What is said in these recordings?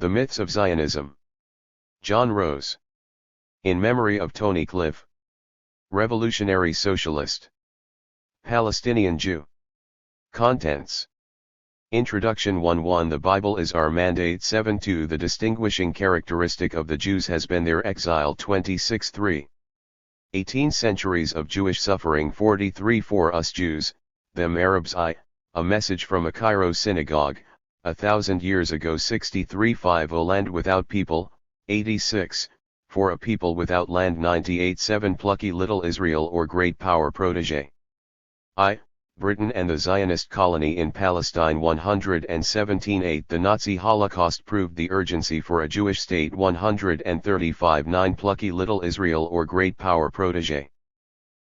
The Myths of Zionism. John Rose. In memory of Tony Cliff. Revolutionary Socialist. Palestinian Jew. Contents. Introduction 1:1 The Bible is our mandate. 7:2 The distinguishing characteristic of the Jews has been their exile. 26:3 18 centuries of Jewish suffering. 43 For us Jews, them Arabs. A message from a Cairo synagogue, 1,000 years ago. 63:5 A land without people. 86 For a people without land. 98:7 Plucky little Israel or great power protege. Britain and the Zionist colony in Palestine. 117:8 The Nazi Holocaust proved the urgency for a Jewish state. 135:9 Plucky little Israel or great power protege.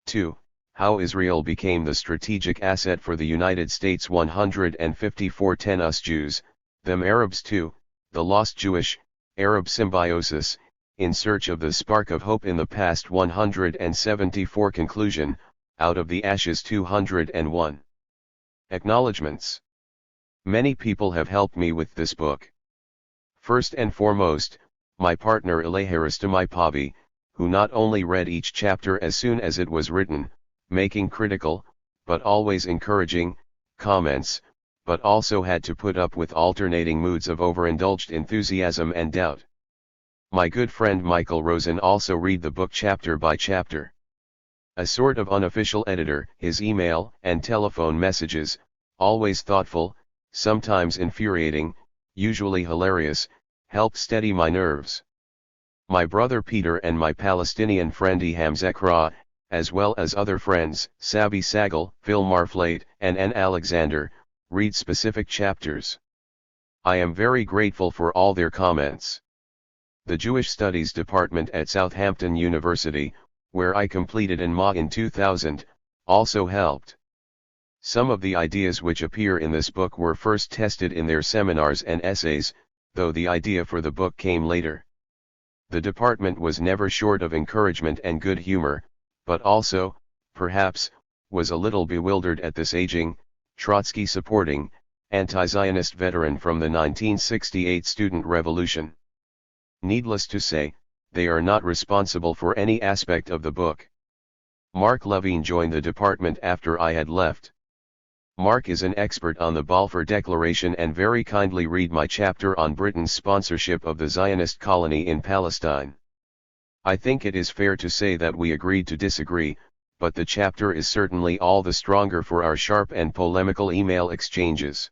2. How Israel became the strategic asset for the United States. 154:10 Us Jews, them Arabs. 2. The lost Jewish-Arab symbiosis, in search of the spark of hope in the past. 174 Conclusion, out of the ashes. 201 Acknowledgements. Many people have helped me with this book. First and foremost, my partner Ilaharistami Pavi, who not only read each chapter as soon as it was written, making critical, but always encouraging, comments, but also had to put up with alternating moods of overindulged enthusiasm and doubt. My good friend Michael Rosen also read the book chapter by chapter. A sort of unofficial editor, his email and telephone messages, always thoughtful, sometimes infuriating, usually hilarious, helped steady my nerves. My brother Peter and my Palestinian friend Eham Zekra, as well as other friends, Sabi Sagal, Phil Marflate, and N. Alexander, read specific chapters. I am very grateful for all their comments. The Jewish Studies Department at Southampton University, where I completed an MA in 2000, also helped. Some of the ideas which appear in this book were first tested in their seminars and essays, though the idea for the book came later. The department was never short of encouragement and good humor, but also, perhaps, was a little bewildered at this aging, Trotsky-supporting, anti-Zionist veteran from the 1968 student revolution. Needless to say, they are not responsible for any aspect of the book. Mark Levine joined the department after I had left. Mark is an expert on the Balfour Declaration and very kindly read my chapter on Britain's sponsorship of the Zionist colony in Palestine. I think it is fair to say that we agreed to disagree, but the chapter is certainly all the stronger for our sharp and polemical email exchanges.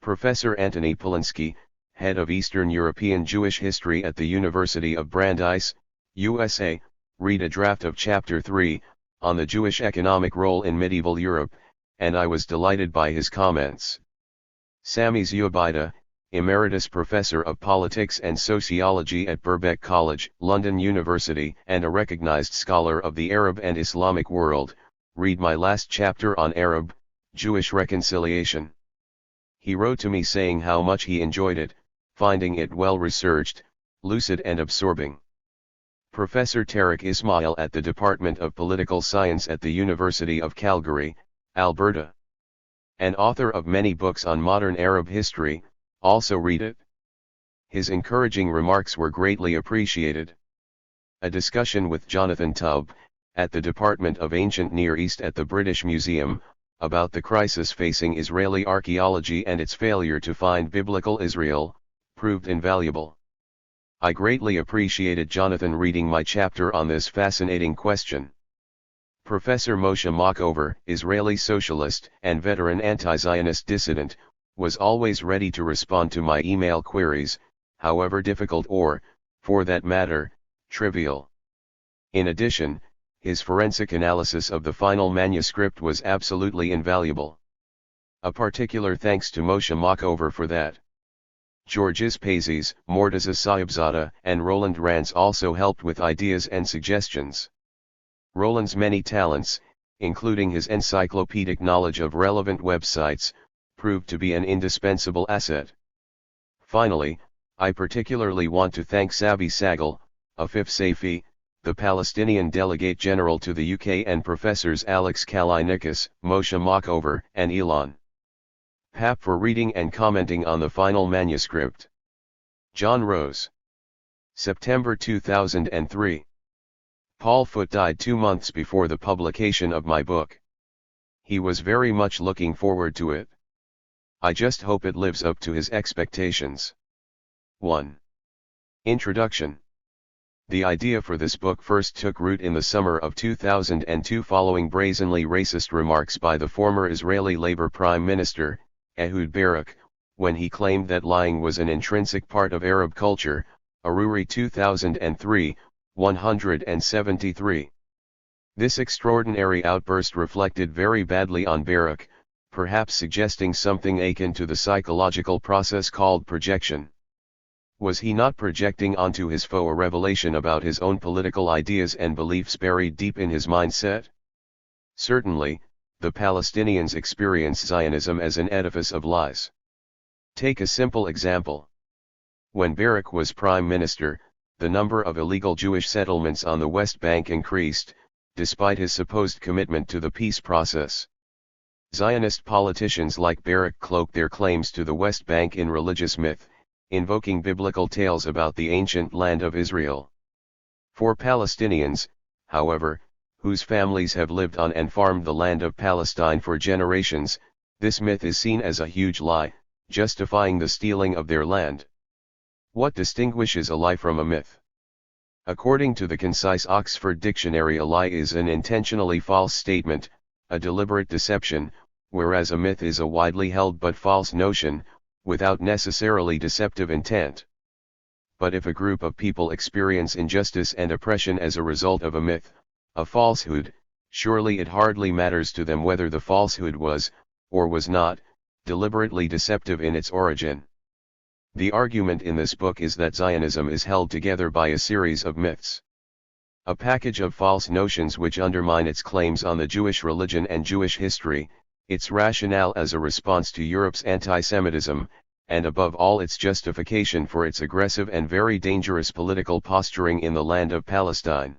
Professor Antony Polinsky, head of Eastern European Jewish History at the University of Brandeis, USA, read a draft of Chapter 3, on the Jewish economic role in medieval Europe, and I was delighted by his comments. Sami Zubaida, Emeritus Professor of Politics and Sociology at Birkbeck College, London University, and a recognized scholar of the Arab and Islamic world, read my last chapter on Arab-Jewish reconciliation. He wrote to me saying how much he enjoyed it, finding it well-researched, lucid and absorbing. Professor Tarek Ismail at the Department of Political Science at the University of Calgary, Alberta, an author of many books on modern Arab history, also read it. His encouraging remarks were greatly appreciated. A discussion with Jonathan Tubb, at the Department of Ancient Near East at the British Museum, about the crisis facing Israeli archaeology and its failure to find biblical Israel, proved invaluable. I greatly appreciated Jonathan reading my chapter on this fascinating question. Professor Moshe Machover, Israeli socialist and veteran anti-Zionist dissident, was always ready to respond to my email queries, however difficult or, for that matter, trivial. In addition, his forensic analysis of the final manuscript was absolutely invaluable. A particular thanks to Moshe Machover for that. George Ispazis, Mortaza Sayibzada, and Roland Rance also helped with ideas and suggestions. Roland's many talents, including his encyclopedic knowledge of relevant websites, proved to be an indispensable asset. Finally, I particularly want to thank Sabi Sagal, Afif Saifi, the Palestinian Delegate General to the UK, and Professors Alex Kalinikas, Moshe Machover, and Elon Papp for reading and commenting on the final manuscript. John Rose. September 2003. Paul Foot died 2 months before the publication of my book. He was very much looking forward to it. I just hope it lives up to his expectations. 1. Introduction. The idea for this book first took root in the summer of 2002 following brazenly racist remarks by the former Israeli Labor Prime Minister, Ehud Barak, when he claimed that lying was an intrinsic part of Arab culture, Aruri 2003, 173. This extraordinary outburst reflected very badly on Barak, perhaps suggesting something akin to the psychological process called projection. Was he not projecting onto his foe a revelation about his own political ideas and beliefs buried deep in his mindset? Certainly, the Palestinians experience Zionism as an edifice of lies. Take a simple example. When Barak was prime minister, the number of illegal Jewish settlements on the West Bank increased, despite his supposed commitment to the peace process. Zionist politicians like Barak cloaked their claims to the West Bank in religious myth, invoking biblical tales about the ancient land of Israel. For Palestinians, however, whose families have lived on and farmed the land of Palestine for generations, this myth is seen as a huge lie, justifying the stealing of their land. What distinguishes a lie from a myth? According to the concise Oxford Dictionary, a lie is an intentionally false statement, a deliberate deception, whereas a myth is a widely held but false notion, without necessarily deceptive intent. But if a group of people experience injustice and oppression as a result of a myth, a falsehood, surely it hardly matters to them whether the falsehood was, or was not, deliberately deceptive in its origin. The argument in this book is that Zionism is held together by a series of myths. A package of false notions which undermine its claims on the Jewish religion and Jewish history, its rationale as a response to Europe's anti-Semitism, and above all its justification for its aggressive and very dangerous political posturing in the land of Palestine.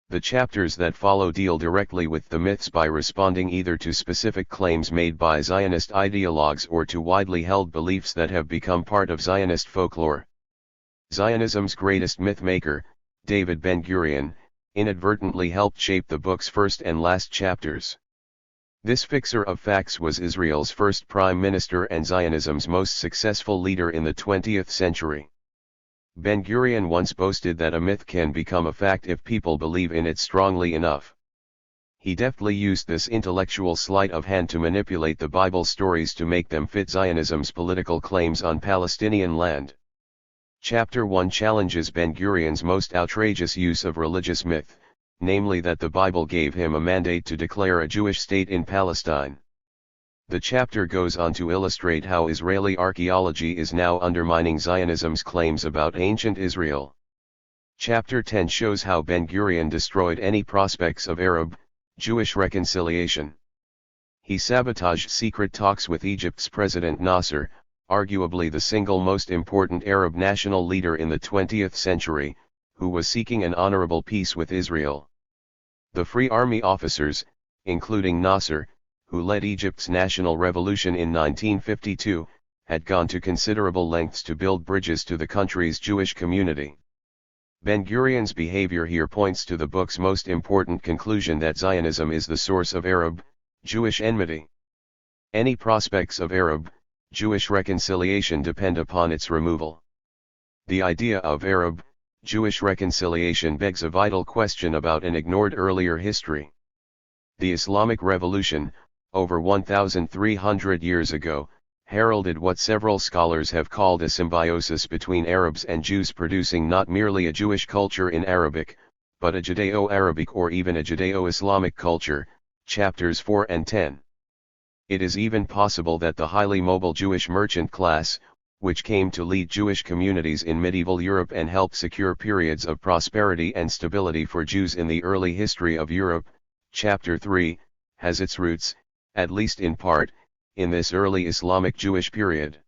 The chapters that follow deal directly with the myths by responding either to specific claims made by Zionist ideologues or to widely held beliefs that have become part of Zionist folklore. Zionism's greatest mythmaker, David Ben-Gurion, inadvertently helped shape the book's first and last chapters. This fixer of facts was Israel's first prime minister and Zionism's most successful leader in the 20th century. Ben-Gurion once boasted that a myth can become a fact if people believe in it strongly enough. He deftly used this intellectual sleight of hand to manipulate the Bible stories to make them fit Zionism's political claims on Palestinian land. Chapter 1 challenges Ben-Gurion's most outrageous use of religious myth, namely that the Bible gave him a mandate to declare a Jewish state in Palestine. The chapter goes on to illustrate how Israeli archaeology is now undermining Zionism's claims about ancient Israel. Chapter 10 shows how Ben-Gurion destroyed any prospects of Arab-Jewish reconciliation. He sabotaged secret talks with Egypt's President Nasser, arguably the single most important Arab national leader in the 20th century, who was seeking an honorable peace with Israel. The Free Army officers, including Nasser, who led Egypt's national revolution in 1952, had gone to considerable lengths to build bridges to the country's Jewish community. Ben-Gurion's behavior here points to the book's most important conclusion that Zionism is the source of Arab-Jewish enmity. Any prospects of Arab-Jewish reconciliation depend upon its removal. The idea of Arab-Jewish reconciliation begs a vital question about an ignored earlier history. The Islamic Revolution, over 1,300 years ago, heralded what several scholars have called a symbiosis between Arabs and Jews, producing not merely a Jewish culture in Arabic, but a Judeo-Arabic or even a Judeo-Islamic culture, chapters 4 and 10. It is even possible that the highly mobile Jewish merchant class, which came to lead Jewish communities in medieval Europe and help secure periods of prosperity and stability for Jews in the early history of Europe, chapter 3, has its roots, at least in part, in this early Islamic Jewish period.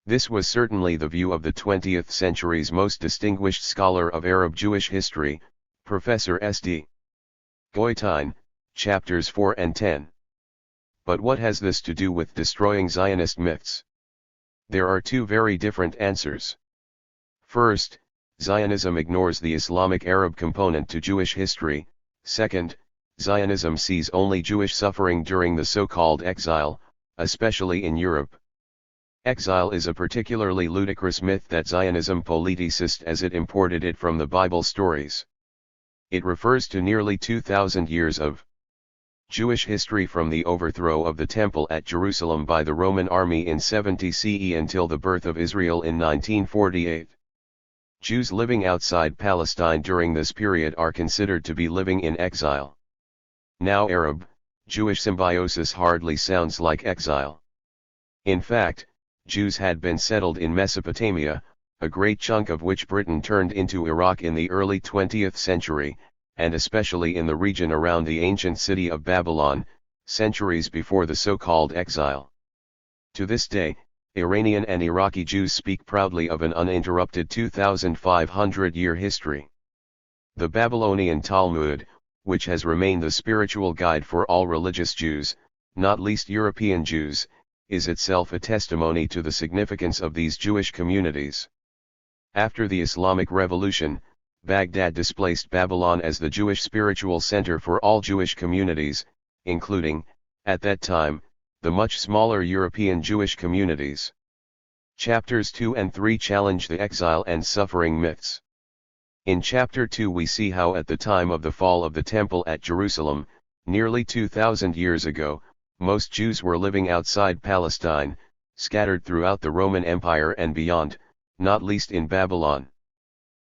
This was certainly the view of the 20th century's most distinguished scholar of Arab Jewish history, Professor S.D. Goitein, chapters 4 and 10. But what has this to do with destroying Zionist myths? There are two very different answers. First, Zionism ignores the Islamic Arab component to Jewish history. Second, Zionism sees only Jewish suffering during the so-called exile, especially in Europe. Exile is a particularly ludicrous myth that Zionism politicized as it imported it from the Bible stories. It refers to nearly 2,000 years of Jewish history from the overthrow of the Temple at Jerusalem by the Roman army in 70 CE until the birth of Israel in 1948. Jews living outside Palestine during this period are considered to be living in exile. Now Arab-Jewish symbiosis hardly sounds like exile. In fact, Jews had been settled in Mesopotamia, a great chunk of which Britain turned into Iraq in the early 20th century, and especially in the region around the ancient city of Babylon, centuries before the so-called exile. To this day, Iranian and Iraqi Jews speak proudly of an uninterrupted 2,500-year history. The Babylonian Talmud, which has remained the spiritual guide for all religious Jews, not least European Jews, is itself a testimony to the significance of these Jewish communities. After the Islamic Revolution, Baghdad displaced Babylon as the Jewish spiritual center for all Jewish communities, including, at that time, the much smaller European Jewish communities. Chapters 2 and 3 challenge the exile and suffering myths. In Chapter 2 we see how at the time of the fall of the Temple at Jerusalem, nearly 2,000 years ago, most Jews were living outside Palestine, scattered throughout the Roman Empire and beyond, not least in Babylon.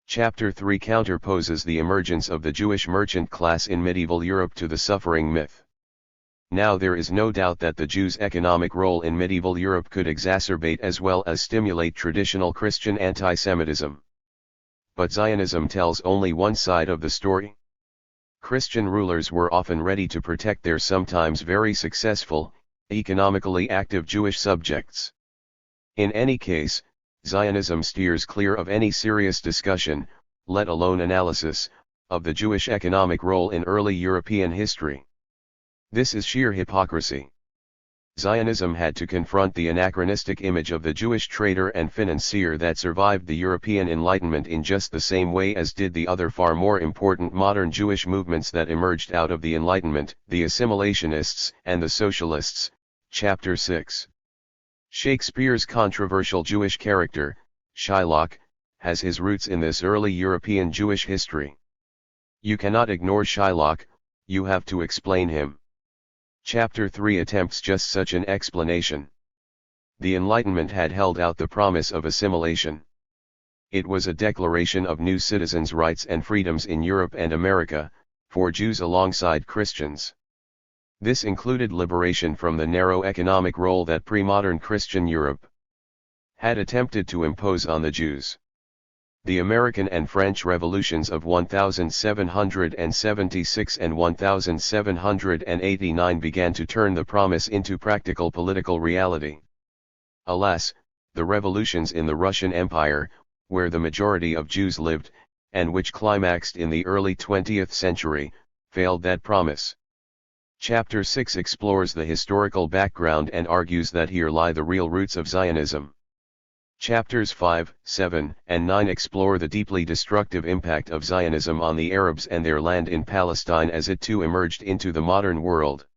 Chapter 3 counterposes the emergence of the Jewish merchant class in medieval Europe to the suffering myth. Now there is no doubt that the Jews' economic role in medieval Europe could exacerbate as well as stimulate traditional Christian anti-Semitism. But Zionism tells only one side of the story. Christian rulers were often ready to protect their sometimes very successful, economically active Jewish subjects. In any case, Zionism steers clear of any serious discussion, let alone analysis, of the Jewish economic role in early European history. This is sheer hypocrisy. Zionism had to confront the anachronistic image of the Jewish trader and financier that survived the European Enlightenment in just the same way as did the other far more important modern Jewish movements that emerged out of the Enlightenment, the assimilationists and the socialists. Chapter 6. Shakespeare's controversial Jewish character, Shylock, has his roots in this early European Jewish history. You cannot ignore Shylock, you have to explain him. Chapter 3 attempts just such an explanation. The Enlightenment had held out the promise of assimilation. It was a declaration of new citizens' rights and freedoms in Europe and America, for Jews alongside Christians. This included liberation from the narrow economic role that pre-modern Christian Europe had attempted to impose on the Jews. The American and French revolutions of 1776 and 1789 began to turn the promise into practical political reality. Alas, the revolutions in the Russian Empire, where the majority of Jews lived, and which climaxed in the early 20th century, failed that promise. Chapter 6 explores the historical background and argues that here lie the real roots of Zionism. Chapters 5, 7, and 9 explore the deeply destructive impact of Zionism on the Arabs and their land in Palestine as it too emerged into the modern world.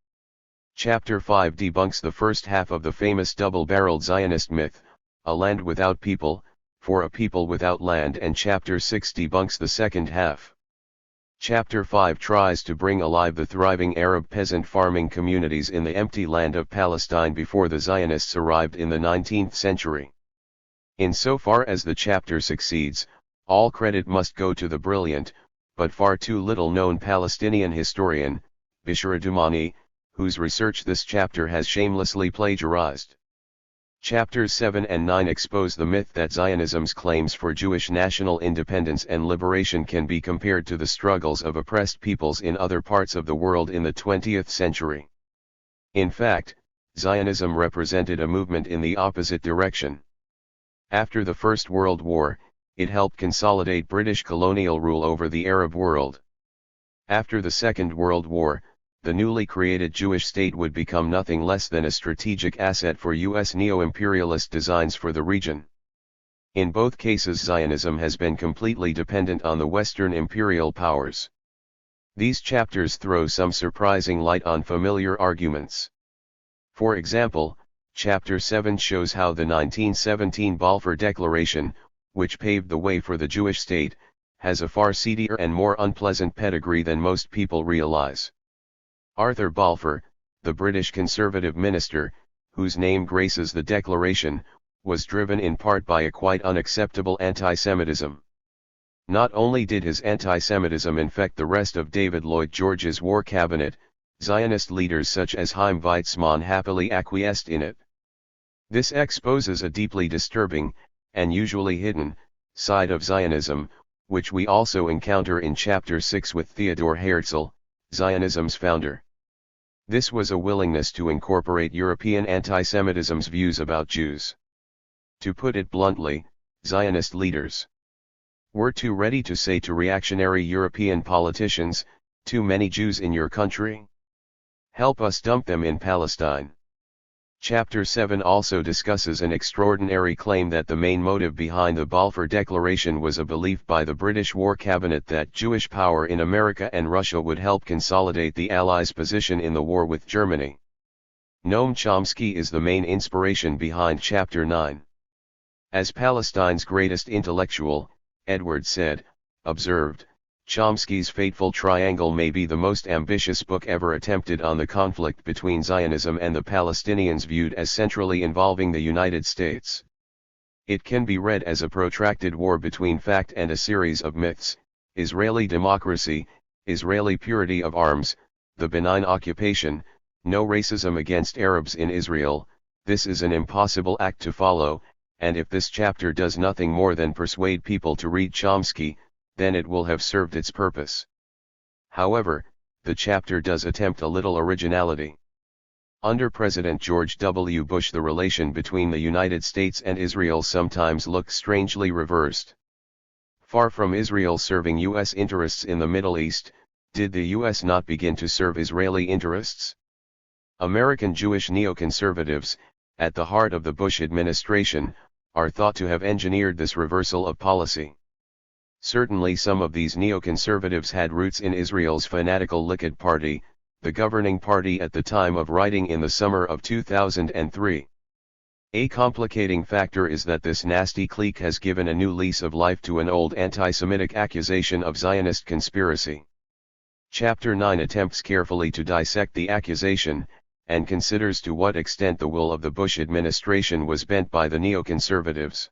Chapter 5 debunks the first half of the famous double-barreled Zionist myth, a land without people, for a people without land, and Chapter 6 debunks the second half. Chapter 5 tries to bring alive the thriving Arab peasant farming communities in the empty land of Palestine before the Zionists arrived in the 19th century. Insofar as the chapter succeeds, all credit must go to the brilliant, but far too little known Palestinian historian, Bishara Dumani, whose research this chapter has shamelessly plagiarized. Chapters 7 and 9 expose the myth that Zionism's claims for Jewish national independence and liberation can be compared to the struggles of oppressed peoples in other parts of the world in the 20th century. In fact, Zionism represented a movement in the opposite direction. After the First World War, it helped consolidate British colonial rule over the Arab world. After the Second World War, the newly created Jewish state would become nothing less than a strategic asset for U.S. neo-imperialist designs for the region. In both cases Zionism has been completely dependent on the Western imperial powers. These chapters throw some surprising light on familiar arguments. For example, Chapter 7 shows how the 1917 Balfour Declaration, which paved the way for the Jewish state, has a far seedier and more unpleasant pedigree than most people realize. Arthur Balfour, the British Conservative minister, whose name graces the Declaration, was driven in part by a quite unacceptable anti-Semitism. Not only did his anti-Semitism infect the rest of David Lloyd George's war cabinet, Zionist leaders such as Chaim Weizmann happily acquiesced in it. This exposes a deeply disturbing, and usually hidden, side of Zionism, which we also encounter in Chapter 6 with Theodor Herzl, Zionism's founder. This was a willingness to incorporate European anti-Semitism's views about Jews. To put it bluntly, Zionist leaders were too ready to say to reactionary European politicians, "Too many Jews in your country? Help us dump them in Palestine." Chapter 7 also discusses an extraordinary claim that the main motive behind the Balfour Declaration was a belief by the British War Cabinet that Jewish power in America and Russia would help consolidate the Allies' position in the war with Germany. Noam Chomsky is the main inspiration behind Chapter 9. As Palestine's greatest intellectual, Edward Said, observed, Chomsky's Fateful Triangle may be the most ambitious book ever attempted on the conflict between Zionism and the Palestinians viewed as centrally involving the United States. It can be read as a protracted war between fact and a series of myths: Israeli democracy, Israeli purity of arms, the benign occupation, no racism against Arabs in Israel. This is an impossible act to follow, and if this chapter does nothing more than persuade people to read Chomsky, then it will have served its purpose. However, the chapter does attempt a little originality. Under President George W. Bush, the relation between the United States and Israel sometimes looks strangely reversed. Far from Israel serving U.S. interests in the Middle East, did the U.S. not begin to serve Israeli interests? American Jewish neoconservatives, at the heart of the Bush administration, are thought to have engineered this reversal of policy. Certainly some of these neoconservatives had roots in Israel's fanatical Likud party, the governing party at the time of writing in the summer of 2003. A complicating factor is that this nasty clique has given a new lease of life to an old anti-Semitic accusation of Zionist conspiracy. Chapter 9 attempts carefully to dissect the accusation, and considers to what extent the will of the Bush administration was bent by the neoconservatives.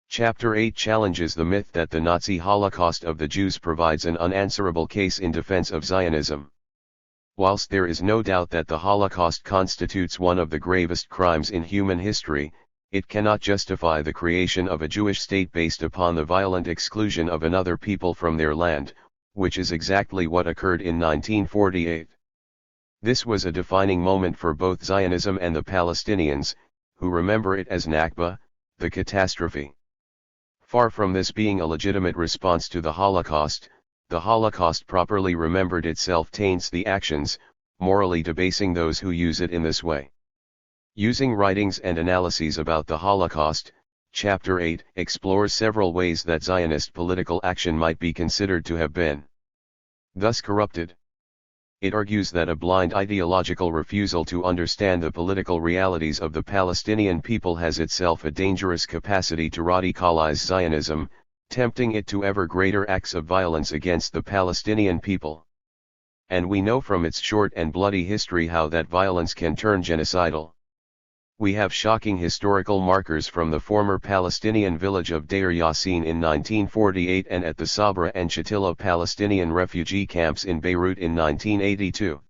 Chapter 8 challenges the myth that the Nazi Holocaust of the Jews provides an unanswerable case in defense of Zionism. Whilst there is no doubt that the Holocaust constitutes one of the gravest crimes in human history, it cannot justify the creation of a Jewish state based upon the violent exclusion of another people from their land, which is exactly what occurred in 1948. This was a defining moment for both Zionism and the Palestinians, who remember it as Nakba, the catastrophe. Far from this being a legitimate response to the Holocaust properly remembered itself taints the actions, morally debasing those who use it in this way. Using writings and analyses about the Holocaust, Chapter 8 explores several ways that Zionist political action might be considered to have been thus corrupted. It argues that a blind ideological refusal to understand the political realities of the Palestinian people has itself a dangerous capacity to radicalize Zionism, tempting it to ever greater acts of violence against the Palestinian people. And we know from its short and bloody history how that violence can turn genocidal. We have shocking historical markers from the former Palestinian village of Deir Yassin in 1948 and at the Sabra and Shatila Palestinian refugee camps in Beirut in 1982.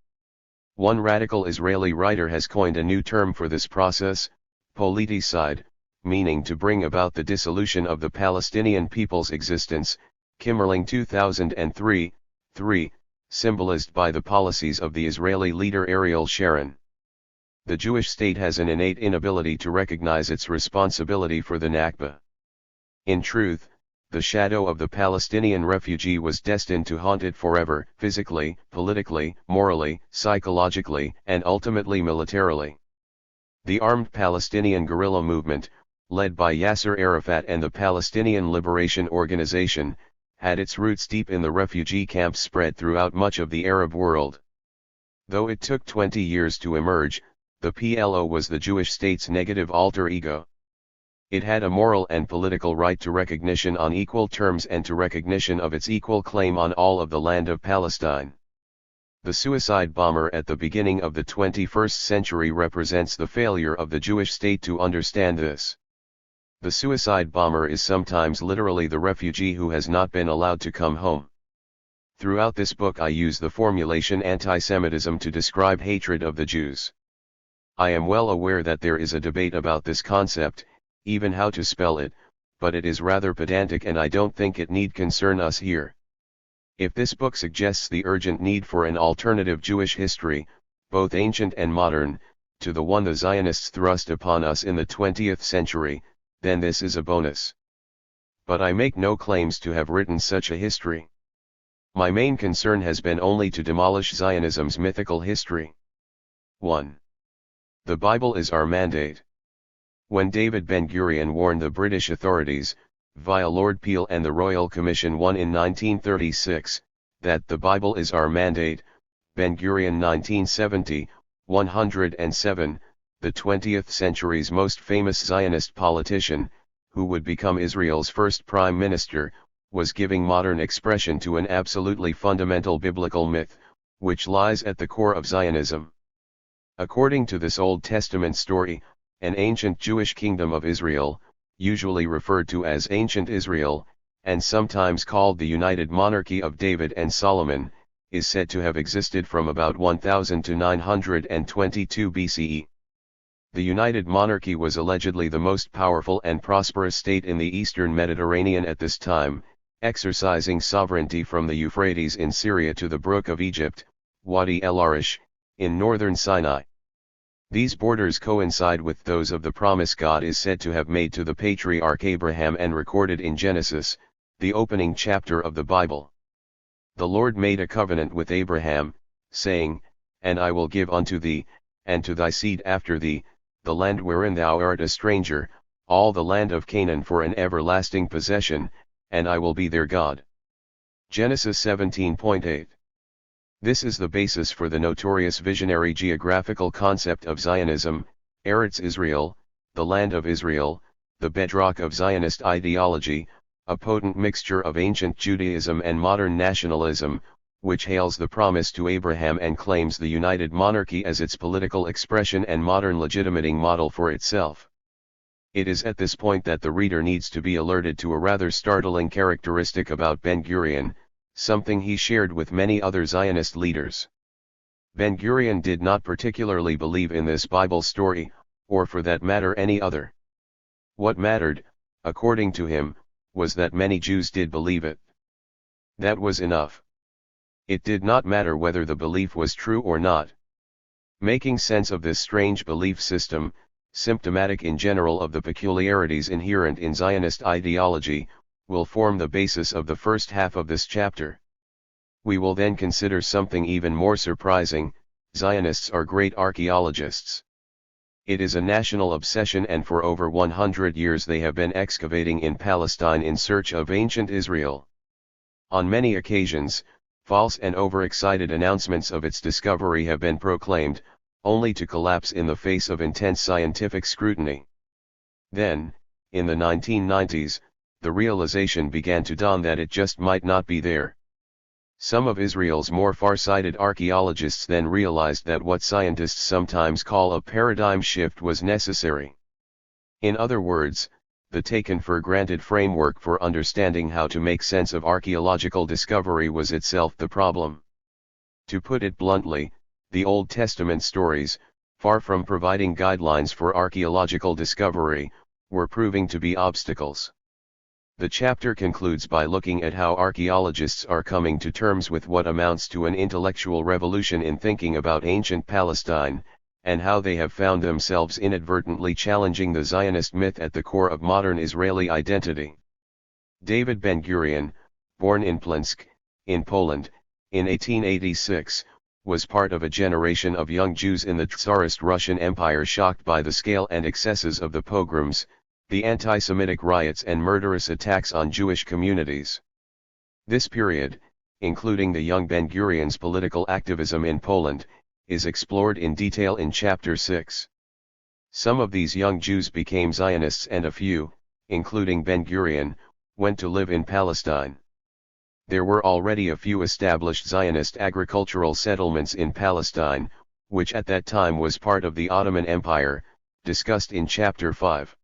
One radical Israeli writer has coined a new term for this process, politicide, meaning to bring about the dissolution of the Palestinian people's existence, Kimmerling 2003, 3, symbolized by the policies of the Israeli leader Ariel Sharon. The Jewish state has an innate inability to recognize its responsibility for the Nakba. In truth, the shadow of the Palestinian refugee was destined to haunt it forever, physically, politically, morally, psychologically, and ultimately militarily. The armed Palestinian guerrilla movement, led by Yasser Arafat and the Palestinian Liberation Organization, had its roots deep in the refugee camps spread throughout much of the Arab world. Though it took 20 years to emerge, the PLO was the Jewish state's negative alter ego. It had a moral and political right to recognition on equal terms and to recognition of its equal claim on all of the land of Palestine. The suicide bomber at the beginning of the 21st century represents the failure of the Jewish state to understand this. The suicide bomber is sometimes literally the refugee who has not been allowed to come home. Throughout this book I use the formulation anti-Semitism to describe hatred of the Jews. I am well aware that there is a debate about this concept, even how to spell it, but it is rather pedantic and I don't think it need concern us here. If this book suggests the urgent need for an alternative Jewish history, both ancient and modern, to the one the Zionists thrust upon us in the 20th century, then this is a bonus. But I make no claims to have written such a history. My main concern has been only to demolish Zionism's mythical history. 1. The Bible is our mandate. When David Ben-Gurion warned the British authorities, via Lord Peel and the Royal Commission 1 in 1936, that the Bible is our mandate, Ben-Gurion 1970, 107, the 20th century's most famous Zionist politician, who would become Israel's first prime minister, was giving modern expression to an absolutely fundamental biblical myth, which lies at the core of Zionism. According to this Old Testament story, an ancient Jewish kingdom of Israel, usually referred to as Ancient Israel, and sometimes called the United Monarchy of David and Solomon, is said to have existed from about 1000 to 922 BCE. The United Monarchy was allegedly the most powerful and prosperous state in the eastern Mediterranean at this time, exercising sovereignty from the Euphrates in Syria to the Brook of Egypt, Wadi El Arish, in northern Sinai. These borders coincide with those of the promise God is said to have made to the patriarch Abraham and recorded in Genesis, the opening chapter of the Bible. The Lord made a covenant with Abraham, saying, "And I will give unto thee, and to thy seed after thee, the land wherein thou art a stranger, all the land of Canaan for an everlasting possession, and I will be their God." Genesis 17:8. This is the basis for the notorious visionary geographical concept of Zionism, Eretz Israel, the land of Israel, the bedrock of Zionist ideology, a potent mixture of ancient Judaism and modern nationalism, which hails the promise to Abraham and claims the United Monarchy as its political expression and modern legitimating model for itself. It is at this point that the reader needs to be alerted to a rather startling characteristic about Ben-Gurion, something he shared with many other Zionist leaders. Ben-Gurion did not particularly believe in this Bible story, or for that matter any other. What mattered, according to him, was that many Jews did believe it. That was enough. It did not matter whether the belief was true or not. Making sense of this strange belief system, symptomatic in general of the peculiarities inherent in Zionist ideology, will form the basis of the first half of this chapter. We will then consider something even more surprising: Zionists are great archaeologists. It is a national obsession, and for over 100 years they have been excavating in Palestine in search of ancient Israel. On many occasions, false and overexcited announcements of its discovery have been proclaimed, only to collapse in the face of intense scientific scrutiny. Then, in the 1990s, the realization began to dawn that it just might not be there. Some of Israel's more far-sighted archaeologists then realized that what scientists sometimes call a paradigm shift was necessary. In other words, the taken-for-granted framework for understanding how to make sense of archaeological discovery was itself the problem. To put it bluntly, the Old Testament stories, far from providing guidelines for archaeological discovery, were proving to be obstacles. The chapter concludes by looking at how archaeologists are coming to terms with what amounts to an intellectual revolution in thinking about ancient Palestine, and how they have found themselves inadvertently challenging the Zionist myth at the core of modern Israeli identity. David Ben-Gurion, born in Płonsk, in Poland, in 1886, was part of a generation of young Jews in the Tsarist Russian Empire shocked by the scale and excesses of the pogroms, The anti-Semitic riots and murderous attacks on Jewish communities. This period, including the young Ben-Gurion's political activism in Poland, is explored in detail in Chapter 6. Some of these young Jews became Zionists and a few, including Ben-Gurion, went to live in Palestine. There were already a few established Zionist agricultural settlements in Palestine, which at that time was part of the Ottoman Empire, discussed in Chapter 5.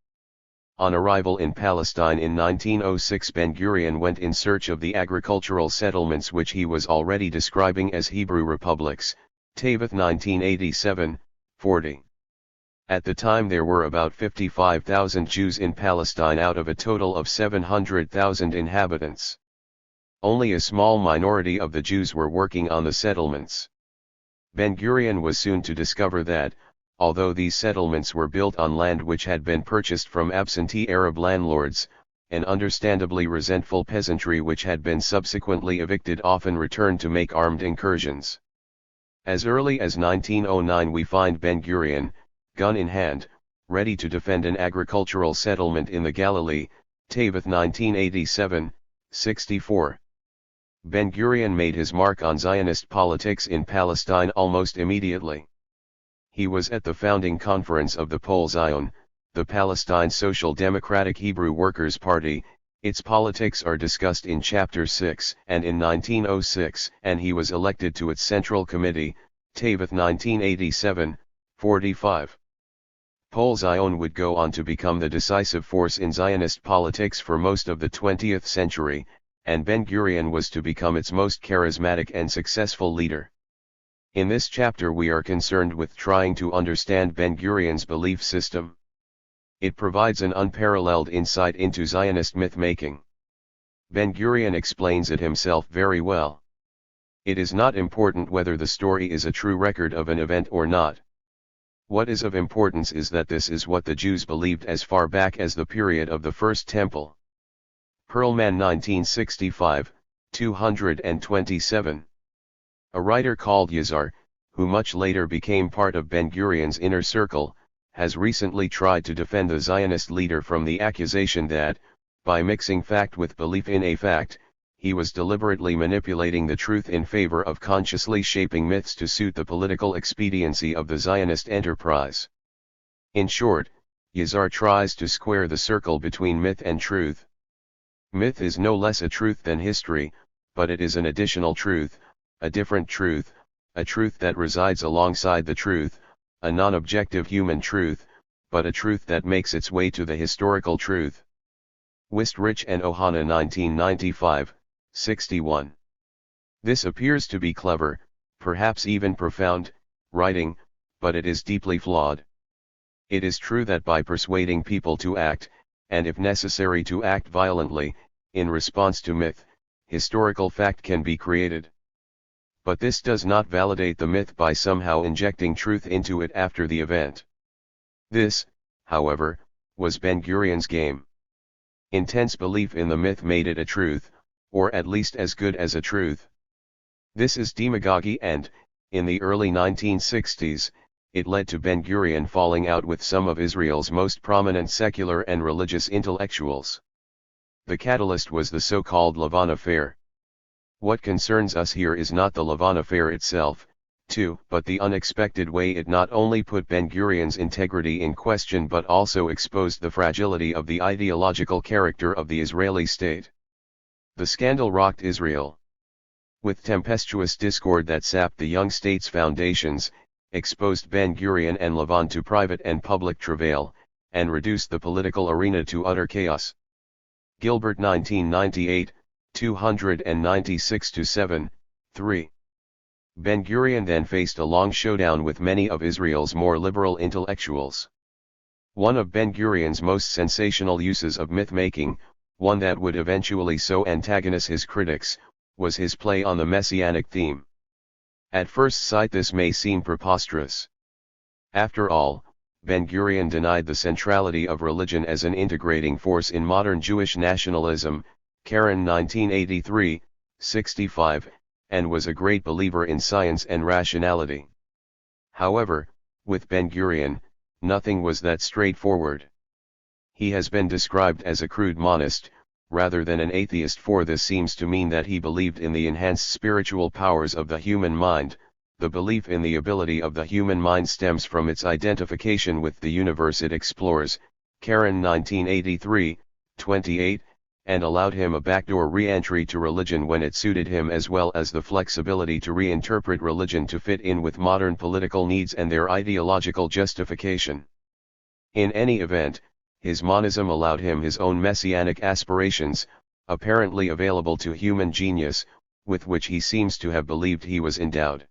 On arrival in Palestine in 1906, Ben-Gurion went in search of the agricultural settlements which he was already describing as Hebrew republics, Tavith 1987, 40. At the time there were about 55,000 Jews in Palestine out of a total of 700,000 inhabitants. Only a small minority of the Jews were working on the settlements. Ben-Gurion was soon to discover that, although these settlements were built on land which had been purchased from absentee Arab landlords, an understandably resentful peasantry which had been subsequently evicted often returned to make armed incursions. As early as 1909 we find Ben-Gurion, gun in hand, ready to defend an agricultural settlement in the Galilee, Tavith 1987, 64. Ben-Gurion made his mark on Zionist politics in Palestine almost immediately. He was at the founding conference of the Pole Zion, the Palestine Social Democratic Hebrew Workers' Party. Its politics are discussed in Chapter 6 and in 1906, and he was elected to its Central Committee, Tavith 1987, 45. Pole Zion would go on to become the decisive force in Zionist politics for most of the 20th century, and Ben-Gurion was to become its most charismatic and successful leader. In this chapter we are concerned with trying to understand Ben-Gurion's belief system. It provides an unparalleled insight into Zionist myth-making. Ben-Gurion explains it himself very well. It is not important whether the story is a true record of an event or not. What is of importance is that this is what the Jews believed as far back as the period of the First Temple. Perlman 1965, 227. A writer called Yazar, who much later became part of Ben-Gurion's inner circle, has recently tried to defend the Zionist leader from the accusation that, by mixing fact with belief in a fact, he was deliberately manipulating the truth in favor of consciously shaping myths to suit the political expediency of the Zionist enterprise. In short, Yazar tries to square the circle between myth and truth. Myth is no less a truth than history, but it is an additional truth, a different truth, a truth that resides alongside the truth, a non-objective human truth, but a truth that makes its way to the historical truth. Wistrich and Ohana 1995, 61. This appears to be clever, perhaps even profound, writing, but it is deeply flawed. It is true that by persuading people to act, and if necessary to act violently, in response to myth, historical fact can be created. But this does not validate the myth by somehow injecting truth into it after the event. This, however, was Ben-Gurion's game. Intense belief in the myth made it a truth, or at least as good as a truth. This is demagogy and, in the early 1960s, it led to Ben-Gurion falling out with some of Israel's most prominent secular and religious intellectuals. The catalyst was the so-called Lavon Affair. What concerns us here is not the Lavon Affair itself, too, but the unexpected way it not only put Ben-Gurion's integrity in question but also exposed the fragility of the ideological character of the Israeli state. The scandal rocked Israel. With tempestuous discord that sapped the young state's foundations, exposed Ben-Gurion and Lavon to private and public travail, and reduced the political arena to utter chaos. Gilbert 1998, 296-7, 3. Ben-Gurion then faced a long showdown with many of Israel's more liberal intellectuals. One of Ben-Gurion's most sensational uses of myth-making, one that would eventually so antagonize his critics, was his play on the messianic theme. At first sight this may seem preposterous. After all, Ben-Gurion denied the centrality of religion as an integrating force in modern Jewish nationalism, Karen 1983, 65, and was a great believer in science and rationality. However, with Ben-Gurion, nothing was that straightforward. He has been described as a crude monist, rather than an atheist, for this seems to mean that he believed in the enhanced spiritual powers of the human mind. The belief in the ability of the human mind stems from its identification with the universe it explores, Karen 1983, 28, and allowed him a backdoor re-entry to religion when it suited him, as well as the flexibility to reinterpret religion to fit in with modern political needs and their ideological justification. In any event, his monism allowed him his own messianic aspirations, apparently available to human genius, with which he seems to have believed he was endowed.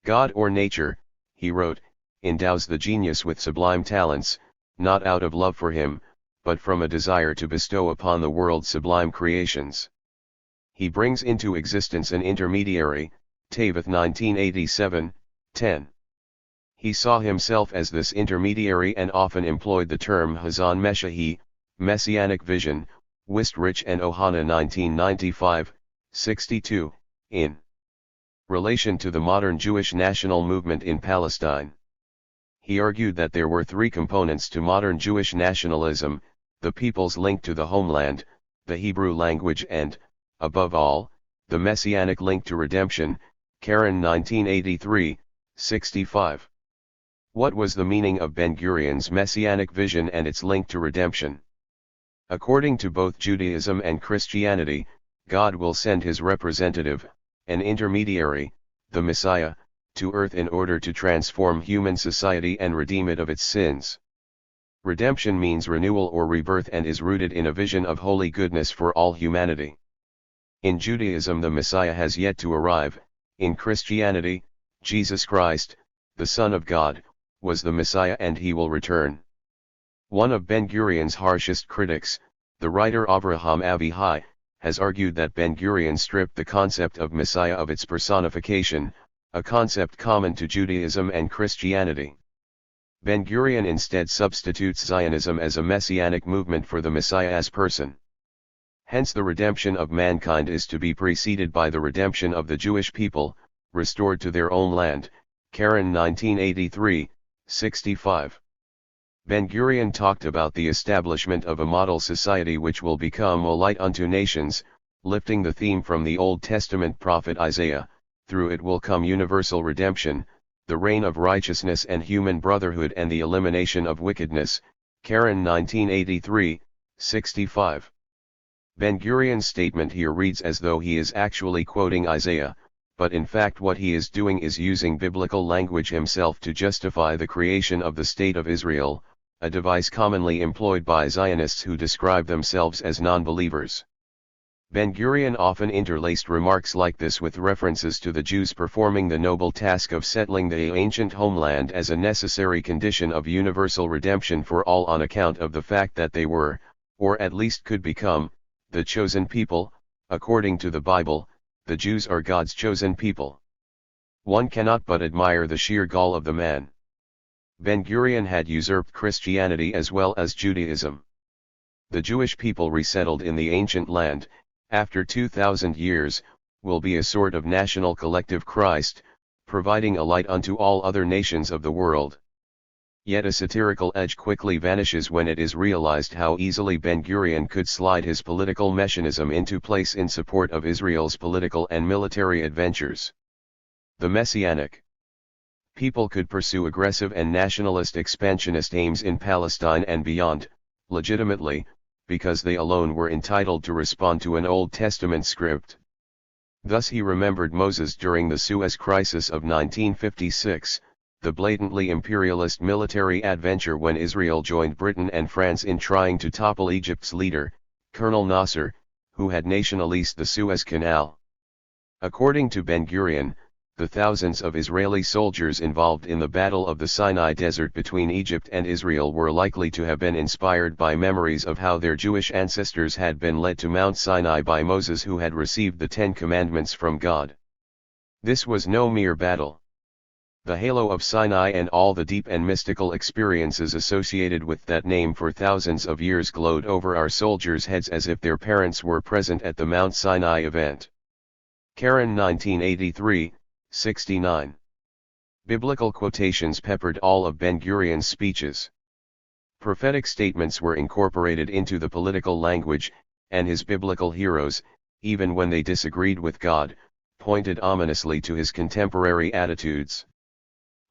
God or nature, he wrote, endows the genius with sublime talents, not out of love for him, but from a desire to bestow upon the world sublime creations. He brings into existence an intermediary, Tavith 1987, 10. He saw himself as this intermediary and often employed the term Hazan Meshahi, Messianic Vision, Wistrich and Ohana 1995, 62, in relation to the modern Jewish national movement in Palestine. He argued that there were three components to modern Jewish nationalism: the people's link to the homeland, the Hebrew language, and, above all, the messianic link to redemption, Karen 1983, 65. What was the meaning of Ben-Gurion's messianic vision and its link to redemption? According to both Judaism and Christianity, God will send his representative, an intermediary, the Messiah, to earth in order to transform human society and redeem it of its sins. Redemption means renewal or rebirth and is rooted in a vision of holy goodness for all humanity. In Judaism, the Messiah has yet to arrive. In Christianity, Jesus Christ, the Son of God, was the Messiah and he will return. One of Ben-Gurion's harshest critics, the writer Avraham Avihai, has argued that Ben-Gurion stripped the concept of Messiah of its personification, a concept common to Judaism and Christianity. Ben-Gurion instead substitutes Zionism as a messianic movement for the Messiah as person. Hence the redemption of mankind is to be preceded by the redemption of the Jewish people, restored to their own land, Karen 1983, 65. Ben-Gurion talked about the establishment of a model society which will become a light unto nations, lifting the theme from the Old Testament prophet Isaiah. Through it will come universal redemption, the reign of righteousness and human brotherhood and the elimination of wickedness, Karen 1983, 65. Ben-Gurion's statement here reads as though he is actually quoting Isaiah, but in fact what he is doing is using biblical language himself to justify the creation of the State of Israel, a device commonly employed by Zionists who describe themselves as non-believers. Ben-Gurion often interlaced remarks like this with references to the Jews performing the noble task of settling the ancient homeland as a necessary condition of universal redemption for all on account of the fact that they were, or at least could become, the chosen people. According to the Bible, the Jews are God's chosen people. One cannot but admire the sheer gall of the man. Ben-Gurion had usurped Christianity as well as Judaism. The Jewish people resettled in the ancient land, after 2,000 years, will be a sort of national collective Christ, providing a light unto all other nations of the world. Yet a satirical edge quickly vanishes when it is realized how easily Ben-Gurion could slide his political messianism into place in support of Israel's political and military adventures. The Messianic people could pursue aggressive and nationalist expansionist aims in Palestine and beyond, legitimately, because they alone were entitled to respond to an Old Testament script. Thus he remembered Moses during the Suez Crisis of 1956, the blatantly imperialist military adventure when Israel joined Britain and France in trying to topple Egypt's leader, Colonel Nasser, who had nationalised the Suez Canal. According to Ben-Gurion, the thousands of Israeli soldiers involved in the Battle of the Sinai Desert between Egypt and Israel were likely to have been inspired by memories of how their Jewish ancestors had been led to Mount Sinai by Moses, who had received the Ten Commandments from God. This was no mere battle. The halo of Sinai and all the deep and mystical experiences associated with that name for thousands of years glowed over our soldiers' heads as if their parents were present at the Mount Sinai event. Karen 1983, 69. Biblical quotations peppered all of Ben-Gurion's speeches. Prophetic statements were incorporated into the political language, and his biblical heroes, even when they disagreed with God, pointed ominously to his contemporary attitudes.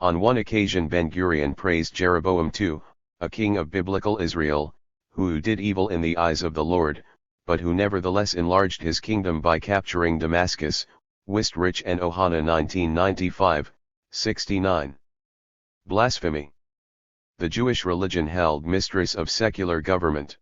On one occasion Ben-Gurion praised Jeroboam II, a king of biblical Israel, who did evil in the eyes of the Lord, but who nevertheless enlarged his kingdom by capturing Damascus, Wistrich and Ohana 1995, 69. Blasphemy. The Jewish religion held mistress of secular government.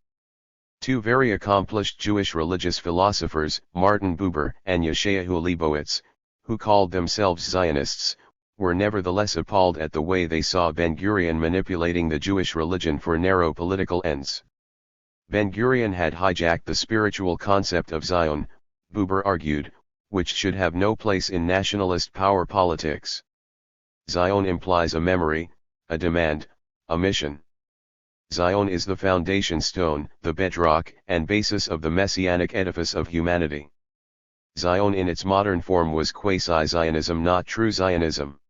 Two very accomplished Jewish religious philosophers, Martin Buber and Yeshayahu Leibowitz, who called themselves Zionists, were nevertheless appalled at the way they saw Ben-Gurion manipulating the Jewish religion for narrow political ends. Ben-Gurion had hijacked the spiritual concept of Zion, Buber argued, which should have no place in nationalist power politics. Zion implies a memory, a demand, a mission. Zion is the foundation stone, the bedrock and basis of the messianic edifice of humanity. Zion in its modern form was quasi-Zionism, not true Zionism.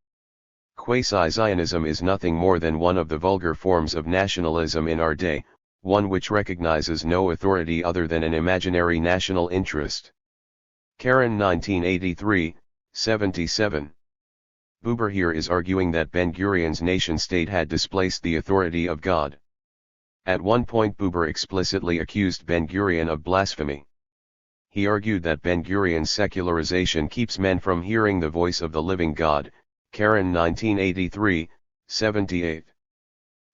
Quasi-Zionism is nothing more than one of the vulgar forms of nationalism in our day, one which recognizes no authority other than an imaginary national interest. Karen 1983, 77. Buber here is arguing that Ben-Gurion's nation-state had displaced the authority of God. At one point Buber explicitly accused Ben-Gurion of blasphemy. He argued that Ben-Gurion's secularization keeps men from hearing the voice of the living God, Karen 1983, 78.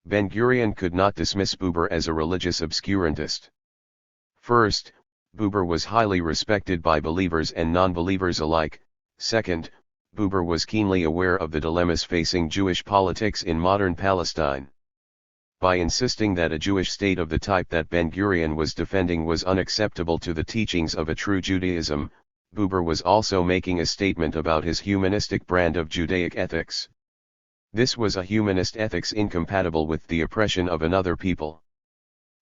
Ben-Gurion could not dismiss Buber as a religious obscurantist. First, Buber was highly respected by believers and non-believers alike. Second, Buber was keenly aware of the dilemmas facing Jewish politics in modern Palestine. By insisting that a Jewish state of the type that Ben-Gurion was defending was unacceptable to the teachings of a true Judaism, Buber was also making a statement about his humanistic brand of Judaic ethics. This was a humanist ethics incompatible with the oppression of another people.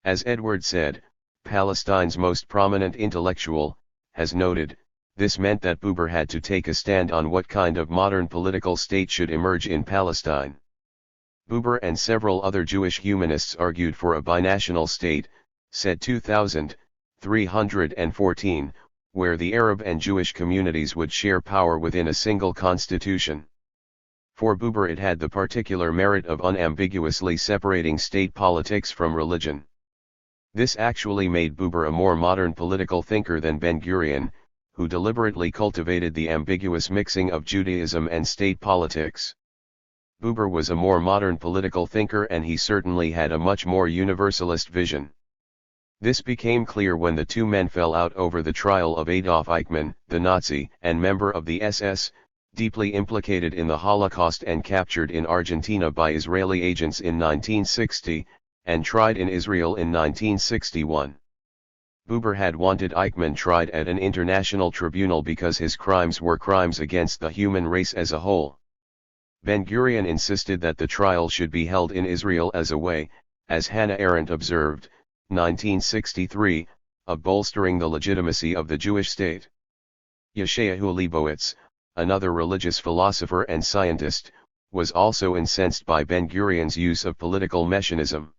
As Edward said, Palestine's most prominent intellectual, has noted, this meant that Buber had to take a stand on what kind of modern political state should emerge in Palestine. Buber and several other Jewish humanists argued for a binational state, said 2314, where the Arab and Jewish communities would share power within a single constitution. For Buber it had the particular merit of unambiguously separating state politics from religion. This actually made Buber a more modern political thinker than Ben-Gurion, who deliberately cultivated the ambiguous mixing of Judaism and state politics. Buber was a more modern political thinker and he certainly had a much more universalist vision. This became clear when the two men fell out over the trial of Adolf Eichmann, the Nazi and member of the SS, deeply implicated in the Holocaust and captured in Argentina by Israeli agents in 1960, and tried in Israel in 1961. Buber had wanted Eichmann tried at an international tribunal because his crimes were crimes against the human race as a whole. Ben-Gurion insisted that the trial should be held in Israel as a way, as Hannah Arendt observed, 1963, of bolstering the legitimacy of the Jewish state. Yeshayahu Leibowitz, another religious philosopher and scientist, was also incensed by Ben-Gurion's use of political messianism.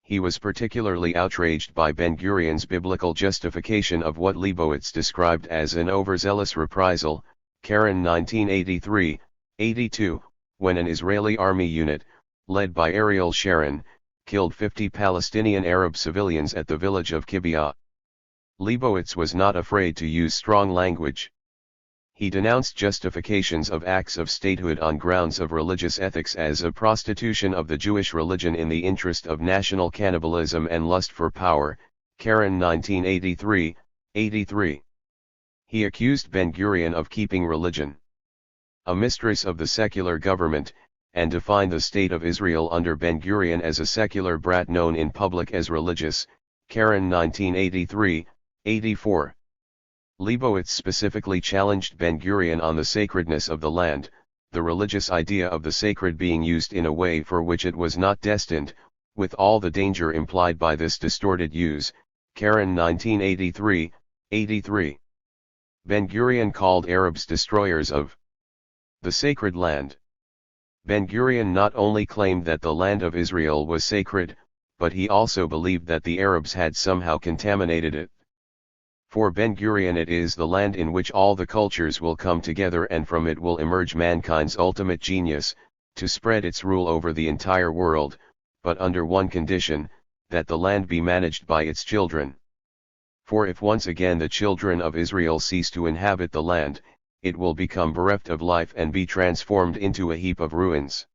He was particularly outraged by Ben-Gurion's biblical justification of what Leibowitz described as an overzealous reprisal, Karen 1983, 82, when an Israeli army unit, led by Ariel Sharon, killed 50 Palestinian Arab civilians at the village of Kibbutz. Leibowitz was not afraid to use strong language. He denounced justifications of acts of statehood on grounds of religious ethics as a prostitution of the Jewish religion in the interest of national cannibalism and lust for power, Karen 1983, 83. He accused Ben-Gurion of keeping religion a mistress of the secular government, and defined the state of Israel under Ben-Gurion as a secular brat known in public as religious, Karen 1983, 84. Leibowitz specifically challenged Ben-Gurion on the sacredness of the land, the religious idea of the sacred being used in a way for which it was not destined, with all the danger implied by this distorted use, Karen 1983, 83. Ben-Gurion called Arabs destroyers of the sacred land. Ben-Gurion not only claimed that the land of Israel was sacred, but he also believed that the Arabs had somehow contaminated it. For Ben-Gurion, it is the land in which all the cultures will come together, and from it will emerge mankind's ultimate genius, to spread its rule over the entire world, but under one condition, that the land be managed by its children. For if once again the children of Israel cease to inhabit the land, it will become bereft of life and be transformed into a heap of ruins.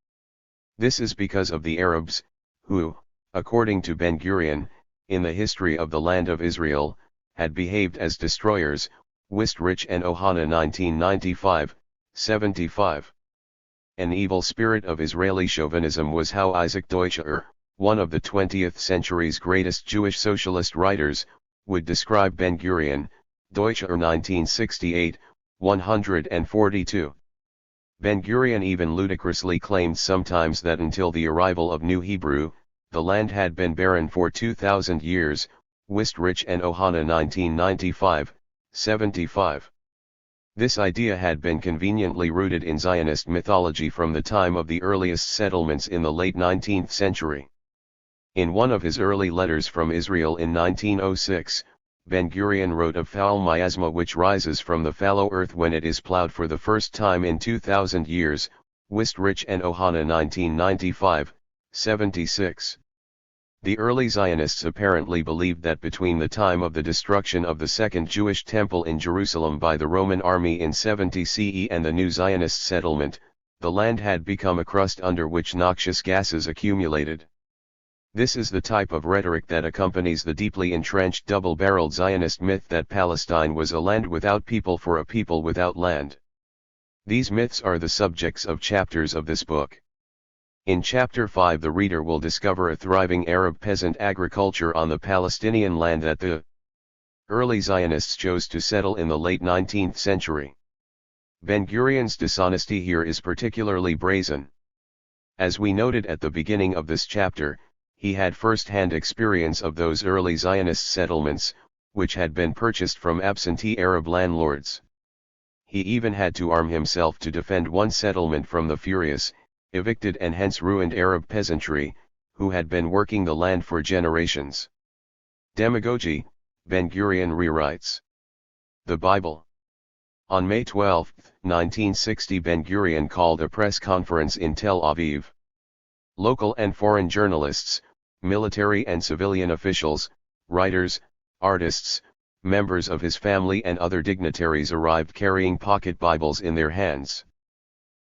This is because of the Arabs, who, according to Ben-Gurion, in the history of the land of Israel, had behaved as destroyers. Wistrich and Ohana 1995, 75. An evil spirit of Israeli chauvinism was how Isaac Deutscher, one of the 20th century's greatest Jewish socialist writers, would describe Ben-Gurion. Deutscher 1968, 142. Ben-Gurion even ludicrously claimed sometimes that until the arrival of New Hebrew, the land had been barren for 2,000 years. Wistrich and Ohana 1995, 75. This idea had been conveniently rooted in Zionist mythology from the time of the earliest settlements in the late 19th century. In one of his early letters from Israel in 1906, Ben-Gurion wrote of foul miasma which rises from the fallow earth when it is plowed for the first time in 2,000 years. Wistrich and Ohana 1995, 76. The early Zionists apparently believed that between the time of the destruction of the Second Jewish Temple in Jerusalem by the Roman army in 70 CE and the new Zionist settlement, the land had become a crust under which noxious gases accumulated. This is the type of rhetoric that accompanies the deeply entrenched double-barreled Zionist myth that Palestine was a land without people for a people without land. These myths are the subjects of chapters of this book. In Chapter 5 the reader will discover a thriving Arab peasant agriculture on the Palestinian land that the early Zionists chose to settle in the late 19th century. Ben-Gurion's dishonesty here is particularly brazen. As we noted at the beginning of this chapter, he had first-hand experience of those early Zionist settlements, which had been purchased from absentee Arab landlords. He even had to arm himself to defend one settlement from the furious, evicted and hence ruined Arab peasantry, who had been working the land for generations. Demagogy, Ben-Gurion rewrites the Bible. On May 12, 1960, Ben-Gurion called a press conference in Tel Aviv. Local and foreign journalists, military and civilian officials, writers, artists, members of his family and other dignitaries arrived carrying pocket Bibles in their hands.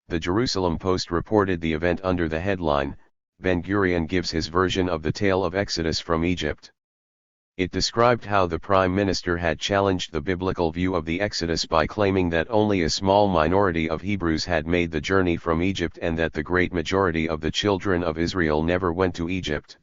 The Jerusalem Post reported the event under the headline, Ben-Gurion gives his version of the tale of Exodus from Egypt. It described how the Prime Minister had challenged the biblical view of the Exodus by claiming that only a small minority of Hebrews had made the journey from Egypt and that the great majority of the children of Israel never went to Egypt.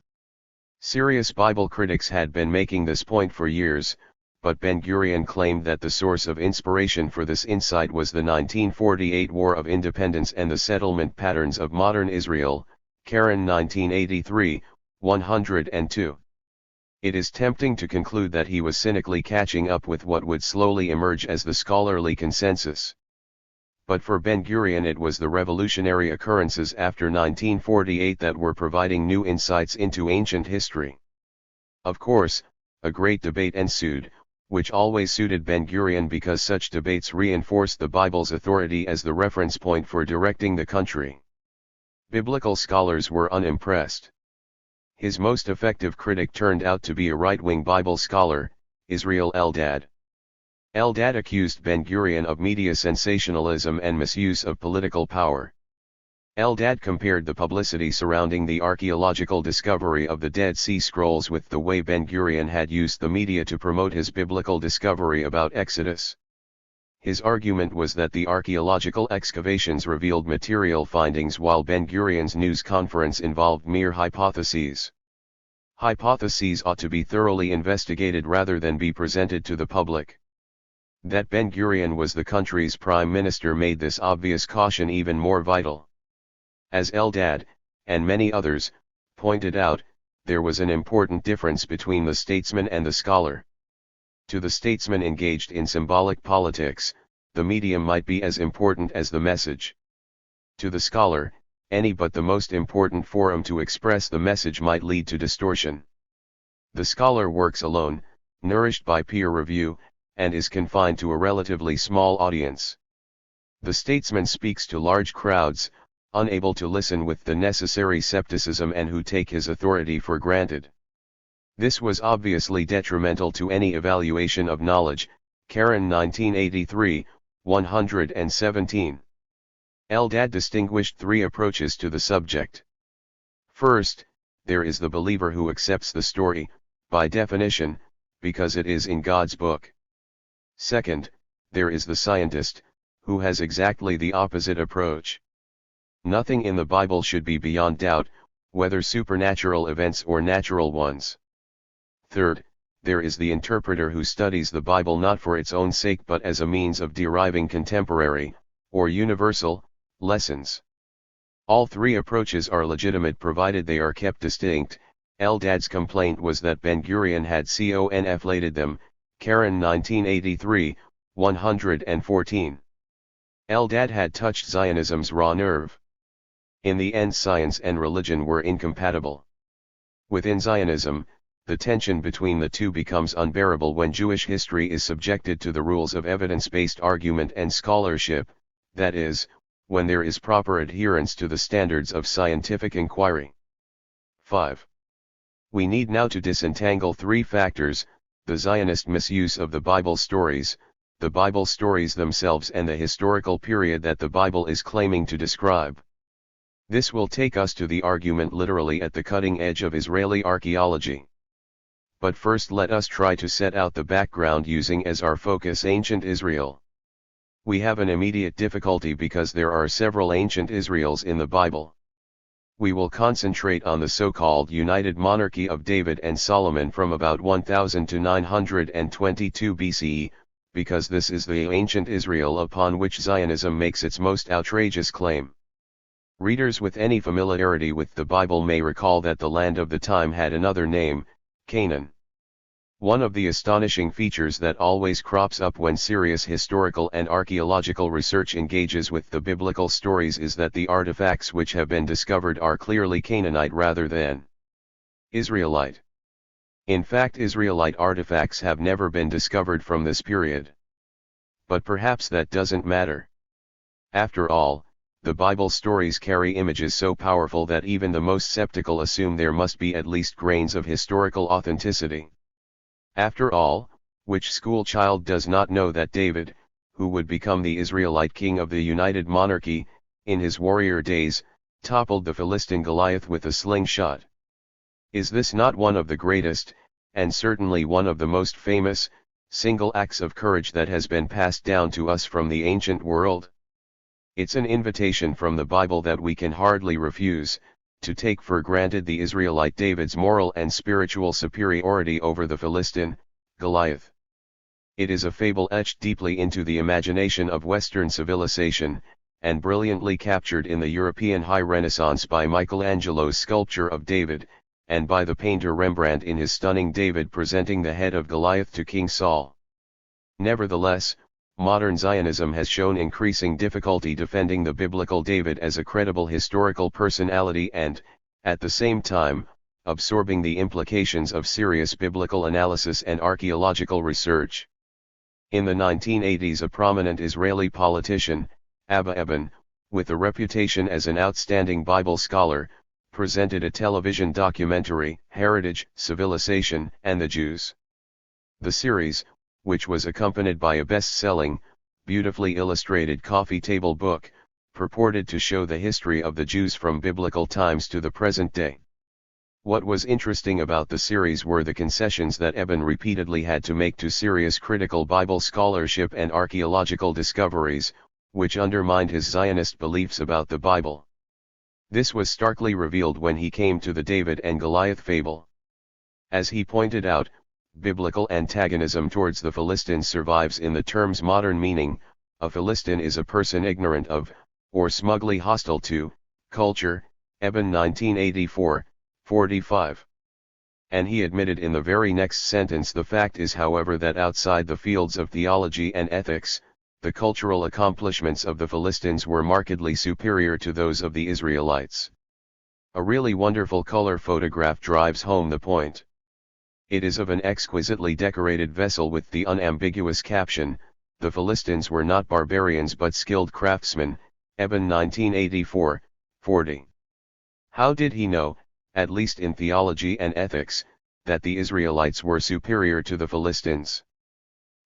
Serious Bible critics had been making this point for years, but Ben-Gurion claimed that the source of inspiration for this insight was the 1948 War of Independence and the settlement patterns of modern Israel. Karen 1983, 102. It is tempting to conclude that he was cynically catching up with what would slowly emerge as the scholarly consensus. But for Ben-Gurion it was the revolutionary occurrences after 1948 that were providing new insights into ancient history. Of course, a great debate ensued, which always suited Ben-Gurion because such debates reinforced the Bible's authority as the reference point for directing the country. Biblical scholars were unimpressed. His most effective critic turned out to be a right-wing Bible scholar, Israel Eldad. Eldad accused Ben-Gurion of media sensationalism and misuse of political power. Eldad compared the publicity surrounding the archaeological discovery of the Dead Sea Scrolls with the way Ben-Gurion had used the media to promote his biblical discovery about Exodus. His argument was that the archaeological excavations revealed material findings while Ben-Gurion's news conference involved mere hypotheses. Hypotheses ought to be thoroughly investigated rather than be presented to the public. That Ben-Gurion was the country's prime minister made this obvious caution even more vital. As Eldad, and many others, pointed out, there was an important difference between the statesman and the scholar. To the statesman engaged in symbolic politics, the medium might be as important as the message. To the scholar, any but the most important forum to express the message might lead to distortion. The scholar works alone, nourished by peer review, and is confined to a relatively small audience. The statesman speaks to large crowds, unable to listen with the necessary skepticism and who take his authority for granted. This was obviously detrimental to any evaluation of knowledge. Karen 1983, 117. Eldad distinguished three approaches to the subject. First, there is the believer who accepts the story, by definition, because it is in God's book. Second, there is the scientist, who has exactly the opposite approach. Nothing in the Bible should be beyond doubt, whether supernatural events or natural ones. Third, there is the interpreter who studies the Bible not for its own sake but as a means of deriving contemporary, or universal, lessons. All three approaches are legitimate provided they are kept distinct. Eldad's complaint was that Ben-Gurion had conflated them. Karen 1983, 114. Eldad had touched Zionism's raw nerve. In the end, science and religion were incompatible. Within Zionism, the tension between the two becomes unbearable when Jewish history is subjected to the rules of evidence-based argument and scholarship, that is, when there is proper adherence to the standards of scientific inquiry. 5. We need now to disentangle three factors: the Zionist misuse of the Bible stories, the Bible stories themselves, and the historical period that the Bible is claiming to describe. This will take us to the argument literally at the cutting edge of Israeli archaeology. But first let us try to set out the background using as our focus ancient Israel. We have an immediate difficulty because there are several ancient Israels in the Bible. We will concentrate on the so-called United Monarchy of David and Solomon from about 1000 to 922 BCE, because this is the ancient Israel upon which Zionism makes its most outrageous claim. Readers with any familiarity with the Bible may recall that the land of the time had another name, Canaan. One of the astonishing features that always crops up when serious historical and archaeological research engages with the biblical stories is that the artifacts which have been discovered are clearly Canaanite rather than Israelite. In fact, Israelite artifacts have never been discovered from this period. But perhaps that doesn't matter. After all, the Bible stories carry images so powerful that even the most skeptical assume there must be at least grains of historical authenticity. After all, which school child does not know that David, who would become the Israelite king of the United Monarchy, in his warrior days, toppled the Philistine Goliath with a slingshot? Is this not one of the greatest, and certainly one of the most famous, single acts of courage that has been passed down to us from the ancient world? It's an invitation from the Bible that we can hardly refuse, to take for granted the Israelite David's moral and spiritual superiority over the Philistine, Goliath. It is a fable etched deeply into the imagination of Western civilization, and brilliantly captured in the European High Renaissance by Michelangelo's sculpture of David, and by the painter Rembrandt in his stunning David presenting the head of Goliath to King Saul. Nevertheless, modern Zionism has shown increasing difficulty defending the biblical David as a credible historical personality and, at the same time, absorbing the implications of serious biblical analysis and archaeological research. In the 1980s, a prominent Israeli politician, Abba Eban, with a reputation as an outstanding Bible scholar, presented a television documentary, Heritage, Civilization, and the Jews. The series, which was accompanied by a best-selling, beautifully illustrated coffee table book, purported to show the history of the Jews from biblical times to the present day. What was interesting about the series were the concessions that Eban repeatedly had to make to serious critical Bible scholarship and archaeological discoveries, which undermined his Zionist beliefs about the Bible. This was starkly revealed when he came to the David and Goliath fable. As he pointed out, biblical antagonism towards the Philistines survives in the term's modern meaning. A Philistine is a person ignorant of, or smugly hostile to, culture, Eban 1984, 45. And he admitted in the very next sentence, the fact is however that outside the fields of theology and ethics, the cultural accomplishments of the Philistines were markedly superior to those of the Israelites. A really wonderful color photograph drives home the point. It is of an exquisitely decorated vessel with the unambiguous caption, "The Philistines were not barbarians but skilled craftsmen," Eben 1984, 40. How did he know, at least in theology and ethics, that the Israelites were superior to the Philistines?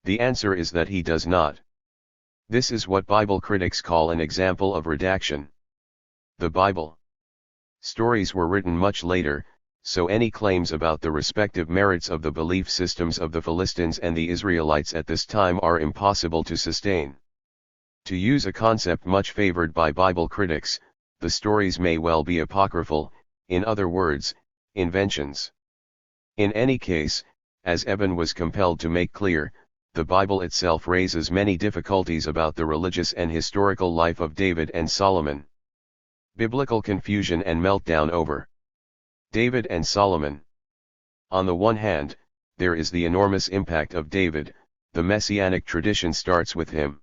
The answer is that he does not. This is what Bible critics call an example of redaction. The Bible stories were written much later, so any claims about the respective merits of the belief systems of the Philistines and the Israelites at this time are impossible to sustain. To use a concept much favored by Bible critics, the stories may well be apocryphal, in other words, inventions. In any case, as Eben was compelled to make clear, the Bible itself raises many difficulties about the religious and historical life of David and Solomon. Biblical confusion and meltdown over David and Solomon. On the one hand, there is the enormous impact of David. The messianic tradition starts with him.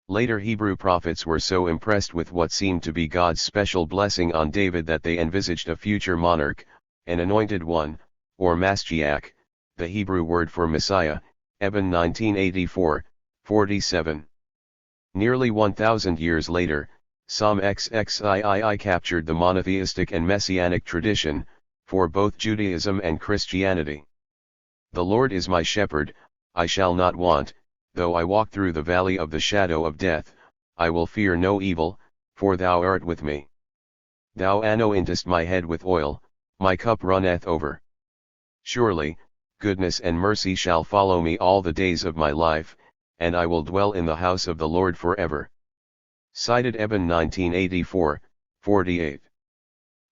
Later Hebrew prophets were so impressed with what seemed to be God's special blessing on David that they envisaged a future monarch, an anointed one, or Mashiach, the Hebrew word for Messiah, Eben 1984, 47. Nearly 1,000 years later, Psalm XXIII captured the monotheistic and messianic tradition, for both Judaism and Christianity. "The Lord is my shepherd, I shall not want, though I walk through the valley of the shadow of death, I will fear no evil, for thou art with me. Thou anointest my head with oil, my cup runneth over. Surely, goodness and mercy shall follow me all the days of my life, and I will dwell in the house of the Lord forever." Cited Eben 1984, 48.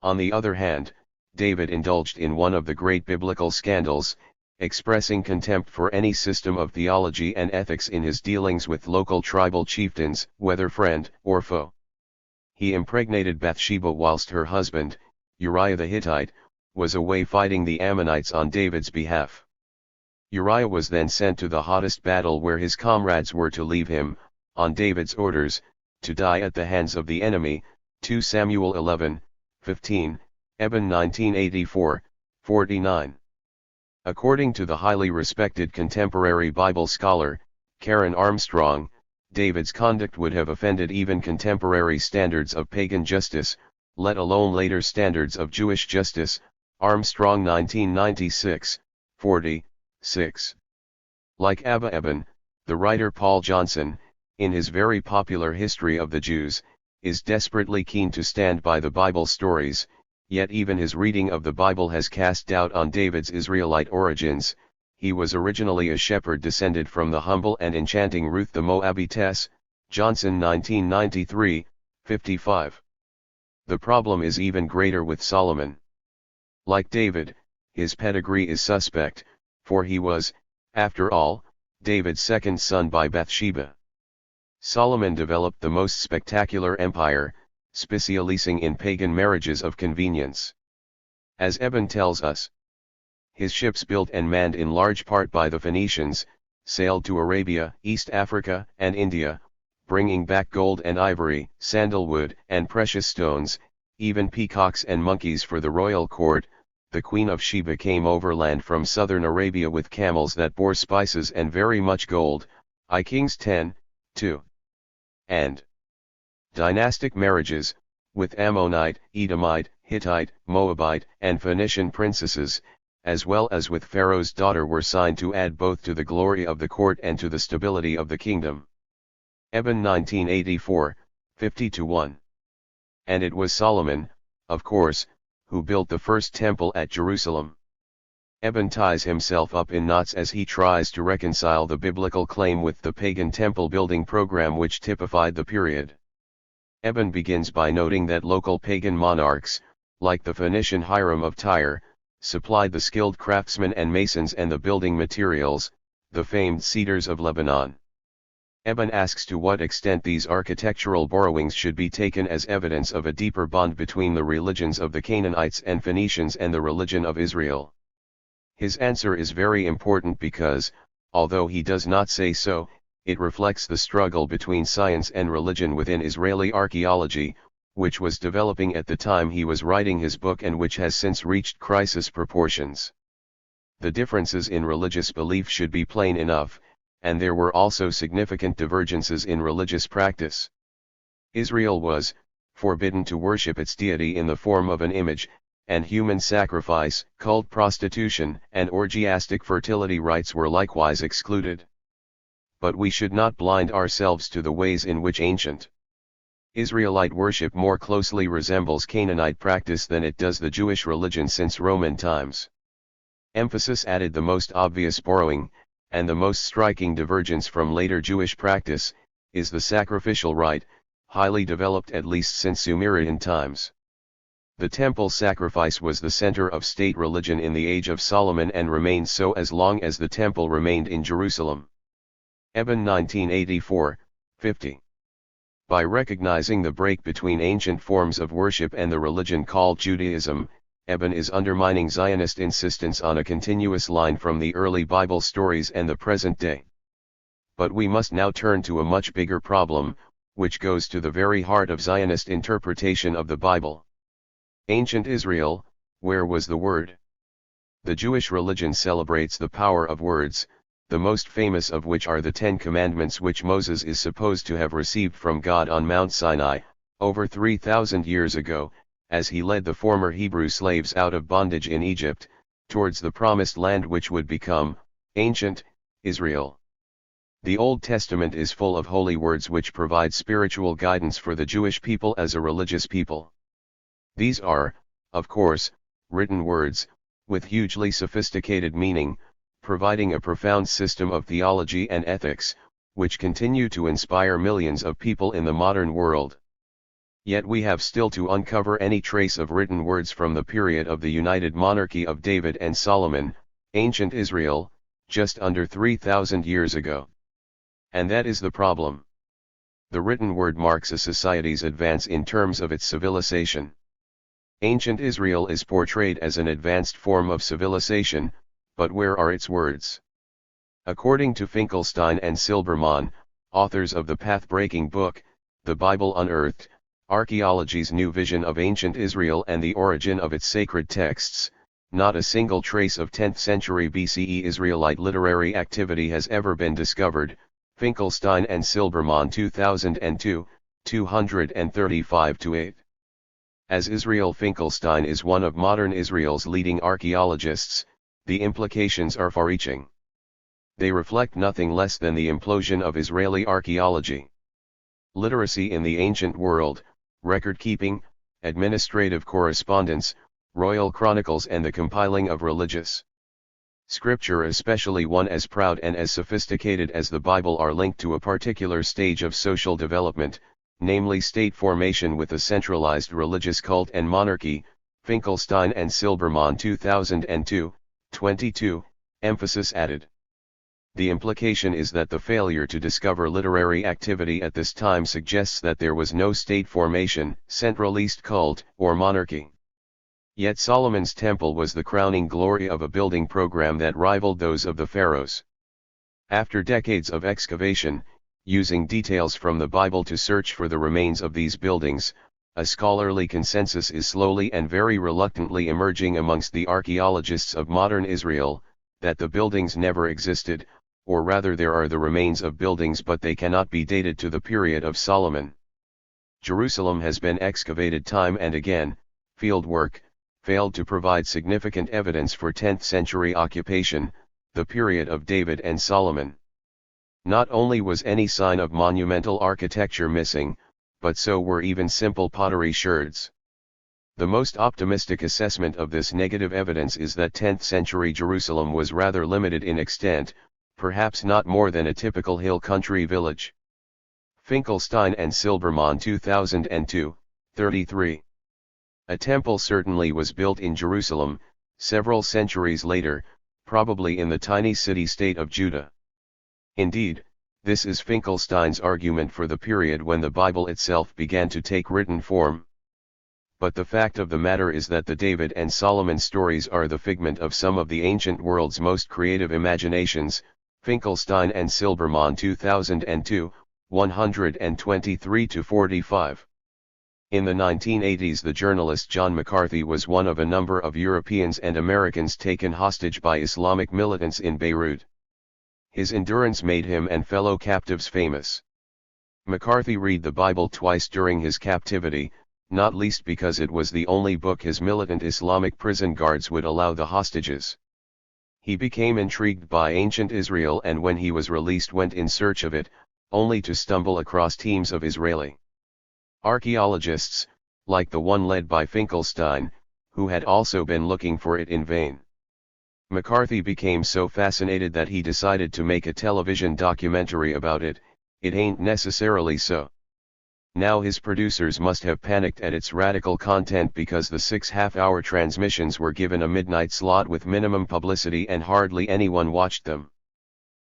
On the other hand, David indulged in one of the great biblical scandals, expressing contempt for any system of theology and ethics in his dealings with local tribal chieftains, whether friend or foe. He impregnated Bathsheba whilst her husband, Uriah the Hittite, was away fighting the Ammonites on David's behalf. Uriah was then sent to the hottest battle where his comrades were to leave him, on David's orders, to die at the hands of the enemy, 2 Samuel 11, 15, Eben 1984, 49. According to the highly respected contemporary Bible scholar, Karen Armstrong, David's conduct would have offended even contemporary standards of pagan justice, let alone later standards of Jewish justice, Armstrong 1996, 46. Like Abba Eben, the writer Paul Johnson, in his very popular History of the Jews, is desperately keen to stand by the Bible stories, yet even his reading of the Bible has cast doubt on David's Israelite origins. He was originally a shepherd descended from the humble and enchanting Ruth the Moabitess, Johnson 1993, 55. The problem is even greater with Solomon. Like David, his pedigree is suspect, for he was, after all, David's second son by Bathsheba. Solomon developed the most spectacular empire, specializing in pagan marriages of convenience. As Eben tells us, his ships built and manned in large part by the Phoenicians, sailed to Arabia, East Africa, and India, bringing back gold and ivory, sandalwood, and precious stones, even peacocks and monkeys for the royal court. The Queen of Sheba came overland from southern Arabia with camels that bore spices and very much gold, I Kings 10, 2. And dynastic marriages, with Ammonite, Edomite, Hittite, Moabite, and Phoenician princesses, as well as with Pharaoh's daughter, were signed to add both to the glory of the court and to the stability of the kingdom. Eben 1984, 50-1. And it was Solomon, of course, who built the first temple at Jerusalem. Eben ties himself up in knots as he tries to reconcile the biblical claim with the pagan temple-building program which typified the period. Eben begins by noting that local pagan monarchs, like the Phoenician Hiram of Tyre, supplied the skilled craftsmen and masons and the building materials, the famed cedars of Lebanon. Eben asks to what extent these architectural borrowings should be taken as evidence of a deeper bond between the religions of the Canaanites and Phoenicians and the religion of Israel. His answer is very important because, although he does not say so, it reflects the struggle between science and religion within Israeli archaeology, which was developing at the time he was writing his book and which has since reached crisis proportions. The differences in religious belief should be plain enough, and there were also significant divergences in religious practice. Israel was forbidden to worship its deity in the form of an image, and human sacrifice, cult prostitution, and orgiastic fertility rites were likewise excluded. But we should not blind ourselves to the ways in which ancient Israelite worship more closely resembles Canaanite practice than it does the Jewish religion since Roman times. Emphasis added the most obvious borrowing, and the most striking divergence from later Jewish practice, is the sacrificial rite, highly developed at least since Sumerian times. The temple sacrifice was the center of state religion in the age of Solomon and remained so as long as the temple remained in Jerusalem. Eben 1984, 50. By recognizing the break between ancient forms of worship and the religion called Judaism, Eben is undermining Zionist insistence on a continuous line from the early Bible stories and the present day. But we must now turn to a much bigger problem, which goes to the very heart of Zionist interpretation of the Bible. Ancient Israel, where was the word? The Jewish religion celebrates the power of words, the most famous of which are the Ten Commandments which Moses is supposed to have received from God on Mount Sinai, over 3,000 years ago, as he led the former Hebrew slaves out of bondage in Egypt, towards the promised land which would become, ancient, Israel. The Old Testament is full of holy words which provide spiritual guidance for the Jewish people as a religious people. These are, of course, written words, with hugely sophisticated meaning, providing a profound system of theology and ethics, which continue to inspire millions of people in the modern world. Yet we have still to uncover any trace of written words from the period of the united monarchy of David and Solomon, ancient Israel, just under 3,000 years ago. And that is the problem. The written word marks a society's advance in terms of its civilization. Ancient Israel is portrayed as an advanced form of civilization, but where are its words? According to Finkelstein and Silbermann, authors of the path-breaking book, The Bible Unearthed, Archaeology's New Vision of Ancient Israel and the Origin of its Sacred Texts, not a single trace of 10th century BCE Israelite literary activity has ever been discovered. Finkelstein and Silbermann 2002, 235-8. As Israel Finkelstein is one of modern Israel's leading archaeologists, the implications are far-reaching. They reflect nothing less than the implosion of Israeli archaeology. Literacy in the ancient world, record-keeping, administrative correspondence, royal chronicles and the compiling of religious scripture, especially one as proud and as sophisticated as the Bible, are linked to a particular stage of social development, namely state formation with a centralized religious cult and monarchy. Finkelstein and Silbermann 2002, 22, emphasis added. The implication is that the failure to discover literary activity at this time suggests that there was no state formation, centralized cult, or monarchy. Yet Solomon's temple was the crowning glory of a building program that rivaled those of the pharaohs. After decades of excavation, using details from the Bible to search for the remains of these buildings, a scholarly consensus is slowly and very reluctantly emerging amongst the archaeologists of modern Israel, that the buildings never existed, or rather there are the remains of buildings but they cannot be dated to the period of Solomon. Jerusalem has been excavated time and again, fieldwork failed to provide significant evidence for 10th century occupation, the period of David and Solomon. Not only was any sign of monumental architecture missing, but so were even simple pottery sherds. The most optimistic assessment of this negative evidence is that 10th century Jerusalem was rather limited in extent, perhaps not more than a typical hill country village. Finkelstein and Silbermann 2002, 33. A temple certainly was built in Jerusalem, several centuries later, probably in the tiny city-state of Judah. Indeed, this is Finkelstein's argument for the period when the Bible itself began to take written form. But the fact of the matter is that the David and Solomon stories are the figment of some of the ancient world's most creative imaginations. Finkelstein and Silbermann 2002, 123-45. In the 1980s, the journalist John McCarthy was one of a number of Europeans and Americans taken hostage by Islamic militants in Beirut. His endurance made him and fellow captives famous. McCarthy read the Bible twice during his captivity, not least because it was the only book his militant Islamic prison guards would allow the hostages. He became intrigued by ancient Israel, and when he was released went in search of it, only to stumble across teams of Israeli archaeologists, like the one led by Finkelstein, who had also been looking for it in vain. McCarthy became so fascinated that he decided to make a television documentary about it. It ain't necessarily so. Now his producers must have panicked at its radical content, because the 6 half-hour transmissions were given a midnight slot with minimum publicity and hardly anyone watched them.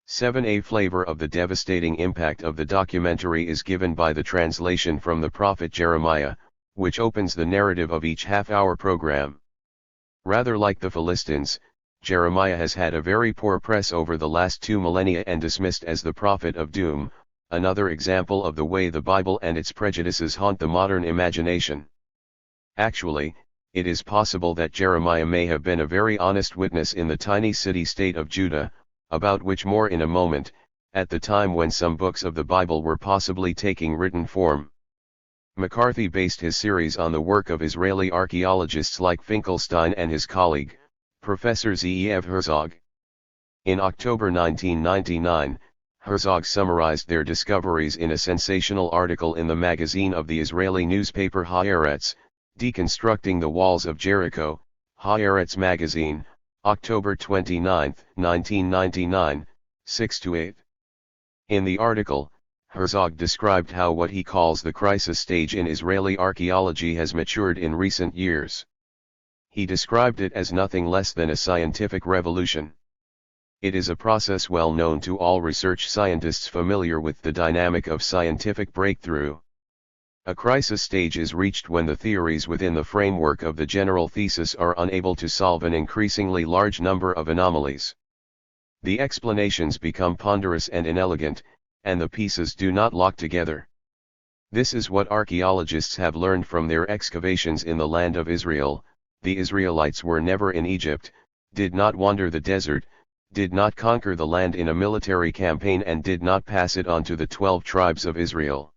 7. A flavor of the devastating impact of the documentary is given by the translation from the prophet Jeremiah, which opens the narrative of each half-hour program. Rather like the Philistines, Jeremiah has had a very poor press over the last 2 millennia and dismissed as the prophet of doom, another example of the way the Bible and its prejudices haunt the modern imagination. Actually, it is possible that Jeremiah may have been a very honest witness in the tiny city-state of Judah, about which more in a moment, at the time when some books of the Bible were possibly taking written form. McCarthy based his series on the work of Israeli archaeologists like Finkelstein and his colleague, Professor Zeev Herzog. In October 1999, Herzog summarized their discoveries in a sensational article in the magazine of the Israeli newspaper Haaretz, Deconstructing the Walls of Jericho, Haaretz magazine, October 29, 1999, 6-8. In the article, Herzog described how what he calls the crisis stage in Israeli archaeology has matured in recent years. He described it as nothing less than a scientific revolution. It is a process well known to all research scientists familiar with the dynamic of scientific breakthrough. A crisis stage is reached when the theories within the framework of the general thesis are unable to solve an increasingly large number of anomalies. The explanations become ponderous and inelegant, and the pieces do not lock together. This is what archaeologists have learned from their excavations in the land of Israel. The Israelites were never in Egypt, did not wander the desert, did not conquer the land in a military campaign, and did not pass it on to the 12 tribes of Israel.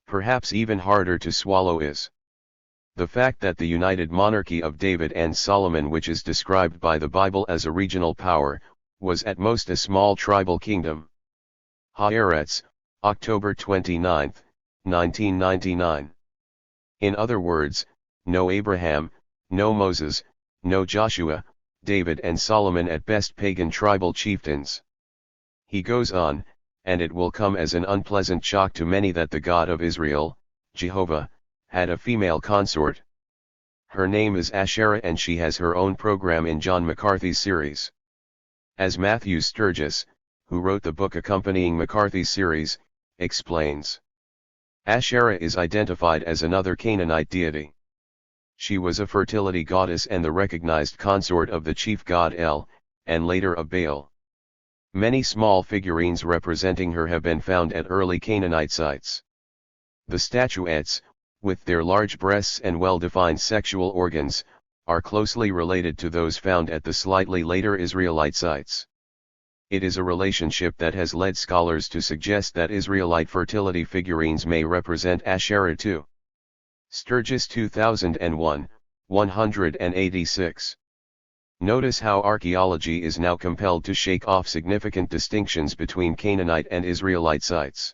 Perhaps even harder to swallow is the fact that the united monarchy of David and Solomon, which is described by the Bible as a regional power, was at most a small tribal kingdom. Haaretz, October 29, 1999. In other words, no Abraham, no Moses, no Joshua, David and Solomon, at best pagan tribal chieftains. He goes on, and it will come as an unpleasant shock to many that the God of Israel, Jehovah, had a female consort. Her name is Asherah, and she has her own program in John McCarthy's series. As Matthew Sturgis, who wrote the book accompanying McCarthy's series, explains, Asherah is identified as another Canaanite deity. She was a fertility goddess and the recognized consort of the chief god El, and later of Baal. Many small figurines representing her have been found at early Canaanite sites. The statuettes, with their large breasts and well-defined sexual organs, are closely related to those found at the slightly later Israelite sites. It is a relationship that has led scholars to suggest that Israelite fertility figurines may represent Asherah too. Sturgis 2001, 186. Notice how archaeology is now compelled to shake off significant distinctions between Canaanite and Israelite sites.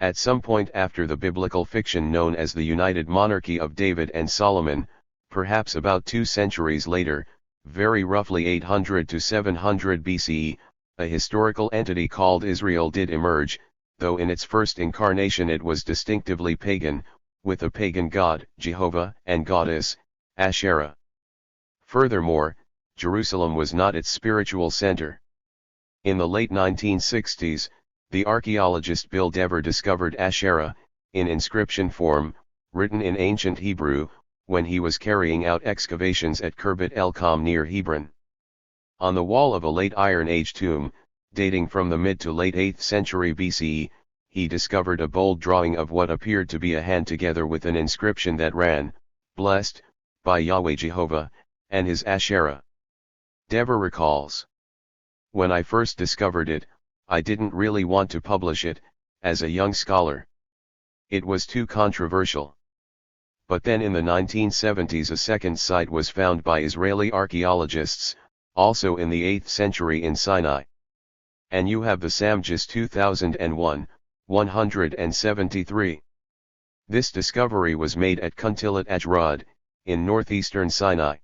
At some point after the biblical fiction known as the United Monarchy of David and Solomon, perhaps about 2 centuries later, very roughly 800 to 700 BCE, a historical entity called Israel did emerge, though in its first incarnation it was distinctively pagan, with a pagan god, Jehovah, and goddess, Asherah. Furthermore, Jerusalem was not its spiritual center. In the late 1960s, the archaeologist Bill Dever discovered Asherah, in inscription form, written in ancient Hebrew, when he was carrying out excavations at Khirbet el-Kham near Hebron. On the wall of a late Iron Age tomb, dating from the mid to late 8th century BCE, he discovered a bold drawing of what appeared to be a hand together with an inscription that ran, "Blessed, by Yahweh Jehovah, and his Asherah." Dever recalls, "When I first discovered it, I didn't really want to publish it, as a young scholar. It was too controversial. But then in the 1970s a second site was found by Israeli archaeologists, also in the 8th century in Sinai. And you have the Samjis 2001, 173. This discovery was made at Kuntilat Ajrad, in northeastern Sinai.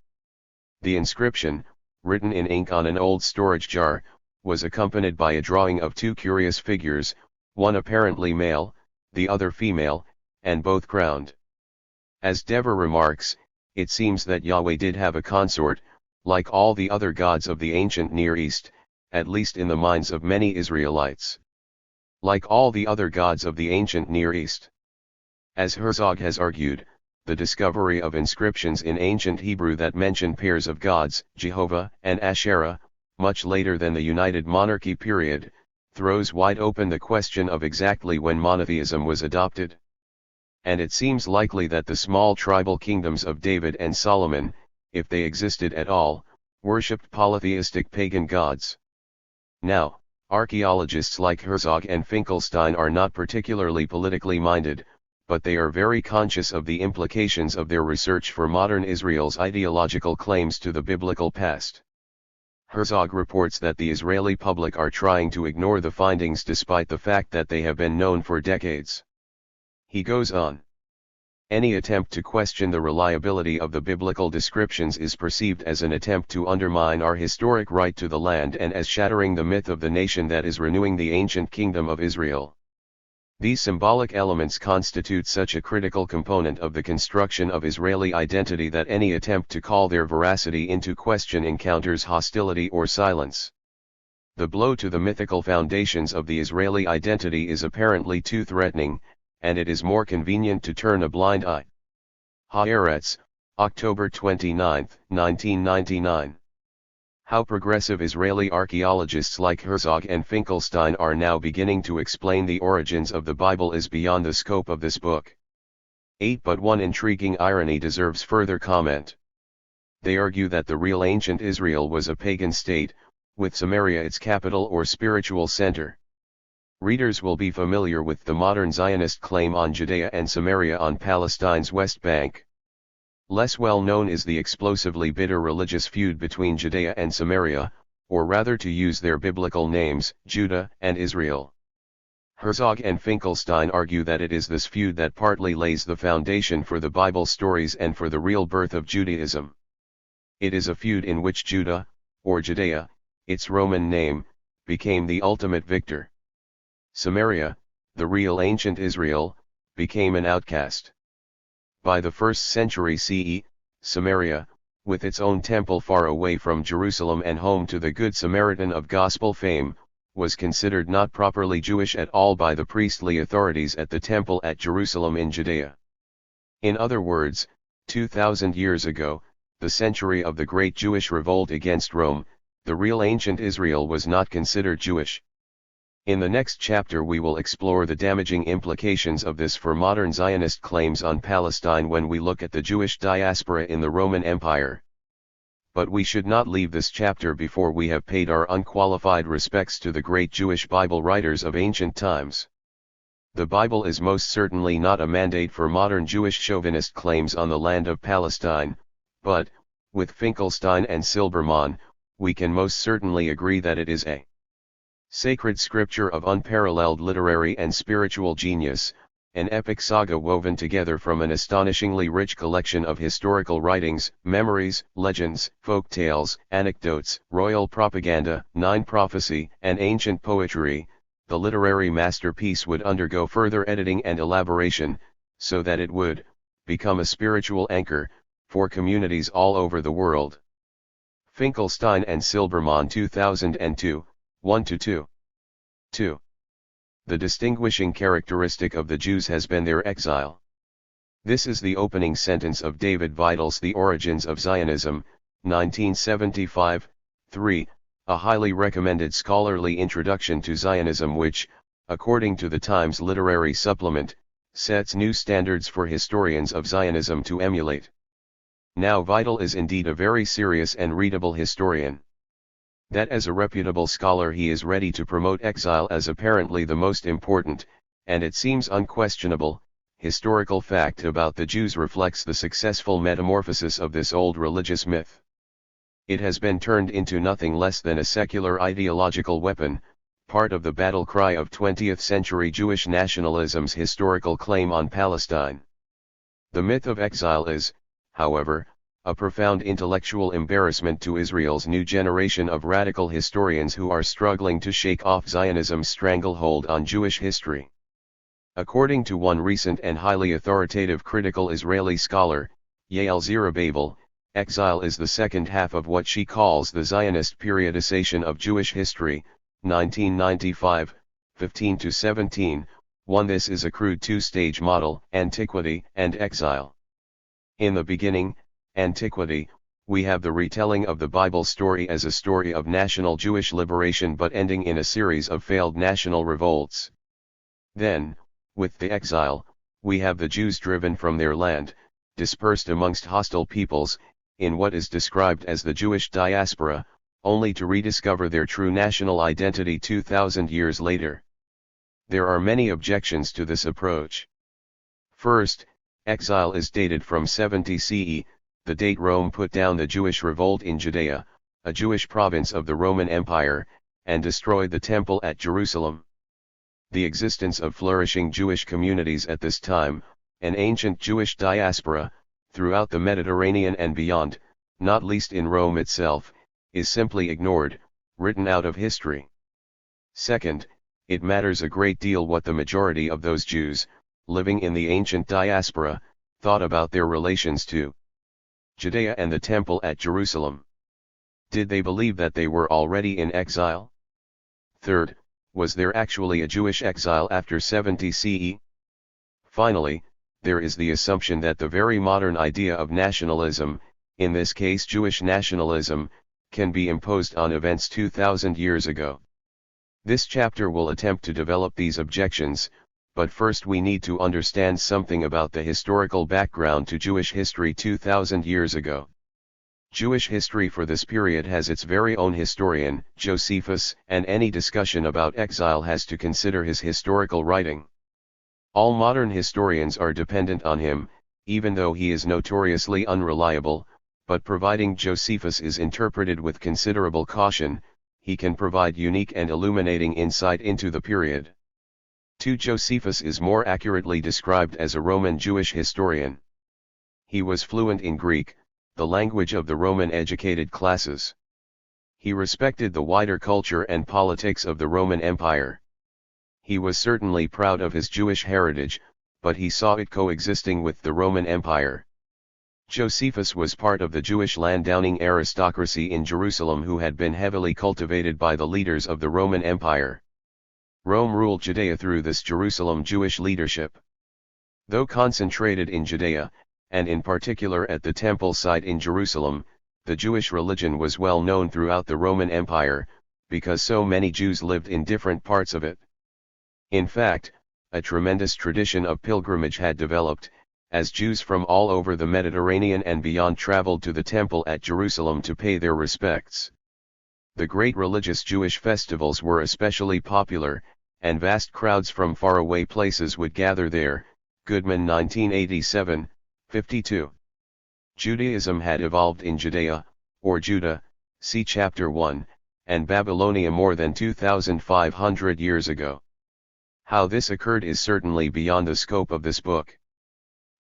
The inscription, written in ink on an old storage jar, was accompanied by a drawing of two curious figures, one apparently male, the other female, and both crowned. As Dever remarks, it seems that Yahweh did have a consort, like all the other gods of the ancient Near East, at least in the minds of many Israelites. Like all the other gods of the ancient Near East. As Herzog has argued, the discovery of inscriptions in ancient Hebrew that mention pairs of gods, Jehovah and Asherah, much later than the United Monarchy period, throws wide open the question of exactly when monotheism was adopted. And it seems likely that the small tribal kingdoms of David and Solomon, if they existed at all, worshipped polytheistic pagan gods. Now, archaeologists like Herzog and Finkelstein are not particularly politically minded, but they are very conscious of the implications of their research for modern Israel's ideological claims to the biblical past. Herzog reports that the Israeli public are trying to ignore the findings despite the fact that they have been known for decades. He goes on. Any attempt to question the reliability of the biblical descriptions is perceived as an attempt to undermine our historic right to the land and as shattering the myth of the nation that is renewing the ancient kingdom of Israel. These symbolic elements constitute such a critical component of the construction of Israeli identity that any attempt to call their veracity into question encounters hostility or silence. The blow to the mythical foundations of the Israeli identity is apparently too threatening, and it is more convenient to turn a blind eye. Haaretz, October 29, 1999. How progressive Israeli archaeologists like Herzog and Finkelstein are now beginning to explain the origins of the Bible is beyond the scope of this book. 8. But one intriguing irony deserves further comment. They argue that the real ancient Israel was a pagan state, with Samaria its capital or spiritual center. Readers will be familiar with the modern Zionist claim on Judea and Samaria on Palestine's West Bank. Less well known is the explosively bitter religious feud between Judea and Samaria, or rather to use their biblical names, Judah and Israel. Herzog and Finkelstein argue that it is this feud that partly lays the foundation for the Bible stories and for the real birth of Judaism. It is a feud in which Judah, or Judea, its Roman name, became the ultimate victor. Samaria, the real ancient Israel, became an outcast. By the 1st century CE, Samaria, with its own temple far away from Jerusalem and home to the Good Samaritan of gospel fame, was considered not properly Jewish at all by the priestly authorities at the temple at Jerusalem in Judea. In other words, 2,000 years ago, the century of the great Jewish revolt against Rome, the real ancient Israel was not considered Jewish. In the next chapter we will explore the damaging implications of this for modern Zionist claims on Palestine when we look at the Jewish diaspora in the Roman Empire. But we should not leave this chapter before we have paid our unqualified respects to the great Jewish Bible writers of ancient times. The Bible is most certainly not a mandate for modern Jewish chauvinist claims on the land of Palestine, but, with Finkelstein and Silbermann, we can most certainly agree that it is a sacred scripture of unparalleled literary and spiritual genius, an epic saga woven together from an astonishingly rich collection of historical writings, memories, legends, folk tales, anecdotes, royal propaganda, nine prophecy, and ancient poetry. The literary masterpiece would undergo further editing and elaboration, so that it would become a spiritual anchor for communities all over the world. Finkelstein and Silbermann 2002, 1-2. 2. The distinguishing characteristic of the Jews has been their exile. This is the opening sentence of David Vidal's The Origins of Zionism, 1975, 3, a highly recommended scholarly introduction to Zionism which, according to the Times Literary Supplement, sets new standards for historians of Zionism to emulate. Now Vital is indeed a very serious and readable historian. That as a reputable scholar he is ready to promote exile as apparently the most important, and it seems unquestionable, historical fact about the Jews reflects the successful metamorphosis of this old religious myth. It has been turned into nothing less than a secular ideological weapon, part of the battle cry of 20th-century Jewish nationalism's historical claim on Palestine. The myth of exile is, however, a profound intellectual embarrassment to Israel's new generation of radical historians who are struggling to shake off Zionism's stranglehold on Jewish history. According to one recent and highly authoritative critical Israeli scholar, Yael Zerubbabel, exile is the second half of what she calls the Zionist periodization of Jewish history, 1995, 15-17, one. This is a crude two-stage model, antiquity and exile. In the beginning, antiquity, we have the retelling of the Bible story as a story of national Jewish liberation but ending in a series of failed national revolts. Then, with the exile, we have the Jews driven from their land, dispersed amongst hostile peoples, in what is described as the Jewish diaspora, only to rediscover their true national identity 2,000 years later. There are many objections to this approach. First, exile is dated from 70 CE, the date Rome put down the Jewish revolt in Judea, a Jewish province of the Roman Empire, and destroyed the temple at Jerusalem. The existence of flourishing Jewish communities at this time, an ancient Jewish diaspora, throughout the Mediterranean and beyond, not least in Rome itself, is simply ignored, written out of history. Second, it matters a great deal what the majority of those Jews, living in the ancient diaspora, thought about their relations to Judea and the temple at Jerusalem. Did they believe that they were already in exile? Third, was there actually a Jewish exile after 70 CE? Finally, there is the assumption that the very modern idea of nationalism, in this case Jewish nationalism, can be imposed on events 2,000 years ago. This chapter will attempt to develop these objections, but first we need to understand something about the historical background to Jewish history 2,000 years ago. Jewish history for this period has its very own historian, Josephus, and any discussion about exile has to consider his historical writing. All modern historians are dependent on him, even though he is notoriously unreliable, but providing Josephus is interpreted with considerable caution, he can provide unique and illuminating insight into the period. 2. Josephus is more accurately described as a Roman Jewish historian. He was fluent in Greek, the language of the Roman educated classes. He respected the wider culture and politics of the Roman Empire. He was certainly proud of his Jewish heritage, but he saw it coexisting with the Roman Empire. Josephus was part of the Jewish landowning aristocracy in Jerusalem who had been heavily cultivated by the leaders of the Roman Empire. Rome ruled Judea through this Jerusalem Jewish leadership. Though concentrated in Judea, and in particular at the temple site in Jerusalem, the Jewish religion was well known throughout the Roman Empire, because so many Jews lived in different parts of it. In fact, a tremendous tradition of pilgrimage had developed, as Jews from all over the Mediterranean and beyond traveled to the temple at Jerusalem to pay their respects. The great religious Jewish festivals were especially popular, and vast crowds from faraway places would gather there. Goodman 1987, 52. Judaism had evolved in Judea, or Judah, see Chapter 1, and Babylonia more than 2,500 years ago. How this occurred is certainly beyond the scope of this book.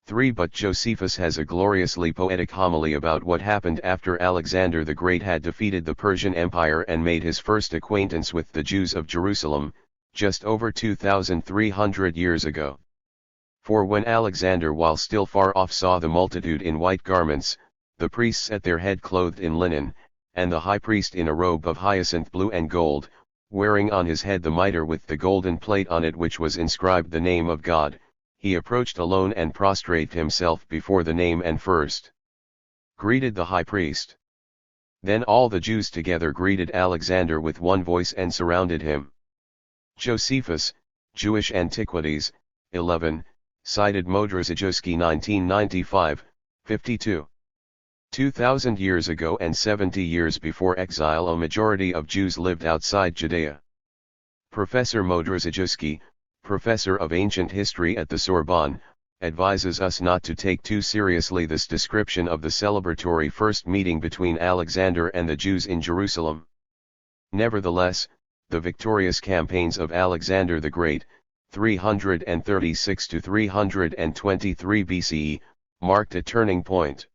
3. But Josephus has a gloriously poetic homily about what happened after Alexander the Great had defeated the Persian Empire and made his first acquaintance with the Jews of Jerusalem, just over 2,300 years ago. For when Alexander while still far off saw the multitude in white garments, the priests at their head clothed in linen, and the high priest in a robe of hyacinth blue and gold, wearing on his head the mitre with the golden plate on it which was inscribed the name of God, he approached alone and prostrated himself before the name and first greeted the high priest. Then all the Jews together greeted Alexander with one voice and surrounded him. Josephus, Jewish Antiquities, 11, cited Modrzejewski 1995, 52. 2,000 years ago and 70 years before exile, a majority of Jews lived outside Judea. Professor Modrzejewski, professor of ancient history at the Sorbonne, advises us not to take too seriously this description of the celebratory first meeting between Alexander and the Jews in Jerusalem. Nevertheless, the victorious campaigns of Alexander the Great, 336 to 323 BCE, marked a turning point.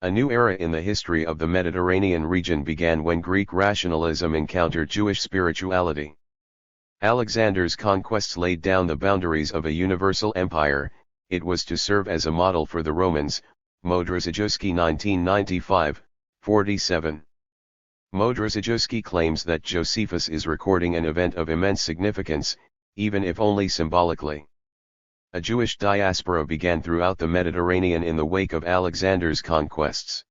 A new era in the history of the Mediterranean region began when Greek rationalism encountered Jewish spirituality. Alexander's conquests laid down the boundaries of a universal empire. It was to serve as a model for the Romans. Modrzejewski 1995, 47. Modrzejewski claims that Josephus is recording an event of immense significance, even if only symbolically. A Jewish diaspora began throughout the Mediterranean in the wake of Alexander's conquests.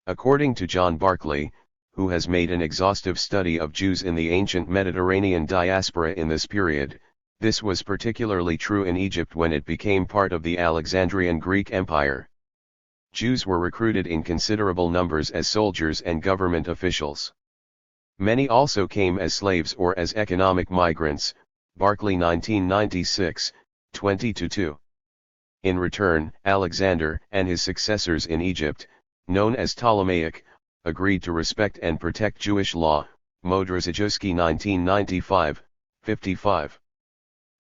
According to John Barclay, who has made an exhaustive study of Jews in the ancient Mediterranean diaspora in this period, this was particularly true in Egypt when it became part of the Alexandrian Greek Empire. Jews were recruited in considerable numbers as soldiers and government officials. Many also came as slaves or as economic migrants. Barclay 1996, 20-2. In return, Alexander and his successors in Egypt, known as Ptolemaic, agreed to respect and protect Jewish law. Modrzejewski 1995, 55.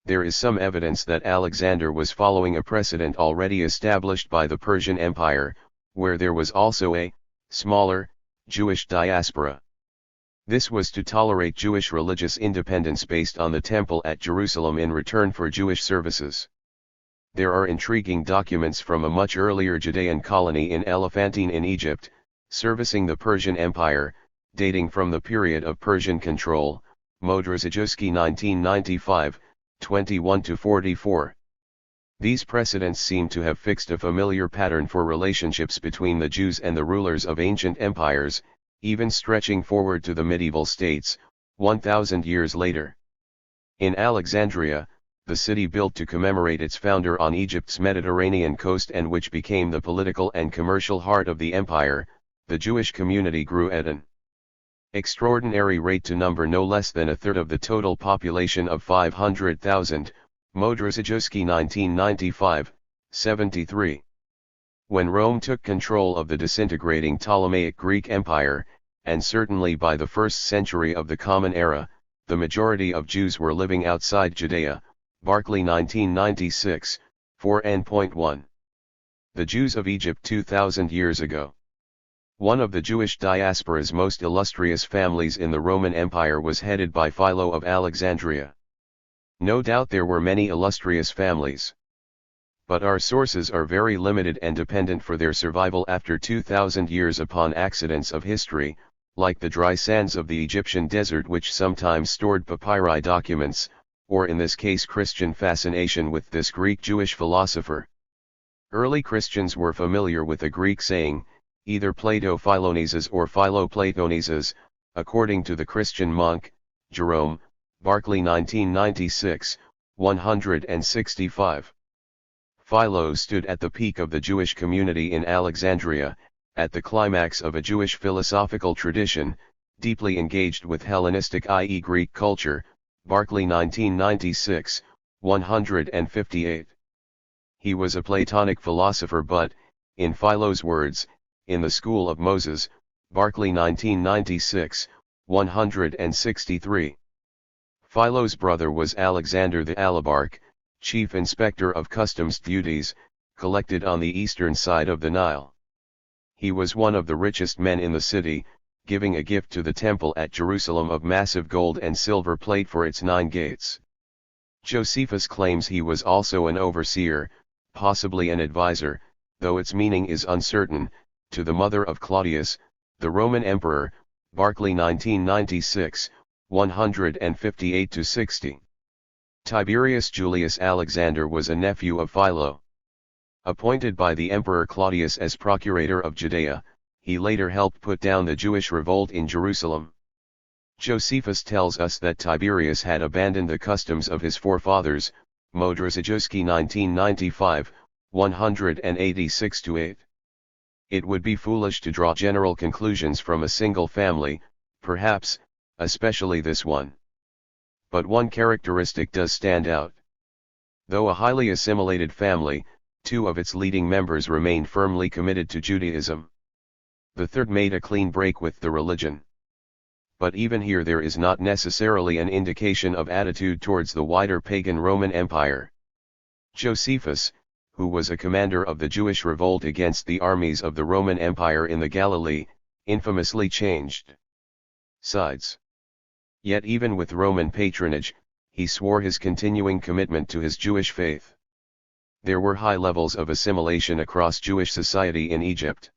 There is some evidence that Alexander was following a precedent already established by the Persian Empire, where there was also a smaller Jewish diaspora. This was to tolerate Jewish religious independence based on the temple at Jerusalem in return for Jewish services. There are intriguing documents from a much earlier Judean colony in Elephantine in Egypt, servicing the Persian Empire, dating from the period of Persian control. Modrzejewski 1995, 21-44. These precedents seem to have fixed a familiar pattern for relationships between the Jews and the rulers of ancient empires, even stretching forward to the medieval states, 1,000 years later. In Alexandria, the city built to commemorate its founder on Egypt's Mediterranean coast and which became the political and commercial heart of the empire, the Jewish community grew at an extraordinary rate to number no less than a third of the total population of 500,000, Modrzejewski 1995, 73. When Rome took control of the disintegrating Ptolemaic Greek Empire, and certainly by the 1st century of the Common Era, the majority of Jews were living outside Judea. Barclay 1996, 4n.1. The Jews of Egypt 2,000 years ago. One of the Jewish diaspora's most illustrious families in the Roman Empire was headed by Philo of Alexandria. No doubt there were many illustrious families. But our sources are very limited and dependent for their survival after 2,000 years upon accidents of history, like the dry sands of the Egyptian desert which sometimes stored papyri documents, or in this case Christian fascination with this Greek Jewish philosopher. Early Christians were familiar with a Greek saying, either Plato-Philoneses or Philo-Platoneses, according to the Christian monk, Jerome, Barclay 1996, 165. Philo stood at the peak of the Jewish community in Alexandria, at the climax of a Jewish philosophical tradition, deeply engaged with Hellenistic i.e. Greek culture, Barclay 1996, 158. He was a Platonic philosopher but, in Philo's words, in the school of Moses, Barclay 1996, 163. Philo's brother was Alexander the Alabarch, chief inspector of customs duties, collected on the eastern side of the Nile. He was one of the richest men in the city, giving a gift to the temple at Jerusalem of massive gold and silver plate for its 9 gates. Josephus claims he was also an overseer, possibly an advisor, though its meaning is uncertain, to the mother of Claudius, the Roman emperor. Barclay 1996, 158-60. Tiberius Julius Alexander was a nephew of Philo. Appointed by the Emperor Claudius as procurator of Judea, he later helped put down the Jewish revolt in Jerusalem. Josephus tells us that Tiberius had abandoned the customs of his forefathers, Modrzejewski 1995, 186-8. It would be foolish to draw general conclusions from a single family, perhaps, especially this one. But one characteristic does stand out. Though a highly assimilated family, two of its leading members remained firmly committed to Judaism. The third made a clean break with the religion. But even here there is not necessarily an indication of attitude towards the wider pagan Roman Empire. Josephus, who was a commander of the Jewish revolt against the armies of the Roman Empire in the Galilee, infamously changed sides. Yet even with Roman patronage, he swore his continuing commitment to his Jewish faith. There were high levels of assimilation across Jewish society in Egypt.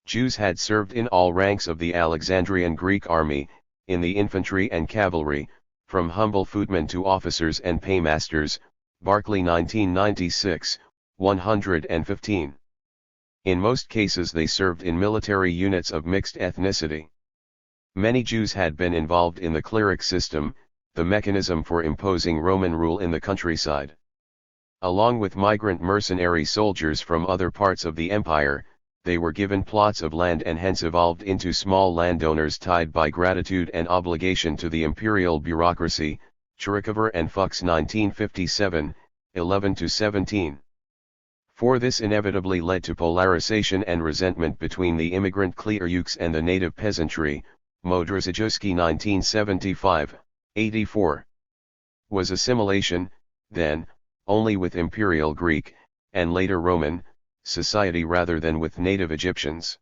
Jews had served in all ranks of the Alexandrian Greek army, in the infantry and cavalry, from humble footmen to officers and paymasters, Barclay 1996, 115. In most cases they served in military units of mixed ethnicity. Many Jews had been involved in the cleric system, the mechanism for imposing Roman rule in the countryside. Along with migrant mercenary soldiers from other parts of the empire, they were given plots of land and hence evolved into small landowners tied by gratitude and obligation to the imperial bureaucracy, Chirikover and Fuchs 1957, 11-17. For this inevitably led to polarization and resentment between the immigrant clerics and the native peasantry, Modrzejewski 1975, 84. Was assimilation, then, only with imperial Greek, and later Roman, society rather than with native Egyptians?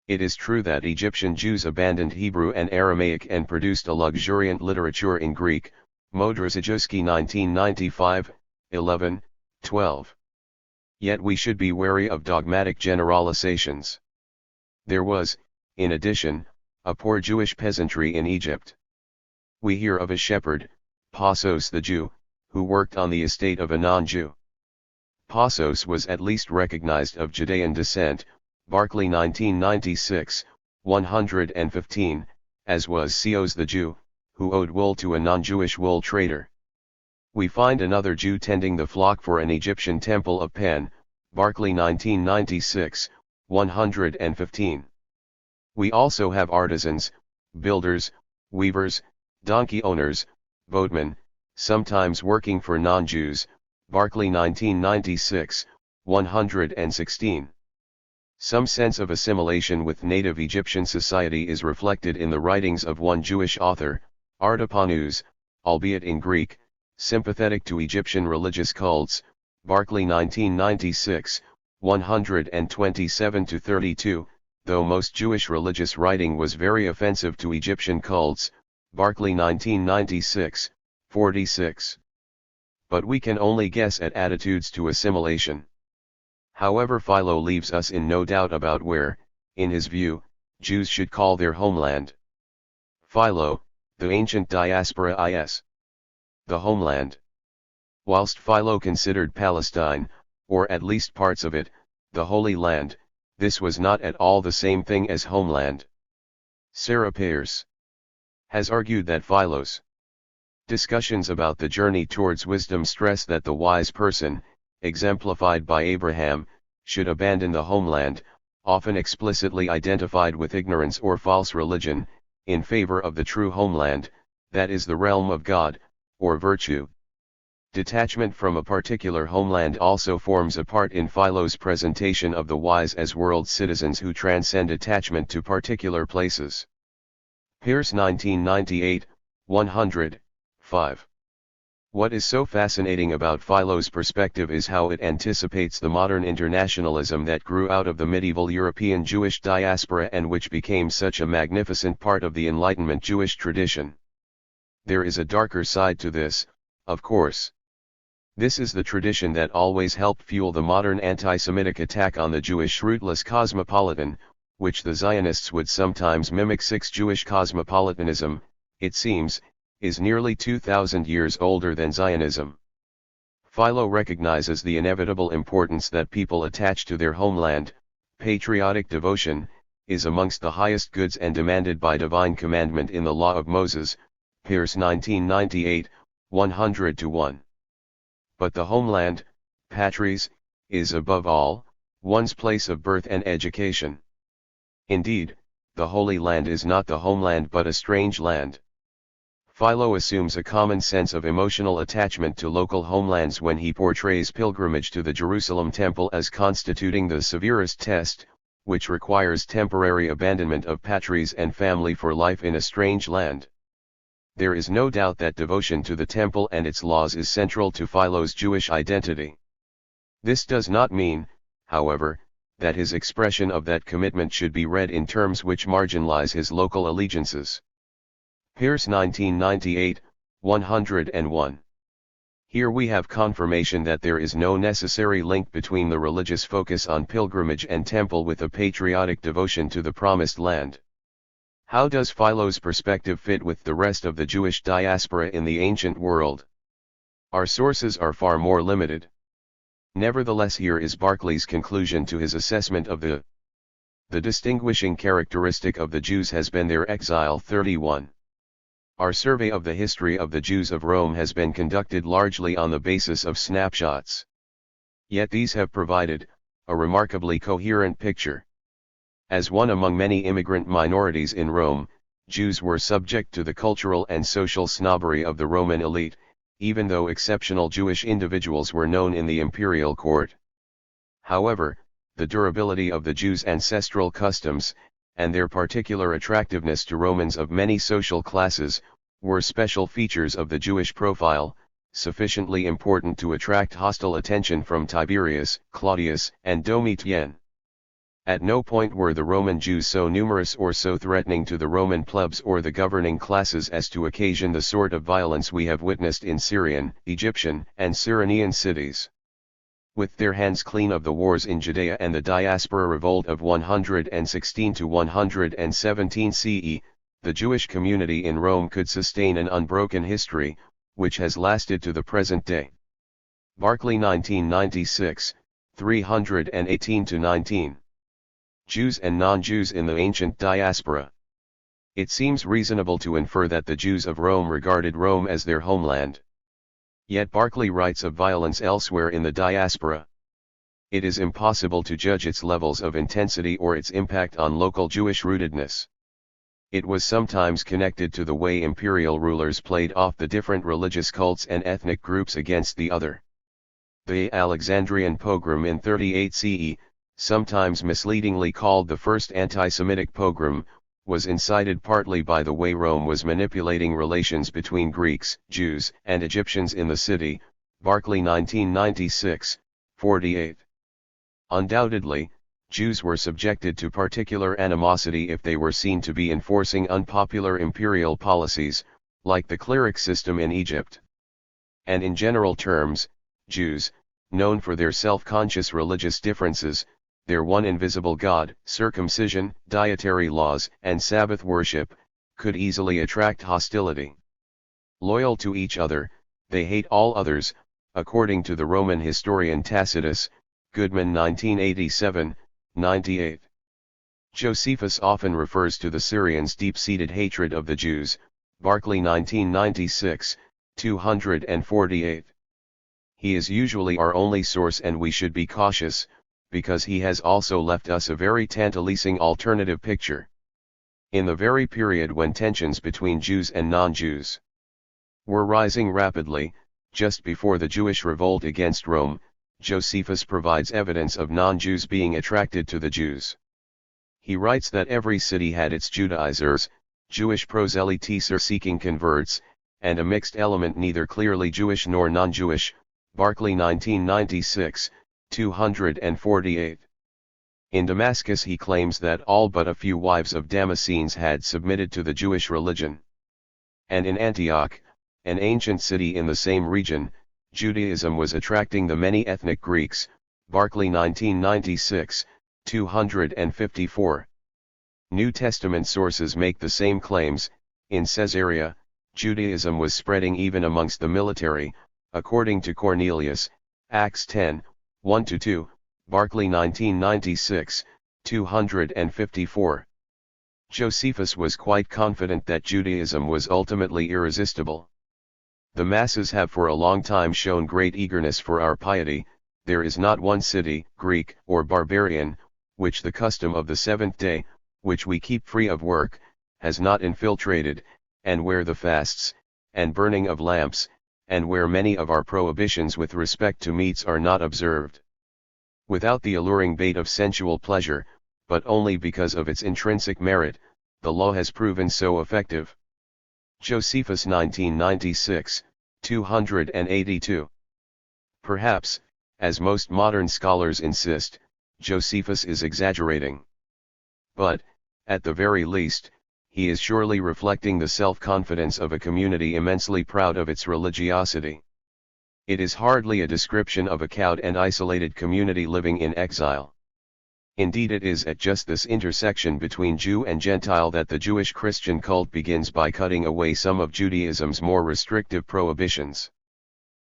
It is true that Egyptian Jews abandoned Hebrew and Aramaic and produced a luxuriant literature in Greek, Modrzejewski 1995, 11, 12. Yet we should be wary of dogmatic generalizations. There was, in addition, a poor Jewish peasantry in Egypt. We hear of a shepherd, Passos the Jew, who worked on the estate of a non-Jew. Passos was at least recognized of Judean descent, Barclay 1996, 115, as was Seos the Jew, who owed wool to a non-Jewish wool trader. We find another Jew tending the flock for an Egyptian temple of Pan, Barclay 1996, 115. We also have artisans, builders, weavers, donkey owners, boatmen, sometimes working for non-Jews, Barclay 1996, 116. Some sense of assimilation with native Egyptian society is reflected in the writings of one Jewish author, Artapanus, albeit in Greek, sympathetic to Egyptian religious cults, Barclay 1996, 127-32, though most Jewish religious writing was very offensive to Egyptian cults, Barclay 1996, 46. But we can only guess at attitudes to assimilation. However, Philo leaves us in no doubt about where, in his view, Jews should call their homeland. Philo, the ancient diaspora is the homeland. Whilst Philo considered Palestine, or at least parts of it, the Holy Land, this was not at all the same thing as homeland. Sarah Peirce has argued that Philo's discussions about the journey towards wisdom stress that the wise person, exemplified by Abraham, should abandon the homeland, often explicitly identified with ignorance or false religion, in favor of the true homeland, that is the realm of God, or virtue. Detachment from a particular homeland also forms a part in Philo's presentation of the wise as world citizens who transcend attachment to particular places. Peirce 1998, 100. 5. What is so fascinating about Philo's perspective is how it anticipates the modern internationalism that grew out of the medieval European Jewish diaspora and which became such a magnificent part of the Enlightenment Jewish tradition. There is a darker side to this, of course. This is the tradition that always helped fuel the modern anti-Semitic attack on the Jewish rootless cosmopolitan, which the Zionists would sometimes mimic. Jewish cosmopolitanism, it seems, is nearly 2,000 years older than Zionism. Philo recognizes the inevitable importance that people attach to their homeland, patriotic devotion, is amongst the highest goods and demanded by divine commandment in the law of Moses, Pierce 1998, 100-1. But the homeland, patries, is above all, one's place of birth and education. Indeed, the Holy Land is not the homeland but a strange land. Philo assumes a common sense of emotional attachment to local homelands when he portrays pilgrimage to the Jerusalem temple as constituting the severest test, which requires temporary abandonment of patries and family for life in a strange land. There is no doubt that devotion to the temple and its laws is central to Philo's Jewish identity. This does not mean, however, that his expression of that commitment should be read in terms which marginalize his local allegiances. Pierce 1998, 101. Here we have confirmation that there is no necessary link between the religious focus on pilgrimage and temple with a patriotic devotion to the Promised Land. How does Philo's perspective fit with the rest of the Jewish diaspora in the ancient world? Our sources are far more limited. Nevertheless, here is Barclay's conclusion to his assessment of the distinguishing characteristic of the Jews has been their exile. 31. Our survey of the history of the Jews of Rome has been conducted largely on the basis of snapshots. Yet these have provided a remarkably coherent picture. As one among many immigrant minorities in Rome, Jews were subject to the cultural and social snobbery of the Roman elite, even though exceptional Jewish individuals were known in the imperial court. However, the durability of the Jews' ancestral customs, and their particular attractiveness to Romans of many social classes, were special features of the Jewish profile, sufficiently important to attract hostile attention from Tiberius, Claudius, and Domitian. At no point were the Roman Jews so numerous or so threatening to the Roman plebs or the governing classes as to occasion the sort of violence we have witnessed in Syrian, Egyptian, and Cyrenian cities. With their hands clean of the wars in Judea and the diaspora revolt of 116 to 117 CE, the Jewish community in Rome could sustain an unbroken history, which has lasted to the present day. Barclay 1996, 318-19. Jews and non-Jews in the ancient diaspora. It seems reasonable to infer that the Jews of Rome regarded Rome as their homeland. Yet Barclay writes of violence elsewhere in the diaspora. It is impossible to judge its levels of intensity or its impact on local Jewish rootedness. It was sometimes connected to the way imperial rulers played off the different religious cults and ethnic groups against the other. The Alexandrian pogrom in 38 CE, sometimes misleadingly called the first anti-Semitic pogrom, was incited partly by the way Rome was manipulating relations between Greeks, Jews, and Egyptians in the city. Barclay 1996, 48. Undoubtedly, Jews were subjected to particular animosity if they were seen to be enforcing unpopular imperial policies, like the cleric system in Egypt. And in general terms, Jews, known for their self-conscious religious differences, their one invisible God, circumcision, dietary laws, and Sabbath worship, could easily attract hostility. Loyal to each other, they hate all others, according to the Roman historian Tacitus, Goodman 1987, 98. Josephus often refers to the Syrians' deep-seated hatred of the Jews, Barclay 1996, 248. He is usually our only source and we should be cautious, because he has also left us a very tantalizing alternative picture. In the very period when tensions between Jews and non-Jews were rising rapidly, just before the Jewish revolt against Rome, Josephus provides evidence of non-Jews being attracted to the Jews. He writes that every city had its Judaizers, Jewish proselytes seeking converts, and a mixed element neither clearly Jewish nor non-Jewish, Barclay 1996, 248. In Damascus he claims that all but a few wives of Damascenes had submitted to the Jewish religion. And in Antioch, an ancient city in the same region, Judaism was attracting the many ethnic Greeks, Barclay 1996, 254. New Testament sources make the same claims. In Caesarea, Judaism was spreading even amongst the military, according to Cornelius, Acts 10, 1-2, Barclay 1996, 254. Josephus was quite confident that Judaism was ultimately irresistible. The masses have for a long time shown great eagerness for our piety. There is not one city, Greek or barbarian, which the custom of the seventh day, which we keep free of work, has not infiltrated, and where the fasts, and burning of lamps, and where many of our prohibitions with respect to meats are not observed. Without the alluring bait of sensual pleasure, but only because of its intrinsic merit, the law has proven so effective. Josephus 1996, 282. Perhaps, as most modern scholars insist, Josephus is exaggerating. But, at the very least, he is surely reflecting the self-confidence of a community immensely proud of its religiosity. It is hardly a description of a cowed and isolated community living in exile. Indeed, it is at just this intersection between Jew and Gentile that the Jewish Christian cult begins by cutting away some of Judaism's more restrictive prohibitions.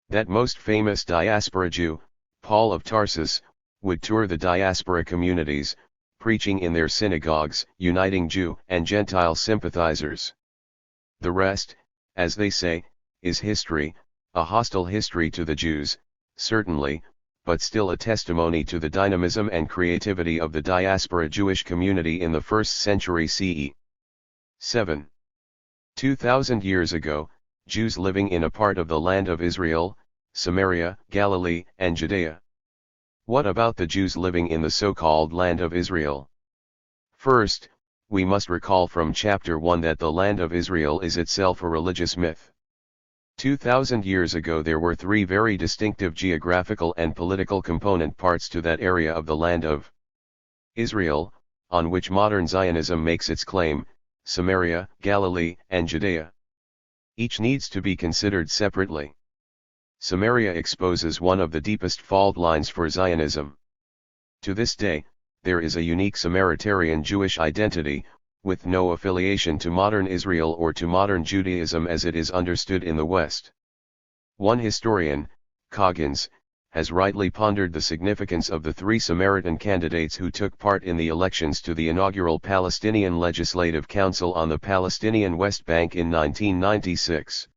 That most famous diaspora Jew, Paul of Tarsus, would tour the diaspora communities, preaching in their synagogues, uniting Jew and Gentile sympathizers. The rest, as they say, is history, a hostile history to the Jews, certainly, but still a testimony to the dynamism and creativity of the diaspora Jewish community in the 1st century CE. 7. 2,000 years ago, Jews living in a part of the land of Israel, Samaria, Galilee, and Judea. What about the Jews living in the so-called land of Israel? First, we must recall from chapter 1 that the land of Israel is itself a religious myth. 2,000 years ago there were three very distinctive geographical and political component parts to that area of the land of Israel, on which modern Zionism makes its claim: Samaria, Galilee, and Judea. Each needs to be considered separately. Samaria exposes one of the deepest fault lines for Zionism. To this day, there is a unique Samaritan Jewish identity, with no affiliation to modern Israel or to modern Judaism as it is understood in the West. One historian, Coggins, has rightly pondered the significance of the three Samaritan candidates who took part in the elections to the inaugural Palestinian Legislative Council on the Palestinian West Bank in 1996.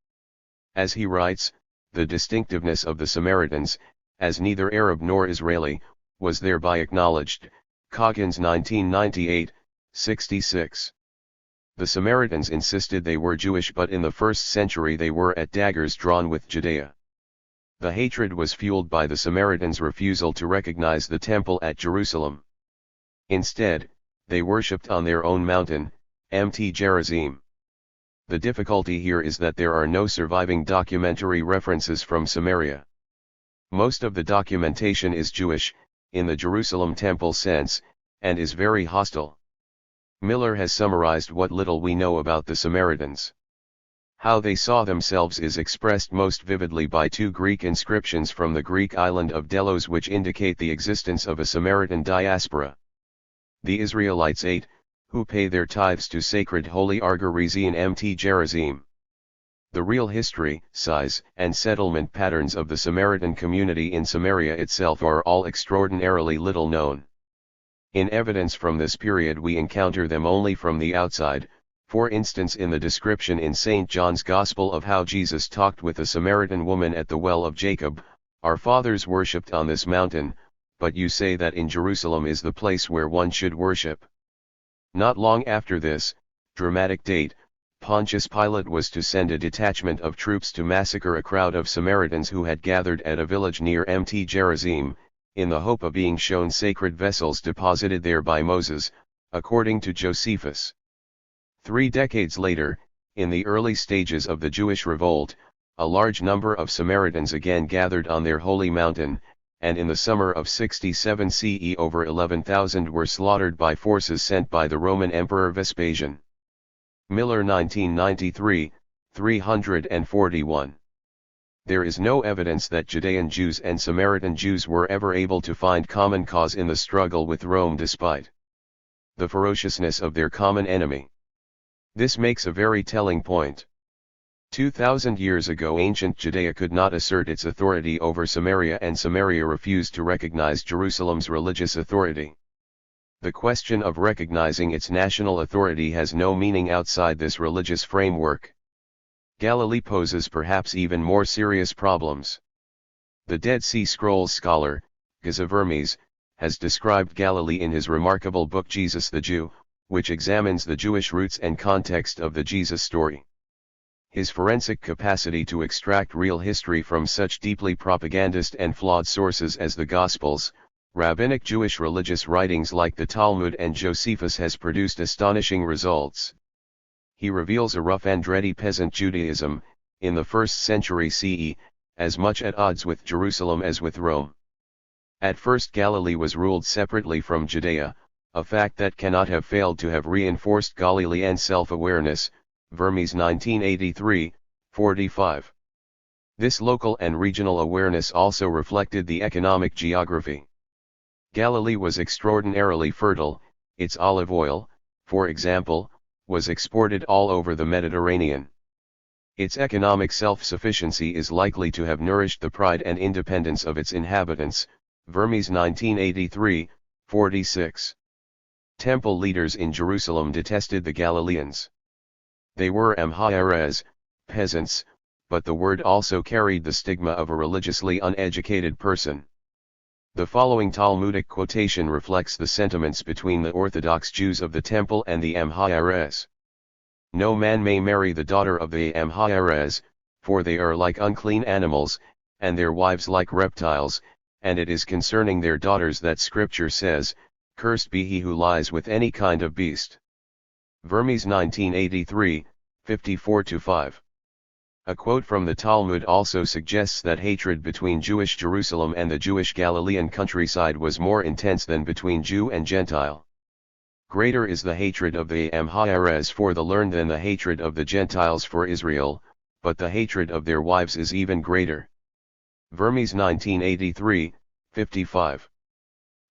As he writes, the distinctiveness of the Samaritans, as neither Arab nor Israeli, was thereby acknowledged. Coggins 1998, 66. The Samaritans insisted they were Jewish, but in the 1st century they were at daggers drawn with Judea. The hatred was fueled by the Samaritans' refusal to recognize the temple at Jerusalem. Instead, they worshipped on their own mountain, Mt. Gerizim. The difficulty here is that there are no surviving documentary references from Samaria. Most of the documentation is Jewish, in the Jerusalem temple sense, and is very hostile. Miller has summarized what little we know about the Samaritans. How they saw themselves is expressed most vividly by two Greek inscriptions from the Greek island of Delos which indicate the existence of a Samaritan diaspora. The Israelites ate, who pay their tithes to sacred holy Argarizi in Mt. Gerizim. The real history, size, and settlement patterns of the Samaritan community in Samaria itself are all extraordinarily little known. In evidence from this period we encounter them only from the outside, for instance in the description in St. John's Gospel of how Jesus talked with a Samaritan woman at the well of Jacob. Our fathers worshipped on this mountain, but you say that in Jerusalem is the place where one should worship. Not long after this dramatic date, Pontius Pilate was to send a detachment of troops to massacre a crowd of Samaritans who had gathered at a village near Mt. Gerizim, in the hope of being shown sacred vessels deposited there by Moses, according to Josephus. 3 decades later, in the early stages of the Jewish revolt, a large number of Samaritans again gathered on their holy mountain, and in the summer of 67 CE over 11,000 were slaughtered by forces sent by the Roman Emperor Vespasian. Miller 1993, 341. There is no evidence that Judean Jews and Samaritan Jews were ever able to find common cause in the struggle with Rome despite the ferociousness of their common enemy. This makes a very telling point. 2,000 years ago ancient Judea could not assert its authority over Samaria, and Samaria refused to recognize Jerusalem's religious authority. The question of recognizing its national authority has no meaning outside this religious framework. Galilee poses perhaps even more serious problems. The Dead Sea Scrolls scholar, Gaza Vermes, has described Galilee in his remarkable book Jesus the Jew, which examines the Jewish roots and context of the Jesus story. His forensic capacity to extract real history from such deeply propagandist and flawed sources as the Gospels, rabbinic Jewish religious writings like the Talmud and Josephus has produced astonishing results. He reveals a rough and ready peasant Judaism, in the 1st century CE, as much at odds with Jerusalem as with Rome. At first Galilee was ruled separately from Judea, a fact that cannot have failed to have reinforced Galilean self-awareness, Vermes 1983, 45. This local and regional awareness also reflected the economic geography. Galilee was extraordinarily fertile, its olive oil, for example, was exported all over the Mediterranean. Its economic self-sufficiency is likely to have nourished the pride and independence of its inhabitants, Vermes 1983, 46. Temple leaders in Jerusalem detested the Galileans. They were amhaires, peasants, but the word also carried the stigma of a religiously uneducated person. The following Talmudic quotation reflects the sentiments between the Orthodox Jews of the Temple and the amhaires. No man may marry the daughter of the amhaires, for they are like unclean animals, and their wives like reptiles, and it is concerning their daughters that Scripture says, "Cursed be he who lies with any kind of beast." Vermes 1983, 54-5. A quote from the Talmud also suggests that hatred between Jewish Jerusalem and the Jewish Galilean countryside was more intense than between Jew and Gentile. Greater is the hatred of the amhaires for the learned than the hatred of the Gentiles for Israel, but the hatred of their wives is even greater. Vermes 1983, 55.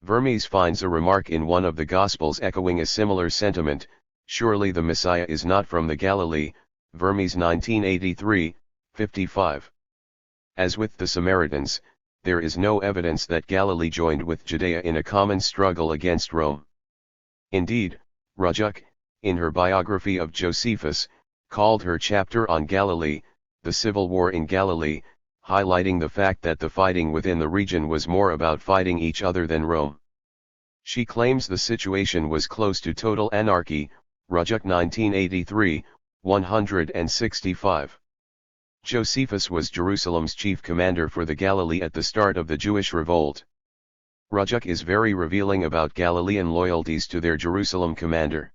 Vermes finds a remark in one of the Gospels echoing a similar sentiment, "Surely the Messiah is not from the Galilee," Vermes 1983, 55. As with the Samaritans, there is no evidence that Galilee joined with Judea in a common struggle against Rome. Indeed, Rujuk, in her biography of Josephus, called her chapter on Galilee, "The Civil War in Galilee," highlighting the fact that the fighting within the region was more about fighting each other than Rome. She claims the situation was close to total anarchy, Rujuk 1983, 165. Josephus was Jerusalem's chief commander for the Galilee at the start of the Jewish revolt. Rujuk is very revealing about Galilean loyalties to their Jerusalem commander.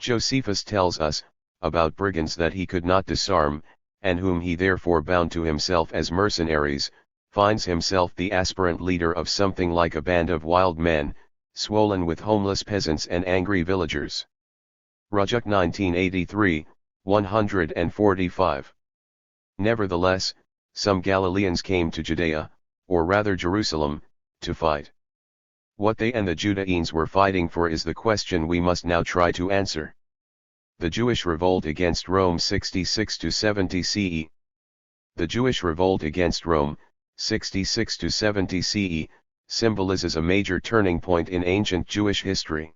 Josephus tells us, about brigands that he could not disarm, and whom he therefore bound to himself as mercenaries, finds himself the aspirant leader of something like a band of wild men, swollen with homeless peasants and angry villagers. Rujuk 1983, 145. Nevertheless, some Galileans came to Judea, or rather Jerusalem, to fight. What they and the Judeans were fighting for is the question we must now try to answer. The Jewish revolt against Rome 66-70 CE. The Jewish revolt against Rome, 66-70 CE, symbolizes a major turning point in ancient Jewish history.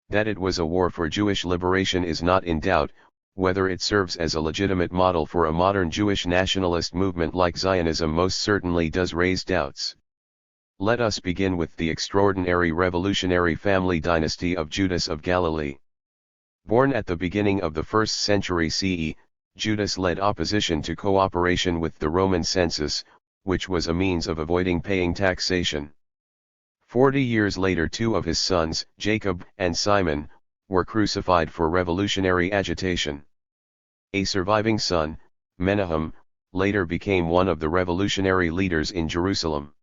That it was a war for Jewish liberation is not in doubt, whether it serves as a legitimate model for a modern Jewish nationalist movement like Zionism most certainly does raise doubts. Let us begin with the extraordinary revolutionary family dynasty of Judas of Galilee. Born at the beginning of the 1st century CE, Judas led opposition to cooperation with the Roman census, which was a means of avoiding paying taxation. 40 years later, two of his sons, Jacob and Simon, were crucified for revolutionary agitation. A surviving son, Menahem, later became one of the revolutionary leaders in Jerusalem.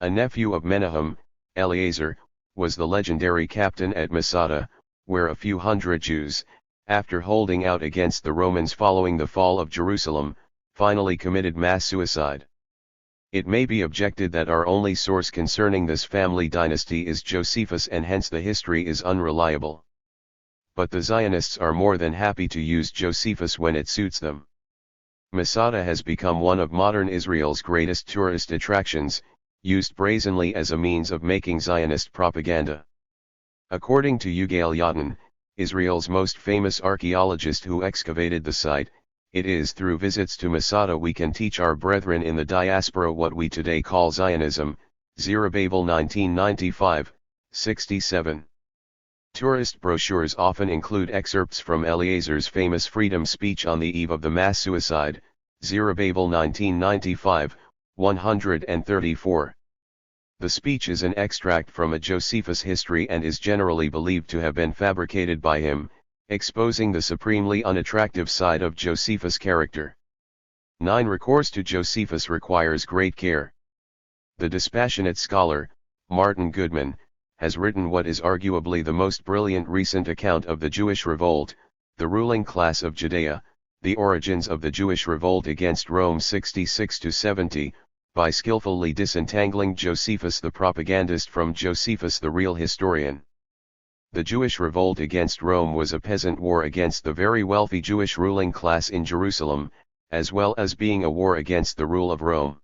A nephew of Menahem, Eleazar, was the legendary captain at Masada, where a few hundred Jews, after holding out against the Romans following the fall of Jerusalem, finally committed mass suicide. It may be objected that our only source concerning this family dynasty is Josephus and hence the history is unreliable. But the Zionists are more than happy to use Josephus when it suits them. Masada has become one of modern Israel's greatest tourist attractions, used brazenly as a means of making Zionist propaganda. According to Yugal Yadin, Israel's most famous archaeologist who excavated the site, it is through visits to Masada we can teach our brethren in the diaspora what we today call Zionism, Zerubbabel 1995, 67. Tourist brochures often include excerpts from Eliezer's famous freedom speech on the eve of the mass suicide, Zerubbabel 1995, 134. The speech is an extract from a Josephus history and is generally believed to have been fabricated by him, exposing the supremely unattractive side of Josephus' character. 9. Recourse to Josephus requires great care. The dispassionate scholar, Martin Goodman, has written what is arguably the most brilliant recent account of the Jewish revolt, The Ruling Class of Judea, The Origins of the Jewish Revolt Against Rome 66-70, by skillfully disentangling Josephus the propagandist from Josephus the real historian. The Jewish revolt against Rome was a peasant war against the very wealthy Jewish ruling class in Jerusalem, as well as being a war against the rule of Rome.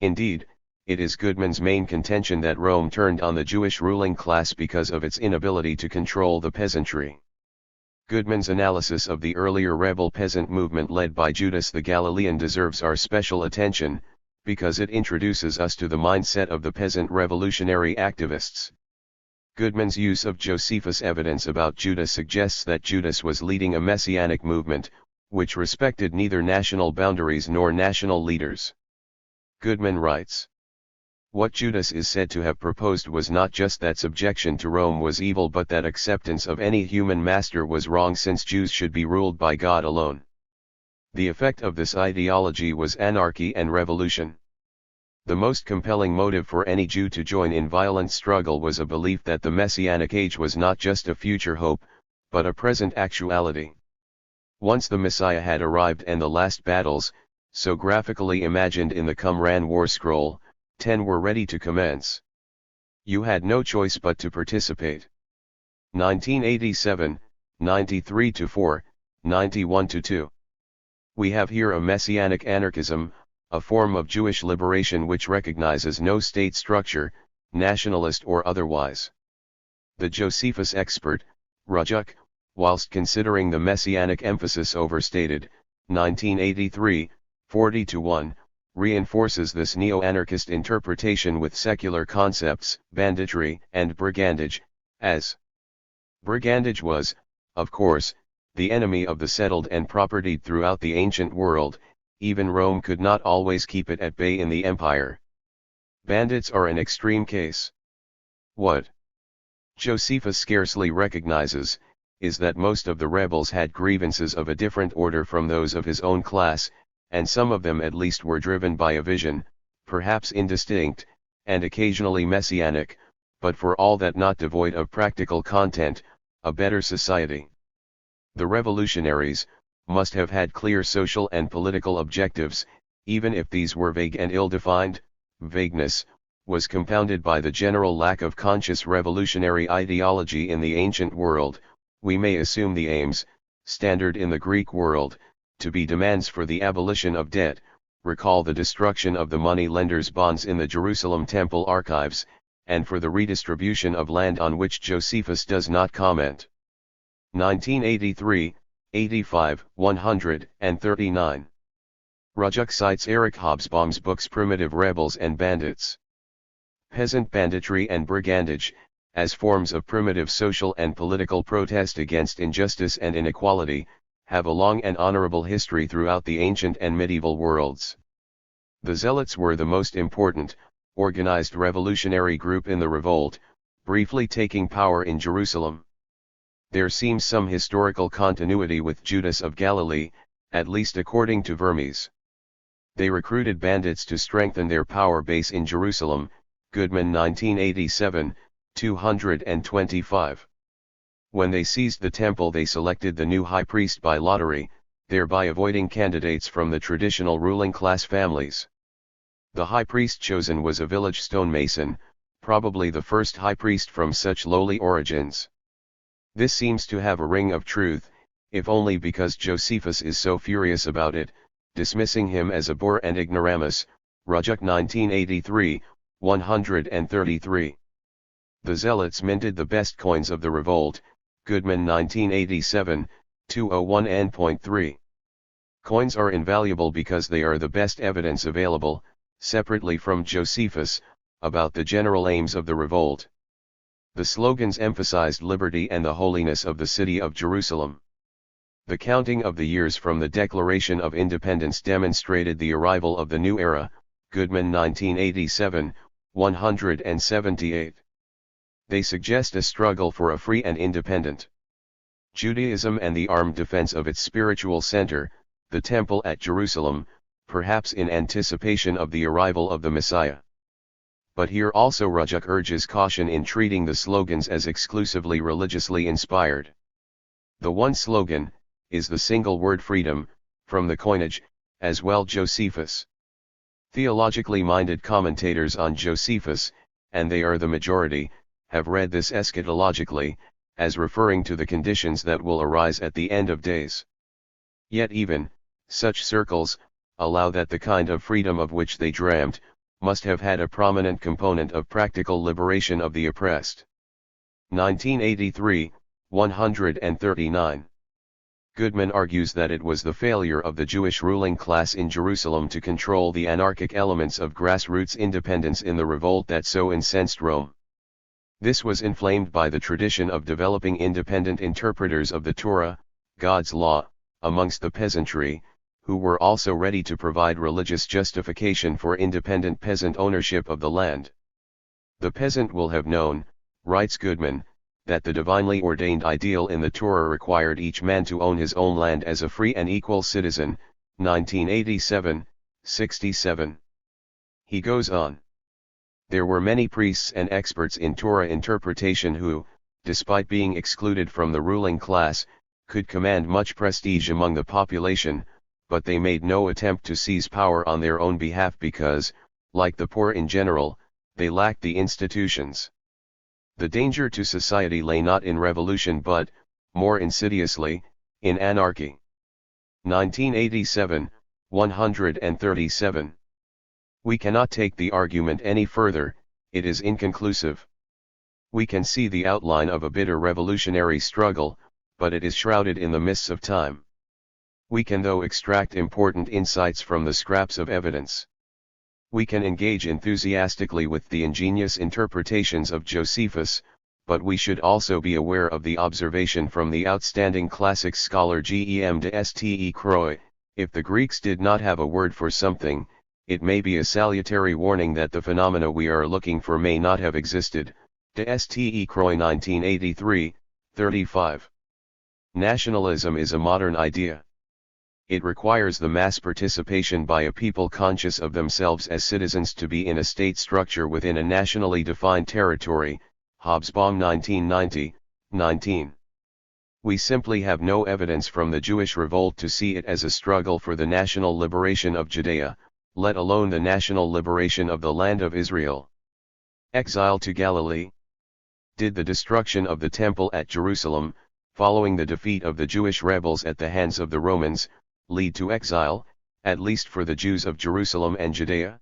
Indeed, it is Goodman's main contention that Rome turned on the Jewish ruling class because of its inability to control the peasantry. Goodman's analysis of the earlier rebel peasant movement led by Judas the Galilean deserves our special attention, because it introduces us to the mindset of the peasant revolutionary activists. Goodman's use of Josephus' evidence about Judas suggests that Judas was leading a messianic movement, which respected neither national boundaries nor national leaders. Goodman writes, "What Judas is said to have proposed was not just that subjection to Rome was evil but that acceptance of any human master was wrong, since Jews should be ruled by God alone. The effect of this ideology was anarchy and revolution. The most compelling motive for any Jew to join in violent struggle was a belief that the Messianic age was not just a future hope, but a present actuality. Once the Messiah had arrived and the last battles, so graphically imagined in the Qumran war scroll, 10 were ready to commence. You had no choice but to participate." 1987, 93-4, 91-2. We have here a messianic anarchism, a form of Jewish liberation which recognizes no state structure, nationalist or otherwise. The Josephus expert, Rujuk, whilst considering the messianic emphasis overstated, 1983, 40-1, reinforces this neo-anarchist interpretation with secular concepts, banditry and brigandage, as brigandage was, of course, the enemy of the settled and propertied throughout the ancient world. Even Rome could not always keep it at bay in the empire. Bandits are an extreme case. What Josephus scarcely recognizes, is that most of the rebels had grievances of a different order from those of his own class, and some of them at least were driven by a vision, perhaps indistinct, and occasionally messianic, but for all that not devoid of practical content, a better society. The revolutionaries must have had clear social and political objectives, even if these were vague and ill-defined. Vagueness was compounded by the general lack of conscious revolutionary ideology in the ancient world. We may assume the aims, standard in the Greek world, to be demands for the abolition of debt, recall the destruction of the money lenders' bonds in the Jerusalem Temple archives, and for the redistribution of land on which Josephus does not comment. 1983, 85, 139. Rujuk cites Eric Hobsbawm's books Primitive Rebels and Bandits. Peasant banditry and brigandage, as forms of primitive social and political protest against injustice and inequality, have a long and honorable history throughout the ancient and medieval worlds. The Zealots were the most important, organized revolutionary group in the revolt, briefly taking power in Jerusalem. There seems some historical continuity with Judas of Galilee, at least according to Vermes. They recruited bandits to strengthen their power base in Jerusalem, Goodman 1987, 225. When they seized the temple they selected the new high priest by lottery, thereby avoiding candidates from the traditional ruling class families. The high priest chosen was a village stonemason, probably the first high priest from such lowly origins. This seems to have a ring of truth, if only because Josephus is so furious about it, dismissing him as a boor and ignoramus, Rujuk 1983, 133. The Zealots minted the best coins of the revolt, Goodman 1987, 201N.3. Coins are invaluable because they are the best evidence available, separately from Josephus, about the general aims of the revolt. The slogans emphasized liberty and the holiness of the city of Jerusalem. The counting of the years from the Declaration of Independence demonstrated the arrival of the new era, Goodman 1987, 178. They suggest a struggle for a free and independent Judaism and the armed defense of its spiritual center, the Temple at Jerusalem, perhaps in anticipation of the arrival of the Messiah. But here also Rujuk urges caution in treating the slogans as exclusively religiously inspired. The one slogan is the single word freedom, from the coinage, as well Josephus. Theologically minded commentators on Josephus, and they are the majority, have read this eschatologically, as referring to the conditions that will arise at the end of days. Yet even such circles allow that the kind of freedom of which they dreamt must have had a prominent component of practical liberation of the oppressed. 1983, 139. Goodman argues that it was the failure of the Jewish ruling class in Jerusalem to control the anarchic elements of grassroots independence in the revolt that so incensed Rome. This was inflamed by the tradition of developing independent interpreters of the Torah, God's law, amongst the peasantry, who were also ready to provide religious justification for independent peasant ownership of the land. The peasant will have known, writes Goodman, that the divinely ordained ideal in the Torah required each man to own his own land as a free and equal citizen, 1987, 67. He goes on. There were many priests and experts in Torah interpretation who, despite being excluded from the ruling class, could command much prestige among the population, but they made no attempt to seize power on their own behalf because, like the poor in general, they lacked the institutions. The danger to society lay not in revolution but, more insidiously, in anarchy. 1987, 137. We cannot take the argument any further, it is inconclusive. We can see the outline of a bitter revolutionary struggle, but it is shrouded in the mists of time. We can though extract important insights from the scraps of evidence. We can engage enthusiastically with the ingenious interpretations of Josephus, but we should also be aware of the observation from the outstanding classics scholar Gem de Ste Croix, if the Greeks did not have a word for something, it may be a salutary warning that the phenomena we are looking for may not have existed. De Ste Croix 1983, 35. Nationalism is a modern idea. It requires the mass participation by a people conscious of themselves as citizens to be in a state structure within a nationally defined territory, Hobsbawm 1990, 19. We simply have no evidence from the Jewish revolt to see it as a struggle for the national liberation of Judea, let alone the national liberation of the land of Israel. Exile to Galilee. Did the destruction of the temple at Jerusalem, following the defeat of the Jewish rebels at the hands of the Romans, lead to exile, at least for the Jews of Jerusalem and Judea?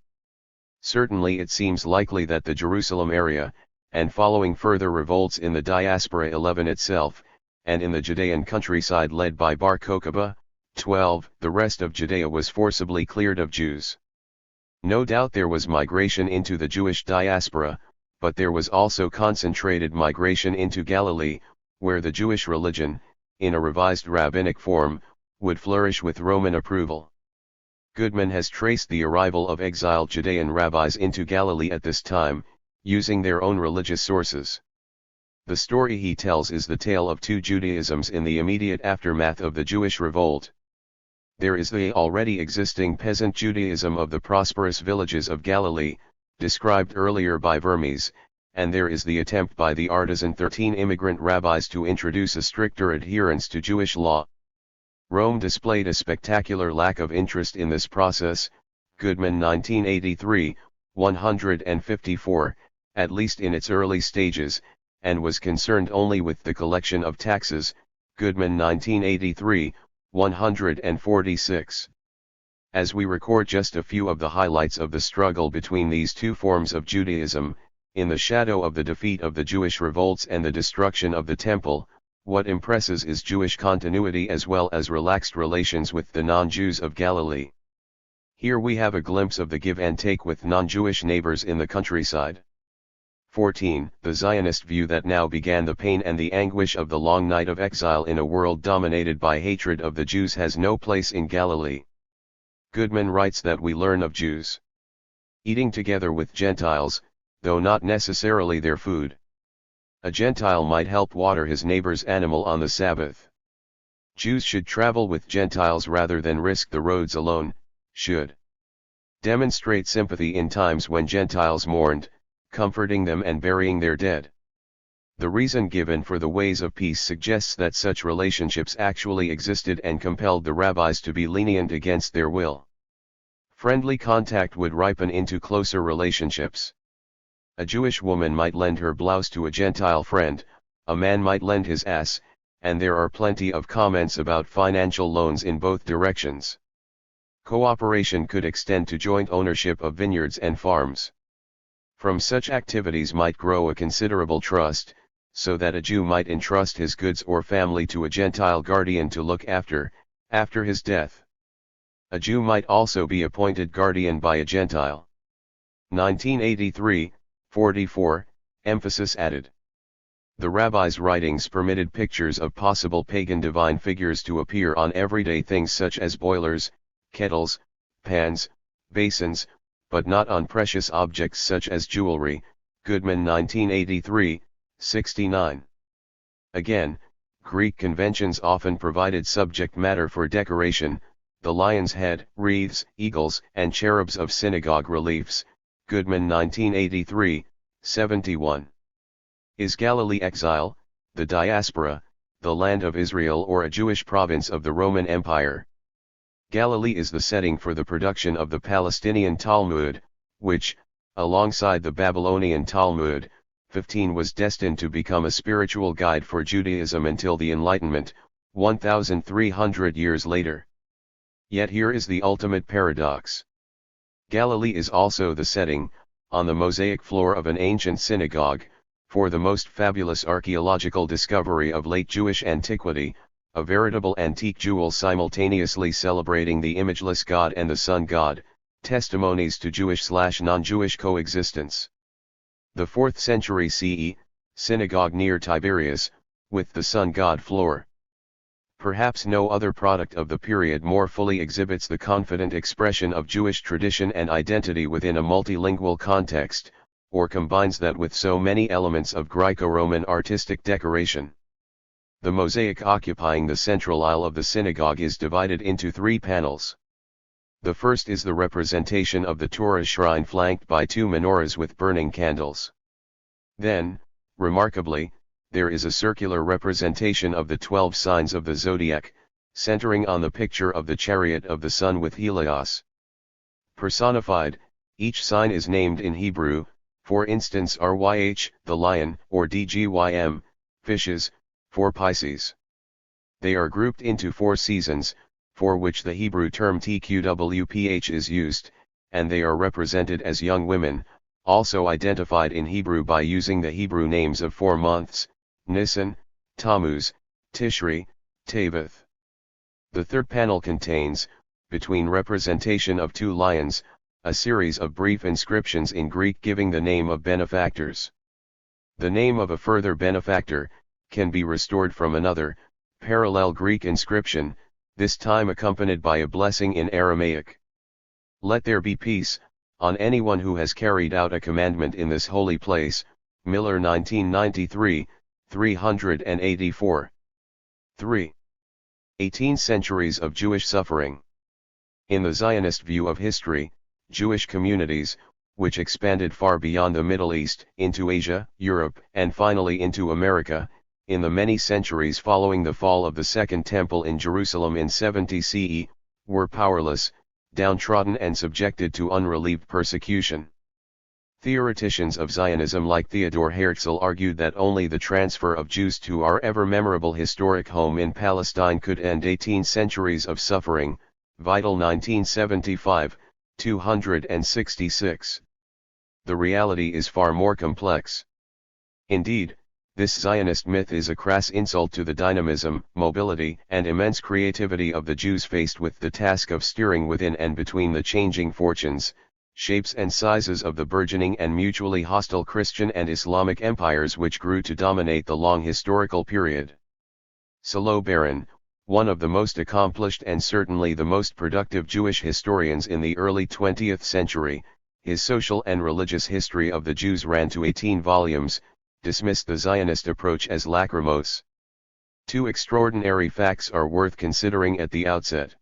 Certainly it seems likely that the Jerusalem area, and following further revolts in the diaspora 11 itself, and in the Judean countryside led by Bar Kokhba, 12, the rest of Judea was forcibly cleared of Jews. No doubt there was migration into the Jewish diaspora, but there was also concentrated migration into Galilee, where the Jewish religion, in a revised rabbinic form, would flourish with Roman approval. Goodman has traced the arrival of exiled Judean rabbis into Galilee at this time, using their own religious sources. The story he tells is the tale of two Judaisms in the immediate aftermath of the Jewish revolt. There is the already existing peasant Judaism of the prosperous villages of Galilee, described earlier by Vermes, and there is the attempt by the artisan 13 immigrant rabbis to introduce a stricter adherence to Jewish law. Rome displayed a spectacular lack of interest in this process, Goodman 1983, 154, at least in its early stages, and was concerned only with the collection of taxes, Goodman 1983, 146. As we record just a few of the highlights of the struggle between these two forms of Judaism, In the shadow of the defeat of the Jewish revolts and the destruction of the temple, what impresses is Jewish continuity as well as relaxed relations with the non-Jews of Galilee. Here we have a glimpse of the give and take with non-Jewish neighbors in the countryside. 14. The Zionist view that now began the pain and the anguish of the long night of exile in a world dominated by hatred of the Jews has no place in Galilee. Goodman writes that we learn of Jews eating together with Gentiles, though not necessarily their food. A Gentile might help water his neighbor's animal on the Sabbath. Jews should travel with Gentiles rather than risk the roads alone, should demonstrate sympathy in times when Gentiles mourned, comforting them and burying their dead. The reason given for the ways of peace suggests that such relationships actually existed and compelled the rabbis to be lenient against their will. Friendly contact would ripen into closer relationships. A Jewish woman might lend her blouse to a Gentile friend, a man might lend his ass, and there are plenty of comments about financial loans in both directions. Cooperation could extend to joint ownership of vineyards and farms. From such activities might grow a considerable trust, so that a Jew might entrust his goods or family to a Gentile guardian to look after his death. A Jew might also be appointed guardian by a Gentile. 1983, 44, emphasis added. The rabbis' writings permitted pictures of possible pagan divine figures to appear on everyday things such as boilers, kettles, pans, basins, but not on precious objects such as jewelry. Goodman 1983, 69. Again, Greek conventions often provided subject matter for decoration, the lion's head, wreaths, eagles, and cherubs of synagogue reliefs. Goodman 1983, 71. Is Galilee exile, the diaspora, the land of Israel, or a Jewish province of the Roman Empire? Galilee is the setting for the production of the Palestinian Talmud, which, alongside the Babylonian Talmud, 15 was destined to become a spiritual guide for Judaism until the Enlightenment, 1,300 years later. Yet here is the ultimate paradox. Galilee is also the setting, on the mosaic floor of an ancient synagogue, for the most fabulous archaeological discovery of late Jewish antiquity, a veritable antique jewel simultaneously celebrating the imageless God and the Sun God, testimonies to Jewish/non-Jewish coexistence. The 4th century CE, synagogue near Tiberias, with the Sun God floor. Perhaps no other product of the period more fully exhibits the confident expression of Jewish tradition and identity within a multilingual context, or combines that with so many elements of Greco-Roman artistic decoration. The mosaic occupying the central aisle of the synagogue is divided into 3 panels. The first is the representation of the Torah shrine flanked by 2 menorahs with burning candles. Then, remarkably, there is a circular representation of the 12 signs of the zodiac, centering on the picture of the chariot of the sun with Helios personified. Each sign is named in Hebrew, for instance Ryh, the lion, or Dgym, fishes, for Pisces. They are grouped into 4 seasons, for which the Hebrew term tqwph is used, and they are represented as young women, also identified in Hebrew by using the Hebrew names of 4 months, Nisan, Tammuz, Tishri, Tevet. The third panel contains, between representation of 2 lions, a series of brief inscriptions in Greek giving the name of benefactors. The name of a further benefactor can be restored from another, parallel Greek inscription, this time accompanied by a blessing in Aramaic. Let there be peace, on anyone who has carried out a commandment in this holy place. Miller 1993, 384. 3. 18 centuries of Jewish suffering. In the Zionist view of history, Jewish communities, which expanded far beyond the Middle East, into Asia, Europe, and finally into America, in the many centuries following the fall of the Second Temple in Jerusalem in 70 CE, were powerless, downtrodden and subjected to unrelieved persecution. Theoreticians of Zionism like Theodor Herzl argued that only the transfer of Jews to our ever-memorable historic home in Palestine could end 18 centuries of suffering. Vital 1975, 266. the reality is far more complex. Indeed, this Zionist myth is a crass insult to the dynamism, mobility, and immense creativity of the Jews faced with the task of steering within and between the changing fortunes, shapes and sizes of the burgeoning and mutually hostile Christian and Islamic empires which grew to dominate the long historical period. Salo Baron, one of the most accomplished and certainly the most productive Jewish historians in the early 20th century, his social and religious history of the Jews ran to 18 volumes, dismissed the Zionist approach as lachrymose. Two extraordinary facts are worth considering at the outset.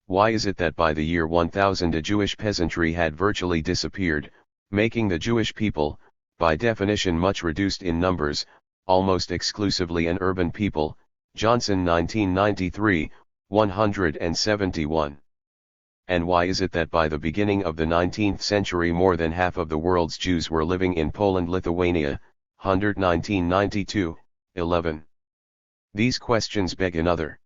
Why is it that by the year 1000 a Jewish peasantry had virtually disappeared, making the Jewish people, by definition much reduced in numbers, almost exclusively an urban people? Johnson 1993, 171. And why is it that by the beginning of the 19th century more than half of the world's Jews were living in Poland-Lithuania, 1992, 11? These questions beg another.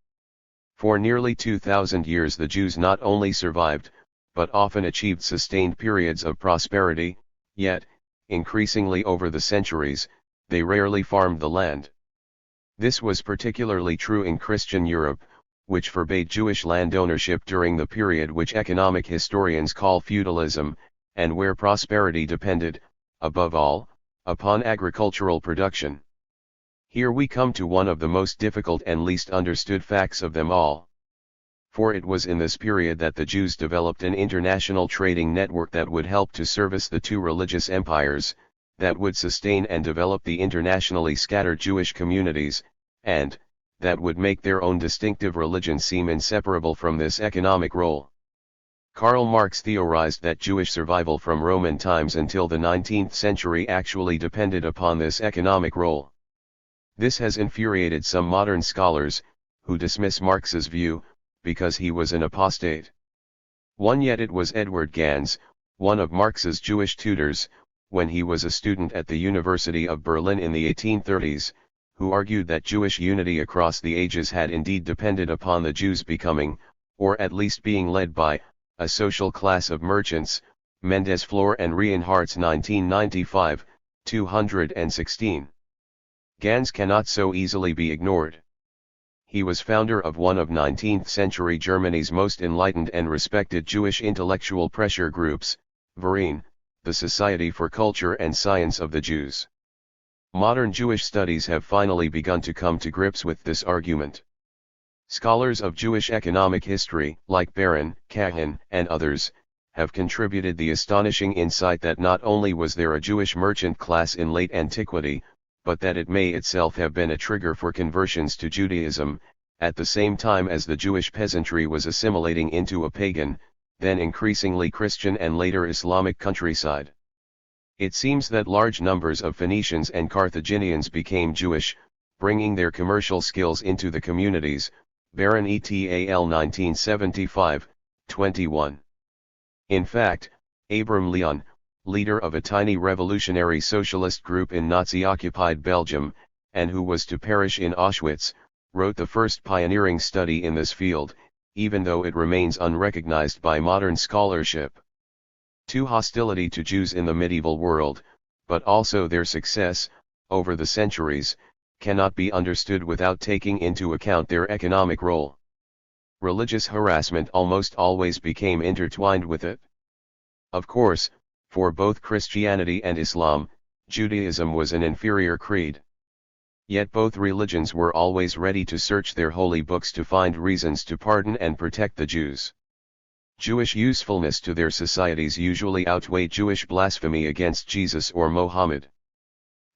For nearly 2,000 years the Jews not only survived, but often achieved sustained periods of prosperity, yet, increasingly over the centuries, they rarely farmed the land. This was particularly true in Christian Europe, which forbade Jewish land ownership during the period which economic historians call feudalism, and where prosperity depended, above all, upon agricultural production. Here we come to one of the most difficult and least understood facts of them all. For it was in this period that the Jews developed an international trading network that would help to service the two religious empires, that would sustain and develop the internationally scattered Jewish communities, and that would make their own distinctive religion seem inseparable from this economic role. Karl Marx theorized that Jewish survival from Roman times until the 19th century actually depended upon this economic role. This has infuriated some modern scholars, who dismiss Marx's view, because he was an apostate. Yet it was Edward Gans, one of Marx's Jewish tutors, when he was a student at the University of Berlin in the 1830s, who argued that Jewish unity across the ages had indeed depended upon the Jews becoming, or at least being led by, a social class of merchants. Mendes Flohr and Reinhardt's 1995, 216. Gans cannot so easily be ignored. He was founder of one of 19th century Germany's most enlightened and respected Jewish intellectual pressure groups, Verein, the Society for Culture and Science of the Jews. Modern Jewish studies have finally begun to come to grips with this argument. Scholars of Jewish economic history, like Baron, Kahan, and others, have contributed the astonishing insight that not only was there a Jewish merchant class in late antiquity, but that it may itself have been a trigger for conversions to Judaism, at the same time as the Jewish peasantry was assimilating into a pagan, then increasingly Christian and later Islamic countryside. It seems that large numbers of Phoenicians and Carthaginians became Jewish, bringing their commercial skills into the communities. Baron et al. 1975, 21. In fact, Abram Leon, leader of a tiny revolutionary socialist group in Nazi-occupied Belgium, and who was to perish in Auschwitz, wrote the first pioneering study in this field, even though it remains unrecognized by modern scholarship. Hostility to Jews in the medieval world, but also their success, over the centuries, cannot be understood without taking into account their economic role. Religious harassment almost always became intertwined with it. Of course, for both Christianity and Islam, Judaism was an inferior creed. Yet both religions were always ready to search their holy books to find reasons to pardon and protect the Jews. Jewish usefulness to their societies usually outweighed Jewish blasphemy against Jesus or Mohammed.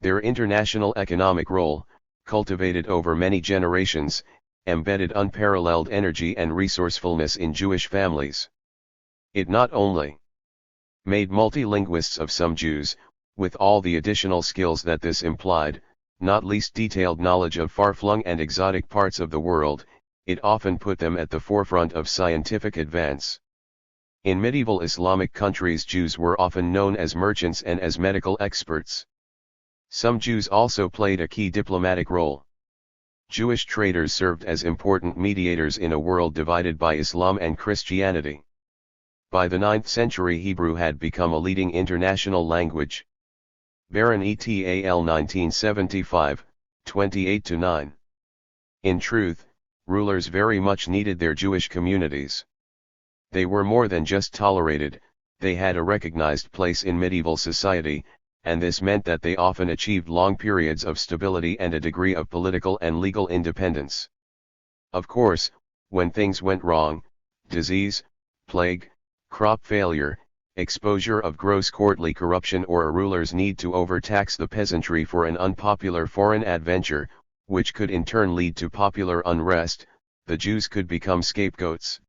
Their international economic role, cultivated over many generations, embedded unparalleled energy and resourcefulness in Jewish families. It not only made multilinguists of some Jews, with all the additional skills that this implied, not least detailed knowledge of far-flung and exotic parts of the world, it often put them at the forefront of scientific advance. In medieval Islamic countries, Jews were often known as merchants and as medical experts. Some Jews also played a key diplomatic role. Jewish traders served as important mediators in a world divided by Islam and Christianity. By the 9th century Hebrew had become a leading international language. Baron et al. 1975, 28-9. In truth, rulers very much needed their Jewish communities. They were more than just tolerated, they had a recognized place in medieval society, and this meant that they often achieved long periods of stability and a degree of political and legal independence. Of course, when things went wrong, disease, plague, crop failure, exposure of gross courtly corruption or a ruler's need to overtax the peasantry for an unpopular foreign adventure, which could in turn lead to popular unrest, the Jews could become scapegoats.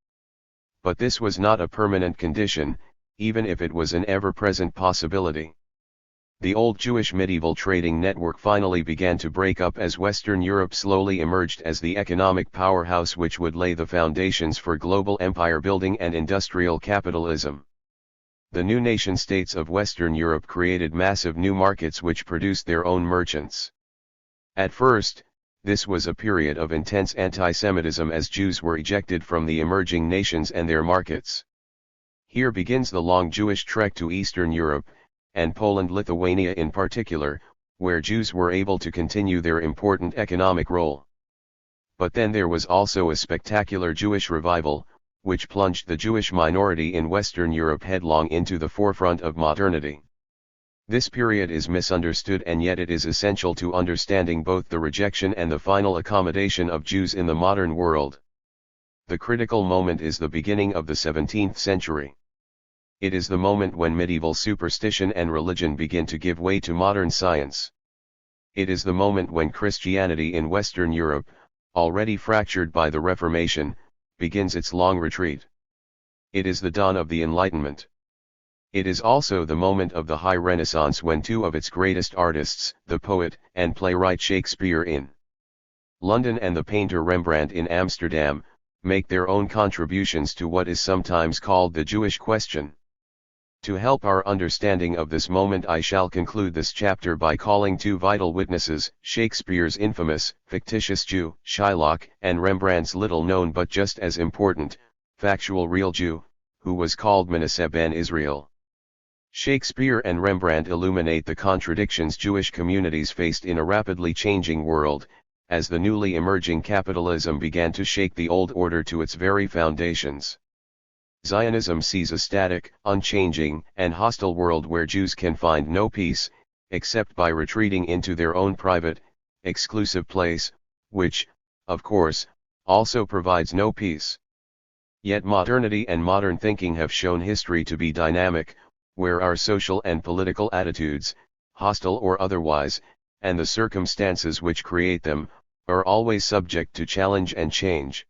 But this was not a permanent condition, even if it was an ever-present possibility. The old Jewish medieval trading network finally began to break up as Western Europe slowly emerged as the economic powerhouse which would lay the foundations for global empire building and industrial capitalism. The new nation-states of Western Europe created massive new markets which produced their own merchants. At first, this was a period of intense anti-Semitism as Jews were ejected from the emerging nations and their markets. Here begins the long Jewish trek to Eastern Europe, and Poland-Lithuania in particular, where Jews were able to continue their important economic role. But then there was also a spectacular Jewish revival, which plunged the Jewish minority in Western Europe headlong into the forefront of modernity. This period is misunderstood and yet it is essential to understanding both the rejection and the final accommodation of Jews in the modern world. The critical moment is the beginning of the 17th century. It is the moment when medieval superstition and religion begin to give way to modern science. It is the moment when Christianity in Western Europe, already fractured by the Reformation, begins its long retreat. It is the dawn of the Enlightenment. It is also the moment of the High Renaissance when two of its greatest artists, the poet and playwright Shakespeare in London and the painter Rembrandt in Amsterdam, make their own contributions to what is sometimes called the Jewish question. To help our understanding of this moment I shall conclude this chapter by calling two vital witnesses, Shakespeare's infamous, fictitious Jew, Shylock, and Rembrandt's little-known but just as important, factual real Jew, who was called Manasseh ben Israel. Shakespeare and Rembrandt illuminate the contradictions Jewish communities faced in a rapidly changing world, as the newly emerging capitalism began to shake the old order to its very foundations. Zionism sees a static, unchanging, and hostile world where Jews can find no peace, except by retreating into their own private, exclusive place, which, of course, also provides no peace. Yet modernity and modern thinking have shown history to be dynamic, where our social and political attitudes, hostile or otherwise, and the circumstances which create them, are always subject to challenge and change.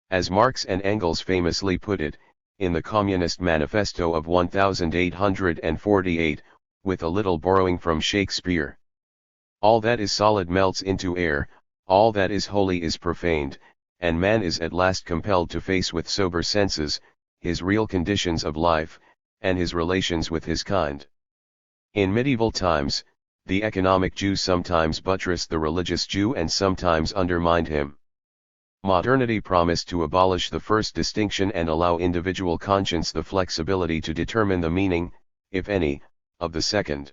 As Marx and Engels famously put it, in the Communist Manifesto of 1848, with a little borrowing from Shakespeare. All that is solid melts into air, all that is holy is profaned, and man is at last compelled to face with sober senses, his real conditions of life, and his relations with his kind. In medieval times, the economic Jew sometimes buttressed the religious Jew and sometimes undermined him. Modernity promised to abolish the first distinction and allow individual conscience the flexibility to determine the meaning, if any, of the second.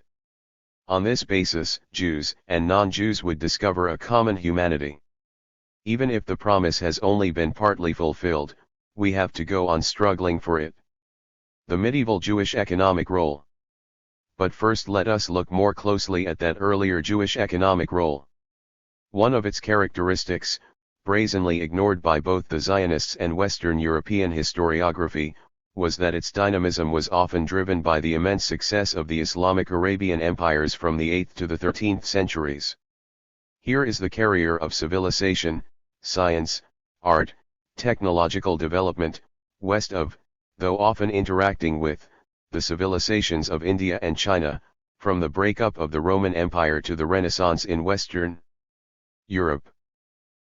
On this basis, Jews and non-Jews would discover a common humanity. Even if the promise has only been partly fulfilled, we have to go on struggling for it. The medieval Jewish economic role. But first let us look more closely at that earlier Jewish economic role. One of its characteristics, brazenly ignored by both the Zionists and Western European historiography, was that its dynamism was often driven by the immense success of the Islamic Arabian empires from the 8th to the 13th centuries. Here is the carrier of civilization, science, art, technological development, west of, though often interacting with, the civilizations of India and China, from the breakup of the Roman Empire to the Renaissance in Western Europe.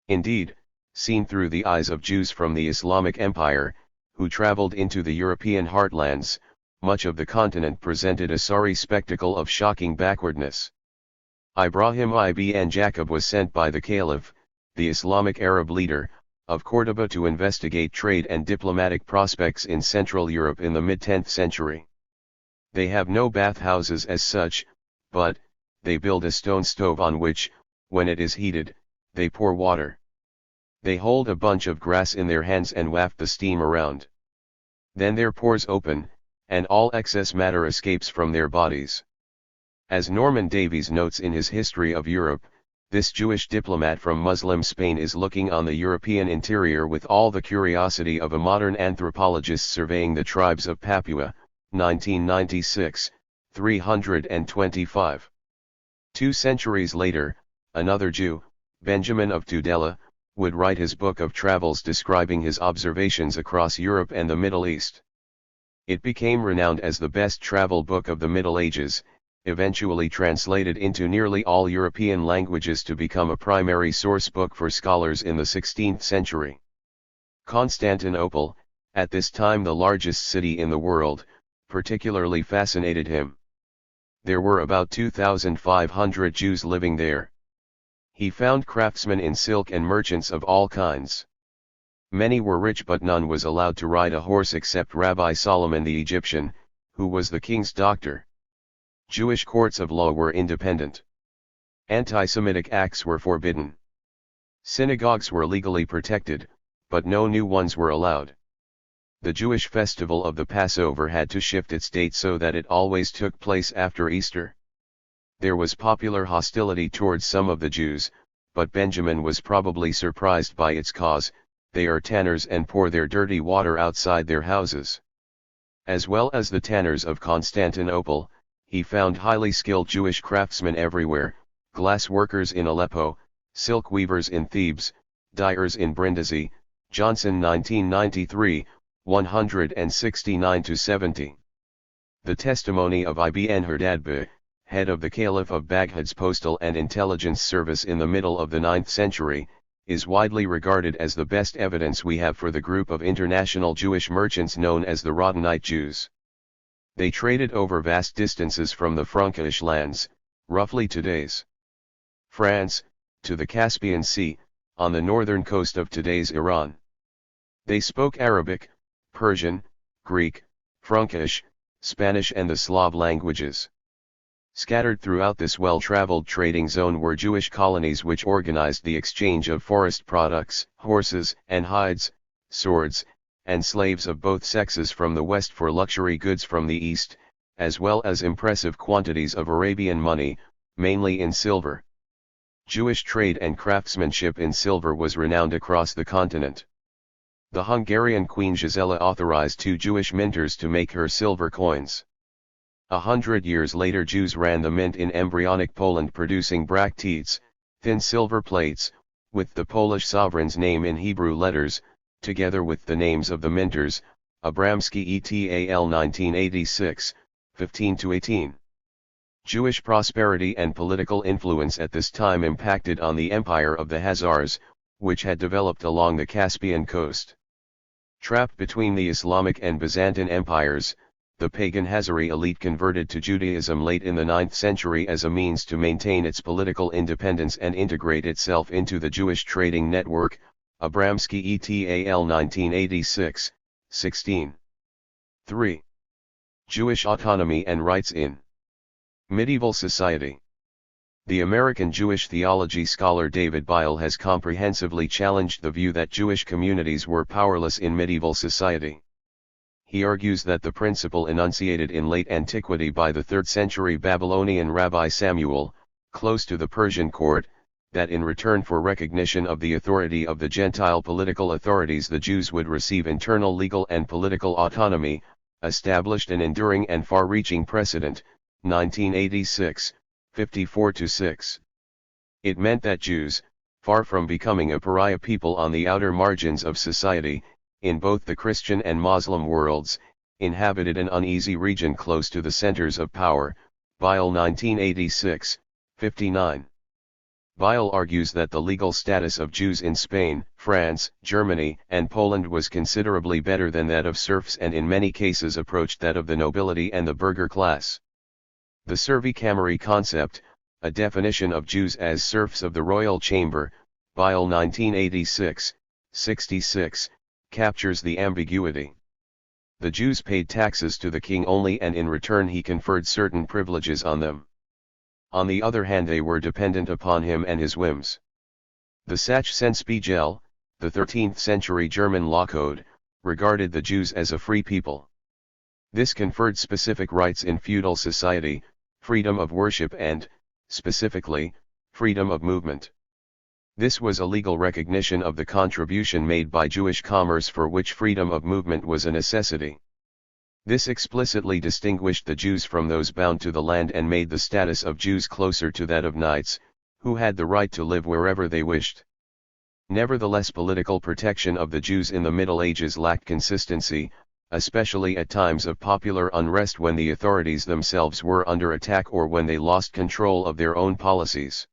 Indeed, seen through the eyes of Jews from the Islamic Empire, who traveled into the European heartlands, much of the continent presented a sorry spectacle of shocking backwardness. Ibrahim ibn Jacob was sent by the Caliph, the Islamic Arab leader, of Córdoba to investigate trade and diplomatic prospects in Central Europe in the mid-10th century. They have no bathhouses as such, but they build a stone stove on which, when it is heated, they pour water. They hold a bunch of grass in their hands and waft the steam around. Then their pores open, and all excess matter escapes from their bodies. As Norman Davies notes in his History of Europe, this Jewish diplomat from Muslim Spain is looking on the European interior with all the curiosity of a modern anthropologist surveying the tribes of Papua, 1996, 325. 2 centuries later, another Jew, Benjamin of Tudela, would write his book of travels describing his observations across Europe and the Middle East. It became renowned as the best travel book of the Middle Ages, eventually translated into nearly all European languages to become a primary source book for scholars in the 16th century. Constantinople, at this time the largest city in the world, particularly fascinated him. There were about 2,500 Jews living there. He found craftsmen in silk and merchants of all kinds. Many were rich, but none was allowed to ride a horse except Rabbi Solomon the Egyptian, who was the king's doctor. Jewish courts of law were independent. Anti-Semitic acts were forbidden. Synagogues were legally protected, but no new ones were allowed. The Jewish festival of the Passover had to shift its date so that it always took place after Easter. There was popular hostility towards some of the Jews, but Benjamin was probably surprised by its cause. They are tanners and pour their dirty water outside their houses. As well as the tanners of Constantinople, he found highly skilled Jewish craftsmen everywhere, glass workers in Aleppo, silk weavers in Thebes, dyers in Brindisi, Johnson 1993, 169-70. The testimony of Ibn Herdadbeh, head of the Caliph of Baghdad's postal and intelligence service in the middle of the 9th century, is widely regarded as the best evidence we have for the group of international Jewish merchants known as the Rhodanite Jews. They traded over vast distances from the Frankish lands, roughly today's France, to the Caspian Sea, on the northern coast of today's Iran. They spoke Arabic, Persian, Greek, Frankish, Spanish and the Slav languages. Scattered throughout this well-traveled trading zone were Jewish colonies which organized the exchange of forest products, horses and hides, swords, and slaves of both sexes from the west for luxury goods from the east, as well as impressive quantities of Arabian money, mainly in silver. Jewish trade and craftsmanship in silver was renowned across the continent. The Hungarian Queen Gisela authorized 2 Jewish minters to make her silver coins. 100 years later Jews ran the mint in embryonic Poland, producing bracteates, thin silver plates, with the Polish sovereign's name in Hebrew letters, together with the names of the minters, Abramski et al. 1986, 15-18. Jewish prosperity and political influence at this time impacted on the empire of the Khazars, which had developed along the Caspian coast. Trapped between the Islamic and Byzantine empires, the pagan Khazari elite converted to Judaism late in the 9th century as a means to maintain its political independence and integrate itself into the Jewish trading network, Abramski et al. 1986, 16. 3. Jewish autonomy and rights in medieval society. The American Jewish theology scholar David Bile has comprehensively challenged the view that Jewish communities were powerless in medieval society. He argues that the principle enunciated in late antiquity by the 3rd century Babylonian Rabbi Samuel, close to the Persian court, that in return for recognition of the authority of the Gentile political authorities the Jews would receive internal legal and political autonomy, established an enduring and far-reaching precedent, 1986, 54-6. It meant that Jews, far from becoming a pariah people on the outer margins of society, in both the Christian and Muslim worlds, inhabited an uneasy region close to the centers of power, Bile 1986, 59. Bile argues that the legal status of Jews in Spain, France, Germany, and Poland was considerably better than that of serfs and in many cases approached that of the nobility and the burgher class. The servi-camere concept, a definition of Jews as serfs of the royal chamber, Bile 1986, 66, captures the ambiguity. The Jews paid taxes to the king only, and in return he conferred certain privileges on them. On the other hand, they were dependent upon him and his whims. The Sachsenspiegel, the 13th century German law code, regarded the Jews as a free people. This conferred specific rights in feudal society, freedom of worship and, specifically, freedom of movement. This was a legal recognition of the contribution made by Jewish commerce, for which freedom of movement was a necessity. This explicitly distinguished the Jews from those bound to the land and made the status of Jews closer to that of knights, who had the right to live wherever they wished. Nevertheless, political protection of the Jews in the Middle Ages lacked consistency, especially at times of popular unrest when the authorities themselves were under attack or when they lost control of their own policies.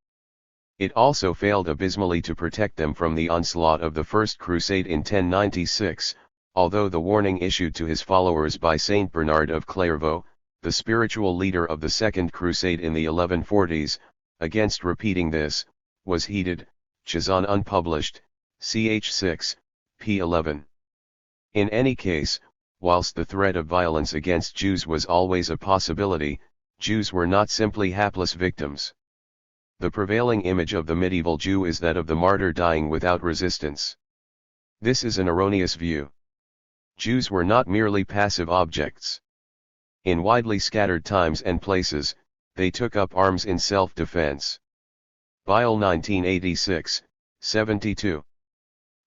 It also failed abysmally to protect them from the onslaught of the First Crusade in 1096, although the warning issued to his followers by Saint Bernard of Clairvaux, the spiritual leader of the Second Crusade in the 1140s, against repeating this, was heeded. Chazon unpublished, ch. 6, p. 11. In any case, whilst the threat of violence against Jews was always a possibility, Jews were not simply hapless victims. The prevailing image of the medieval Jew is that of the martyr dying without resistance. This is an erroneous view. Jews were not merely passive objects. In widely scattered times and places, they took up arms in self-defense. Beil 1986, 72.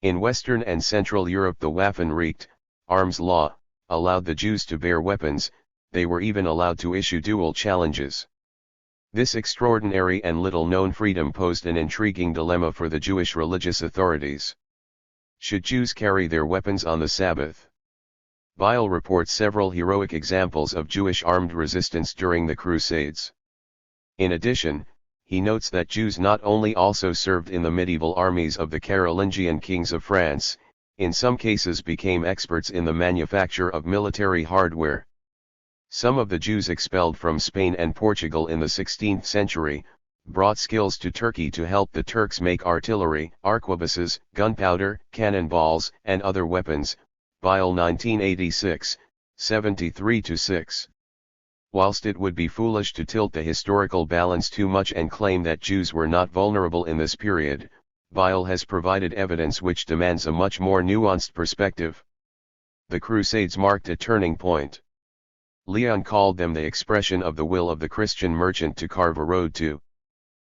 In Western and Central Europe, the Waffenrecht, arms law, allowed the Jews to bear weapons. They were even allowed to issue dual challenges. This extraordinary and little-known freedom posed an intriguing dilemma for the Jewish religious authorities. Should Jews carry their weapons on the Sabbath? Beil reports several heroic examples of Jewish armed resistance during the Crusades. In addition, he notes that Jews not only also served in the medieval armies of the Carolingian kings of France, in some cases became experts in the manufacture of military hardware. Some of the Jews expelled from Spain and Portugal in the 16th century, brought skills to Turkey to help the Turks make artillery, arquebuses, gunpowder, cannonballs, and other weapons. Beil 1986, 73-6. Whilst it would be foolish to tilt the historical balance too much and claim that Jews were not vulnerable in this period, Beil has provided evidence which demands a much more nuanced perspective. The Crusades marked a turning point. Leon called them the expression of the will of the Christian merchant to carve a road to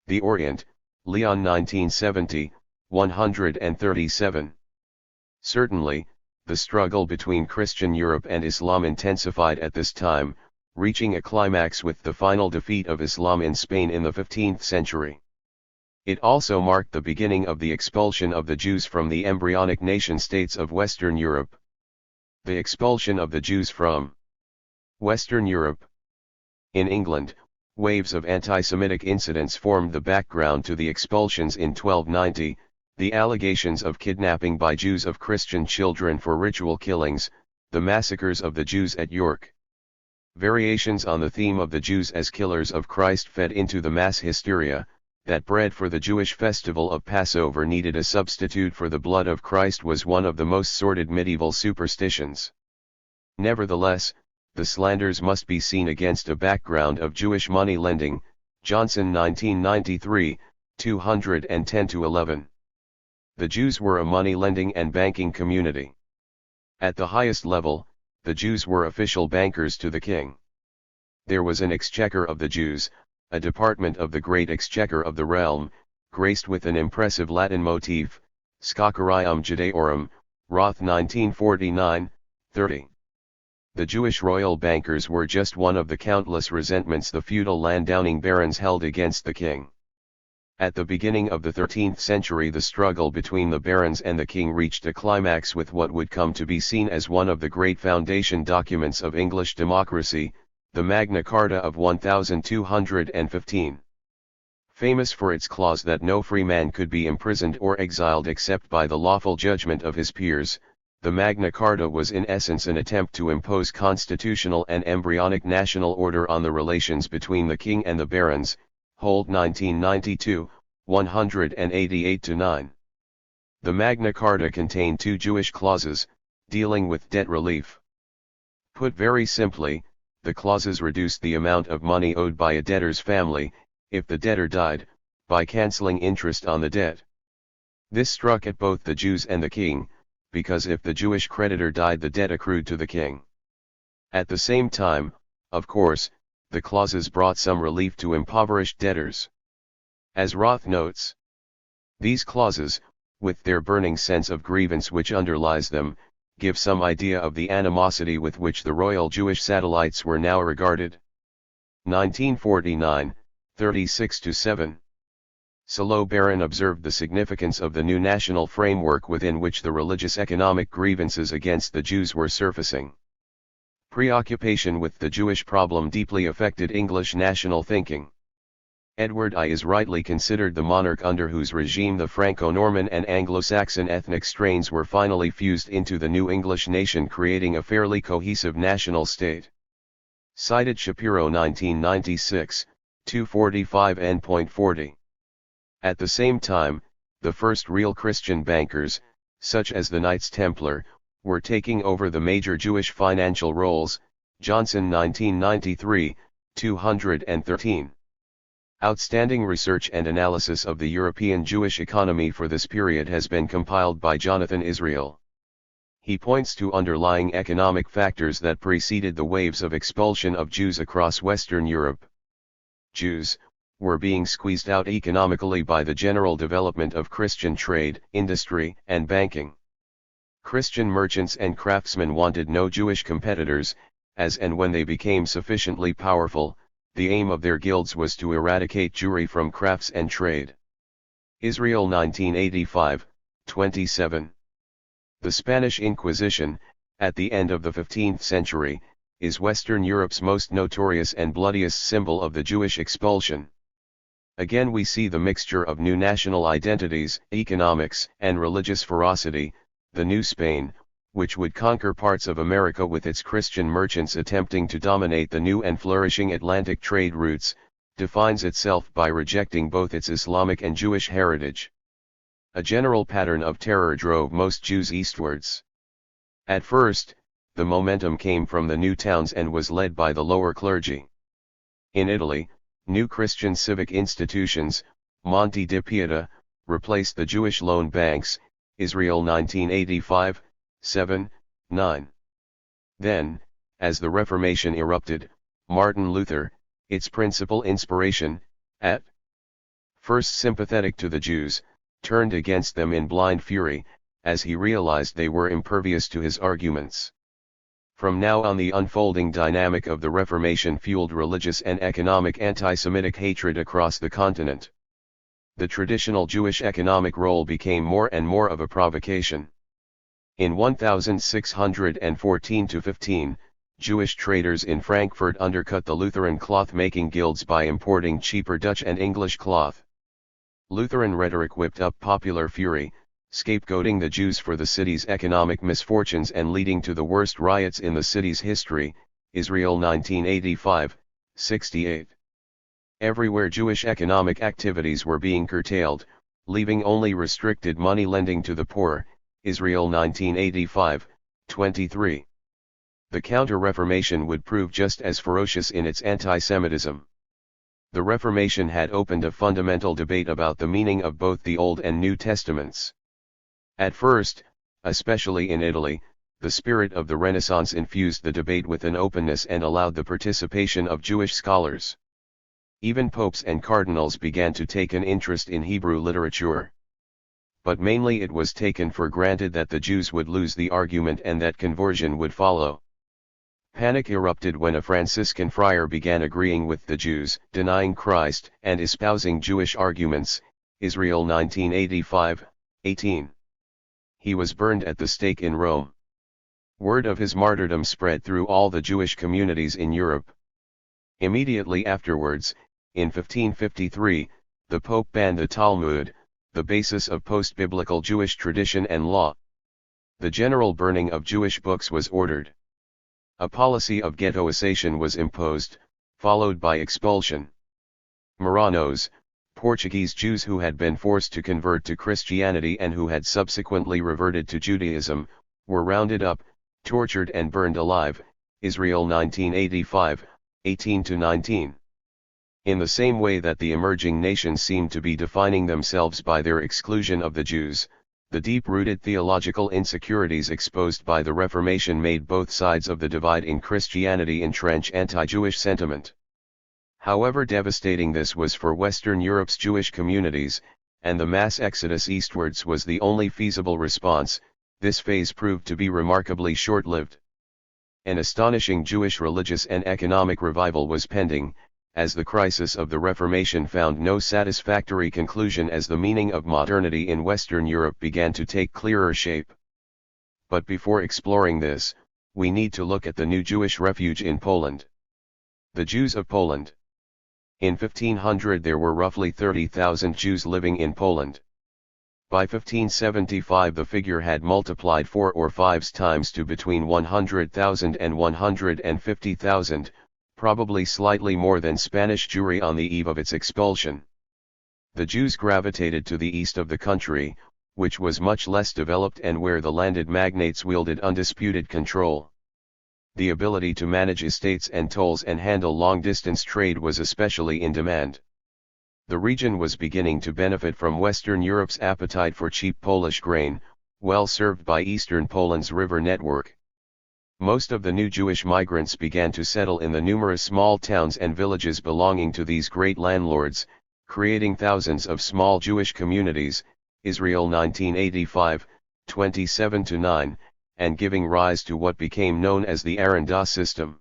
the Orient, Leon 1970, 137. Certainly, the struggle between Christian Europe and Islam intensified at this time, reaching a climax with the final defeat of Islam in Spain in the 15th century. It also marked the beginning of the expulsion of the Jews from the embryonic nation-states of Western Europe. The expulsion of the Jews from Western Europe. In England, waves of anti-Semitic incidents formed the background to the expulsions in 1290, the allegations of kidnapping by Jews of Christian children for ritual killings, the massacres of the Jews at York. Variations on the theme of the Jews as killers of Christ fed into the mass hysteria, that bread for the Jewish festival of Passover needed a substitute for the blood of Christ was one of the most sordid medieval superstitions. Nevertheless, the slanders must be seen against a background of Jewish money lending. Johnson 1993, 210-11. The Jews were a money lending and banking community. At the highest level, the Jews were official bankers to the king. There was an exchequer of the Jews, a department of the great exchequer of the realm, graced with an impressive Latin motif, Scoccarium Judaeorum, Roth 1949, 30. The Jewish royal bankers were just one of the countless resentments the feudal landowning barons held against the king. At the beginning of the 13th century, the struggle between the barons and the king reached a climax with what would come to be seen as one of the great foundation documents of English democracy, the Magna Carta of 1215. Famous for its clause that no free man could be imprisoned or exiled except by the lawful judgment of his peers, the Magna Carta was in essence an attempt to impose constitutional and embryonic national order on the relations between the king and the barons. Holt 1992, 188-9. The Magna Carta contained 2 Jewish clauses, dealing with debt relief. Put very simply, the clauses reduced the amount of money owed by a debtor's family, if the debtor died, by cancelling interest on the debt. This struck at both the Jews and the king, because if the Jewish creditor died the debt accrued to the king. At the same time, of course, the clauses brought some relief to impoverished debtors. As Roth notes, these clauses, with their burning sense of grievance which underlies them, give some idea of the animosity with which the royal Jewish satellites were now regarded. 1949, 36-7. Salo Baron observed the significance of the new national framework within which the religious economic grievances against the Jews were surfacing. Preoccupation with the Jewish problem deeply affected English national thinking. Edward I is rightly considered the monarch under whose regime the Franco-Norman and Anglo-Saxon ethnic strains were finally fused into the new English nation, creating a fairly cohesive national state. Cited Shapiro 1996, 245 n.40. At the same time, the first real Christian bankers, such as the Knights Templar, were taking over the major Jewish financial roles. Johnson 1993, 213. Outstanding research and analysis of the European Jewish economy for this period has been compiled by Jonathan Israel. He points to underlying economic factors that preceded the waves of expulsion of Jews across Western Europe. Jews were being squeezed out economically by the general development of Christian trade, industry, and banking. Christian merchants and craftsmen wanted no Jewish competitors, as and when they became sufficiently powerful, the aim of their guilds was to eradicate Jewry from crafts and trade. Israel 1985, 27. The Spanish Inquisition, at the end of the 15th century, is Western Europe's most notorious and bloodiest symbol of the Jewish expulsion. Again we see the mixture of new national identities, economics, and religious ferocity. The New Spain, which would conquer parts of America with its Christian merchants attempting to dominate the new and flourishing Atlantic trade routes, defines itself by rejecting both its Islamic and Jewish heritage. A general pattern of terror drove most Jews eastwards. At first, the momentum came from the new towns and was led by the lower clergy. In Italy, new Christian civic institutions, Monte di Pieta, replaced the Jewish loan banks. Israel 1985, 7, 9. Then, as the Reformation erupted, Martin Luther, its principal inspiration, at first sympathetic to the Jews, turned against them in blind fury, as he realized they were impervious to his arguments. From now on, the unfolding dynamic of the Reformation fueled religious and economic anti-Semitic hatred across the continent. The traditional Jewish economic role became more and more of a provocation. In 1614-15, Jewish traders in Frankfurt undercut the Lutheran cloth-making guilds by importing cheaper Dutch and English cloth. Lutheran rhetoric whipped up popular fury, scapegoating the Jews for the city's economic misfortunes and leading to the worst riots in the city's history. Israel 1985, 68. Everywhere Jewish economic activities were being curtailed, leaving only restricted money lending to the poor. Israel 1985, 23. The Counter-Reformation would prove just as ferocious in its anti-Semitism. The Reformation had opened a fundamental debate about the meaning of both the Old and New Testaments. At first, especially in Italy, the spirit of the Renaissance infused the debate with an openness and allowed the participation of Jewish scholars. Even popes and cardinals began to take an interest in Hebrew literature. But mainly it was taken for granted that the Jews would lose the argument and that conversion would follow. Panic erupted when a Franciscan friar began agreeing with the Jews, denying Christ, and espousing Jewish arguments. Israel 1985, 18. He was burned at the stake in Rome. Word of his martyrdom spread through all the Jewish communities in Europe. Immediately afterwards, in 1553, the Pope banned the Talmud, the basis of post-biblical Jewish tradition and law. The general burning of Jewish books was ordered. A policy of ghettoization was imposed, followed by expulsion. Marranos, Portuguese Jews who had been forced to convert to Christianity and who had subsequently reverted to Judaism, were rounded up, tortured and burned alive. Israel 1985, 18-19. In the same way that the emerging nations seemed to be defining themselves by their exclusion of the Jews, the deep-rooted theological insecurities exposed by the Reformation made both sides of the divide in Christianity entrench anti-Jewish sentiment. However devastating this was for Western Europe's Jewish communities, and the mass exodus eastwards was the only feasible response, this phase proved to be remarkably short-lived. An astonishing Jewish religious and economic revival was pending, as the crisis of the Reformation found no satisfactory conclusion as the meaning of modernity in Western Europe began to take clearer shape. But before exploring this, we need to look at the new Jewish refuge in Poland. The Jews of Poland. In 1500 there were roughly 30,000 Jews living in Poland. By 1575 the figure had multiplied 4 or 5 times to between 100,000 and 150,000, probably slightly more than Spanish Jewry on the eve of its expulsion. The Jews gravitated to the east of the country, which was much less developed and where the landed magnates wielded undisputed control. The ability to manage estates and tolls and handle long-distance trade was especially in demand. The region was beginning to benefit from Western Europe's appetite for cheap Polish grain, well served by Eastern Poland's river network. Most of the new Jewish migrants began to settle in the numerous small towns and villages belonging to these great landlords, creating thousands of small Jewish communities, Israel 1985, 27-9, and giving rise to what became known as the Aranda system.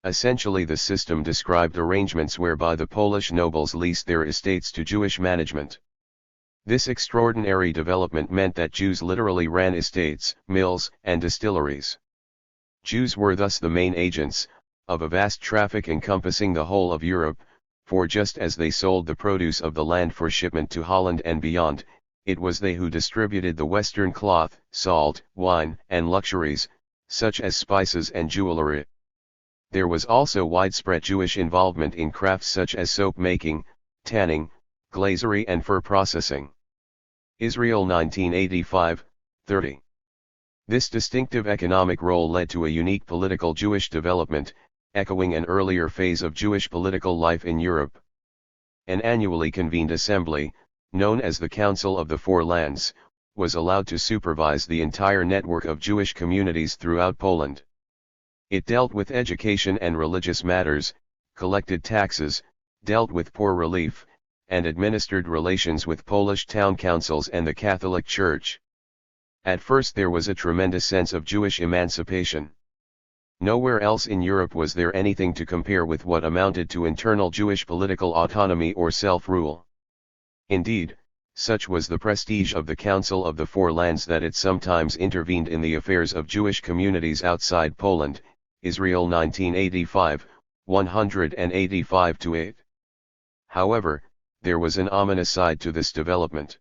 Essentially the system described arrangements whereby the Polish nobles leased their estates to Jewish management. This extraordinary development meant that Jews literally ran estates, mills, and distilleries. Jews were thus the main agents of a vast traffic encompassing the whole of Europe, for just as they sold the produce of the land for shipment to Holland and beyond, it was they who distributed the Western cloth, salt, wine, and luxuries, such as spices and jewelry. There was also widespread Jewish involvement in crafts such as soap making, tanning, glazery and fur processing. Israel 1985, 30. This distinctive economic role led to a unique political Jewish development, echoing an earlier phase of Jewish political life in Europe. An annually convened assembly, known as the Council of the Four Lands, was allowed to supervise the entire network of Jewish communities throughout Poland. It dealt with education and religious matters, collected taxes, dealt with poor relief, and administered relations with Polish town councils and the Catholic Church. At first there was a tremendous sense of Jewish emancipation. Nowhere else in Europe was there anything to compare with what amounted to internal Jewish political autonomy or self-rule. Indeed, such was the prestige of the Council of the Four Lands that it sometimes intervened in the affairs of Jewish communities outside Poland, Israel 1985, 185-8. However, there was an ominous side to this development.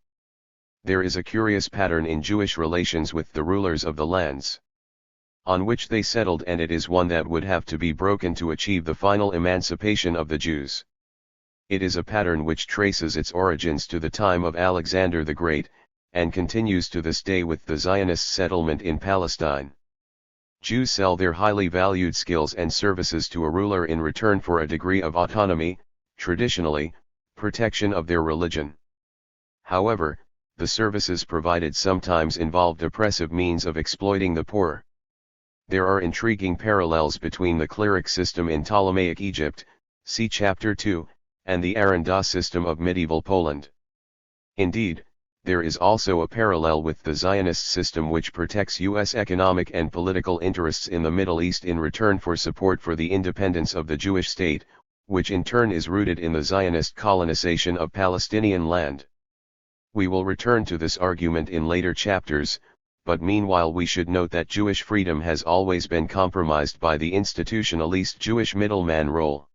There is a curious pattern in Jewish relations with the rulers of the lands on which they settled, and it is one that would have to be broken to achieve the final emancipation of the Jews. It is a pattern which traces its origins to the time of Alexander the Great, and continues to this day with the Zionist settlement in Palestine. Jews sell their highly valued skills and services to a ruler in return for a degree of autonomy, traditionally, protection of their religion. However, the services provided sometimes involved oppressive means of exploiting the poor. There are intriguing parallels between the cleric system in Ptolemaic Egypt, see Chapter 2, and the Aranda system of medieval Poland. Indeed, there is also a parallel with the Zionist system which protects U.S. economic and political interests in the Middle East in return for support for the independence of the Jewish state, which in turn is rooted in the Zionist colonization of Palestinian land. We will return to this argument in later chapters, but meanwhile we should note that Jewish freedom has always been compromised by the institutionalist Jewish middleman role.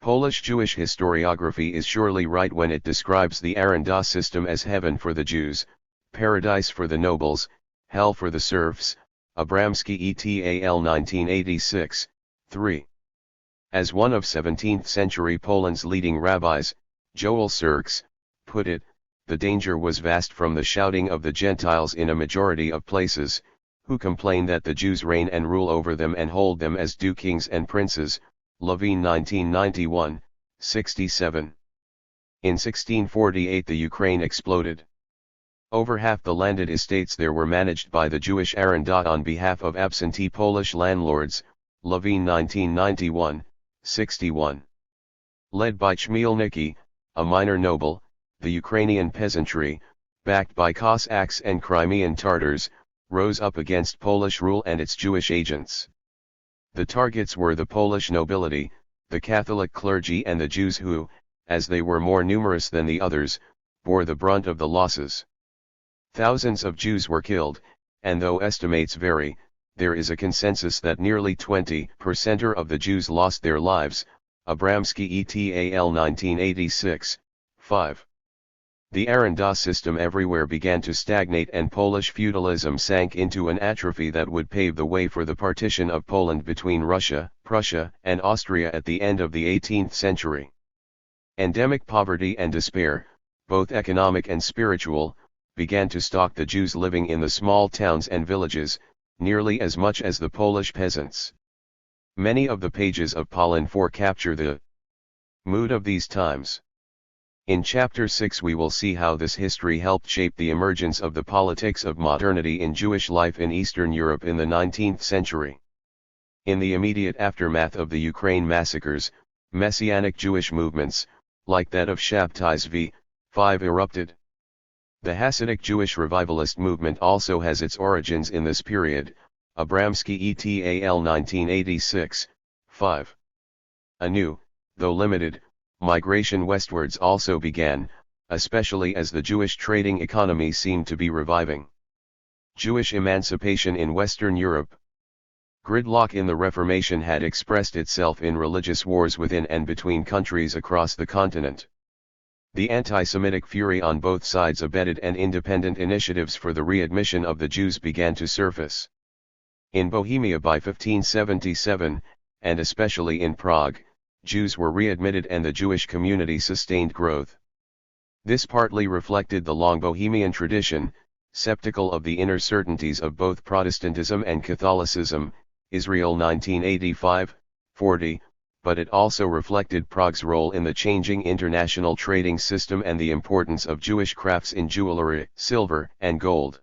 Polish Jewish historiography is surely right when it describes the Aranda system as heaven for the Jews, paradise for the nobles, hell for the serfs, Abramski et al. 1986, 3. As one of 17th-century Poland's leading rabbis, Joel Sirks, put it, the danger was vast from the shouting of the Gentiles in a majority of places, who complain that the Jews reign and rule over them and hold them as due kings and princes, Levine 1991, 67. In 1648 the Ukraine exploded. Over half the landed estates there were managed by the Jewish arendot on behalf of absentee Polish landlords, Levine 1991, 61. Led by Chmielnicki, a minor noble, the Ukrainian peasantry, backed by Cossacks and Crimean Tatars, rose up against Polish rule and its Jewish agents. The targets were the Polish nobility, the Catholic clergy and the Jews who, as they were more numerous than the others, bore the brunt of the losses. Thousands of Jews were killed, and though estimates vary, there is a consensus that nearly 20% of the Jews lost their lives, Abramsky et al. 1986, 5. The arendot system everywhere began to stagnate and Polish feudalism sank into an atrophy that would pave the way for the partition of Poland between Russia, Prussia, and Austria at the end of the 18th century. Endemic poverty and despair, both economic and spiritual, began to stalk the Jews living in the small towns and villages, nearly as much as the Polish peasants. Many of the pages of Polin 4 capture the mood of these times. In Chapter 6 we will see how this history helped shape the emergence of the politics of modernity in Jewish life in Eastern Europe in the 19th century. In the immediate aftermath of the Ukraine massacres, Messianic Jewish movements, like that of Shabtai v. 5 erupted. The Hasidic Jewish revivalist movement also has its origins in this period, Abramsky et al. 1986, 5. A new, though limited, migration westwards also began, especially as the Jewish trading economy seemed to be reviving. Jewish emancipation in Western Europe. Gridlock in the Reformation had expressed itself in religious wars within and between countries across the continent. The anti-Semitic fury on both sides abetted and independent initiatives for the readmission of the Jews began to surface. In Bohemia by 1577, and especially in Prague, Jews were readmitted and the Jewish community sustained growth. This partly reflected the long Bohemian tradition, skeptical of the inner certainties of both Protestantism and Catholicism, Israel 1985, 40, but it also reflected Prague's role in the changing international trading system and the importance of Jewish crafts in jewelry, silver, and gold.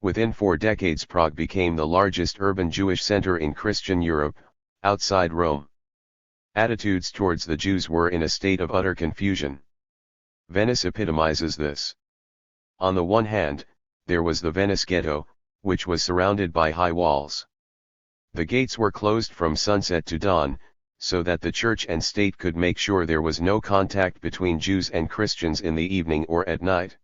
Within 4 decades Prague became the largest urban Jewish center in Christian Europe, outside Rome. Attitudes towards the Jews were in a state of utter confusion. Venice epitomizes this. On the one hand, there was the Venice ghetto, which was surrounded by high walls. The gates were closed from sunset to dawn, so that the church and state could make sure there was no contact between Jews and Christians in the evening or at night.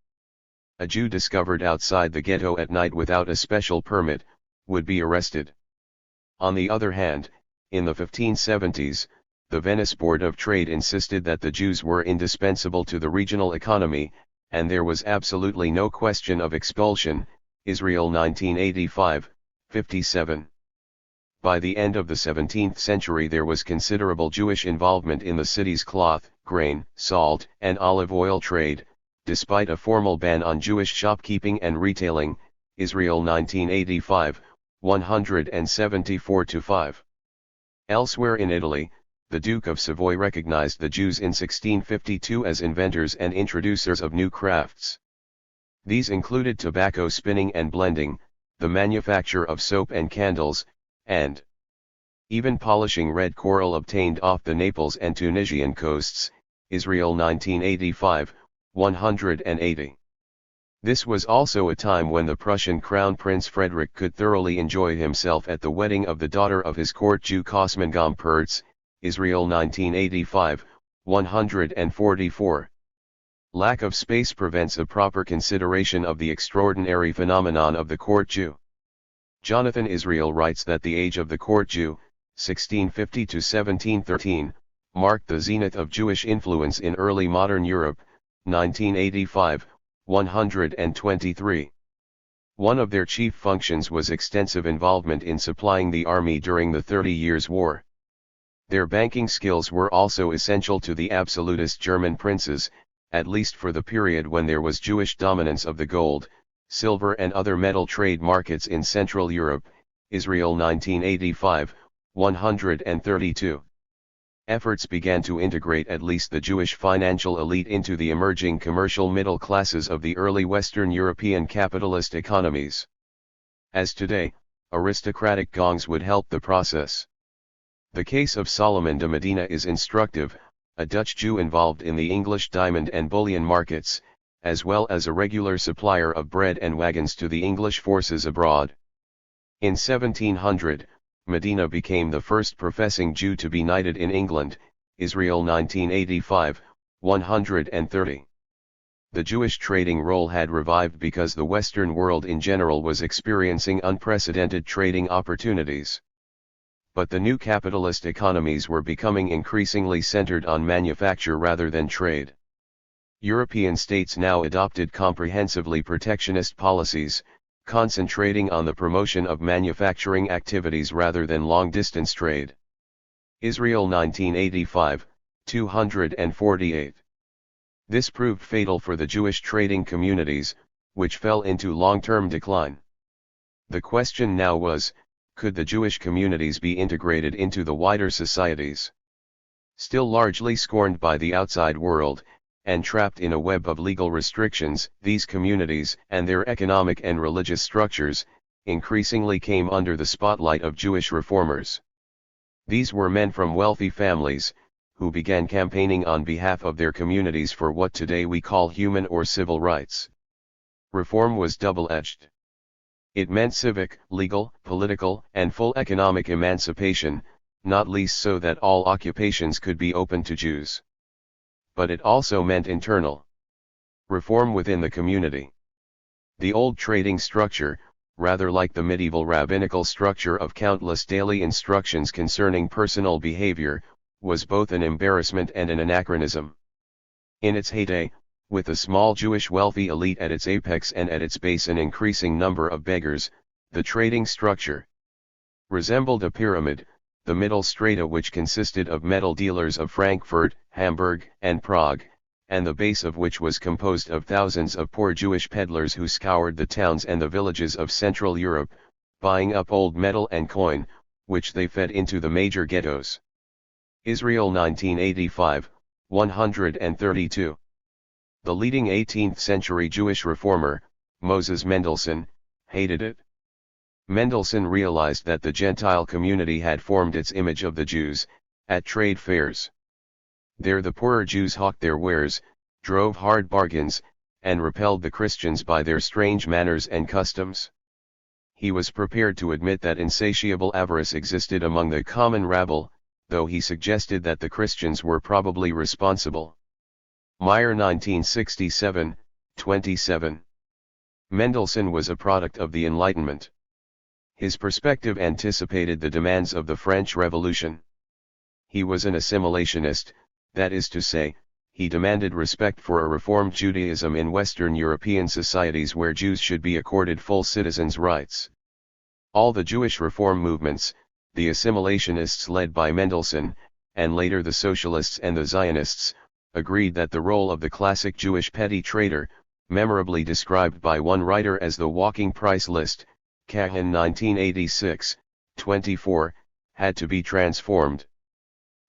A Jew discovered outside the ghetto at night without a special permit, would be arrested. On the other hand, in the 1570s, the Venice Board of Trade insisted that the Jews were indispensable to the regional economy, and there was absolutely no question of expulsion, Israel 1985, 57. By the end of the 17th century there was considerable Jewish involvement in the city's cloth, grain, salt, and olive oil trade, despite a formal ban on Jewish shopkeeping and retailing, Israel 1985, 174-5. Elsewhere in Italy, the Duke of Savoy recognized the Jews in 1652 as inventors and introducers of new crafts. These included tobacco spinning and blending, the manufacture of soap and candles, and even polishing red coral obtained off the Naples and Tunisian coasts, Israel 1985, 180. This was also a time when the Prussian Crown Prince Frederick could thoroughly enjoy himself at the wedding of the daughter of his court Jew Kosman Gompertz, Israel 1985, 144. Lack of space prevents a proper consideration of the extraordinary phenomenon of the court Jew. Jonathan Israel writes that the age of the court Jew, 1650 to 1713, marked the zenith of Jewish influence in early modern Europe, 1985, 123. One of their chief functions was extensive involvement in supplying the army during the 30 Years' War. Their banking skills were also essential to the absolutist German princes, at least for the period when there was Jewish dominance of the gold, silver and other metal trade markets in Central Europe. Israel 1985, 132. Efforts began to integrate at least the Jewish financial elite into the emerging commercial middle classes of the early Western European capitalist economies. As today, aristocratic gongs would help the process. The case of Solomon de Medina is instructive, a Dutch Jew involved in the English diamond and bullion markets, as well as a regular supplier of bread and wagons to the English forces abroad. In 1700, Medina became the first professing Jew to be knighted in England, Israel 1985, 130. The Jewish trading role had revived because the Western world in general was experiencing unprecedented trading opportunities. But the new capitalist economies were becoming increasingly centered on manufacture rather than trade. European states now adopted comprehensively protectionist policies, concentrating on the promotion of manufacturing activities rather than long-distance trade. Israel 1985, 248. This proved fatal for the Jewish trading communities, which fell into long-term decline. The question now was, could the Jewish communities be integrated into the wider societies? Still largely scorned by the outside world, and trapped in a web of legal restrictions, these communities and their economic and religious structures increasingly came under the spotlight of Jewish reformers. These were men from wealthy families, who began campaigning on behalf of their communities for what today we call human or civil rights. Reform was double-edged. It meant civic, legal, political, and full economic emancipation, not least so that all occupations could be open to Jews. But it also meant internal reform within the community. The old trading structure, rather like the medieval rabbinical structure of countless daily instructions concerning personal behavior, was both an embarrassment and an anachronism. In its heyday, with a small Jewish wealthy elite at its apex and at its base an increasing number of beggars, the trading structure resembled a pyramid, the middle strata which consisted of metal dealers of Frankfurt, Hamburg, and Prague, and the base of which was composed of thousands of poor Jewish peddlers who scoured the towns and the villages of Central Europe, buying up old metal and coin, which they fed into the major ghettos. Israel 1985, 132. The leading 18th-century Jewish reformer, Moses Mendelssohn, hated it. Mendelssohn realized that the Gentile community had formed its image of the Jews, at trade fairs. There the poorer Jews hawked their wares, drove hard bargains, and repelled the Christians by their strange manners and customs. He was prepared to admit that insatiable avarice existed among the common rabble, though he suggested that the Christians were probably responsible. Meyer 1967, 27. Mendelssohn was a product of the Enlightenment. His perspective anticipated the demands of the French Revolution. He was an assimilationist, that is to say, he demanded respect for a reformed Judaism in Western European societies where Jews should be accorded full citizens' rights. All the Jewish reform movements, the assimilationists led by Mendelssohn, and later the socialists and the Zionists, agreed that the role of the classic Jewish petty trader, memorably described by one writer as the walking price list, Kahan 1986, 24, had to be transformed.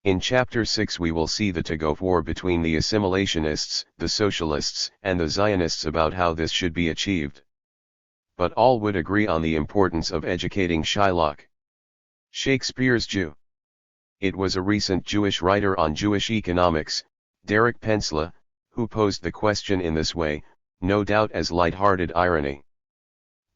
In Chapter 6 we will see the tug-of-war between the assimilationists, the socialists, and the Zionists about how this should be achieved. But all would agree on the importance of educating Shylock. Shakespeare's Jew. It was a recent Jewish writer on Jewish economics, Derek Pensla, who posed the question in this way, no doubt as light-hearted irony.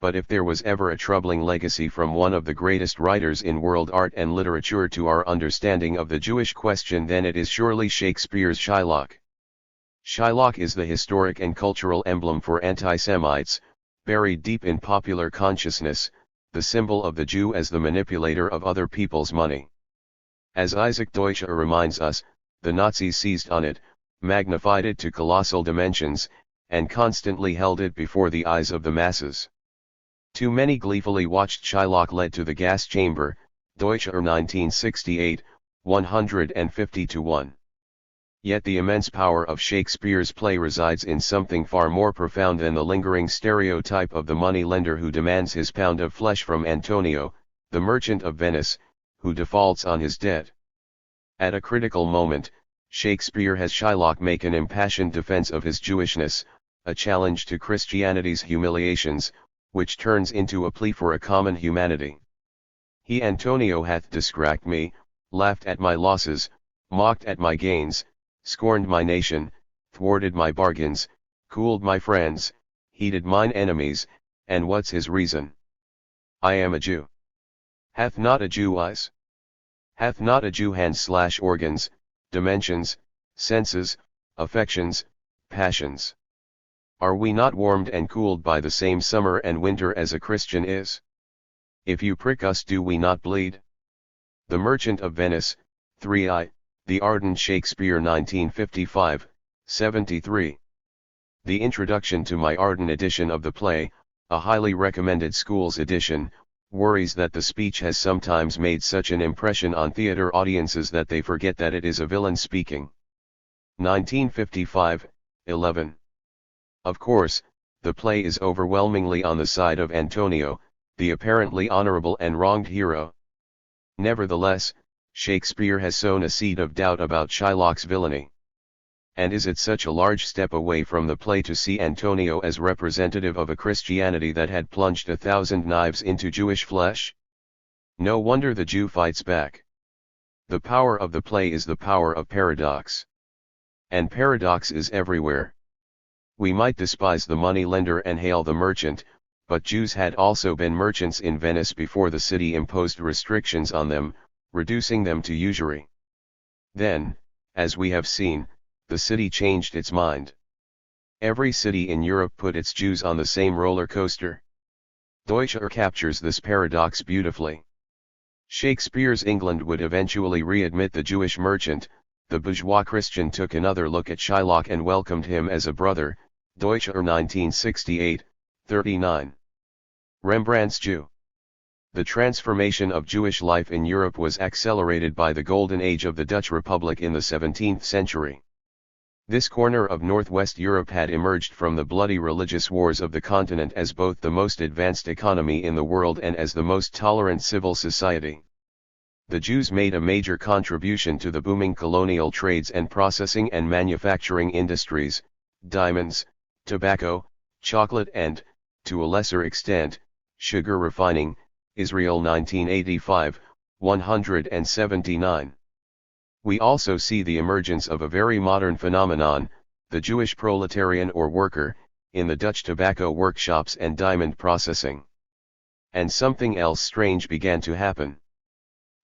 But if there was ever a troubling legacy from one of the greatest writers in world art and literature to our understanding of the Jewish question, then it is surely Shakespeare's Shylock. Shylock is the historic and cultural emblem for anti-Semites, buried deep in popular consciousness, the symbol of the Jew as the manipulator of other people's money. As Isaac Deutscher reminds us, the Nazis seized on it, magnified it to colossal dimensions, and constantly held it before the eyes of the masses. Too many gleefully watched Shylock led to the gas chamber, Deutscher 1968, 150 to 1. Yet the immense power of Shakespeare's play resides in something far more profound than the lingering stereotype of the money-lender who demands his pound of flesh from Antonio, the merchant of Venice, who defaults on his debt. At a critical moment, Shakespeare has Shylock make an impassioned defense of his Jewishness, a challenge to Christianity's humiliations, which turns into a plea for a common humanity. He Antonio hath discracked me, laughed at my losses, mocked at my gains, scorned my nation, thwarted my bargains, cooled my friends, heated mine enemies, and what's his reason? I am a Jew. Hath not a Jew eyes? Hath not a Jew hands/organs, dimensions, senses, affections, passions? Are we not warmed and cooled by the same summer and winter as a Christian is? If you prick us, do we not bleed? The Merchant of Venice, 3i, The Ardent Shakespeare 1955, 73. The introduction to my Arden edition of the play, a highly recommended schools edition, worries that the speech has sometimes made such an impression on theater audiences that they forget that it is a villain speaking. 1955, 11. Of course, the play is overwhelmingly on the side of Antonio, the apparently honorable and wronged hero. Nevertheless, Shakespeare has sown a seed of doubt about Shylock's villainy. And is it such a large step away from the play to see Antonio as representative of a Christianity that had plunged 1,000 knives into Jewish flesh? No wonder the Jew fights back. The power of the play is the power of paradox. And paradox is everywhere. We might despise the money-lender and hail the merchant, but Jews had also been merchants in Venice before the city imposed restrictions on them, reducing them to usury. Then, as we have seen, the city changed its mind. Every city in Europe put its Jews on the same roller coaster. Deutscher captures this paradox beautifully. Shakespeare's England would eventually readmit the Jewish merchant. The bourgeois Christian took another look at Shylock and welcomed him as a brother, Deutscher 1968, 39. Rembrandt's Jew. The transformation of Jewish life in Europe was accelerated by the golden age of the Dutch Republic in the 17th century. This corner of Northwest Europe had emerged from the bloody religious wars of the continent as both the most advanced economy in the world and as the most tolerant civil society. The Jews made a major contribution to the booming colonial trades and processing and manufacturing industries, diamonds, tobacco, chocolate and, to a lesser extent, sugar refining, Israel 1985, 179. We also see the emergence of a very modern phenomenon, the Jewish proletarian or worker, in the Dutch tobacco workshops and diamond processing. And something else strange began to happen.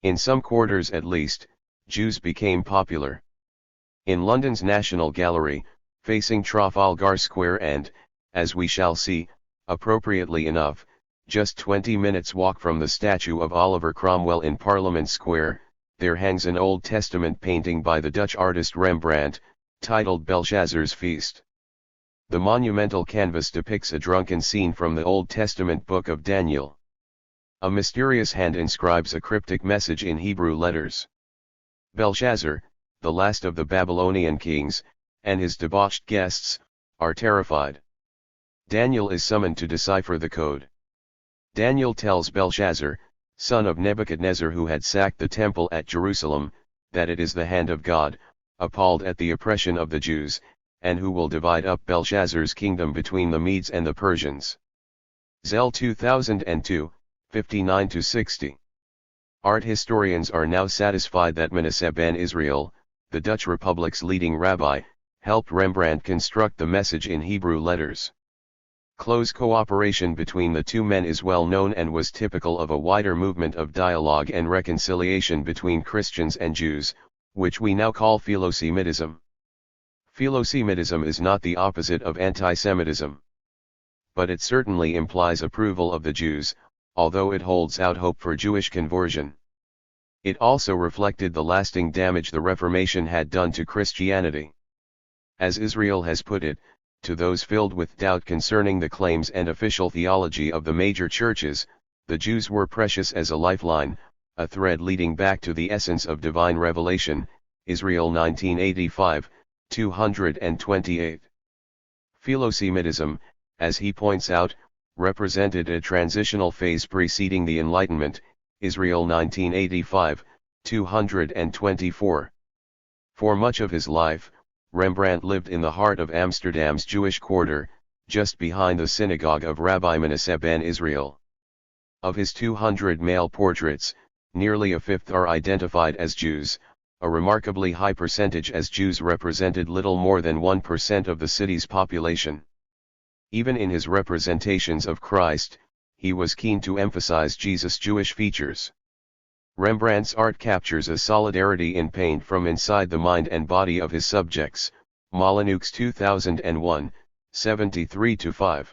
In some quarters at least, Jews became popular. In London's National Gallery, facing Trafalgar Square and, as we shall see, appropriately enough, just 20 minutes walk from the statue of Oliver Cromwell in Parliament Square, there hangs an Old Testament painting by the Dutch artist Rembrandt, titled Belshazzar's Feast. The monumental canvas depicts a drunken scene from the Old Testament book of Daniel. A mysterious hand inscribes a cryptic message in Hebrew letters. Belshazzar, the last of the Babylonian kings, and his debauched guests, are terrified. Daniel is summoned to decipher the code. Daniel tells Belshazzar, son of Nebuchadnezzar who had sacked the temple at Jerusalem, that it is the hand of God, appalled at the oppression of the Jews, and who will divide up Belshazzar's kingdom between the Medes and the Persians. Zell 2002, 59-60. Art historians are now satisfied that Manasseh ben Israel, the Dutch Republic's leading rabbi, helped Rembrandt construct the message in Hebrew letters. Close cooperation between the two men is well known and was typical of a wider movement of dialogue and reconciliation between Christians and Jews, which we now call Philosemitism. Philosemitism is not the opposite of anti-Semitism. But it certainly implies approval of the Jews, although it holds out hope for Jewish conversion. It also reflected the lasting damage the Reformation had done to Christianity. As Israel has put it, to those filled with doubt concerning the claims and official theology of the major churches, the Jews were precious as a lifeline, a thread leading back to the essence of divine revelation, Israel 1985, 228. Philosemitism, as he points out, represented a transitional phase preceding the Enlightenment, Israel 1985, 224. For much of his life, Rembrandt lived in the heart of Amsterdam's Jewish quarter, just behind the synagogue of Rabbi Manasseh ben Israel. Of his 200 male portraits, nearly a fifth are identified as Jews, a remarkably high percentage as Jews represented little more than 1% of the city's population. Even in his representations of Christ, he was keen to emphasize Jesus' Jewish features. Rembrandt's art captures a solidarity in pain from inside the mind and body of his subjects, Molineux 2001, 73-5.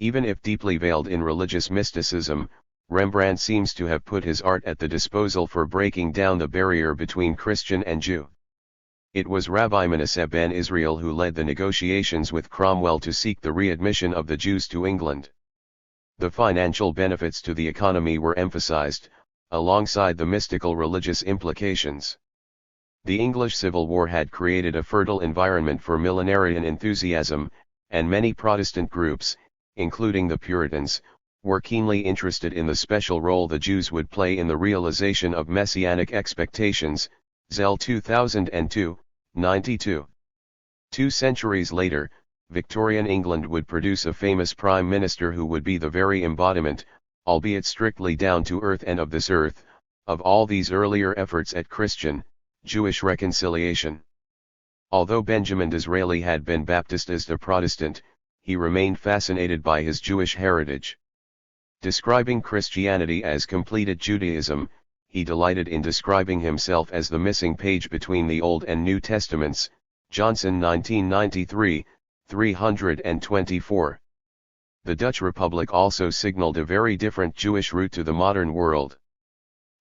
Even if deeply veiled in religious mysticism, Rembrandt seems to have put his art at the disposal for breaking down the barrier between Christian and Jew. It was Rabbi Manasseh ben Israel who led the negotiations with Cromwell to seek the readmission of the Jews to England. The financial benefits to the economy were emphasized, alongside the mystical religious implications. The English Civil War had created a fertile environment for millenarian enthusiasm, and many Protestant groups, including the Puritans, were keenly interested in the special role the Jews would play in the realization of messianic expectations, Zell 2002, 92. 2 centuries later, Victorian England would produce a famous prime minister who would be the very embodiment, albeit strictly down to earth and of this earth, of all these earlier efforts at Christian, Jewish reconciliation. Although Benjamin Disraeli had been baptized a Protestant, he remained fascinated by his Jewish heritage. Describing Christianity as completed Judaism, he delighted in describing himself as the missing page between the Old and New Testaments, Johnson 1993, 324. The Dutch Republic also signaled a very different Jewish route to the modern world.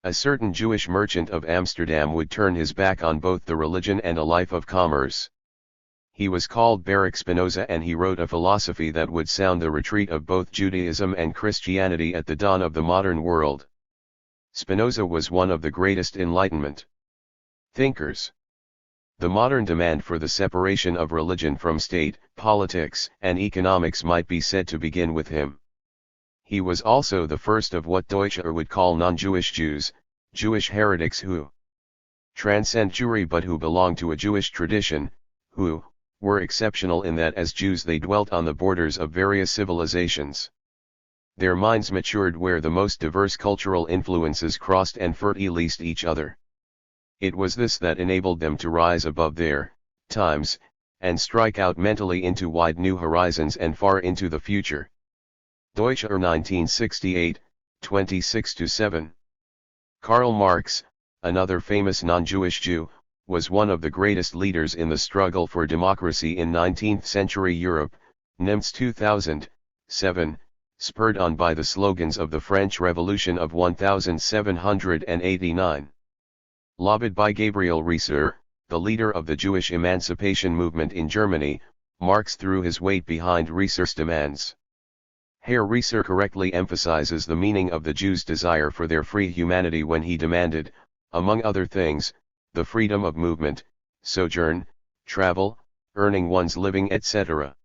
A certain Jewish merchant of Amsterdam would turn his back on both the religion and a life of commerce. He was called Baruch Spinoza, and he wrote a philosophy that would sound the retreat of both Judaism and Christianity at the dawn of the modern world. Spinoza was one of the greatest Enlightenment thinkers. The modern demand for the separation of religion from state, politics, and economics might be said to begin with him. He was also the first of what Deutscher would call non-Jewish Jews, Jewish heretics who transcend Jewry but who belong to a Jewish tradition, who were exceptional in that as Jews they dwelt on the borders of various civilizations. Their minds matured where the most diverse cultural influences crossed and fertilized each other. It was this that enabled them to rise above their times, and strike out mentally into wide new horizons and far into the future. Deutscher 1968, 26-7. Karl Marx, another famous non-Jewish Jew, was one of the greatest leaders in the struggle for democracy in 19th-century Europe, Nimitz 2000, 7, spurred on by the slogans of the French Revolution of 1789. Lobbied by Gabriel Riesser, the leader of the Jewish emancipation movement in Germany, Marx threw his weight behind Riesser's demands. Herr Riesser correctly emphasizes the meaning of the Jews' desire for their free humanity when he demanded, among other things, the freedom of movement, sojourn, travel, earning one's living, etc.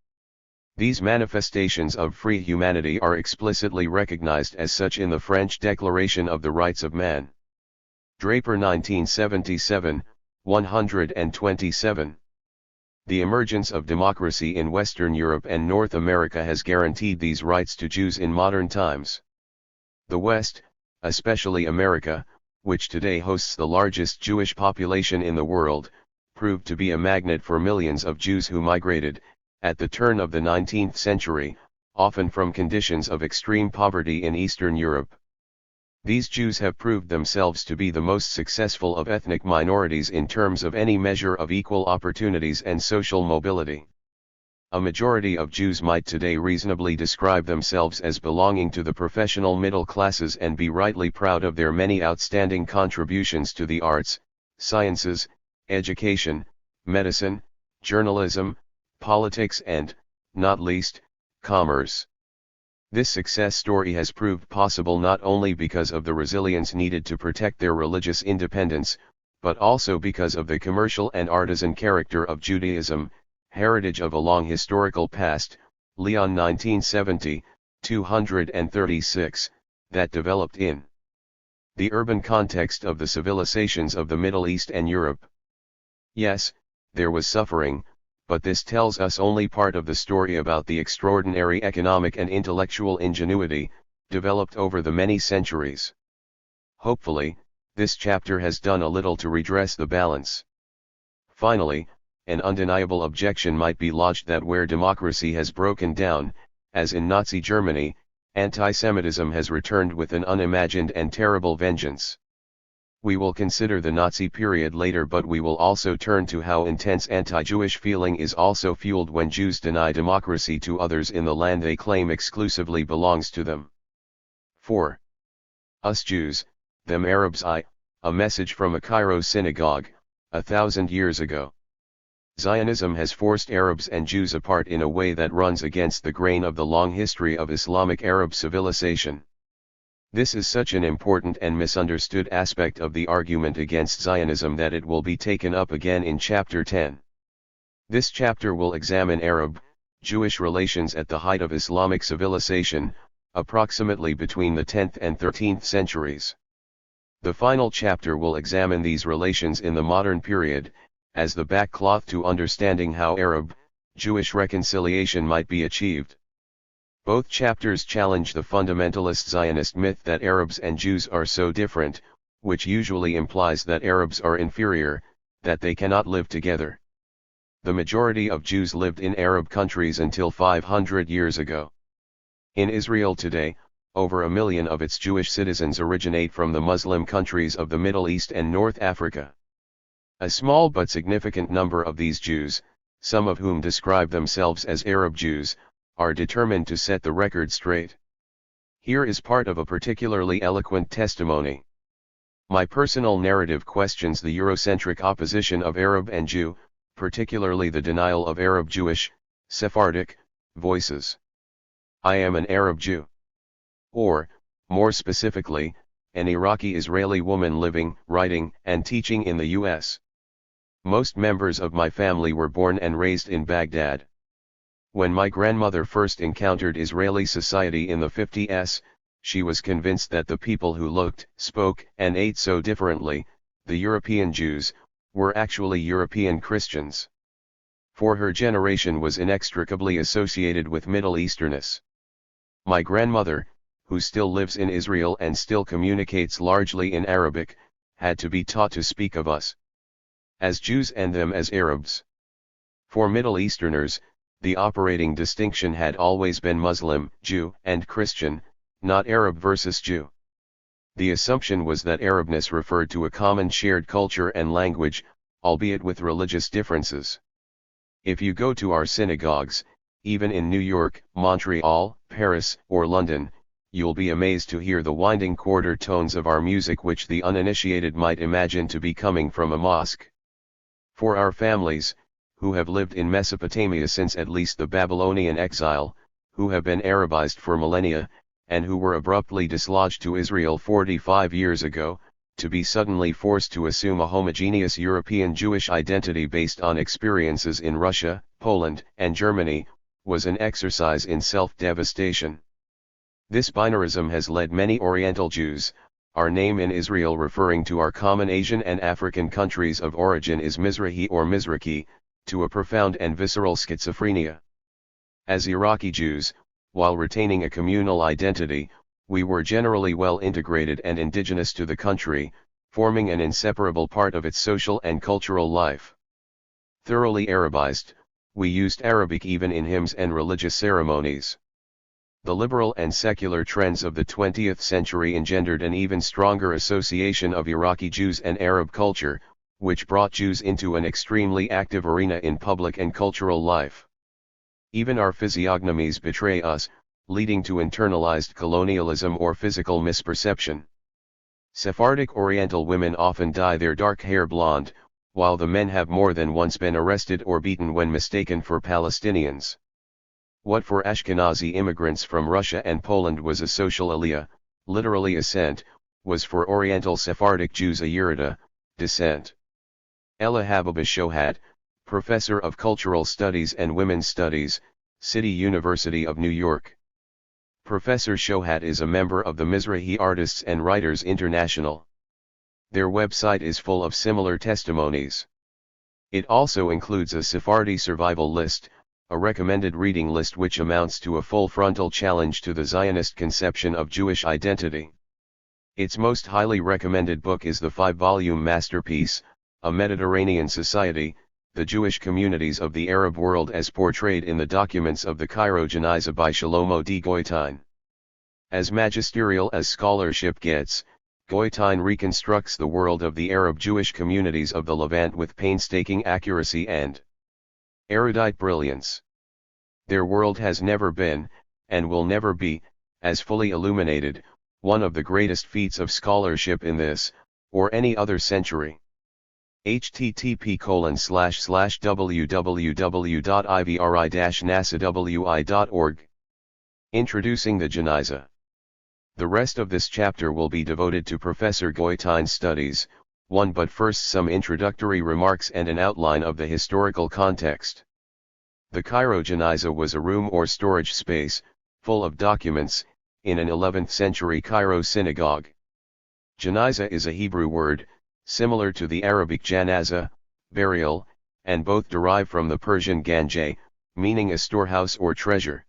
These manifestations of free humanity are explicitly recognized as such in the French Declaration of the Rights of Man. Draper 1977, 127. The emergence of democracy in Western Europe and North America has guaranteed these rights to Jews in modern times. The West, especially America, which today hosts the largest Jewish population in the world, proved to be a magnet for millions of Jews who migrated, at the turn of the 19th century, often from conditions of extreme poverty in Eastern Europe. These Jews have proved themselves to be the most successful of ethnic minorities in terms of any measure of equal opportunities and social mobility. A majority of Jews might today reasonably describe themselves as belonging to the professional middle classes and be rightly proud of their many outstanding contributions to the arts, sciences, education, medicine, journalism, politics and, not least, commerce. This success story has proved possible not only because of the resilience needed to protect their religious independence, but also because of the commercial and artisan character of Judaism, heritage of a long historical past, Leon 1970, 236, that developed in the urban context of the civilizations of the Middle East and Europe. Yes, there was suffering, but this tells us only part of the story about the extraordinary economic and intellectual ingenuity, developed over the many centuries. Hopefully, this chapter has done a little to redress the balance. Finally, an undeniable objection might be lodged that where democracy has broken down, as in Nazi Germany, anti-Semitism has returned with an unimagined and terrible vengeance. We will consider the Nazi period later, but we will also turn to how intense anti-Jewish feeling is also fueled when Jews deny democracy to others in the land they claim exclusively belongs to them. 4. Us Jews, them Arabs. A message from a Cairo synagogue, 1,000 years ago. Zionism has forced Arabs and Jews apart in a way that runs against the grain of the long history of Islamic Arab civilization. This is such an important and misunderstood aspect of the argument against Zionism that it will be taken up again in Chapter 10. This chapter will examine Arab-Jewish relations at the height of Islamic civilization, approximately between the 10th and 13th centuries. The final chapter will examine these relations in the modern period, as the backcloth to understanding how Arab-Jewish reconciliation might be achieved. Both chapters challenge the fundamentalist Zionist myth that Arabs and Jews are so different, which usually implies that Arabs are inferior, that they cannot live together. The majority of Jews lived in Arab countries until 500 years ago. In Israel today, over 1 million of its Jewish citizens originate from the Muslim countries of the Middle East and North Africa. A small but significant number of these Jews, some of whom describe themselves as Arab Jews, are determined to set the record straight. Here is part of a particularly eloquent testimony. My personal narrative questions the Eurocentric opposition of Arab and Jew, particularly the denial of Arab Jewish, Sephardic, voices. I am an Arab Jew. Or, more specifically, an Iraqi-Israeli woman living, writing, and teaching in the U.S. Most members of my family were born and raised in Baghdad. When my grandmother first encountered Israeli society in the 50s, she was convinced that the people who looked, spoke, and ate so differently, the European Jews, were actually European Christians. For her generation was inextricably associated with Middle Easternness. My grandmother, who still lives in Israel and still communicates largely in Arabic, had to be taught to speak of us as Jews and them as Arabs. For Middle Easterners, the operating distinction had always been Muslim, Jew, and Christian, not Arab versus Jew. The assumption was that Arabness referred to a common shared culture and language, albeit with religious differences. If you go to our synagogues, even in New York, Montreal, Paris, or London, you'll be amazed to hear the winding quarter tones of our music, which the uninitiated might imagine to be coming from a mosque. For our families, who have lived in Mesopotamia since at least the Babylonian exile, who have been Arabized for millennia, and who were abruptly dislodged to Israel 45 years ago, to be suddenly forced to assume a homogeneous European Jewish identity based on experiences in Russia, Poland, and Germany, was an exercise in self-devastation. This binarism has led many Oriental Jews, our name in Israel referring to our common Asian and African countries of origin is Mizrahi or Mizraki, to a profound and visceral schizophrenia. As Iraqi Jews, while retaining a communal identity, we were generally well integrated and indigenous to the country, forming an inseparable part of its social and cultural life. Thoroughly Arabized, we used Arabic even in hymns and religious ceremonies. The liberal and secular trends of the 20th century engendered an even stronger association of Iraqi Jews and Arab culture, which brought Jews into an extremely active arena in public and cultural life. Even our physiognomies betray us, leading to internalized colonialism or physical misperception. Sephardic Oriental women often dye their dark hair blonde, while the men have more than once been arrested or beaten when mistaken for Palestinians. What for Ashkenazi immigrants from Russia and Poland was a social aliyah, literally ascent, was for Oriental Sephardic Jews a yerida, descent. Ella Habiba Shohat, Professor of Cultural Studies and Women's Studies, City University of New York. Professor Shohat is a member of the Mizrahi Artists and Writers International. Their website is full of similar testimonies. It also includes a Sephardi survival list, a recommended reading list which amounts to a full frontal challenge to the Zionist conception of Jewish identity. Its most highly recommended book is the 5-volume masterpiece, A Mediterranean Society, The Jewish Communities of the Arab World as Portrayed in the Documents of the Cairo Geniza by Shlomo D. Goitein. As magisterial as scholarship gets, Goitein reconstructs the world of the Arab Jewish communities of the Levant with painstaking accuracy and erudite brilliance. Their world has never been, and will never be, as fully illuminated, one of the greatest feats of scholarship in this, or any other century. http://www.ivri-nasawi.org. Introducing the Geniza. The rest of this chapter will be devoted to Professor Goitein's studies, but first some introductory remarks and an outline of the historical context. The Cairo Geniza was a room or storage space, full of documents, in an 11th century Cairo synagogue. Geniza is a Hebrew word, similar to the Arabic janaza, burial, and both derive from the Persian ganje, meaning a storehouse or treasure.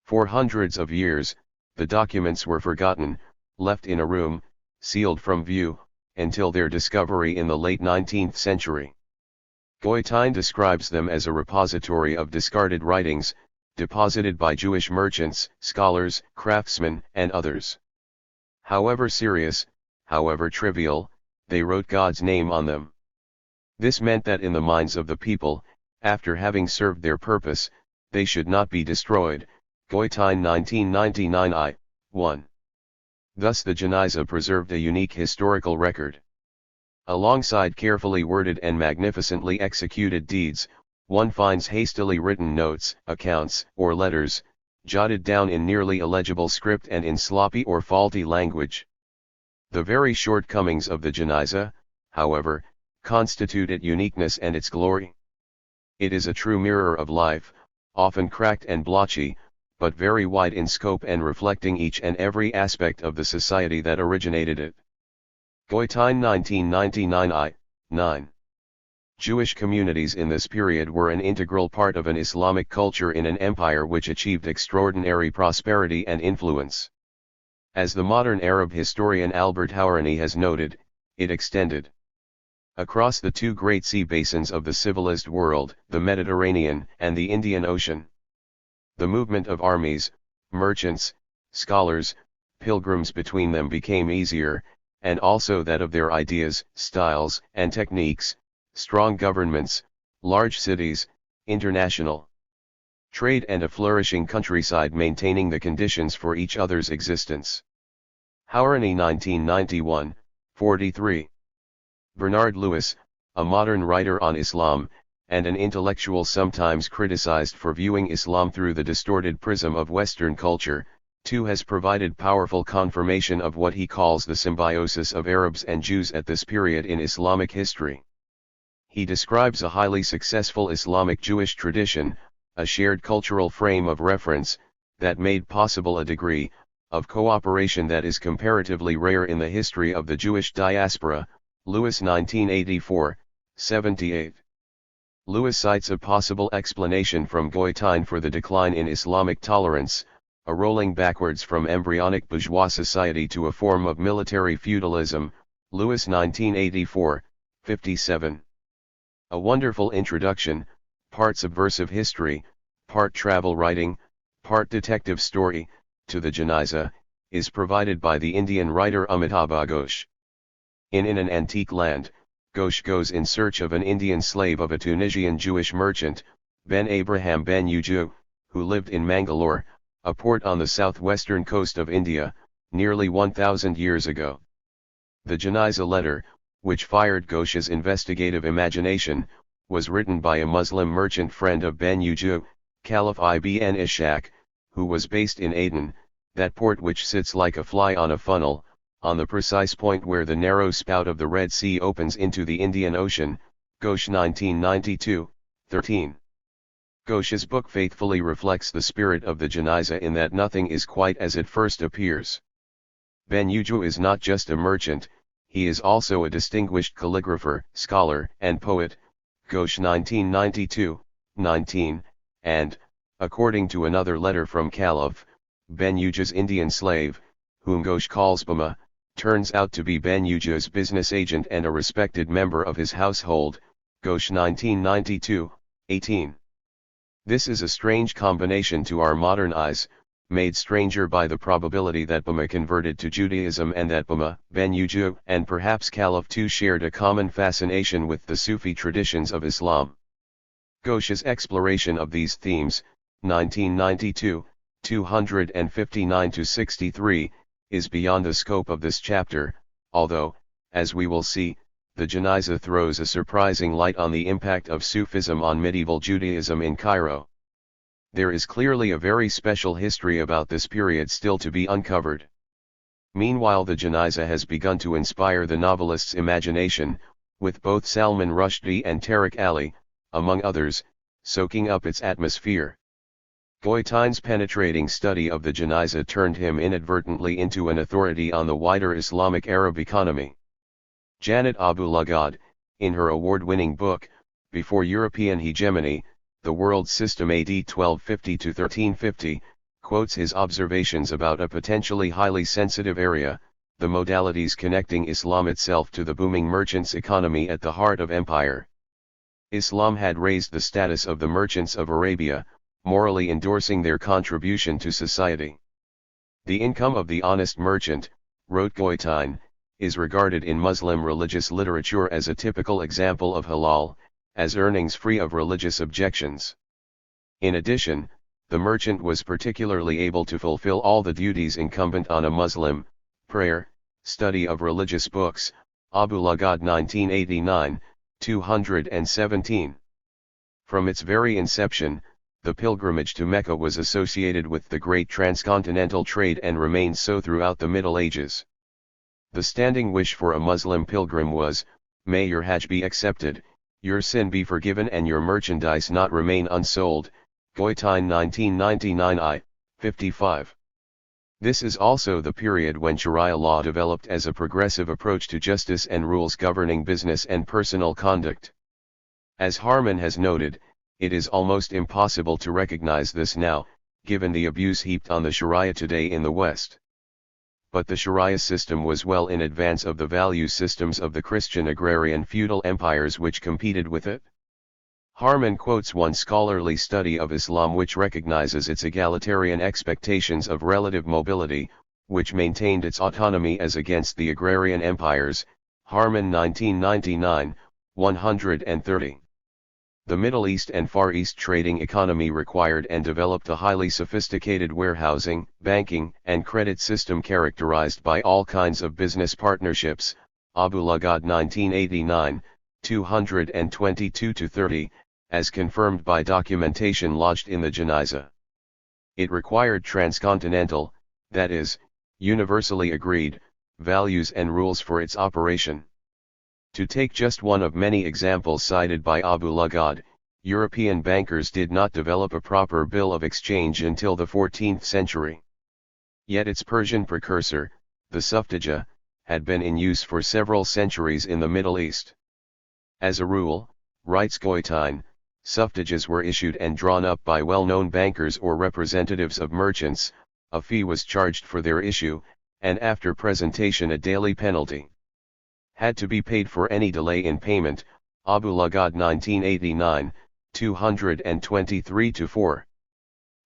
For hundreds of years, the documents were forgotten, left in a room, sealed from view, until their discovery in the late 19th century. Goitein describes them as a repository of discarded writings, deposited by Jewish merchants, scholars, craftsmen, and others. However serious, however trivial, they wrote God's name on them. This meant that in the minds of the people, after having served their purpose, they should not be destroyed. Goitein 1999 I. 1. Thus the Geniza preserved a unique historical record. Alongside carefully worded and magnificently executed deeds, one finds hastily written notes, accounts, or letters, jotted down in nearly illegible script and in sloppy or faulty language. The very shortcomings of the Geniza, however, constitute its uniqueness and its glory. It is a true mirror of life, often cracked and blotchy, but very wide in scope and reflecting each and every aspect of the society that originated it. Goitein 1999 I. 9. Jewish communities in this period were an integral part of an Islamic culture in an empire which achieved extraordinary prosperity and influence. As the modern Arab historian Albert Hourani has noted, it extended across the two great sea basins of the civilized world, the Mediterranean and the Indian Ocean. The movement of armies, merchants, scholars, pilgrims between them became easier, and also that of their ideas, styles, and techniques, strong governments, large cities, international trade and a flourishing countryside maintaining the conditions for each other's existence. Hourani 1991, 43. Bernard Lewis, a modern writer on Islam, and an intellectual sometimes criticized for viewing Islam through the distorted prism of Western culture, too has provided powerful confirmation of what he calls the symbiosis of Arabs and Jews at this period in Islamic history. He describes a highly successful Islamic Jewish tradition, a shared cultural frame of reference, that made possible a degree of cooperation that is comparatively rare in the history of the Jewish diaspora. Lewis 1984, 78. Lewis cites a possible explanation from Goitein for the decline in Islamic tolerance, a rolling backwards from embryonic bourgeois society to a form of military feudalism. Lewis 1984, 57. A wonderful introduction, part subversive history, part travel writing, part detective story, to the Geniza, is provided by the Indian writer Amitabh Ghosh. In an Antique Land, Ghosh goes in search of an Indian slave of a Tunisian Jewish merchant, Ben Abraham Ben Uju, who lived in Mangalore, a port on the southwestern coast of India, nearly 1,000 years ago. The Geniza letter, which fired Ghosh's investigative imagination, was written by a Muslim merchant friend of Ben Uju, Caliph ibn Ishaq, who was based in Aden, that port which sits like a fly on a funnel, on the precise point where the narrow spout of the Red Sea opens into the Indian Ocean, Ghosh 1992, 13. Ghosh's book faithfully reflects the spirit of the Janizah in that nothing is quite as it first appears. Ben Uju is not just a merchant, he is also a distinguished calligrapher, scholar, and poet, Ghosh 1992, 19, and, according to another letter from Caliph, Ben Uju's Indian slave, whom Ghosh calls Bama, turns out to be Ben Uju's business agent and a respected member of his household, Ghosh 1992, 18. This is a strange combination to our modern eyes, made stranger by the probability that Bama converted to Judaism and that Bama, Ben Uju, and perhaps Caliph too shared a common fascination with the Sufi traditions of Islam. Ghosh's exploration of these themes, 1992, 259-63, is beyond the scope of this chapter, although, as we will see, the Janizah throws a surprising light on the impact of Sufism on medieval Judaism in Cairo. There is clearly a very special history about this period still to be uncovered. Meanwhile, the Janizah has begun to inspire the novelist's imagination, with both Salman Rushdie and Tariq Ali, among others, soaking up its atmosphere. Goitine's penetrating study of the Janizah turned him inadvertently into an authority on the wider Islamic Arab economy. Janet Abou-Lughod, in her award-winning book, Before European Hegemony, The World System AD 1250-1350, quotes his observations about a potentially highly sensitive area, the modalities connecting Islam itself to the booming merchants' economy at the heart of empire. Islam had raised the status of the merchants of Arabia, morally endorsing their contribution to society. The income of the honest merchant, wrote Goitine, is regarded in Muslim religious literature as a typical example of halal, as earnings free of religious objections. In addition, the merchant was particularly able to fulfill all the duties incumbent on a Muslim: prayer, study of religious books, Abou-Lughod 1989, 217. From its very inception, the pilgrimage to Mecca was associated with the great transcontinental trade and remained so throughout the Middle Ages. The standing wish for a Muslim pilgrim was, "May your Hajj be accepted, your sin be forgiven and your merchandise not remain unsold," Goitine 1999 I, 55. This is also the period when Sharia law developed as a progressive approach to justice and rules governing business and personal conduct. As Harman has noted, it is almost impossible to recognize this now, given the abuse heaped on the Sharia today in the West. But the Sharia system was well in advance of the value systems of the Christian agrarian feudal empires which competed with it. Harman quotes one scholarly study of Islam which recognizes its egalitarian expectations of relative mobility, which maintained its autonomy as against the agrarian empires, Harman 1999, 130. The Middle East and Far East trading economy required and developed a highly sophisticated warehousing, banking, and credit system characterized by all kinds of business partnerships, Abou-Lughod 1989, 222-30, as confirmed by documentation lodged in the Janizah. It required transcontinental, that is, universally agreed, values and rules for its operation. To take just one of many examples cited by Abou-Lughod, European bankers did not develop a proper bill of exchange until the 14th century. Yet its Persian precursor, the suftija, had been in use for several centuries in the Middle East. As a rule, writes Goitine, suftijas were issued and drawn up by well-known bankers or representatives of merchants, a fee was charged for their issue, and after presentation a daily penalty had to be paid for any delay in payment, Abou-Lughod 1989, 223-4.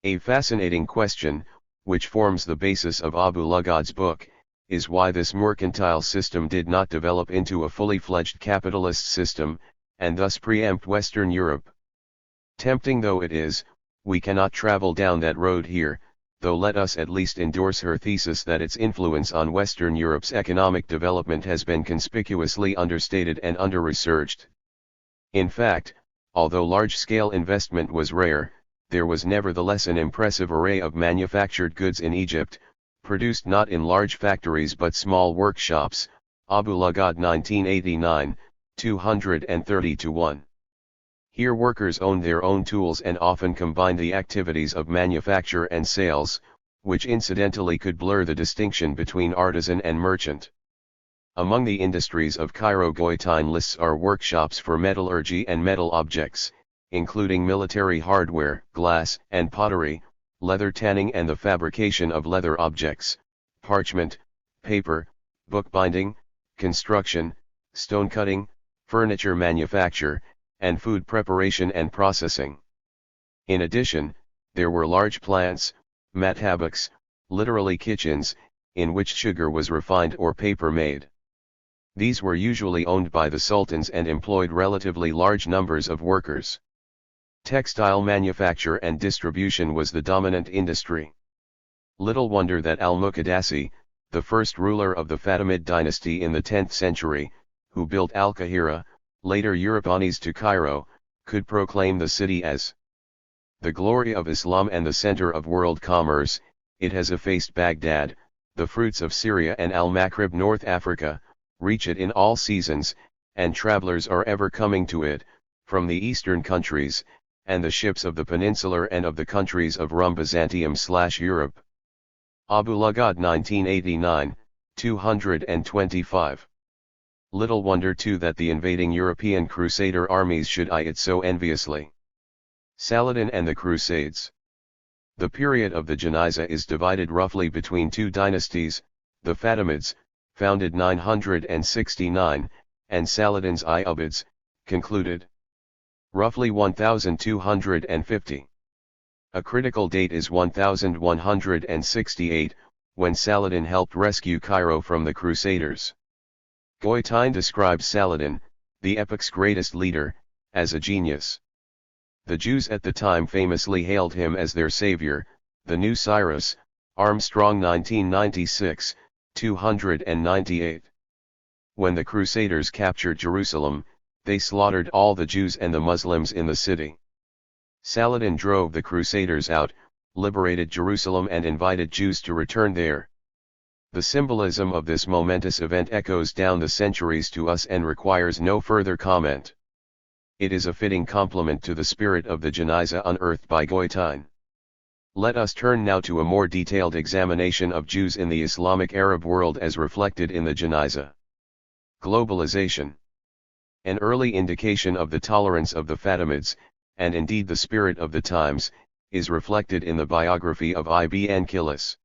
A fascinating question, which forms the basis of Abou-Lughod's book, is why this mercantile system did not develop into a fully fledged capitalist system, and thus preempt Western Europe. Tempting though it is, we cannot travel down that road here, though let us at least endorse her thesis that its influence on Western Europe's economic development has been conspicuously understated and under-researched. In fact, although large-scale investment was rare, there was nevertheless an impressive array of manufactured goods in Egypt, produced not in large factories but small workshops. Abu Lugad 1989, 230-1. Here workers owned their own tools and often combined the activities of manufacture and sales, which incidentally could blur the distinction between artisan and merchant. Among the industries of Cairo, Goitain lists are workshops for metallurgy and metal objects, including military hardware, glass and pottery, leather tanning and the fabrication of leather objects, parchment, paper, bookbinding, construction, stone cutting, furniture manufacture, and food preparation and processing. In addition, there were large plants, mathabaks, literally kitchens, in which sugar was refined or paper made. These were usually owned by the sultans and employed relatively large numbers of workers. Textile manufacture and distribution was the dominant industry. Little wonder that Al-Muqaddasi, the first ruler of the Fatimid dynasty in the 10th century, who built Al-Qahira, later Europeans to Cairo, could proclaim the city as the glory of Islam and the center of world commerce. It has effaced Baghdad, the fruits of Syria and Al-Maghrib North Africa, reach it in all seasons, and travelers are ever coming to it, from the eastern countries, and the ships of the peninsular and of the countries of Rum Byzantium/Europe. Abu Lugad 1989, 225. Little wonder too that the invading European Crusader armies should eye it so enviously. Saladin and the Crusades. The period of the Janiza is divided roughly between two dynasties, the Fatimids, founded 969, and Saladin's Ayyubids, concluded roughly 1250. A critical date is 1168, when Saladin helped rescue Cairo from the Crusaders. Goitain describes Saladin, the epoc's greatest leader, as a genius. The Jews at the time famously hailed him as their savior, the new Cyrus, Armstrong 1996, 298. When the Crusaders captured Jerusalem, they slaughtered all the Jews and the Muslims in the city. Saladin drove the Crusaders out, liberated Jerusalem and invited Jews to return there. The symbolism of this momentous event echoes down the centuries to us and requires no further comment. It is a fitting complement to the spirit of the Janiza unearthed by Goitain. Let us turn now to a more detailed examination of Jews in the Islamic Arab world as reflected in the Janiza. Globalization. An early indication of the tolerance of the Fatimids, and indeed the spirit of the times, is reflected in the biography of Ibn Kilis.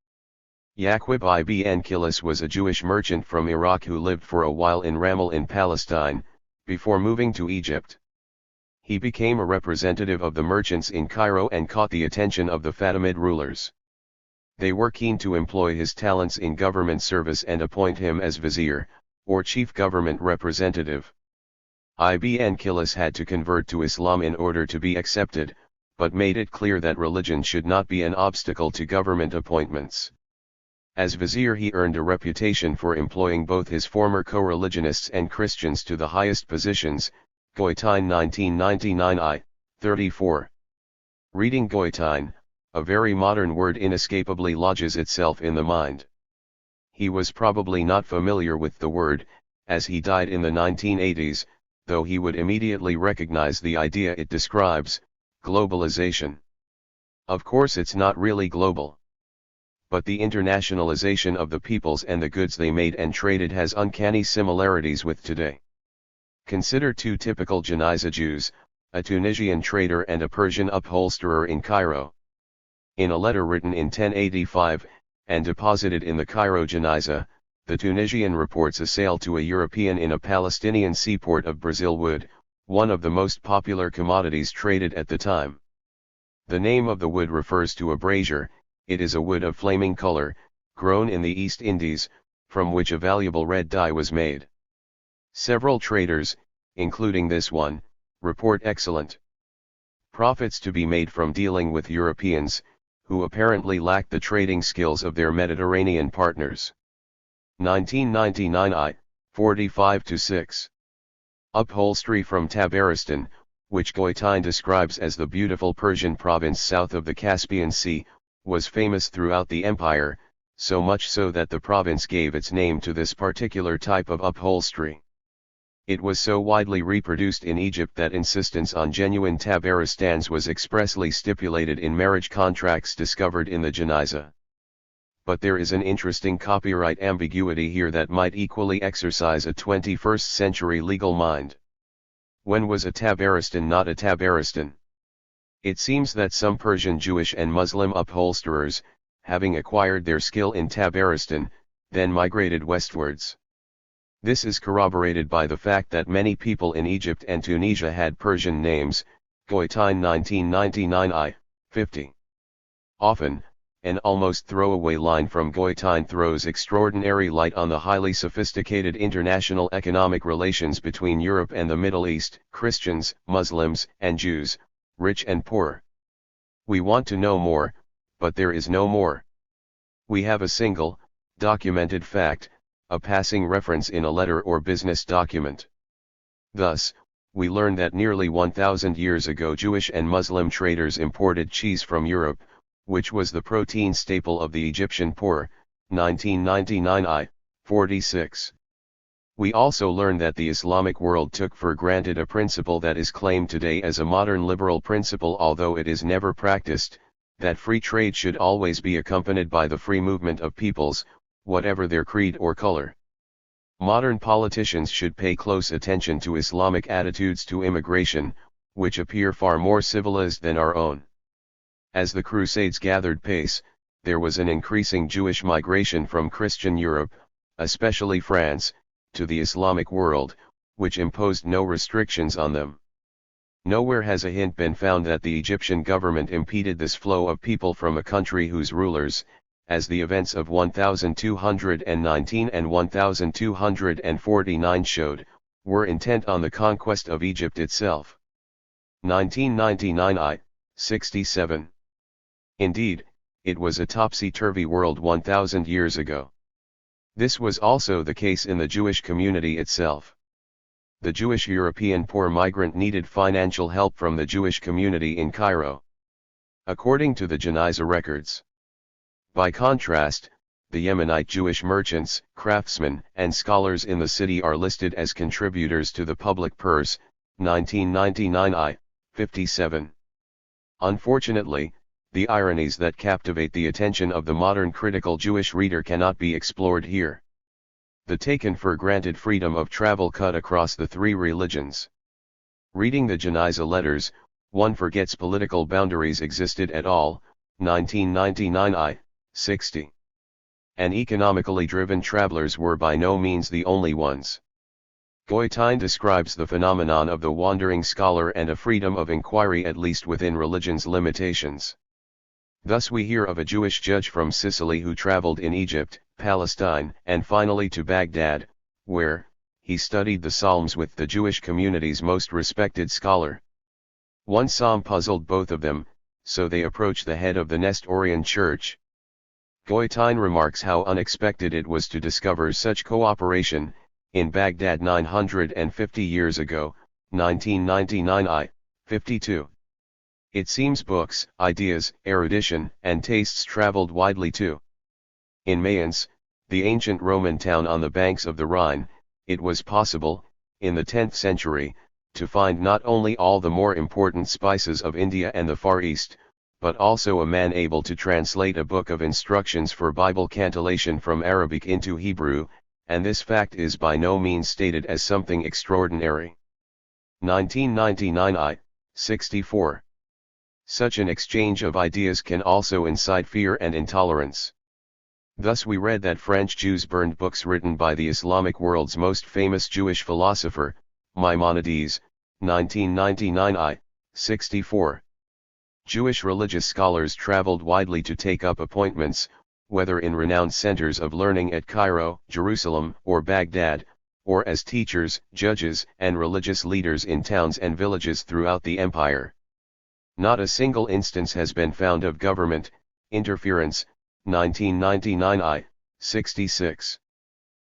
Yaqub ibn Kilis was a Jewish merchant from Iraq who lived for a while in Ramel in Palestine, before moving to Egypt. He became a representative of the merchants in Cairo and caught the attention of the Fatimid rulers. They were keen to employ his talents in government service and appoint him as vizier, or chief government representative. Ibn Kilis had to convert to Islam in order to be accepted, but made it clear that religion should not be an obstacle to government appointments. As vizier he earned a reputation for employing both his former co-religionists and Christians to the highest positions. Goitain 1999 I, 34. Reading Goitain, a very modern word inescapably lodges itself in the mind. He was probably not familiar with the word, as he died in the 1980s, though he would immediately recognize the idea it describes, globalization. Of course it's not really global. But the internationalization of the peoples and the goods they made and traded has uncanny similarities with today. Consider two typical Janiza Jews, a Tunisian trader and a Persian upholsterer in Cairo. In a letter written in 1085, and deposited in the Cairo Janiza, the Tunisian reports a sale to a European in a Palestinian seaport of Brazil wood, one of the most popular commodities traded at the time. The name of the wood refers to a brazier. It is a wood of flaming color, grown in the East Indies, from which a valuable red dye was made. Several traders, including this one, report excellent profits to be made from dealing with Europeans, who apparently lacked the trading skills of their Mediterranean partners. 1999 I, 45-6. Upholstery from Tabaristan, which Goitain describes as the beautiful Persian province south of the Caspian Sea, was famous throughout the empire, so much so that the province gave its name to this particular type of upholstery. It was so widely reproduced in Egypt that insistence on genuine tabaristans was expressly stipulated in marriage contracts discovered in the Geniza. But there is an interesting copyright ambiguity here that might equally exercise a 21st century legal mind. When was a tabaristan not a tabaristan? It seems that some Persian Jewish and Muslim upholsterers, having acquired their skill in tabaristan, then migrated westwards. This is corroborated by the fact that many people in Egypt and Tunisia had Persian names, Goitain 1999 I, 50. Often, an almost throwaway line from Goitain throws extraordinary light on the highly sophisticated international economic relations between Europe and the Middle East, Christians, Muslims, and Jews, rich and poor. We want to know more, but there is no more. We have a single, documented fact, a passing reference in a letter or business document. Thus, we learn that nearly 1,000 years ago Jewish and Muslim traders imported cheese from Europe, which was the protein staple of the Egyptian poor, 1999 I, 46. We also learn that the Islamic world took for granted a principle that is claimed today as a modern liberal principle, although it is never practiced, that free trade should always be accompanied by the free movement of peoples, whatever their creed or color. Modern politicians should pay close attention to Islamic attitudes to immigration, which appear far more civilized than our own. As the Crusades gathered pace, there was an increasing Jewish migration from Christian Europe, especially France, to the Islamic world, which imposed no restrictions on them. Nowhere has a hint been found that the Egyptian government impeded this flow of people from a country whose rulers, as the events of 1219 and 1249 showed, were intent on the conquest of Egypt itself. 1999 I, 67. Indeed, it was a topsy-turvy world 1,000 years ago. This was also the case in the Jewish community itself. The Jewish European poor migrant needed financial help from the Jewish community in Cairo. According to the Geniza records. By contrast, the Yemenite Jewish merchants, craftsmen, and scholars in the city are listed as contributors to the public purse, 1999 I, 57. Unfortunately, the ironies that captivate the attention of the modern critical Jewish reader cannot be explored here. The taken for granted freedom of travel cut across the three religions. Reading the Geniza letters, one forgets political boundaries existed at all, 1999 I, 60. And economically driven travelers were by no means the only ones. Goitain describes the phenomenon of the wandering scholar and a freedom of inquiry at least within religion's limitations. Thus we hear of a Jewish judge from Sicily who traveled in Egypt, Palestine, and finally to Baghdad, where he studied the Psalms with the Jewish community's most respected scholar. One psalm puzzled both of them, so they approached the head of the Nestorian Church. Goitain remarks how unexpected it was to discover such cooperation, in Baghdad 950 years ago, 1999 I, 52. It seems books, ideas, erudition, and tastes traveled widely too. In Mayence, the ancient Roman town on the banks of the Rhine, it was possible, in the 10th century, to find not only all the more important spices of India and the Far East, but also a man able to translate a book of instructions for Bible cantillation from Arabic into Hebrew, and this fact is by no means stated as something extraordinary. 1999 I, 64. Such an exchange of ideas can also incite fear and intolerance. Thus we read that French Jews burned books written by the Islamic world's most famous Jewish philosopher, Maimonides, 1999 I, 64. Jewish religious scholars traveled widely to take up appointments, whether in renowned centers of learning at Cairo, Jerusalem, or Baghdad, or as teachers, judges, and religious leaders in towns and villages throughout the empire. Not a single instance has been found of government interference, 1999 I, 66.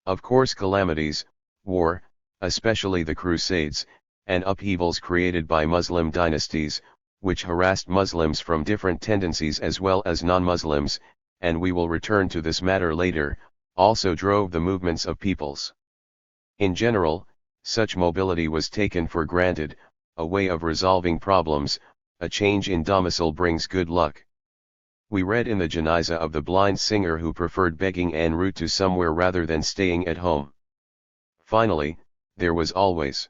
Of course calamities, war, especially the Crusades, and upheavals created by Muslim dynasties, which harassed Muslims from different tendencies as well as non-Muslims, and we will return to this matter later, also drove the movements of peoples. In general, such mobility was taken for granted, a way of resolving problems, a change in domicile brings good luck. We read in the Janazah of the blind singer who preferred begging en route to somewhere rather than staying at home. Finally, there was always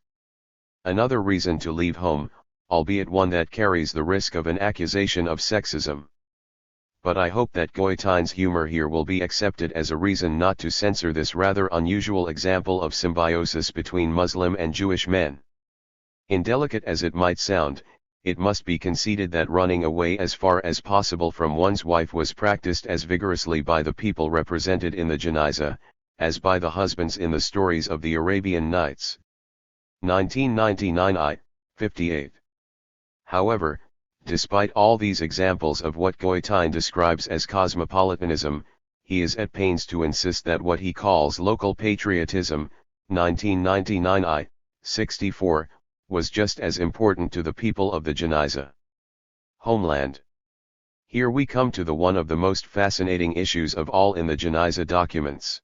another reason to leave home, albeit one that carries the risk of an accusation of sexism. But I hope that Goitine's humor here will be accepted as a reason not to censor this rather unusual example of symbiosis between Muslim and Jewish men. Indelicate as it might sound, it must be conceded that running away as far as possible from one's wife was practiced as vigorously by the people represented in the Janazah, as by the husbands in the stories of the Arabian Nights. 1999 I. 58. However, despite all these examples of what Goitine describes as cosmopolitanism, he is at pains to insist that what he calls local patriotism, 1999 I. 64, was just as important to the people of the Janazah. Homeland. Here we come to the one of the most fascinating issues of all in the Janazah documents.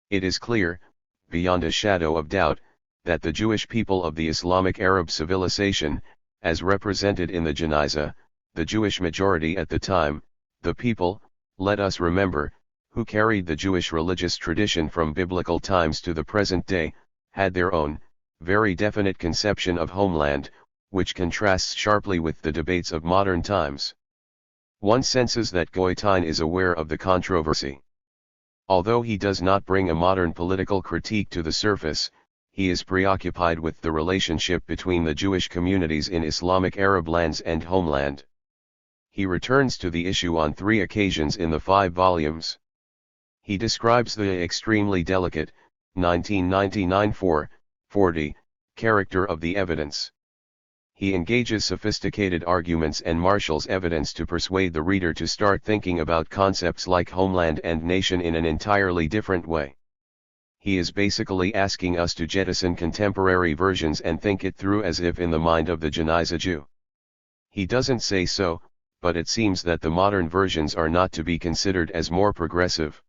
It is clear, beyond a shadow of doubt, that the Jewish people of the Islamic Arab civilization, as represented in the Janazah, the Jewish majority at the time, the people, let us remember, who carried the Jewish religious tradition from biblical times to the present day, had their own, very definite conception of homeland, which contrasts sharply with the debates of modern times. One senses that Goitine is aware of the controversy. Although he does not bring a modern political critique to the surface, he is preoccupied with the relationship between the Jewish communities in Islamic Arab lands and homeland. He returns to the issue on 3 occasions in the 5 volumes. He describes the extremely delicate, 1999 440, character of the evidence. He engages sophisticated arguments and marshals evidence to persuade the reader to start thinking about concepts like homeland and nation in an entirely different way. He is basically asking us to jettison contemporary versions and think it through as if in the mind of the Janazah Jew. He doesn't say so, but it seems that the modern versions are not to be considered as more progressive.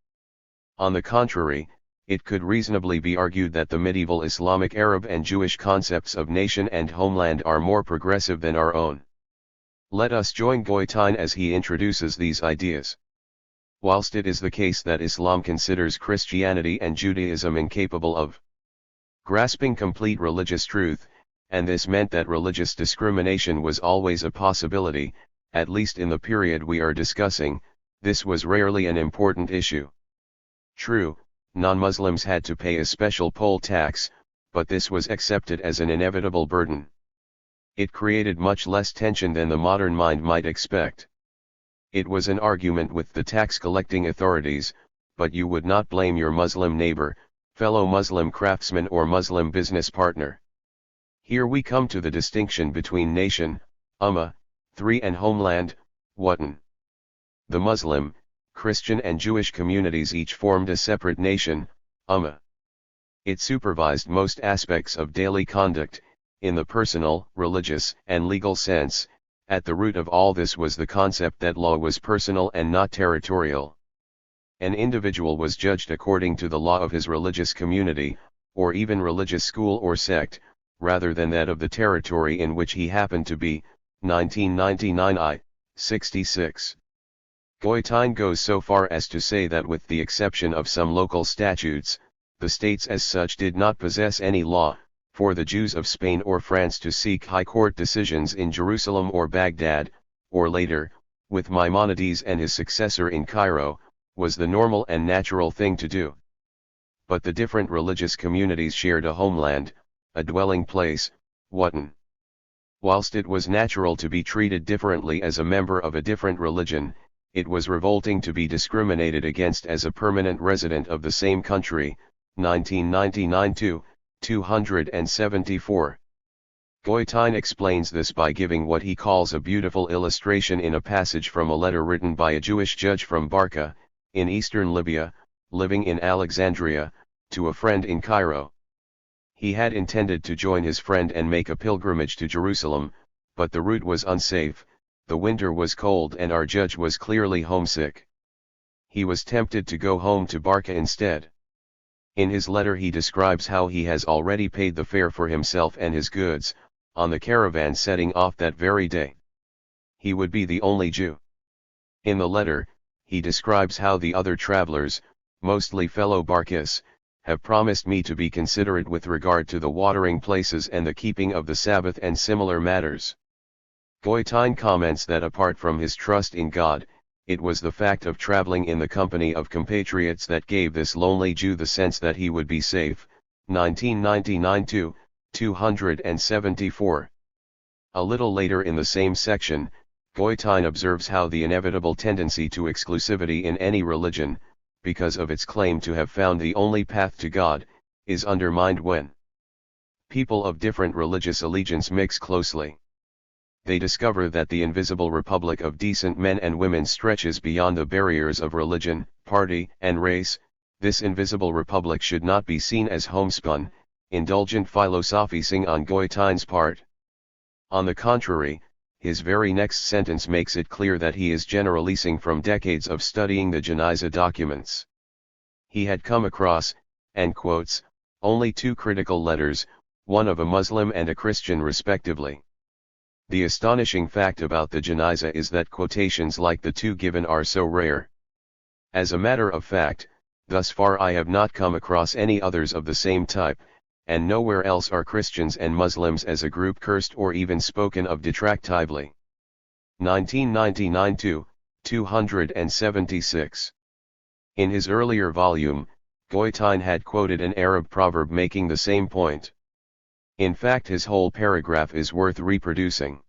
On the contrary, it could reasonably be argued that the medieval Islamic Arab and Jewish concepts of nation and homeland are more progressive than our own. Let us join Goitine as he introduces these ideas. Whilst it is the case that Islam considers Christianity and Judaism incapable of grasping complete religious truth, and this meant that religious discrimination was always a possibility, at least in the period we are discussing, this was rarely an important issue. True, non-Muslims had to pay a special poll tax, but this was accepted as an inevitable burden. It created much less tension than the modern mind might expect. It was an argument with the tax-collecting authorities, but you would not blame your Muslim neighbor, fellow Muslim craftsman or Muslim business partner. Here we come to the distinction between nation, ummah, 3 and homeland, watan. The Muslim, Christian and Jewish communities each formed a separate nation, ummah. It supervised most aspects of daily conduct, in the personal, religious, and legal sense. At the root of all this was the concept that law was personal and not territorial. An individual was judged according to the law of his religious community, or even religious school or sect, rather than that of the territory in which he happened to be. 1999 I. 66. Goitine goes so far as to say that with the exception of some local statutes, the states as such did not possess any law, for the Jews of Spain or France to seek high court decisions in Jerusalem or Baghdad, or later, with Maimonides and his successor in Cairo, was the normal and natural thing to do. But the different religious communities shared a homeland, a dwelling place, watan. Whilst it was natural to be treated differently as a member of a different religion, it was revolting to be discriminated against as a permanent resident of the same country. 1999 274. Goitine explains this by giving what he calls a beautiful illustration in a passage from a letter written by a Jewish judge from Barca, in eastern Libya, living in Alexandria, to a friend in Cairo. He had intended to join his friend and make a pilgrimage to Jerusalem, but the route was unsafe, the winter was cold and our judge was clearly homesick. He was tempted to go home to Barca instead. In his letter he describes how he has already paid the fare for himself and his goods, on the caravan setting off that very day. He would be the only Jew. In the letter, he describes how the other travelers, mostly fellow Barcas, have promised me to be considerate with regard to the watering places and the keeping of the Sabbath and similar matters. Goitin comments that apart from his trust in God, it was the fact of traveling in the company of compatriots that gave this lonely Jew the sense that he would be safe. 1999-274. A little later in the same section, Goitin observes how the inevitable tendency to exclusivity in any religion, because of its claim to have found the only path to God, is undermined when people of different religious allegiance mix closely. They discover that the invisible republic of decent men and women stretches beyond the barriers of religion, party, and race. This invisible republic should not be seen as homespun, indulgent philosophizing on Goitin's part. On the contrary, his very next sentence makes it clear that he is generalizing from decades of studying the Geniza documents. He had come across, and quotes, only two critical letters, one of a Muslim and a Christian respectively. The astonishing fact about the Geniza is that quotations like the two given are so rare. As a matter of fact, thus far I have not come across any others of the same type, and nowhere else are Christians and Muslims as a group cursed or even spoken of detractively. 1999-276. In his earlier volume, Goitin had quoted an Arab proverb making the same point. In fact, his whole paragraph is worth reproducing.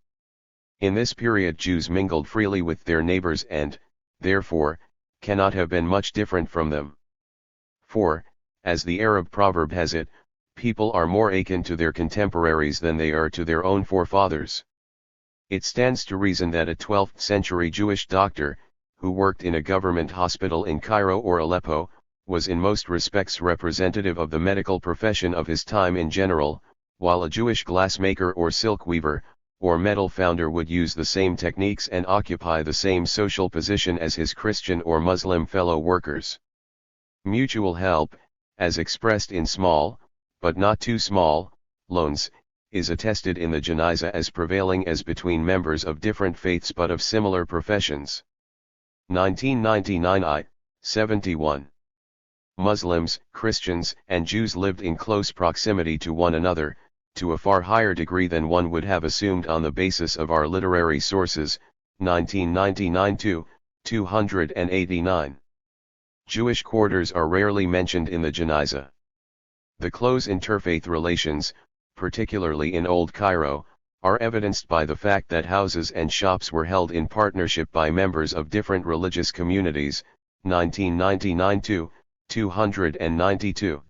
In this period Jews mingled freely with their neighbors and, therefore, cannot have been much different from them. For, as the Arab proverb has it, people are more akin to their contemporaries than they are to their own forefathers. It stands to reason that a 12th-century Jewish doctor, who worked in a government hospital in Cairo or Aleppo, was in most respects representative of the medical profession of his time in general, while a Jewish glassmaker or silk weaver, or metal founder would use the same techniques and occupy the same social position as his Christian or Muslim fellow workers. Mutual help, as expressed in small, but not too small, loans, is attested in the Geniza as prevailing as between members of different faiths but of similar professions. 1999 71. Muslims, Christians, and Jews lived in close proximity to one another, to a far higher degree than one would have assumed on the basis of our literary sources. 1999-289. Jewish quarters are rarely mentioned in the Geniza. The close interfaith relations, particularly in Old Cairo, are evidenced by the fact that houses and shops were held in partnership by members of different religious communities. 1999-292.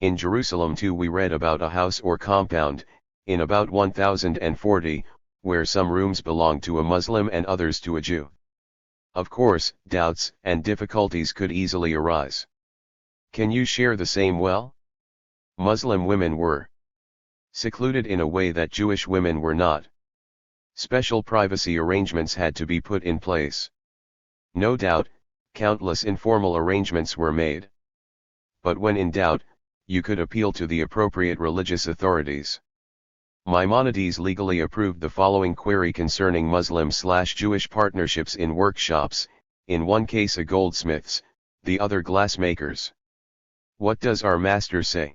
In Jerusalem too we read about a house or compound, in about 1040, where some rooms belonged to a Muslim and others to a Jew. Of course, doubts and difficulties could easily arise. Can you share the same well? Muslim women were secluded in a way that Jewish women were not. Special privacy arrangements had to be put in place. No doubt, countless informal arrangements were made. But when in doubt, you could appeal to the appropriate religious authorities. Maimonides legally approved the following query concerning Muslim/Jewish partnerships in workshops, in one case a goldsmith's, the other glassmakers. What does our master say?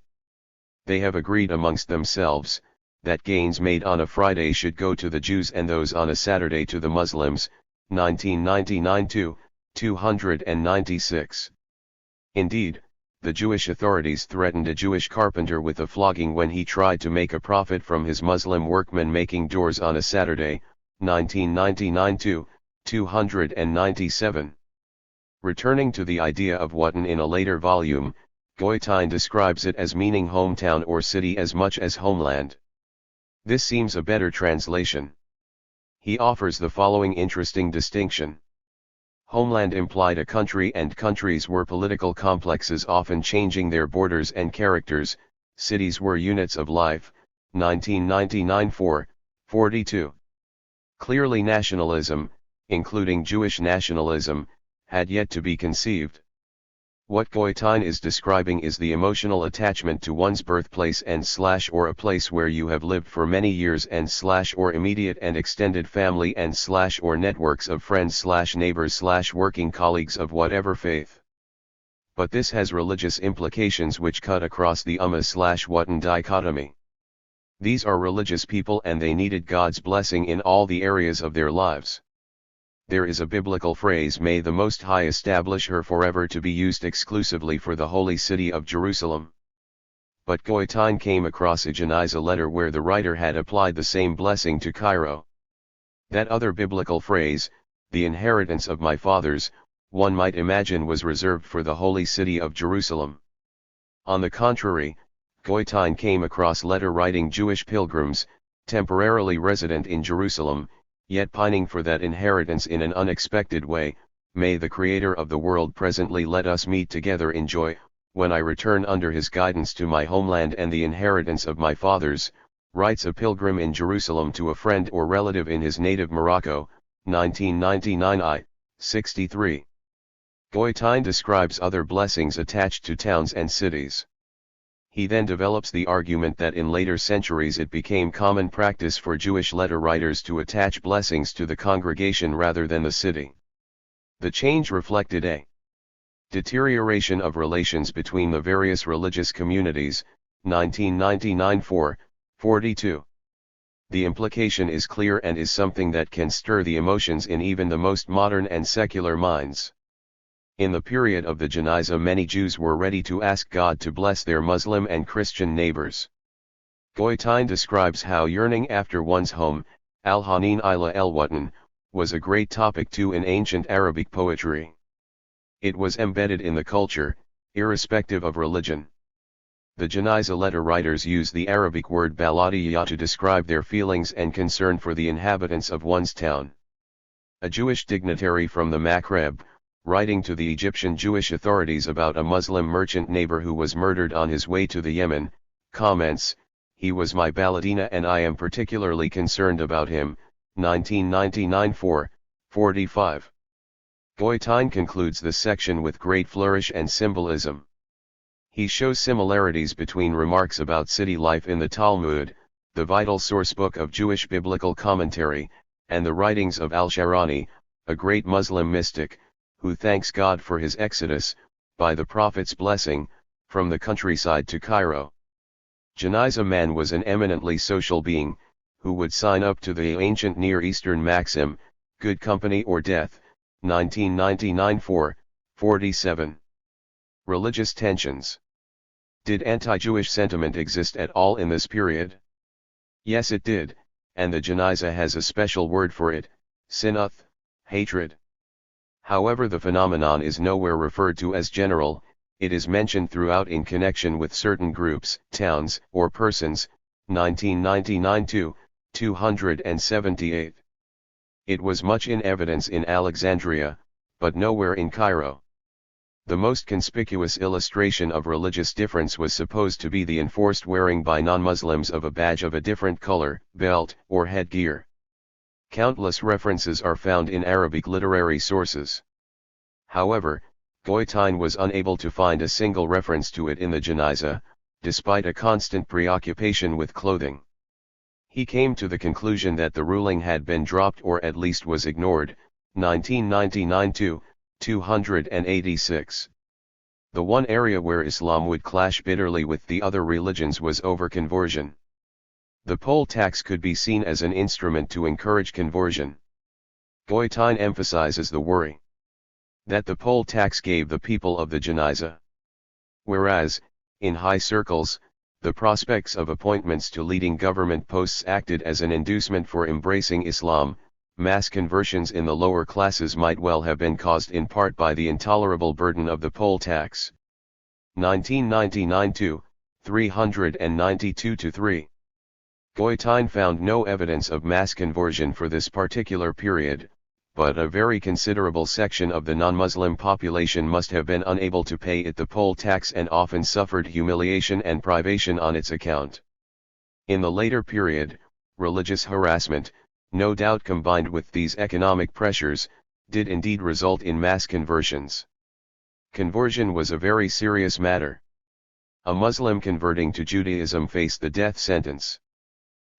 They have agreed amongst themselves, that gains made on a Friday should go to the Jews and those on a Saturday to the Muslims. 1999-296. Indeed, the Jewish authorities threatened a Jewish carpenter with a flogging when he tried to make a profit from his Muslim workmen making doors on a Saturday. 1999-297. Returning to the idea of Watan in a later volume, Goitin describes it as meaning hometown or city as much as homeland. This seems a better translation. He offers the following interesting distinction. Homeland implied a country, and countries were political complexes often changing their borders and characters, Cities were units of life, 1999 4:42. Clearly nationalism, including Jewish nationalism, had yet to be conceived. What Goitein is describing is the emotional attachment to one's birthplace and / or a place where you have lived for many years and / or immediate and extended family and / or networks of friends / neighbors / working colleagues of whatever faith. But this has religious implications which cut across the Ummah / Watan dichotomy. These are religious people and they needed God's blessing in all the areas of their lives. There is a biblical phrase, "May the Most High establish her forever," to be used exclusively for the holy city of Jerusalem. But Goitein came across a Geniza letter where the writer had applied the same blessing to Cairo. That other biblical phrase, "the inheritance of my fathers," one might imagine was reserved for the holy city of Jerusalem. On the contrary, Goitein came across letter-writing Jewish pilgrims, temporarily resident in Jerusalem, yet pining for that inheritance in an unexpected way. "May the Creator of the world presently let us meet together in joy, when I return under His guidance to my homeland and the inheritance of my fathers," writes a pilgrim in Jerusalem to a friend or relative in his native Morocco, 1999 I. 63. Goitein describes other blessings attached to towns and cities. He then develops the argument that in later centuries it became common practice for Jewish letter writers to attach blessings to the congregation rather than the city. The change reflected a deterioration of relations between the various religious communities, 1999 4:42. The implication is clear and is something that can stir the emotions in even the most modern and secular minds. In the period of the Geniza, many Jews were ready to ask God to bless their Muslim and Christian neighbors. Goitein describes how yearning after one's home, al-Hanin ila el-Watan, was a great topic too in ancient Arabic poetry. It was embedded in the culture, irrespective of religion. The Geniza letter writers use the Arabic word baladiya to describe their feelings and concern for the inhabitants of one's town. A Jewish dignitary from the Maghreb, writing to the Egyptian Jewish authorities about a Muslim merchant neighbor who was murdered on his way to the Yemen, comments, "He was my baladina and I am particularly concerned about him," 1999 4:45. Goitein concludes the section with great flourish and symbolism. He shows similarities between remarks about city life in the Talmud, the vital sourcebook of Jewish biblical commentary, and the writings of al-Sharani, a great Muslim mystic, who thanks God for his exodus, by the Prophet's blessing, from the countryside to Cairo. Geniza man was an eminently social being, who would sign up to the ancient Near Eastern maxim, "Good company or death," 1999 4:47. Religious tensions. Did anti-Jewish sentiment exist at all in this period? Yes, it did, and the Geniza has a special word for it, sinuth, hatred. However, the phenomenon is nowhere referred to as general, it is mentioned throughout in connection with certain groups, towns, or persons, 1999 278. It was much in evidence in Alexandria, but nowhere in Cairo. The most conspicuous illustration of religious difference was supposed to be the enforced wearing by non-Muslims of a badge of a different color, belt, or headgear. Countless references are found in Arabic literary sources. However, Goitein was unable to find a single reference to it in the Geniza, despite a constant preoccupation with clothing. He came to the conclusion that the ruling had been dropped or at least was ignored, 1999 286. The one area where Islam would clash bitterly with the other religions was over conversion. The poll tax could be seen as an instrument to encourage conversion. Goitein emphasizes the worry that the poll tax gave the people of the Geniza. Whereas, in high circles, the prospects of appointments to leading government posts acted as an inducement for embracing Islam, mass conversions in the lower classes might well have been caused in part by the intolerable burden of the poll tax. 1999 392-3. Goitein found no evidence of mass conversion for this particular period, but a very considerable section of the non-Muslim population must have been unable to pay it the poll tax and often suffered humiliation and privation on its account. In the later period, religious harassment, no doubt combined with these economic pressures, did indeed result in mass conversions. Conversion was a very serious matter. A Muslim converting to Judaism faced the death sentence.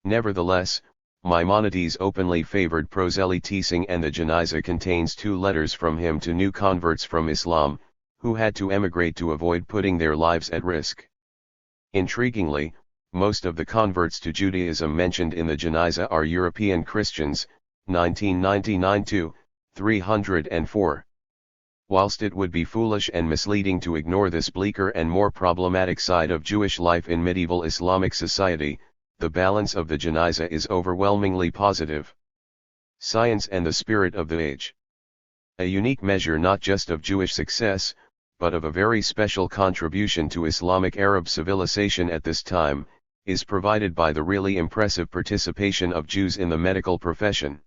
Nevertheless, Maimonides openly favored proselytizing, and the Janizah contains 2 letters from him to new converts from Islam, who had to emigrate to avoid putting their lives at risk. Intriguingly, most of the converts to Judaism mentioned in the Janizah are European Christians, 1999-304. Whilst it would be foolish and misleading to ignore this bleaker and more problematic side of Jewish life in medieval Islamic society, the balance of the Janizah is overwhelmingly positive. Science and the spirit of the age. A unique measure not just of Jewish success, but of a very special contribution to Islamic Arab civilization at this time, is provided by the really impressive participation of Jews in the medical profession.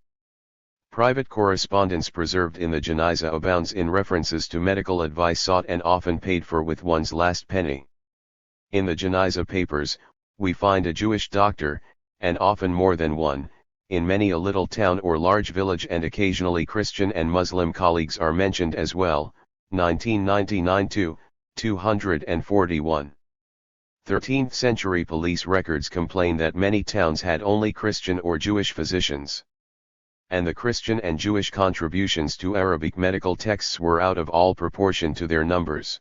Private correspondence preserved in the Janizah abounds in references to medical advice sought and often paid for with one's last penny. In the Janizah papers, we find a Jewish doctor, and often more than one, in many a little town or large village, and occasionally Christian and Muslim colleagues are mentioned as well, 1999-241. 13th century police records complain that many towns had only Christian or Jewish physicians. And the Christian and Jewish contributions to Arabic medical texts were out of all proportion to their numbers.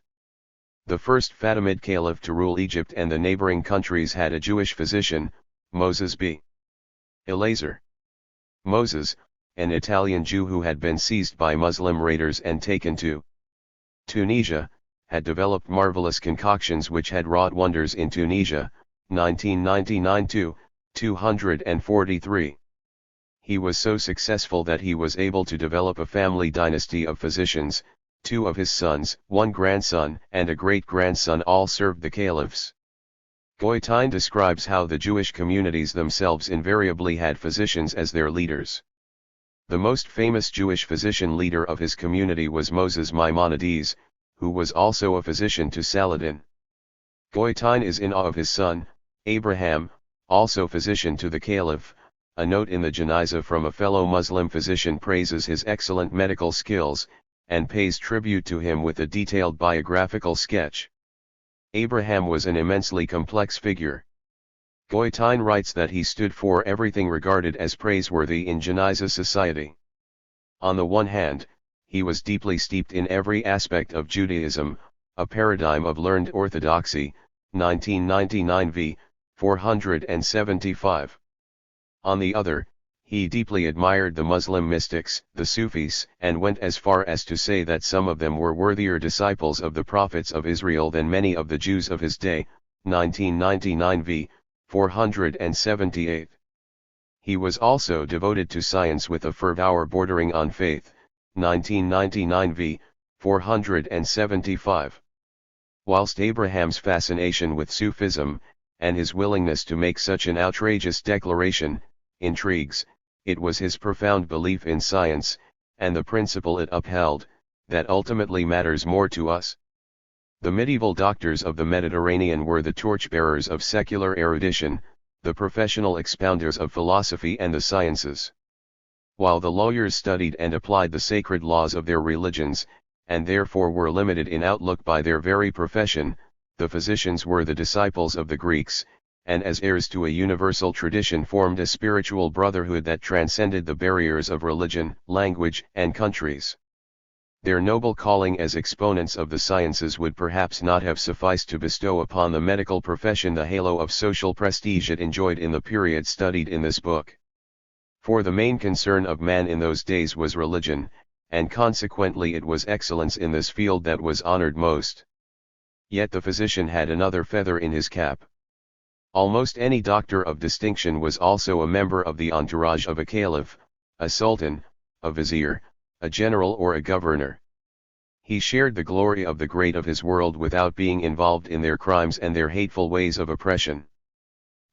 The first Fatimid caliph to rule Egypt and the neighboring countries had a Jewish physician, Moses b. Eleazar. Moses, an Italian Jew who had been seized by Muslim raiders and taken to Tunisia, had developed marvelous concoctions which had wrought wonders in Tunisia, 1999-243. He was so successful that he was able to develop a family dynasty of physicians. 2 of his sons, 1 grandson, and a great-grandson all served the caliphs. Goitein describes how the Jewish communities themselves invariably had physicians as their leaders. The most famous Jewish physician leader of his community was Moses Maimonides, who was also a physician to Saladin. Goitein is in awe of his son, Abraham, also physician to the caliph. A note in the Janizah from a fellow Muslim physician praises his excellent medical skills, and pays tribute to him with a detailed biographical sketch. Abraham was an immensely complex figure. Goitein writes that he stood for everything regarded as praiseworthy in Janizah society. On the one hand, he was deeply steeped in every aspect of Judaism, a paradigm of learned orthodoxy, 1999 v. 475. On the other, he deeply admired the Muslim mystics, the Sufis, and went as far as to say that some of them were worthier disciples of the prophets of Israel than many of the Jews of his day, 1999 v. 478. He was also devoted to science with a fervor bordering on faith, 1999 v. 475. Whilst Abraham's fascination with Sufism, and his willingness to make such an outrageous declaration, intrigues, it was his profound belief in science, and the principle it upheld, that ultimately matters more to us. The medieval doctors of the Mediterranean were the torchbearers of secular erudition, the professional expounders of philosophy and the sciences. While the lawyers studied and applied the sacred laws of their religions, and therefore were limited in outlook by their very profession, the physicians were the disciples of the Greeks, and as heirs to a universal tradition formed a spiritual brotherhood that transcended the barriers of religion, language, and countries. Their noble calling as exponents of the sciences would perhaps not have sufficed to bestow upon the medical profession the halo of social prestige it enjoyed in the period studied in this book. For the main concern of man in those days was religion, and consequently it was excellence in this field that was honored most. Yet the physician had another feather in his cap. Almost any doctor of distinction was also a member of the entourage of a caliph, a sultan, a vizier, a general or a governor. He shared the glory of the great of his world without being involved in their crimes and their hateful ways of oppression.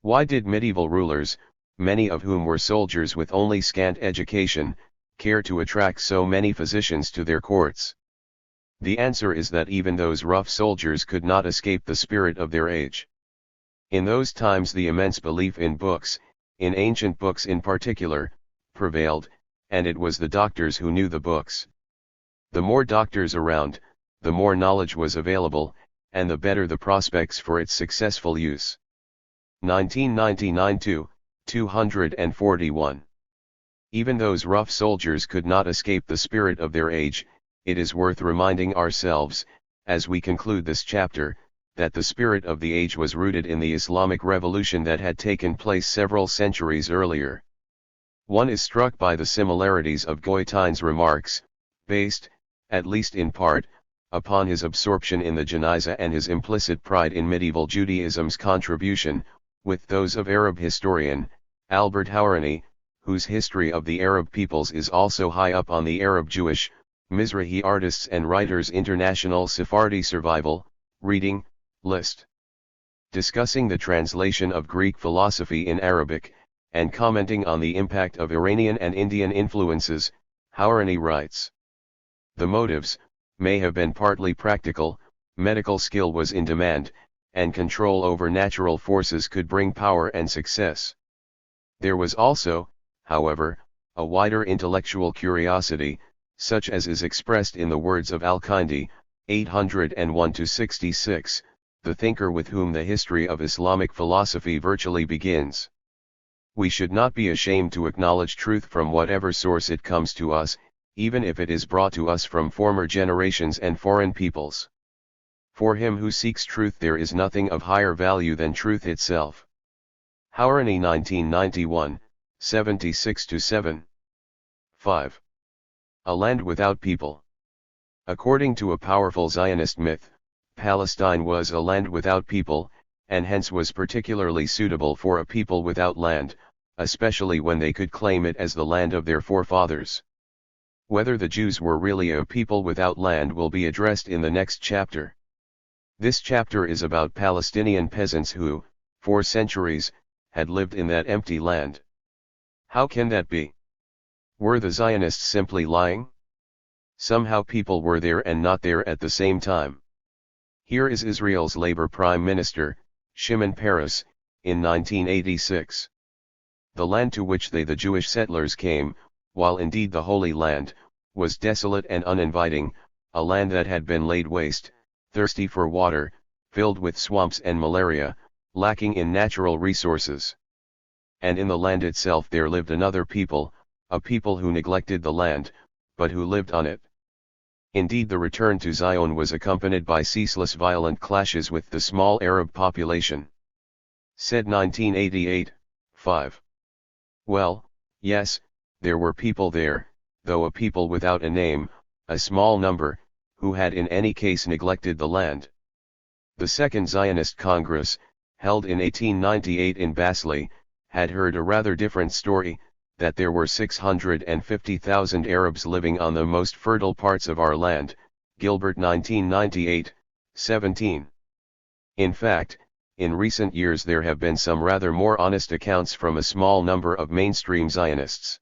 Why did medieval rulers, many of whom were soldiers with only scant education, care to attract so many physicians to their courts? The answer is that even those rough soldiers could not escape the spirit of their age. In those times the immense belief in books, in ancient books in particular, prevailed, and it was the doctors who knew the books. The more doctors around, the more knowledge was available, and the better the prospects for its successful use. 1999-241. Even those rough soldiers could not escape the spirit of their age. It is worth reminding ourselves, as we conclude this chapter, that the spirit of the age was rooted in the Islamic revolution that had taken place several centuries earlier. One is struck by the similarities of Goitine's remarks, based, at least in part, upon his absorption in the Janizah and his implicit pride in medieval Judaism's contribution, with those of Arab historian, Albert Hourani, whose history of the Arab peoples is also high up on the Arab-Jewish, Mizrahi Artists and Writers International Sephardi Survival, Reading, list. Discussing the translation of Greek philosophy in Arabic, and commenting on the impact of Iranian and Indian influences, Hourani writes: the motives may have been partly practical. Medical skill was in demand, and control over natural forces could bring power and success. There was also, however, a wider intellectual curiosity, such as is expressed in the words of Al-Kindi, 801-66, the thinker with whom the history of Islamic philosophy virtually begins. We should not be ashamed to acknowledge truth from whatever source it comes to us, even if it is brought to us from former generations and foreign peoples. For him who seeks truth there is nothing of higher value than truth itself. Hourani 1991, 76-7. 5. A land without people. According to a powerful Zionist myth, Palestine was a land without people, and hence was particularly suitable for a people without land, especially when they could claim it as the land of their forefathers. Whether the Jews were really a people without land will be addressed in the next chapter. This chapter is about Palestinian peasants who, for centuries, had lived in that empty land. How can that be? Were the Zionists simply lying? Somehow people were there and not there at the same time. Here is Israel's Labor Prime Minister, Shimon Peres, in 1986. The land to which the Jewish settlers came, while indeed the Holy Land, was desolate and uninviting, a land that had been laid waste, thirsty for water, filled with swamps and malaria, lacking in natural resources. And in the land itself there lived another people, a people who neglected the land, but who lived on it. Indeed, the return to Zion was accompanied by ceaseless violent clashes with the small Arab population. Said 1988, 5. Well, yes, there were people there, though a people without a name, a small number, who had in any case neglected the land. The Second Zionist Congress, held in 1898 in Basli, had heard a rather different story, that there were 650,000 Arabs living on the most fertile parts of our land, Gilbert 1998, 17. In fact, in recent years there have been some rather more honest accounts from a small number of mainstream Zionists.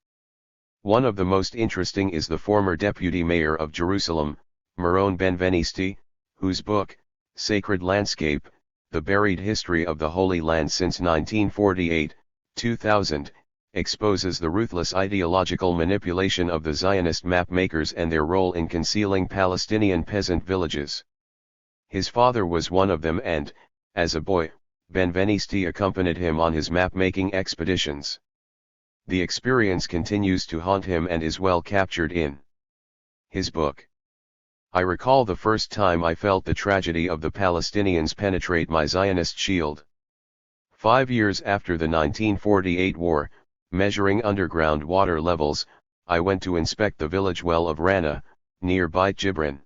One of the most interesting is the former deputy mayor of Jerusalem, Meron Benvenisti, whose book, Sacred Landscape, The Buried History of the Holy Land Since 1948, 2000, exposes the ruthless ideological manipulation of the Zionist map-makers and their role in concealing Palestinian peasant villages. His father was one of them and, as a boy, Benvenisti accompanied him on his map-making expeditions. The experience continues to haunt him and is well captured in his book. I recall the first time I felt the tragedy of the Palestinians penetrate my Zionist shield. 5 years after the 1948 war, measuring underground water levels, I went to inspect the village well of Rana, near Beit Jibrin.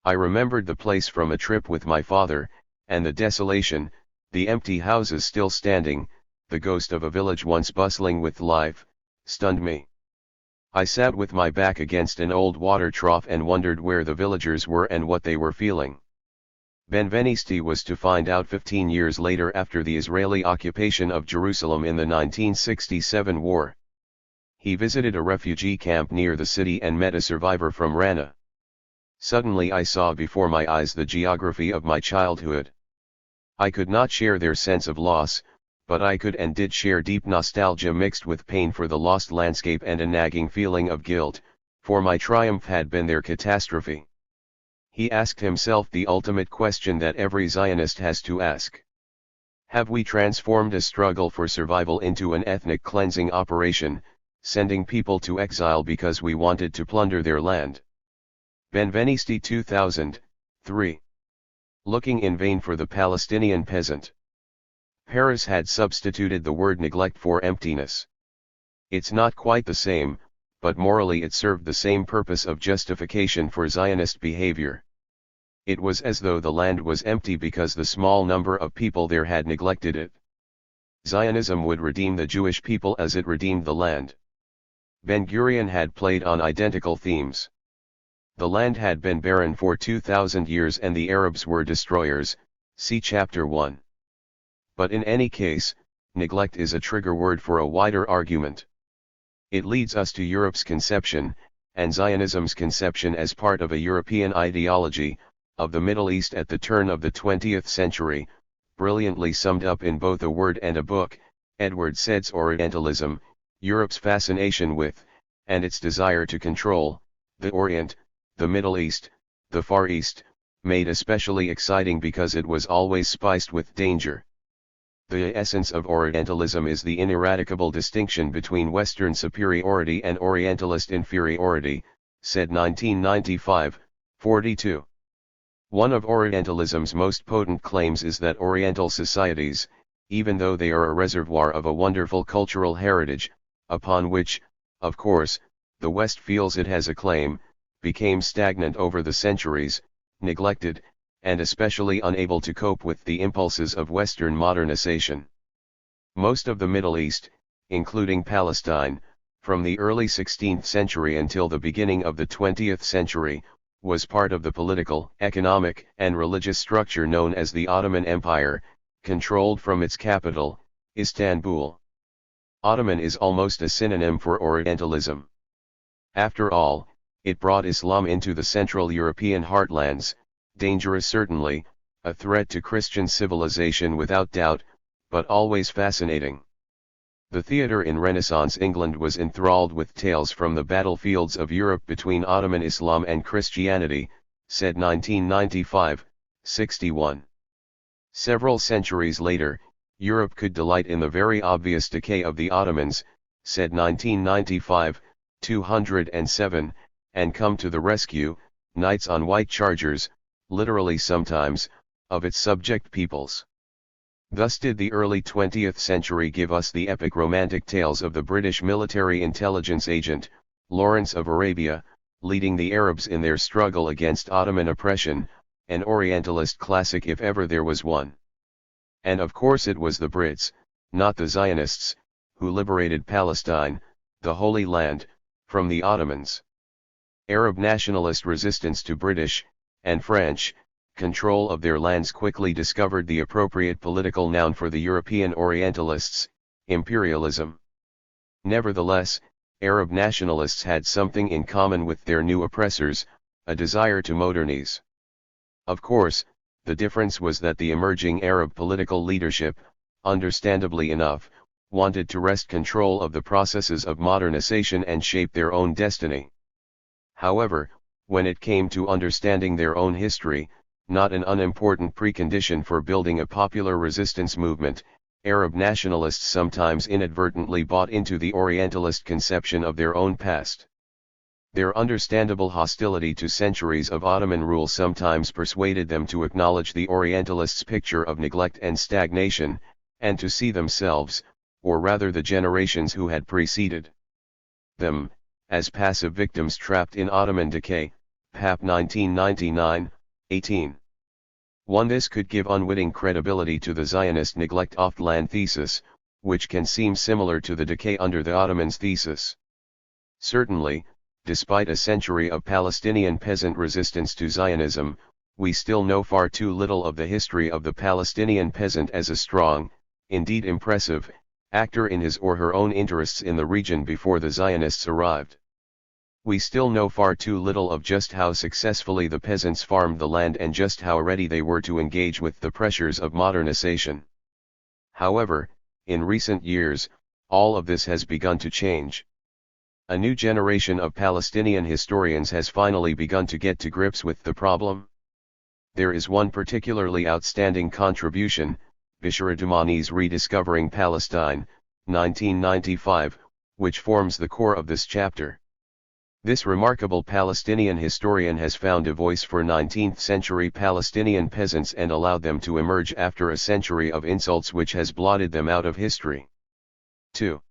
I remembered the place from a trip with my father, and the desolation, the empty houses still standing, the ghost of a village once bustling with life, stunned me. I sat with my back against an old water trough and wondered where the villagers were and what they were feeling. Benvenisti was to find out 15 years later after the Israeli occupation of Jerusalem in the 1967 war. He visited a refugee camp near the city and met a survivor from Rana. Suddenly I saw before my eyes the geography of my childhood. I could not share their sense of loss, but I could and did share deep nostalgia mixed with pain for the lost landscape and a nagging feeling of guilt, for my triumph had been their catastrophe. He asked himself the ultimate question that every Zionist has to ask. Have we transformed a struggle for survival into an ethnic cleansing operation, sending people to exile because we wanted to plunder their land? Benvenisti 2003. Looking in vain for the Palestinian peasant. Paris had substituted the word neglect for emptiness. It's not quite the same, but morally it served the same purpose of justification for Zionist behavior. It was as though the land was empty because the small number of people there had neglected it. Zionism would redeem the Jewish people as it redeemed the land. Ben-Gurion had played on identical themes. The land had been barren for 2,000 years and the Arabs were destroyers, see Chapter 1. But in any case, neglect is a trigger word for a wider argument. It leads us to Europe's conception, and Zionism's conception as part of a European ideology, of the Middle East at the turn of the 20th century, brilliantly summed up in both a word and a book. Edward Said's Orientalism, Europe's fascination with, and its desire to control, the Orient, the Middle East, the Far East, made especially exciting because it was always spiced with danger. The essence of Orientalism is the ineradicable distinction between Western superiority and Orientalist inferiority, said 1995, 42. One of Orientalism's most potent claims is that Oriental societies, even though they are a reservoir of a wonderful cultural heritage, upon which, of course, the West feels it has a claim, became stagnant over the centuries, neglected, and especially unable to cope with the impulses of Western modernization. Most of the Middle East, including Palestine, from the early 16th century until the beginning of the 20th century, was part of the political, economic, and religious structure known as the Ottoman Empire, controlled from its capital, Istanbul. Ottoman is almost a synonym for Orientalism. After all, it brought Islam into the Central European heartlands, dangerous certainly, a threat to Christian civilization without doubt, but always fascinating. The theater in Renaissance England was enthralled with tales from the battlefields of Europe between Ottoman Islam and Christianity, said 1995, 61. Several centuries later, Europe could delight in the very obvious decay of the Ottomans, said 1995, 207, and come to the rescue, knights on white chargers, literally sometimes, of its subject peoples. Thus did the early 20th century give us the epic romantic tales of the British military intelligence agent, Lawrence of Arabia, leading the Arabs in their struggle against Ottoman oppression, an Orientalist classic if ever there was one. And of course it was the Brits, not the Zionists, who liberated Palestine, the Holy Land, from the Ottomans. Arab nationalist resistance to British, and French, control of their lands quickly discovered the appropriate political noun for the European Orientalists, imperialism. Nevertheless, Arab nationalists had something in common with their new oppressors, a desire to modernize. Of course, the difference was that the emerging Arab political leadership, understandably enough, wanted to wrest control of the processes of modernization and shape their own destiny. However, when it came to understanding their own history, not an unimportant precondition for building a popular resistance movement, Arab nationalists sometimes inadvertently bought into the Orientalist conception of their own past. Their understandable hostility to centuries of Ottoman rule sometimes persuaded them to acknowledge the Orientalists' picture of neglect and stagnation, and to see themselves, or rather the generations who had preceded them, as passive victims trapped in Ottoman decay, Pap 1999, 18. 1. This could give unwitting credibility to the Zionist neglect of land thesis, which can seem similar to the decay under the Ottomans thesis. Certainly, despite a century of Palestinian peasant resistance to Zionism, we still know far too little of the history of the Palestinian peasant as a strong, indeed impressive, actor in his or her own interests in the region before the Zionists arrived. We still know far too little of just how successfully the peasants farmed the land and just how ready they were to engage with the pressures of modernization. However, in recent years, all of this has begun to change. A new generation of Palestinian historians has finally begun to get to grips with the problem. There is one particularly outstanding contribution, Bishara Dumani's Rediscovering Palestine, 1995, which forms the core of this chapter. This remarkable Palestinian historian has found a voice for 19th-century Palestinian peasants and allowed them to emerge after a century of insults which has blotted them out of history. 2.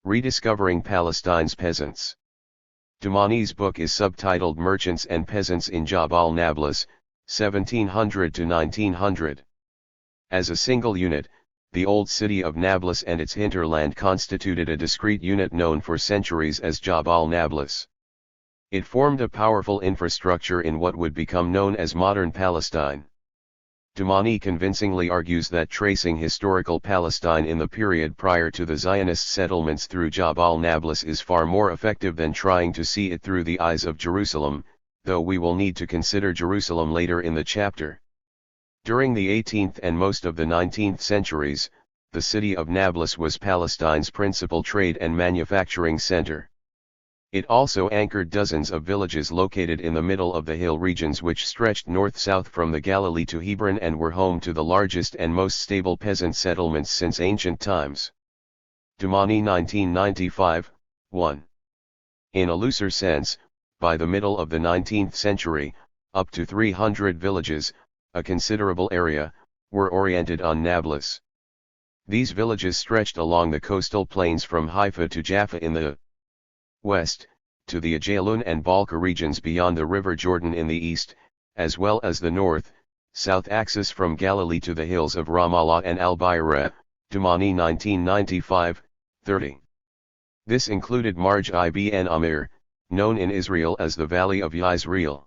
Rediscovering Palestine's Peasants. Dumani's book is subtitled Merchants and Peasants in Jabal Nablus, 1700 to 1900. As a single unit, the old city of Nablus and its hinterland constituted a discrete unit known for centuries as Jabal Nablus. It formed a powerful infrastructure in what would become known as modern Palestine. Dumani convincingly argues that tracing historical Palestine in the period prior to the Zionist settlements through Jabal Nablus is far more effective than trying to see it through the eyes of Jerusalem, though we will need to consider Jerusalem later in the chapter. During the 18th and most of the 19th centuries, the city of Nablus was Palestine's principal trade and manufacturing center. It also anchored dozens of villages located in the middle of the hill regions which stretched north-south from the Galilee to Hebron and were home to the largest and most stable peasant settlements since ancient times. Dumani 1995, 1. In a looser sense, by the middle of the 19th century, up to 300 villages, a considerable area, were oriented on Nablus. These villages stretched along the coastal plains from Haifa to Jaffa in the west, to the Ajalon and Balka regions beyond the River Jordan in the east, as well as the north-south axis from Galilee to the hills of Ramallah and Al-Bayra, Dumani 1995, 30. This included Marj ibn Amir, known in Israel as the Valley of Yisrael.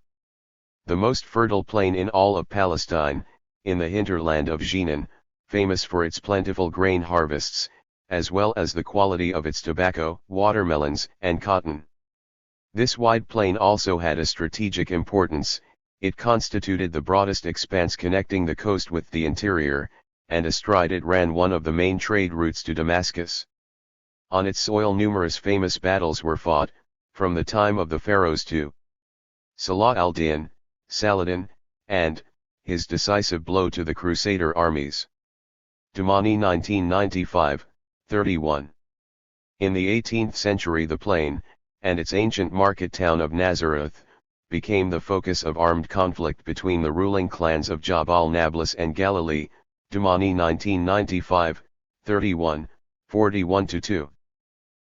The most fertile plain in all of Palestine, in the hinterland of Jenin, famous for its plentiful grain harvests, as well as the quality of its tobacco, watermelons, and cotton. This wide plain also had a strategic importance. It constituted the broadest expanse connecting the coast with the interior, and astride it ran one of the main trade routes to Damascus. On its soil numerous famous battles were fought, from the time of the pharaohs to Salah al-Din, Saladin, and his decisive blow to the Crusader armies. Dumani 1995, 31. In the 18th century the plain, and its ancient market town of Nazareth, became the focus of armed conflict between the ruling clans of Jabal Nablus and Galilee, Dumani 1995, 31, 41-2.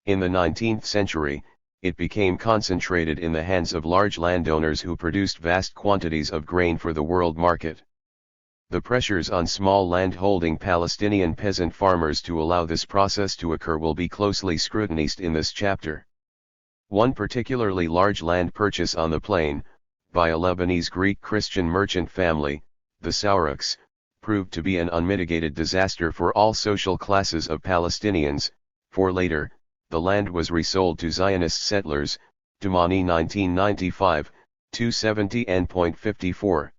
In the 19th century, it became concentrated in the hands of large landowners who produced vast quantities of grain for the world market. The pressures on small land-holding Palestinian peasant farmers to allow this process to occur will be closely scrutinized in this chapter. One particularly large land purchase on the plain, by a Lebanese Greek Christian merchant family, the Sauruks, proved to be an unmitigated disaster for all social classes of Palestinians, for later, the land was resold to Zionist settlers, Dumani 1995, 270.54.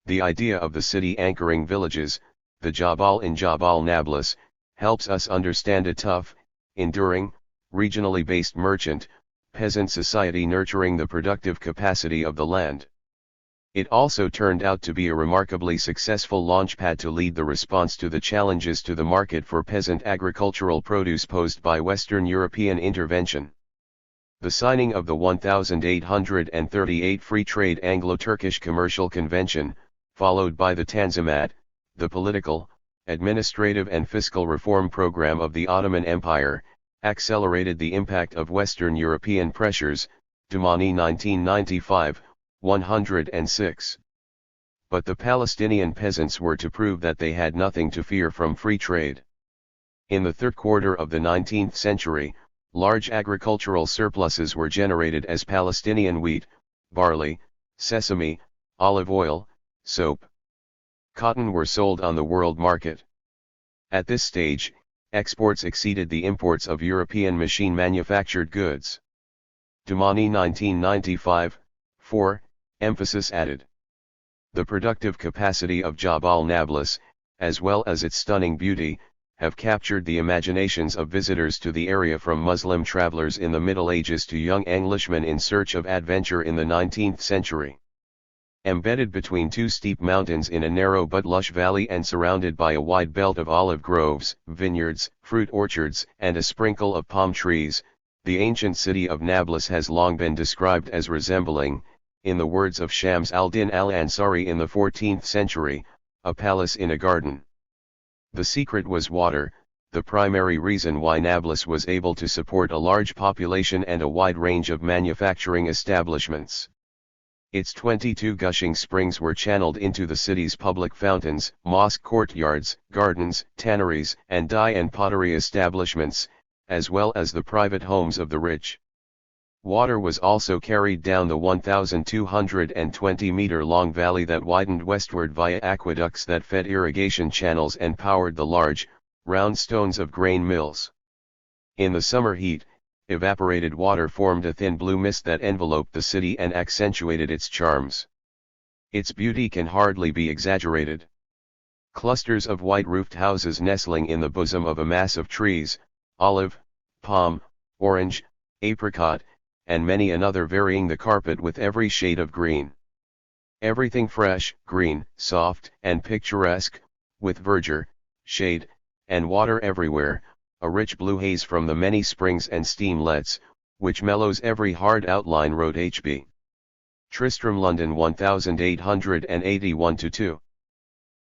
The idea of the city anchoring villages, the Jabal in Jabal Nablus, helps us understand a tough, enduring, regionally based merchant, peasant society nurturing the productive capacity of the land. It also turned out to be a remarkably successful launchpad to lead the response to the challenges to the market for peasant agricultural produce posed by Western European intervention. The signing of the 1838 Free Trade Anglo-Turkish Commercial Convention, followed by the Tanzimat, the political, administrative and fiscal reform program of the Ottoman Empire, accelerated the impact of Western European pressures, Dumani 1995, 106. But the Palestinian peasants were to prove that they had nothing to fear from free trade. In the third quarter of the 19th century, large agricultural surpluses were generated as Palestinian wheat, barley, sesame, olive oil, soap, cotton were sold on the world market. At this stage, exports exceeded the imports of European machine-manufactured goods. Dumani 1995, 4, emphasis added. The productive capacity of Jabal Nablus, as well as its stunning beauty, have captured the imaginations of visitors to the area, from Muslim travelers in the Middle Ages to young Englishmen in search of adventure in the 19th century. Embedded between two steep mountains in a narrow but lush valley and surrounded by a wide belt of olive groves, vineyards, fruit orchards, and a sprinkle of palm trees, the ancient city of Nablus has long been described as resembling, in the words of Shams al-Din al-Ansari in the 14th century, a palace in a garden. The secret was water, the primary reason why Nablus was able to support a large population and a wide range of manufacturing establishments. Its 22 gushing springs were channeled into the city's public fountains, mosque courtyards, gardens, tanneries, and dye and pottery establishments, as well as the private homes of the rich. Water was also carried down the 1,220-meter-long valley that widened westward via aqueducts that fed irrigation channels and powered the large, round stones of grain mills. In the summer heat, evaporated water formed a thin blue mist that enveloped the city and accentuated its charms. Its beauty can hardly be exaggerated. Clusters of white-roofed houses nestling in the bosom of a mass of trees, olive, palm, orange, apricot, and many another varying the carpet with every shade of green. Everything fresh, green, soft, and picturesque, with verdure, shade, and water everywhere, a rich blue haze from the many springs and streamlets, which mellows every hard outline, wrote H.B. Tristram, London 1881-2.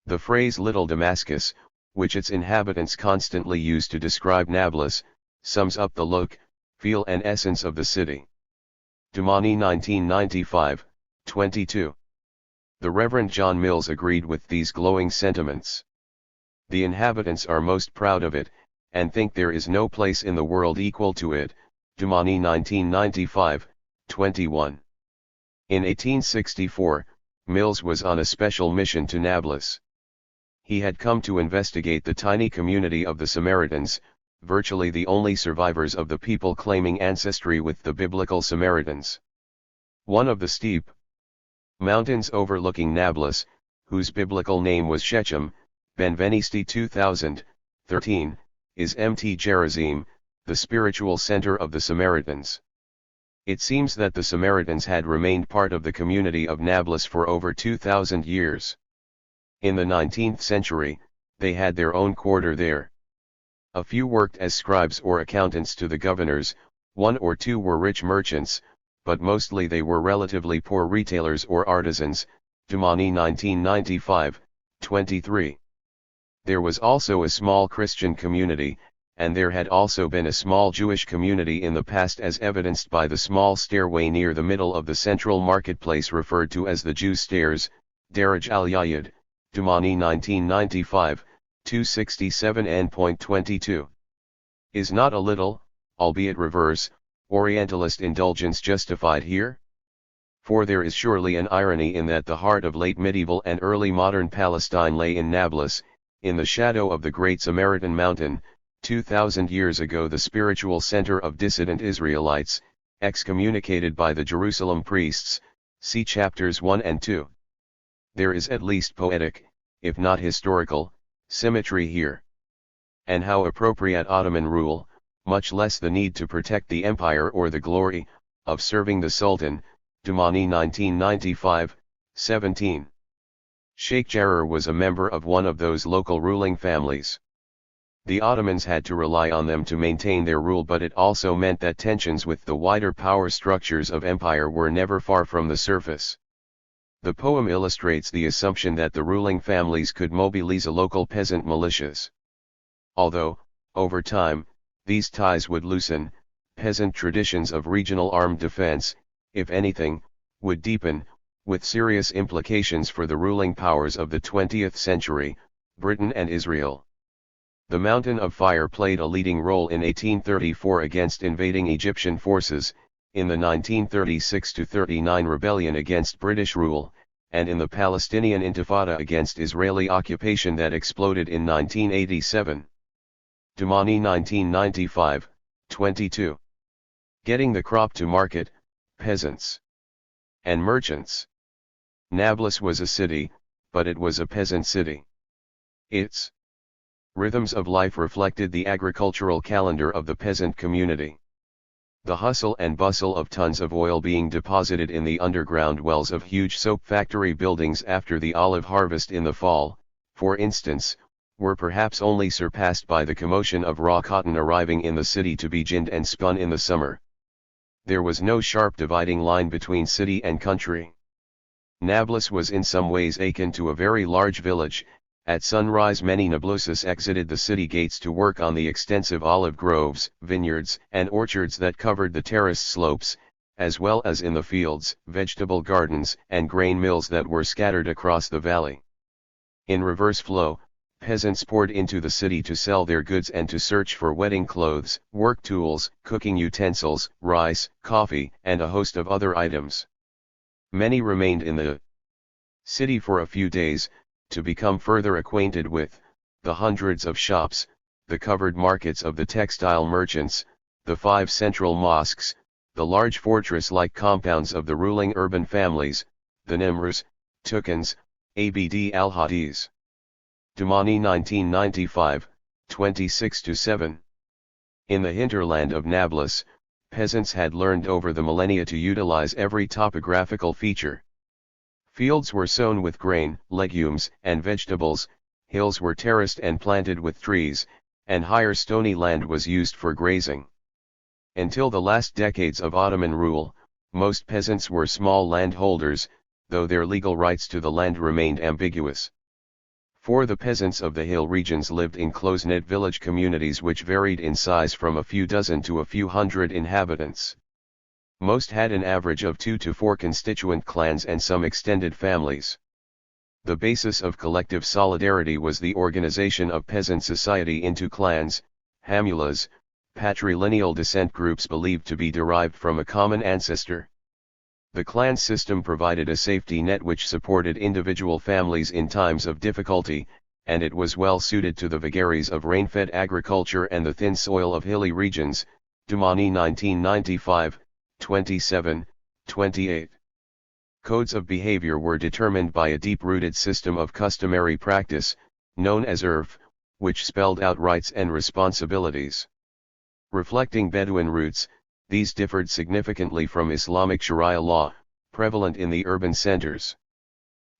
The phrase Little Damascus, which its inhabitants constantly use to describe Nablus, sums up the look, feel and essence of the city. Dumani 1995, 22. The Reverend John Mills agreed with these glowing sentiments. The inhabitants are most proud of it, and think there is no place in the world equal to it. Dumani 1995, 21. In 1864, Mills was on a special mission to Nablus. He had come to investigate the tiny community of the Samaritans, virtually the only survivors of the people claiming ancestry with the biblical Samaritans. One of the steep mountains overlooking Nablus, whose biblical name was Shechem, Benvenisti 2013, is Mt. Gerizim, the spiritual center of the Samaritans. It seems that the Samaritans had remained part of the community of Nablus for over 2,000 years. In the 19th century, they had their own quarter there. A few worked as scribes or accountants to the governors, one or two were rich merchants, but mostly they were relatively poor retailers or artisans. Dumani 1995, 23. There was also a small Christian community, and there had also been a small Jewish community in the past, as evidenced by the small stairway near the middle of the central marketplace referred to as the Jew Stairs, Daraj al-Yayid, Dumani 1995, 267n.22. Is not a little, albeit reverse, Orientalist indulgence justified here? For there is surely an irony in that the heart of late medieval and early modern Palestine lay in Nablus, in the shadow of the great Samaritan mountain, 2,000 years ago the spiritual center of dissident Israelites, excommunicated by the Jerusalem priests, see chapters 1 and 2. There is at least poetic, if not historical, symmetry here. And how appropriate Ottoman rule, much less the need to protect the empire or the glory of serving the Sultan. Dumani 1995, 17. Sheikh Jarrah was a member of one of those local ruling families. The Ottomans had to rely on them to maintain their rule, but it also meant that tensions with the wider power structures of empire were never far from the surface. The poem illustrates the assumption that the ruling families could mobilize local peasant militias. Although, over time, these ties would loosen, peasant traditions of regional armed defense, if anything, would deepen, with serious implications for the ruling powers of the 20th century, Britain and Israel. The Mountain of Fire played a leading role in 1834 against invading Egyptian forces, in the 1936-39 rebellion against British rule, and in the Palestinian Intifada against Israeli occupation that exploded in 1987. Domani 1995, 22. Getting the crop to market, peasants and merchants. Nablus was a city, but it was a peasant city. Its rhythms of life reflected the agricultural calendar of the peasant community. The hustle and bustle of tons of oil being deposited in the underground wells of huge soap factory buildings after the olive harvest in the fall, for instance, were perhaps only surpassed by the commotion of raw cotton arriving in the city to be ginned and spun in the summer. There was no sharp dividing line between city and country. Nablus was in some ways akin to a very large village. At sunrise many Nablusis exited the city gates to work on the extensive olive groves, vineyards, and orchards that covered the terraced slopes, as well as in the fields, vegetable gardens, and grain mills that were scattered across the valley. In reverse flow, peasants poured into the city to sell their goods and to search for wedding clothes, work tools, cooking utensils, rice, coffee, and a host of other items. Many remained in the city for a few days, to become further acquainted with the hundreds of shops, the covered markets of the textile merchants, the 5 central mosques, the large fortress-like compounds of the ruling urban families, the Nimrs, Tukans, Abd al-Hadis. Domani 1995, 26-7. In the hinterland of Nablus, peasants had learned over the millennia to utilize every topographical feature. Fields were sown with grain, legumes, and vegetables, hills were terraced and planted with trees, and higher stony land was used for grazing. Until the last decades of Ottoman rule, most peasants were small landholders, though their legal rights to the land remained ambiguous. For the peasants of the hill regions lived in close-knit village communities which varied in size from a few dozen to a few hundred inhabitants. Most had an average of 2 to 4 constituent clans and some extended families. The basis of collective solidarity was the organization of peasant society into clans, hamulas, patrilineal descent groups believed to be derived from a common ancestor. The clan system provided a safety net which supported individual families in times of difficulty, and it was well suited to the vagaries of rain-fed agriculture and the thin soil of hilly regions. Domani 1995, 27, 28. Codes of behavior were determined by a deep-rooted system of customary practice, known as urf, which spelled out rights and responsibilities. Reflecting Bedouin roots, these differed significantly from Islamic Sharia law, prevalent in the urban centers.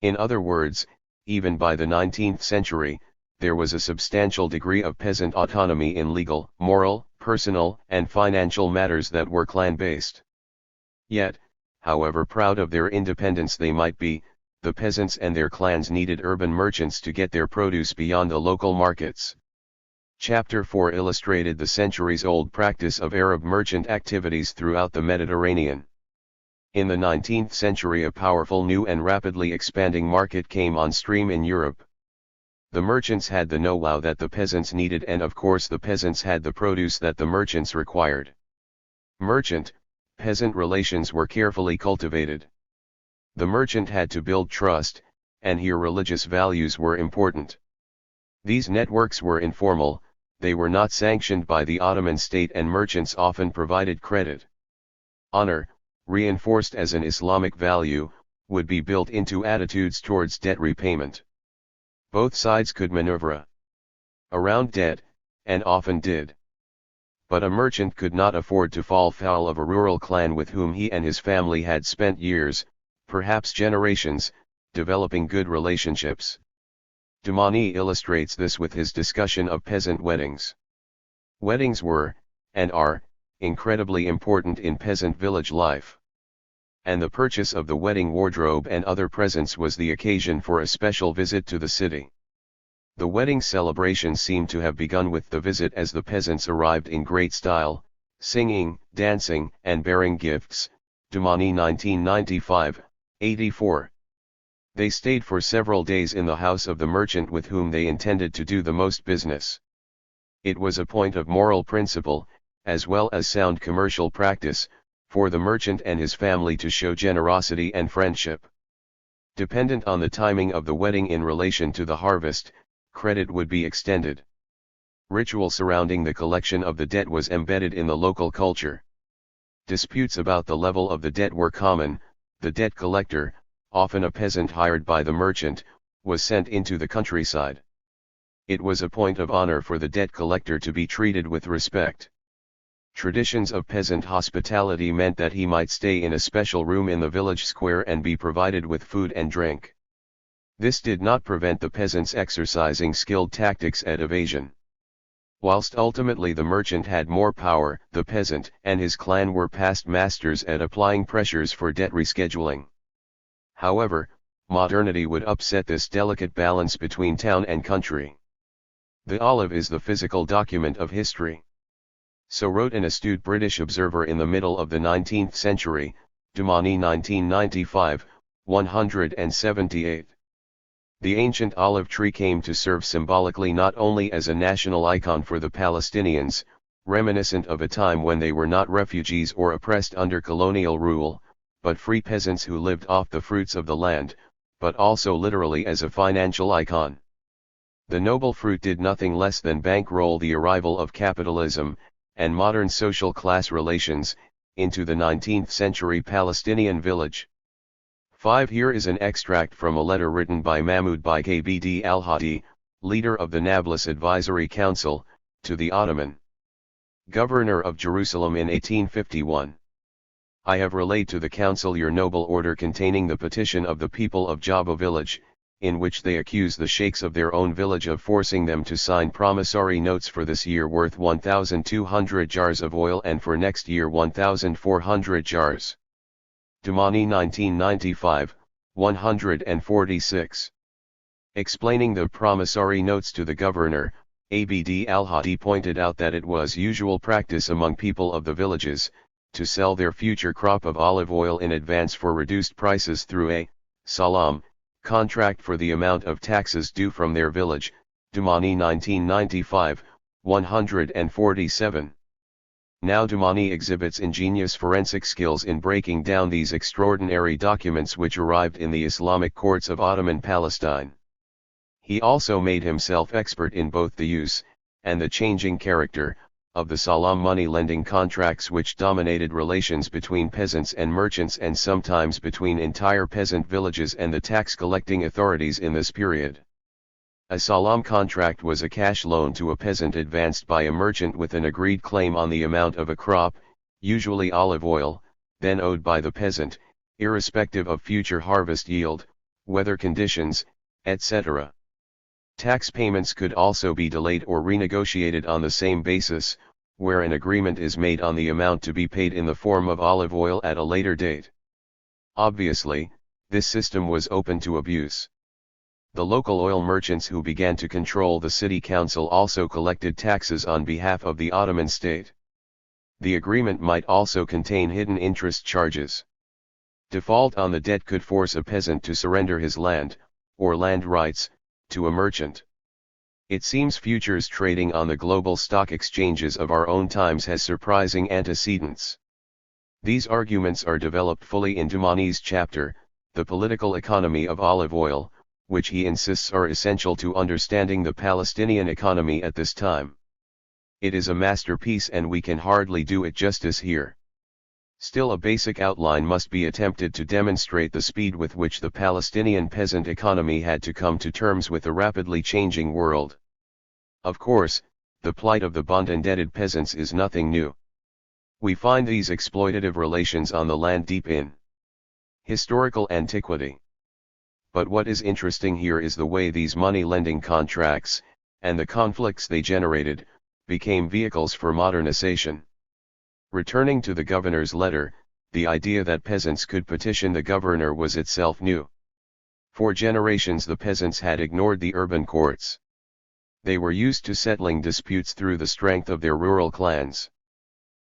In other words, even by the 19th century, there was a substantial degree of peasant autonomy in legal, moral, personal, and financial matters that were clan-based. Yet, however proud of their independence they might be, the peasants and their clans needed urban merchants to get their produce beyond the local markets. Chapter 4 illustrated the centuries-old practice of Arab merchant activities throughout the Mediterranean. In the 19th century a powerful new and rapidly expanding market came on stream in Europe. The merchants had the know-how that the peasants needed, and of course the peasants had the produce that the merchants required. Merchant-peasant relations were carefully cultivated. The merchant had to build trust, and here religious values were important. These networks were informal, they were not sanctioned by the Ottoman state, and merchants often provided credit. Honor, reinforced as an Islamic value, would be built into attitudes towards debt repayment. Both sides could maneuver around debt, and often did. But a merchant could not afford to fall foul of a rural clan with whom he and his family had spent years, perhaps generations, developing good relationships. Domani illustrates this with his discussion of peasant weddings. Weddings were, and are, incredibly important in peasant village life. And the purchase of the wedding wardrobe and other presents was the occasion for a special visit to the city. The wedding celebration seemed to have begun with the visit, as the peasants arrived in great style, singing, dancing, and bearing gifts. Domani 1995, 84. They stayed for several days in the house of the merchant with whom they intended to do the most business. It was a point of moral principle, as well as sound commercial practice, for the merchant and his family to show generosity and friendship. Dependent on the timing of the wedding in relation to the harvest, credit would be extended. Ritual surrounding the collection of the debt was embedded in the local culture. Disputes about the level of the debt were common. The debt collector, often a peasant hired by the merchant, was sent into the countryside. It was a point of honor for the debt collector to be treated with respect. Traditions of peasant hospitality meant that he might stay in a special room in the village square and be provided with food and drink. This did not prevent the peasants exercising skilled tactics at evasion. Whilst ultimately the merchant had more power, the peasant and his clan were past masters at applying pressures for debt rescheduling. However, modernity would upset this delicate balance between town and country. The olive is the physical document of history. So wrote an astute British observer in the middle of the 19th century, Dumani 1995, 178. The ancient olive tree came to serve symbolically not only as a national icon for the Palestinians, reminiscent of a time when they were not refugees or oppressed under colonial rule, but free peasants who lived off the fruits of the land, but also literally as a financial icon. The noble fruit did nothing less than bankroll the arrival of capitalism, and modern social class relations, into the 19th century Palestinian village. 5. Here is an extract from a letter written by Mahmoud Bikbd al-Hadi, leader of the Nablus Advisory Council, to the Ottoman governor of Jerusalem in 1851. I have relayed to the council your noble order containing the petition of the people of Jabba village, in which they accuse the sheikhs of their own village of forcing them to sign promissory notes for this year worth 1,200 jars of oil and for next year 1,400 jars. Dumani 1995, 146. Explaining the promissory notes to the governor, Abd al-Hadi pointed out that it was usual practice among people of the villages, to sell their future crop of olive oil in advance for reduced prices through a salam contract for the amount of taxes due from their village, Dumani 1995, 147. Now Dumani exhibits ingenious forensic skills in breaking down these extraordinary documents which arrived in the Islamic courts of Ottoman Palestine. He also made himself expert in both the use, and the changing character, of the salam money-lending contracts which dominated relations between peasants and merchants and sometimes between entire peasant villages and the tax-collecting authorities in this period. A salam contract was a cash loan to a peasant advanced by a merchant with an agreed claim on the amount of a crop, usually olive oil, then owed by the peasant, irrespective of future harvest yield, weather conditions, etc. Tax payments could also be delayed or renegotiated on the same basis, where an agreement is made on the amount to be paid in the form of olive oil at a later date. Obviously, this system was open to abuse. The local oil merchants who began to control the city council also collected taxes on behalf of the Ottoman state. The agreement might also contain hidden interest charges. Default on the debt could force a peasant to surrender his land, or land rights, to a merchant. It seems futures trading on the global stock exchanges of our own times has surprising antecedents. These arguments are developed fully in Dumani's chapter, The Political Economy of Olive Oil, which he insists are essential to understanding the Palestinian economy at this time. It is a masterpiece and we can hardly do it justice here. Still, a basic outline must be attempted to demonstrate the speed with which the Palestinian peasant economy had to come to terms with a rapidly changing world. Of course, the plight of the bond-indebted peasants is nothing new. We find these exploitative relations on the land deep in historical antiquity. But what is interesting here is the way these money-lending contracts, and the conflicts they generated, became vehicles for modernization. Returning to the governor's letter, the idea that peasants could petition the governor was itself new. For generations the peasants had ignored the urban courts. They were used to settling disputes through the strength of their rural clans.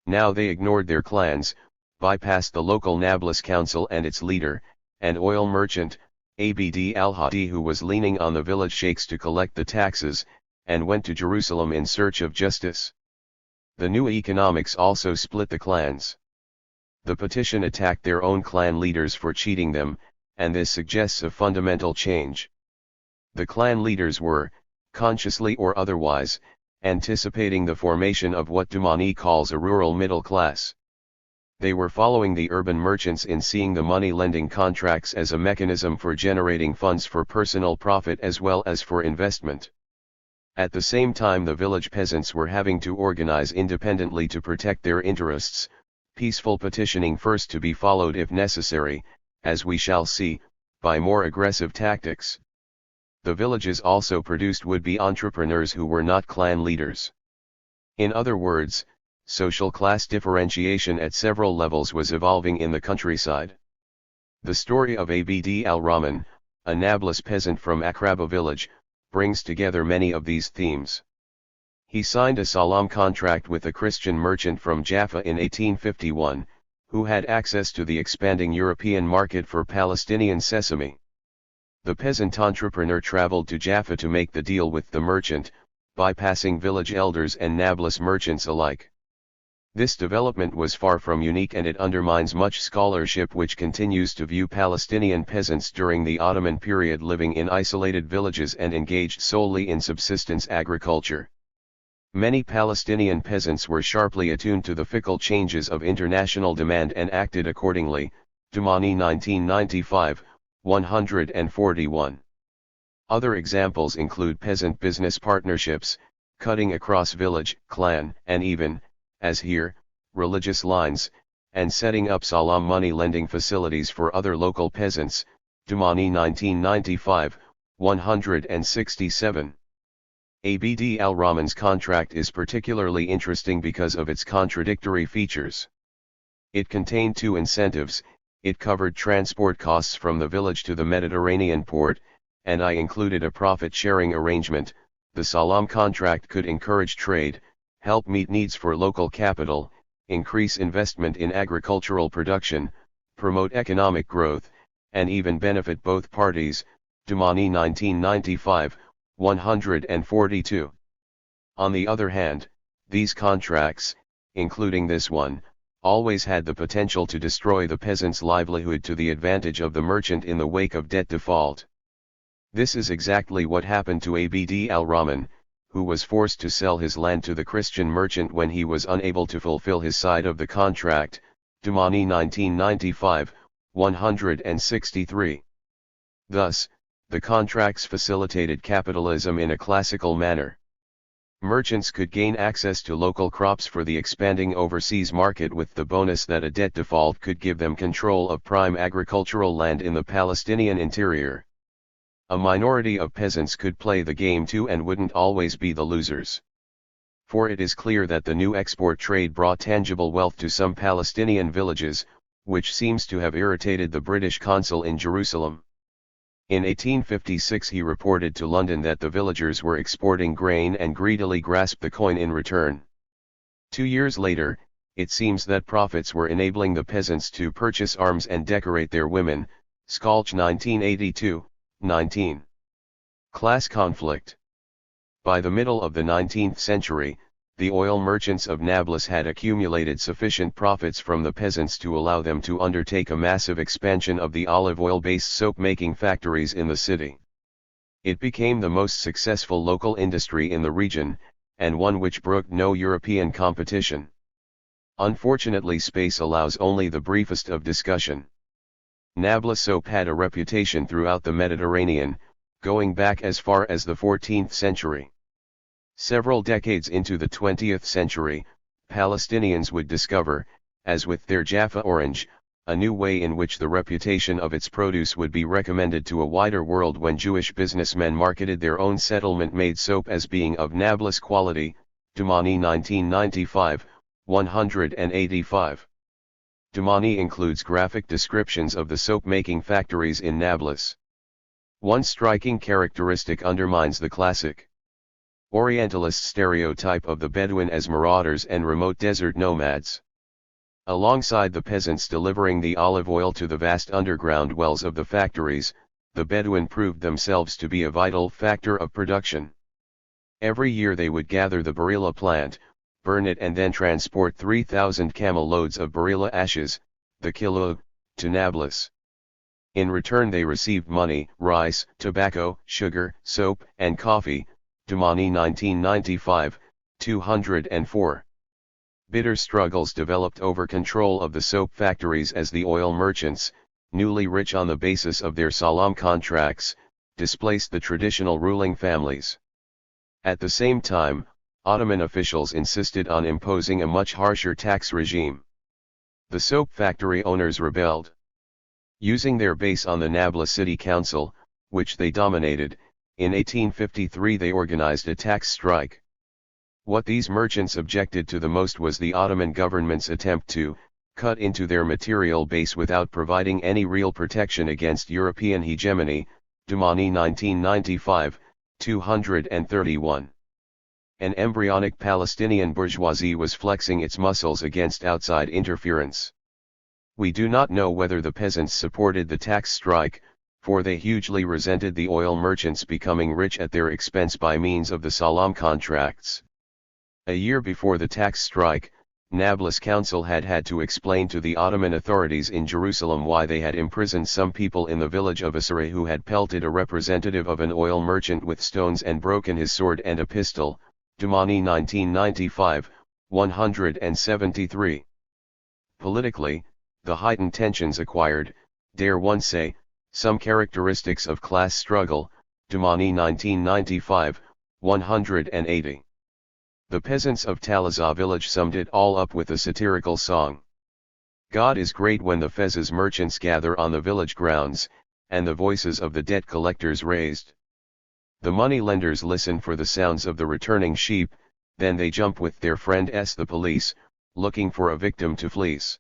Now they ignored their clans, bypassed the local Nablus council and its leader, an oil merchant, Abd al-Hadi, who was leaning on the village sheikhs to collect the taxes, and went to Jerusalem in search of justice. The new economics also split the clans. The petition attacked their own clan leaders for cheating them, and this suggests a fundamental change. The clan leaders were, consciously or otherwise, anticipating the formation of what Dumani calls a rural middle class. They were following the urban merchants in seeing the money-lending contracts as a mechanism for generating funds for personal profit as well as for investment. At the same time, the village peasants were having to organize independently to protect their interests, peaceful petitioning first to be followed if necessary, as we shall see, by more aggressive tactics. The villages also produced would-be entrepreneurs who were not clan leaders. In other words, social class differentiation at several levels was evolving in the countryside. The story of Abd al-Rahman, a Nablus peasant from Akraba village, brings together many of these themes. He signed a salam contract with a Christian merchant from Jaffa in 1851, who had access to the expanding European market for Palestinian sesame. The peasant entrepreneur traveled to Jaffa to make the deal with the merchant, bypassing village elders and Nablus merchants alike. This development was far from unique, and it undermines much scholarship which continues to view Palestinian peasants during the Ottoman period living in isolated villages and engaged solely in subsistence agriculture. Many Palestinian peasants were sharply attuned to the fickle changes of international demand and acted accordingly. Dumani 1995, 141. Other examples include peasant business partnerships, cutting across village, clan, and even, as here, religious lines, and setting up salam money lending facilities for other local peasants. Dumani 1995, 167. Abd al-Rahman's contract is particularly interesting because of its contradictory features. It contained two incentives: it covered transport costs from the village to the Mediterranean port, and I included a profit-sharing arrangement. The salam contract could encourage trade, help meet needs for local capital, increase investment in agricultural production, promote economic growth, and even benefit both parties. Dumani 1995, 142. On the other hand, these contracts, including this one, always had the potential to destroy the peasant's livelihood to the advantage of the merchant in the wake of debt default. This is exactly what happened to Abd al-Rahman, who was forced to sell his land to the Christian merchant when he was unable to fulfill his side of the contract. Dumani 1995, 163. Thus, the contracts facilitated capitalism in a classical manner. Merchants could gain access to local crops for the expanding overseas market with the bonus that a debt default could give them control of prime agricultural land in the Palestinian interior. A minority of peasants could play the game too and wouldn't always be the losers. For it is clear that the new export trade brought tangible wealth to some Palestinian villages, which seems to have irritated the British consul in Jerusalem. In 1856 he reported to London that the villagers were exporting grain and greedily grasped the coin in return. 2 years later, it seems that profits were enabling the peasants to purchase arms and decorate their women. Skalch 1982, 19. Class conflict. By the middle of the 19th century, the oil merchants of Nablus had accumulated sufficient profits from the peasants to allow them to undertake a massive expansion of the olive oil-based soap-making factories in the city. It became the most successful local industry in the region, and one which brooked no European competition. Unfortunately, space allows only the briefest of discussion. Nablus soap had a reputation throughout the Mediterranean, going back as far as the 14th century. Several decades into the 20th century, Palestinians would discover, as with their Jaffa orange, a new way in which the reputation of its produce would be recommended to a wider world when Jewish businessmen marketed their own settlement-made soap as being of Nablus quality. Dumani 1995, 185. Dumani includes graphic descriptions of the soap-making factories in Nablus. One striking characteristic undermines the classic Orientalist stereotype of the Bedouin as marauders and remote desert nomads. Alongside the peasants delivering the olive oil to the vast underground wells of the factories, the Bedouin proved themselves to be a vital factor of production. Every year they would gather the barilla plant, burn it and then transport 3,000 camel loads of barilla ashes, the kilo, to Nablus. In return they received money, rice, tobacco, sugar, soap, and coffee. Dumani 1995, 204. Bitter struggles developed over control of the soap factories as the oil merchants, newly rich on the basis of their salam contracts, displaced the traditional ruling families. At the same time, Ottoman officials insisted on imposing a much harsher tax regime. The soap factory owners rebelled. Using their base on the Nablus City Council, which they dominated, in 1853 they organized a tax strike. What these merchants objected to the most was the Ottoman government's attempt to cut into their material base without providing any real protection against European hegemony. Dumani 1995, 231. An embryonic Palestinian bourgeoisie was flexing its muscles against outside interference. We do not know whether the peasants supported the tax strike, for they hugely resented the oil merchants becoming rich at their expense by means of the salam contracts. A year before the tax strike, Nablus Council had to explain to the Ottoman authorities in Jerusalem why they had imprisoned some people in the village of Asari who had pelted a representative of an oil merchant with stones and broken his sword and a pistol. Dumani 1995, 173. Politically, the heightened tensions acquired, dare one say, some characteristics of class struggle. Dumani 1995, 180. The peasants of Talazah village summed it all up with a satirical song. God is great when the Fez's merchants gather on the village grounds, and the voices of the debt collectors raised. The money lenders listen for the sounds of the returning sheep, then they jump with their friend the police, looking for a victim to fleece.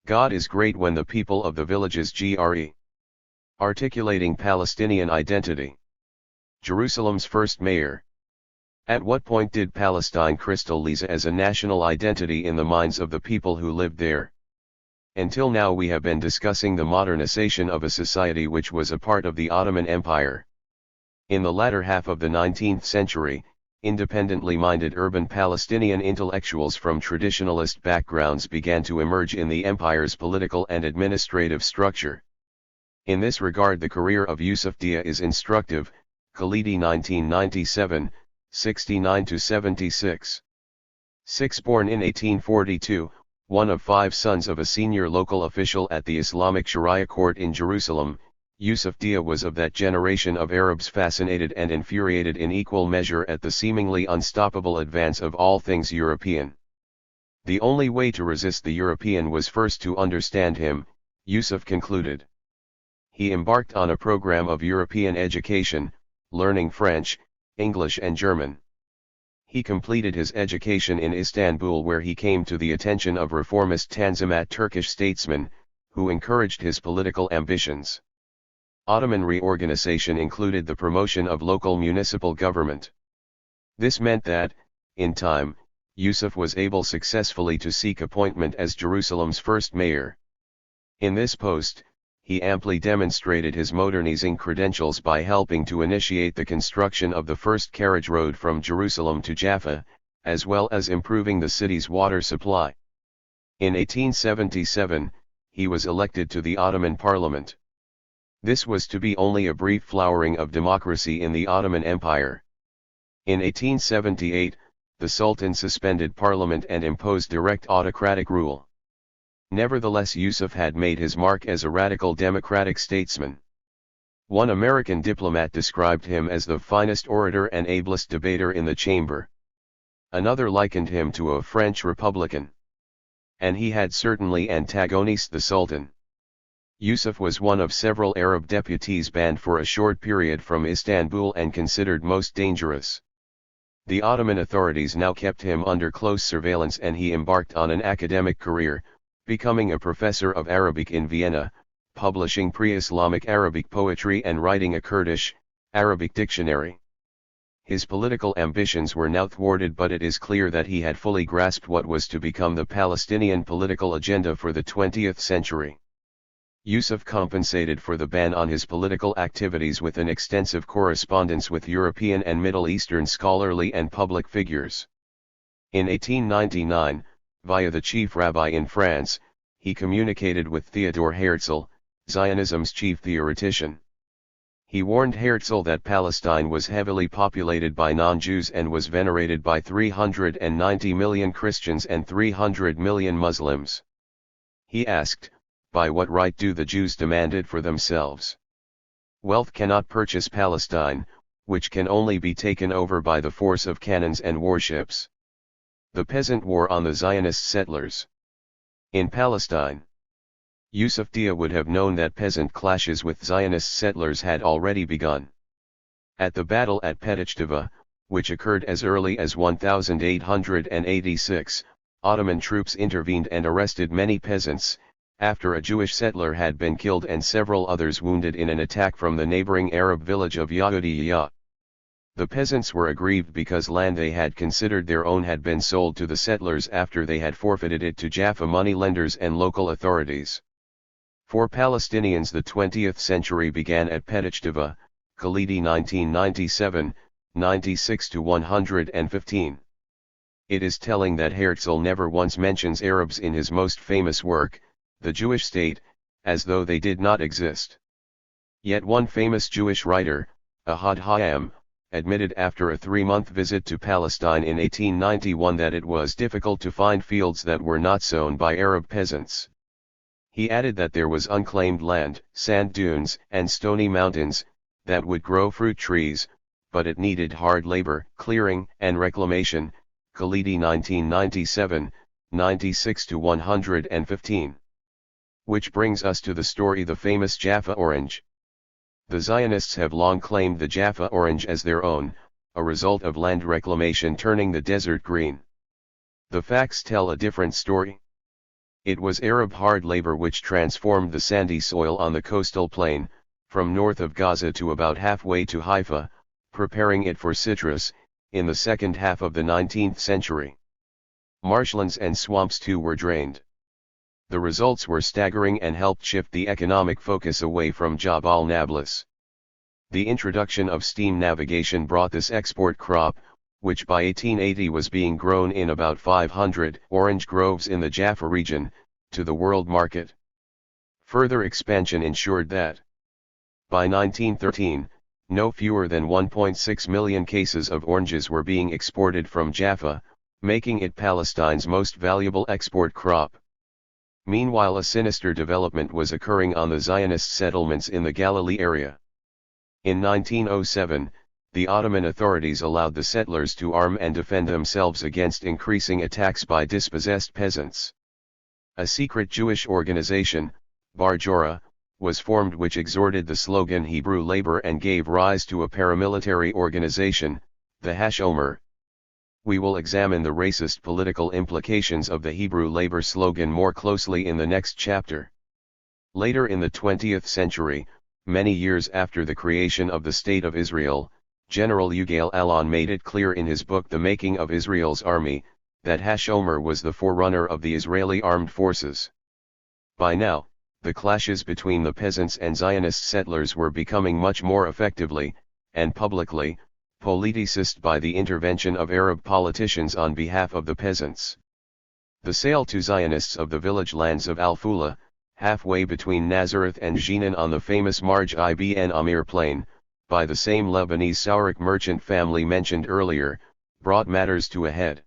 God is great when the people of the villages gre. Articulating Palestinian identity. Jerusalem's first mayor. At what point did Palestine crystallize as a national identity in the minds of the people who lived there? Until now we have been discussing the modernization of a society which was a part of the Ottoman Empire. In the latter half of the 19th century, independently minded urban Palestinian intellectuals from traditionalist backgrounds began to emerge in the empire's political and administrative structure. In this regard the career of Yusuf Dia is instructive. Khalidi 1997, 69–76. Born in 1842, one of 5 sons of a senior local official at the Islamic Sharia court in Jerusalem, Yusuf Dia was of that generation of Arabs fascinated and infuriated in equal measure at the seemingly unstoppable advance of all things European. The only way to resist the European was first to understand him, Yusuf concluded. He embarked on a program of European education, learning French, English and German. He completed his education in Istanbul where he came to the attention of reformist Tanzimat Turkish statesmen, who encouraged his political ambitions. Ottoman reorganization included the promotion of local municipal government. This meant that, in time, Yusuf was able successfully to seek appointment as Jerusalem's first mayor. In this post, he amply demonstrated his modernizing credentials by helping to initiate the construction of the first carriage road from Jerusalem to Jaffa, as well as improving the city's water supply. In 1877, he was elected to the Ottoman Parliament. This was to be only a brief flowering of democracy in the Ottoman Empire. In 1878, the Sultan suspended parliament and imposed direct autocratic rule. Nevertheless, Yusuf had made his mark as a radical democratic statesman. One American diplomat described him as the finest orator and ablest debater in the chamber. Another likened him to a French Republican. And he had certainly antagonized the Sultan. Yusuf was one of several Arab deputies banned for a short period from Istanbul and considered most dangerous. The Ottoman authorities now kept him under close surveillance and he embarked on an academic career, becoming a professor of Arabic in Vienna, publishing pre-Islamic Arabic poetry and writing a Kurdish, Arabic dictionary. His political ambitions were now thwarted, but it is clear that he had fully grasped what was to become the Palestinian political agenda for the 20th century. Yusuf compensated for the ban on his political activities with an extensive correspondence with European and Middle Eastern scholarly and public figures. In 1899, via the chief rabbi in France, he communicated with Theodor Herzl, Zionism's chief theoretician. He warned Herzl that Palestine was heavily populated by non-Jews and was venerated by 390 million Christians and 300 million Muslims. He asked, by what right do the Jews demand it for themselves? Wealth cannot purchase Palestine, which can only be taken over by the force of cannons and warships. The Peasant War on the Zionist Settlers. In Palestine, Yusuf Dia would have known that peasant clashes with Zionist settlers had already begun. At the battle at Petach, which occurred as early as 1886, Ottoman troops intervened and arrested many peasants, after a Jewish settler had been killed and several others wounded in an attack from the neighboring Arab village of Yahudiya. The peasants were aggrieved because land they had considered their own had been sold to the settlers after they had forfeited it to Jaffa moneylenders and local authorities. For Palestinians, the 20th century began at Petach, Khalidi 1997, 96-115. It is telling that Herzl never once mentions Arabs in his most famous work, The Jewish State, as though they did not exist. Yet one famous Jewish writer, Ahad Hayam, admitted after a 3-month visit to Palestine in 1891 that it was difficult to find fields that were not sown by Arab peasants. He added that there was unclaimed land, sand dunes, and stony mountains, that would grow fruit trees, but it needed hard labor, clearing, and reclamation, Khalidi 1997, 96-115. Which brings us to the story the famous Jaffa orange. The Zionists have long claimed the Jaffa orange as their own, a result of land reclamation turning the desert green. The facts tell a different story. It was Arab hard labor which transformed the sandy soil on the coastal plain, from north of Gaza to about halfway to Haifa, preparing it for citrus, in the second half of the 19th century. Marshlands and swamps too were drained. The results were staggering and helped shift the economic focus away from Jabal Nablus. The introduction of steam navigation brought this export crop, which by 1880 was being grown in about 500 orange groves in the Jaffa region, to the world market. Further expansion ensured that, by 1913, no fewer than 1.6 million cases of oranges were being exported from Jaffa, making it Palestine's most valuable export crop. Meanwhile, a sinister development was occurring on the Zionist settlements in the Galilee area. In 1907, the Ottoman authorities allowed the settlers to arm and defend themselves against increasing attacks by dispossessed peasants. A secret Jewish organization, Bar Jorah, was formed which exhorted the slogan Hebrew labor and gave rise to a paramilitary organization, the Hashomer. We will examine the racist political implications of the Hebrew labor slogan more closely in the next chapter. Later in the 20th century, many years after the creation of the State of Israel, General Yigael Allon made it clear in his book The Making of Israel's Army, that Hashomer was the forerunner of the Israeli armed forces. By now, the clashes between the peasants and Zionist settlers were becoming much more effectively, and publicly, politicized by the intervention of Arab politicians on behalf of the peasants. The sale to Zionists of the village lands of Al-Fula, halfway between Nazareth and Jenin on the famous Marj ibn Amir plain, by the same Lebanese Saurik merchant family mentioned earlier, brought matters to a head.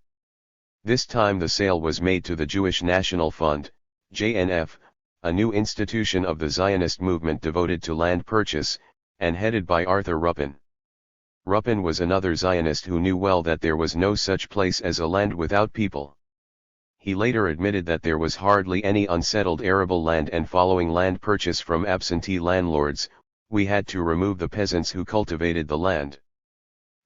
This time the sale was made to the Jewish National Fund, JNF, a new institution of the Zionist movement devoted to land purchase, and headed by Arthur Ruppin. Ruppin was another Zionist who knew well that there was no such place as a land without people. He later admitted that there was hardly any unsettled arable land, and following land purchase from absentee landlords, we had to remove the peasants who cultivated the land.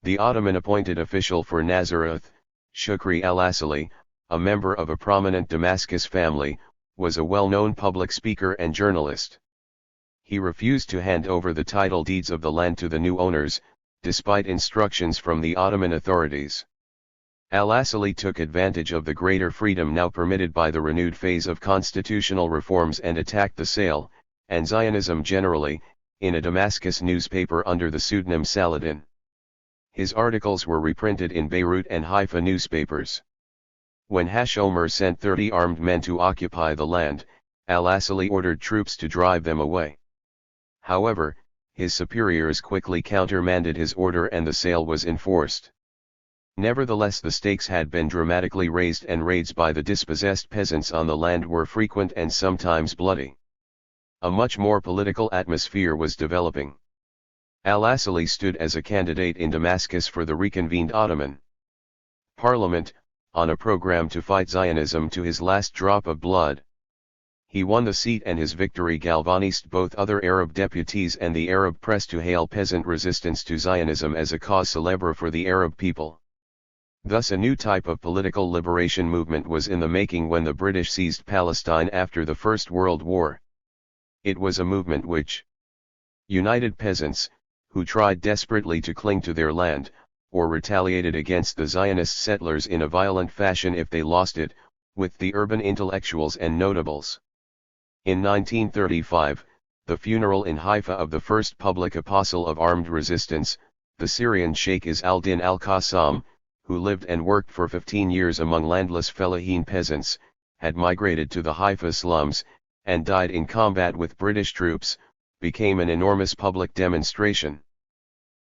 The Ottoman appointed official for Nazareth, Shukri al-Asali, a member of a prominent Damascus family, was a well-known public speaker and journalist. He refused to hand over the title deeds of the land to the new owners, despite instructions from the Ottoman authorities. Al-Asali took advantage of the greater freedom now permitted by the renewed phase of constitutional reforms and attacked the sale, and Zionism generally, in a Damascus newspaper under the pseudonym Saladin. His articles were reprinted in Beirut and Haifa newspapers. When Hashomer sent 30 armed men to occupy the land, Al-Asali ordered troops to drive them away. However, his superiors quickly countermanded his order and the sale was enforced. Nevertheless, the stakes had been dramatically raised and raids by the dispossessed peasants on the land were frequent and sometimes bloody. A much more political atmosphere was developing. Al-Asali stood as a candidate in Damascus for the reconvened Ottoman Parliament, on a program to fight Zionism to his last drop of blood. He won the seat and his victory galvanized both other Arab deputies and the Arab press to hail peasant resistance to Zionism as a cause célèbre for the Arab people. Thus a new type of political liberation movement was in the making when the British seized Palestine after the First World War. It was a movement which united peasants, who tried desperately to cling to their land, or retaliated against the Zionist settlers in a violent fashion if they lost it, with the urban intellectuals and notables. In 1935, the funeral in Haifa of the first public apostle of armed resistance, the Syrian Sheikh Izz al-Din al-Qassam, who lived and worked for 15 years among landless fellahin peasants, had migrated to the Haifa slums, and died in combat with British troops, became an enormous public demonstration.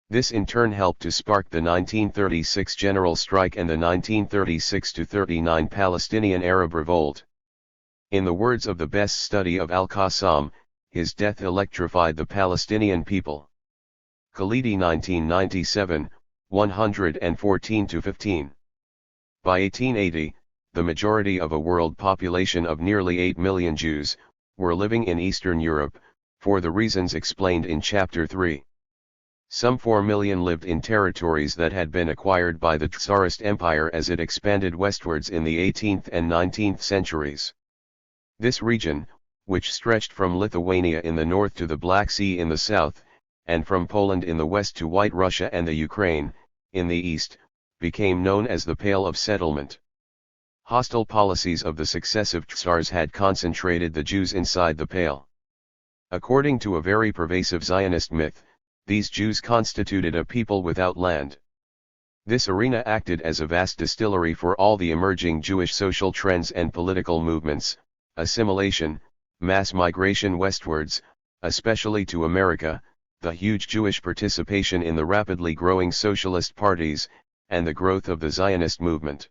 This in turn helped to spark the 1936 general strike and the 1936-39 Palestinian Arab Revolt. In the words of the best study of al-Qassam, his death electrified the Palestinian people. Khalidi 1997, 114-15. By 1880, the majority of a world population of nearly 8 million Jews were living in Eastern Europe, for the reasons explained in Chapter 3. Some 4 million lived in territories that had been acquired by the Tsarist Empire as it expanded westwards in the 18th and 19th centuries. This region, which stretched from Lithuania in the north to the Black Sea in the south, and from Poland in the west to White Russia and the Ukraine, in the east, became known as the Pale of Settlement. Hostile policies of the successive Tsars had concentrated the Jews inside the Pale. According to a very pervasive Zionist myth, these Jews constituted a people without land. This arena acted as a vast distillery for all the emerging Jewish social trends and political movements, assimilation, mass migration westwards, especially to America, the huge Jewish participation in the rapidly growing socialist parties, and the growth of the Zionist movement.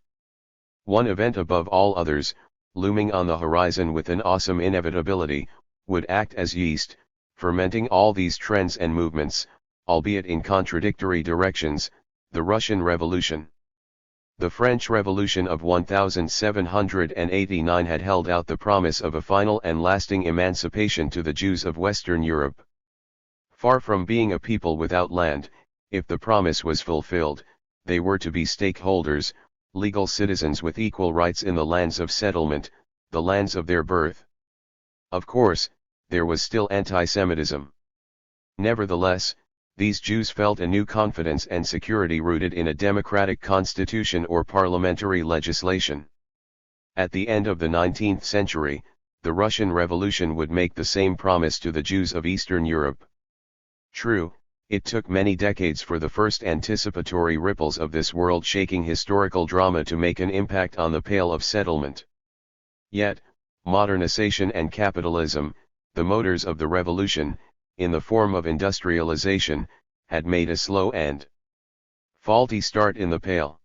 One event above all others, looming on the horizon with an awesome inevitability, would act as yeast, fermenting all these trends and movements, albeit in contradictory directions, the Russian Revolution. The French Revolution of 1789 had held out the promise of a final and lasting emancipation to the Jews of Western Europe. Far from being a people without land, if the promise was fulfilled, they were to be stakeholders, legal citizens with equal rights in the lands of settlement, the lands of their birth. Of course, there was still anti-Semitism. Nevertheless, these Jews felt a new confidence and security rooted in a democratic constitution or parliamentary legislation. At the end of the 19th century, the Russian Revolution would make the same promise to the Jews of Eastern Europe. True, it took many decades for the first anticipatory ripples of this world-shaking historical drama to make an impact on the Pale of Settlement. Yet, modernization and capitalism, the motors of the revolution, in the form of industrialization, had made a slow and faulty start in the Pale.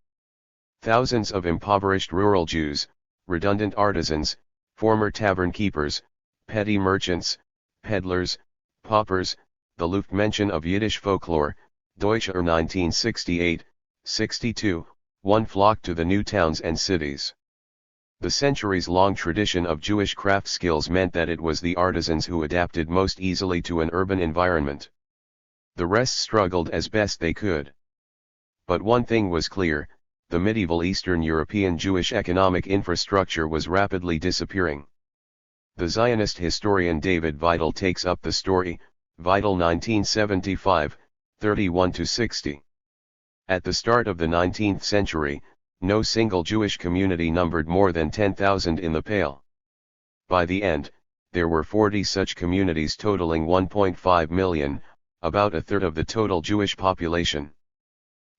Thousands of impoverished rural Jews, redundant artisans, former tavern keepers, petty merchants, peddlers, paupers, the Luftmenschen of Yiddish folklore, Deutsche 1968, 62, one flocked to the new towns and cities. The centuries-long tradition of Jewish craft skills meant that it was the artisans who adapted most easily to an urban environment. The rest struggled as best they could. But one thing was clear, the medieval Eastern European Jewish economic infrastructure was rapidly disappearing. The Zionist historian David Vidal takes up the story, Vidal 1975, 31-60. At the start of the 19th century, no single Jewish community numbered more than 10,000 in the Pale. By the end, there were 40 such communities totaling 1.5 million, about a third of the total Jewish population.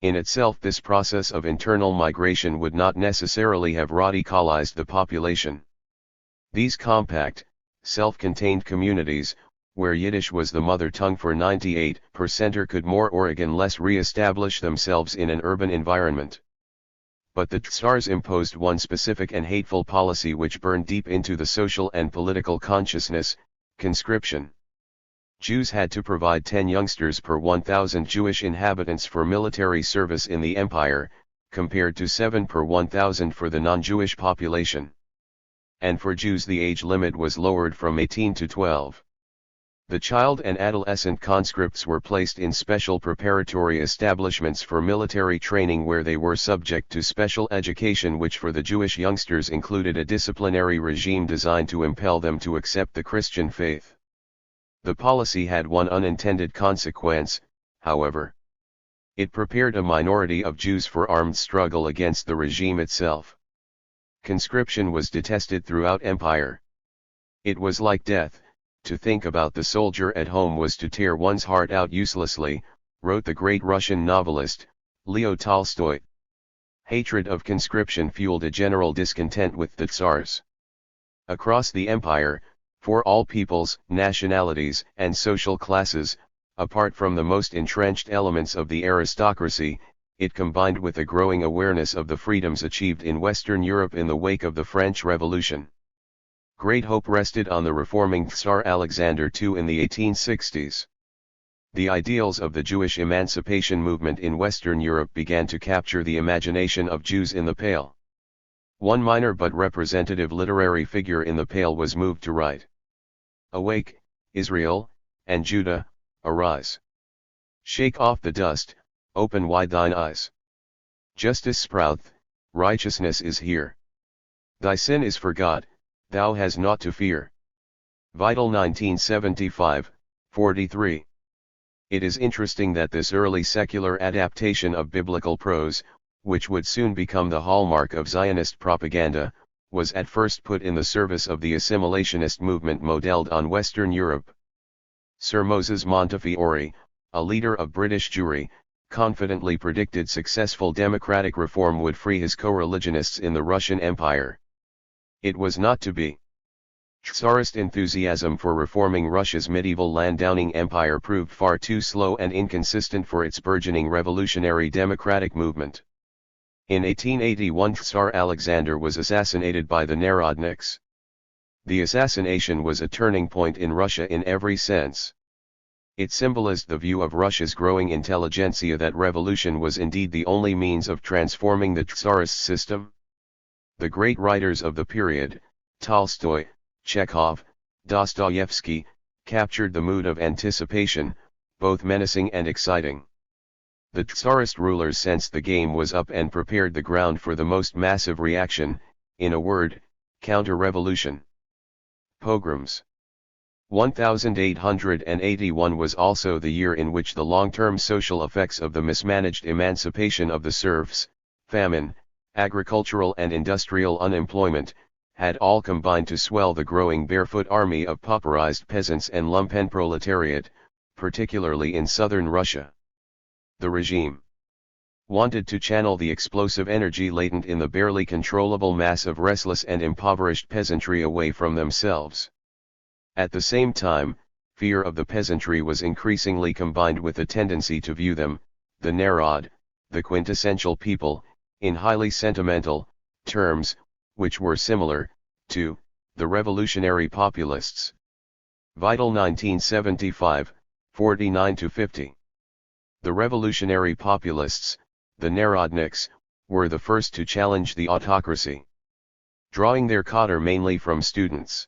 In itself, this process of internal migration would not necessarily have radicalized the population. These compact, self-contained communities, where Yiddish was the mother tongue for 98% or could more or again less re-establish themselves in an urban environment. But the Tsars imposed one specific and hateful policy which burned deep into the social and political consciousness: conscription. Jews had to provide 10 youngsters per 1,000 Jewish inhabitants for military service in the empire, compared to 7 per 1,000 for the non-Jewish population. And for Jews the age limit was lowered from 18 to 12. The child and adolescent conscripts were placed in special preparatory establishments for military training where they were subject to special education, which for the Jewish youngsters included a disciplinary regime designed to impel them to accept the Christian faith. The policy had one unintended consequence, however. It prepared a minority of Jews for armed struggle against the regime itself. Conscription was detested throughout empire. It was like death. To think about the soldier at home was to tear one's heart out uselessly, wrote the great Russian novelist, Leo Tolstoy. Hatred of conscription fueled a general discontent with the Tsars. Across the empire, for all peoples, nationalities, and social classes, apart from the most entrenched elements of the aristocracy, it combined with a growing awareness of the freedoms achieved in Western Europe in the wake of the French Revolution. Great hope rested on the reforming Tsar Alexander II in the 1860s. The ideals of the Jewish emancipation movement in Western Europe began to capture the imagination of Jews in the Pale. One minor but representative literary figure in the Pale was moved to write, "Awake, Israel, and Judah, arise. Shake off the dust, open wide thine eyes. Justice sprouteth, righteousness is here. Thy sin is forgot, thou hast naught to fear." Vital 1975, 43. It is interesting that this early secular adaptation of biblical prose, which would soon become the hallmark of Zionist propaganda, was at first put in the service of the assimilationist movement modeled on Western Europe. Sir Moses Montefiore, a leader of British Jewry, confidently predicted successful democratic reform would free his co-religionists in the Russian Empire. It was not to be. Tsarist enthusiasm for reforming Russia's medieval land-owning empire proved far too slow and inconsistent for its burgeoning revolutionary democratic movement. In 1881 Tsar Alexander was assassinated by the Narodniks. The assassination was a turning point in Russia in every sense. It symbolized the view of Russia's growing intelligentsia that revolution was indeed the only means of transforming the Tsarist system. The great writers of the period, Tolstoy, Chekhov, Dostoevsky, captured the mood of anticipation, both menacing and exciting. The Tsarist rulers sensed the game was up and prepared the ground for the most massive reaction, in a word, counter-revolution. Pogroms. 1881 was also the year in which the long-term social effects of the mismanaged emancipation of the serfs, famine, agricultural and industrial unemployment, had all combined to swell the growing barefoot army of pauperized peasants and lumpen proletariat, particularly in southern Russia. The regime wanted to channel the explosive energy latent in the barely controllable mass of restless and impoverished peasantry away from themselves. At the same time, fear of the peasantry was increasingly combined with a tendency to view them, the Narod, the quintessential people, in highly sentimental terms, which were similar to the revolutionary populists. Vital 1975, 49-50. The revolutionary populists, the Narodniks, were the first to challenge the autocracy. Drawing their cadre mainly from students,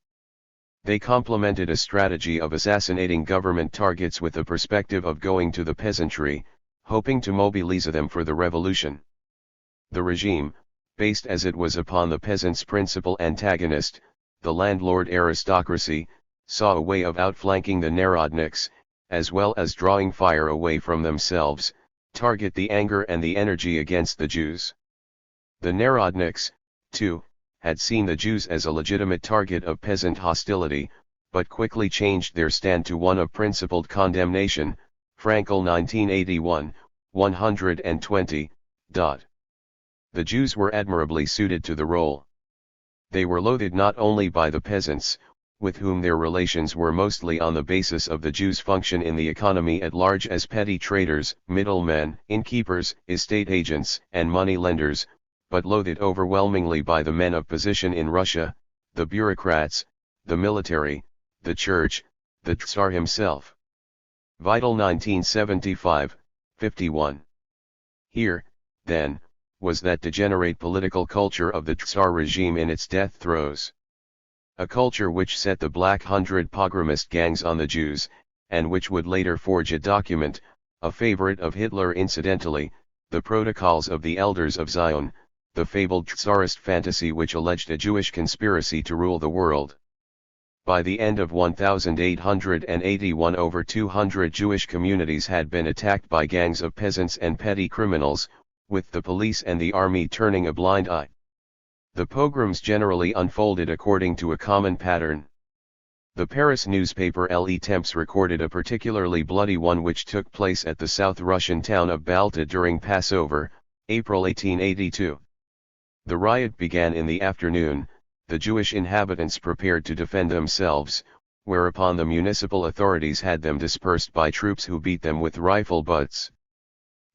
they complemented a strategy of assassinating government targets with the perspective of going to the peasantry, hoping to mobilize them for the revolution. The regime, based as it was upon the peasant's principal antagonist, the landlord aristocracy, saw a way of outflanking the Narodniks, as well as drawing fire away from themselves, target the anger and the energy against the Jews. The Narodniks, too, had seen the Jews as a legitimate target of peasant hostility, but quickly changed their stand to one of principled condemnation. Frankel 1981, 120. The Jews were admirably suited to the role. They were loathed not only by the peasants, with whom their relations were mostly on the basis of the Jews' function in the economy at large as petty traders, middlemen, innkeepers, estate agents, and money lenders, but loathed overwhelmingly by the men of position in Russia, the bureaucrats, the military, the church, the Tsar himself. Vital 1975, 51. Here, then, was that degenerate political culture of the Tsar regime in its death throes. A culture which set the Black Hundred pogromist gangs on the Jews, and which would later forge a document, a favorite of Hitler incidentally, the Protocols of the Elders of Zion, the fabled Tsarist fantasy which alleged a Jewish conspiracy to rule the world. By the end of 1881 over 200 Jewish communities had been attacked by gangs of peasants and petty criminals, with the police and the army turning a blind eye. The pogroms generally unfolded according to a common pattern. The Paris newspaper Le Temps recorded a particularly bloody one which took place at the South Russian town of Balta during Passover, April 1882. The riot began in the afternoon. The Jewish inhabitants prepared to defend themselves, whereupon the municipal authorities had them dispersed by troops who beat them with rifle butts.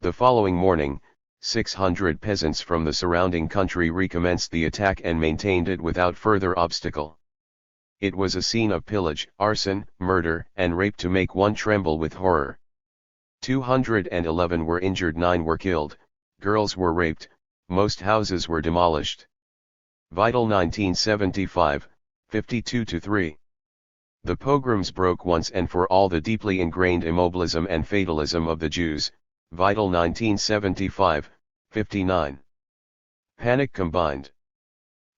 The following morning, 600 peasants from the surrounding country recommenced the attack and maintained it without further obstacle. It was a scene of pillage, arson, murder, and rape to make one tremble with horror. 211 were injured, 9 were killed, girls were raped, most houses were demolished. Vital 1975, 52-3. The pogroms broke once and for all the deeply ingrained immobilism and fatalism of the Jews. Vital 1975, 59. Panic combined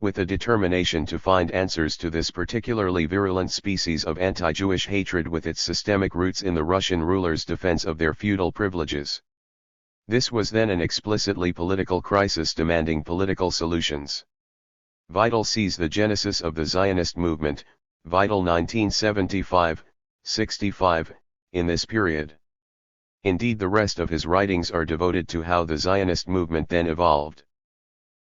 with a determination to find answers to this particularly virulent species of anti-Jewish hatred with its systemic roots in the Russian rulers' defense of their feudal privileges. This was then an explicitly political crisis demanding political solutions. Vital sees the genesis of the Zionist movement, Vital 1975, 65, in this period. Indeed, the rest of his writings are devoted to how the Zionist movement then evolved.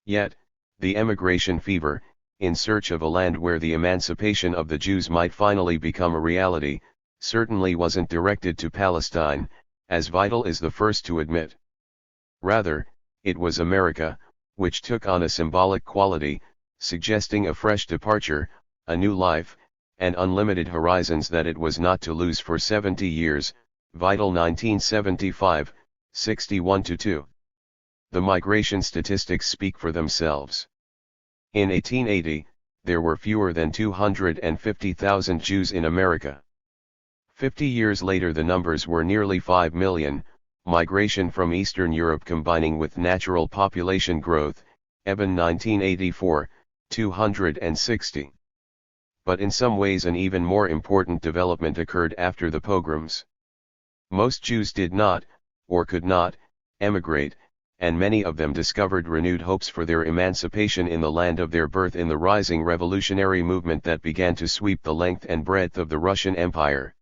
Yet, the emigration fever, in search of a land where the emancipation of the Jews might finally become a reality, certainly wasn't directed to Palestine, as Vital is the first to admit. Rather, it was America, which took on a symbolic quality, suggesting a fresh departure, a new life, and unlimited horizons that it was not to lose for 70 years, Vital 1975, 61-2. The migration statistics speak for themselves. In 1880, there were fewer than 250,000 Jews in America. 50 years later the numbers were nearly 5 million, migration from Eastern Europe combining with natural population growth, Eben 1984, 260. But in some ways an even more important development occurred after the pogroms. Most Jews did not, or could not, emigrate, and many of them discovered renewed hopes for their emancipation in the land of their birth in the rising revolutionary movement that began to sweep the length and breadth of the Russian Empire.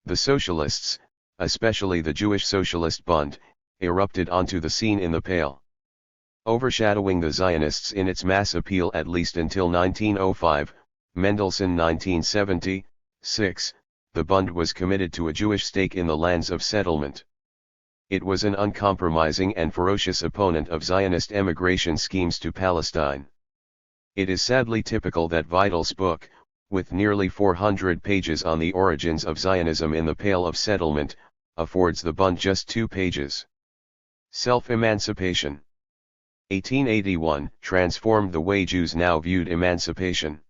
The socialists, especially the Jewish Socialist Bund, erupted onto the scene in the Pale. Overshadowing the Zionists in its mass appeal at least until 1905, Mendelssohn 1976, the Bund was committed to a Jewish stake in the lands of settlement. It was an uncompromising and ferocious opponent of Zionist emigration schemes to Palestine. It is sadly typical that Vital's book, with nearly 400 pages on the origins of Zionism in the Pale of Settlement, affords the Bund just 2 pages. Self-emancipation. 1881 transformed the way Jews now viewed emancipation.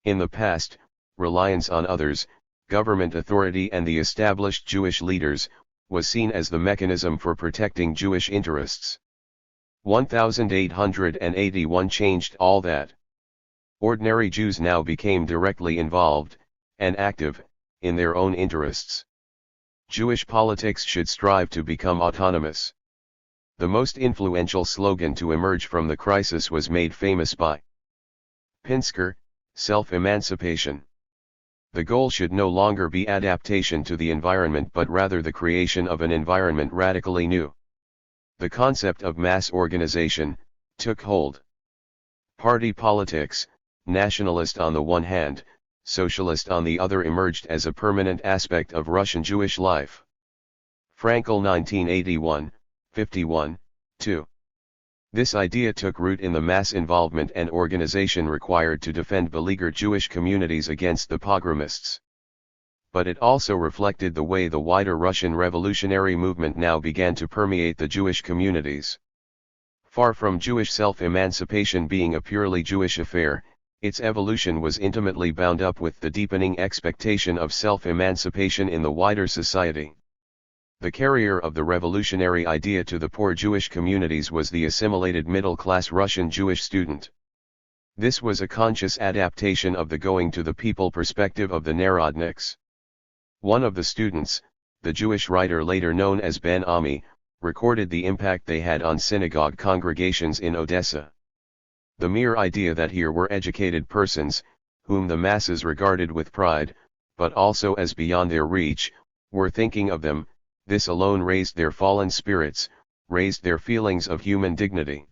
In the past, reliance on others, government authority and the established Jewish leaders, was seen as the mechanism for protecting Jewish interests. 1881 changed all that. Ordinary Jews now became directly involved, and active, in their own interests. Jewish politics should strive to become autonomous. The most influential slogan to emerge from the crisis was made famous by Pinsker, self-emancipation. The goal should no longer be adaptation to the environment but rather the creation of an environment radically new. The concept of mass organization took hold. Party politics, nationalist on the one hand, socialist on the other emerged as a permanent aspect of Russian Jewish life. Frankel 1981, 51, 2. This idea took root in the mass involvement and organization required to defend beleaguered Jewish communities against the pogromists. But it also reflected the way the wider Russian revolutionary movement now began to permeate the Jewish communities. Far from Jewish self-emancipation being a purely Jewish affair, its evolution was intimately bound up with the deepening expectation of self-emancipation in the wider society. The carrier of the revolutionary idea to the poor Jewish communities was the assimilated middle-class Russian Jewish student. This was a conscious adaptation of the going-to-the-people perspective of the Narodniks. One of the students, the Jewish writer later known as Ben Ami, recorded the impact they had on synagogue congregations in Odessa. The mere idea that here were educated persons, whom the masses regarded with pride, but also as beyond their reach, were thinking of them, this alone raised their fallen spirits, raised their feelings of human dignity.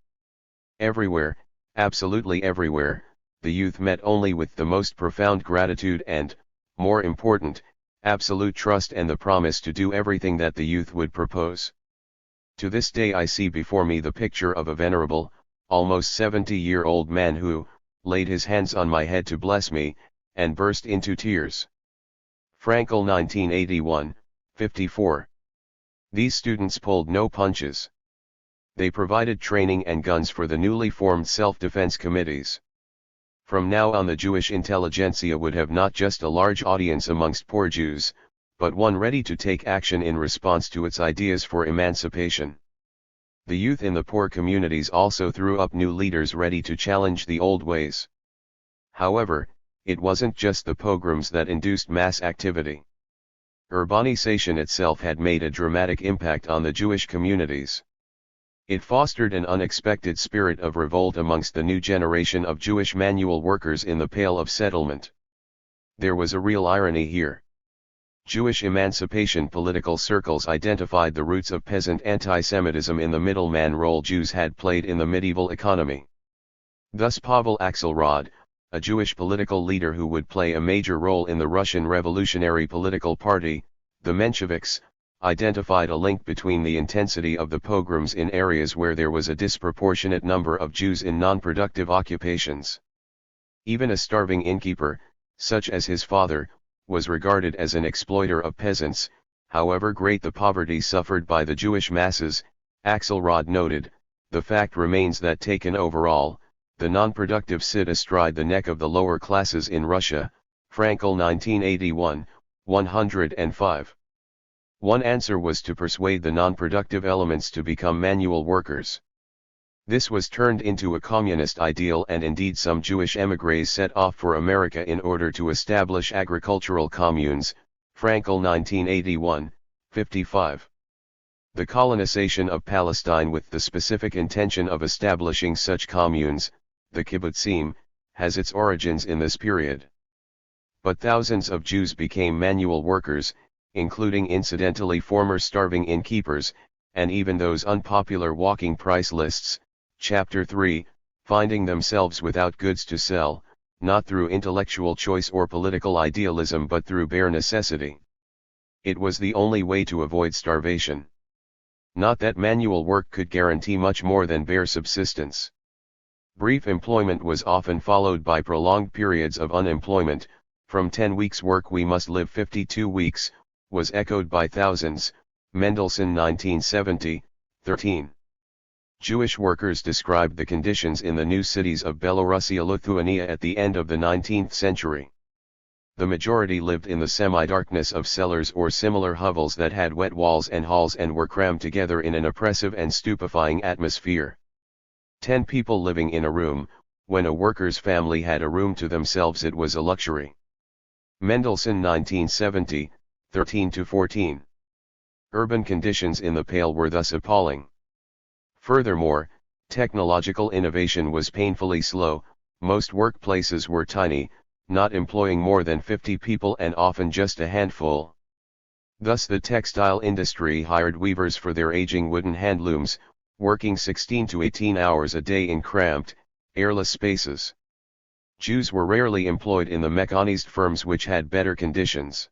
Everywhere, absolutely everywhere, the youth met only with the most profound gratitude and, more important, absolute trust and the promise to do everything that the youth would propose. To this day I see before me the picture of a venerable, almost 70-year-old man who, laid his hands on my head to bless me, and burst into tears. Frankel 1981, 54. These students pulled no punches. They provided training and guns for the newly formed self-defense committees. From now on the Jewish intelligentsia would have not just a large audience amongst poor Jews, but one ready to take action in response to its ideas for emancipation. The youth in the poor communities also threw up new leaders ready to challenge the old ways. However, it wasn't just the pogroms that induced mass activity. Urbanization itself had made a dramatic impact on the Jewish communities. It fostered an unexpected spirit of revolt amongst the new generation of Jewish manual workers in the Pale of Settlement. There was a real irony here. Jewish emancipation political circles identified the roots of peasant anti-Semitism in the middleman role Jews had played in the medieval economy. Thus Pavel Axelrod, a Jewish political leader who would play a major role in the Russian Revolutionary Political Party, the Mensheviks, identified a link between the intensity of the pogroms in areas where there was a disproportionate number of Jews in non-productive occupations. Even a starving innkeeper, such as his father, was regarded as an exploiter of peasants, however great the poverty suffered by the Jewish masses. Axelrod noted, the fact remains that taken overall, the non-productive sit astride the neck of the lower classes in Russia. Frankel 1981, 105. One answer was to persuade the non-productive elements to become manual workers. This was turned into a communist ideal, and indeed some Jewish émigrés set off for America in order to establish agricultural communes. Frankel 1981, 55. The colonization of Palestine with the specific intention of establishing such communes, the kibbutzim, has its origins in this period. But thousands of Jews became manual workers, including incidentally former starving innkeepers, and even those unpopular walking price lists. Chapter 3, finding themselves without goods to sell, not through intellectual choice or political idealism but through bare necessity. It was the only way to avoid starvation. Not that manual work could guarantee much more than bare subsistence. Brief employment was often followed by prolonged periods of unemployment. From 10 weeks' work we must live 52 weeks, was echoed by thousands. Mendelssohn 1970, 13. Jewish workers described the conditions in the new cities of Belorussia-Lithuania at the end of the 19th century. The majority lived in the semi-darkness of cellars or similar hovels that had wet walls and halls and were crammed together in an oppressive and stupefying atmosphere. 10 people living in a room, when a worker's family had a room to themselves, it was a luxury. Mendelssohn 1970, 13-14. Urban conditions in the Pale were thus appalling. Furthermore, technological innovation was painfully slow. Most workplaces were tiny, not employing more than 50 people and often just a handful. Thus the textile industry hired weavers for their aging wooden handlooms, working 16 to 18 hours a day in cramped, airless spaces. Jews were rarely employed in the mechanized firms which had better conditions.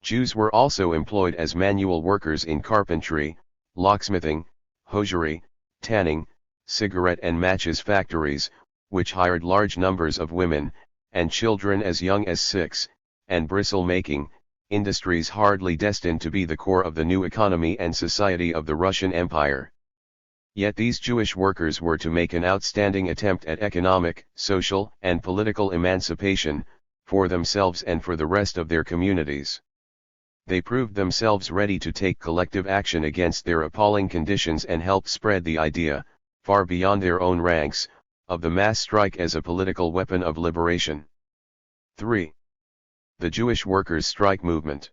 Jews were also employed as manual workers in carpentry, locksmithing, hosiery, tanning, cigarette and matches factories, which hired large numbers of women and children as young as 6, and bristle-making, industries hardly destined to be the core of the new economy and society of the Russian Empire. Yet these Jewish workers were to make an outstanding attempt at economic, social, and political emancipation, for themselves and for the rest of their communities. They proved themselves ready to take collective action against their appalling conditions and helped spread the idea, far beyond their own ranks, of the mass strike as a political weapon of liberation. 3. The Jewish workers' strike movement.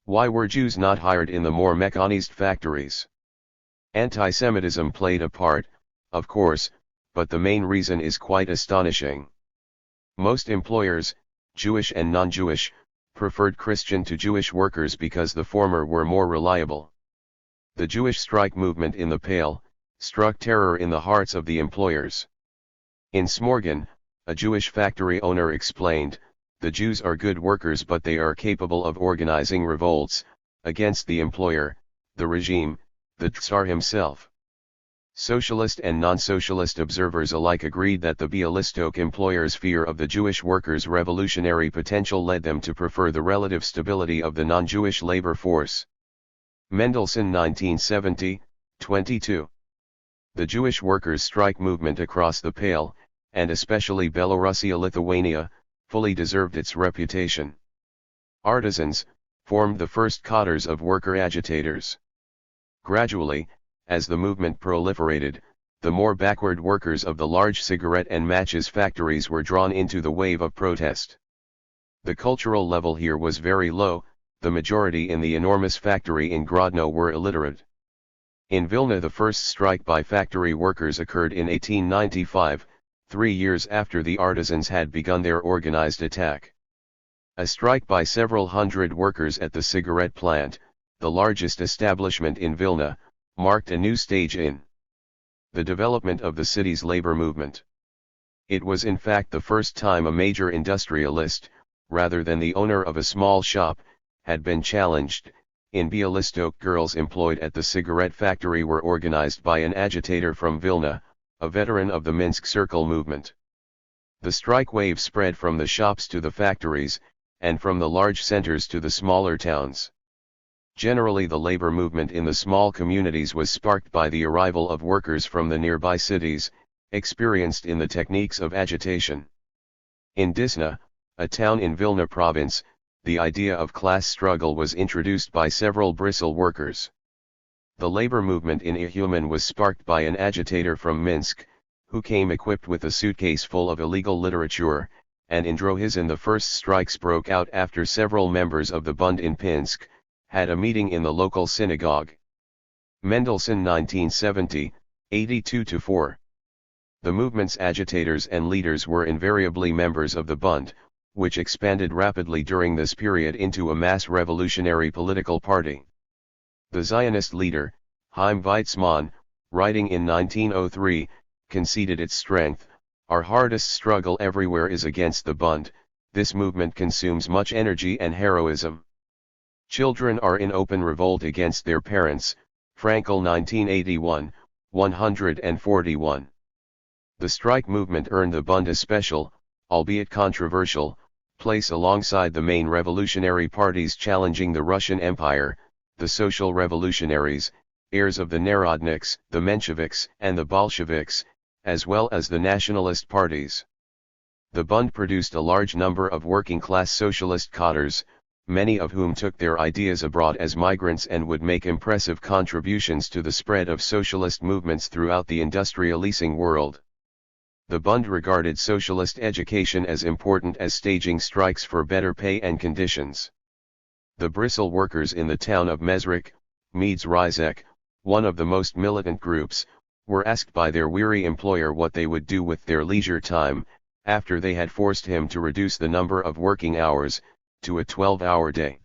Why were Jews not hired in the more mechanized factories? Anti-Semitism played a part, of course, but the main reason is quite astonishing. Most employers, Jewish and non-Jewish, preferred Christian to Jewish workers because the former were more reliable. The Jewish strike movement in the Pale struck terror in the hearts of the employers. In Smorgon, a Jewish factory owner explained, "The Jews are good workers but they are capable of organizing revolts against the employer, the regime, the Tsar himself." Socialist and non-socialist observers alike agreed that the Bialystok employers' fear of the Jewish workers' revolutionary potential led them to prefer the relative stability of the non-Jewish labor force. Mendelssohn 1970, 22. The Jewish workers' strike movement across the Pale, and especially Belorussia-Lithuania, fully deserved its reputation. Artisans formed the first cadres of worker agitators. Gradually, as the movement proliferated, the more backward workers of the large cigarette and matches factories were drawn into the wave of protest. The cultural level here was very low, the majority in the enormous factory in Grodno were illiterate. In Vilna the first strike by factory workers occurred in 1895, 3 years after the artisans had begun their organized attack. A strike by several hundred workers at the cigarette plant, the largest establishment in Vilna, marked a new stage in the development of the city's labor movement. It was in fact the first time a major industrialist, rather than the owner of a small shop, had been challenged. In Bialystok, girls employed at the cigarette factory were organized by an agitator from Vilna, a veteran of the Minsk Circle movement. The strike wave spread from the shops to the factories, and from the large centers to the smaller towns. Generally the labor movement in the small communities was sparked by the arrival of workers from the nearby cities, experienced in the techniques of agitation. In Disna, a town in Vilna province, the idea of class struggle was introduced by several bristle workers. The labor movement in Ihuman was sparked by an agitator from Minsk, who came equipped with a suitcase full of illegal literature, and in Drohizhyn the first strikes broke out after several members of the Bund in Pinsk had a meeting in the local synagogue. Mendelssohn 1970, 82-4. The movement's agitators and leaders were invariably members of the Bund, which expanded rapidly during this period into a mass revolutionary political party. The Zionist leader, Chaim Weizmann, writing in 1903, conceded its strength, "Our hardest struggle everywhere is against the Bund, this movement consumes much energy and heroism. Children are in open revolt against their parents." Frankel 1981, 141. The strike movement earned the Bund a special, albeit controversial, place alongside the main revolutionary parties challenging the Russian Empire, the Social Revolutionaries, heirs of the Narodniks, the Mensheviks and the Bolsheviks, as well as the nationalist parties. The Bund produced a large number of working-class socialist cadres, many of whom took their ideas abroad as migrants and would make impressive contributions to the spread of socialist movements throughout the industrializing world. The Bund regarded socialist education as important as staging strikes for better pay and conditions. The bristle workers in the town of Mezrich, Meads Rizek, one of the most militant groups, were asked by their weary employer what they would do with their leisure time, after they had forced him to reduce the number of working hours to a 12-hour day.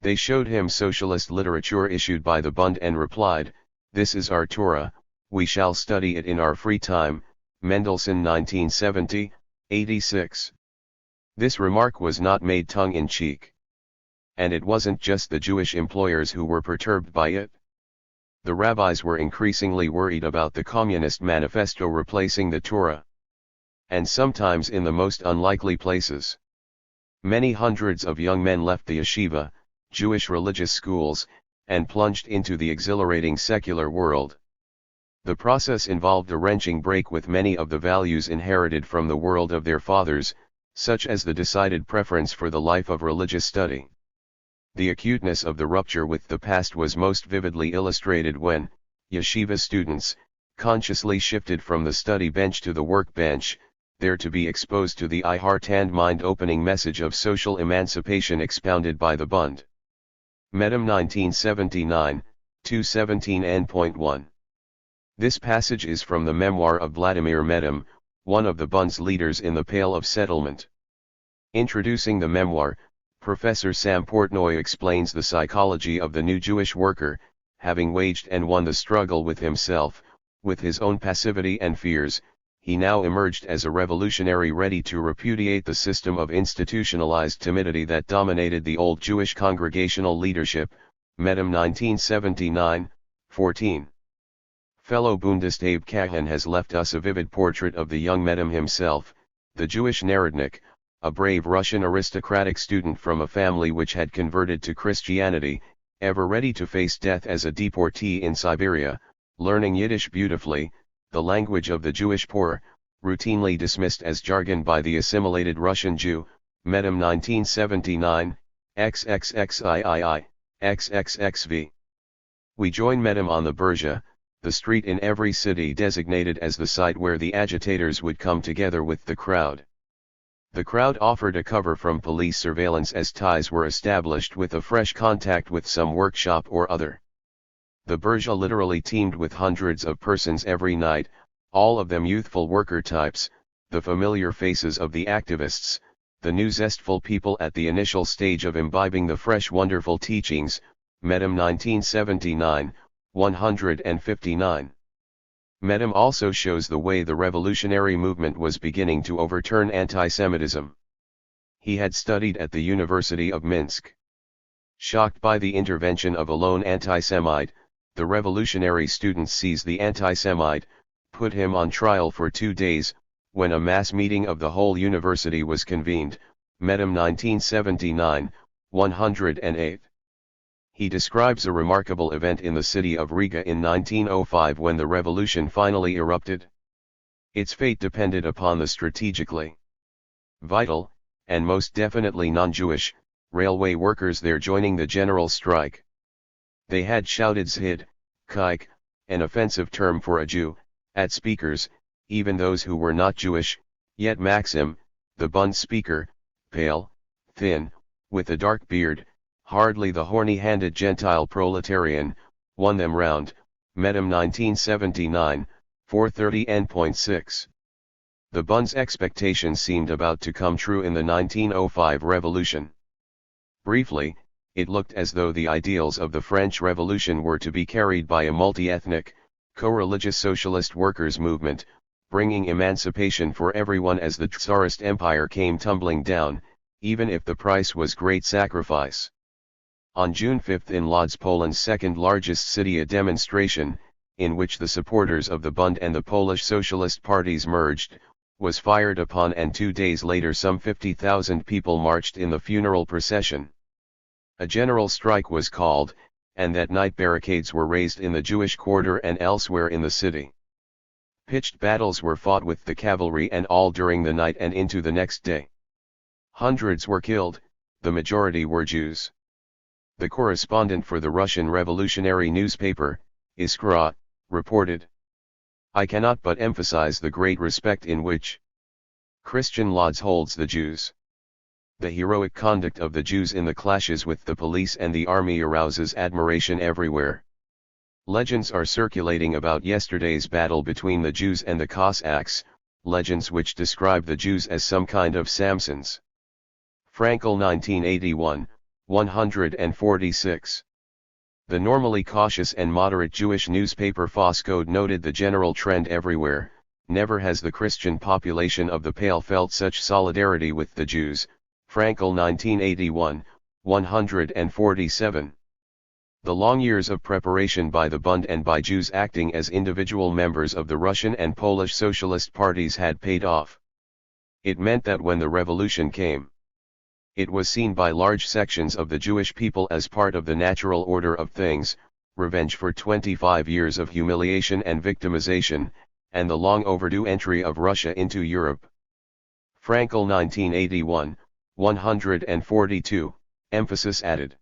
They showed him socialist literature issued by the Bund and replied, "This is our Torah, we shall study it in our free time." Mendelssohn 1970, 86. This remark was not made tongue-in-cheek. And it wasn't just the Jewish employers who were perturbed by it. The rabbis were increasingly worried about the Communist Manifesto replacing the Torah. And sometimes in the most unlikely places. Many hundreds of young men left the yeshiva, Jewish religious schools, and plunged into the exhilarating secular world. The process involved a wrenching break with many of the values inherited from the world of their fathers, such as the decided preference for the life of religious study. The acuteness of the rupture with the past was most vividly illustrated when, yeshiva students, consciously shifted from the study bench to the work bench, there to be exposed to the eye-heart and mind-opening message of social emancipation expounded by the Bund. Medem 1979, 217n.1. This passage is from the memoir of Vladimir Medem, one of the Bund's leaders in the Pale of Settlement. Introducing the memoir, Professor Sam Portnoy explains the psychology of the new Jewish worker, having waged and won the struggle with himself, with his own passivity and fears. He now emerged as a revolutionary ready to repudiate the system of institutionalized timidity that dominated the old Jewish congregational leadership. Medem 1979, 14. Fellow Bundist Abe Kahan has left us a vivid portrait of the young Medem himself, the Jewish Narodnik, a brave Russian aristocratic student from a family which had converted to Christianity, ever ready to face death as a deportee in Siberia, learning Yiddish beautifully, the language of the Jewish poor, routinely dismissed as jargon by the assimilated Russian Jew. Medem 1979, XXXIII, XXXV. We join Medem on the Berzha, the street in every city designated as the site where the agitators would come together with the crowd. The crowd offered a cover from police surveillance as ties were established with a fresh contact with some workshop or other. The Berzha literally teemed with hundreds of persons every night, all of them youthful worker types, the familiar faces of the activists, the new zestful people at the initial stage of imbibing the fresh wonderful teachings. Medem 1979, 159. Medem also shows the way the revolutionary movement was beginning to overturn anti-Semitism. He had studied at the University of Minsk. Shocked by the intervention of a lone anti-Semite, the revolutionary students seized the anti-Semite, put him on trial for 2 days, when a mass meeting of the whole university was convened. Medem 1979, 108. He describes a remarkable event in the city of Riga in 1905 when the revolution finally erupted. Its fate depended upon the strategically vital, and most definitely non-Jewish, railway workers there joining the general strike. They had shouted Zhid, Kike, an offensive term for a Jew, at speakers, even those who were not Jewish, yet Maxim, the Bund speaker, pale, thin, with a dark beard, hardly the horny-handed Gentile proletarian, won them round. Medem 1979, 430n.6. The Bund's expectations seemed about to come true in the 1905 revolution. Briefly, it looked as though the ideals of the French Revolution were to be carried by a multi-ethnic, co-religious socialist workers' movement, bringing emancipation for everyone as the Tsarist Empire came tumbling down, even if the price was great sacrifice. On June 5 in Lodz, Poland's second largest city, a demonstration, in which the supporters of the Bund and the Polish Socialist parties merged, was fired upon, and 2 days later some 50,000 people marched in the funeral procession. A general strike was called, and that night barricades were raised in the Jewish quarter and elsewhere in the city. Pitched battles were fought with the cavalry and all during the night and into the next day. Hundreds were killed, the majority were Jews. The correspondent for the Russian revolutionary newspaper, Iskra, reported, "I cannot but emphasize the great respect in which Christian Lodz holds the Jews. The heroic conduct of the Jews in the clashes with the police and the army arouses admiration everywhere. Legends are circulating about yesterday's battle between the Jews and the Cossacks, legends which describe the Jews as some kind of Samsons." Frankel 1981, 146. The normally cautious and moderate Jewish newspaper Foskode noted the general trend everywhere, never has the Christian population of the Pale felt such solidarity with the Jews. Frankel 1981, 147. The long years of preparation by the Bund and by Jews acting as individual members of the Russian and Polish socialist parties had paid off. It meant that when the revolution came, it was seen by large sections of the Jewish people as part of the natural order of things, revenge for 25 years of humiliation and victimization, and the long overdue entry of Russia into Europe. Frankel 1981, 142, emphasis added.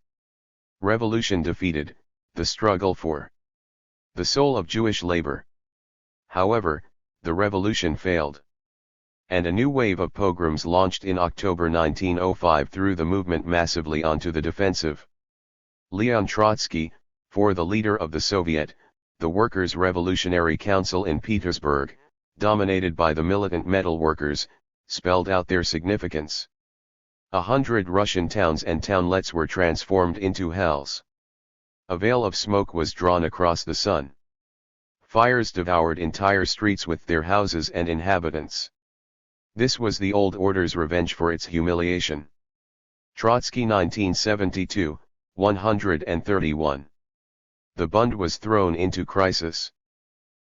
Revolution defeated, the struggle for the soul of Jewish labor. However, the revolution failed, and a new wave of pogroms launched in October 1905 threw the movement massively onto the defensive. Leon Trotsky, for the leader of the Soviet, the Workers' Revolutionary Council in Petersburg, dominated by the militant metal workers, spelled out their significance. 100 Russian towns and townlets were transformed into hells. A veil of smoke was drawn across the sun. Fires devoured entire streets with their houses and inhabitants. This was the old order's revenge for its humiliation. Trotsky 1972, 131. The Bund was thrown into crisis.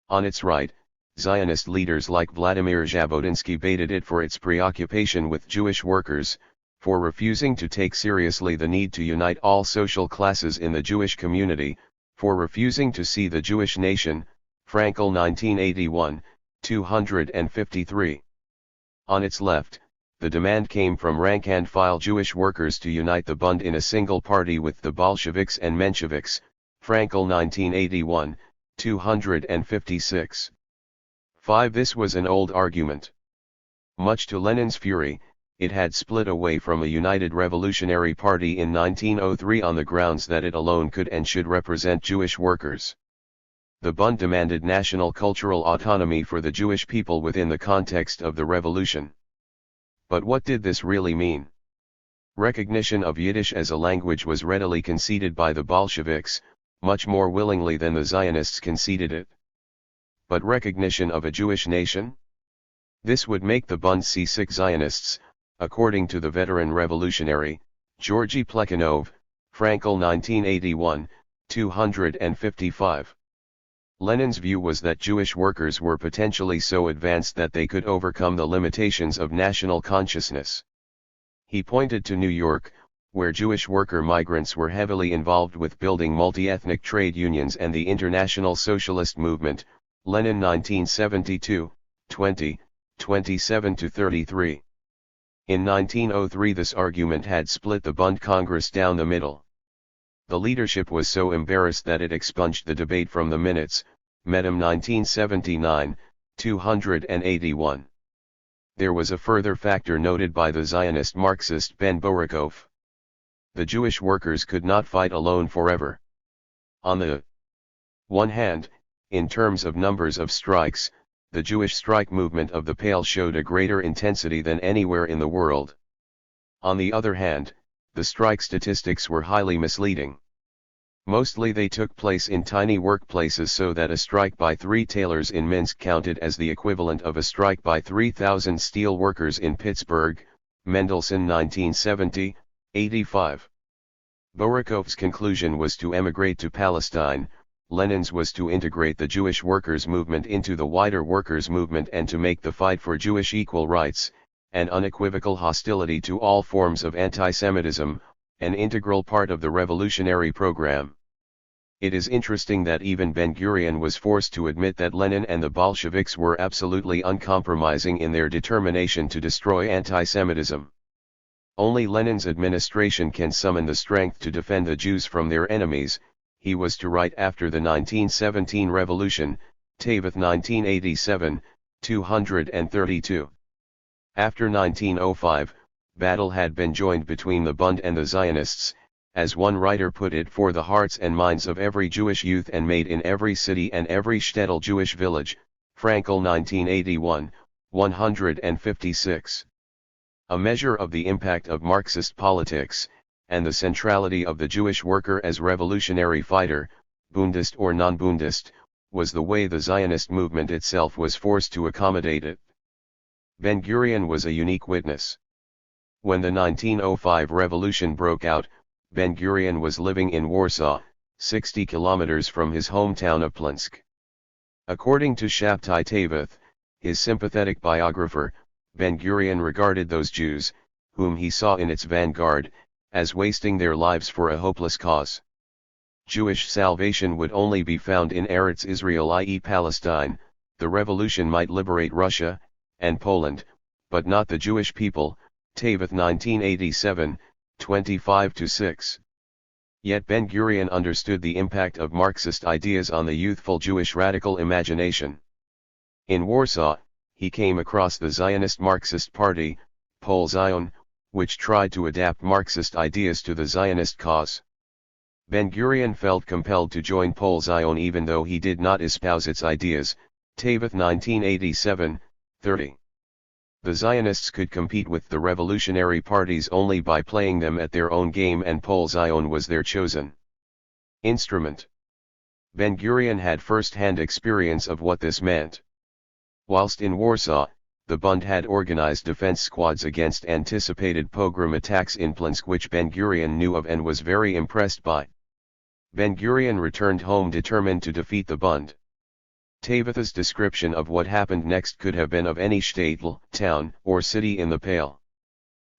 On its right, Zionist leaders like Vladimir Jabotinsky baited it for its preoccupation with Jewish workers, for refusing to take seriously the need to unite all social classes in the Jewish community, for refusing to see the Jewish nation. Frankel 1981, 253. On its left, the demand came from rank-and-file Jewish workers to unite the Bund in a single party with the Bolsheviks and Mensheviks. Frankel 1981, 256. 5. This was an old argument. Much to Lenin's fury, it had split away from a united revolutionary party in 1903 on the grounds that it alone could and should represent Jewish workers. The Bund demanded national cultural autonomy for the Jewish people within the context of the revolution. But what did this really mean? Recognition of Yiddish as a language was readily conceded by the Bolsheviks, much more willingly than the Zionists conceded it. But recognition of a Jewish nation? This would make the Bund seasick Zionists, according to the veteran revolutionary, Georgy Plekhanov, Frankel 1981, 255. Lenin's view was that Jewish workers were potentially so advanced that they could overcome the limitations of national consciousness. He pointed to New York, where Jewish worker migrants were heavily involved with building multi-ethnic trade unions and the International Socialist Movement, Lenin 1972, 20, 27-33. In 1903 this argument had split the Bund Congress down the middle. The leadership was so embarrassed that it expunged the debate from the minutes, Medem 1979, 281. There was a further factor noted by the Zionist Marxist Ben Borokov. The Jewish workers could not fight alone forever. On the one hand, in terms of numbers of strikes, the Jewish strike movement of the Pale showed a greater intensity than anywhere in the world. On the other hand, the strike statistics were highly misleading. Mostly they took place in tiny workplaces, so that a strike by 3 tailors in Minsk counted as the equivalent of a strike by 3,000 steel workers in Pittsburgh. Mendelssohn 1970, 85. Borokov's conclusion was to emigrate to Palestine, Lenin's was to integrate the Jewish workers' movement into the wider workers' movement and to make the fight for Jewish equal rights, and unequivocal hostility to all forms of anti-Semitism, an integral part of the revolutionary program. It is interesting that even Ben-Gurion was forced to admit that Lenin and the Bolsheviks were absolutely uncompromising in their determination to destroy anti-Semitism. Only Lenin's administration can summon the strength to defend the Jews from their enemies, he was to write after the 1917 revolution, Taveth 1987, 232. After 1905, battle had been joined between the Bund and the Zionists, as one writer put it, for the hearts and minds of every Jewish youth and maid in every city and every shtetl Jewish village. Frankel 1981, 156. A measure of the impact of Marxist politics, and the centrality of the Jewish worker as revolutionary fighter, Bundist or non-Bundist, was the way the Zionist movement itself was forced to accommodate it. Ben-Gurion was a unique witness. When the 1905 revolution broke out, Ben-Gurion was living in Warsaw, 60 kilometers from his hometown of Plinsk. According to Shabtai Taveth, his sympathetic biographer, Ben-Gurion regarded those Jews, whom he saw in its vanguard, as wasting their lives for a hopeless cause. Jewish salvation would only be found in Eretz Israel, i.e. Palestine. The revolution might liberate Russia and Poland, but not the Jewish people. Taveth 1987, 25-6. Yet Ben-Gurion understood the impact of Marxist ideas on the youthful Jewish radical imagination. In Warsaw, he came across the Zionist Marxist Party, Pol Zion, which tried to adapt Marxist ideas to the Zionist cause. Ben-Gurion felt compelled to join Pol Zion even though he did not espouse its ideas. Taveth 1987, 30. The Zionists could compete with the revolutionary parties only by playing them at their own game, and Pol Zion was their chosen instrument. Ben-Gurion had first-hand experience of what this meant. Whilst in Warsaw, the Bund had organized defense squads against anticipated pogrom attacks in Plinsk, which Ben-Gurion knew of and was very impressed by. Ben-Gurion returned home determined to defeat the Bund. Taveth's description of what happened next could have been of any shtetl, town, or city in the Pale.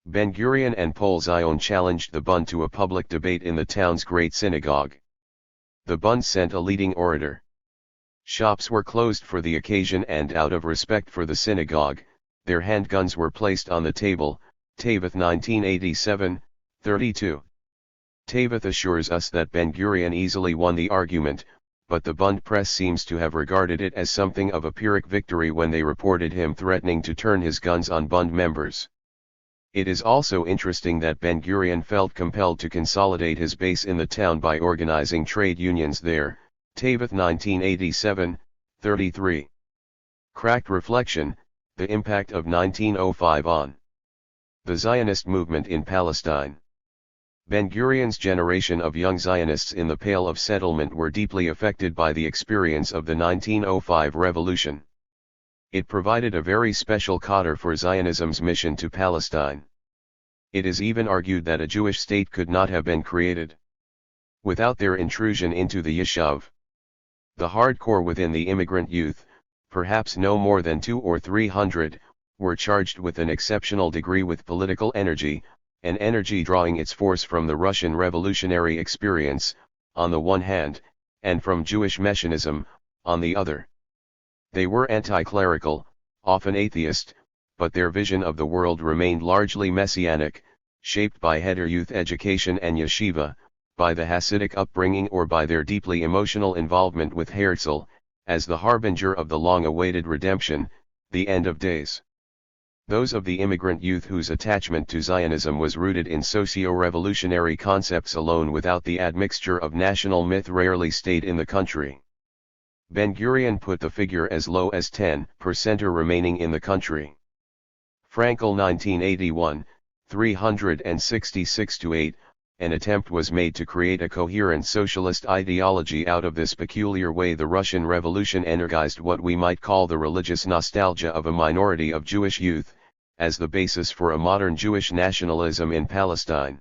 Ben-Gurion and Pol Zion challenged the Bund to a public debate in the town's great synagogue. The Bund sent a leading orator. Shops were closed for the occasion, and out of respect for the synagogue, their handguns were placed on the table. Taveth 1987, 32. Taveth assures us that Ben-Gurion easily won the argument, but the Bund press seems to have regarded it as something of a Pyrrhic victory when they reported him threatening to turn his guns on Bund members. It is also interesting that Ben-Gurion felt compelled to consolidate his base in the town by organizing trade unions there. Taveth 1987, 33. Cracked reflection, the impact of 1905 on the Zionist movement in Palestine. Ben-Gurion's generation of young Zionists in the Pale of Settlement were deeply affected by the experience of the 1905 revolution. It provided a very special cadre for Zionism's mission to Palestine. It is even argued that a Jewish state could not have been created without their intrusion into the Yishuv. The hardcore within the immigrant youth, perhaps no more than 200 or 300, were charged with an exceptional degree with political energy, an energy drawing its force from the Russian revolutionary experience, on the one hand, and from Jewish messianism, on the other. They were anti-clerical, often atheist, but their vision of the world remained largely messianic, shaped by heder youth education and yeshiva, by the Hasidic upbringing, or by their deeply emotional involvement with Herzl, as the harbinger of the long-awaited redemption, the end of days. Those of the immigrant youth whose attachment to Zionism was rooted in socio-revolutionary concepts alone without the admixture of national myth rarely stayed in the country. Ben-Gurion put the figure as low as 10% remaining in the country. Frankel 1981, 366-8, an attempt was made to create a coherent socialist ideology out of this peculiar way. The Russian Revolution energized what we might call the religious nostalgia of a minority of Jewish youth, as the basis for a modern Jewish nationalism in Palestine.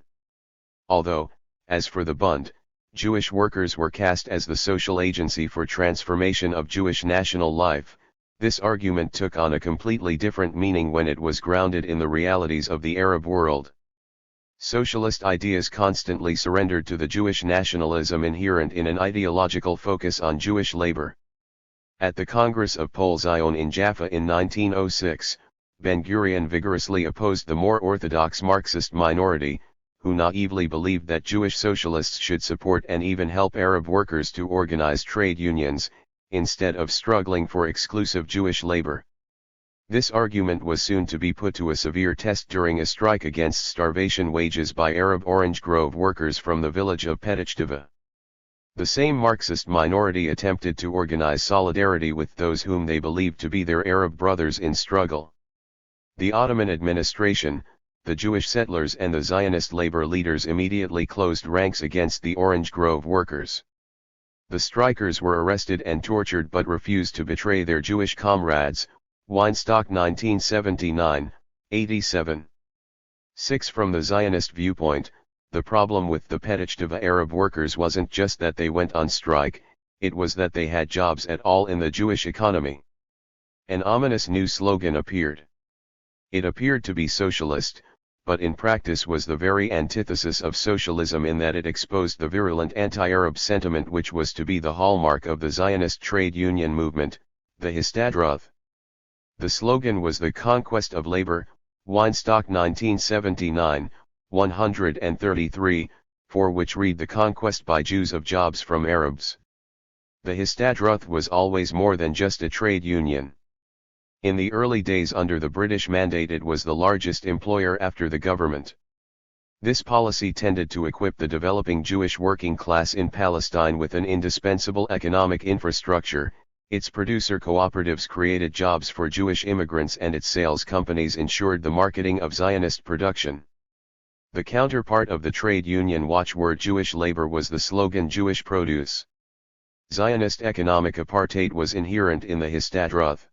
Although, as for the Bund, Jewish workers were cast as the social agency for transformation of Jewish national life, this argument took on a completely different meaning when it was grounded in the realities of the Arab world. Socialist ideas constantly surrendered to the Jewish nationalism inherent in an ideological focus on Jewish labor. At the Congress of Pol Zion in Jaffa in 1906, Ben-Gurion vigorously opposed the more orthodox Marxist minority, who naively believed that Jewish socialists should support and even help Arab workers to organize trade unions, instead of struggling for exclusive Jewish labor. This argument was soon to be put to a severe test during a strike against starvation wages by Arab Orange Grove workers from the village of Petachtiva. The same Marxist minority attempted to organize solidarity with those whom they believed to be their Arab brothers in struggle. The Ottoman administration, the Jewish settlers and the Zionist labor leaders immediately closed ranks against the Orange Grove workers. The strikers were arrested and tortured but refused to betray their Jewish comrades. Weinstock 1979, 87. 6. From the Zionist viewpoint, the problem with the Petachtiva Arab workers wasn't just that they went on strike, it was that they had jobs at all in the Jewish economy. An ominous new slogan appeared. It appeared to be socialist, but in practice was the very antithesis of socialism in that it exposed the virulent anti-Arab sentiment which was to be the hallmark of the Zionist trade union movement, the Histadroth. The slogan was the conquest of labor, Weinstock 1979, 133, for which read the conquest by Jews of jobs from Arabs. The Histadroth was always more than just a trade union. In the early days under the British mandate it was the largest employer after the government. This policy tended to equip the developing Jewish working class in Palestine with an indispensable economic infrastructure. Its producer cooperatives created jobs for Jewish immigrants and its sales companies ensured the marketing of Zionist production. The counterpart of the trade union watchword Jewish labor was the slogan Jewish produce. Zionist economic apartheid was inherent in the Histadroth.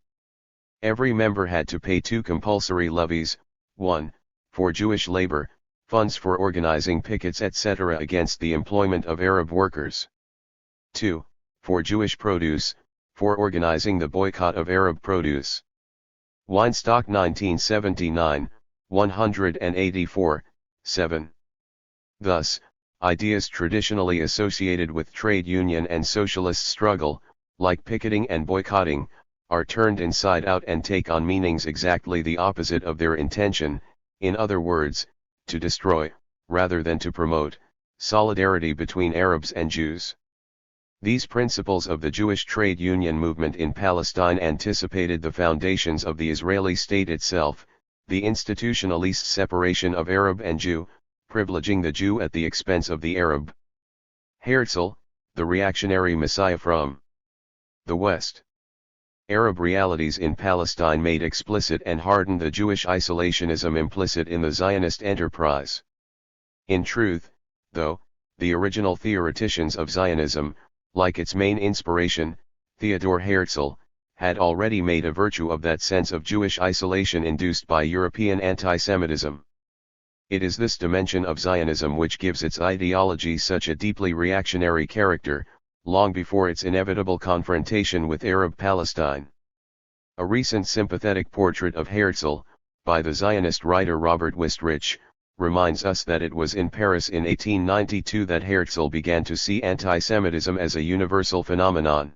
Every member had to pay 2 compulsory levies, 1, for Jewish labor, funds for organizing pickets etc. against the employment of Arab workers. 2, for Jewish produce, for organizing the boycott of Arab produce. Weinstock 1979, 184, 7. Thus, ideas traditionally associated with trade union and socialist struggle, like picketing and boycotting, are turned inside out and take on meanings exactly the opposite of their intention, in other words, to destroy, rather than to promote, solidarity between Arabs and Jews. These principles of the Jewish trade union movement in Palestine anticipated the foundations of the Israeli state itself, the institutionalist separation of Arab and Jew, privileging the Jew at the expense of the Arab. Herzl, the reactionary messiah from the West. Arab realities in Palestine made explicit and hardened the Jewish isolationism implicit in the Zionist enterprise. In truth, though, the original theoreticians of Zionism, like its main inspiration, Theodor Herzl, had already made a virtue of that sense of Jewish isolation induced by European anti-Semitism. It is this dimension of Zionism which gives its ideology such a deeply reactionary character, long before its inevitable confrontation with Arab Palestine. A recent sympathetic portrait of Herzl, by the Zionist writer Robert Wistrich, reminds us that it was in Paris in 1892 that Herzl began to see anti-Semitism as a universal phenomenon.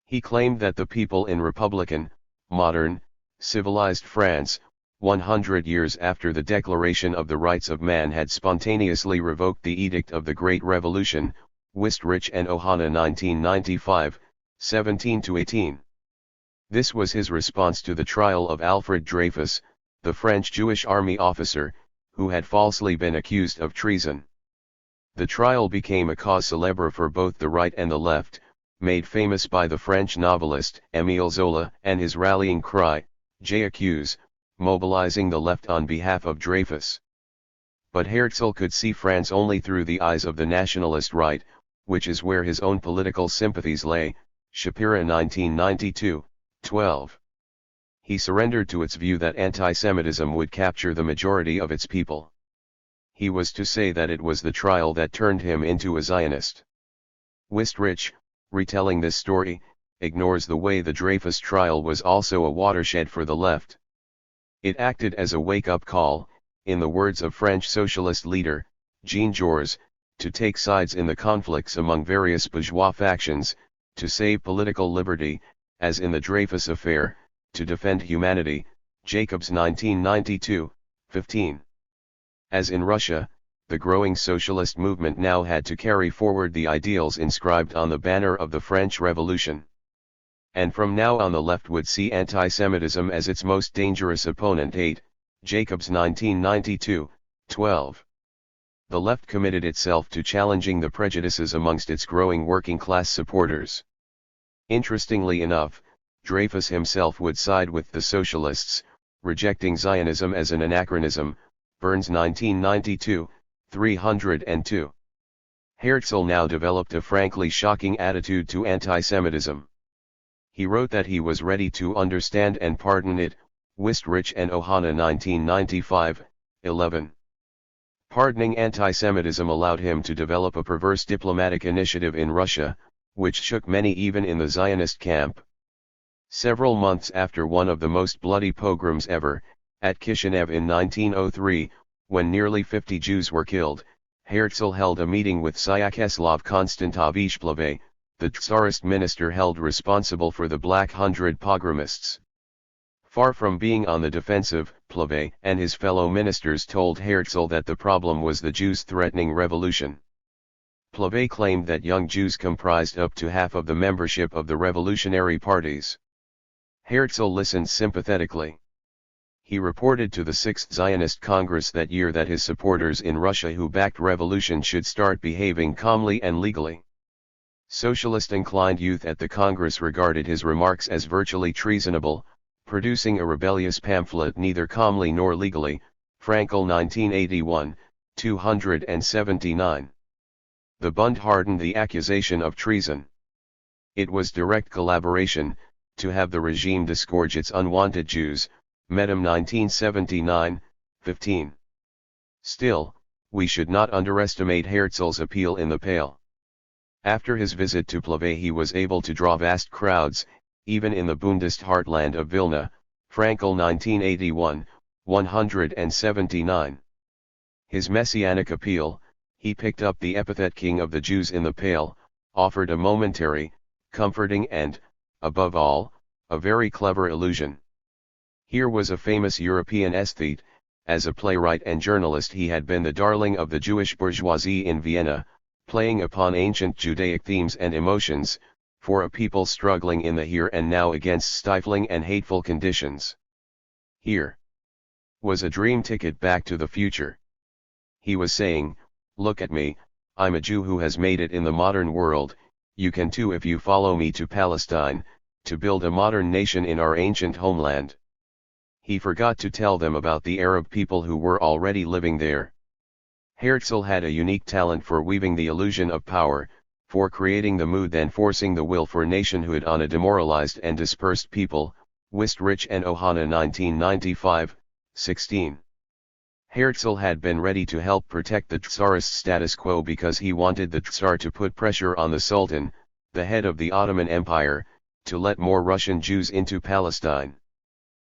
He claimed that the people in republican, modern, civilized France, 100 years after the Declaration of the Rights of Man had spontaneously revoked the Edict of the Great Revolution, Wistrich and Ohana 1995, 17-18. This was his response to the trial of Alfred Dreyfus, the French Jewish army officer, who had falsely been accused of treason. The trial became a cause célèbre for both the right and the left, made famous by the French novelist Émile Zola and his rallying cry, J'accuse, mobilizing the left on behalf of Dreyfus. But Herzl could see France only through the eyes of the nationalist right, which is where his own political sympathies lay, Shapira 1992, 12. He surrendered to its view that anti-Semitism would capture the majority of its people. He was to say that it was the trial that turned him into a Zionist. Wistrich, retelling this story, ignores the way the Dreyfus trial was also a watershed for the left. It acted as a wake-up call, in the words of French socialist leader, Jean Jaurès, to take sides in the conflicts among various bourgeois factions, to save political liberty, as in the Dreyfus affair, to defend humanity, Jacobs 1992, 15. As in Russia, the growing socialist movement now had to carry forward the ideals inscribed on the banner of the French Revolution. And from now on the left would see anti-Semitism as its most dangerous opponent. 8. Jacobs 1992, 12. The left committed itself to challenging the prejudices amongst its growing working class supporters. Interestingly enough, Dreyfus himself would side with the socialists, rejecting Zionism as an anachronism, Burns 1992, 302. Herzl now developed a frankly shocking attitude to anti-Semitism. He wrote that he was ready to understand and pardon it, Wistrich and Ohana 1995, 11. Pardoning anti-Semitism allowed him to develop a perverse diplomatic initiative in Russia, which shook many even in the Zionist camp. Several months after one of the most bloody pogroms ever, at Kishinev in 1903, when nearly 50 Jews were killed, Herzl held a meeting with Syacheslav Konstantovich Plave, the Tsarist minister held responsible for the Black Hundred pogromists. Far from being on the defensive, Plave and his fellow ministers told Herzl that the problem was the Jews threatening revolution. Plave claimed that young Jews comprised up to half of the membership of the revolutionary parties. Herzl listened sympathetically. He reported to the Sixth Zionist Congress that year that his supporters in Russia who backed revolution should start behaving calmly and legally. Socialist-inclined youth at the Congress regarded his remarks as virtually treasonable, producing a rebellious pamphlet Neither Calmly Nor Legally, Frankel 1981, 279. The Bund hardened the accusation of treason. It was direct collaboration, to have the regime disgorge its unwanted Jews, Medem 1979, 15. Still, we should not underestimate Herzl's appeal in the Pale. After his visit to Plave he was able to draw vast crowds, even in the Bundist heartland of Vilna, Frankel 1981, 179. His messianic appeal, he picked up the epithet King of the Jews in the Pale, offered a momentary, comforting and, above all, a very clever illusion. Here was a famous European aesthete, as a playwright and journalist he had been the darling of the Jewish bourgeoisie in Vienna, playing upon ancient Judaic themes and emotions, for a people struggling in the here and now against stifling and hateful conditions. Here was a dream ticket back to the future. He was saying, look at me, I'm a Jew who has made it in the modern world, you can too if you follow me to Palestine, to build a modern nation in our ancient homeland. He forgot to tell them about the Arab people who were already living there. Herzl had a unique talent for weaving the illusion of power, for creating the mood then forcing the will for nationhood on a demoralized and dispersed people, Wistrich and Ohana 1995, 16. Herzl had been ready to help protect the Tsarist status quo because he wanted the Tsar to put pressure on the Sultan, the head of the Ottoman Empire, to let more Russian Jews into Palestine.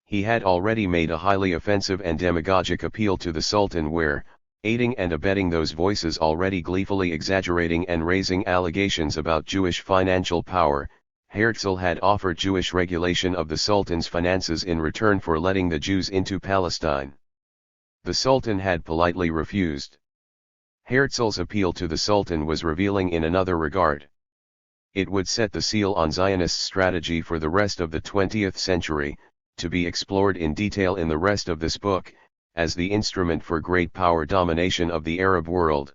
He had already made a highly offensive and demagogic appeal to the Sultan where, aiding and abetting those voices already gleefully exaggerating and raising allegations about Jewish financial power, Herzl had offered Jewish regulation of the Sultan's finances in return for letting the Jews into Palestine. The Sultan had politely refused. Herzl's appeal to the Sultan was revealing in another regard. It would set the seal on Zionist strategy for the rest of the 20th century, to be explored in detail in the rest of this book, as the instrument for great power domination of the Arab world.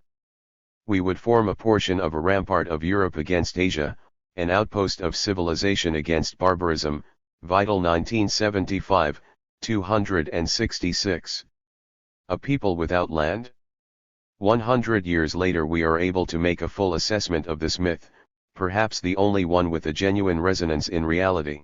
We would form a portion of a rampart of Europe against Asia, an outpost of civilization against barbarism, Vital 1975, 266. A people without land? 100 years later we are able to make a full assessment of this myth, perhaps the only one with a genuine resonance in reality.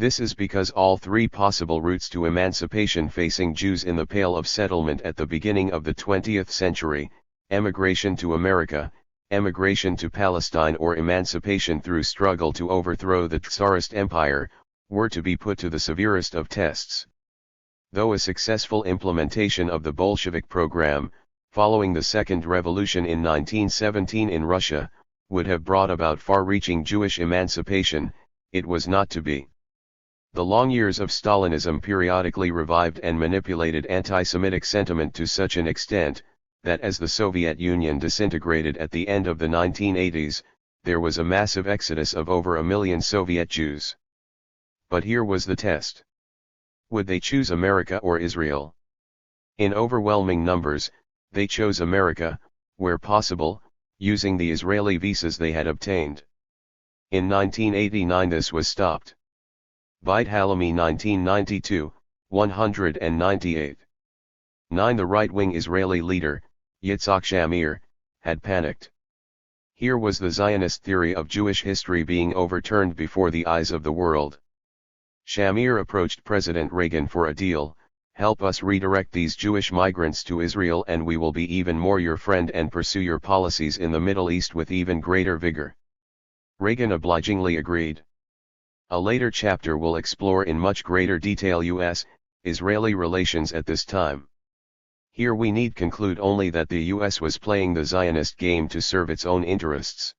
This is because all three possible routes to emancipation facing Jews in the Pale of Settlement at the beginning of the 20th century, emigration to America, emigration to Palestine or emancipation through struggle to overthrow the Tsarist Empire, were to be put to the severest of tests. Though a successful implementation of the Bolshevik program, following the Second Revolution in 1917 in Russia, would have brought about far-reaching Jewish emancipation, it was not to be. The long years of Stalinism periodically revived and manipulated anti-Semitic sentiment to such an extent, that as the Soviet Union disintegrated at the end of the 1980s, there was a massive exodus of over 1 million Soviet Jews. But here was the test. Would they choose America or Israel? In overwhelming numbers, they chose America, where possible, using the Israeli visas they had obtained. In 1989 this was stopped. Beit Halami 1992, 198. 9. The right-wing Israeli leader, Yitzhak Shamir, had panicked. Here was the Zionist theory of Jewish history being overturned before the eyes of the world. Shamir approached President Reagan for a deal: "Help us redirect these Jewish migrants to Israel and we will be even more your friend and pursue your policies in the Middle East with even greater vigor." Reagan obligingly agreed. A later chapter will explore in much greater detail U.S.-Israeli relations at this time. Here we need conclude only that the U.S. was playing the Zionist game to serve its own interests.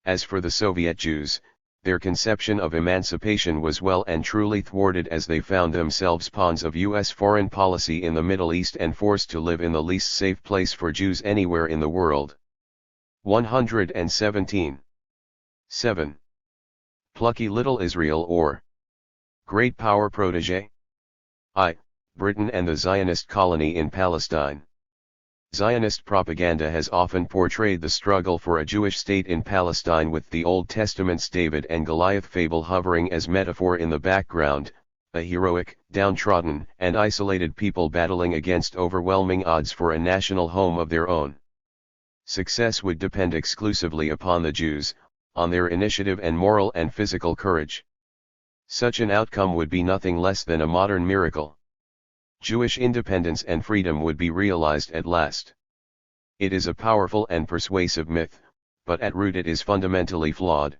As for the Soviet Jews, their conception of emancipation was well and truly thwarted as they found themselves pawns of U.S. foreign policy in the Middle East and forced to live in the least safe place for Jews anywhere in the world. 117. 7. Plucky little Israel or Great Power Protégé. I. Britain and the Zionist colony in Palestine. Zionist propaganda has often portrayed the struggle for a Jewish state in Palestine with the Old Testament's David and Goliath fable hovering as metaphor in the background, a heroic, downtrodden, and isolated people battling against overwhelming odds for a national home of their own. Success would depend exclusively upon the Jews, on their initiative and moral and physical courage. Such an outcome would be nothing less than a modern miracle. Jewish independence and freedom would be realized at last. It is a powerful and persuasive myth, but at root it is fundamentally flawed.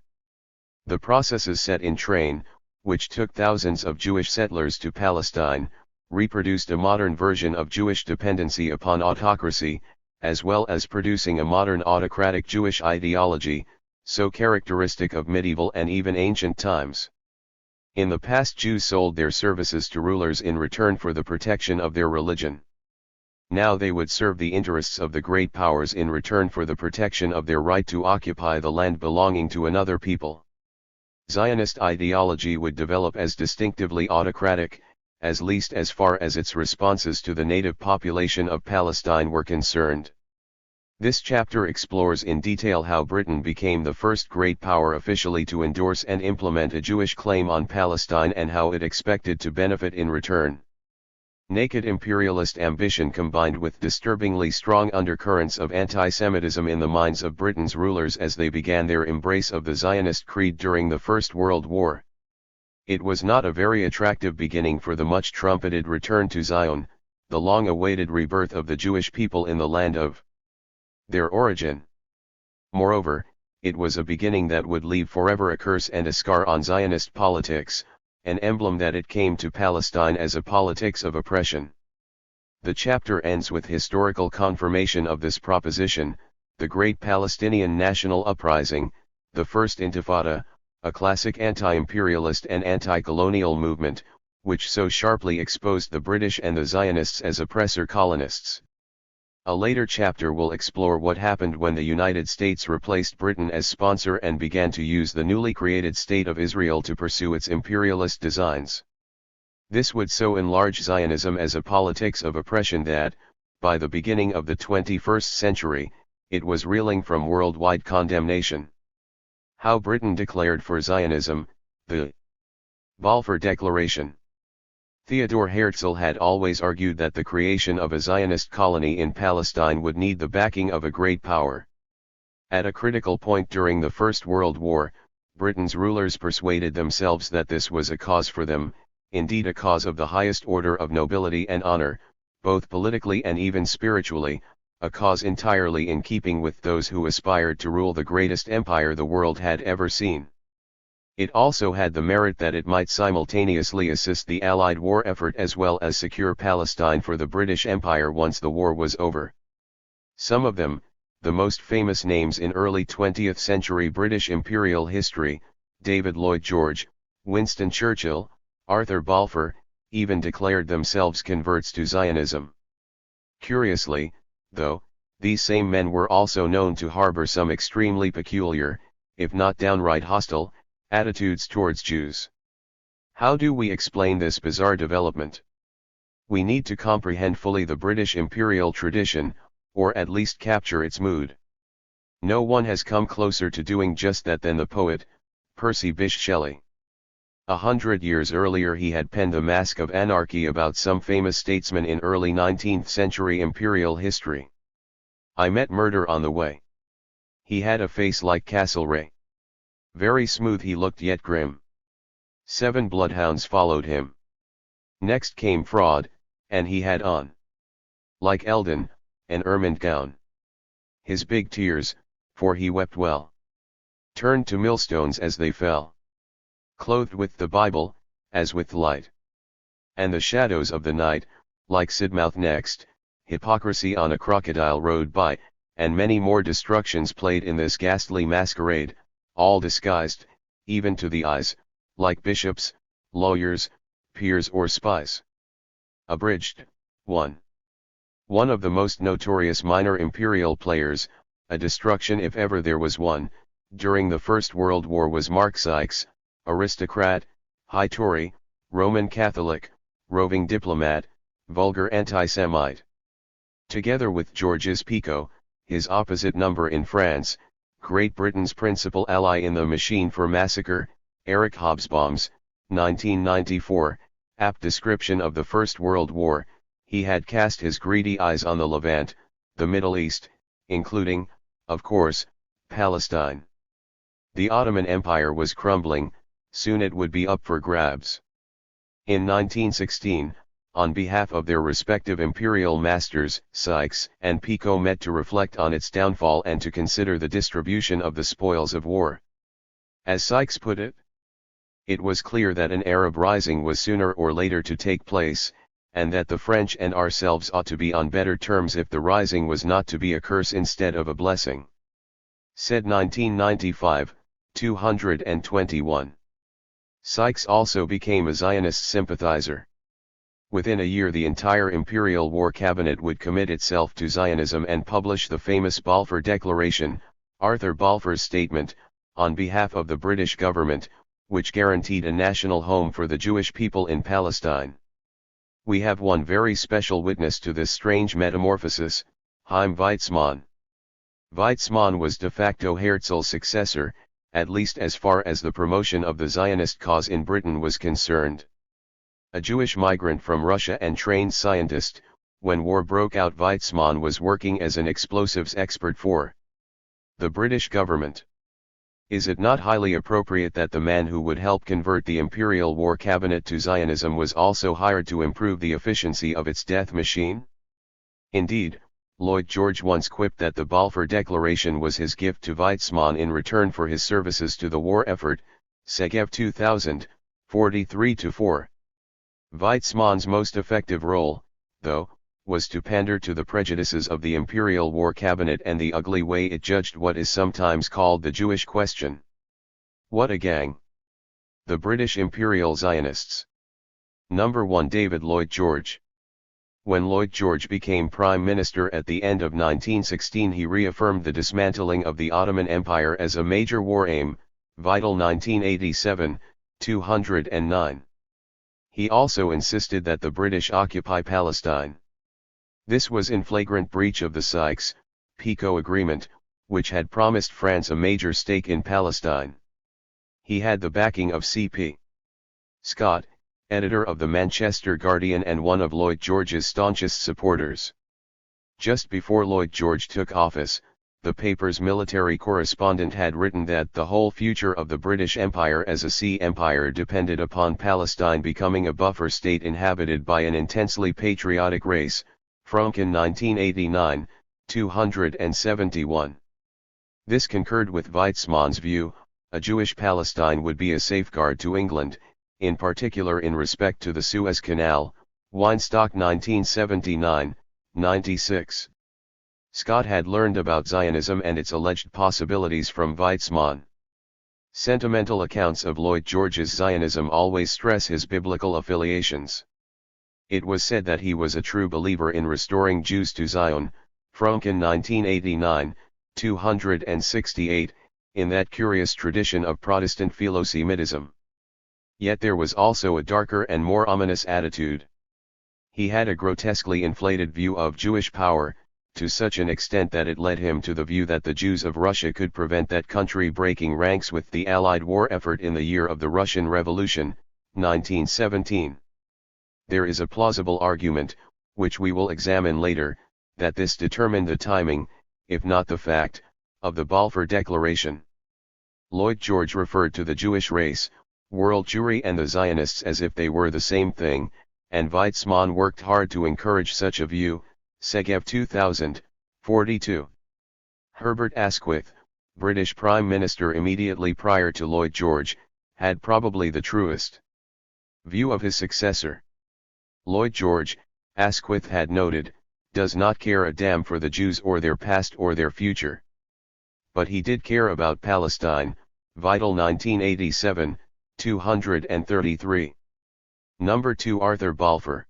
The processes set in train, which took thousands of Jewish settlers to Palestine, reproduced a modern version of Jewish dependency upon autocracy, as well as producing a modern autocratic Jewish ideology, so characteristic of medieval and even ancient times. In the past, Jews sold their services to rulers in return for the protection of their religion. Now they would serve the interests of the great powers in return for the protection of their right to occupy the land belonging to another people. Zionist ideology would develop as distinctively autocratic, at least as far as its responses to the native population of Palestine were concerned. This chapter explores in detail how Britain became the first great power officially to endorse and implement a Jewish claim on Palestine and how it expected to benefit in return. Naked imperialist ambition combined with disturbingly strong undercurrents of anti-Semitism in the minds of Britain's rulers as they began their embrace of the Zionist creed during the First World War. It was not a very attractive beginning for the much-trumpeted return to Zion, the long-awaited rebirth of the Jewish people in the land of their origin. Moreover, it was a beginning that would leave forever a curse and a scar on Zionist politics, an emblem that it came to Palestine as a politics of oppression. The chapter ends with historical confirmation of this proposition: the Great Palestinian National Uprising, the First Intifada, a classic anti-imperialist and anti-colonial movement, which so sharply exposed the British and the Zionists as oppressor colonists. A later chapter will explore what happened when the United States replaced Britain as sponsor and began to use the newly created State of Israel to pursue its imperialist designs. This would so enlarge Zionism as a politics of oppression that, by the beginning of the 21st century, it was reeling from worldwide condemnation. How Britain declared for Zionism, the Balfour Declaration. Theodor Herzl had always argued that the creation of a Zionist colony in Palestine would need the backing of a great power. At a critical point during the First World War, Britain's rulers persuaded themselves that this was a cause for them, indeed a cause of the highest order of nobility and honor, both politically and even spiritually, a cause entirely in keeping with those who aspired to rule the greatest empire the world had ever seen. It also had the merit that it might simultaneously assist the Allied war effort as well as secure Palestine for the British Empire once the war was over. Some of them, the most famous names in early 20th century British imperial history, David Lloyd George, Winston Churchill, Arthur Balfour, even declared themselves converts to Zionism. Curiously, though, these same men were also known to harbor some extremely peculiar, if not downright hostile, attitudes towards Jews. How do we explain this bizarre development? We need to comprehend fully the British imperial tradition, or at least capture its mood. No one has come closer to doing just that than the poet, Percy Bysshe Shelley. 100 years earlier he had penned The Mask of Anarchy about some famous statesman in early 19th century imperial history. I met murder on the way. He had a face like Castlereagh. Very smooth he looked yet grim. 7 bloodhounds followed him. Next came Fraud, and he had on, like Eldon, an ermined gown. His big tears, for he wept well, turned to millstones as they fell. Clothed with the Bible, as with light, and the shadows of the night, like Sidmouth next, Hypocrisy on a crocodile rode by, and many more destructions played in this ghastly masquerade, all disguised, even to the eyes, like bishops, lawyers, peers or spies. Abridged, 1. One of the most notorious minor imperial players, a destruction if ever there was one, during the First World War was Mark Sykes, aristocrat, high Tory, Roman Catholic, roving diplomat, vulgar anti-Semite. Together with Georges Picot, his opposite number in France, Great Britain's principal ally in the machine for massacre, Eric Hobsbawm's, 1994, apt description of the First World War, he had cast his greedy eyes on the Levant, the Middle East, including, of course, Palestine. The Ottoman Empire was crumbling, soon it would be up for grabs. In 1916, on behalf of their respective imperial masters, Sykes and Picot met to reflect on its downfall and to consider the distribution of the spoils of war. As Sykes put it, it was clear that an Arab rising was sooner or later to take place, and that the French and ourselves ought to be on better terms if the rising was not to be a curse instead of a blessing. Said 1995, 221. Sykes also became a Zionist sympathizer. Within a year the entire Imperial War Cabinet would commit itself to Zionism and publish the famous Balfour Declaration, Arthur Balfour's statement, on behalf of the British government, which guaranteed a national home for the Jewish people in Palestine. We have one very special witness to this strange metamorphosis, Chaim Weizmann. Weizmann was de facto Herzl's successor, at least as far as the promotion of the Zionist cause in Britain was concerned. A Jewish migrant from Russia and trained scientist, when war broke out Weizmann was working as an explosives expert for the British government. Is it not highly appropriate that the man who would help convert the Imperial War Cabinet to Zionism was also hired to improve the efficiency of its death machine? Indeed, Lloyd George once quipped that the Balfour Declaration was his gift to Weizmann in return for his services to the war effort, Segev 2000, 43-4. Weizmann's most effective role, though, was to pander to the prejudices of the Imperial War Cabinet and the ugly way it judged what is sometimes called the Jewish question. What a gang! The British Imperial Zionists. Number 1 David Lloyd George. When Lloyd George became Prime Minister at the end of 1916 he reaffirmed the dismantling of the Ottoman Empire as a major war aim, Vital 1987, 209. He also insisted that the British occupy Palestine. This was in flagrant breach of the Sykes-Picot Agreement, which had promised France a major stake in Palestine. He had the backing of C.P. Scott, editor of the Manchester Guardian and one of Lloyd George's staunchest supporters. Just before Lloyd George took office, the paper's military correspondent had written that the whole future of the British Empire as a sea empire depended upon Palestine becoming a buffer state inhabited by an intensely patriotic race, Fromkin 1989, 271. This concurred with Weizmann's view, a Jewish Palestine would be a safeguard to England, in particular in respect to the Suez Canal, Weinstock 1979, 96. Scott had learned about Zionism and its alleged possibilities from Weizmann. Sentimental accounts of Lloyd George's Zionism always stress his biblical affiliations. It was said that he was a true believer in restoring Jews to Zion, Fromkin 1989, 268, in that curious tradition of Protestant philo-Semitism. Yet there was also a darker and more ominous attitude. He had a grotesquely inflated view of Jewish power, to such an extent that it led him to the view that the Jews of Russia could prevent that country breaking ranks with the Allied war effort in the year of the Russian Revolution, 1917. There is a plausible argument, which we will examine later, that this determined the timing, if not the fact, of the Balfour Declaration. Lloyd George referred to the Jewish race, world Jewry and the Zionists as if they were the same thing, and Weizmann worked hard to encourage such a view, Segev 2000, 42. Herbert Asquith, British Prime Minister immediately prior to Lloyd George, had probably the truest view of his successor. Lloyd George, Asquith had noted, does not care a damn for the Jews or their past or their future. But he did care about Palestine, Vital 1987, 233. Number 2 Arthur Balfour.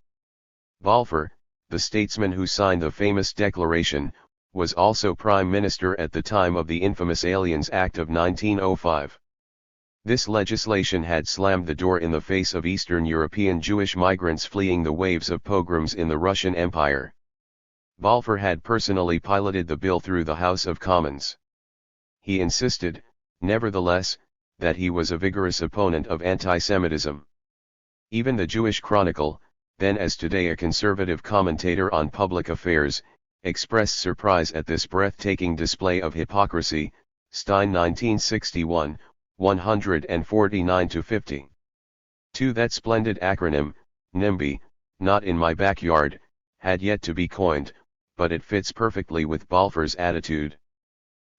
Balfour, the statesman who signed the famous declaration, was also Prime Minister at the time of the infamous Aliens Act of 1905. This legislation had slammed the door in the face of Eastern European Jewish migrants fleeing the waves of pogroms in the Russian Empire. Balfour had personally piloted the bill through the House of Commons. He insisted, nevertheless, that he was a vigorous opponent of anti-Semitism. Even the Jewish Chronicle, then as today a conservative commentator on public affairs, expressed surprise at this breathtaking display of hypocrisy, Stein 1961, 149-50. 2. That splendid acronym, NIMBY, not in my backyard, had yet to be coined, but it fits perfectly with Balfour's attitude.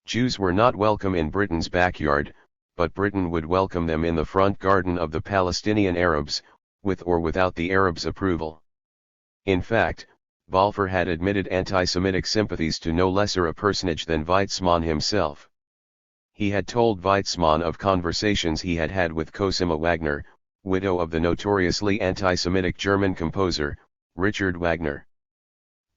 Jews were not welcome in Britain's backyard, but Britain would welcome them in the front garden of the Palestinian Arabs, with or without the Arabs' approval. In fact, Balfour had admitted anti-Semitic sympathies to no lesser a personage than Weizmann himself. He had told Weizmann of conversations he had had with Cosima Wagner, widow of the notoriously anti-Semitic German composer, Richard Wagner.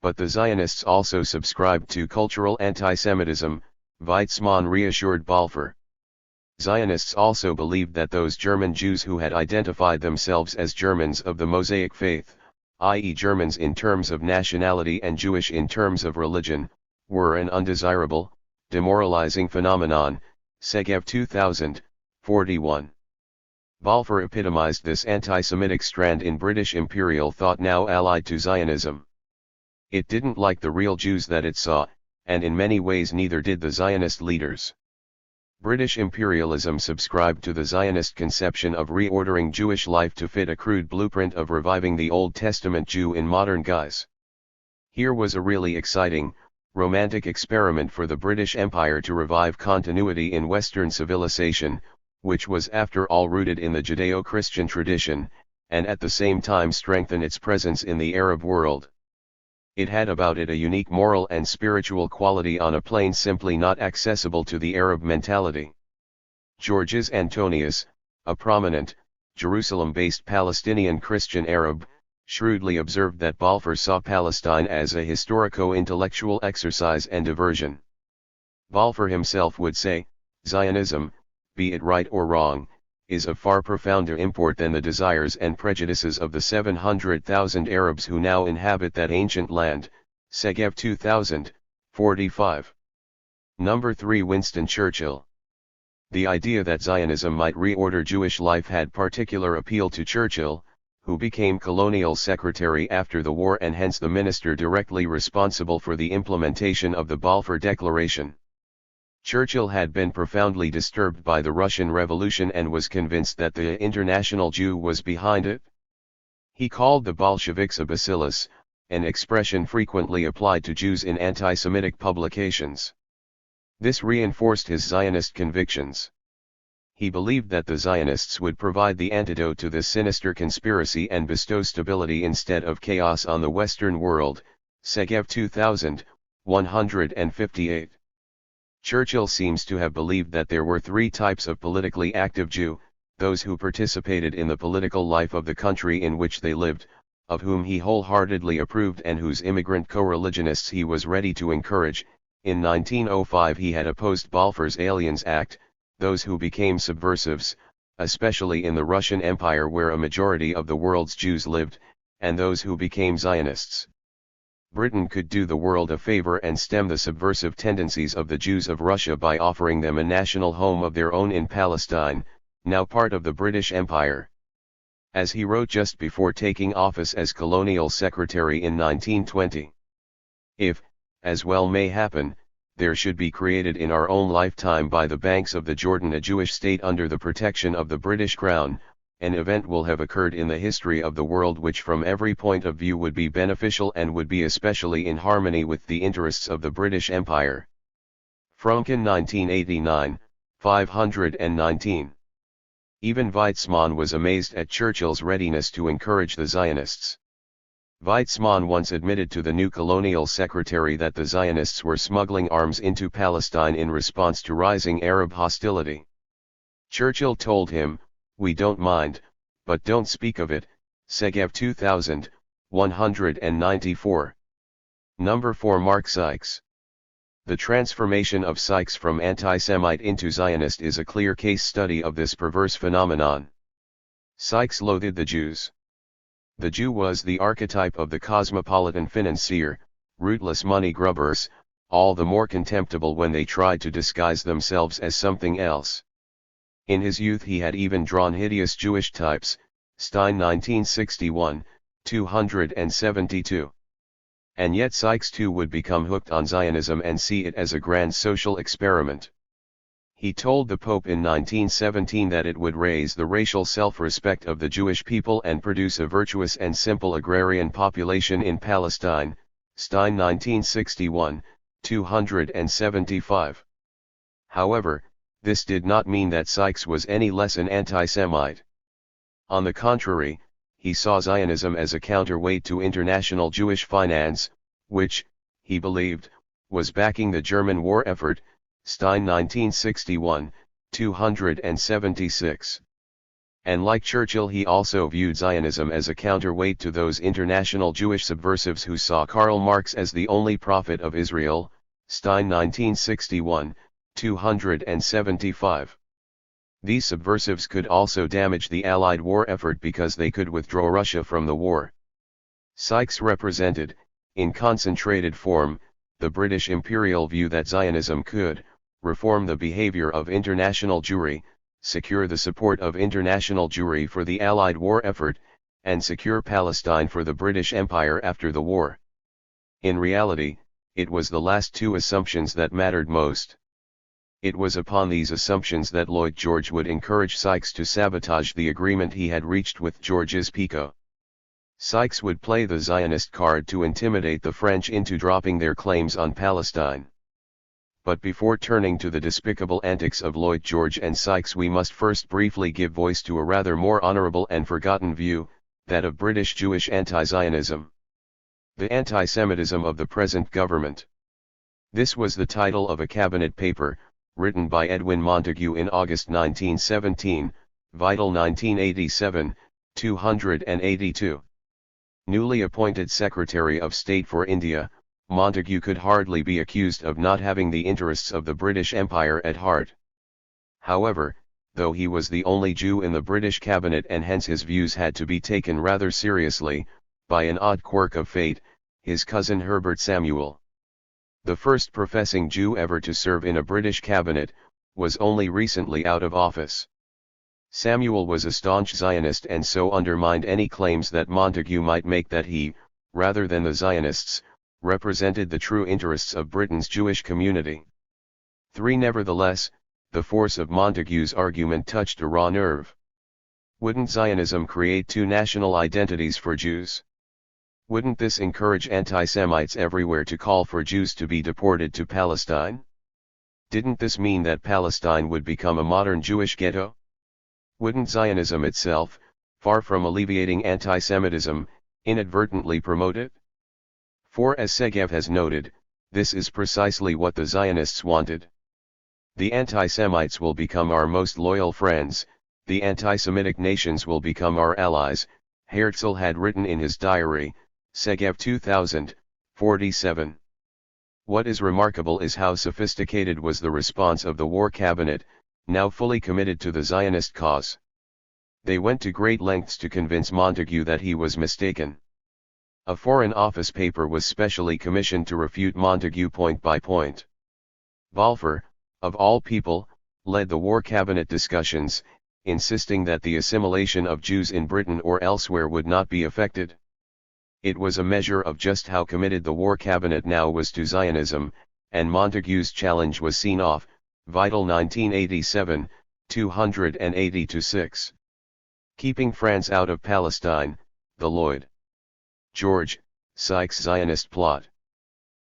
But the Zionists also subscribed to cultural anti-Semitism, Weizmann reassured Balfour. Zionists also believed that those German Jews who had identified themselves as Germans of the Mosaic faith, i.e. Germans in terms of nationality and Jewish in terms of religion, were an undesirable, demoralizing phenomenon, Segev 2000, 41. Balfour epitomized this anti-Semitic strand in British imperial thought now allied to Zionism. It didn't like the real Jews that it saw, and in many ways neither did the Zionist leaders. British imperialism subscribed to the Zionist conception of reordering Jewish life to fit a crude blueprint of reviving the Old Testament Jew in modern guise. Here was a really exciting, romantic experiment for the British Empire to revive continuity in Western civilization, which was after all rooted in the Judeo-Christian tradition, and at the same time strengthen its presence in the Arab world. It had about it a unique moral and spiritual quality on a plane simply not accessible to the Arab mentality. Georges Antonius, a prominent, Jerusalem-based Palestinian Christian Arab, shrewdly observed that Balfour saw Palestine as a historico-intellectual exercise and diversion. Balfour himself would say, Zionism, be it right or wrong, is of far profounder import than the desires and prejudices of the 700,000 Arabs who now inhabit that ancient land, Segev 2000, 45. Number 3 Winston Churchill. The idea that Zionism might reorder Jewish life had particular appeal to Churchill, who became colonial secretary after the war and hence the minister directly responsible for the implementation of the Balfour Declaration. Churchill had been profoundly disturbed by the Russian Revolution and was convinced that the international Jew was behind it. He called the Bolsheviks a bacillus, an expression frequently applied to Jews in anti-Semitic publications. This reinforced his Zionist convictions. He believed that the Zionists would provide the antidote to this sinister conspiracy and bestow stability instead of chaos on the Western world, Segev 2000, 158. Churchill seems to have believed that there were three types of politically active Jew: those who participated in the political life of the country in which they lived, of whom he wholeheartedly approved and whose immigrant co-religionists he was ready to encourage. In 1905 he had opposed Balfour's Aliens Act, those who became subversives, especially in the Russian Empire where a majority of the world's Jews lived, and those who became Zionists. Britain could do the world a favor and stem the subversive tendencies of the Jews of Russia by offering them a national home of their own in Palestine, now part of the British Empire. As he wrote just before taking office as colonial secretary in 1920. If, as well may happen, there should be created in our own lifetime by the banks of the Jordan a Jewish state under the protection of the British Crown. An event will have occurred in the history of the world which from every point of view would be beneficial and would be especially in harmony with the interests of the British Empire. Fromkin 1989, 519. Even Weizmann was amazed at Churchill's readiness to encourage the Zionists. Weizmann once admitted to the new colonial secretary that the Zionists were smuggling arms into Palestine in response to rising Arab hostility. Churchill told him, "We don't mind, but don't speak of it." Segev 2000, 194. Number 4 Mark Sykes. The transformation of Sykes from anti-Semite into Zionist is a clear case study of this perverse phenomenon. Sykes loathed the Jews. The Jew was the archetype of the cosmopolitan financier, rootless money grubbers, all the more contemptible when they tried to disguise themselves as something else. In his youth he had even drawn hideous Jewish types, Stein 1961, 272. And yet Sykes too would become hooked on Zionism and see it as a grand social experiment. He told the Pope in 1917 that it would raise the racial self-respect of the Jewish people and produce a virtuous and simple agrarian population in Palestine, Stein 1961, 275. However, this did not mean that Sykes was any less an anti-Semite. On the contrary, he saw Zionism as a counterweight to international Jewish finance, which, he believed, was backing the German war effort, Stein 1961, 276. And like Churchill he also viewed Zionism as a counterweight to those international Jewish subversives who saw Karl Marx as the only prophet of Israel, Stein 1961, 275. These subversives could also damage the Allied war effort because they could withdraw Russia from the war. Sykes represented, in concentrated form, the British imperial view that Zionism could reform the behavior of international Jewry, secure the support of international Jewry for the Allied war effort, and secure Palestine for the British Empire after the war. In reality, it was the last two assumptions that mattered most. It was upon these assumptions that Lloyd George would encourage Sykes to sabotage the agreement he had reached with Georges-Picot. Sykes would play the Zionist card to intimidate the French into dropping their claims on Palestine. But before turning to the despicable antics of Lloyd George and Sykes we must first briefly give voice to a rather more honorable and forgotten view, that of British Jewish anti-Zionism. The anti-Semitism of the present government. This was the title of a cabinet paper, written by Edwin Montagu in August 1917, Vital 1987, 282. Newly appointed Secretary of State for India, Montagu could hardly be accused of not having the interests of the British Empire at heart. However, though he was the only Jew in the British cabinet and hence his views had to be taken rather seriously, by an odd quirk of fate, his cousin Herbert Samuel, the first professing Jew ever to serve in a British cabinet, was only recently out of office. Samuel was a staunch Zionist and so undermined any claims that Montagu might make that he, rather than the Zionists, represented the true interests of Britain's Jewish community. 3. Nevertheless, the force of Montagu's argument touched a raw nerve. Wouldn't Zionism create two national identities for Jews? Wouldn't this encourage anti-Semites everywhere to call for Jews to be deported to Palestine? Didn't this mean that Palestine would become a modern Jewish ghetto? Wouldn't Zionism itself, far from alleviating anti-Semitism, inadvertently promote it? For as Segev has noted, this is precisely what the Zionists wanted. The anti-Semites will become our most loyal friends, the anti-Semitic nations will become our allies, Herzl had written in his diary, Segev 2000, 47. What is remarkable is how sophisticated was the response of the War Cabinet, now fully committed to the Zionist cause. They went to great lengths to convince Montagu that he was mistaken. A Foreign Office paper was specially commissioned to refute Montagu point by point. Balfour, of all people, led the War Cabinet discussions, insisting that the assimilation of Jews in Britain or elsewhere would not be affected. It was a measure of just how committed the War Cabinet now was to Zionism, and Montagu's challenge was seen off, Vital 1987, 280-6. Keeping France out of Palestine, the Lloyd George, Sykes Zionist plot.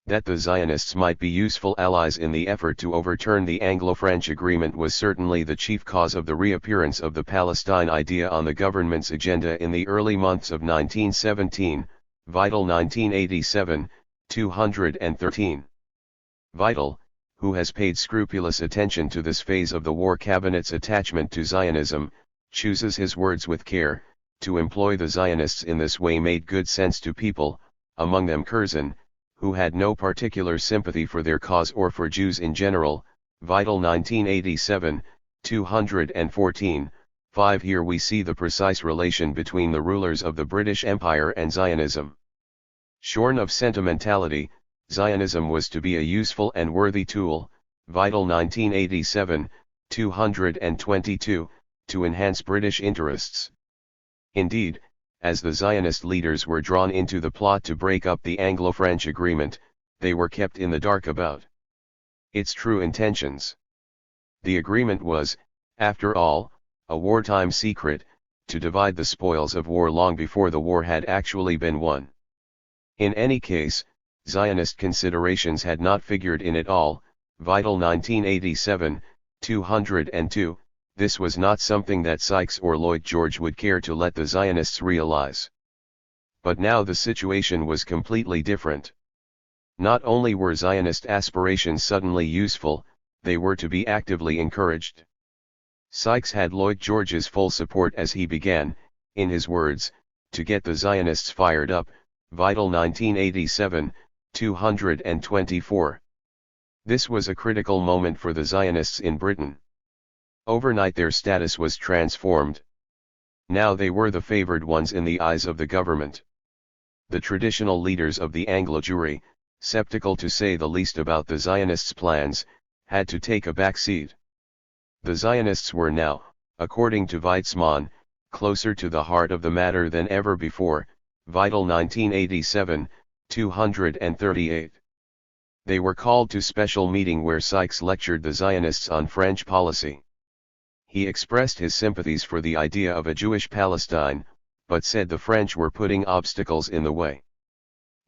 That the Zionists might be useful allies in the effort to overturn the Anglo-French agreement was certainly the chief cause of the reappearance of the Palestine idea on the government's agenda in the early months of 1917, Vital 1987, 213. Vital, who has paid scrupulous attention to this phase of the war cabinet's attachment to Zionism, chooses his words with care. To employ the Zionists in this way made good sense to people, among them Curzon, who had no particular sympathy for their cause or for Jews in general, Vital 1987, 214, 5. Here we see the precise relation between the rulers of the British Empire and Zionism. Shorn of sentimentality, Zionism was to be a useful and worthy tool, Vital 1987, 222, to enhance British interests. Indeed, as the Zionist leaders were drawn into the plot to break up the Anglo-French agreement, they were kept in the dark about its true intentions. The agreement was, after all, a wartime secret, to divide the spoils of war long before the war had actually been won. In any case, Zionist considerations had not figured in it all, Vital 1987, 202. This was not something that Sykes or Lloyd George would care to let the Zionists realize. But now the situation was completely different. Not only were Zionist aspirations suddenly useful, they were to be actively encouraged. Sykes had Lloyd George's full support as he began, in his words, to get the Zionists fired up, Vital 1987, 224. This was a critical moment for the Zionists in Britain. Overnight their status was transformed. Now they were the favored ones in the eyes of the government. The traditional leaders of the Anglo Jewry, skeptical to say the least about the Zionists' plans, had to take a back seat. The Zionists were now, according to Weizmann, closer to the heart of the matter than ever before, Vital 1987, 238. They were called to special meeting where Sykes lectured the Zionists on French policy. He expressed his sympathies for the idea of a Jewish Palestine, but said the French were putting obstacles in the way.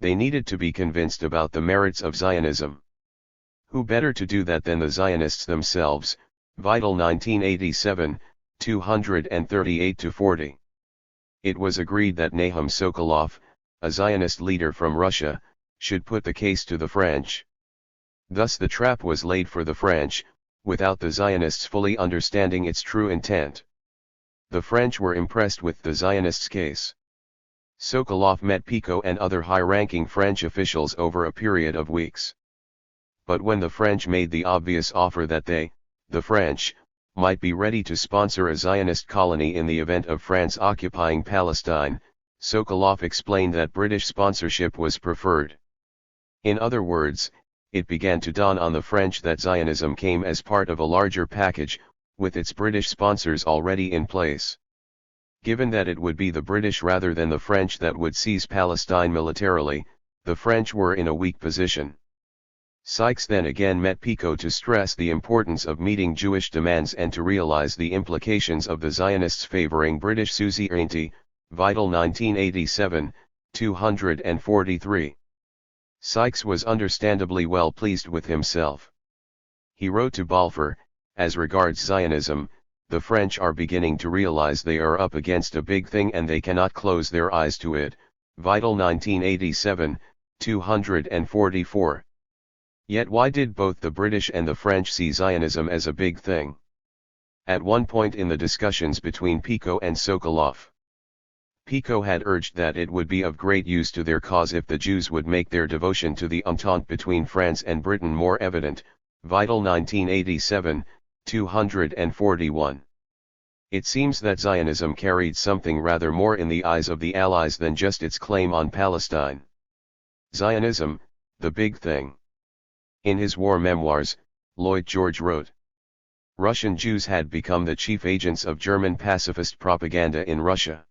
They needed to be convinced about the merits of Zionism. Who better to do that than the Zionists themselves, Vital 1987, 238-40. It was agreed that Nahum Sokolov, a Zionist leader from Russia, should put the case to the French. Thus the trap was laid for the French, without the Zionists fully understanding its true intent. The French were impressed with the Zionists' case. Sokolov met Picot and other high-ranking French officials over a period of weeks. But when the French made the obvious offer that they, the French, might be ready to sponsor a Zionist colony in the event of France occupying Palestine, Sokolov explained that British sponsorship was preferred. In other words, it began to dawn on the French that Zionism came as part of a larger package, with its British sponsors already in place. Given that it would be the British rather than the French that would seize Palestine militarily, the French were in a weak position. Sykes then again met Picot to stress the importance of meeting Jewish demands and to realize the implications of the Zionists favoring British suzerainty, Vital 1987, 243. Sykes was understandably well pleased with himself. He wrote to Balfour, as regards Zionism, the French are beginning to realize they are up against a big thing and they cannot close their eyes to it, Vital 1987, 244. Yet why did both the British and the French see Zionism as a big thing? At one point in the discussions between Picot and Sokolov, Picot had urged that it would be of great use to their cause if the Jews would make their devotion to the Entente between France and Britain more evident, Vital 1987, 241. It seems that Zionism carried something rather more in the eyes of the Allies than just its claim on Palestine. Zionism, the big thing. In his war memoirs, Lloyd George wrote, Russian Jews had become the chief agents of German pacifist propaganda in Russia.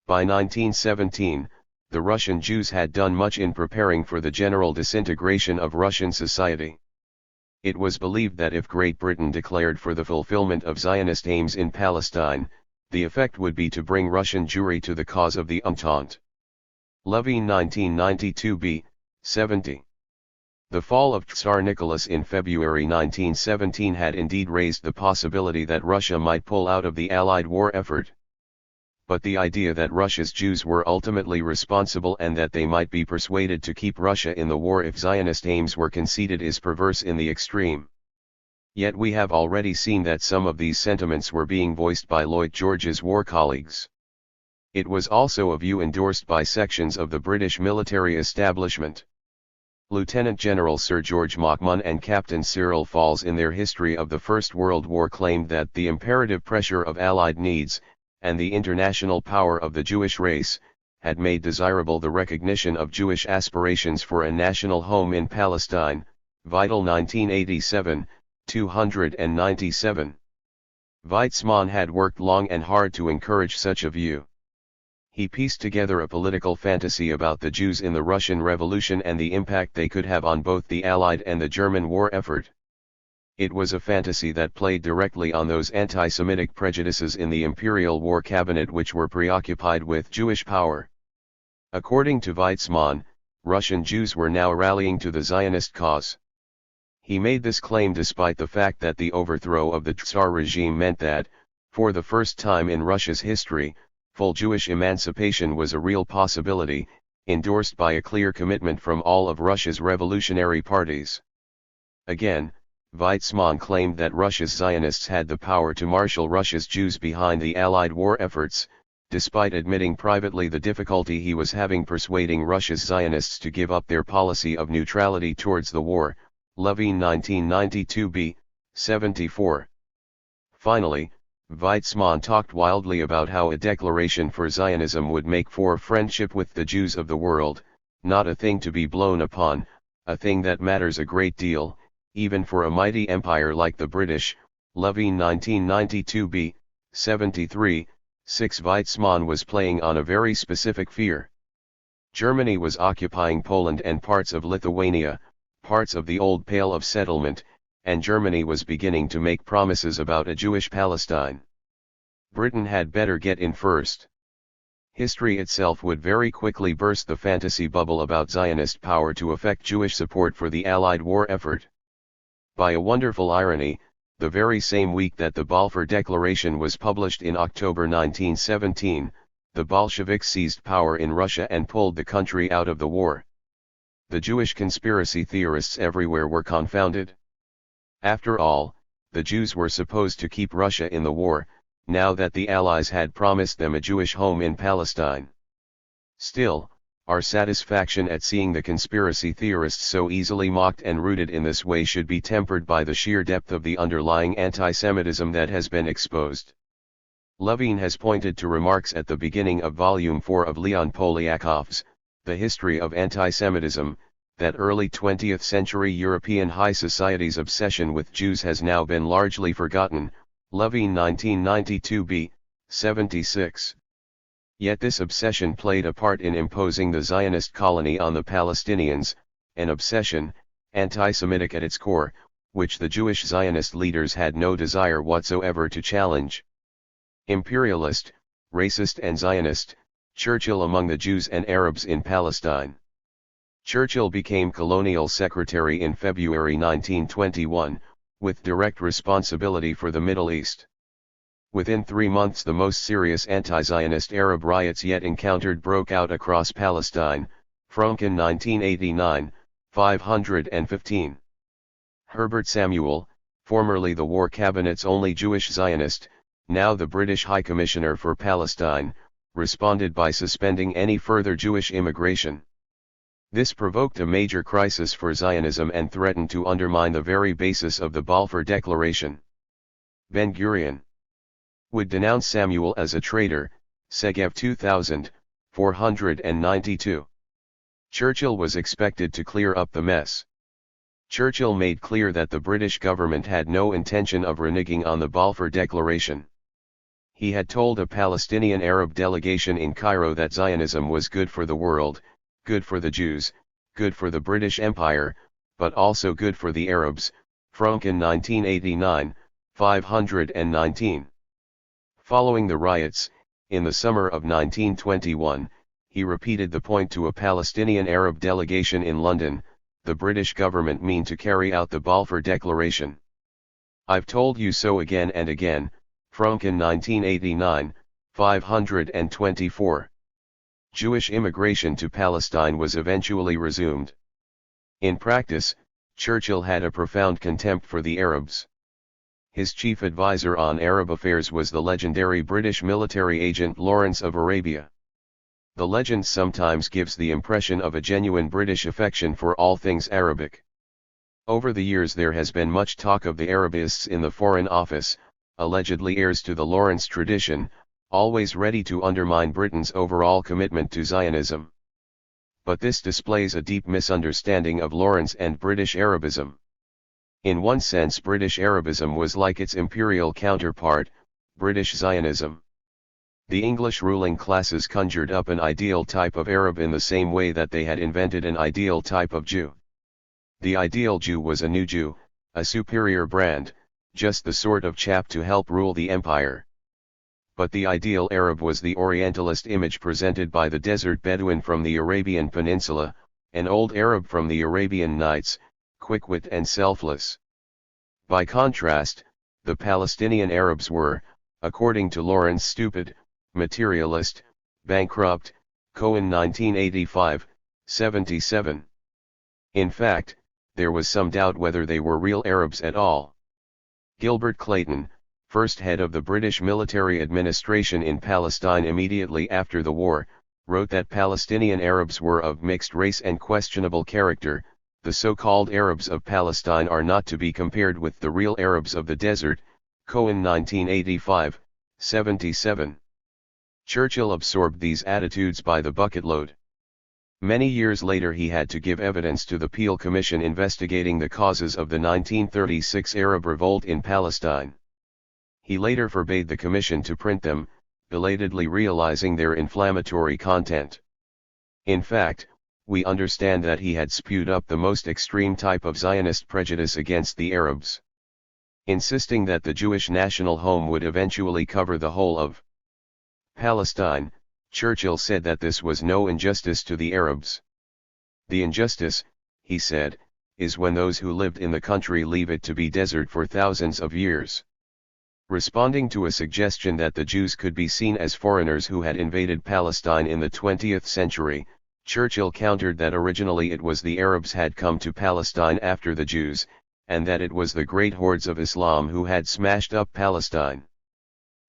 By 1917, the Russian Jews had done much in preparing for the general disintegration of Russian society. It was believed that if Great Britain declared for the fulfillment of Zionist aims in Palestine, the effect would be to bring Russian Jewry to the cause of the Entente. Levine 1992b, 70. The fall of Tsar Nicholas in February 1917 had indeed raised the possibility that Russia might pull out of the Allied war effort. But the idea that Russia's Jews were ultimately responsible and that they might be persuaded to keep Russia in the war if Zionist aims were conceded is perverse in the extreme. Yet we have already seen that some of these sentiments were being voiced by Lloyd George's war colleagues. It was also a view endorsed by sections of the British military establishment. Lieutenant General Sir George Machman and Captain Cyril Falls in their History of the First World War claimed that the imperative pressure of Allied needs, and the international power of the Jewish race, had made desirable the recognition of Jewish aspirations for a national home in Palestine. Vital 1987, 297. Weizmann had worked long and hard to encourage such a view. He pieced together a political fantasy about the Jews in the Russian Revolution and the impact they could have on both the Allied and the German war effort. It was a fantasy that played directly on those anti-Semitic prejudices in the Imperial War Cabinet which were preoccupied with Jewish power. According to Weizmann, Russian Jews were now rallying to the Zionist cause. He made this claim despite the fact that the overthrow of the Tsar regime meant that, for the first time in Russia's history, full Jewish emancipation was a real possibility, endorsed by a clear commitment from all of Russia's revolutionary parties. Again, Weizmann claimed that Russia's Zionists had the power to marshal Russia's Jews behind the Allied war efforts, despite admitting privately the difficulty he was having persuading Russia's Zionists to give up their policy of neutrality towards the war. Levine 1992b, 74. Finally, Weizmann talked wildly about how a declaration for Zionism would make for friendship with the Jews of the world, not a thing to be blown upon, a thing that matters a great deal, even for a mighty empire like the British. Levine 1992b, 73, 6. Weizmann was playing on a very specific fear. Germany was occupying Poland and parts of Lithuania, parts of the old Pale of Settlement, and Germany was beginning to make promises about a Jewish Palestine. Britain had better get in first. History itself would very quickly burst the fantasy bubble about Zionist power to affect Jewish support for the Allied war effort. By a wonderful irony, the very same week that the Balfour Declaration was published in October 1917, the Bolsheviks seized power in Russia and pulled the country out of the war. The Jewish conspiracy theorists everywhere were confounded. After all, the Jews were supposed to keep Russia in the war, now that the Allies had promised them a Jewish home in Palestine. Still, our satisfaction at seeing the conspiracy theorists so easily mocked and rooted in this way should be tempered by the sheer depth of the underlying anti-Semitism that has been exposed. Levine has pointed to remarks at the beginning of Volume 4 of Leon Polyakov's The History of Anti-Semitism, that early 20th century European high society's obsession with Jews has now been largely forgotten. Levine 1992b, 76. Yet this obsession played a part in imposing the Zionist colony on the Palestinians, an obsession, anti-Semitic at its core, which the Jewish Zionist leaders had no desire whatsoever to challenge. Imperialist, racist and Zionist, Churchill among the Jews and Arabs in Palestine. Churchill became colonial secretary in February 1921, with direct responsibility for the Middle East. Within 3 months the most serious anti-Zionist Arab riots yet encountered broke out across Palestine. Frunken 1989, 515. Herbert Samuel, formerly the War Cabinet's only Jewish Zionist, now the British High Commissioner for Palestine, responded by suspending any further Jewish immigration. This provoked a major crisis for Zionism and threatened to undermine the very basis of the Balfour Declaration. Ben-Gurion would denounce Samuel as a traitor, Segev 2000, 492. Churchill was expected to clear up the mess. Churchill made clear that the British government had no intention of reneging on the Balfour Declaration. He had told a Palestinian Arab delegation in Cairo that Zionism was good for the world, good for the Jews, good for the British Empire, but also good for the Arabs, Franken 1989, 519. Following the riots, in the summer of 1921, he repeated the point to a Palestinian Arab delegation in London: the British government mean to carry out the Balfour Declaration. I've told you so again and again, Franken 1989, 524. Jewish immigration to Palestine was eventually resumed. In practice, Churchill had a profound contempt for the Arabs. His chief advisor on Arab affairs was the legendary British military agent Lawrence of Arabia. The legend sometimes gives the impression of a genuine British affection for all things Arabic. Over the years there has been much talk of the Arabists in the Foreign Office, allegedly heirs to the Lawrence tradition, always ready to undermine Britain's overall commitment to Zionism. But this displays a deep misunderstanding of Lawrence and British Arabism. In one sense, British Arabism was like its imperial counterpart, British Zionism. The English ruling classes conjured up an ideal type of Arab in the same way that they had invented an ideal type of Jew. The ideal Jew was a new Jew, a superior brand, just the sort of chap to help rule the empire. But the ideal Arab was the Orientalist image presented by the desert Bedouin from the Arabian Peninsula, an old Arab from the Arabian Nights, quick-wit and selfless. By contrast, the Palestinian Arabs were, according to Lawrence, stupid, materialist, bankrupt, Cohen 1985, 77. In fact, there was some doubt whether they were real Arabs at all. Gilbert Clayton, first head of the British military administration in Palestine immediately after the war, wrote that Palestinian Arabs were of mixed race and questionable character. The so-called Arabs of Palestine are not to be compared with the real Arabs of the desert, Cohen 1985, 77. Churchill absorbed these attitudes by the bucketload. Many years later he had to give evidence to the Peel Commission investigating the causes of the 1936 Arab revolt in Palestine. He later forbade the commission to print them, belatedly realizing their inflammatory content. In fact, we understand that he had spewed up the most extreme type of Zionist prejudice against the Arabs. Insisting that the Jewish national home would eventually cover the whole of Palestine, Churchill said that this was no injustice to the Arabs. The injustice, he said, is when those who lived in the country leave it to be desert for thousands of years. Responding to a suggestion that the Jews could be seen as foreigners who had invaded Palestine in the 20th century, Churchill countered that originally it was the Arabs had come to Palestine after the Jews, and that it was the great hordes of Islam who had smashed up Palestine.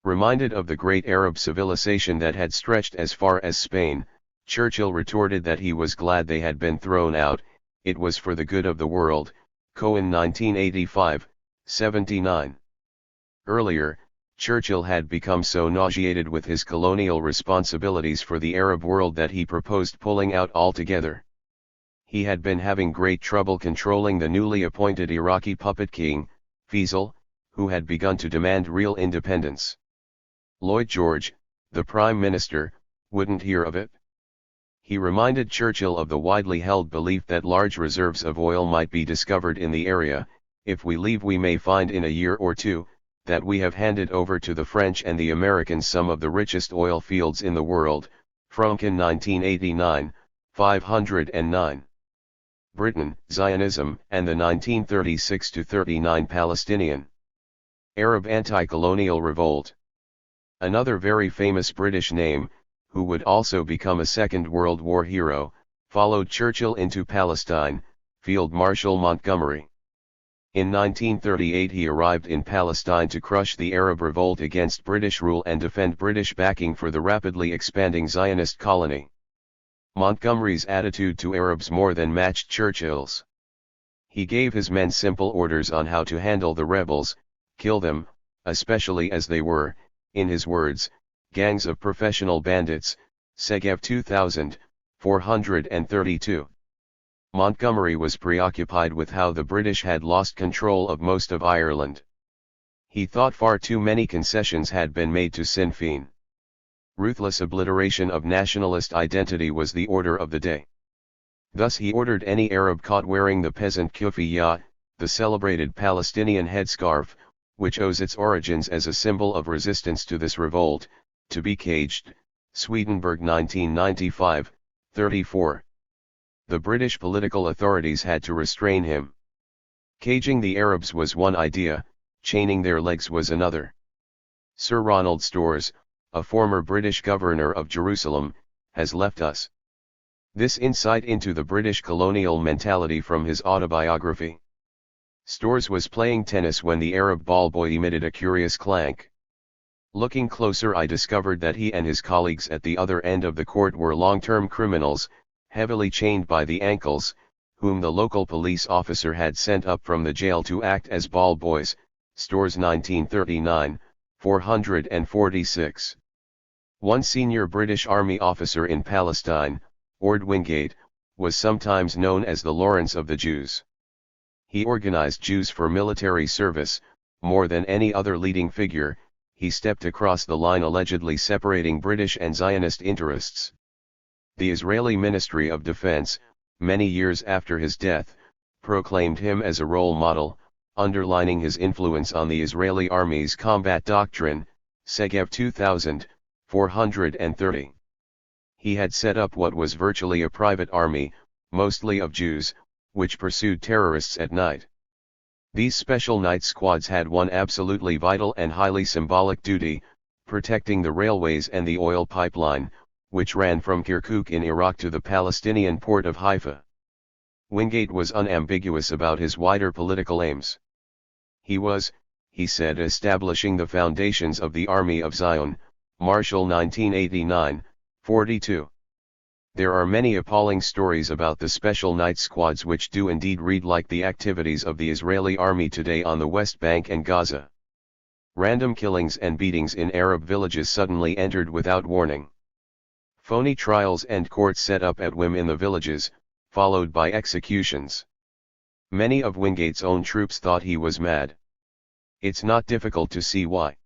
Reminded of the great Arab civilization that had stretched as far as Spain, Churchill retorted that he was glad they had been thrown out, it was for the good of the world, Cohen 1985, 79. Earlier, Churchill had become so nauseated with his colonial responsibilities for the Arab world that he proposed pulling out altogether. He had been having great trouble controlling the newly appointed Iraqi puppet king, Faisal, who had begun to demand real independence. Lloyd George, the Prime Minister, wouldn't hear of it. He reminded Churchill of the widely held belief that large reserves of oil might be discovered in the area. If we leave, we may find in a year or two that we have handed over to the French and the Americans some of the richest oil fields in the world. Franken 1989, 509. Britain, Zionism, and the 1936-39 Palestinian Arab anti-colonial revolt. Another very famous British name, who would also become a Second World War hero, followed Churchill into Palestine, Field Marshal Montgomery. In 1938 he arrived in Palestine to crush the Arab revolt against British rule and defend British backing for the rapidly expanding Zionist colony. Montgomery's attitude to Arabs more than matched Churchill's. He gave his men simple orders on how to handle the rebels: kill them, especially as they were, in his words, gangs of professional bandits. Segev 2000, 432. Montgomery was preoccupied with how the British had lost control of most of Ireland. He thought far too many concessions had been made to Sinn Féin. Ruthless obliteration of nationalist identity was the order of the day. Thus he ordered any Arab caught wearing the peasant kufiya, the celebrated Palestinian headscarf, which owes its origins as a symbol of resistance to this revolt, to be caged. Swedenborg 1995, 34. The British political authorities had to restrain him. Caging the Arabs was one idea, chaining their legs was another. Sir Ronald Storrs, a former British governor of Jerusalem, has left us this insight into the British colonial mentality from his autobiography. Storrs was playing tennis when the Arab ball boy emitted a curious clank. Looking closer, I discovered that he and his colleagues at the other end of the court were long-term criminals, heavily chained by the ankles, whom the local police officer had sent up from the jail to act as ball boys. Storrs 1939, 446. One senior British Army officer in Palestine, Ord Wingate, was sometimes known as the Lawrence of the Jews. He organized Jews for military service. More than any other leading figure, he stepped across the line allegedly separating British and Zionist interests. The Israeli Ministry of Defense, many years after his death, proclaimed him as a role model, underlining his influence on the Israeli army's combat doctrine. Segev 2000, 430. He had set up what was virtually a private army, mostly of Jews, which pursued terrorists at night. These special night squads had one absolutely vital and highly symbolic duty, protecting the railways and the oil pipeline, which ran from Kirkuk in Iraq to the Palestinian port of Haifa. Wingate was unambiguous about his wider political aims. He was, he said, establishing the foundations of the Army of Zion, Marshall 1989, 42. There are many appalling stories about the special night squads which do indeed read like the activities of the Israeli army today on the West Bank and Gaza. Random killings and beatings in Arab villages suddenly entered without warning. Phony trials and courts set up at whim in the villages, followed by executions. Many of Wingate's own troops thought he was mad. It's not difficult to see why.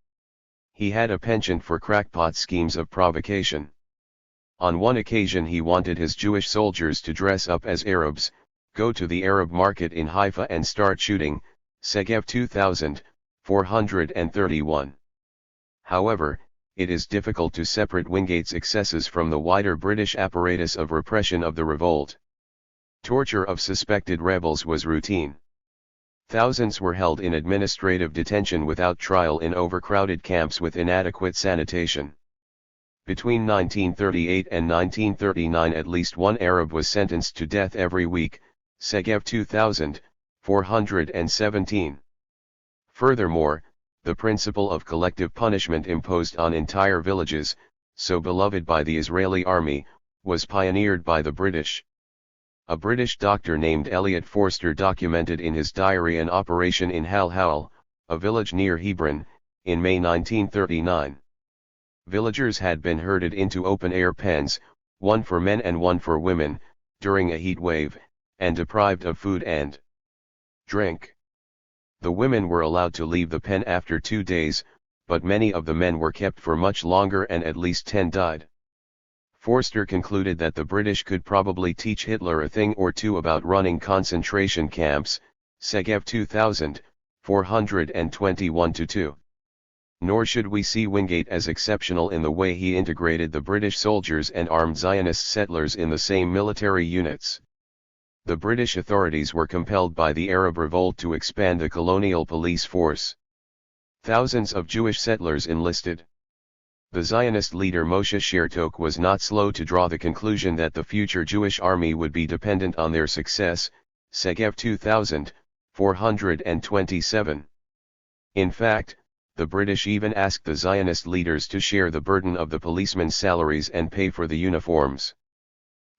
He had a penchant for crackpot schemes of provocation. On one occasion he wanted his Jewish soldiers to dress up as Arabs, go to the Arab market in Haifa and start shooting. Segev 2000, 431. However, it is difficult to separate Wingate's excesses from the wider British apparatus of repression of the revolt. Torture of suspected rebels was routine. Thousands were held in administrative detention without trial in overcrowded camps with inadequate sanitation. Between 1938 and 1939 at least one Arab was sentenced to death every week. Segev 2000, 417. Furthermore, the principle of collective punishment imposed on entire villages, so beloved by the Israeli army, was pioneered by the British. A British doctor named Elliot Forster documented in his diary an operation in Hal Hal, a village near Hebron, in May 1939. Villagers had been herded into open-air pens, one for men and one for women, during a heat wave, and deprived of food and drink. The women were allowed to leave the pen after 2 days, but many of the men were kept for much longer and at least 10 died. Forster concluded that the British could probably teach Hitler a thing or two about running concentration camps. Segev 2000, 421-2. Nor should we see Wingate as exceptional in the way he integrated the British soldiers and armed Zionist settlers in the same military units. The British authorities were compelled by the Arab revolt to expand the colonial police force. Thousands of Jewish settlers enlisted. The Zionist leader Moshe Shertok was not slow to draw the conclusion that the future Jewish army would be dependent on their success. Segev 2000, 427. In fact, the British even asked the Zionist leaders to share the burden of the policemen's salaries and pay for the uniforms.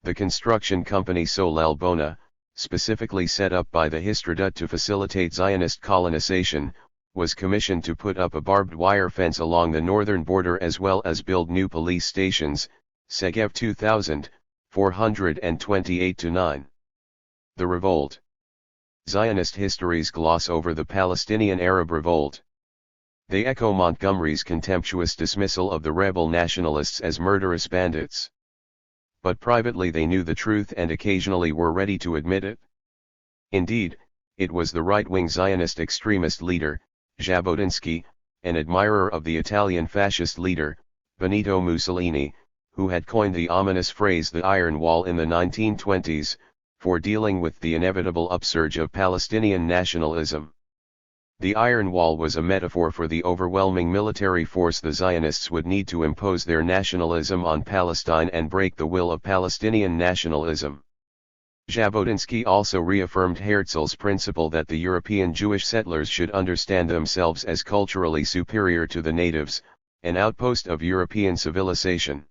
The construction company Solel Bona, specifically set up by the Histadrut to facilitate Zionist colonization, was commissioned to put up a barbed wire fence along the northern border as well as build new police stations. Segev 2000, 428-9. The Revolt. Zionist histories gloss over the Palestinian Arab Revolt. They echo Montgomery's contemptuous dismissal of the rebel nationalists as murderous bandits. But privately they knew the truth and occasionally were ready to admit it. Indeed, it was the right-wing Zionist extremist leader, Jabotinsky, an admirer of the Italian fascist leader, Benito Mussolini, who had coined the ominous phrase the Iron Wall in the 1920s, for dealing with the inevitable upsurge of Palestinian nationalism. The Iron Wall was a metaphor for the overwhelming military force the Zionists would need to impose their nationalism on Palestine and break the will of Palestinian nationalism. Jabotinsky also reaffirmed Herzl's principle that the European Jewish settlers should understand themselves as culturally superior to the natives, an outpost of European civilization.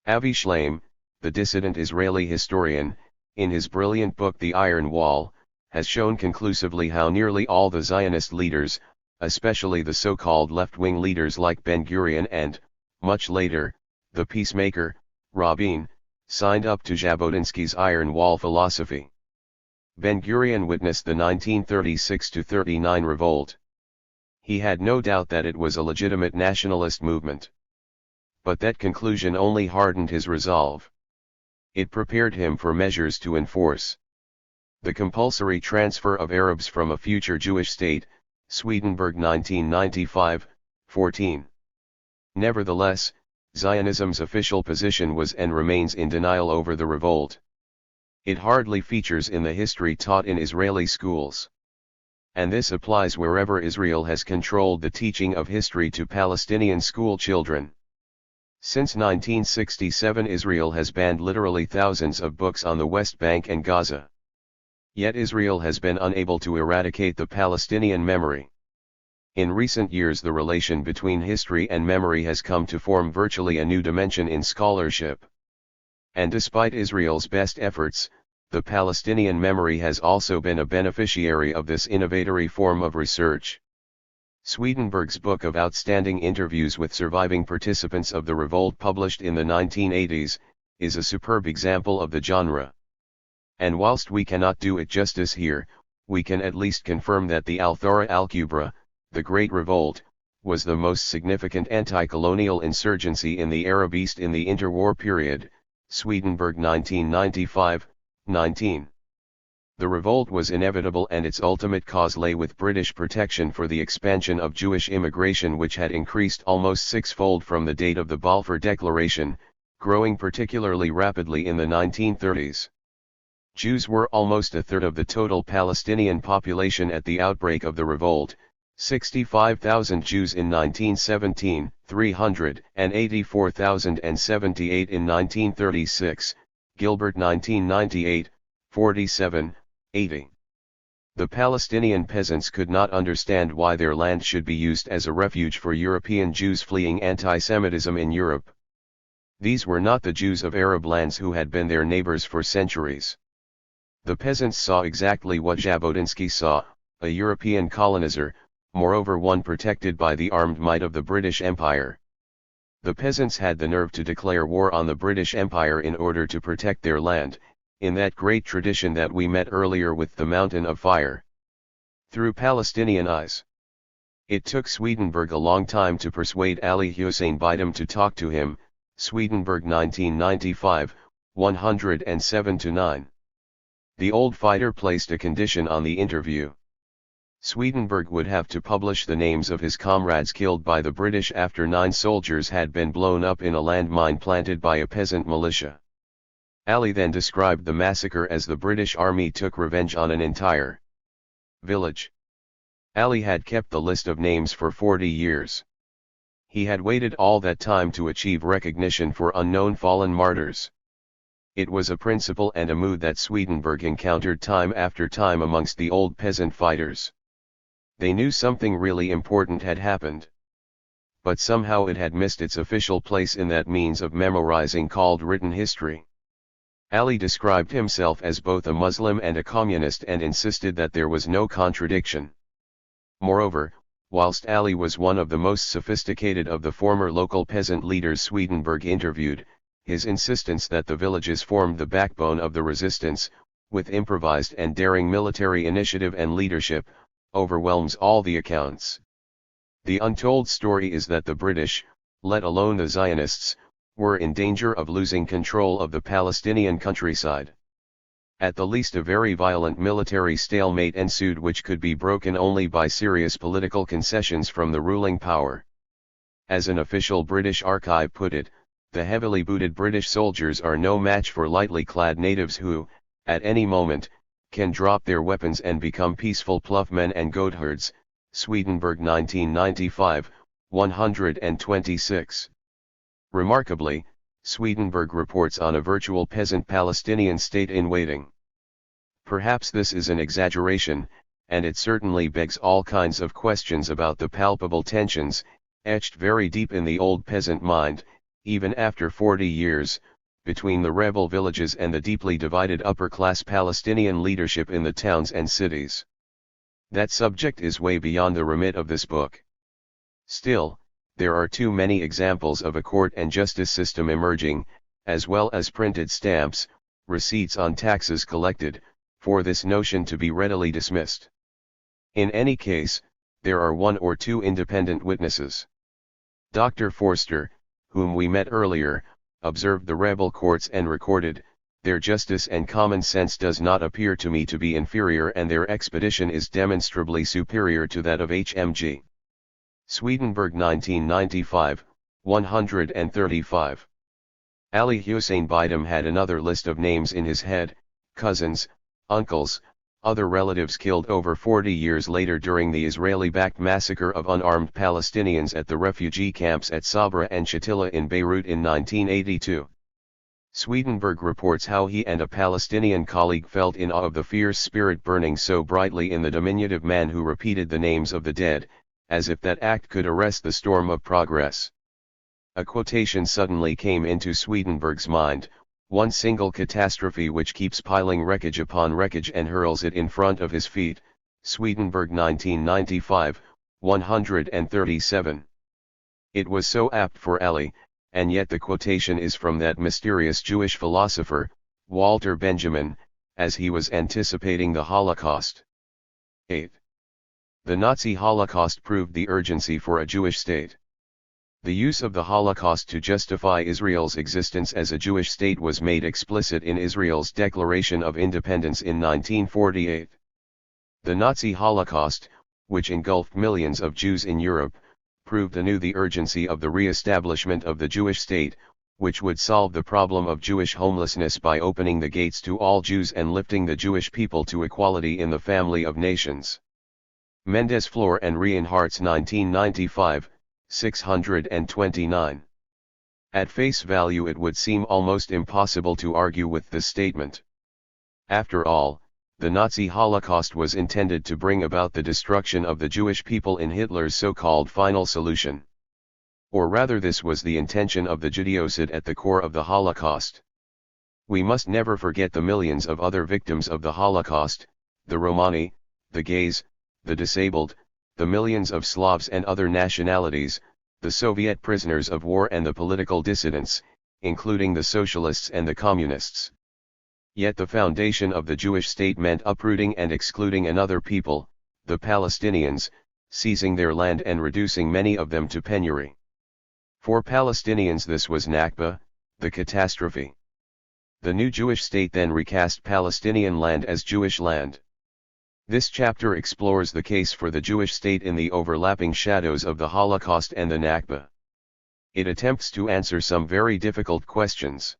Avi Shlaim, the dissident Israeli historian, in his brilliant book The Iron Wall, has shown conclusively how nearly all the Zionist leaders, especially the so-called left-wing leaders like Ben-Gurion and, much later, the peacemaker, Rabin, signed up to Jabotinsky's Iron Wall philosophy. Ben-Gurion witnessed the 1936-39 revolt. He had no doubt that it was a legitimate nationalist movement. But that conclusion only hardened his resolve. It prepared him for measures to enforce the compulsory transfer of Arabs from a future Jewish state, Swedenborg 1995, 14. Nevertheless, Zionism's official position was and remains in denial over the revolt. It hardly features in the history taught in Israeli schools. And this applies wherever Israel has controlled the teaching of history to Palestinian school children. Since 1967 Israel has banned literally thousands of books on the West Bank and Gaza. Yet Israel has been unable to eradicate the Palestinian memory. In recent years the relation between history and memory has come to form virtually a new dimension in scholarship. And despite Israel's best efforts, the Palestinian memory has also been a beneficiary of this innovatory form of research. Swedenborg's book of outstanding interviews with surviving participants of the revolt published in the 1980s, is a superb example of the genre. And whilst we cannot do it justice here, we can at least confirm that the Al-Thawra al-Kubra, the Great Revolt, was the most significant anti-colonial insurgency in the Arab East in the interwar period, Swedenborg 1995, 19. The revolt was inevitable and its ultimate cause lay with British protection for the expansion of Jewish immigration which had increased almost six-fold from the date of the Balfour Declaration, growing particularly rapidly in the 1930s. Jews were almost a third of the total Palestinian population at the outbreak of the revolt, 65,000 Jews in 1917, 384,078 in 1936, Gilbert 1998, 47, 80. The Palestinian peasants could not understand why their land should be used as a refuge for European Jews fleeing anti-Semitism in Europe. These were not the Jews of Arab lands who had been their neighbors for centuries. The peasants saw exactly what Jabotinsky saw, a European colonizer, moreover one protected by the armed might of the British Empire. The peasants had the nerve to declare war on the British Empire in order to protect their land, in that great tradition that we met earlier with the Mountain of Fire. Through Palestinian eyes. It took Swedenborg a long time to persuade Ali Hussein Bidem to talk to him, Swedenborg 1995, 107-9. The old fighter placed a condition on the interview. Swedenborg would have to publish the names of his comrades killed by the British after 9 soldiers had been blown up in a landmine planted by a peasant militia. Ali then described the massacre as the British Army took revenge on an entire village. Ali had kept the list of names for 40 years. He had waited all that time to achieve recognition for unknown fallen martyrs. It was a principle and a mood that Swedenborg encountered time after time amongst the old peasant fighters. They knew something really important had happened. But somehow it had missed its official place in that means of memorizing called written history. Ali described himself as both a Muslim and a communist and insisted that there was no contradiction. Moreover, whilst Ali was one of the most sophisticated of the former local peasant leaders Swedenborg interviewed, his insistence that the villages formed the backbone of the resistance, with improvised and daring military initiative and leadership, overwhelms all the accounts. The untold story is that the British, let alone the Zionists, were in danger of losing control of the Palestinian countryside. At the least a very violent military stalemate ensued, which could be broken only by serious political concessions from the ruling power. As an official British archive put it, the heavily booted British soldiers are no match for lightly clad natives who, at any moment, can drop their weapons and become peaceful ploughmen and goatherds. Swedenborg 1995, 126. Remarkably, Swedenborg reports on a virtual peasant Palestinian state in waiting. Perhaps this is an exaggeration, and it certainly begs all kinds of questions about the palpable tensions, etched very deep in the old peasant mind, even after 40 years, between the rebel villages and the deeply divided upper-class Palestinian leadership in the towns and cities. That subject is way beyond the remit of this book. Still, there are too many examples of a court and justice system emerging, as well as printed stamps, receipts on taxes collected, for this notion to be readily dismissed. In any case, there are one or two independent witnesses. Dr. Forster, whom we met earlier, observed the rebel courts and recorded, "Their justice and common sense does not appear to me to be inferior, and their expedition is demonstrably superior to that of HMG." Swedenborg 1995, 135. Ali Hussein Bidam had another list of names in his head: cousins, uncles, other relatives killed over 40 years later during the Israeli-backed massacre of unarmed Palestinians at the refugee camps at Sabra and Shatila in Beirut in 1982. Swedenborg reports how he and a Palestinian colleague felt in awe of the fierce spirit burning so brightly in the diminutive man who repeated the names of the dead, as if that act could arrest the storm of progress. A quotation suddenly came into Swedenborg's mind: "One single catastrophe which keeps piling wreckage upon wreckage and hurls it in front of his feet." Swedenborg 1995, 137. It was so apt for Ali, and yet the quotation is from that mysterious Jewish philosopher, Walter Benjamin, as he was anticipating the Holocaust. 8. The Nazi Holocaust proved the urgency for a Jewish state. The use of the Holocaust to justify Israel's existence as a Jewish state was made explicit in Israel's Declaration of Independence in 1948. The Nazi Holocaust, which engulfed millions of Jews in Europe, proved anew the urgency of the re-establishment of the Jewish state, which would solve the problem of Jewish homelessness by opening the gates to all Jews and lifting the Jewish people to equality in the family of nations. Mendes Floor and Reinhardt's 1995, 629. At face value it would seem almost impossible to argue with this statement. After all, the Nazi Holocaust was intended to bring about the destruction of the Jewish people in Hitler's so-called final solution. Or rather, this was the intention of the Judeocide at the core of the Holocaust. We must never forget the millions of other victims of the Holocaust: the Romani, the gays, the disabled, the millions of Slavs and other nationalities, the Soviet prisoners of war and the political dissidents, including the socialists and the communists. Yet the foundation of the Jewish state meant uprooting and excluding another people, the Palestinians, seizing their land and reducing many of them to penury. For Palestinians this was Nakba, the catastrophe. The new Jewish state then recast Palestinian land as Jewish land. This chapter explores the case for the Jewish state in the overlapping shadows of the Holocaust and the Nakba. It attempts to answer some very difficult questions.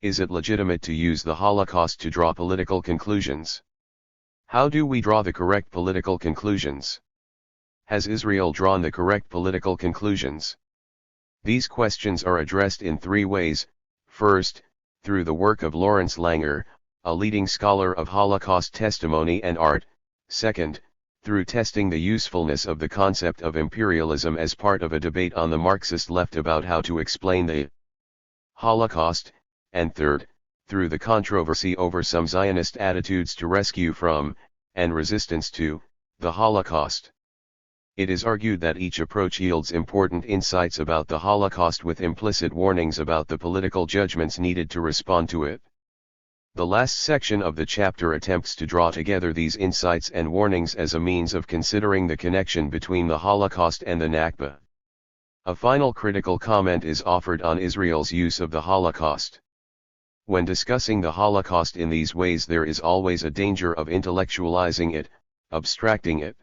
Is it legitimate to use the Holocaust to draw political conclusions? How do we draw the correct political conclusions? Has Israel drawn the correct political conclusions? These questions are addressed in three ways: first, through the work of Lawrence Langer, a leading scholar of Holocaust testimony and art; second, through testing the usefulness of the concept of imperialism as part of a debate on the Marxist left about how to explain the Holocaust; and third, through the controversy over some Zionist attitudes to rescue from, and resistance to, the Holocaust. It is argued that each approach yields important insights about the Holocaust with implicit warnings about the political judgments needed to respond to it. The last section of the chapter attempts to draw together these insights and warnings as a means of considering the connection between the Holocaust and the Nakba. A final critical comment is offered on Israel's use of the Holocaust. When discussing the Holocaust in these ways, there is always a danger of intellectualizing it, abstracting it.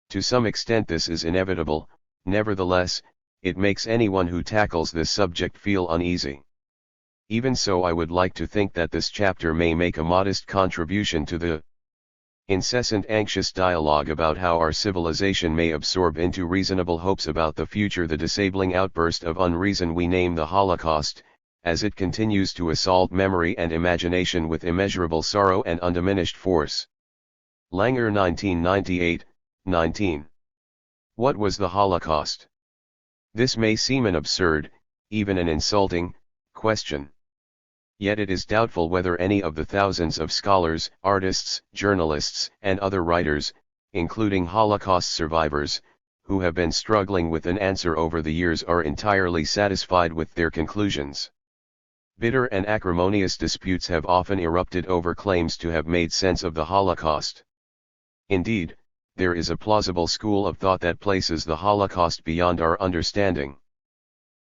To some extent this is inevitable, nevertheless, it makes anyone who tackles this subject feel uneasy. Even so, I would like to think that this chapter may make a modest contribution to the incessant anxious dialogue about how our civilization may absorb into reasonable hopes about the future the disabling outburst of unreason we name the Holocaust, as it continues to assault memory and imagination with immeasurable sorrow and undiminished force. Langer 1998, 19. What was the Holocaust? This may seem an absurd, even an insulting, question. Yet it is doubtful whether any of the thousands of scholars, artists, journalists, and other writers, including Holocaust survivors, who have been struggling with an answer over the years are entirely satisfied with their conclusions. Bitter and acrimonious disputes have often erupted over claims to have made sense of the Holocaust. Indeed, there is a plausible school of thought that places the Holocaust beyond our understanding.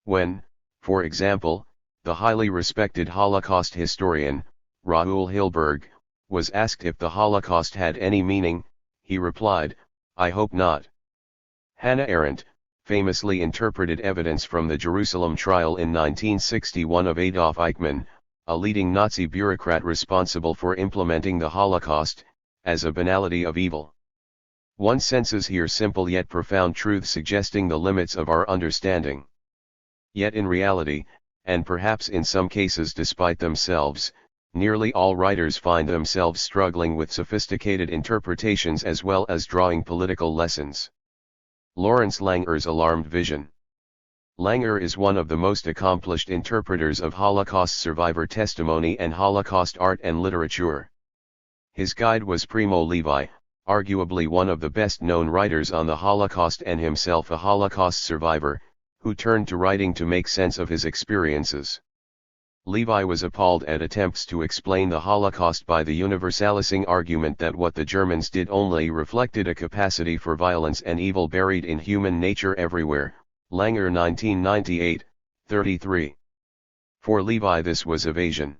When, for example, the highly respected Holocaust historian, Raoul Hilberg, was asked if the Holocaust had any meaning, he replied, "I hope not." Hannah Arendt famously interpreted evidence from the Jerusalem trial in 1961 of Adolf Eichmann, a leading Nazi bureaucrat responsible for implementing the Holocaust, as a banality of evil. One senses here simple yet profound truths suggesting the limits of our understanding. Yet in reality, and perhaps in some cases despite themselves, nearly all writers find themselves struggling with sophisticated interpretations as well as drawing political lessons. Lawrence Langer's alarmed vision. Langer is one of the most accomplished interpreters of Holocaust survivor testimony and Holocaust art and literature. His guide was Primo Levi, arguably one of the best-known writers on the Holocaust and himself a Holocaust survivor, who turned to writing to make sense of his experiences. Levi was appalled at attempts to explain the Holocaust by the universalising argument that what the Germans did only reflected a capacity for violence and evil buried in human nature everywhere. Langer 1998, 33. For Levi this was evasion.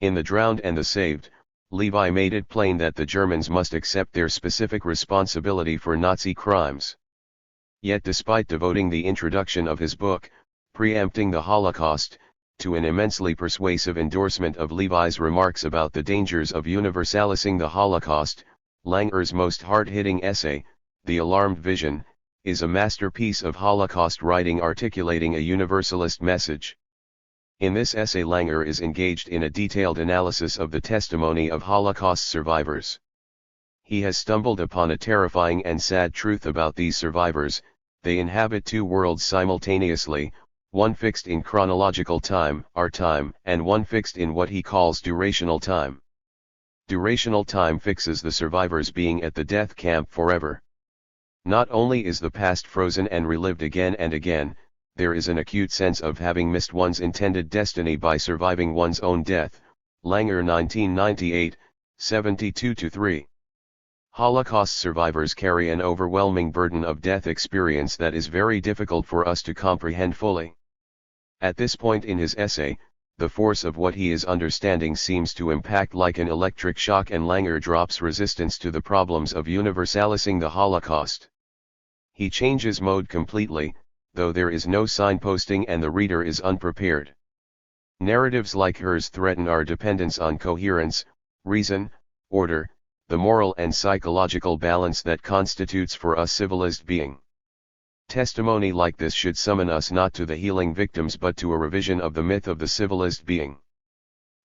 In The Drowned and the Saved, Levi made it plain that the Germans must accept their specific responsibility for Nazi crimes. Yet despite devoting the introduction of his book, Preempting the Holocaust, to an immensely persuasive endorsement of Levi's remarks about the dangers of universalising the Holocaust, Langer's most hard-hitting essay, The Alarmed Vision, is a masterpiece of Holocaust writing articulating a universalist message. In this essay Langer is engaged in a detailed analysis of the testimony of Holocaust survivors. He has stumbled upon a terrifying and sad truth about these survivors: they inhabit two worlds simultaneously, one fixed in chronological time, our time, and one fixed in what he calls durational time. Durational time fixes the survivors being at the death camp forever. Not only is the past frozen and relived again and again, there is an acute sense of having missed one's intended destiny by surviving one's own death. Langer 1998, 72-3. Holocaust survivors carry an overwhelming burden of death experience that is very difficult for us to comprehend fully. At this point in his essay, the force of what he is understanding seems to impact like an electric shock, and Langer drops resistance to the problems of universalising the Holocaust. He changes mode completely, though there is no signposting and the reader is unprepared. Narratives like hers threaten our dependence on coherence, reason, order, the moral and psychological balance that constitutes for us civilized being. Testimony like this should summon us not to the healing victims but to a revision of the myth of the civilized being.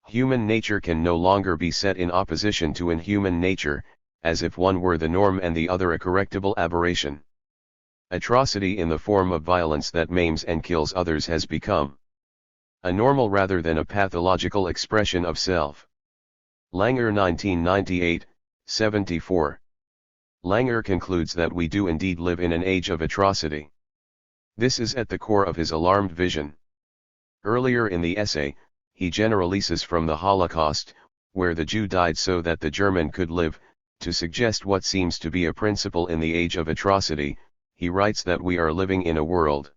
Human nature can no longer be set in opposition to inhuman nature, as if one were the norm and the other a correctable aberration. Atrocity in the form of violence that maims and kills others has become a normal rather than a pathological expression of self. Langer 1998, 74. Langer concludes that we do indeed live in an age of atrocity. This is at the core of his alarmed vision. Earlier in the essay, he generalizes from the Holocaust, where the Jew died so that the German could live, to suggest what seems to be a principle in the age of atrocity. He writes that we are living in a world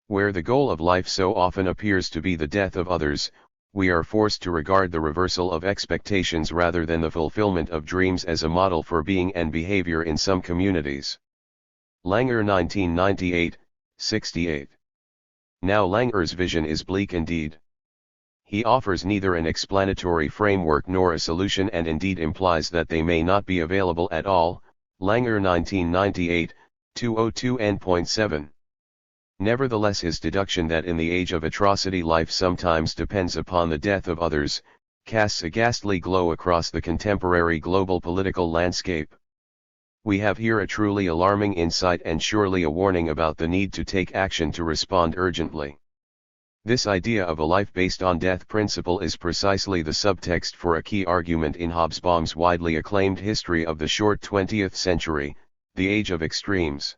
where the goal of life so often appears to be the death of others. We are forced to regard the reversal of expectations rather than the fulfillment of dreams as a model for being and behavior in some communities. Langer 1998, 68. Now Langer's vision is bleak indeed. He offers neither an explanatory framework nor a solution and indeed implies that they may not be available at all. Langer 1998, 202 n.7. Nevertheless, his deduction that in the age of atrocity life sometimes depends upon the death of others, casts a ghastly glow across the contemporary global political landscape. We have here a truly alarming insight and surely a warning about the need to take action to respond urgently. This idea of a life based on death principle is precisely the subtext for a key argument in Hobsbawm's widely acclaimed history of the short 20th century, the age of extremes.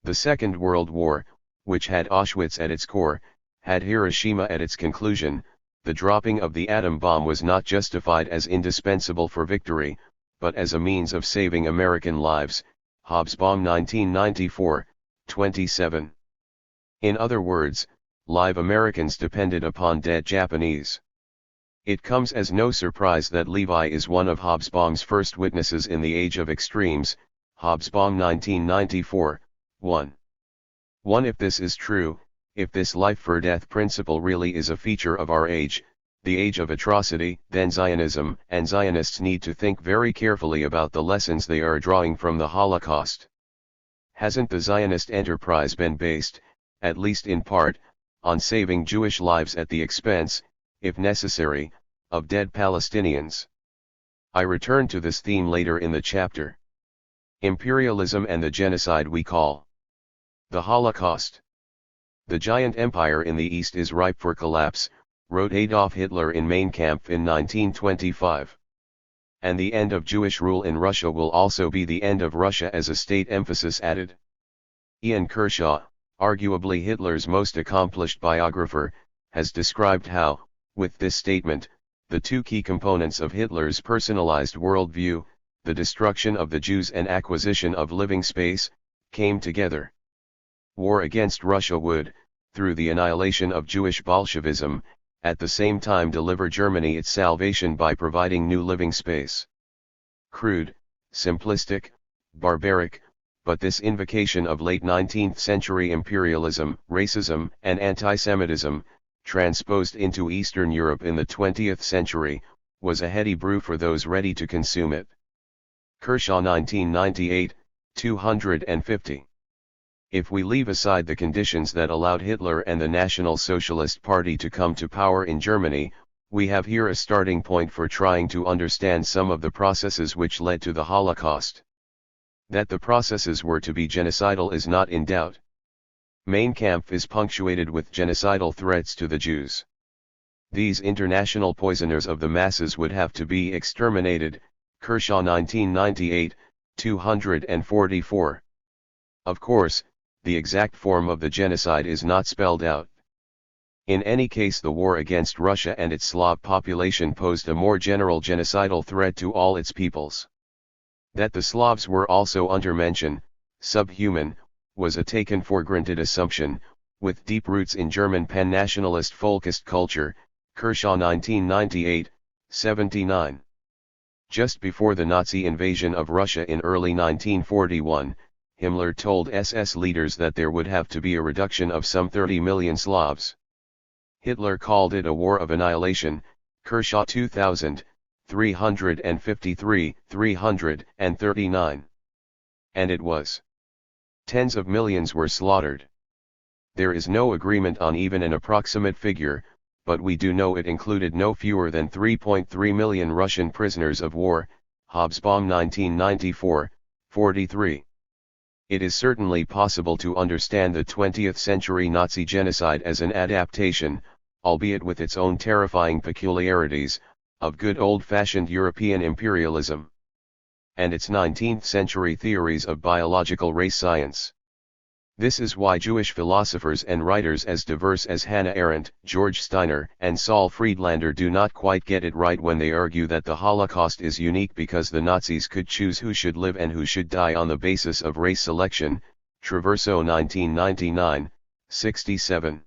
The Second World War, which had Auschwitz at its core, had Hiroshima at its conclusion. The dropping of the atom bomb was not justified as indispensable for victory, but as a means of saving American lives. Hobsbawm 1994, 27. In other words, live Americans depended upon dead Japanese. It comes as no surprise that Levi is one of Hobsbawm's first witnesses in the age of extremes. Hobsbawm 1994, 1. 1. If this is true, if this life for death principle really is a feature of our age, the age of atrocity, then Zionism and Zionists need to think very carefully about the lessons they are drawing from the Holocaust. Hasn't the Zionist enterprise been based, at least in part, on saving Jewish lives at the expense, if necessary, of dead Palestinians? I return to this theme later in the chapter. Imperialism and the genocide we call the Holocaust. The giant empire in the East is ripe for collapse, wrote Adolf Hitler in Mein Kampf in 1925. And the end of Jewish rule in Russia will also be the end of Russia as a state, emphasis added. Ian Kershaw, arguably Hitler's most accomplished biographer, has described how, with this statement, the two key components of Hitler's personalized worldview, the destruction of the Jews and acquisition of living space, came together. War against Russia would, through the annihilation of Jewish Bolshevism, at the same time deliver Germany its salvation by providing new living space. Crude, simplistic, barbaric, but this invocation of late 19th century imperialism, racism, and anti-Semitism, transposed into Eastern Europe in the 20th century, was a heady brew for those ready to consume it. Kershaw 1998, 250. If we leave aside the conditions that allowed Hitler and the National Socialist Party to come to power in Germany, we have here a starting point for trying to understand some of the processes which led to the Holocaust. That the processes were to be genocidal is not in doubt. Mein Kampf is punctuated with genocidal threats to the Jews. These international poisoners of the masses would have to be exterminated. Kershaw 1998, 244. Of course, the exact form of the genocide is not spelled out. In any case, the war against Russia and its Slav population posed a more general genocidal threat to all its peoples. That the Slavs were also undermentioned, subhuman, was a taken-for-granted assumption, with deep roots in German pan-nationalist folkist culture. Kershaw 1998, 79. Just before the Nazi invasion of Russia in early 1941, Himmler told SS leaders that there would have to be a reduction of some 30 million Slavs. Hitler called it a war of annihilation. Kershaw 2000, 353, 339. And it was. Tens of millions were slaughtered. There is no agreement on even an approximate figure, but we do know it included no fewer than 3.3 million Russian prisoners of war. Hobsbawm 1994, 43. It is certainly possible to understand the 20th century Nazi genocide as an adaptation, albeit with its own terrifying peculiarities, of good old-fashioned European imperialism and its 19th century theories of biological race science. This is why Jewish philosophers and writers as diverse as Hannah Arendt, George Steiner, and Saul Friedlander do not quite get it right when they argue that the Holocaust is unique because the Nazis could choose who should live and who should die on the basis of race selection. Traverso 1999, 67.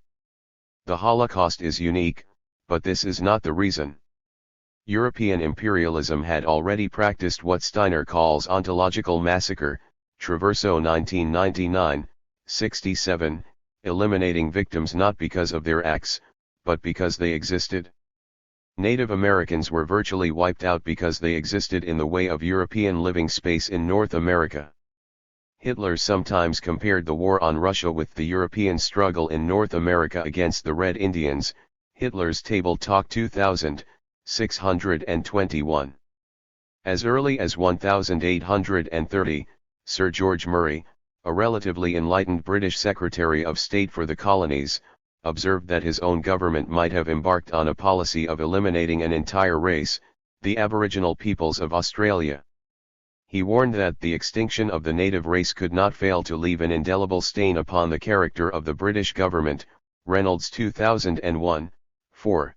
The Holocaust is unique, but this is not the reason. European imperialism had already practiced what Steiner calls ontological massacre, Traverso 1999, 67, eliminating victims not because of their acts, but because they existed. Native Americans were virtually wiped out because they existed in the way of European living space in North America. Hitler sometimes compared the war on Russia with the European struggle in North America against the Red Indians, Hitler's Table Talk 2000, 621. As early as 1830, Sir George Murray, a relatively enlightened British Secretary of State for the colonies, observed that his own government might have embarked on a policy of eliminating an entire race, the Aboriginal peoples of Australia. He warned that the extinction of the native race could not fail to leave an indelible stain upon the character of the British government, Reynolds 2001, 4.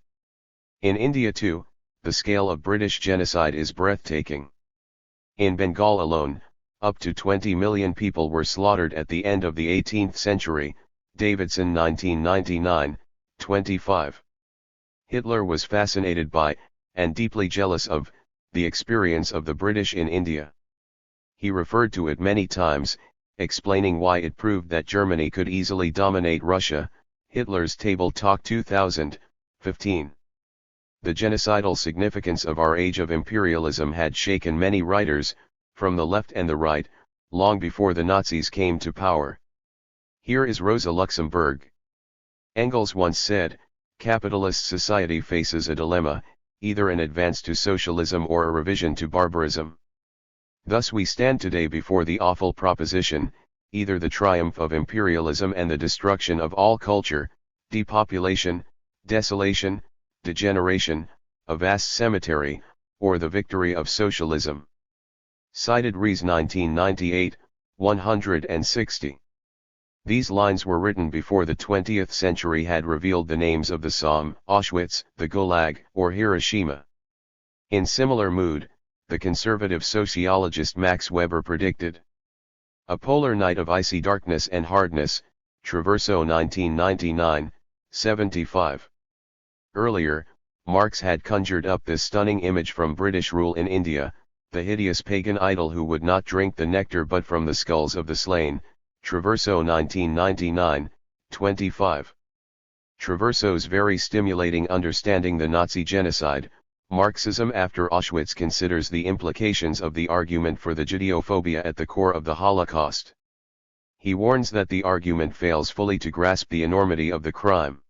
In India too, the scale of British genocide is breathtaking. In Bengal alone, up to 20 million people were slaughtered at the end of the 18th century, Davidson 1999, 25. Hitler was fascinated by, and deeply jealous of, the experience of the British in India. He referred to it many times, explaining why it proved that Germany could easily dominate Russia, Hitler's Table Talk 2000, 15. The genocidal significance of our age of imperialism had shaken many writers, from the left and the right, long before the Nazis came to power. Here is Rosa Luxemburg. Engels once said, capitalist society faces a dilemma, either an advance to socialism or a revision to barbarism. Thus we stand today before the awful proposition, either the triumph of imperialism and the destruction of all culture, depopulation, desolation, degeneration, a vast cemetery, or the victory of socialism. Cited Rees 1998, 160. These lines were written before the 20th century had revealed the names of the Somme, Auschwitz, the Gulag, or Hiroshima. In similar mood, the conservative sociologist Max Weber predicted a polar night of icy darkness and hardness, Traverso 1999, 75. Earlier, Marx had conjured up this stunning image from British rule in India, the hideous pagan idol who would not drink the nectar but from the skulls of the slain, Traverso 1999, 25. Traverso's very stimulating understanding the Nazi genocide, Marxism after Auschwitz considers the implications of the argument for the Judeophobia at the core of the Holocaust. He warns that the argument fails fully to grasp the enormity of the crime.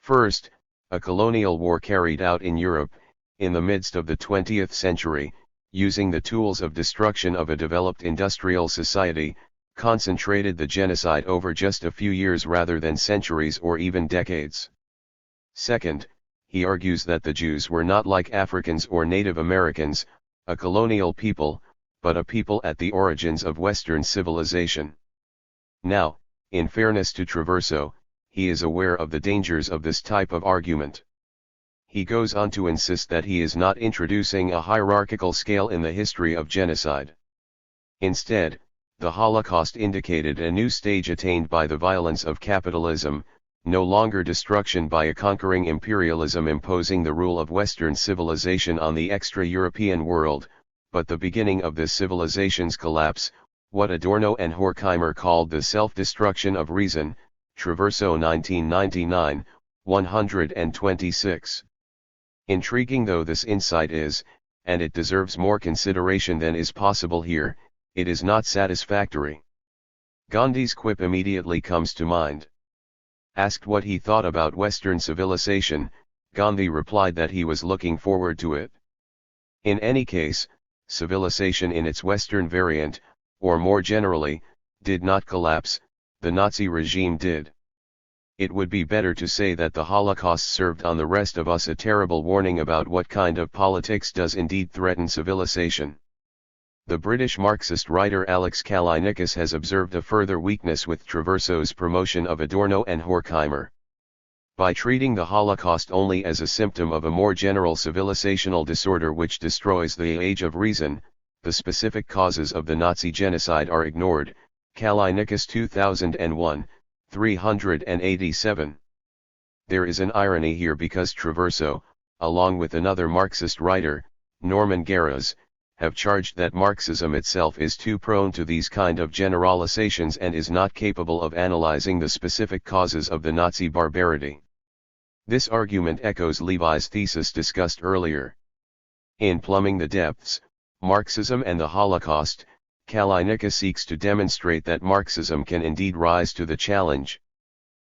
First, a colonial war carried out in Europe, in the midst of the 20th century, using the tools of destruction of a developed industrial society, concentrated the genocide over just a few years rather than centuries or even decades. Second, he argues that the Jews were not like Africans or Native Americans, a colonial people, but a people at the origins of Western civilization. Now, in fairness to Traverso, he is aware of the dangers of this type of argument. He goes on to insist that he is not introducing a hierarchical scale in the history of genocide. Instead, the Holocaust indicated a new stage attained by the violence of capitalism, no longer destruction by a conquering imperialism imposing the rule of Western civilization on the extra-European world, but the beginning of this civilization's collapse, what Adorno and Horkheimer called the self-destruction of reason, Traverso 1999, 126. Intriguing though this insight is, and it deserves more consideration than is possible here, it is not satisfactory. Gandhi's quip immediately comes to mind. Asked what he thought about Western civilization, Gandhi replied that he was looking forward to it. In any case, civilization in its Western variant, or more generally, did not collapse, the Nazi regime did. It would be better to say that the Holocaust served on the rest of us a terrible warning about what kind of politics does indeed threaten civilization. The British Marxist writer Alex Kallinicus has observed a further weakness with Traverso's promotion of Adorno and Horkheimer. By treating the Holocaust only as a symptom of a more general civilizational disorder which destroys the age of reason, the specific causes of the Nazi genocide are ignored. Kallinicus 2001, 387. There is an irony here because Traverso, along with another Marxist writer, Norman Garros, have charged that Marxism itself is too prone to these kind of generalizations and is not capable of analyzing the specific causes of the Nazi barbarity. This argument echoes Levi's thesis discussed earlier. In Plumbing the Depths, Marxism and the Holocaust, Kallinicus seeks to demonstrate that Marxism can indeed rise to the challenge.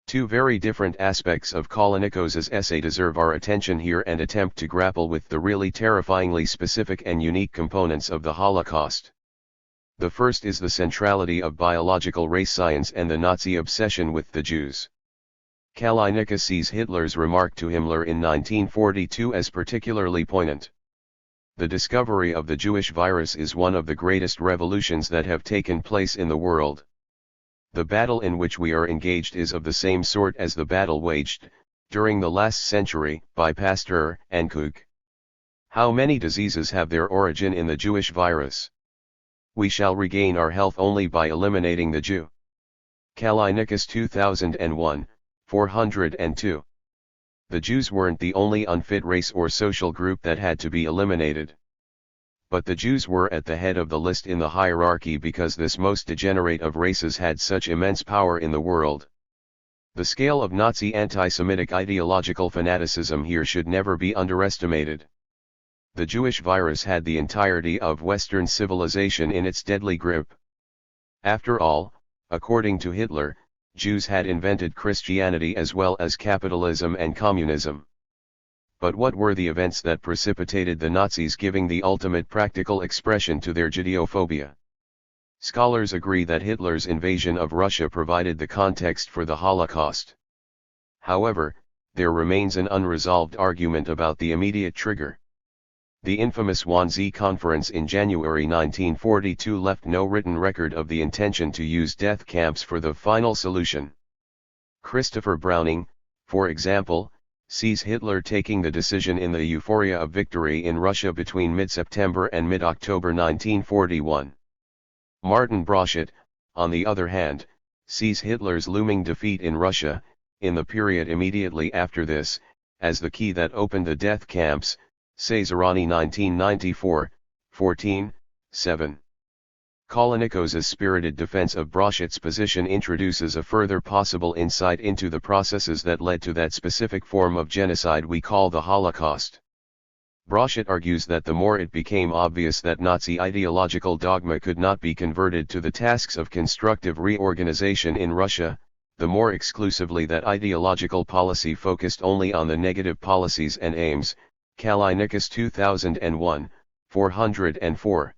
Two very different aspects of Kallinicos's essay deserve our attention here and attempt to grapple with the really terrifyingly specific and unique components of the Holocaust. The first is the centrality of biological race science and the Nazi obsession with the Jews. Kallinicus sees Hitler's remark to Himmler in 1942 as particularly poignant. The discovery of the Jewish virus is one of the greatest revolutions that have taken place in the world. The battle in which we are engaged is of the same sort as the battle waged, during the last century, by Pasteur and Koch. How many diseases have their origin in the Jewish virus? We shall regain our health only by eliminating the Jew. Kallinicus 2001, 402. The Jews weren't the only unfit race or social group that had to be eliminated. But the Jews were at the head of the list in the hierarchy because this most degenerate of races had such immense power in the world. The scale of Nazi anti-Semitic ideological fanaticism here should never be underestimated. The Jewish virus had the entirety of Western civilization in its deadly grip. After all, according to Hitler, Jews had invented Christianity as well as capitalism and communism. But what were the events that precipitated the Nazis giving the ultimate practical expression to their Judeophobia? Scholars agree that Hitler's invasion of Russia provided the context for the Holocaust. However, there remains an unresolved argument about the immediate trigger. The infamous Wannsee Conference in January 1942 left no written record of the intention to use death camps for the final solution. Christopher Browning, for example, sees Hitler taking the decision in the euphoria of victory in Russia between mid-September and mid-October 1941. Martin Broszat, on the other hand, sees Hitler's looming defeat in Russia, in the period immediately after this, as the key that opened the death camps. Cesarani 1994, 14, 7. Kallinicos's spirited defense of Broszat's position introduces a further possible insight into the processes that led to that specific form of genocide we call the Holocaust. Broszat argues that the more it became obvious that Nazi ideological dogma could not be converted to the tasks of constructive reorganization in Russia, the more exclusively that ideological policy focused only on the negative policies and aims. Kallinicus 2001, 404.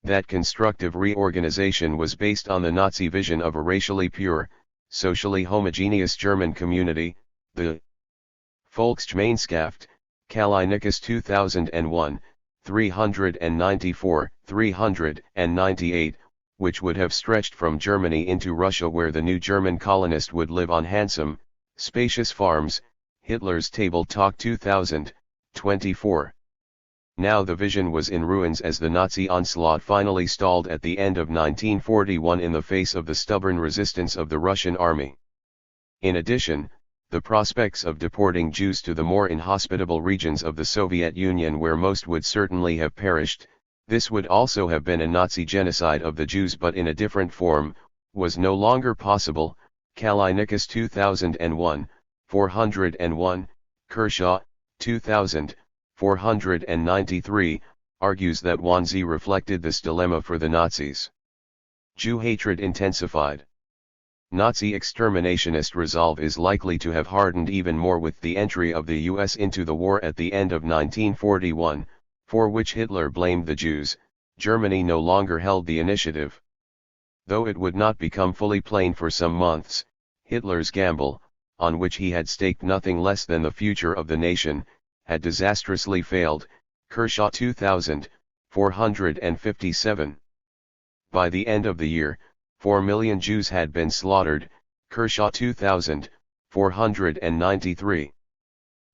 That constructive reorganization was based on the Nazi vision of a racially pure, socially homogeneous German community, the Volksgemeinschaft, Kallinicus 2001, 394, 398, which would have stretched from Germany into Russia where the new German colonist would live on handsome, spacious farms. Hitler's Table Talk 2000, 24. Now the vision was in ruins as the Nazi onslaught finally stalled at the end of 1941 in the face of the stubborn resistance of the Russian army. In addition, the prospects of deporting Jews to the more inhospitable regions of the Soviet Union where most would certainly have perished, this would also have been a Nazi genocide of the Jews but in a different form, was no longer possible. Kallinicus 2001, 401, Kershaw, 2000, 493, argues that Wannsee reflected this dilemma for the Nazis. Jew hatred intensified. Nazi exterminationist resolve is likely to have hardened even more with the entry of the US into the war at the end of 1941, for which Hitler blamed the Jews. Germany no longer held the initiative. Though it would not become fully plain for some months, Hitler's gamble, on which he had staked nothing less than the future of the nation, had disastrously failed. Kershaw 2000, 457. By the end of the year, 4 million Jews had been slaughtered, Kershaw 2000, 493.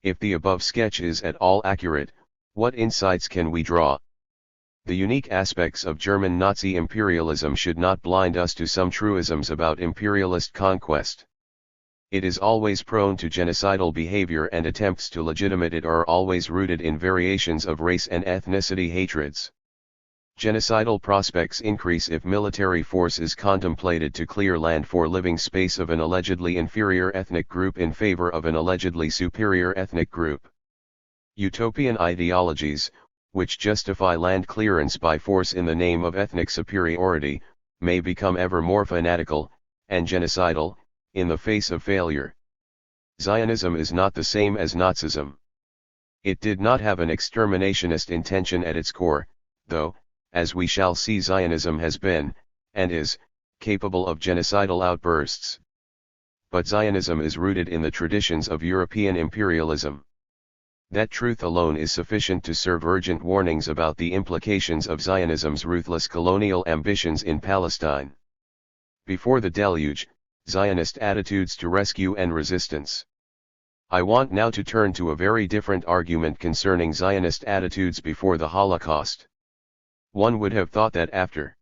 If the above sketch is at all accurate, what insights can we draw? The unique aspects of German Nazi imperialism should not blind us to some truisms about imperialist conquest. It is always prone to genocidal behavior, and attempts to legitimate it are always rooted in variations of race and ethnicity hatreds. Genocidal prospects increase if military force is contemplated to clear land for living space of an allegedly inferior ethnic group in favor of an allegedly superior ethnic group. Utopian ideologies, which justify land clearance by force in the name of ethnic superiority, may become ever more fanatical, and genocidal, in the face of failure. Zionism is not the same as Nazism. It did not have an exterminationist intention at its core, though, as we shall see, Zionism has been, and is, capable of genocidal outbursts. But Zionism is rooted in the traditions of European imperialism. That truth alone is sufficient to serve urgent warnings about the implications of Zionism's ruthless colonial ambitions in Palestine. Before the deluge, Zionist attitudes to rescue and resistance. I want now to turn to a very different argument concerning Zionist attitudes before the Holocaust. One would have thought that after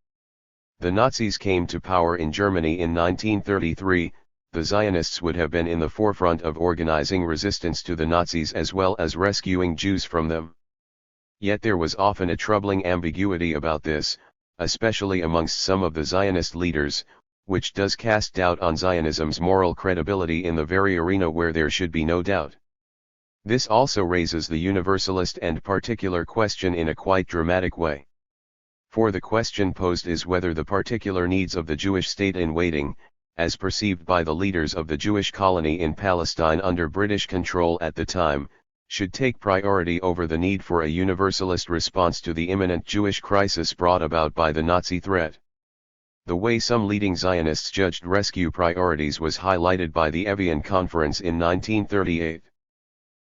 the Nazis came to power in Germany in 1933, the Zionists would have been in the forefront of organizing resistance to the Nazis as well as rescuing Jews from them. Yet there was often a troubling ambiguity about this, especially amongst some of the Zionist leaders, which does cast doubt on Zionism's moral credibility in the very arena where there should be no doubt. This also raises the universalist and particular question in a quite dramatic way. For the question posed is whether the particular needs of the Jewish state in waiting, as perceived by the leaders of the Jewish colony in Palestine under British control at the time, should take priority over the need for a universalist response to the imminent Jewish crisis brought about by the Nazi threat. The way some leading Zionists judged rescue priorities was highlighted by the Evian Conference in 1938.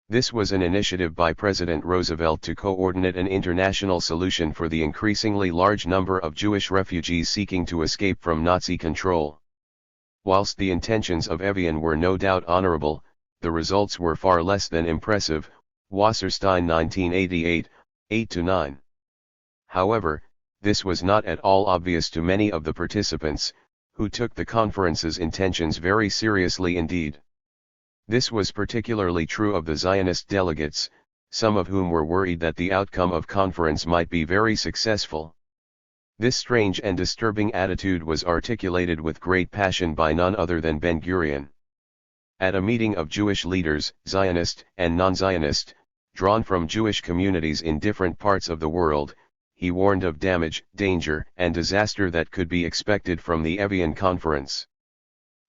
This was an initiative by President Roosevelt to coordinate an international solution for the increasingly large number of Jewish refugees seeking to escape from Nazi control. Whilst the intentions of Evian were no doubt honorable, the results were far less than impressive. Wasserstein 1988, 8-9. However, this was not at all obvious to many of the participants, who took the conference's intentions very seriously indeed. This was particularly true of the Zionist delegates, some of whom were worried that the outcome of conference might be very successful. This strange and disturbing attitude was articulated with great passion by none other than Ben-Gurion. At a meeting of Jewish leaders, Zionist and non-Zionist, drawn from Jewish communities in different parts of the world, he warned of damage, danger, and disaster that could be expected from the Evian Conference.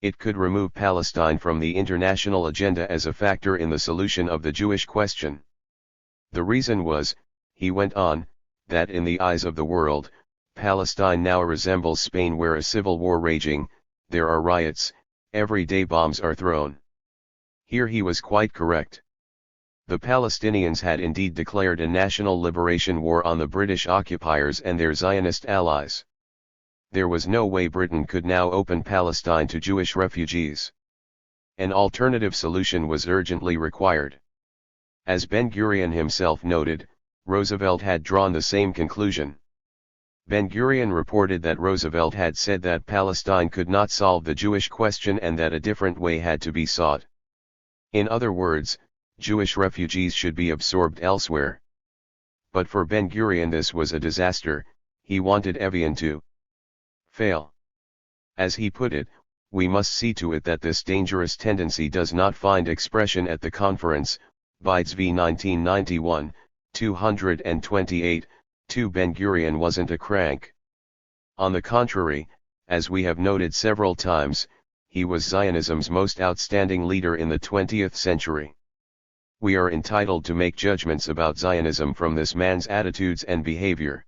It could remove Palestine from the international agenda as a factor in the solution of the Jewish question. The reason was, he went on, that in the eyes of the world, Palestine now resembles Spain, where a civil war raging, there are riots, every day bombs are thrown. Here he was quite correct. The Palestinians had indeed declared a national liberation war on the British occupiers and their Zionist allies. There was no way Britain could now open Palestine to Jewish refugees. An alternative solution was urgently required. As Ben-Gurion himself noted, Roosevelt had drawn the same conclusion. Ben-Gurion reported that Roosevelt had said that Palestine could not solve the Jewish question and that a different way had to be sought. In other words, Jewish refugees should be absorbed elsewhere. But for Ben-Gurion this was a disaster. He wanted Evian to fail. As he put it, we must see to it that this dangerous tendency does not find expression at the conference. Bides v 1991, 228, 2. Ben-Gurion wasn't a crank. On the contrary, as we have noted several times, he was Zionism's most outstanding leader in the 20th century. We are entitled to make judgments about Zionism from this man's attitudes and behavior.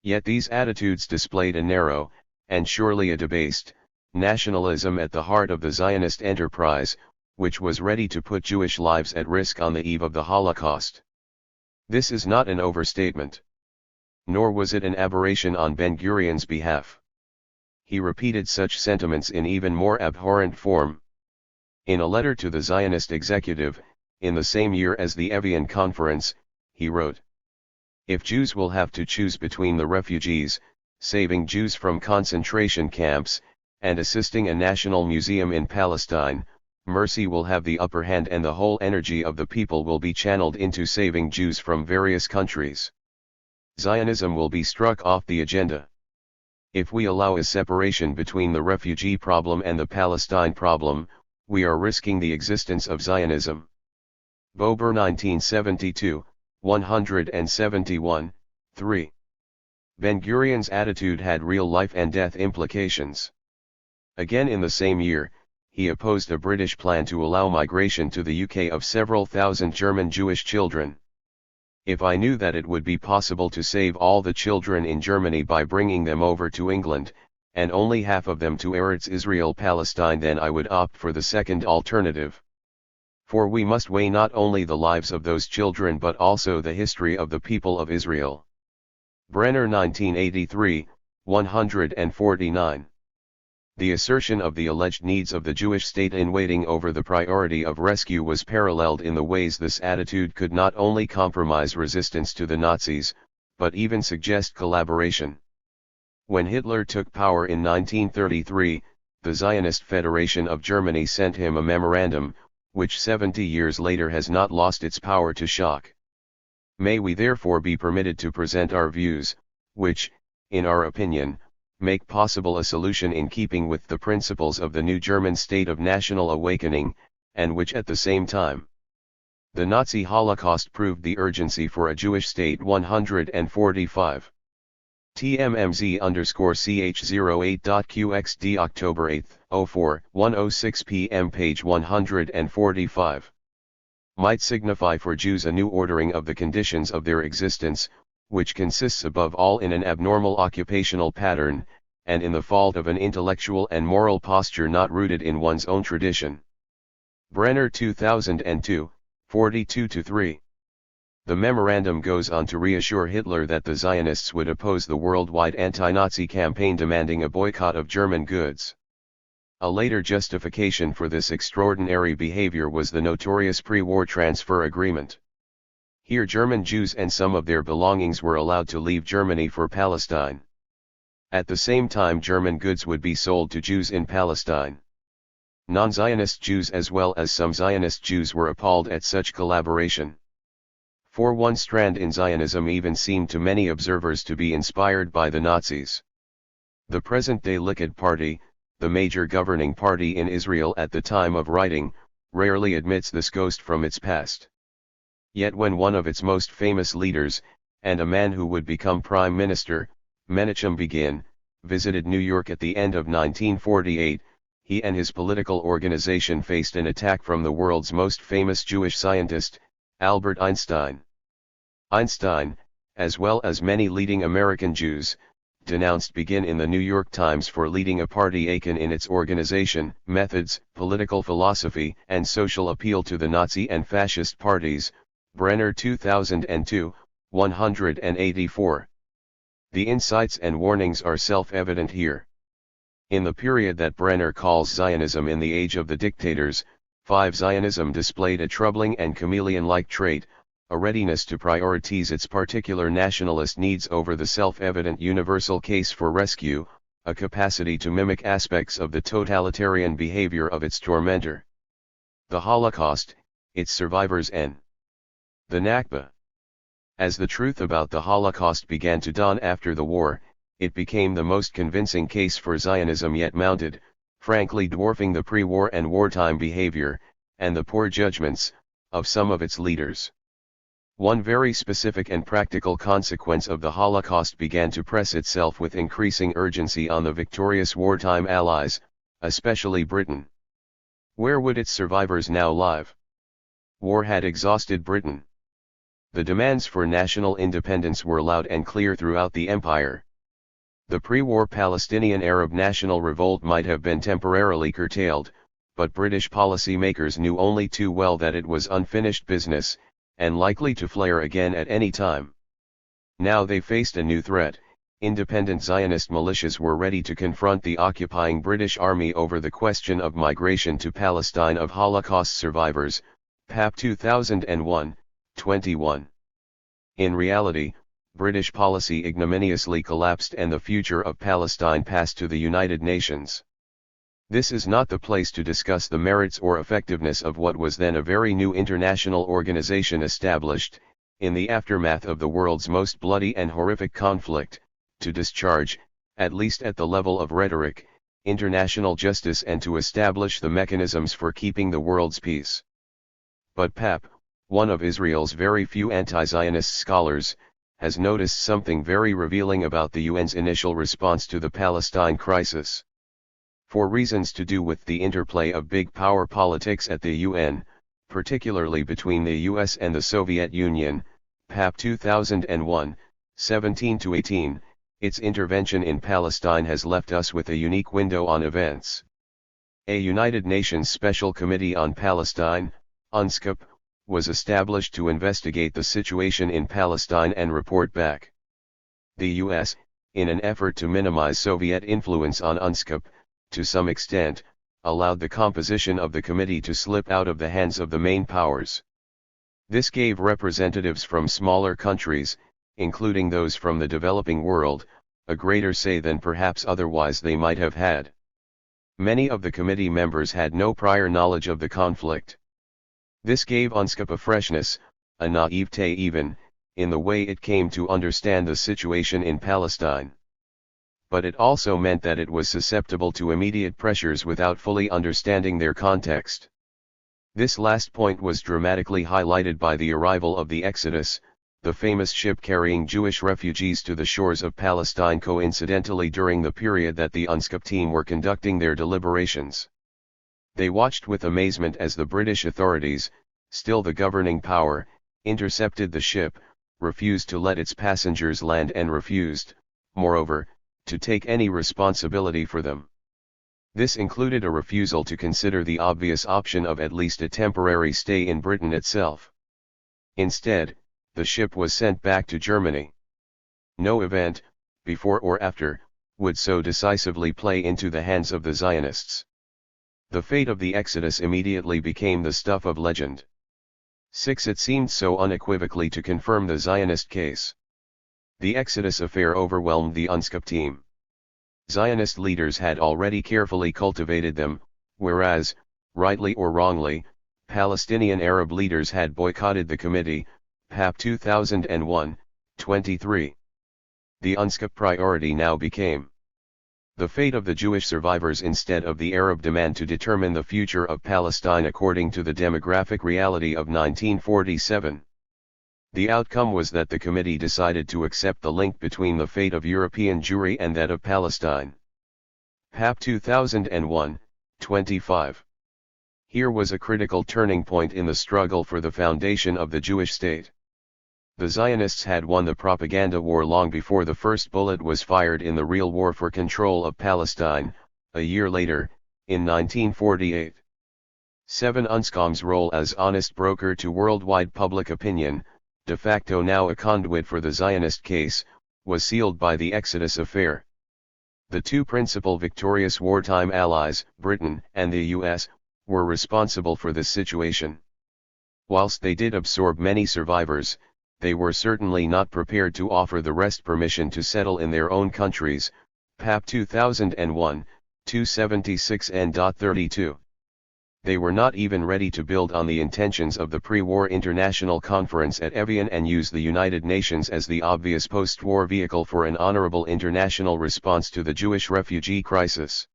Yet these attitudes displayed a narrow, and surely a debased, nationalism at the heart of the Zionist enterprise, which was ready to put Jewish lives at risk on the eve of the Holocaust. This is not an overstatement. Nor was it an aberration on Ben-Gurion's behalf. He repeated such sentiments in even more abhorrent form. In a letter to the Zionist executive, in the same year as the Evian Conference, he wrote, "If Jews will have to choose between the refugees, saving Jews from concentration camps, and assisting a national museum in Palestine, mercy will have the upper hand and the whole energy of the people will be channeled into saving Jews from various countries. Zionism will be struck off the agenda. If we allow a separation between the refugee problem and the Palestine problem, we are risking the existence of Zionism." Bober 1972, 171, 3. Ben-Gurion's attitude had real life and death implications. Again in the same year, he opposed a British plan to allow migration to the UK of several thousand German Jewish children. "If I knew that it would be possible to save all the children in Germany by bringing them over to England, and only half of them to Eretz Israel-Palestine, then I would opt for the second alternative. For we must weigh not only the lives of those children but also the history of the people of Israel." Brenner 1983, 149. The assertion of the alleged needs of the Jewish state in waiting over the priority of rescue was paralleled in the ways this attitude could not only compromise resistance to the Nazis, but even suggest collaboration. When Hitler took power in 1933, the Zionist Federation of Germany sent him a memorandum, which 70 years later has not lost its power to shock. May we therefore be permitted to present our views, which, in our opinion, make possible a solution in keeping with the principles of the new German state of national awakening, and which at the same time. The Nazi Holocaust proved the urgency for a Jewish state. 145. TMMZ_CH08.QXD October 8, 04, 1:06 p.m. page 145. Might signify for Jews a new ordering of the conditions of their existence, which consists above all in an abnormal occupational pattern, and in the fault of an intellectual and moral posture not rooted in one's own tradition. Brenner 2002, 42-3. The memorandum goes on to reassure Hitler that the Zionists would oppose the worldwide anti-Nazi campaign demanding a boycott of German goods. A later justification for this extraordinary behavior was the notorious pre-war transfer agreement. Here German Jews and some of their belongings were allowed to leave Germany for Palestine. At the same time German goods would be sold to Jews in Palestine. Non-Zionist Jews as well as some Zionist Jews were appalled at such collaboration. For one strand in Zionism even seemed to many observers to be inspired by the Nazis. The present-day Likud Party, the major governing party in Israel at the time of writing, rarely admits this ghost from its past. Yet when one of its most famous leaders, and a man who would become prime minister, Menachem Begin, visited New York at the end of 1948, he and his political organization faced an attack from the world's most famous Jewish scientist, Albert Einstein. Einstein, as well as many leading American Jews, denounced Begin in the New York Times for leading a party akin in its organization, methods, political philosophy, and social appeal to the Nazi and fascist parties. Brenner 2002, 184. The insights and warnings are self-evident here. In the period that Brenner calls Zionism in the age of the dictators, Zionism displayed a troubling and chameleon-like trait, a readiness to prioritize its particular nationalist needs over the self-evident universal case for rescue, a capacity to mimic aspects of the totalitarian behavior of its tormentor. The Holocaust, its survivors and the Nakba. As the truth about the Holocaust began to dawn after the war, it became the most convincing case for Zionism yet mounted, frankly dwarfing the pre-war and wartime behavior, and the poor judgments, of some of its leaders. One very specific and practical consequence of the Holocaust began to press itself with increasing urgency on the victorious wartime allies, especially Britain. Where would its survivors now live? War had exhausted Britain. The demands for national independence were loud and clear throughout the empire. The pre-war Palestinian Arab national revolt might have been temporarily curtailed, but British policy-makers knew only too well that it was unfinished business, and likely to flare again at any time. Now they faced a new threat. Independent Zionist militias were ready to confront the occupying British Army over the question of migration to Palestine of Holocaust survivors, PAP 2001, 21. In reality, British policy ignominiously collapsed and the future of Palestine passed to the United Nations. This is not the place to discuss the merits or effectiveness of what was then a very new international organization established, in the aftermath of the world's most bloody and horrific conflict, to discharge, at least at the level of rhetoric, international justice and to establish the mechanisms for keeping the world's peace. But PAP, one of Israel's very few anti-Zionist scholars, has noticed something very revealing about the UN's initial response to the Palestine crisis. For reasons to do with the interplay of big power politics at the UN, particularly between the US and the Soviet Union, PAP 2001, 17-18, its intervention in Palestine has left us with a unique window on events. A United Nations Special Committee on Palestine, UNSCOP, was established to investigate the situation in Palestine and report back. The US, in an effort to minimize Soviet influence on UNSCOP, to some extent, allowed the composition of the committee to slip out of the hands of the main powers. This gave representatives from smaller countries, including those from the developing world, a greater say than perhaps otherwise they might have had. Many of the committee members had no prior knowledge of the conflict. This gave UNSCOP a freshness, a naivete even, in the way it came to understand the situation in Palestine. But it also meant that it was susceptible to immediate pressures without fully understanding their context. This last point was dramatically highlighted by the arrival of the Exodus, the famous ship carrying Jewish refugees to the shores of Palestine coincidentally during the period that the UNSCOP team were conducting their deliberations. They watched with amazement as the British authorities, still the governing power, intercepted the ship, refused to let its passengers land and refused, moreover, to take any responsibility for them. This included a refusal to consider the obvious option of at least a temporary stay in Britain itself. Instead, the ship was sent back to Germany. No event, before or after, would so decisively play into the hands of the Zionists. The fate of the Exodus immediately became the stuff of legend. 6. It seemed so unequivocally to confirm the Zionist case. The Exodus affair overwhelmed the UNSCOP team. Zionist leaders had already carefully cultivated them, whereas, rightly or wrongly, Palestinian Arab leaders had boycotted the committee, PAP 2001, 23. The UNSCOP priority now became the fate of the Jewish survivors instead of the Arab demand to determine the future of Palestine according to the demographic reality of 1947. The outcome was that the committee decided to accept the link between the fate of European Jewry and that of Palestine. PAP 2001, 25. Here was a critical turning point in the struggle for the foundation of the Jewish state. The Zionists had won the propaganda war long before the first bullet was fired in the real war for control of Palestine, a year later, in 1948. 7. UNSCOM's role as honest broker to worldwide public opinion, de facto now a conduit for the Zionist case, was sealed by the Exodus affair. The two principal victorious wartime allies, Britain and the US, were responsible for this situation. Whilst they did absorb many survivors, they were certainly not prepared to offer the rest permission to settle in their own countries, PAP 2001, 276 and 32. They were not even ready to build on the intentions of the pre-war International Conference at Evian and use the United Nations as the obvious post-war vehicle for an honorable international response to the Jewish refugee crisis.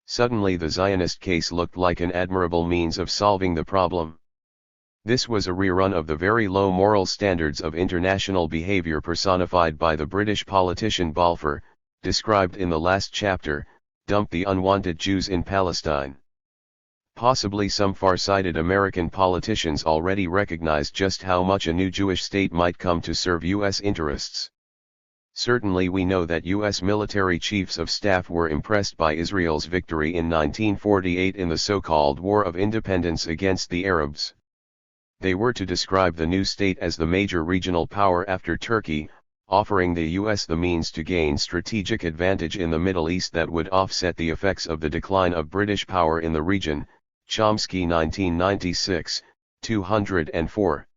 Suddenly the Zionist case looked like an admirable means of solving the problem. This was a rerun of the very low moral standards of international behavior personified by the British politician Balfour, described in the last chapter, dump the unwanted Jews in Palestine. Possibly some far-sighted American politicians already recognized just how much a new Jewish state might come to serve U.S. interests. Certainly we know that U.S. military chiefs of staff were impressed by Israel's victory in 1948 in the so-called War of Independence against the Arabs. They were to describe the new state as the major regional power after Turkey, offering the U.S. the means to gain strategic advantage in the Middle East that would offset the effects of the decline of British power in the region. Chomsky 1996, 204.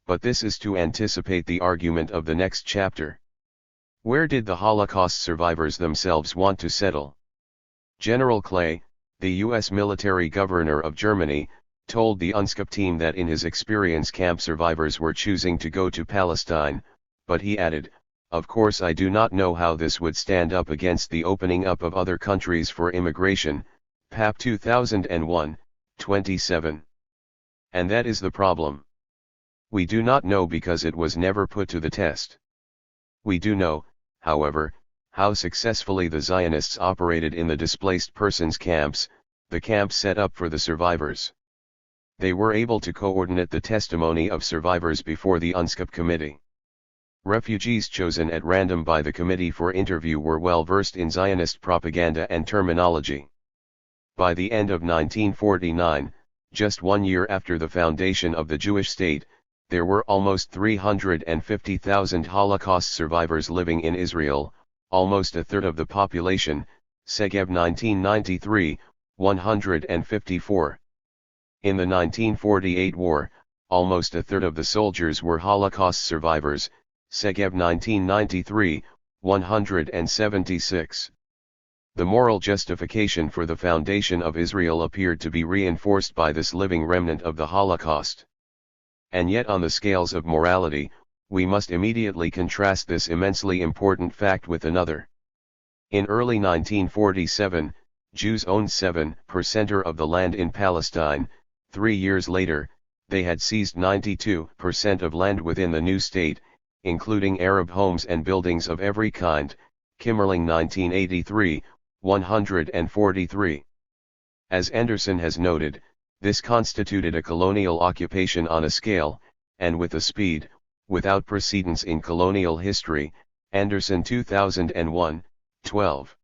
But this is to anticipate the argument of the next chapter. Where did the Holocaust survivors themselves want to settle? General Clay, the U.S. military governor of Germany, told the UNSCOP team that in his experience camp survivors were choosing to go to Palestine, but he added, "Of course I do not know how this would stand up against the opening up of other countries for immigration." PAP 2001, 27. And that is the problem. We do not know because it was never put to the test. We do know, however, how successfully the Zionists operated in the displaced persons camps, the camps set up for the survivors. They were able to coordinate the testimony of survivors before the UNSCOP committee. Refugees chosen at random by the committee for interview were well versed in Zionist propaganda and terminology. By the end of 1949, just 1 year after the foundation of the Jewish state, there were almost 350,000 Holocaust survivors living in Israel, almost a third of the population. Segev 1993, 154. In the 1948 war, almost a third of the soldiers were Holocaust survivors. Segev 1993, 176. The moral justification for the foundation of Israel appeared to be reinforced by this living remnant of the Holocaust. And yet on the scales of morality, we must immediately contrast this immensely important fact with another. In early 1947, Jews owned 7% of the land in Palestine. 3 years later, they had seized 92% of land within the new state, including Arab homes and buildings of every kind. Kimmerling 1983, 143. As Anderson has noted, this constituted a colonial occupation on a scale, and with a speed, without precedence in colonial history. Anderson 2001, 12.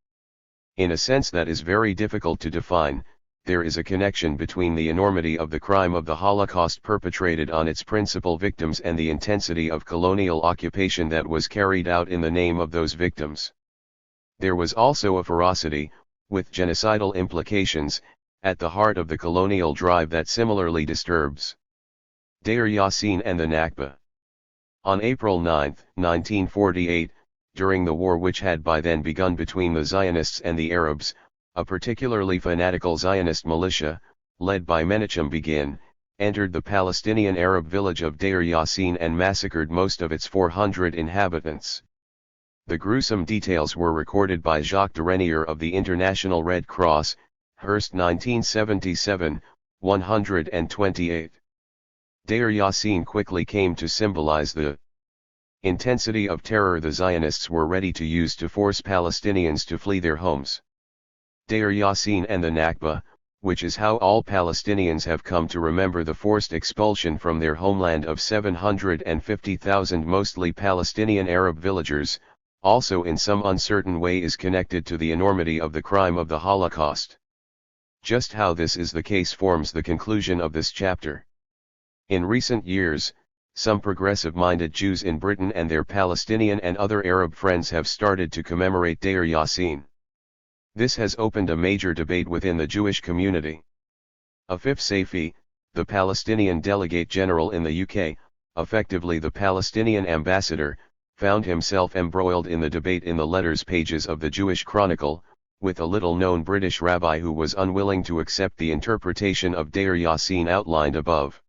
In a sense that is very difficult to define, there is a connection between the enormity of the crime of the Holocaust perpetrated on its principal victims and the intensity of colonial occupation that was carried out in the name of those victims. There was also a ferocity, with genocidal implications, at the heart of the colonial drive that similarly disturbs. Deir Yassin and the Nakba. On April 9, 1948, during the war which had by then begun between the Zionists and the Arabs, a particularly fanatical Zionist militia, led by Menachem Begin, entered the Palestinian Arab village of Deir Yassin and massacred most of its 400 inhabitants. The gruesome details were recorded by Jacques de Renier of the International Red Cross, Hearst 1977, 128. Deir Yassin quickly came to symbolize the intensity of terror the Zionists were ready to use to force Palestinians to flee their homes. Deir Yassin and the Nakba, which is how all Palestinians have come to remember the forced expulsion from their homeland of 750,000 mostly Palestinian Arab villagers, also in some uncertain way is connected to the enormity of the crime of the Holocaust. Just how this is the case forms the conclusion of this chapter. In recent years, some progressive-minded Jews in Britain and their Palestinian and other Arab friends have started to commemorate Deir Yassin. This has opened a major debate within the Jewish community. Afif Saifi, the Palestinian delegate general in the UK, effectively the Palestinian ambassador, found himself embroiled in the debate in the letters pages of the Jewish Chronicle, with a little-known British rabbi who was unwilling to accept the interpretation of Deir Yassin outlined above.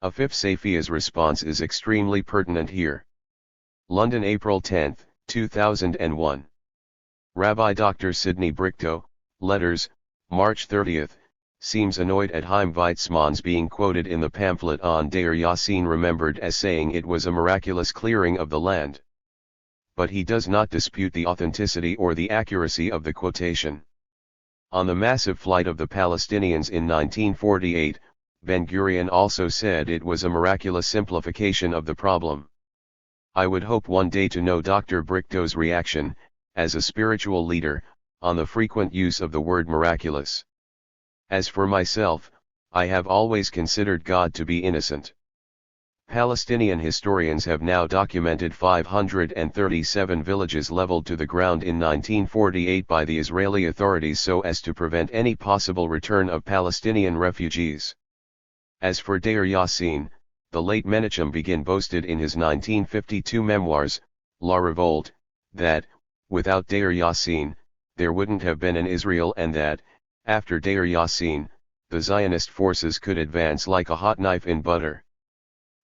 Afif Saifi's response is extremely pertinent here. London, April 10, 2001. Rabbi Dr. Sidney Brichto, Letters, March 30, seems annoyed at Chaim Weizmann's being quoted in the pamphlet on Deir Yassin remembered as saying it was a miraculous clearing of the land. But he does not dispute the authenticity or the accuracy of the quotation. On the massive flight of the Palestinians in 1948, Ben-Gurion also said it was a miraculous simplification of the problem. I would hope one day to know Dr. Brichto's reaction, as a spiritual leader, on the frequent use of the word miraculous. As for myself, I have always considered God to be innocent. Palestinian historians have now documented 537 villages leveled to the ground in 1948 by the Israeli authorities so as to prevent any possible return of Palestinian refugees. As for Deir Yassin, the late Menachem Begin boasted in his 1952 memoirs, La Revolte, that, without Deir Yassin, there wouldn't have been an Israel, and that, after Deir Yassin, the Zionist forces could advance like a hot knife in butter.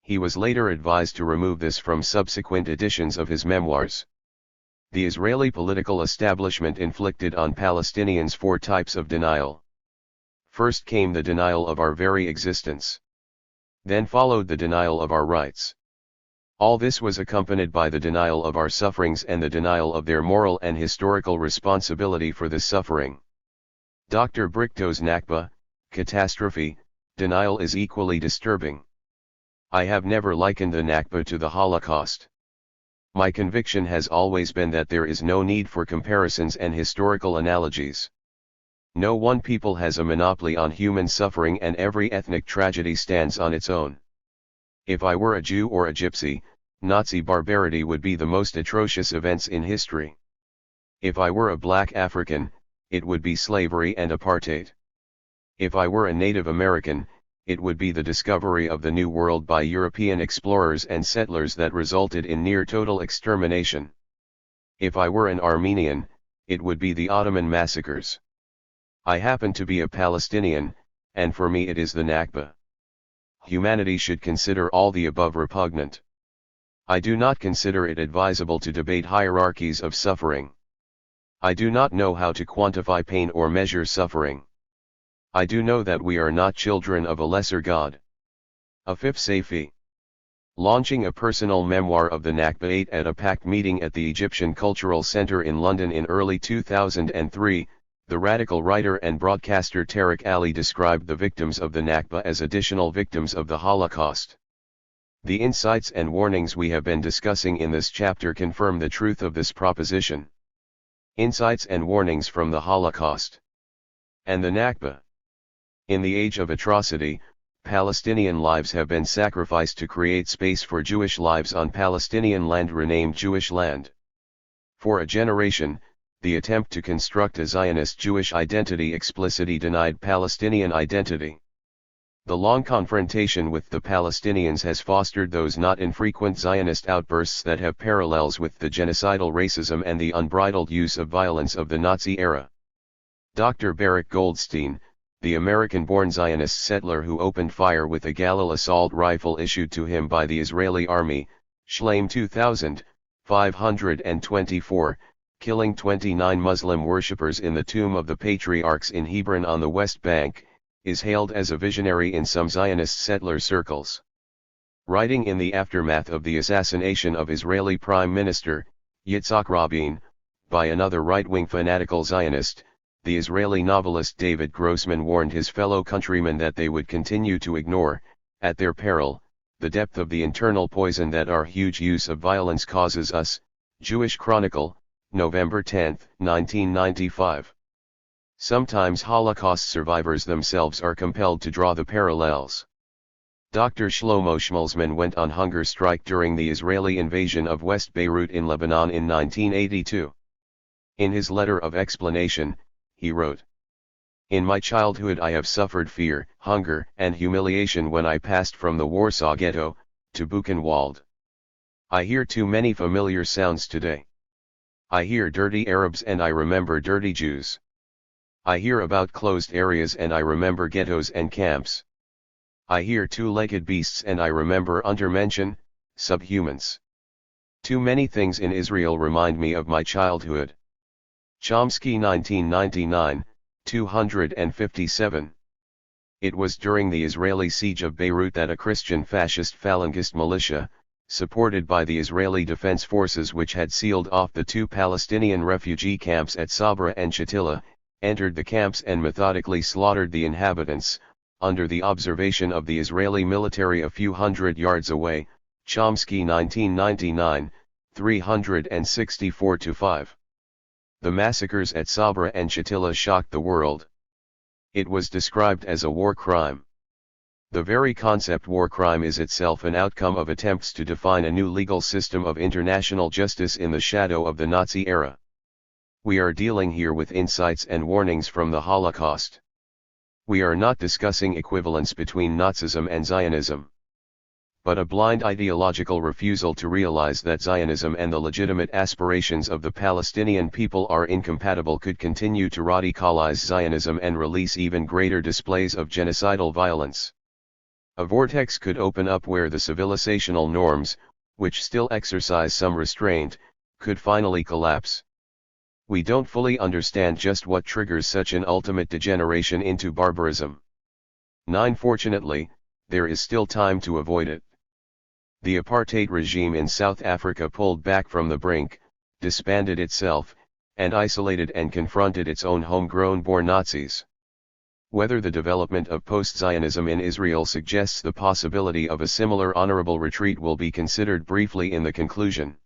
He was later advised to remove this from subsequent editions of his memoirs. The Israeli political establishment inflicted on Palestinians 4 types of denial. First came the denial of our very existence. Then followed the denial of our rights. All this was accompanied by the denial of our sufferings and the denial of their moral and historical responsibility for this suffering. Dr. Brichto's Nakba, catastrophe, denial is equally disturbing. I have never likened the Nakba to the Holocaust. My conviction has always been that there is no need for comparisons and historical analogies. No one people has a monopoly on human suffering, and every ethnic tragedy stands on its own. If I were a Jew or a Gypsy, Nazi barbarity would be the most atrocious events in history. If I were a black African, it would be slavery and apartheid. If I were a Native American, it would be the discovery of the New World by European explorers and settlers that resulted in near total extermination. If I were an Armenian, it would be the Ottoman massacres. I happen to be a Palestinian, and for me it is the Nakba. Humanity should consider all the above repugnant. I do not consider it advisable to debate hierarchies of suffering. I do not know how to quantify pain or measure suffering. I do know that we are not children of a lesser God. Afif Saifi. Launching a personal memoir of the Nakba 8 at a packed meeting at the Egyptian Cultural Center in London in early 2003, the radical writer and broadcaster Tariq Ali described the victims of the Nakba as additional victims of the Holocaust. The insights and warnings we have been discussing in this chapter confirm the truth of this proposition. Insights and warnings from the Holocaust and the Nakba. In the age of atrocity, Palestinian lives have been sacrificed to create space for Jewish lives on Palestinian land renamed Jewish land. For a generation, the attempt to construct a Zionist Jewish identity explicitly denied Palestinian identity. The long confrontation with the Palestinians has fostered those not infrequent Zionist outbursts that have parallels with the genocidal racism and the unbridled use of violence of the Nazi era. Dr. Barak Goldstein, the American-born Zionist settler who opened fire with a Galil assault rifle issued to him by the Israeli army, Shlaim 2524, killing 29 Muslim worshippers in the Tomb of the Patriarchs in Hebron on the West Bank, is hailed as a visionary in some Zionist settler circles. Writing in the aftermath of the assassination of Israeli Prime Minister, Yitzhak Rabin, by another right-wing fanatical Zionist, the Israeli novelist David Grossman warned his fellow countrymen that they would continue to ignore, at their peril, the depth of the internal poison that our huge use of violence causes us. Jewish Chronicle, November 10, 1995. Sometimes Holocaust survivors themselves are compelled to draw the parallels. Dr. Shlomo Shmulzman went on hunger strike during the Israeli invasion of West Beirut in Lebanon in 1982. In his letter of explanation, he wrote, "In my childhood I have suffered fear, hunger, and humiliation when I passed from the Warsaw Ghetto to Buchenwald. I hear too many familiar sounds today. I hear dirty Arabs and I remember dirty Jews. I hear about closed areas and I remember ghettos and camps. I hear two-legged beasts and I remember Untermenschen, subhumans. Too many things in Israel remind me of my childhood." Chomsky 1999, 257. It was during the Israeli siege of Beirut that a Christian fascist Falangist militia, supported by the Israeli Defense Forces which had sealed off the 2 Palestinian refugee camps at Sabra and Shatila, entered the camps and methodically slaughtered the inhabitants, under the observation of the Israeli military a few hundred yards away. Chomsky 1999, 364-5. The massacres at Sabra and Shatila shocked the world. It was described as a war crime. The very concept war crime is itself an outcome of attempts to define a new legal system of international justice in the shadow of the Nazi era. We are dealing here with insights and warnings from the Holocaust. We are not discussing equivalence between Nazism and Zionism, but a blind ideological refusal to realize that Zionism and the legitimate aspirations of the Palestinian people are incompatible could continue to radicalize Zionism and release even greater displays of genocidal violence. A vortex could open up where the civilizational norms, which still exercise some restraint, could finally collapse. We don't fully understand just what triggers such an ultimate degeneration into barbarism. Fortunately, there is still time to avoid it. The apartheid regime in South Africa pulled back from the brink, disbanded itself, and isolated and confronted its own homegrown-born Nazis. Whether the development of post-Zionism in Israel suggests the possibility of a similar honorable retreat will be considered briefly in the conclusion.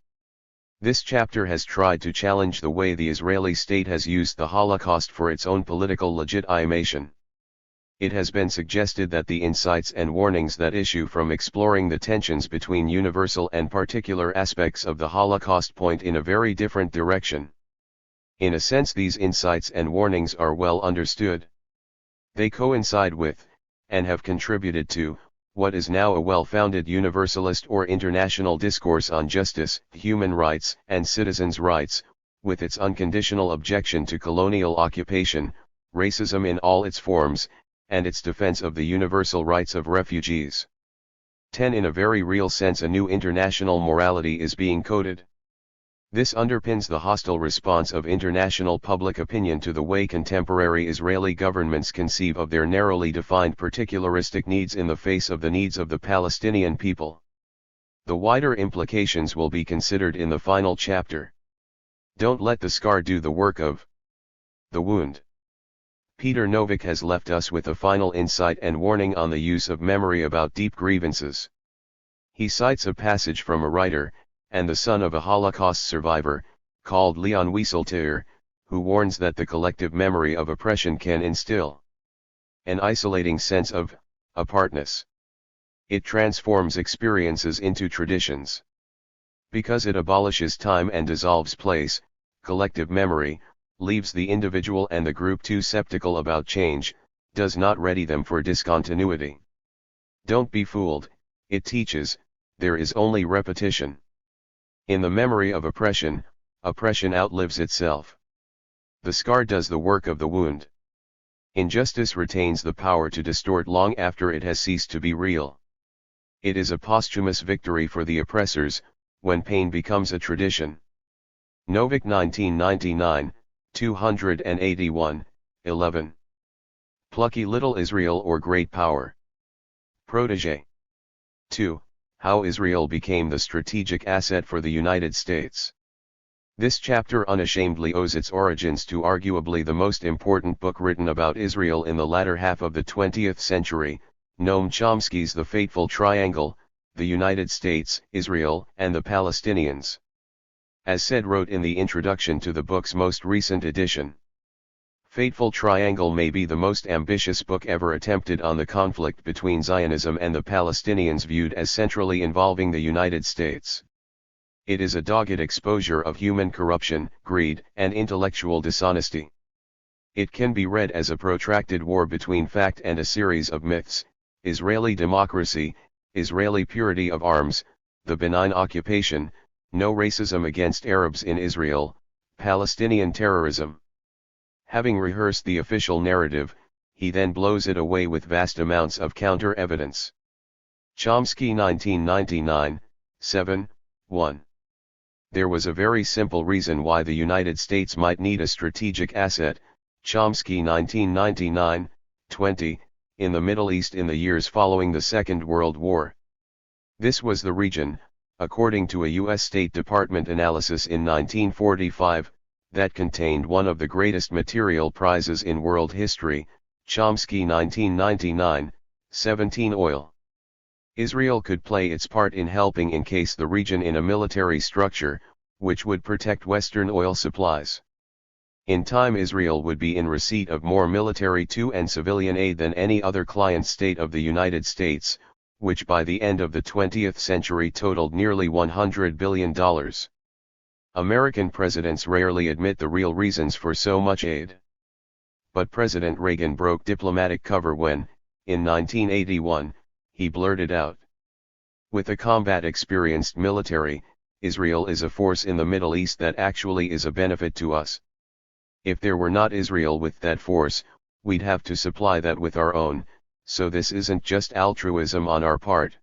This chapter has tried to challenge the way the Israeli state has used the Holocaust for its own political legitimation. It has been suggested that the insights and warnings that issue from exploring the tensions between universal and particular aspects of the Holocaust point in a very different direction. In a sense, these insights and warnings are well understood. They coincide with, and have contributed to, what is now a well-founded universalist or international discourse on justice, human rights, and citizens' rights, with its unconditional objection to colonial occupation, racism in all its forms, and its defense of the universal rights of refugees. 10. In a very real sense, a new international morality is being coded. This underpins the hostile response of international public opinion to the way contemporary Israeli governments conceive of their narrowly defined particularistic needs in the face of the needs of the Palestinian people. The wider implications will be considered in the final chapter. Don't let the scar do the work of the wound. Peter Novick has left us with a final insight and warning on the use of memory about deep grievances. He cites a passage from a writer, and the son of a Holocaust survivor, called Leon Wieseltier, who warns that the collective memory of oppression can instill an isolating sense of apartness. It transforms experiences into traditions. Because it abolishes time and dissolves place, collective memory leaves the individual and the group too skeptical about change, does not ready them for discontinuity. Don't be fooled, it teaches, there is only repetition. In the memory of oppression, oppression outlives itself. The scar does the work of the wound. Injustice retains the power to distort long after it has ceased to be real. It is a posthumous victory for the oppressors, when pain becomes a tradition. Novick 1999, 281, 11. Plucky little Israel or great power. Protégé. 2. How Israel became the strategic asset for the United States. This chapter unashamedly owes its origins to arguably the most important book written about Israel in the latter half of the 20th century, Noam Chomsky's The Fateful Triangle, the United States, Israel, and the Palestinians. As said wrote in the introduction to the book's most recent edition. Fateful Triangle may be the most ambitious book ever attempted on the conflict between Zionism and the Palestinians viewed as centrally involving the United States. It is a dogged exposure of human corruption, greed, and intellectual dishonesty. It can be read as a protracted war between fact and a series of myths: Israeli democracy, Israeli purity of arms, the benign occupation, no racism against Arabs in Israel, Palestinian terrorism. Having rehearsed the official narrative, he then blows it away with vast amounts of counter-evidence. Chomsky 1999, 7, 1. There was a very simple reason why the United States might need a strategic asset, Chomsky 1999, 20, in the Middle East in the years following the Second World War. This was the region, according to a U.S. State Department analysis in 1945, that contained one of the greatest material prizes in world history, Chomsky 1999, 17 oil. Israel could play its part in helping encase the region in a military structure, which would protect Western oil supplies. In time Israel would be in receipt of more military and civilian aid than any other client state of the United States, which by the end of the 20th century totaled nearly $100 billion. American presidents rarely admit the real reasons for so much aid. But President Reagan broke diplomatic cover when, in 1981, he blurted out, "With a combat-experienced military, Israel is a force in the Middle East that actually is a benefit to us. If there were not Israel with that force, we'd have to supply that with our own, so this isn't just altruism on our part."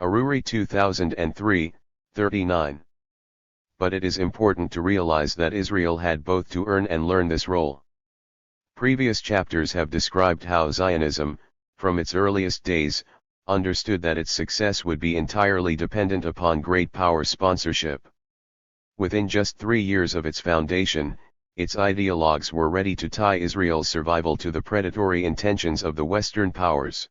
Aruri 2003, 39. But it is important to realize that Israel had both to earn and learn this role. Previous chapters have described how Zionism, from its earliest days, understood that its success would be entirely dependent upon great power sponsorship. Within just 3 years of its foundation, its ideologues were ready to tie Israel's survival to the predatory intentions of the Western powers.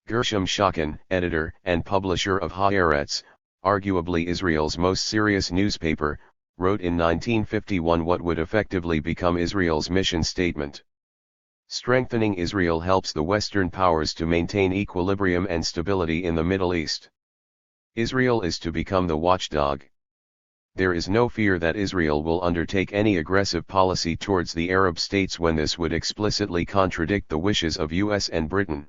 Gershom Schocken, editor and publisher of Haaretz, arguably Israel's most serious newspaper, wrote in 1951 what would effectively become Israel's mission statement. Strengthening Israel helps the Western powers to maintain equilibrium and stability in the Middle East. Israel is to become the watchdog. There is no fear that Israel will undertake any aggressive policy towards the Arab states when this would explicitly contradict the wishes of US and Britain.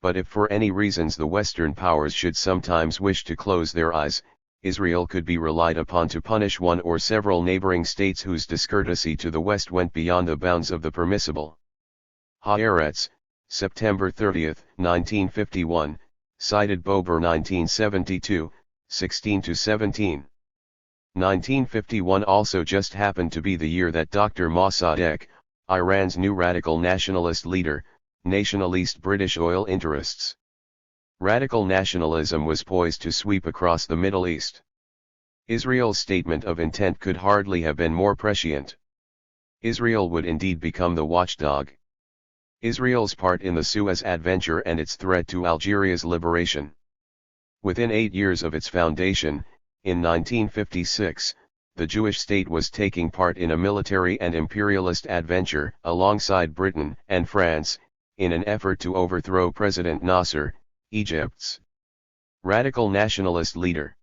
But if for any reasons the Western powers should sometimes wish to close their eyes, Israel could be relied upon to punish one or several neighboring states whose discourtesy to the West went beyond the bounds of the permissible. Haaretz, September 30, 1951, cited Bober 1972, 16-17. 1951 also just happened to be the year that Dr. Mossadegh, Iran's new radical nationalist leader, nationalist British oil interests. Radical nationalism was poised to sweep across the Middle East. Israel's statement of intent could hardly have been more prescient. Israel would indeed become the watchdog. Israel's part in the Suez Adventure and its threat to Algeria's liberation. Within 8 years of its foundation, in 1956, the Jewish state was taking part in a military and imperialist adventure, alongside Britain and France, in an effort to overthrow President Nasser, Egypt's radical nationalist leader.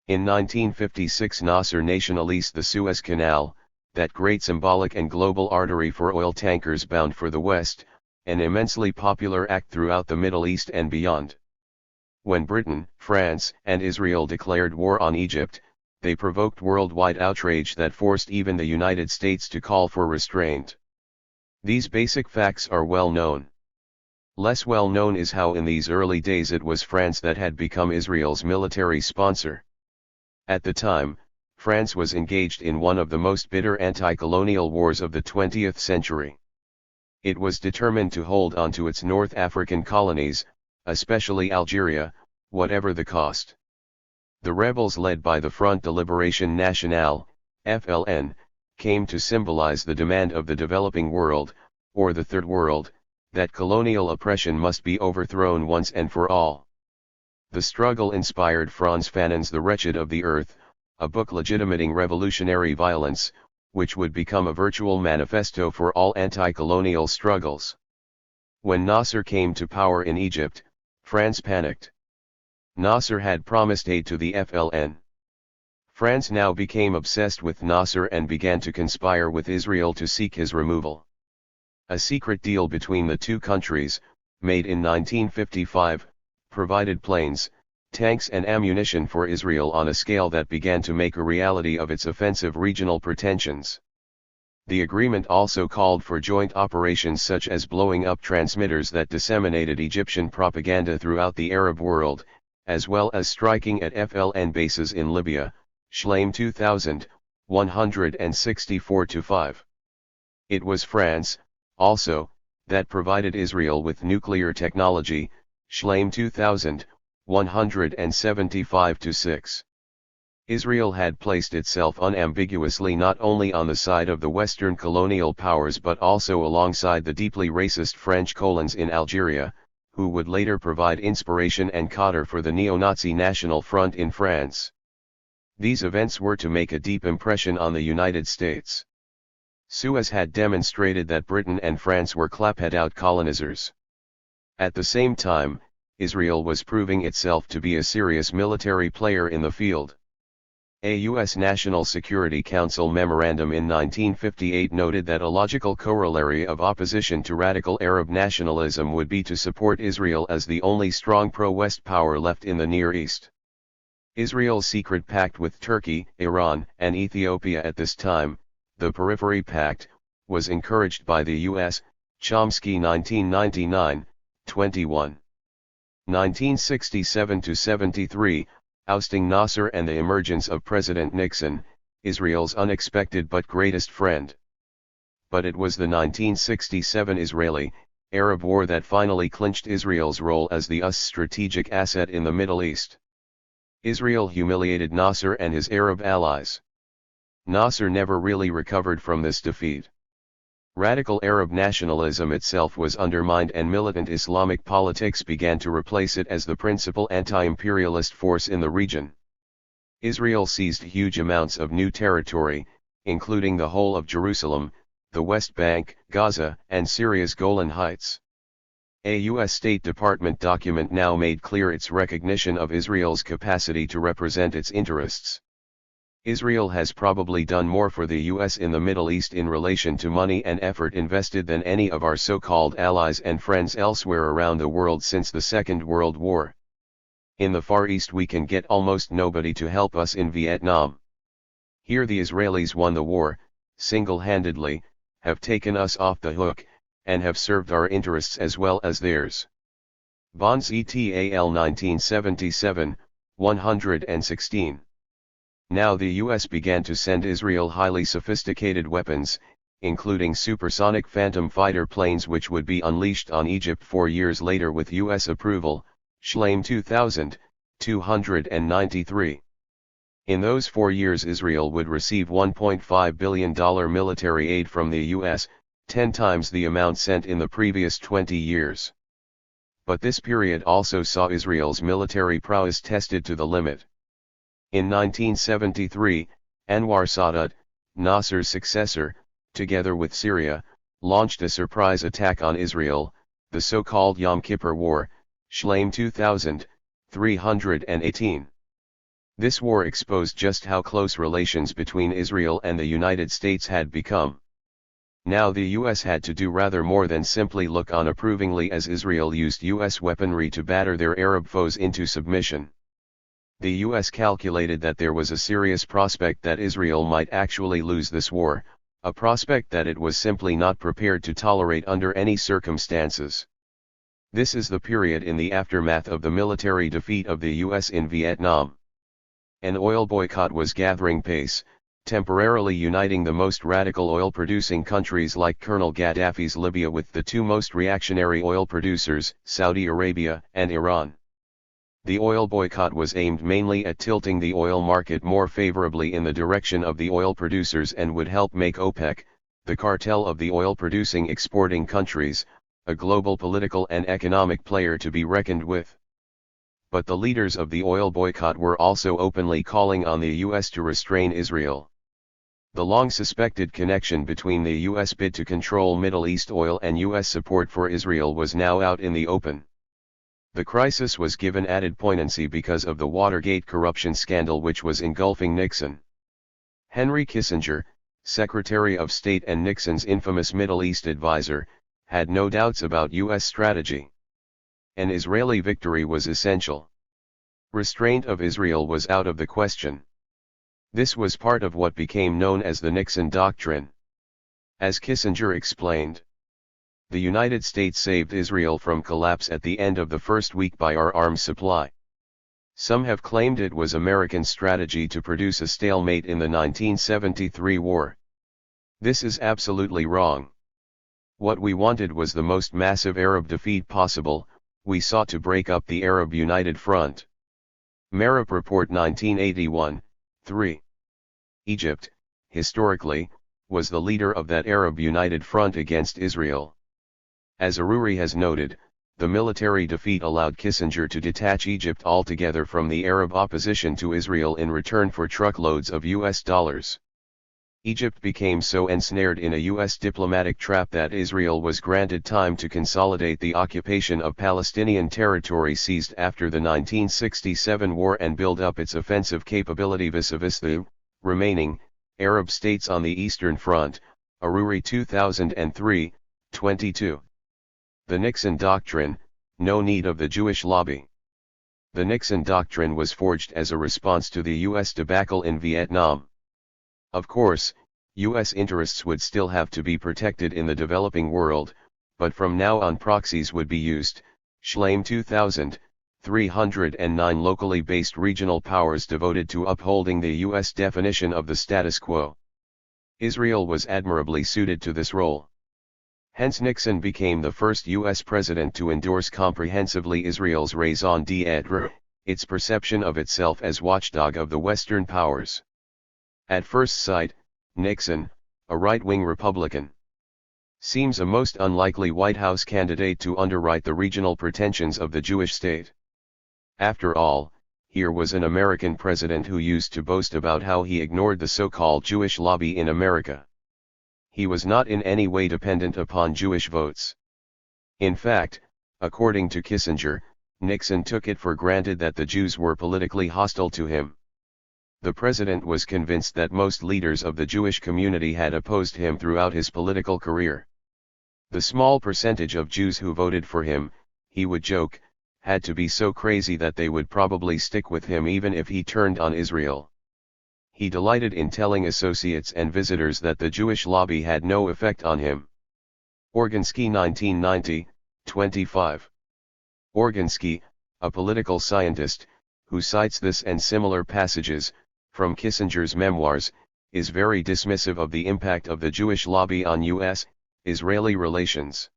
In 1956 Nasser nationalized the Suez Canal, that great symbolic and global artery for oil tankers bound for the West, an immensely popular act throughout the Middle East and beyond. When Britain, France, and Israel declared war on Egypt, they provoked worldwide outrage that forced even the United States to call for restraint. These basic facts are well known. Less well known is how in these early days it was France that had become Israel's military sponsor. At the time, France was engaged in one of the most bitter anti-colonial wars of the 20th century. It was determined to hold on to its North African colonies, especially Algeria, whatever the cost. The rebels led by the Front de Libération Nationale, FLN, came to symbolize the demand of the developing world, or the Third World, that colonial oppression must be overthrown once and for all. The struggle inspired Frantz Fanon's The Wretched of the Earth, a book legitimating revolutionary violence, which would become a virtual manifesto for all anti-colonial struggles. When Nasser came to power in Egypt, France panicked. Nasser had promised aid to the FLN. France now became obsessed with Nasser and began to conspire with Israel to seek his removal. A secret deal between the two countries, made in 1955, provided planes, tanks and ammunition for Israel on a scale that began to make a reality of its offensive regional pretensions. The agreement also called for joint operations such as blowing up transmitters that disseminated Egyptian propaganda throughout the Arab world, as well as striking at FLN bases in Libya, Schleim 2000, 164-5. It was France, also, that provided Israel with nuclear technology, Schleim 2000, 175-6. Israel had placed itself unambiguously not only on the side of the Western colonial powers but also alongside the deeply racist French colons in Algeria, who would later provide inspiration and fodder for the neo-Nazi National Front in France. These events were to make a deep impression on the United States. Suez had demonstrated that Britain and France were claphead-out colonizers. At the same time, Israel was proving itself to be a serious military player in the field. A U.S. National Security Council memorandum in 1958 noted that a logical corollary of opposition to radical Arab nationalism would be to support Israel as the only strong pro-West power left in the Near East. Israel's secret pact with Turkey, Iran, and Ethiopia at this time, the Periphery Pact, was encouraged by the U.S., Chomsky 1999, 21. 1967-73, ousting Nasser and the emergence of President Nixon, Israel's unexpected but greatest friend. But it was the 1967 Israeli-Arab War that finally clinched Israel's role as the US strategic asset in the Middle East. Israel humiliated Nasser and his Arab allies. Nasser never really recovered from this defeat. Radical Arab nationalism itself was undermined and militant Islamic politics began to replace it as the principal anti-imperialist force in the region. Israel seized huge amounts of new territory, including the whole of Jerusalem, the West Bank, Gaza, and Syria's Golan Heights. A U.S. State Department document now made clear its recognition of Israel's capacity to represent its interests. Israel has probably done more for the U.S. in the Middle East in relation to money and effort invested than any of our so-called allies and friends elsewhere around the world since the Second World War. In the Far East we can get almost nobody to help us in Vietnam. Here the Israelis won the war, single-handedly, have taken us off the hook, and have served our interests as well as theirs. Bonds et al. 1977, 116. Now the US began to send Israel highly sophisticated weapons, including supersonic Phantom fighter planes which would be unleashed on Egypt 4 years later with US approval, Shlaim 2000, 293. In those 4 years Israel would receive $1.5 billion military aid from the US, 10 times the amount sent in the previous 20 years. But this period also saw Israel's military prowess tested to the limit. In 1973, Anwar Sadat, Nasser's successor, together with Syria, launched a surprise attack on Israel, the so-called Yom Kippur War, Shlaim 2000, 318. This war exposed just how close relations between Israel and the United States had become. Now the US had to do rather more than simply look on approvingly as Israel used US weaponry to batter their Arab foes into submission. The US calculated that there was a serious prospect that Israel might actually lose this war, a prospect that it was simply not prepared to tolerate under any circumstances. This is the period in the aftermath of the military defeat of the US in Vietnam. An oil boycott was gathering pace, temporarily uniting the most radical oil-producing countries like Colonel Gaddafi's Libya with the two most reactionary oil producers, Saudi Arabia and Iran. The oil boycott was aimed mainly at tilting the oil market more favorably in the direction of the oil producers and would help make OPEC, the cartel of the oil-producing exporting countries, a global political and economic player to be reckoned with. But the leaders of the oil boycott were also openly calling on the US to restrain Israel. The long-suspected connection between the US bid to control Middle East oil and US support for Israel was now out in the open. The crisis was given added poignancy because of the Watergate corruption scandal which was engulfing Nixon. Henry Kissinger, Secretary of State and Nixon's infamous Middle East advisor, had no doubts about US strategy. An Israeli victory was essential. Restraint of Israel was out of the question. This was part of what became known as the Nixon Doctrine. As Kissinger explained, the United States saved Israel from collapse at the end of the first week by our arms supply. Some have claimed it was American strategy to produce a stalemate in the 1973 war. This is absolutely wrong. What we wanted was the most massive Arab defeat possible. We sought to break up the Arab United Front. Marab Report 1981, 3. Egypt, historically, was the leader of that Arab United Front against Israel. As Aruri has noted, the military defeat allowed Kissinger to detach Egypt altogether from the Arab opposition to Israel in return for truckloads of US dollars. Egypt became so ensnared in a U.S. diplomatic trap that Israel was granted time to consolidate the occupation of Palestinian territory seized after the 1967 war and build up its offensive capability vis-a-vis the remaining Arab states on the Eastern Front. Aruri 2003, 22. The Nixon Doctrine, no need of the Jewish lobby. The Nixon Doctrine was forged as a response to the U.S. debacle in Vietnam. Of course, U.S. interests would still have to be protected in the developing world, but from now on proxies would be used. Schleim 2000, 309 locally based regional powers devoted to upholding the U.S. definition of the status quo. Israel was admirably suited to this role. Hence Nixon became the first U.S. president to endorse comprehensively Israel's raison d'être, its perception of itself as watchdog of the Western powers. At first sight, Nixon, a right-wing Republican, seems a most unlikely White House candidate to underwrite the regional pretensions of the Jewish state. After all, here was an American president who used to boast about how he ignored the so-called Jewish lobby in America. He was not in any way dependent upon Jewish votes. In fact, according to Kissinger, Nixon took it for granted that the Jews were politically hostile to him. The president was convinced that most leaders of the Jewish community had opposed him throughout his political career. The small percentage of Jews who voted for him, he would joke, had to be so crazy that they would probably stick with him even if he turned on Israel. He delighted in telling associates and visitors that the Jewish lobby had no effect on him. Organski 1990, 25. Organski, a political scientist, who cites this and similar passages, from Kissinger's memoirs, is very dismissive of the impact of the Jewish lobby on U.S.-Israeli relations.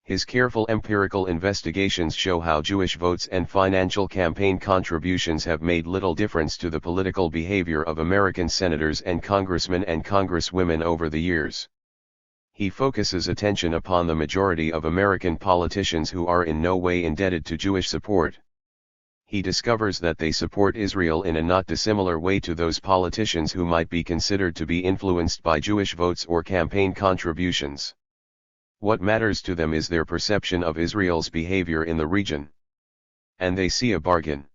His careful empirical investigations show how Jewish votes and financial campaign contributions have made little difference to the political behavior of American senators and congressmen and congresswomen over the years. He focuses attention upon the majority of American politicians who are in no way indebted to Jewish support. He discovers that they support Israel in a not dissimilar way to those politicians who might be considered to be influenced by Jewish votes or campaign contributions. What matters to them is their perception of Israel's behavior in the region. And they see a bargain.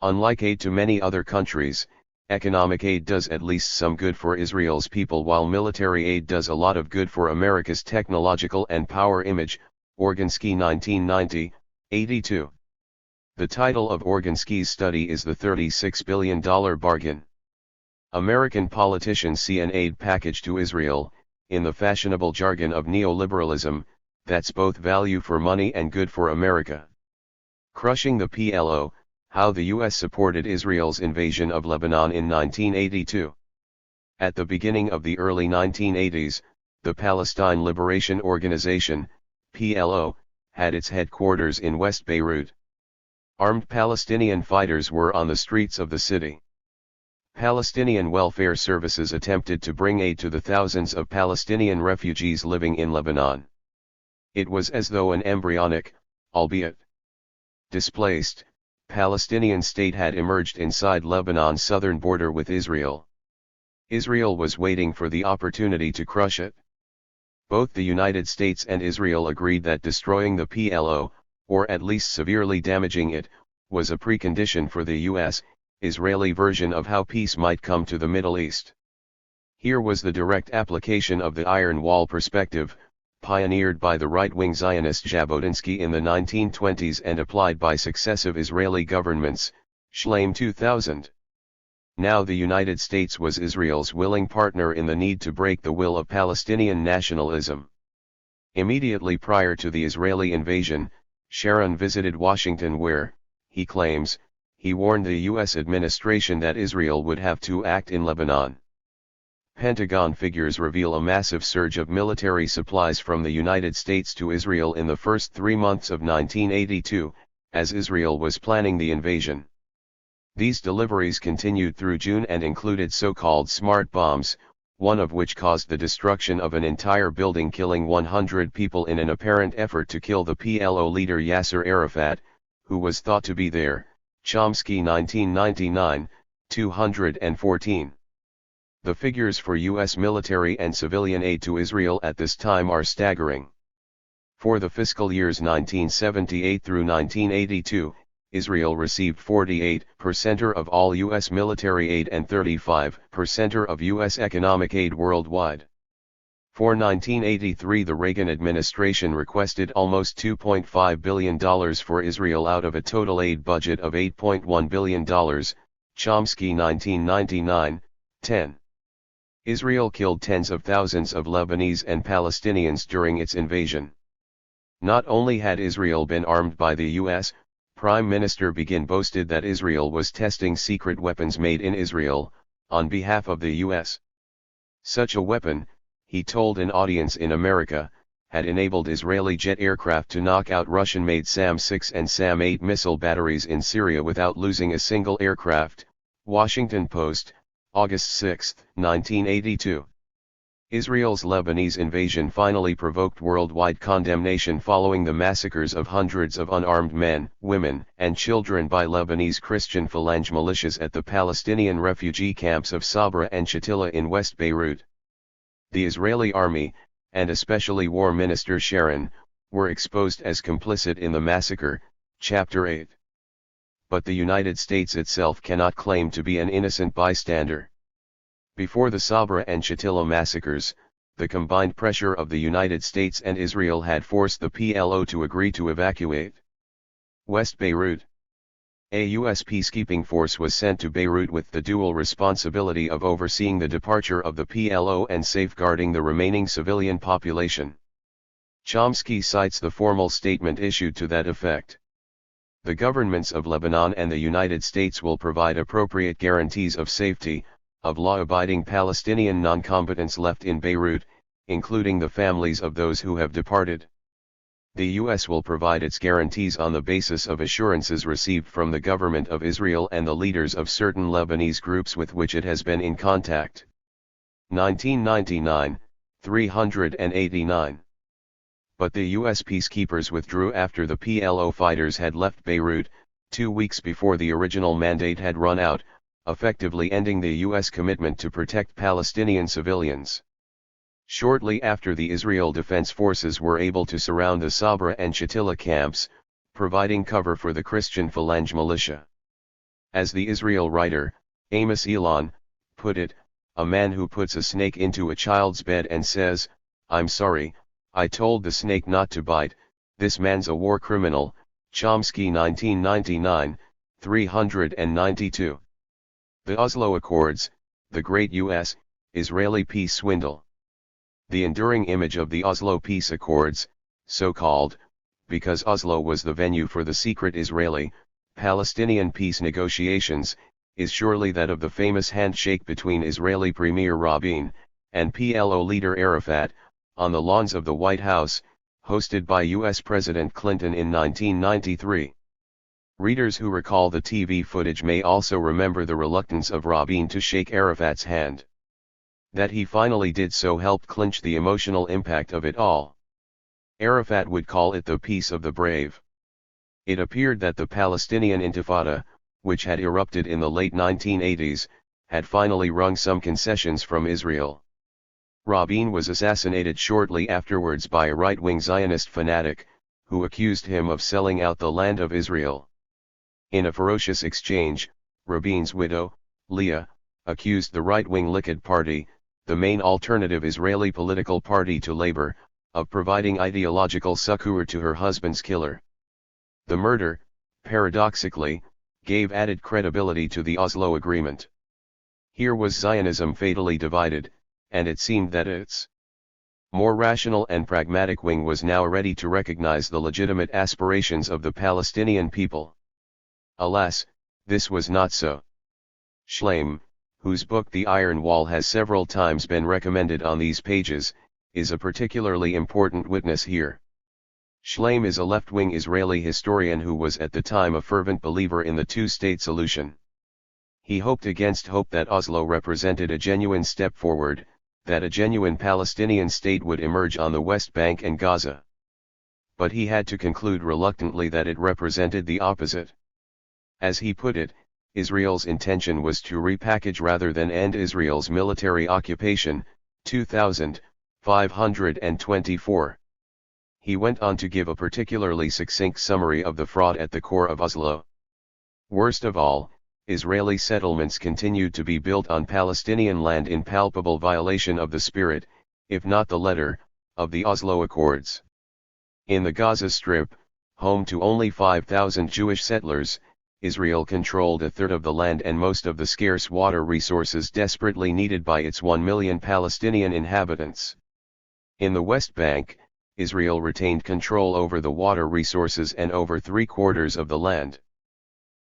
Unlike aid to many other countries, economic aid does at least some good for Israel's people while military aid does a lot of good for America's technological and power image. Organski 1990, 82. The title of Organski's study is The $36 Billion Bargain. American politicians see an aid package to Israel, in the fashionable jargon of neoliberalism, that's both value for money and good for America. Crushing the PLO, how the U.S. supported Israel's invasion of Lebanon in 1982. At the beginning of the early 1980s, the Palestine Liberation Organization, PLO, had its headquarters in West Beirut. Armed Palestinian fighters were on the streets of the city. Palestinian welfare services attempted to bring aid to the thousands of Palestinian refugees living in Lebanon. It was as though an embryonic, albeit displaced, Palestinian state had emerged inside Lebanon's southern border with Israel. Israel was waiting for the opportunity to crush it. Both the United States and Israel agreed that destroying the PLO, or at least severely damaging it, was a precondition for the U.S.-Israeli version of how peace might come to the Middle East. Here was the direct application of the Iron Wall perspective, pioneered by the right-wing Zionist Jabotinsky in the 1920s and applied by successive Israeli governments. Schleim 2000. Now the United States was Israel's willing partner in the need to break the will of Palestinian nationalism. Immediately prior to the Israeli invasion, Sharon visited Washington where, he claims, he warned the U.S. administration that Israel would have to act in Lebanon. Pentagon figures reveal a massive surge of military supplies from the United States to Israel in the first 3 months of 1982, as Israel was planning the invasion. These deliveries continued through June and included so-called smart bombs, one of which caused the destruction of an entire building, killing 100 people in an apparent effort to kill the PLO leader Yasser Arafat, who was thought to be there. Chomsky 1999, 214. The figures for U.S. military and civilian aid to Israel at this time are staggering. For the fiscal years 1978 through 1982, Israel received 48% of all U.S. military aid and 35% of U.S. economic aid worldwide. For 1983, the Reagan administration requested almost $2.5 billion for Israel out of a total aid budget of $8.1 billion, Chomsky 1999, 10. Israel killed tens of thousands of Lebanese and Palestinians during its invasion. Not only had Israel been armed by the U.S., Prime Minister Begin boasted that Israel was testing secret weapons made in Israel, on behalf of the U.S. Such a weapon, he told an audience in America, had enabled Israeli jet aircraft to knock out Russian-made SAM-6 and SAM-8 missile batteries in Syria without losing a single aircraft. Washington Post, August 6, 1982. Israel's Lebanese invasion finally provoked worldwide condemnation following the massacres of hundreds of unarmed men, women, and children by Lebanese Christian Falange militias at the Palestinian refugee camps of Sabra and Shatila in West Beirut. The Israeli army, and especially War Minister Sharon, were exposed as complicit in the massacre, Chapter 8. But the United States itself cannot claim to be an innocent bystander. Before the Sabra and Shatila massacres, the combined pressure of the United States and Israel had forced the PLO to agree to evacuate West Beirut. A U.S. peacekeeping force was sent to Beirut with the dual responsibility of overseeing the departure of the PLO and safeguarding the remaining civilian population. Chomsky cites the formal statement issued to that effect. The governments of Lebanon and the United States will provide appropriate guarantees of safety, of law-abiding Palestinian non-combatants left in Beirut, including the families of those who have departed. The U.S. will provide its guarantees on the basis of assurances received from the government of Israel and the leaders of certain Lebanese groups with which it has been in contact. 1999, 389. But the U.S. peacekeepers withdrew after the PLO fighters had left Beirut, 2 weeks before the original mandate had run out, effectively ending the U.S. commitment to protect Palestinian civilians. Shortly after, the Israel Defense Forces were able to surround the Sabra and Shatila camps, providing cover for the Christian Falange militia. As the Israel writer, Amos Elon, put it, a man who puts a snake into a child's bed and says, "I'm sorry, I told the snake not to bite, this man's a war criminal," Chomsky 1999, 392. The Oslo Accords, the great U.S.-Israeli peace swindle. The enduring image of the Oslo Peace Accords, so-called, because Oslo was the venue for the secret Israeli-Palestinian peace negotiations, is surely that of the famous handshake between Israeli Premier Rabin, and PLO leader Arafat, on the lawns of the White House, hosted by U.S. President Clinton in 1993. Readers who recall the TV footage may also remember the reluctance of Rabin to shake Arafat's hand. That he finally did so helped clinch the emotional impact of it all. Arafat would call it the peace of the brave. It appeared that the Palestinian Intifada, which had erupted in the late 1980s, had finally wrung some concessions from Israel. Rabin was assassinated shortly afterwards by a right-wing Zionist fanatic, who accused him of selling out the land of Israel. In a ferocious exchange, Rabin's widow, Leah, accused the right-wing Likud Party, the main alternative Israeli political party to labor, of providing ideological succor to her husband's killer. The murder, paradoxically, gave added credibility to the Oslo Agreement. Here was Zionism fatally divided, and it seemed that its more rational and pragmatic wing was now ready to recognize the legitimate aspirations of the Palestinian people. Alas, this was not so. Schleim, whose book The Iron Wall has several times been recommended on these pages, is a particularly important witness here. Schleim is a left-wing Israeli historian who was at the time a fervent believer in the two-state solution. He hoped against hope that Oslo represented a genuine step forward, that a genuine Palestinian state would emerge on the West Bank and Gaza. But he had to conclude reluctantly that it represented the opposite. As he put it, Israel's intention was to repackage rather than end Israel's military occupation, 2524. He went on to give a particularly succinct summary of the fraud at the core of Oslo. Worst of all, Israeli settlements continued to be built on Palestinian land in palpable violation of the spirit, if not the letter, of the Oslo Accords. In the Gaza Strip, home to only 5,000 Jewish settlers, Israel controlled a third of the land and most of the scarce water resources desperately needed by its 1 million Palestinian inhabitants. In the West Bank, Israel retained control over the water resources and over 3/4 of the land.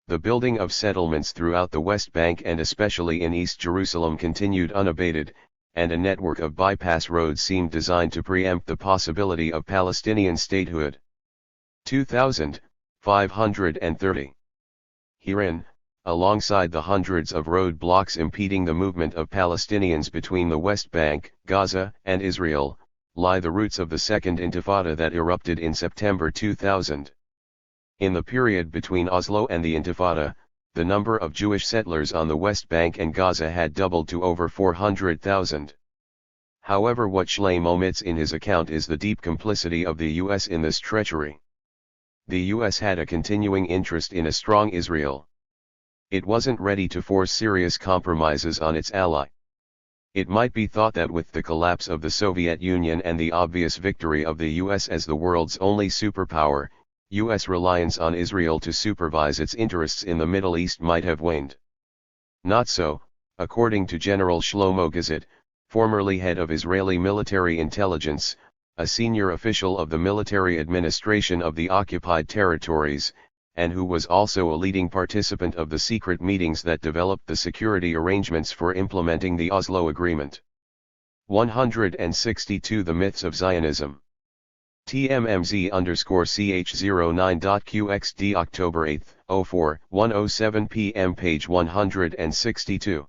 The building of settlements throughout the West Bank and especially in East Jerusalem continued unabated, and a network of bypass roads seemed designed to preempt the possibility of Palestinian statehood. 2530. Herein, alongside the hundreds of road blocks impeding the movement of Palestinians between the West Bank, Gaza, and Israel, lie the roots of the Second Intifada that erupted in September 2000. In the period between Oslo and the Intifada, the number of Jewish settlers on the West Bank and Gaza had doubled to over 400,000. However, what Schleim omits in his account is the deep complicity of the U.S. in this treachery. The U.S. had a continuing interest in a strong Israel. It wasn't ready to force serious compromises on its ally. It might be thought that with the collapse of the Soviet Union and the obvious victory of the U.S. as the world's only superpower, U.S. reliance on Israel to supervise its interests in the Middle East might have waned. Not so, according to General Shlomo Gazit, formerly head of Israeli military intelligence, a senior official of the military administration of the occupied territories, and who was also a leading participant of the secret meetings that developed the security arrangements for implementing the Oslo Agreement. 162 The Myths of Zionism. TMMZ_CH09.QXD October 8, 04, 1:07 p.m. Page 162.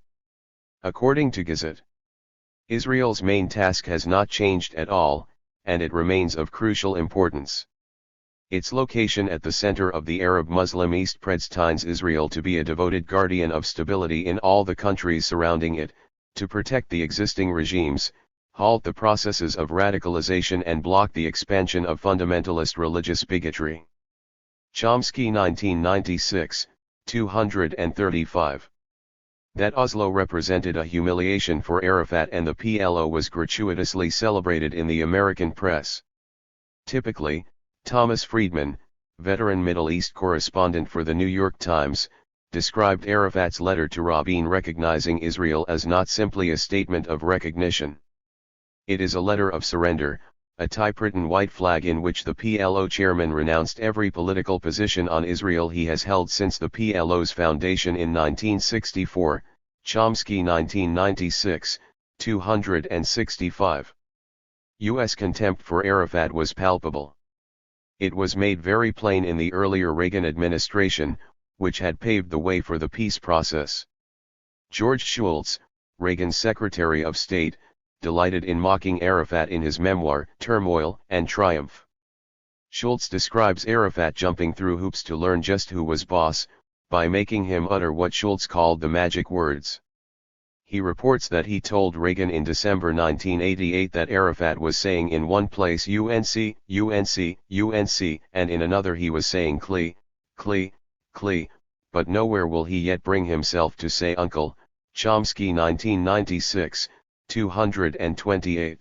According to Gazette, Israel's main task has not changed at all, and it remains of crucial importance. Its location at the center of the Arab-Muslim East predestines Israel to be a devoted guardian of stability in all the countries surrounding it, to protect the existing regimes, halt the processes of radicalization and block the expansion of fundamentalist religious bigotry. Chomsky 1996, 235. That Oslo represented a humiliation for Arafat and the PLO was gratuitously celebrated in the American press. Typically, Thomas Friedman, veteran Middle East correspondent for the New York Times, described Arafat's letter to Rabin recognizing Israel as not simply a statement of recognition. It is a letter of surrender, a typewritten white flag in which the PLO chairman renounced every political position on Israel he has held since the PLO's foundation in 1964, Chomsky 1996, 265. U.S. contempt for Arafat was palpable. It was made very plain in the earlier Reagan administration, which had paved the way for the peace process. George Shultz, Reagan's Secretary of State, delighted in mocking Arafat in his memoir, Turmoil and Triumph. Shultz describes Arafat jumping through hoops to learn just who was boss, by making him utter what Shultz called the magic words. He reports that he told Reagan in December 1988 that Arafat was saying in one place UNC, UNC, UNC, and in another he was saying Kli, Kli, Kli, but nowhere will he yet bring himself to say uncle, Chomsky 1996, 228.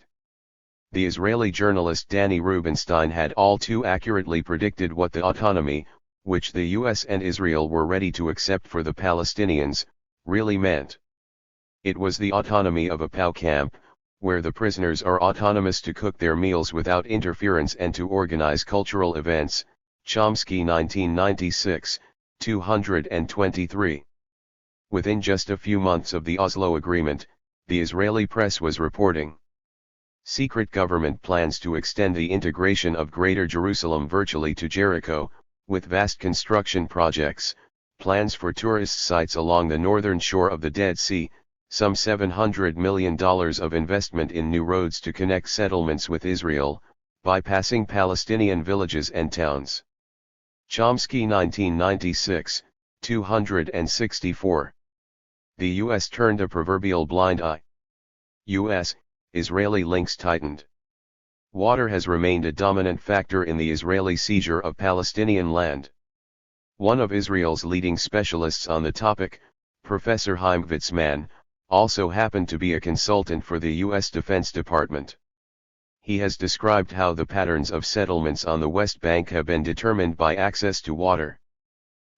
The Israeli journalist Danny Rubenstein had all too accurately predicted what the autonomy, which the US and Israel were ready to accept for the Palestinians, really meant. It was the autonomy of a POW camp, where the prisoners are autonomous to cook their meals without interference and to organize cultural events, Chomsky 1996, 223. Within just a few months of the Oslo Agreement, the Israeli press was reporting secret government plans to extend the integration of Greater Jerusalem virtually to Jericho, with vast construction projects, plans for tourist sites along the northern shore of the Dead Sea, some $700 million of investment in new roads to connect settlements with Israel, bypassing Palestinian villages and towns. Chomsky 1996, 264. The U.S. turned a proverbial blind eye. U.S.-Israeli links tightened. Water has remained a dominant factor in the Israeli seizure of Palestinian land. One of Israel's leading specialists on the topic, Professor Chaim Weizmann, also happened to be a consultant for the U.S. Defense Department. He has described how the patterns of settlements on the West Bank have been determined by access to water.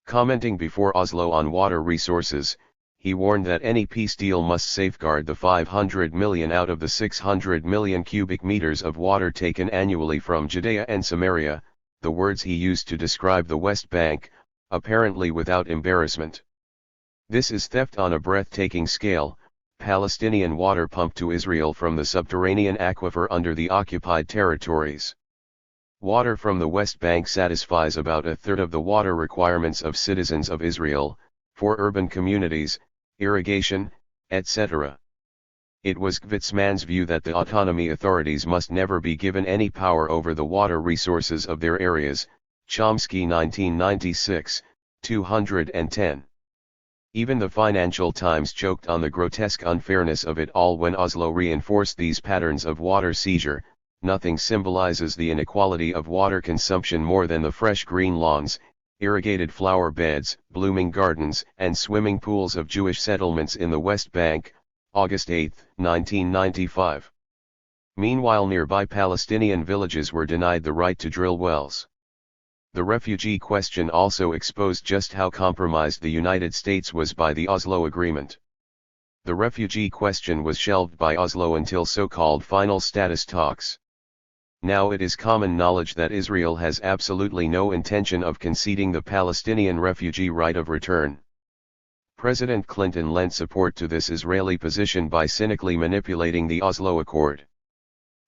Commenting before Oslo on water resources, he warned that any peace deal must safeguard the 500 million out of the 600 million cubic meters of water taken annually from Judea and Samaria, the words he used to describe the West Bank, apparently without embarrassment. This is theft on a breathtaking scale, Palestinian water pumped to Israel from the subterranean aquifer under the occupied territories. Water from the West Bank satisfies about a third of the water requirements of citizens of Israel, for urban communities, irrigation, etc. It was Weizmann's view that the autonomy authorities must never be given any power over the water resources of their areas, Chomsky 1996, 210. Even the Financial Times joked on the grotesque unfairness of it all when Oslo reinforced these patterns of water seizure. Nothing symbolizes the inequality of water consumption more than the fresh green lawns, irrigated flower beds, blooming gardens, and swimming pools of Jewish settlements in the West Bank, August 8, 1995. Meanwhile, nearby Palestinian villages were denied the right to drill wells. The refugee question also exposed just how compromised the United States was by the Oslo Agreement. The refugee question was shelved by Oslo until so-called final status talks. Now it is common knowledge that Israel has absolutely no intention of conceding the Palestinian refugee right of return. President Clinton lent support to this Israeli position by cynically manipulating the Oslo Accord.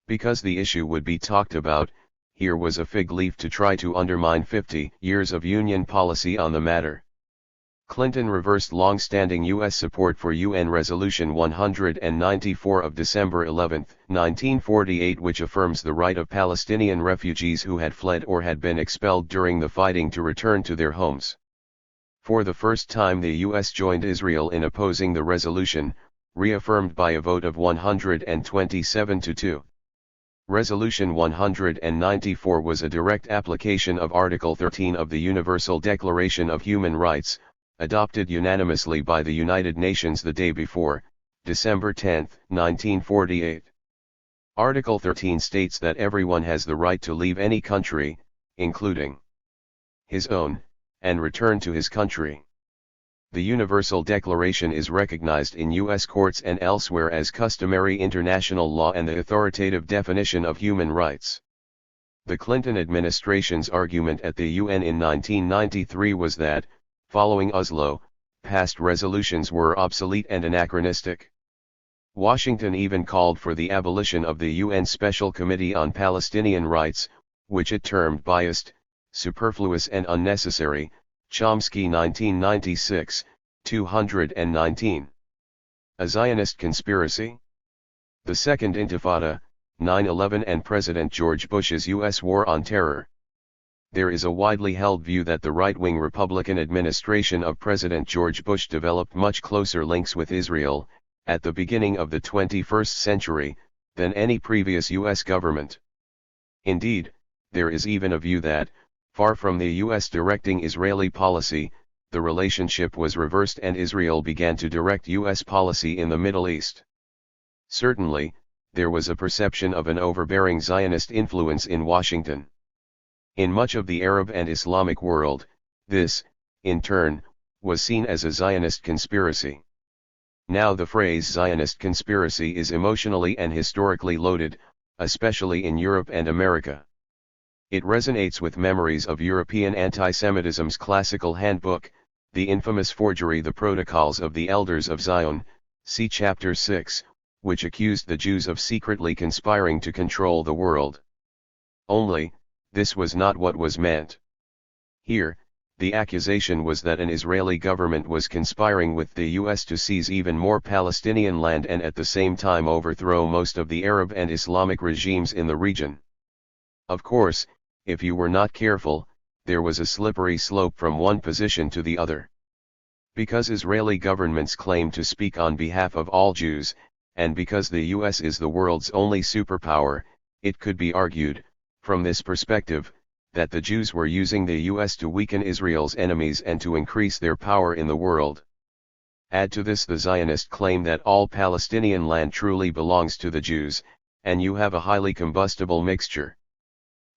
Because the issue would be talked about, here was a fig leaf to try to undermine 50 years of Union policy on the matter. Clinton reversed long-standing U.S. support for UN Resolution 194 of December 11, 1948, which affirms the right of Palestinian refugees who had fled or had been expelled during the fighting to return to their homes. For the first time, the U.S. joined Israel in opposing the resolution, reaffirmed by a vote of 127 to 2. Resolution 194 was a direct application of Article 13 of the Universal Declaration of Human Rights, adopted unanimously by the United Nations the day before, December 10, 1948. Article 13 states that everyone has the right to leave any country, including his own, and return to his country. The Universal Declaration is recognized in U.S. courts and elsewhere as customary international law and the authoritative definition of human rights. The Clinton administration's argument at the UN in 1993 was that, following Oslo, past resolutions were obsolete and anachronistic. Washington even called for the abolition of the UN Special Committee on Palestinian Rights, which it termed biased, superfluous and unnecessary, Chomsky 1996, 219. A Zionist conspiracy? The Second Intifada, 9/11 and President George Bush's U.S. War on Terror. There is a widely held view that the right-wing Republican administration of President George Bush developed much closer links with Israel, at the beginning of the 21st century, than any previous U.S. government. Indeed, there is even a view that, far from the U.S. directing Israeli policy, the relationship was reversed and Israel began to direct U.S. policy in the Middle East. Certainly, there was a perception of an overbearing Zionist influence in Washington. In much of the Arab and Islamic world, this, in turn, was seen as a Zionist conspiracy. Now the phrase Zionist conspiracy is emotionally and historically loaded, especially in Europe and America. It resonates with memories of European anti-Semitism's classical handbook, the infamous forgery The Protocols of the Elders of Zion, see Chapter 6, which accused the Jews of secretly conspiring to control the world. Only, this was not what was meant. Here, the accusation was that an Israeli government was conspiring with the U.S. to seize even more Palestinian land and at the same time overthrow most of the Arab and Islamic regimes in the region. Of course, if you were not careful, there was a slippery slope from one position to the other. Because Israeli governments claim to speak on behalf of all Jews, and because the US is the world's only superpower, it could be argued, from this perspective, that the Jews were using the US to weaken Israel's enemies and to increase their power in the world. Add to this the Zionist claim that all Palestinian land truly belongs to the Jews, and you have a highly combustible mixture.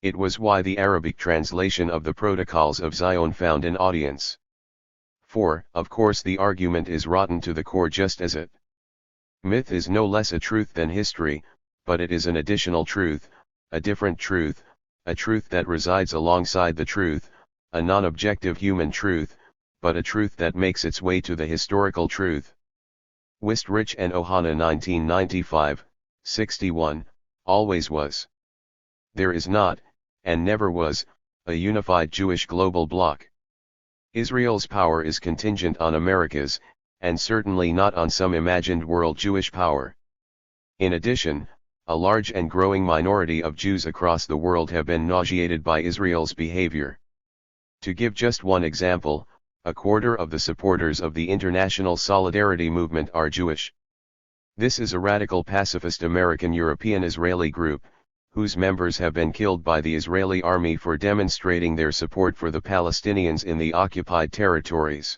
It was why the Arabic translation of the Protocols of Zion found an audience. For, of course, the argument is rotten to the core, just as it. Myth is no less a truth than history, but it is an additional truth, a different truth, a truth that resides alongside the truth, a non-objective human truth, but a truth that makes its way to the historical truth. Wistrich and Ohana 1995, 61, always was. There is not, and never was, a unified Jewish global bloc. Israel's power is contingent on America's, and certainly not on some imagined world Jewish power. In addition, a large and growing minority of Jews across the world have been nauseated by Israel's behavior. To give just one example, a quarter of the supporters of the International Solidarity Movement are Jewish. This is a radical pacifist American-European Israeli group, whose members have been killed by the Israeli army for demonstrating their support for the Palestinians in the occupied territories.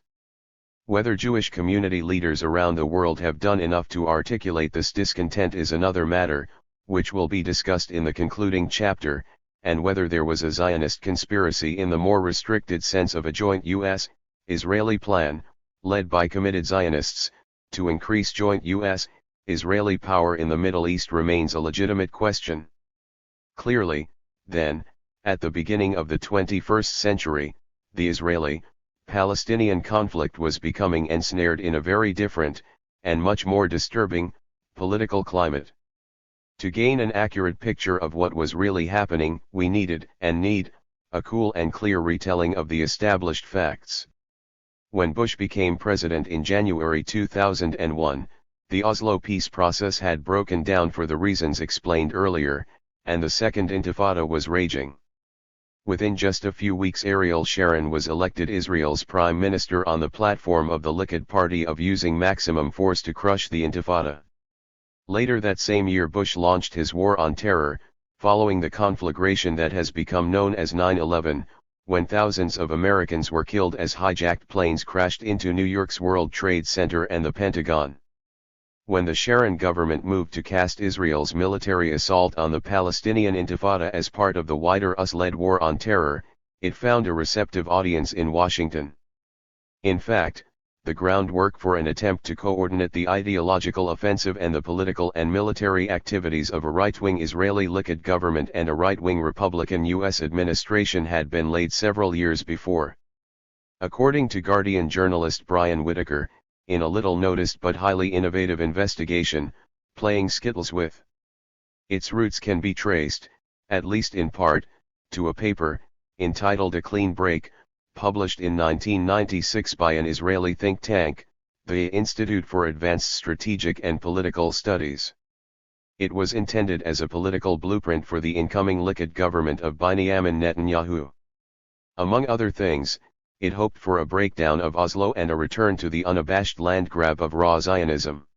Whether Jewish community leaders around the world have done enough to articulate this discontent is another matter, which will be discussed in the concluding chapter, and whether there was a Zionist conspiracy in the more restricted sense of a joint U.S.-Israeli plan, led by committed Zionists, to increase joint U.S.-Israeli power in the Middle East remains a legitimate question. Clearly, then, at the beginning of the 21st century, the Israeli-Palestinian conflict was becoming ensnared in a very different, and much more disturbing, political climate. To gain an accurate picture of what was really happening, we needed, and need, a cool and clear retelling of the established facts. When Bush became president in January 2001, the Oslo peace process had broken down for the reasons explained earlier, and the Second Intifada was raging. Within just a few weeks, Ariel Sharon was elected Israel's prime minister on the platform of the Likud party of using maximum force to crush the Intifada. Later that same year, Bush launched his war on terror, following the conflagration that has become known as 9/11, when thousands of Americans were killed as hijacked planes crashed into New York's World Trade Center and the Pentagon. When the Sharon government moved to cast Israel's military assault on the Palestinian Intifada as part of the wider US-led war on terror, it found a receptive audience in Washington. In fact, the groundwork for an attempt to coordinate the ideological offensive and the political and military activities of a right-wing Israeli Likud government and a right-wing Republican U.S. administration had been laid several years before. According to Guardian journalist Brian Whitaker, in a little-noticed but highly innovative investigation, Playing Skittles with its roots can be traced, at least in part, to a paper, entitled A Clean Break, published in 1996 by an Israeli think tank, the Institute for Advanced Strategic and Political Studies. It was intended as a political blueprint for the incoming Likud government of Benjamin Netanyahu. Among other things, it hoped for a breakdown of Oslo and a return to the unabashed land grab of raw Zionism.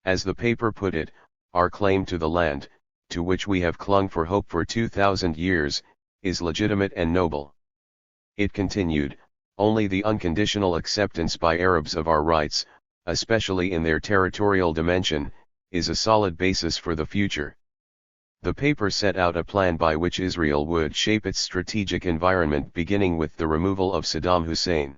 As the paper put it, our claim to the land, to which we have clung for hope for 2,000 years, is legitimate and noble. It continued, only the unconditional acceptance by Arabs of our rights, especially in their territorial dimension, is a solid basis for the future. The paper set out a plan by which Israel would shape its strategic environment, beginning with the removal of Saddam Hussein.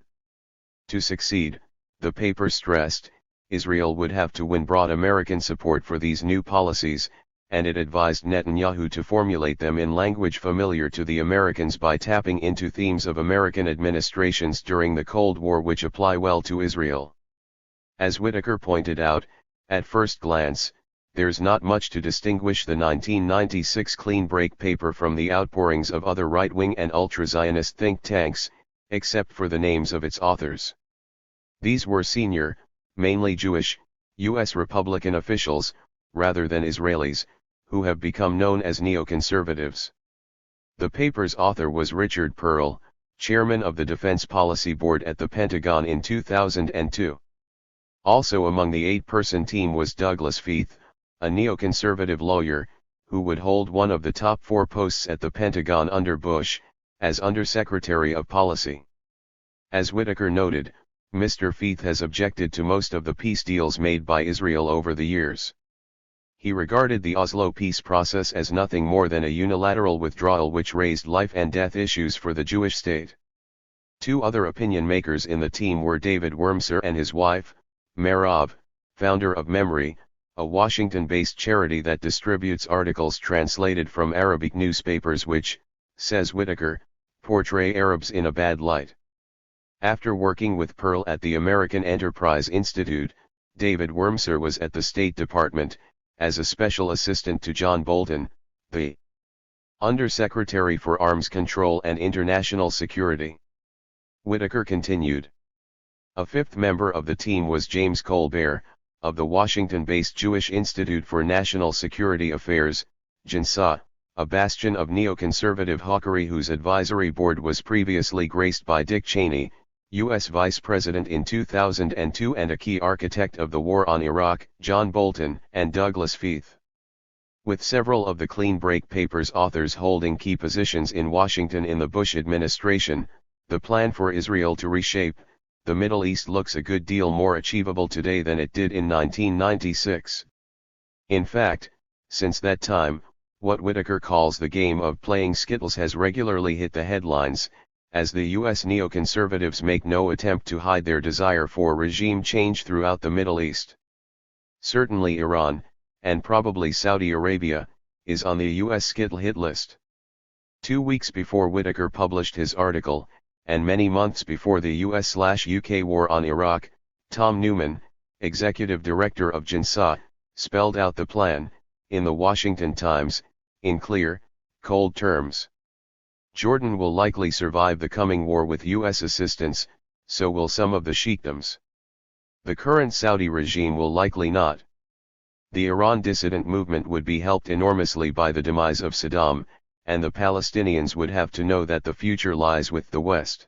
To succeed, the paper stressed, Israel would have to win broad American support for these new policies, and it advised Netanyahu to formulate them in language familiar to the Americans by tapping into themes of American administrations during the Cold War which apply well to Israel. As Whitaker pointed out, at first glance, there's not much to distinguish the 1996 Clean Break paper from the outpourings of other right-wing and ultra-Zionist think tanks, except for the names of its authors. These were senior, mainly Jewish, U.S. Republican officials, rather than Israelis, who have become known as neoconservatives. The paper's author was Richard Pearl, chairman of the Defense Policy Board at the Pentagon in 2002. Also among the 8-person team was Douglas Feith, a neoconservative lawyer, who would hold one of the top 4 posts at the Pentagon under Bush, as Undersecretary of Policy. As Whitaker noted, Mr. Feith has objected to most of the peace deals made by Israel over the years. He regarded the Oslo peace process as nothing more than a unilateral withdrawal which raised life and death issues for the Jewish state. 2 other opinion makers in the team were David Wurmser and his wife, Merav, founder of Memory, a Washington-based charity that distributes articles translated from Arabic newspapers which, says Whitaker, portray Arabs in a bad light. After working with Pearl at the American Enterprise Institute, David Wurmser was at the State Department, as a special assistant to John Bolton, the Undersecretary for Arms Control and International Security. Whitaker continued. A 5th member of the team was James Colbert, of the Washington-based Jewish Institute for National Security Affairs, JNSA, a bastion of neoconservative hawkery whose advisory board was previously graced by Dick Cheney, U.S. Vice President in 2002 and a key architect of the war on Iraq, John Bolton and Douglas Feith. With several of the Clean Break Papers authors holding key positions in Washington in the Bush administration, the plan for Israel to reshape the Middle East looks a good deal more achievable today than it did in 1996. In fact, since that time, what Whitaker calls the game of playing Skittles has regularly hit the headlines, as the U.S. neoconservatives make no attempt to hide their desire for regime change throughout the Middle East. Certainly Iran, and probably Saudi Arabia, is on the U.S. Skittle hit list. 2 weeks before Whitaker published his article, and many months before the US/UK war on Iraq, Tom Newman, executive director of JNSA, spelled out the plan, in the Washington Times, in clear, cold terms. Jordan will likely survive the coming war with US assistance, so will some of the sheikdoms. The current Saudi regime will likely not. The Iran dissident movement would be helped enormously by the demise of Saddam, and the Palestinians would have to know that the future lies with the West.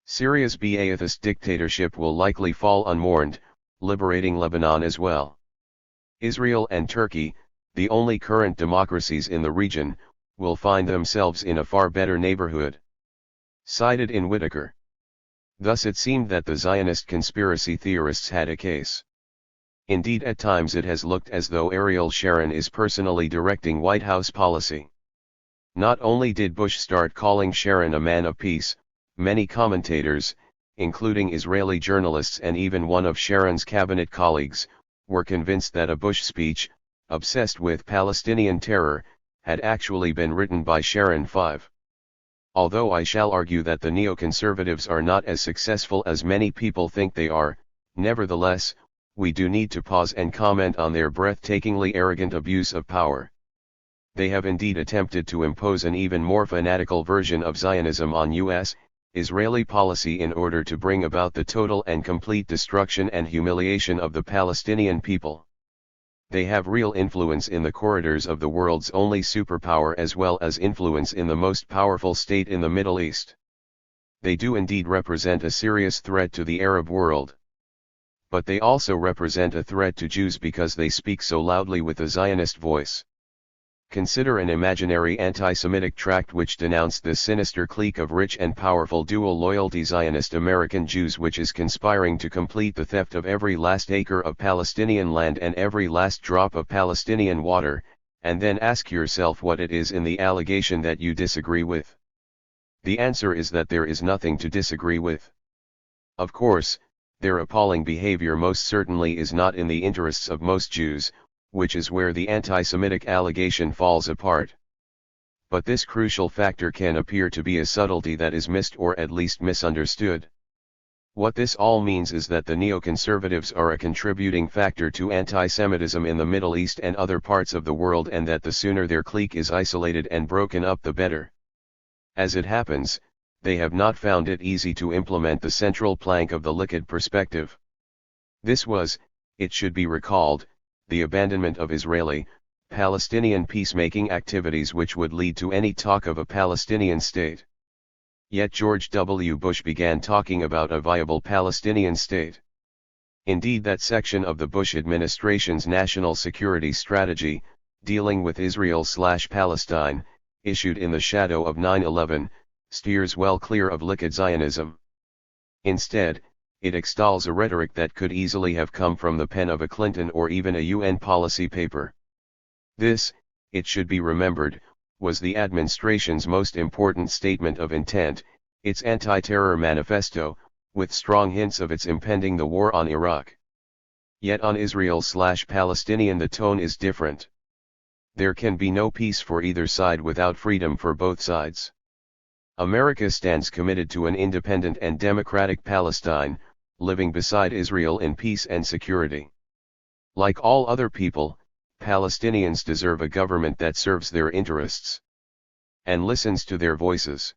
Syria's Ba'athist dictatorship will likely fall unmourned, liberating Lebanon as well. Israel and Turkey, the only current democracies in the region, will find themselves in a far better neighborhood. Cited in Whitaker. Thus it seemed that the Zionist conspiracy theorists had a case. Indeed, at times it has looked as though Ariel Sharon is personally directing White House policy. Not only did Bush start calling Sharon a man of peace, many commentators, including Israeli journalists and even one of Sharon's cabinet colleagues, were convinced that a Bush speech, obsessed with Palestinian terror, had actually been written by Sharon 5. Although I shall argue that the neoconservatives are not as successful as many people think they are, nevertheless, we do need to pause and comment on their breathtakingly arrogant abuse of power. They have indeed attempted to impose an even more fanatical version of Zionism on U.S. Israeli policy in order to bring about the total and complete destruction and humiliation of the Palestinian people. They have real influence in the corridors of the world's only superpower as well as influence in the most powerful state in the Middle East. They do indeed represent a serious threat to the Arab world. But they also represent a threat to Jews because they speak so loudly with a Zionist voice. Consider an imaginary anti-Semitic tract which denounced the sinister clique of rich and powerful dual-loyalty Zionist American Jews which is conspiring to complete the theft of every last acre of Palestinian land and every last drop of Palestinian water, and then ask yourself what it is in the allegation that you disagree with. The answer is that there is nothing to disagree with. Of course, their appalling behavior most certainly is not in the interests of most Jews, which is where the anti-Semitic allegation falls apart. But this crucial factor can appear to be a subtlety that is missed or at least misunderstood. What this all means is that the neoconservatives are a contributing factor to anti-Semitism in the Middle East and other parts of the world, and that the sooner their clique is isolated and broken up the better. As it happens, they have not found it easy to implement the central plank of the Likud perspective. This was, it should be recalled, the abandonment of Israeli-Palestinian peacemaking activities which would lead to any talk of a Palestinian state. Yet George W. Bush began talking about a viable Palestinian state. Indeed, that section of the Bush administration's national security strategy, dealing with Israel/Palestine, issued in the shadow of 9/11, steers well clear of liquid Zionism. Instead, it extols a rhetoric that could easily have come from the pen of a Clinton or even a UN policy paper. This, it should be remembered, was the administration's most important statement of intent, its anti-terror manifesto, with strong hints of its impending the war on Iraq. Yet on Israel/Palestinian the tone is different. There can be no peace for either side without freedom for both sides. America stands committed to an independent and democratic Palestine, living beside Israel in peace and security. Like all other people, Palestinians deserve a government that serves their interests and listens to their voices.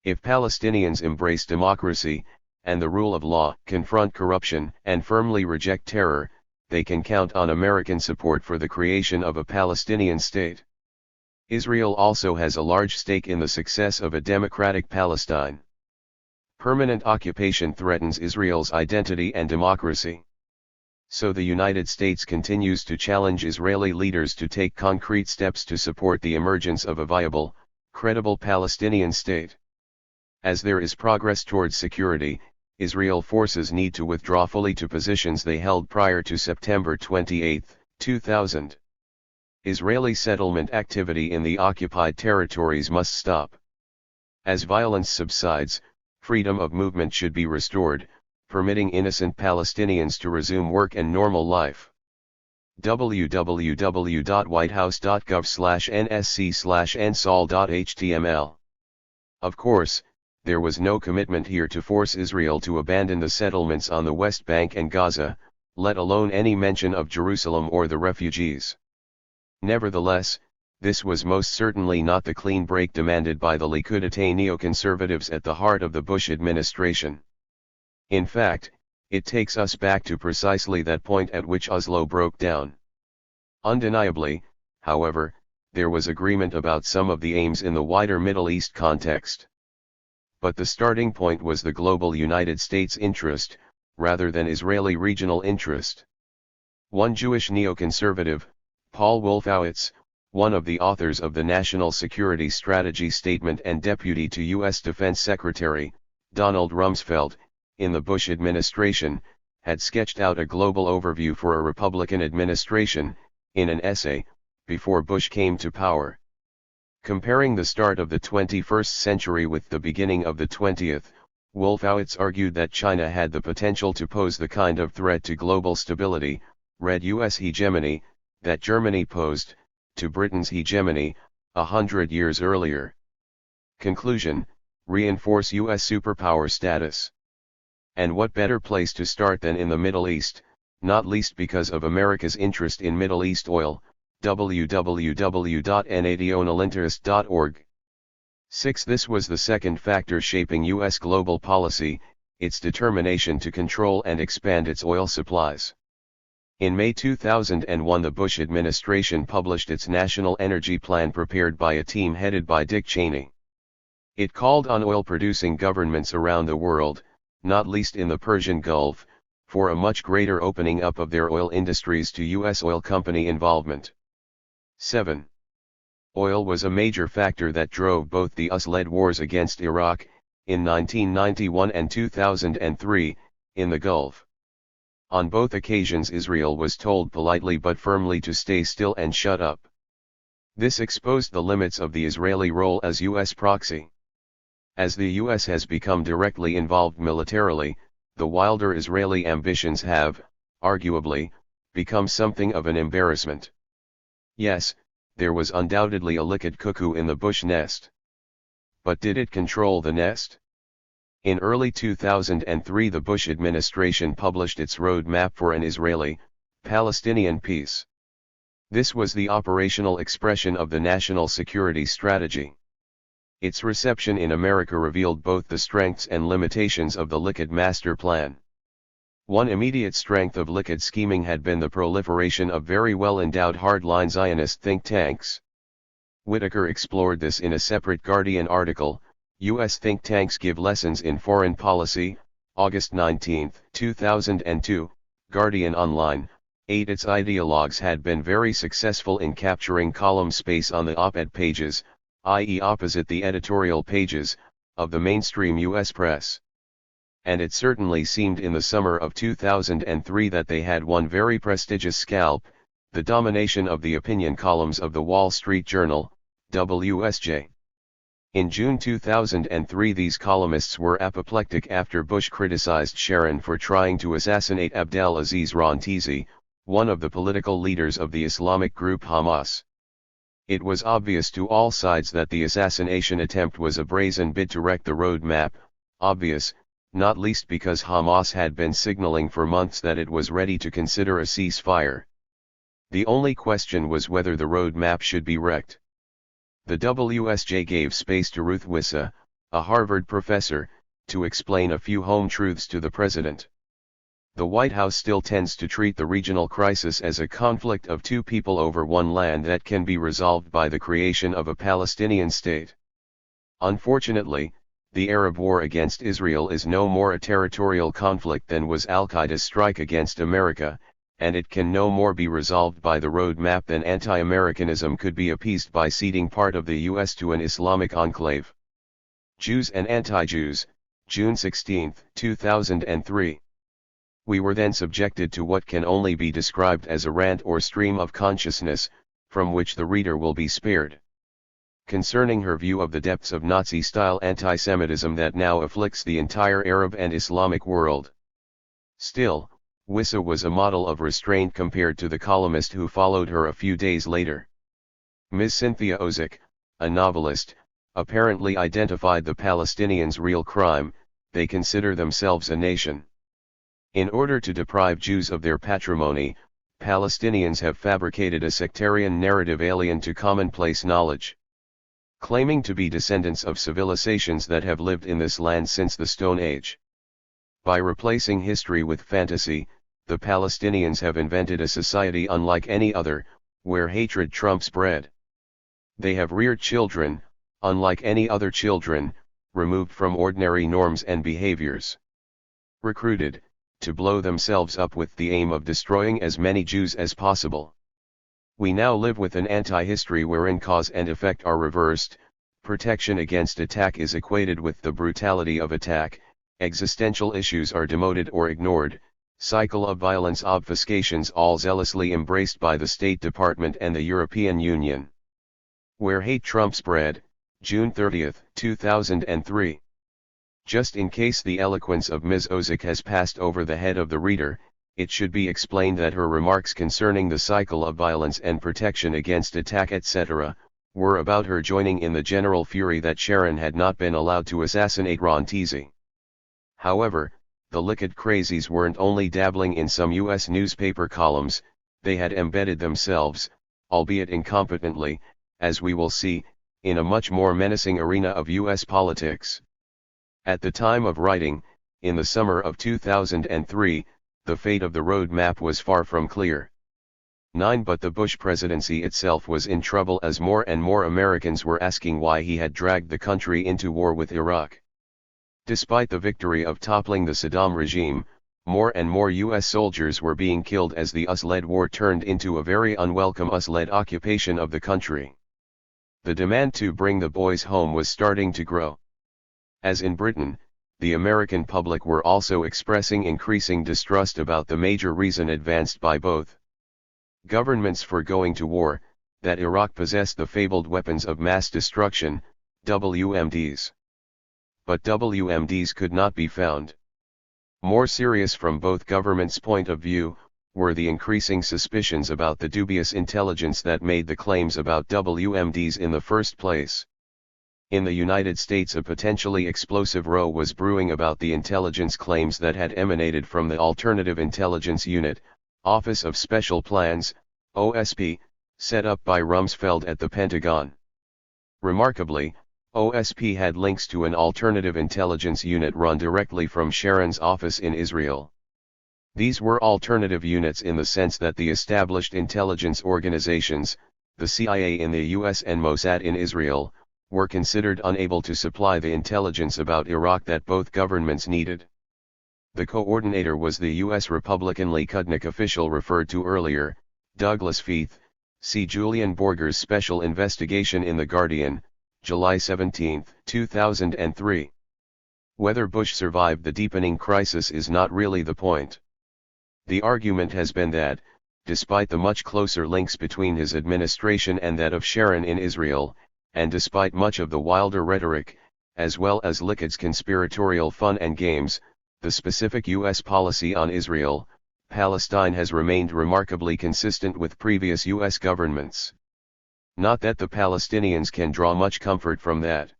If Palestinians embrace democracy and the rule of law, confront corruption, and firmly reject terror, they can count on American support for the creation of a Palestinian state. Israel also has a large stake in the success of a democratic Palestine. Permanent occupation threatens Israel's identity and democracy. So the United States continues to challenge Israeli leaders to take concrete steps to support the emergence of a viable, credible Palestinian state. As there is progress towards security, Israel forces need to withdraw fully to positions they held prior to September 28, 2000. Israeli settlement activity in the occupied territories must stop. As violence subsides, freedom of movement should be restored, permitting innocent Palestinians to resume work and normal life. www.whitehouse.gov/nsc/nsol.html. Of course, there was no commitment here to force Israel to abandon the settlements on the West Bank and Gaza, let alone any mention of Jerusalem or the refugees. Nevertheless, this was most certainly not the clean break demanded by the Likud neoconservatives at the heart of the Bush administration. In fact, it takes us back to precisely that point at which Oslo broke down. Undeniably, however, there was agreement about some of the aims in the wider Middle East context. But the starting point was the global United States interest, rather than Israeli regional interest. One Jewish neoconservative, Paul Wolfowitz, one of the authors of the National Security Strategy Statement and deputy to U.S. Defense Secretary, Donald Rumsfeld, in the Bush administration, had sketched out a global overview for a Republican administration, in an essay, before Bush came to power. Comparing the start of the 21st century with the beginning of the 20th, Wolfowitz argued that China had the potential to pose the kind of threat to global stability, red U.S. hegemony, that Germany posed to Britain's hegemony 100 years earlier. Conclusion: reinforce U.S. superpower status. And what better place to start than in the Middle East, not least because of America's interest in Middle East oil, www.nationalinterest.org. 6. This was the second factor shaping U.S. global policy, its determination to control and expand its oil supplies. In May 2001, the Bush administration published its National Energy Plan prepared by a team headed by Dick Cheney. It called on oil-producing governments around the world, not least in the Persian Gulf, for a much greater opening up of their oil industries to U.S. oil company involvement. 7. Oil was a major factor that drove both the US-led wars against Iraq, in 1991 and 2003, in the Gulf. On both occasions Israel was told politely but firmly to stay still and shut up. This exposed the limits of the Israeli role as U.S. proxy. As the U.S. has become directly involved militarily, the wilder Israeli ambitions have, arguably, become something of an embarrassment. Yes, there was undoubtedly a liquid cuckoo in the Bush nest. But did it control the nest? In early 2003, the Bush administration published its roadmap for an Israeli-Palestinian peace. This was the operational expression of the national security strategy. Its reception in America revealed both the strengths and limitations of the Likud master plan. One immediate strength of Likud scheming had been the proliferation of very well-endowed hardline Zionist think tanks. Whitaker explored this in a separate Guardian article, U.S. think tanks give lessons in foreign policy, August 19, 2002, Guardian Online. 8. Its ideologues had been very successful in capturing column space on the op-ed pages, i.e. opposite the editorial pages, of the mainstream U.S. press. And it certainly seemed in the summer of 2003 that they had one very prestigious scalp, the domination of the opinion columns of the Wall Street Journal, WSJ. In June 2003 these columnists were apoplectic after Bush criticized Sharon for trying to assassinate Abdelaziz Rantisi, one of the political leaders of the Islamic group Hamas. It was obvious to all sides that the assassination attempt was a brazen bid to wreck the roadmap, obvious, not least because Hamas had been signaling for months that it was ready to consider a ceasefire. The only question was whether the roadmap should be wrecked. The WSJ gave space to Ruth Wissa, a Harvard professor, to explain a few home truths to the president. The White House still tends to treat the regional crisis as a conflict of two people over one land that can be resolved by the creation of a Palestinian state. Unfortunately, the Arab war against Israel is no more a territorial conflict than was Al-Qaeda's strike against America, and it can no more be resolved by the roadmap than anti-Americanism could be appeased by ceding part of the U.S. to an Islamic enclave. Jews and Anti-Jews, June 16, 2003. We were then subjected to what can only be described as a rant or stream of consciousness, from which the reader will be spared. Concerning her view of the depths of Nazi-style anti-Semitism that now afflicts the entire Arab and Islamic world. Still, Wissa was a model of restraint compared to the columnist who followed her a few days later. Ms. Cynthia Ozick, a novelist, apparently identified the Palestinians' real crime: they consider themselves a nation. In order to deprive Jews of their patrimony, Palestinians have fabricated a sectarian narrative alien to commonplace knowledge. Claiming to be descendants of civilizations that have lived in this land since the Stone Age. By replacing history with fantasy, the Palestinians have invented a society unlike any other, where hatred trumps bread. They have reared children, unlike any other children, removed from ordinary norms and behaviors. Recruited, to blow themselves up with the aim of destroying as many Jews as possible. We now live with an anti-history wherein cause and effect are reversed, protection against attack is equated with the brutality of attack, existential issues are demoted or ignored, cycle of violence obfuscations all zealously embraced by the State Department and the European Union. Where hate trumps bread, June 30, 2003. Just in case the eloquence of Ms. Ozick has passed over the head of the reader, it should be explained that her remarks concerning the cycle of violence and protection against attack etc., were about her joining in the general fury that Sharon had not been allowed to assassinate Rantisi. However, the liquid crazies weren't only dabbling in some U.S. newspaper columns, they had embedded themselves, albeit incompetently, as we will see, in a much more menacing arena of U.S. politics. At the time of writing, in the summer of 2003, the fate of the roadmap was far from clear. 9. But the Bush presidency itself was in trouble as more and more Americans were asking why he had dragged the country into war with Iraq. Despite the victory of toppling the Saddam regime, more and more U.S. soldiers were being killed as the US-led war turned into a very unwelcome US-led occupation of the country. The demand to bring the boys home was starting to grow. As in Britain, the American public were also expressing increasing distrust about the major reason advanced by both governments for going to war, that Iraq possessed the fabled weapons of mass destruction, WMDs. But WMDs could not be found. More serious from both governments' point of view, were the increasing suspicions about the dubious intelligence that made the claims about WMDs in the first place. In the United States, a potentially explosive row was brewing about the intelligence claims that had emanated from the Alternative Intelligence Unit, Office of Special Plans, OSP, set up by Rumsfeld at the Pentagon. Remarkably, OSP had links to an alternative intelligence unit run directly from Sharon's office in Israel. These were alternative units in the sense that the established intelligence organizations, the CIA in the US and Mossad in Israel, were considered unable to supply the intelligence about Iraq that both governments needed. The coordinator was the U.S. Republican Likud official referred to earlier, Douglas Feith. See Julian Borger's special investigation in The Guardian, July 17, 2003. Whether Bush survived the deepening crisis is not really the point. The argument has been that, despite the much closer links between his administration and that of Sharon in Israel, and despite much of the wilder rhetoric, as well as Likud's conspiratorial fun and games, the specific U.S. policy on Israel, Palestine has remained remarkably consistent with previous U.S. governments. Not that the Palestinians can draw much comfort from that.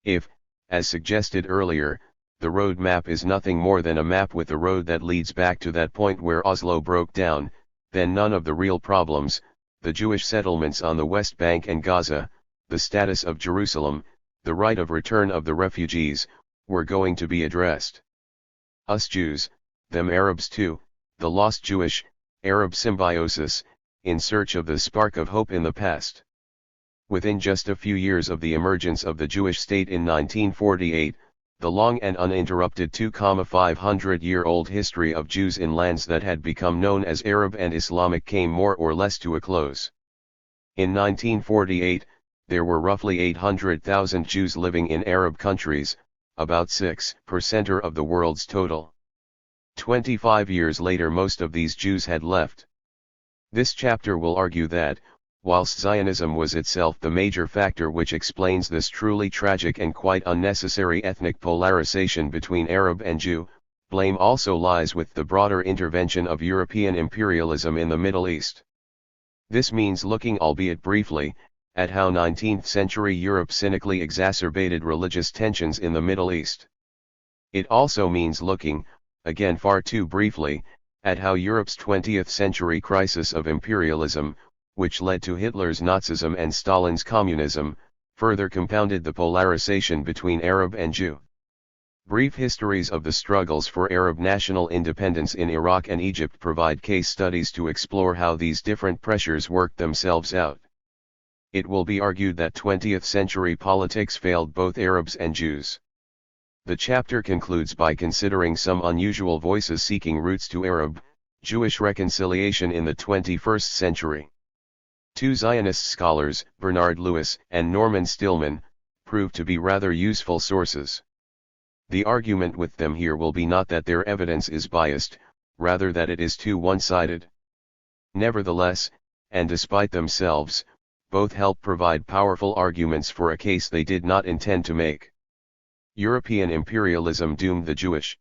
If, as suggested earlier, the road map is nothing more than a map with a road that leads back to that point where Oslo broke down, then none of the real problems, the Jewish settlements on the West Bank and Gaza, the status of Jerusalem, the right of return of the refugees, were going to be addressed. Us Jews, them Arabs too, the lost Jewish-Arab symbiosis, in search of the spark of hope in the past. Within just a few years of the emergence of the Jewish state in 1948, the long and uninterrupted 2,500-year-old history of Jews in lands that had become known as Arab and Islamic came more or less to a close. In 1948, there were roughly 800,000 Jews living in Arab countries, about 6% of the world's total. 25 years later most of these Jews had left. This chapter will argue that, whilst Zionism was itself the major factor which explains this truly tragic and quite unnecessary ethnic polarization between Arab and Jew, blame also lies with the broader intervention of European imperialism in the Middle East. This means looking, albeit briefly, at how 19th-century Europe cynically exacerbated religious tensions in the Middle East. It also means looking, again far too briefly, at how Europe's 20th-century crisis of imperialism, which led to Hitler's Nazism and Stalin's communism, further compounded the polarization between Arab and Jew. Brief histories of the struggles for Arab national independence in Iraq and Egypt provide case studies to explore how these different pressures worked themselves out. It will be argued that 20th-century politics failed both Arabs and Jews. The chapter concludes by considering some unusual voices seeking routes to Arab-Jewish reconciliation in the 21st century. Two Zionist scholars, Bernard Lewis and Norman Stillman, prove to be rather useful sources. The argument with them here will be not that their evidence is biased, rather that it is too one-sided. Nevertheless, and despite themselves, both help provide powerful arguments for a case they did not intend to make. European imperialism doomed the Jewish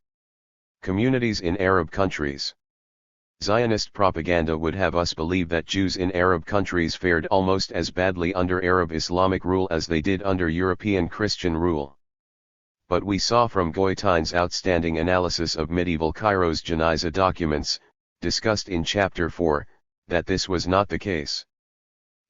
communities in Arab countries. Zionist propaganda would have us believe that Jews in Arab countries fared almost as badly under Arab Islamic rule as they did under European Christian rule. But we saw from Goitein's outstanding analysis of medieval Cairo's Geniza documents, discussed in Chapter 4, that this was not the case.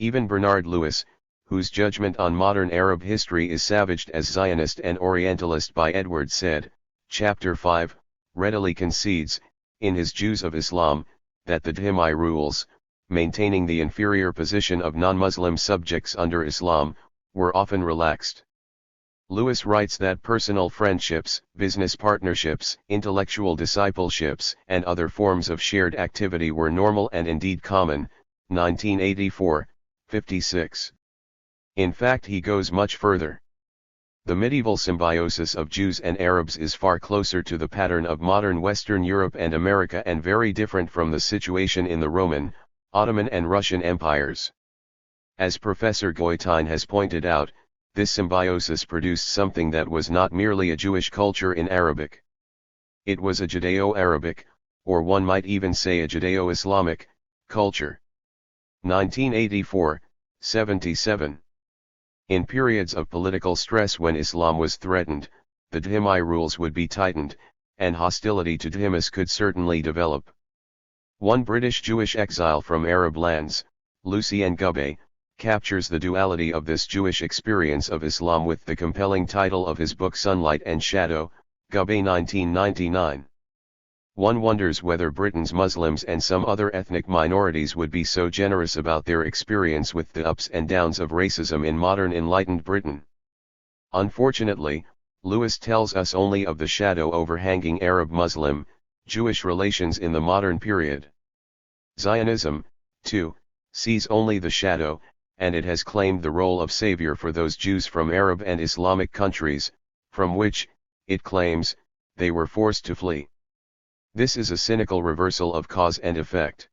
Even Bernard Lewis, whose judgment on modern Arab history is savaged as Zionist and Orientalist by Edward Said, Chapter 5, readily concedes, in his Jews of Islam, that the dhimmi rules, maintaining the inferior position of non-Muslim subjects under Islam, were often relaxed. Lewis writes that personal friendships, business partnerships, intellectual discipleships, and other forms of shared activity were normal and indeed common, 1984, 56. In fact, he goes much further. The medieval symbiosis of Jews and Arabs is far closer to the pattern of modern Western Europe and America and very different from the situation in the Roman, Ottoman and Russian empires. As Professor Goitein has pointed out, this symbiosis produced something that was not merely a Jewish culture in Arabic. It was a Judeo-Arabic, or one might even say a Judeo-Islamic, culture. 1984, 77. In periods of political stress when Islam was threatened, the dhimmi rules would be tightened, and hostility to dhimmis could certainly develop. One British Jewish exile from Arab lands, Lucien Gubbe, captures the duality of this Jewish experience of Islam with the compelling title of his book Sunlight and Shadow, Gubbe 1999. One wonders whether Britain's Muslims and some other ethnic minorities would be so generous about their experience with the ups and downs of racism in modern enlightened Britain. Unfortunately, Lewis tells us only of the shadow overhanging Arab-Muslim, Jewish relations in the modern period. Zionism, too, sees only the shadow, and it has claimed the role of savior for those Jews from Arab and Islamic countries, from which, it claims, they were forced to flee. This is a cynical reversal of cause and effect.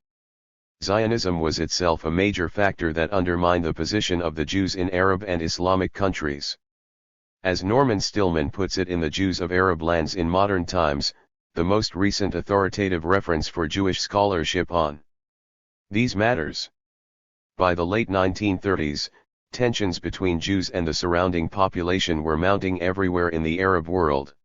Zionism was itself a major factor that undermined the position of the Jews in Arab and Islamic countries. As Norman Stillman puts it in The Jews of Arab Lands in Modern Times, the most recent authoritative reference for Jewish scholarship on these matters. By the late 1930s, tensions between Jews and the surrounding population were mounting everywhere in the Arab world.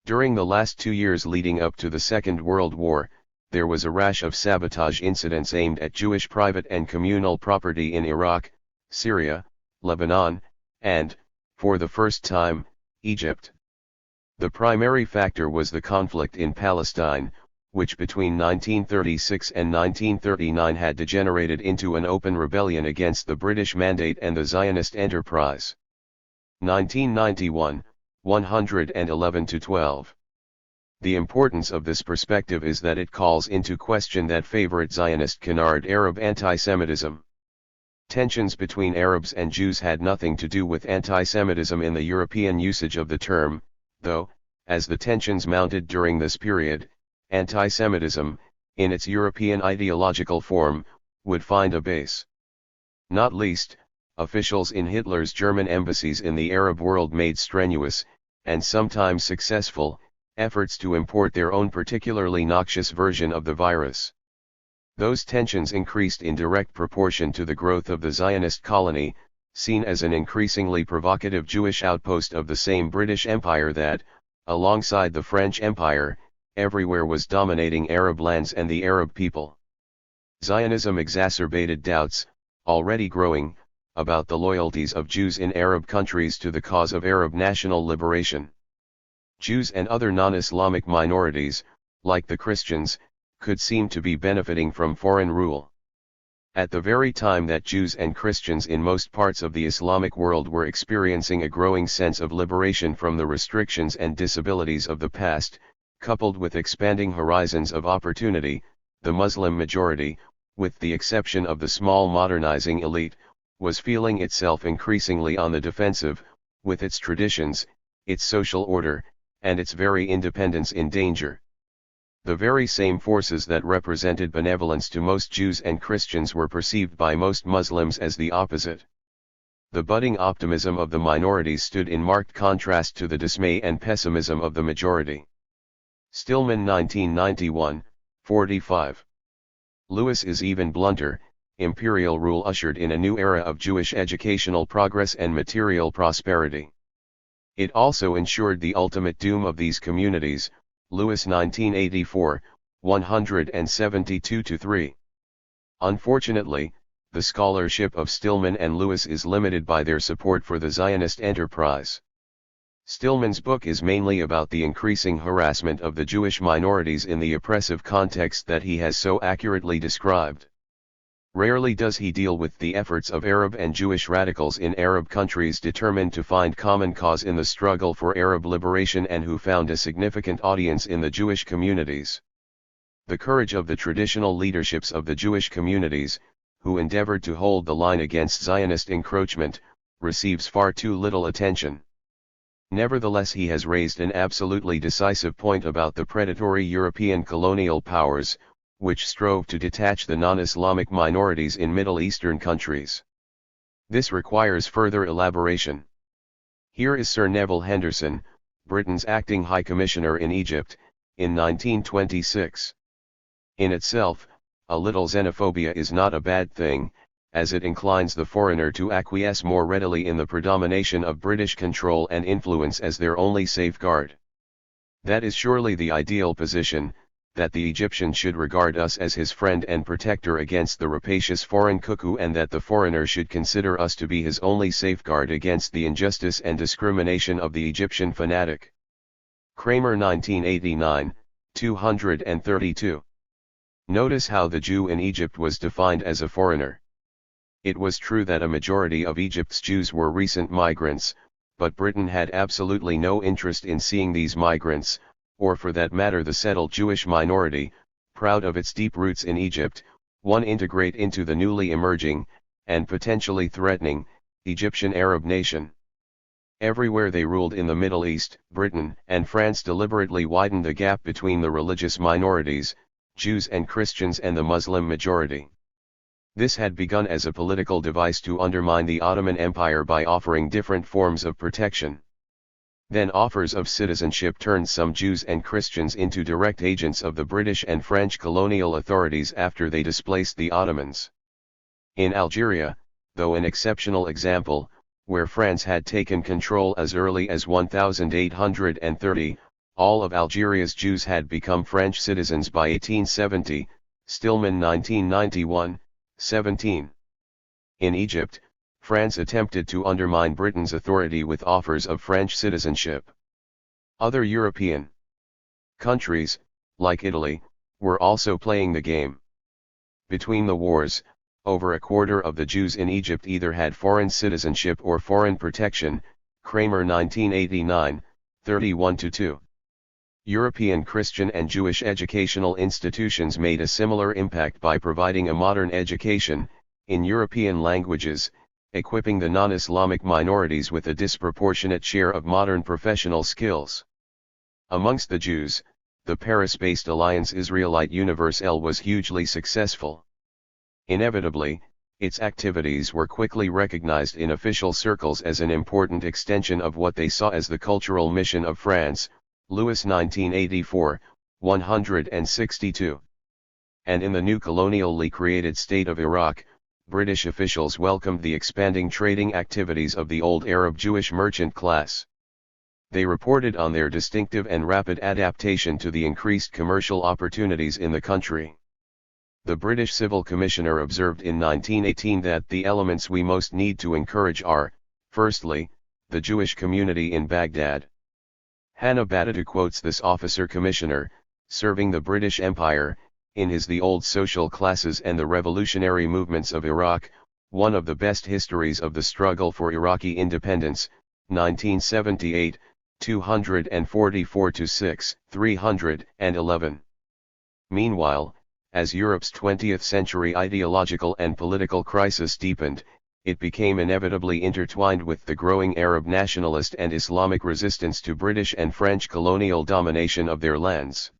During the last 2 years leading up to the Second World War, there was a rash of sabotage incidents aimed at Jewish private and communal property in Iraq, Syria, Lebanon, and, for the first time, Egypt. The primary factor was the conflict in Palestine, which between 1936 and 1939 had degenerated into an open rebellion against the British Mandate and the Zionist enterprise. 1991, 111-12. The importance of this perspective is that it calls into question that favorite Zionist canard Arab anti-Semitism. Tensions between Arabs and Jews had nothing to do with anti-Semitism in the European usage of the term, though, as the tensions mounted during this period, anti-Semitism, in its European ideological form, would find a base. Not least, officials in Hitler's German embassies in the Arab world made strenuous, and sometimes successful, efforts to import their own particularly noxious version of the virus. Those tensions increased in direct proportion to the growth of the Zionist colony, seen as an increasingly provocative Jewish outpost of the same British Empire that, alongside the French Empire, everywhere was dominating Arab lands and the Arab people. Zionism exacerbated doubts, already growing, about the loyalties of Jews in Arab countries to the cause of Arab national liberation. Jews and other non-Islamic minorities, like the Christians, could seem to be benefiting from foreign rule. At the very time that Jews and Christians in most parts of the Islamic world were experiencing a growing sense of liberation from the restrictions and disabilities of the past, coupled with expanding horizons of opportunity, the Muslim majority, with the exception of the small modernizing elite, was feeling itself increasingly on the defensive, with its traditions, its social order, and its very independence in danger. The very same forces that represented benevolence to most Jews and Christians were perceived by most Muslims as the opposite. The budding optimism of the minorities stood in marked contrast to the dismay and pessimism of the majority. Stillman 1991, 45. Lewis is even blunter. Imperial rule ushered in a new era of Jewish educational progress and material prosperity. It also ensured the ultimate doom of these communities. Lewis 1984, 172-3. Unfortunately, the scholarship of Stillman and Lewis is limited by their support for the Zionist enterprise. Stillman's book is mainly about the increasing harassment of the Jewish minorities in the oppressive context that he has so accurately described. Rarely does he deal with the efforts of Arab and Jewish radicals in Arab countries determined to find common cause in the struggle for Arab liberation and who found a significant audience in the Jewish communities. The courage of the traditional leaderships of the Jewish communities, who endeavored to hold the line against Zionist encroachment, receives far too little attention. Nevertheless, he has raised an absolutely decisive point about the predatory European colonial powers, which strove to detach the non-Islamic minorities in Middle Eastern countries. This requires further elaboration. Here is Sir Neville Henderson, Britain's acting High Commissioner in Egypt, in 1926. In itself, a little xenophobia is not a bad thing, as it inclines the foreigner to acquiesce more readily in the predomination of British control and influence as their only safeguard. That is surely the ideal position, that the Egyptian should regard us as his friend and protector against the rapacious foreign cuckoo, and that the foreigner should consider us to be his only safeguard against the injustice and discrimination of the Egyptian fanatic. Kramer 1989, 232. Notice how the Jew in Egypt was defined as a foreigner. It was true that a majority of Egypt's Jews were recent migrants, but Britain had absolutely no interest in seeing these migrants, or for that matter the settled Jewish minority, proud of its deep roots in Egypt, integrate into the newly emerging, and potentially threatening, Egyptian Arab nation. Everywhere they ruled in the Middle East, Britain and France deliberately widened the gap between the religious minorities, Jews and Christians, and the Muslim majority. This had begun as a political device to undermine the Ottoman Empire by offering different forms of protection. Then offers of citizenship turned some Jews and Christians into direct agents of the British and French colonial authorities after they displaced the Ottomans. In Algeria, though an exceptional example, where France had taken control as early as 1830, all of Algeria's Jews had become French citizens by 1870, Stillman 1991, 17. In Egypt, France attempted to undermine Britain's authority with offers of French citizenship. Other European countries, like Italy, were also playing the game. Between the wars, over a quarter of the Jews in Egypt either had foreign citizenship or foreign protection, Kramer 1989, 31-2. European Christian and Jewish educational institutions made a similar impact by providing a modern education, in European languages, equipping the non-Islamic minorities with a disproportionate share of modern professional skills. Amongst the Jews, the Paris-based Alliance Israelite Universelle was hugely successful. Inevitably, its activities were quickly recognized in official circles as an important extension of what they saw as the cultural mission of France, Lewis 1984, 162. And in the new colonially created state of Iraq, British officials welcomed the expanding trading activities of the old Arab Jewish merchant class. They reported on their distinctive and rapid adaptation to the increased commercial opportunities in the country. The British Civil Commissioner observed in 1918 that the elements we most need to encourage are, firstly, the Jewish community in Baghdad. Hannah Batatu quotes this officer commissioner, serving the British Empire, in his The Old Social Classes and the Revolutionary Movements of Iraq, one of the best histories of the struggle for Iraqi independence, 1978, 244-6, 311. Meanwhile, as Europe's 20th century ideological and political crisis deepened, it became inevitably intertwined with the growing Arab nationalist and Islamic resistance to British and French colonial domination of their lands.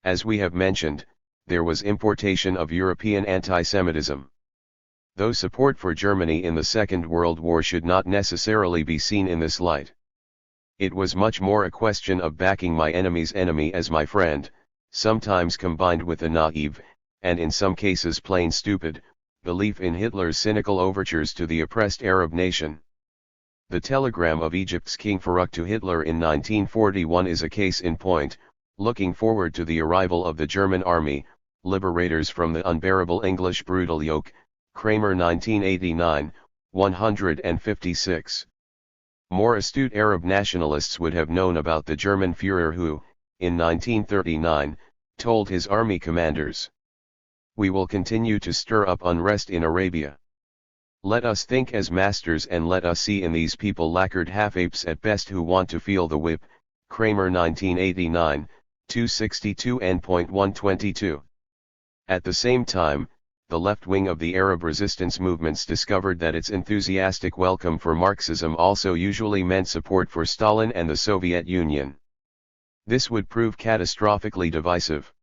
As we have mentioned, there was importation of European anti-Semitism. Though support for Germany in the Second World War should not necessarily be seen in this light. It was much more a question of backing my enemy's enemy as my friend, sometimes combined with a naive, and in some cases plain stupid, belief in Hitler's cynical overtures to the oppressed Arab nation. The telegram of Egypt's King Farouk to Hitler in 1941 is a case in point, looking forward to the arrival of the German army, liberators from the unbearable English brutal yoke, Kramer 1989, 156. More astute Arab nationalists would have known about the German Führer who, in 1939, told his army commanders, "We will continue to stir up unrest in Arabia. Let us think as masters and let us see in these people lacquered half-apes at best who want to feel the whip." Kramer 1989, 262n.122. At the same time, the left wing of the Arab resistance movements discovered that its enthusiastic welcome for Marxism also usually meant support for Stalin and the Soviet Union. This would prove catastrophically divisive.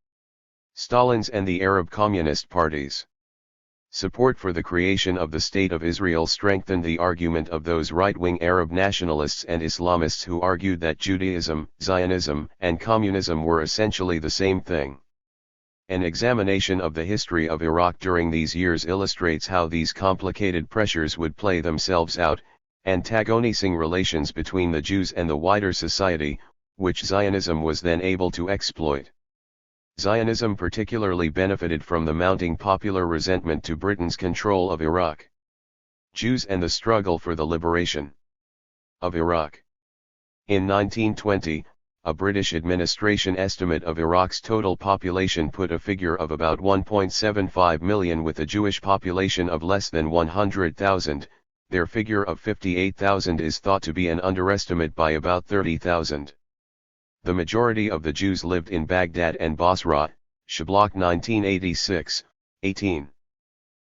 Stalin's and the Arab Communist parties. Support for the creation of the State of Israel strengthened the argument of those right-wing Arab nationalists and Islamists who argued that Judaism, Zionism, and communism were essentially the same thing. An examination of the history of Iraq during these years illustrates how these complicated pressures would play themselves out, antagonizing relations between the Jews and the wider society, which Zionism was then able to exploit. Zionism particularly benefited from the mounting popular resentment to Britain's control of Iraq. Jews and the struggle for the liberation of Iraq. In 1920, a British administration estimate of Iraq's total population put a figure of about 1.75 million with a Jewish population of less than 100,000, their figure of 58,000 is thought to be an underestimate by about 30,000. The majority of the Jews lived in Baghdad and Basra, Shablock 1986, 18.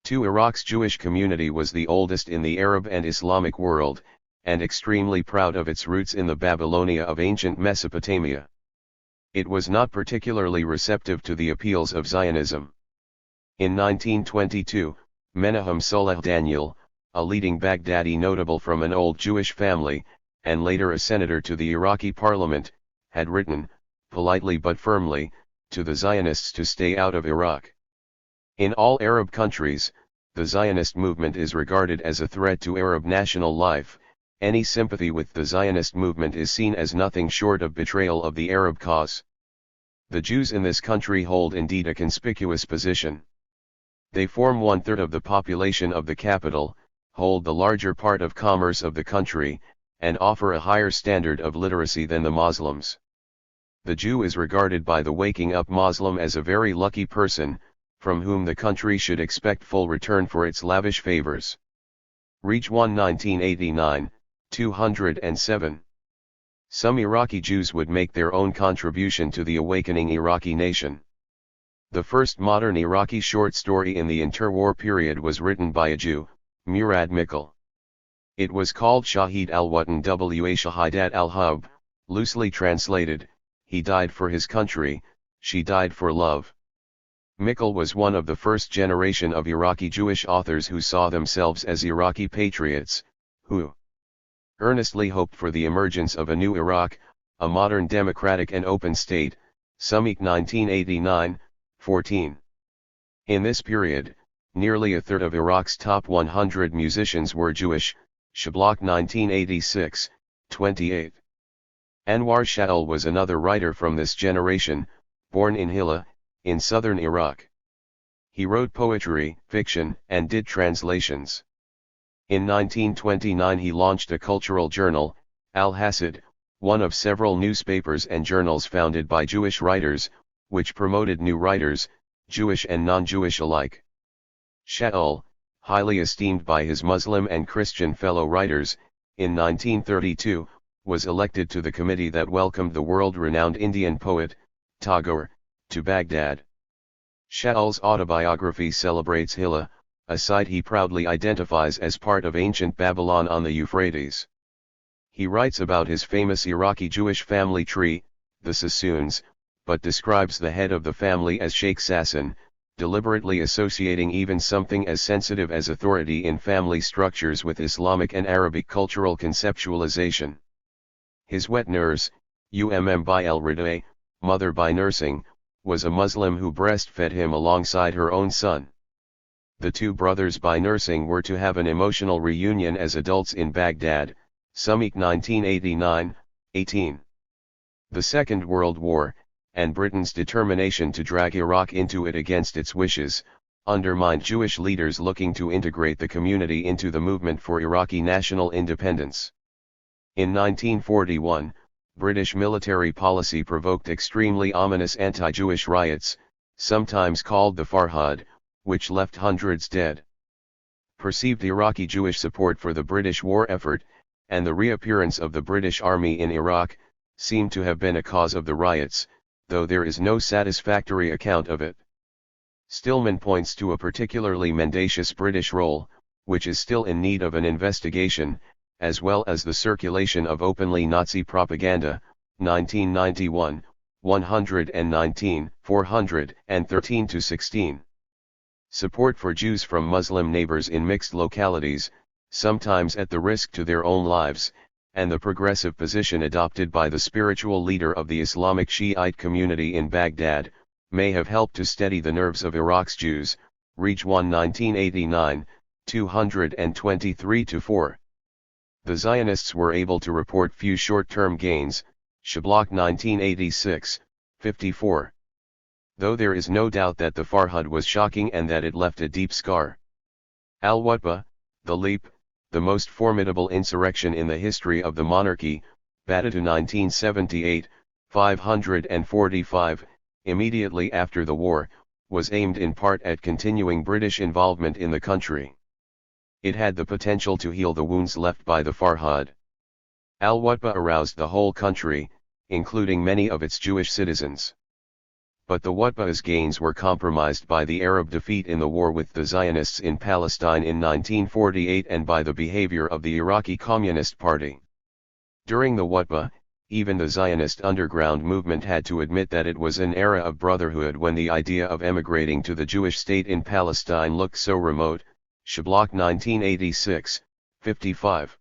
2. Iraq's Jewish community was the oldest in the Arab and Islamic world, and extremely proud of its roots in the Babylonia of ancient Mesopotamia. It was not particularly receptive to the appeals of Zionism. In 1922, Menahem Soleh Daniel, a leading Baghdadi notable from an old Jewish family, and later a senator to the Iraqi parliament, had written, politely but firmly, to the Zionists to stay out of Iraq. In all Arab countries, the Zionist movement is regarded as a threat to Arab national life. Any sympathy with the Zionist movement is seen as nothing short of betrayal of the Arab cause. The Jews in this country hold indeed a conspicuous position. They form 1/3 of the population of the capital, hold the larger part of commerce of the country, and offer a higher standard of literacy than the Muslims. The Jew is regarded by the waking up Muslim as a very lucky person, from whom the country should expect full return for its lavish favors. Reach 1 1989, 207. Some Iraqi Jews would make their own contribution to the awakening Iraqi nation. The first modern Iraqi short story in the interwar period was written by a Jew, Murad Mikkel. It was called Shahid al-Watan wa Shahidat al-Hub, loosely translated, he died for his country, she died for love. Mikkel was one of the first generation of Iraqi Jewish authors who saw themselves as Iraqi patriots, who earnestly hoped for the emergence of a new Iraq, a modern democratic and open state, Sumik 1989, 14. In this period, nearly a third of Iraq's top 100 musicians were Jewish, Shablock 1986, 28. Anwar Shaul was another writer from this generation, born in Hilla, in southern Iraq. He wrote poetry, fiction, and did translations. In 1929 he launched a cultural journal, Al-Hasid, one of several newspapers and journals founded by Jewish writers, which promoted new writers, Jewish and non-Jewish alike. Shaul, highly esteemed by his Muslim and Christian fellow writers, in 1932, was elected to the committee that welcomed the world-renowned Indian poet, Tagore, to Baghdad. Shaul's autobiography celebrates Hilla, a site he proudly identifies as part of ancient Babylon on the Euphrates. He writes about his famous Iraqi Jewish family tree, the Sassoons, but describes the head of the family as Sheikh Sassoon, deliberately associating even something as sensitive as authority in family structures with Islamic and Arabic cultural conceptualization. His wet nurse, by el-Riday, mother by nursing, was a Muslim who breastfed him alongside her own son. The two brothers by nursing were to have an emotional reunion as adults in Baghdad, Sumik 1989, 18. The Second World War, and Britain's determination to drag Iraq into it against its wishes, undermined Jewish leaders looking to integrate the community into the movement for Iraqi national independence. In 1941, British military policy provoked extremely ominous anti-Jewish riots, sometimes called the Farhad, which left hundreds dead. Perceived Iraqi Jewish support for the British war effort, and the reappearance of the British Army in Iraq, seemed to have been a cause of the riots, though there is no satisfactory account of it. Stillman points to a particularly mendacious British role, which is still in need of an investigation, as well as the circulation of openly Nazi propaganda, 1991, 119, 413-16. Support for Jews from Muslim neighbors in mixed localities, sometimes at the risk to their own lives, and the progressive position adopted by the spiritual leader of the Islamic Shiite community in Baghdad, may have helped to steady the nerves of Iraq's Jews, Reach 1 1989, 223-4. The Zionists were able to report few short-term gains, Shablock 1986, 54. Though there is no doubt that the Farhad was shocking and that it left a deep scar. Al-Wutba, the Leap, the most formidable insurrection in the history of the monarchy, Batatu 1978, 545, immediately after the war, was aimed in part at continuing British involvement in the country. It had the potential to heal the wounds left by the Farhad. Al-Wutba aroused the whole country, including many of its Jewish citizens. But the Wutba's gains were compromised by the Arab defeat in the war with the Zionists in Palestine in 1948 and by the behavior of the Iraqi Communist Party. During the Wutba, even the Zionist underground movement had to admit that it was an era of brotherhood when the idea of emigrating to the Jewish state in Palestine looked so remote. Shablock 1986, 55.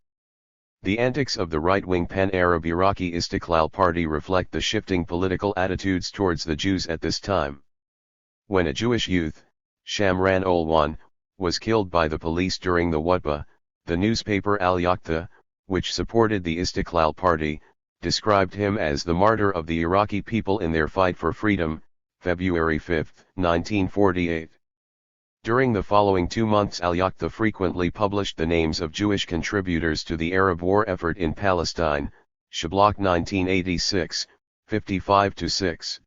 The antics of the right-wing pan-Arab Iraqi Istiqlal Party reflect the shifting political attitudes towards the Jews at this time. When a Jewish youth, Shamran Olwan, was killed by the police during the Wutba, the newspaper Al-Yaqta, which supported the Istiqlal Party, described him as the martyr of the Iraqi people in their fight for freedom, February 5, 1948. During the following 2 months Al-Yaqta frequently published the names of Jewish contributors to the Arab war effort in Palestine, Shablock 1986, 55-6.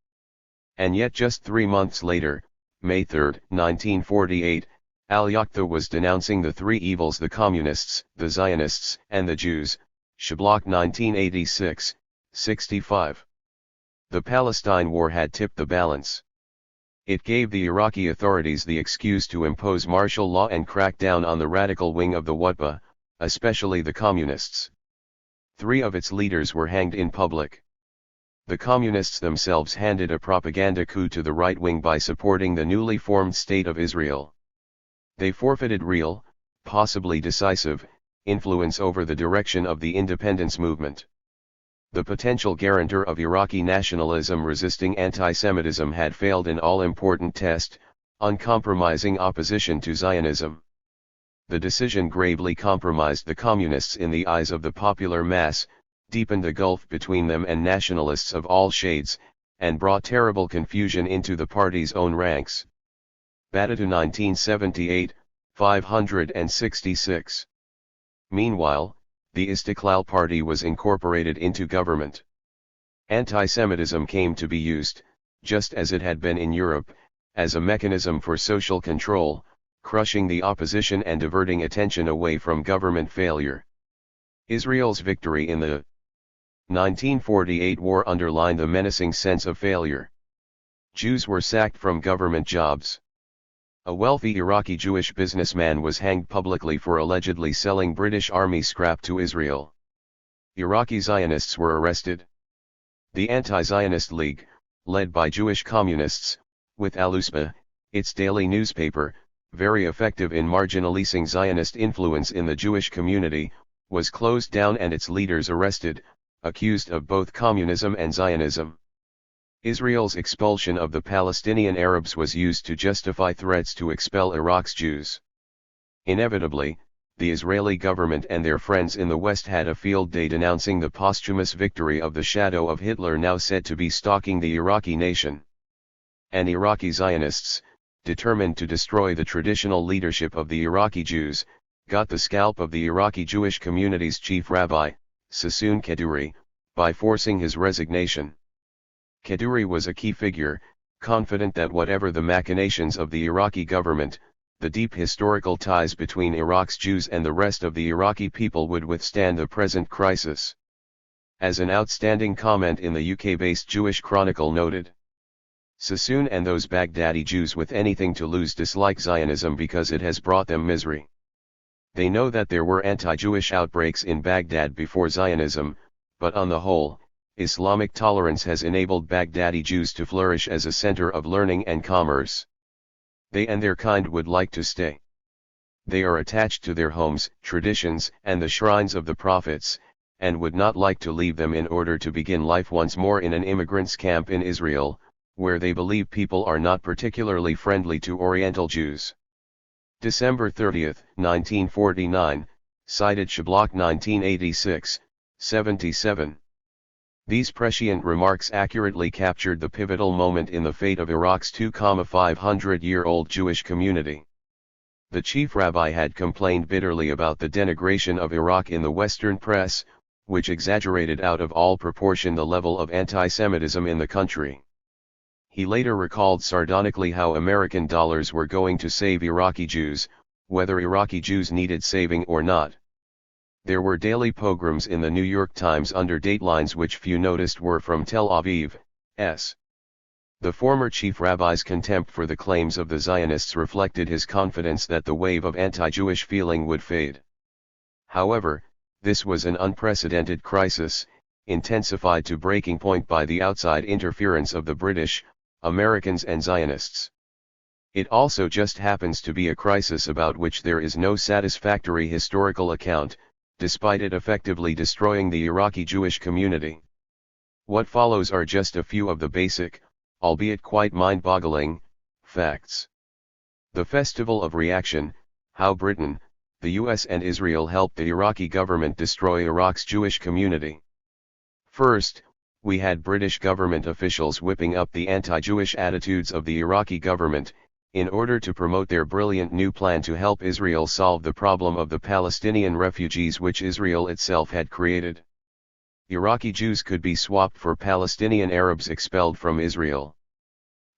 And yet just 3 months later, May 3, 1948, Al-Yaqta was denouncing the three evils: the Communists, the Zionists, and the Jews, Shablock 1986, 65. The Palestine War had tipped the balance. It gave the Iraqi authorities the excuse to impose martial law and crack down on the radical wing of the Wutba, especially the Communists. 3 of its leaders were hanged in public. The Communists themselves handed a propaganda coup to the right wing by supporting the newly formed State of Israel. They forfeited real, possibly decisive, influence over the direction of the independence movement. The potential guarantor of Iraqi nationalism resisting anti-Semitism had failed in all important test, uncompromising opposition to Zionism. The decision gravely compromised the Communists in the eyes of the popular mass, deepened the gulf between them and nationalists of all shades, and brought terrible confusion into the party's own ranks. Batatu 1978, 566. Meanwhile, the Istiqlal Party was incorporated into government. Anti-Semitism came to be used, just as it had been in Europe, as a mechanism for social control, crushing the opposition and diverting attention away from government failure. Israel's victory in the 1948 war underlined the menacing sense of failure. Jews were sacked from government jobs. A wealthy Iraqi Jewish businessman was hanged publicly for allegedly selling British Army scrap to Israel. Iraqi Zionists were arrested. The Anti-Zionist League, led by Jewish communists, with Al-Usba, its daily newspaper, very effective in marginalizing Zionist influence in the Jewish community, was closed down and its leaders arrested, accused of both communism and Zionism. Israel's expulsion of the Palestinian Arabs was used to justify threats to expel Iraq's Jews. Inevitably, the Israeli government and their friends in the West had a field day denouncing the posthumous victory of the shadow of Hitler now said to be stalking the Iraqi nation. And Iraqi Zionists, determined to destroy the traditional leadership of the Iraqi Jews, got the scalp of the Iraqi Jewish community's chief rabbi, Sassoon Kaduri, by forcing his resignation. Kaduri was a key figure, confident that whatever the machinations of the Iraqi government, the deep historical ties between Iraq's Jews and the rest of the Iraqi people would withstand the present crisis. As an outstanding comment in the UK-based Jewish Chronicle noted, Sassoon and those Baghdadi Jews with anything to lose dislike Zionism because it has brought them misery. They know that there were anti-Jewish outbreaks in Baghdad before Zionism, but on the whole, Islamic tolerance has enabled Baghdadi Jews to flourish as a center of learning and commerce. They and their kind would like to stay. They are attached to their homes, traditions, and the shrines of the prophets, and would not like to leave them in order to begin life once more in an immigrants' camp in Israel, where they believe people are not particularly friendly to Oriental Jews. December 30, 1949, cited Shablock 1986, 77. These prescient remarks accurately captured the pivotal moment in the fate of Iraq's 2,500-year-old Jewish community. The chief rabbi had complained bitterly about the denigration of Iraq in the Western press, which exaggerated out of all proportion the level of anti-Semitism in the country. He later recalled sardonically how American dollars were going to save Iraqi Jews, whether Iraqi Jews needed saving or not. There were daily pogroms in the New York Times under datelines which few noticed were from Tel Aviv's. The former chief rabbi's contempt for the claims of the Zionists reflected his confidence that the wave of anti-Jewish feeling would fade. However, this was an unprecedented crisis, intensified to breaking point by the outside interference of the British, Americans and Zionists. It also just happens to be a crisis about which there is no satisfactory historical account, despite it effectively destroying the Iraqi Jewish community. What follows are just a few of the basic, albeit quite mind-boggling, facts. The Festival of Reaction, how Britain, the US and Israel helped the Iraqi government destroy Iraq's Jewish community. First, we had British government officials whipping up the anti-Jewish attitudes of the Iraqi government, in order to promote their brilliant new plan to help Israel solve the problem of the Palestinian refugees which Israel itself had created. Iraqi Jews could be swapped for Palestinian Arabs expelled from Israel.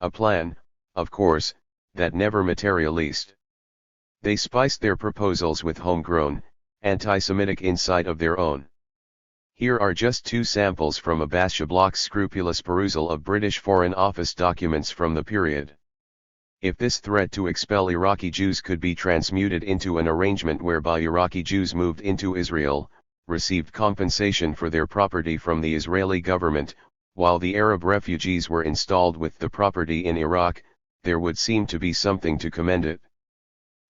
A plan, of course, that never materialized. They spiced their proposals with homegrown, anti-Semitic insight of their own. Here are just two samples from Abbas Shablock's scrupulous perusal of British Foreign Office documents from the period. If this threat to expel Iraqi Jews could be transmuted into an arrangement whereby Iraqi Jews moved into Israel, received compensation for their property from the Israeli government, while the Arab refugees were installed with the property in Iraq, there would seem to be something to commend it.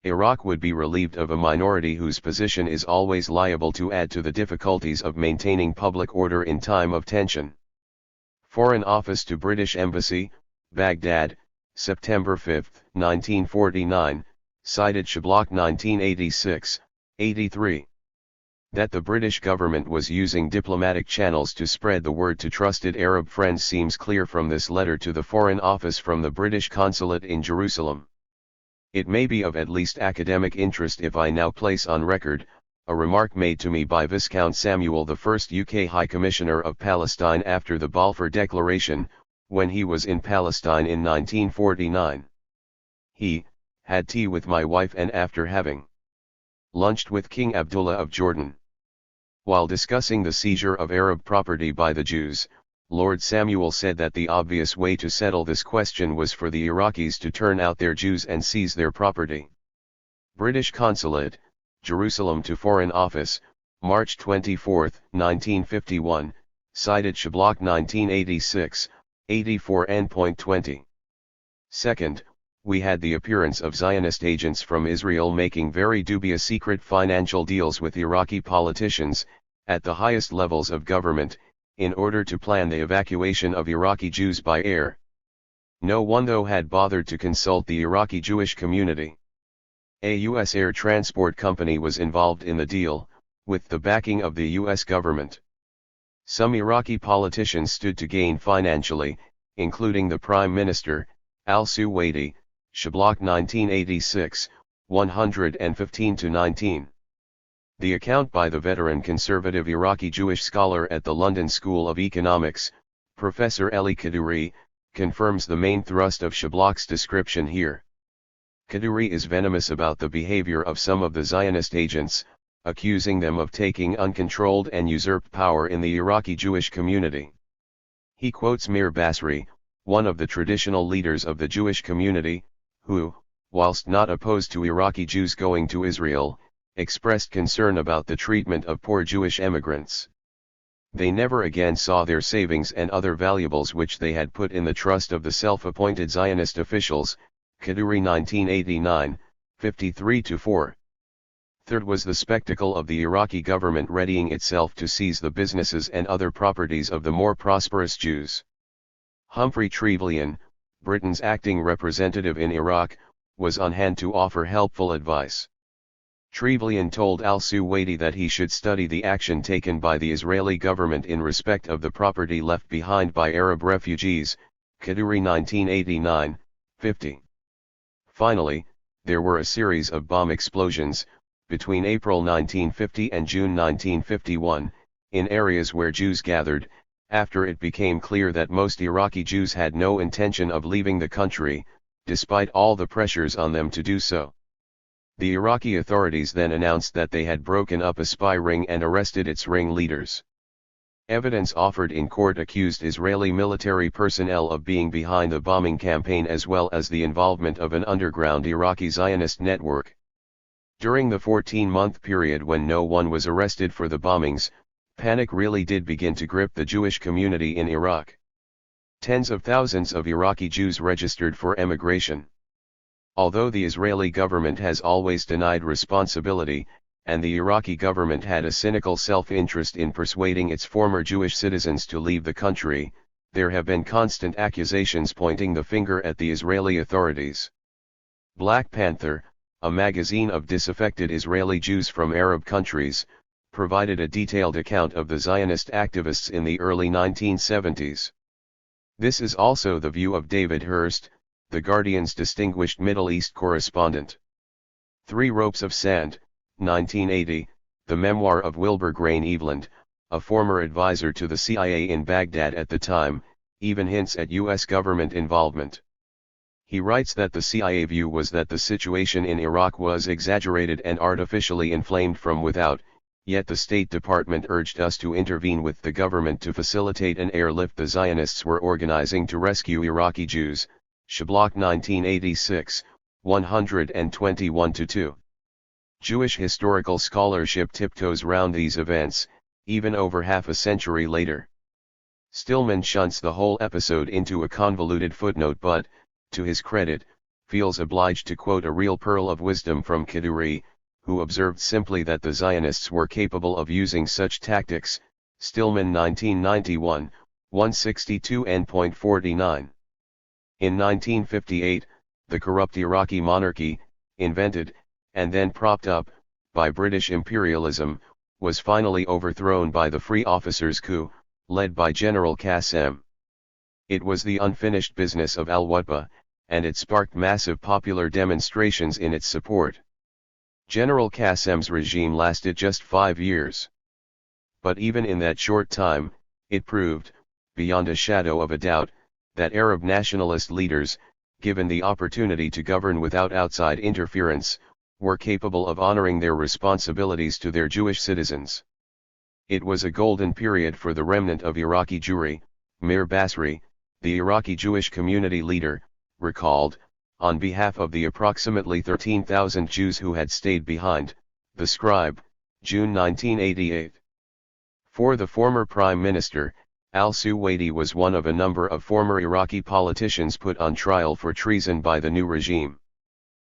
Iraq would be relieved of a minority whose position is always liable to add to the difficulties of maintaining public order in time of tension. Foreign Office to British Embassy, Baghdad, September 5, 1949, cited Shablock 1986, 83. That the British government was using diplomatic channels to spread the word to trusted Arab friends seems clear from this letter to the Foreign Office from the British Consulate in Jerusalem. It may be of at least academic interest if I now place on record, a remark made to me by Viscount Samuel, the first UK High Commissioner of Palestine after the Balfour Declaration, when he was in Palestine in 1949. He had tea with my wife and after having lunched with King Abdullah of Jordan. While discussing the seizure of Arab property by the Jews, Lord Samuel said that the obvious way to settle this question was for the Iraqis to turn out their Jews and seize their property. British Consulate, Jerusalem to Foreign Office, March 24, 1951, cited Shablock 1986, 84 n.20. Second, we had the appearance of Zionist agents from Israel making very dubious secret financial deals with Iraqi politicians, at the highest levels of government, in order to plan the evacuation of Iraqi Jews by air. No one though had bothered to consult the Iraqi Jewish community. A U.S. air transport company was involved in the deal, with the backing of the U.S. government. Some Iraqi politicians stood to gain financially, including the Prime Minister, al-Suwaidi, Shablock 1986, 115-19. The account by the veteran conservative Iraqi Jewish scholar at the London School of Economics, Professor Eli Kaduri, confirms the main thrust of Shablock's description here. Kaduri is venomous about the behavior of some of the Zionist agents, accusing them of taking uncontrolled and usurped power in the Iraqi Jewish community. He quotes Mir Basri, one of the traditional leaders of the Jewish community, who, whilst not opposed to Iraqi Jews going to Israel, expressed concern about the treatment of poor Jewish emigrants. They never again saw their savings and other valuables which they had put in the trust of the self-appointed Zionist officials, Kaduri 1989, 53-4. Third was the spectacle of the Iraqi government readying itself to seize the businesses and other properties of the more prosperous Jews. Humphrey Trevelyan, Britain's acting representative in Iraq, was on hand to offer helpful advice. Trevelyan told al-Suwaidi that he should study the action taken by the Israeli government in respect of the property left behind by Arab refugees, Kaduri 1989, 50. Finally, there were a series of bomb explosions, between April 1950 and June 1951, in areas where Jews gathered, after it became clear that most Iraqi Jews had no intention of leaving the country, despite all the pressures on them to do so. The Iraqi authorities then announced that they had broken up a spy ring and arrested its ringleaders. Evidence offered in court accused Israeli military personnel of being behind the bombing campaign as well as the involvement of an underground Iraqi Zionist network. During the 14-month period when no one was arrested for the bombings, panic really did begin to grip the Jewish community in Iraq. Tens of thousands of Iraqi Jews registered for emigration. Although the Israeli government has always denied responsibility, and the Iraqi government had a cynical self-interest in persuading its former Jewish citizens to leave the country, there have been constant accusations pointing the finger at the Israeli authorities. Black Panther, a magazine of disaffected Israeli Jews from Arab countries, provided a detailed account of the Zionist activists in the early 1970s. This is also the view of David Hurst, The Guardian's distinguished Middle East correspondent. Three Ropes of Sand, 1980, the memoir of Wilbur Grain Eveland, a former advisor to the CIA in Baghdad at the time, even hints at U.S. government involvement. He writes that the CIA view was that the situation in Iraq was exaggerated and artificially inflamed from without, yet the State Department urged us to intervene with the government to facilitate an airlift the Zionists were organizing to rescue Iraqi Jews. Shablock 1986, 121-2. Jewish historical scholarship tiptoes round these events, even over half a century later. Stillman shunts the whole episode into a convoluted footnote but, to his credit, feels obliged to quote a real pearl of wisdom from Kaduri, who observed simply that the Zionists were capable of using such tactics. Stillman 1991, 162n.49. In 1958, the corrupt Iraqi monarchy, invented, and then propped up, by British imperialism, was finally overthrown by the Free Officers' coup, led by General Qasem. It was the unfinished business of al-Wutba, and it sparked massive popular demonstrations in its support. General Qasem's regime lasted just 5 years. But even in that short time, it proved, beyond a shadow of a doubt, that Arab nationalist leaders, given the opportunity to govern without outside interference, were capable of honoring their responsibilities to their Jewish citizens. It was a golden period for the remnant of Iraqi Jewry. Mir Basri, the Iraqi Jewish community leader, recalled, on behalf of the approximately 13,000 Jews who had stayed behind, the Scribe, June 1988. For the former Prime Minister, al-Suwaidi was one of a number of former Iraqi politicians put on trial for treason by the new regime.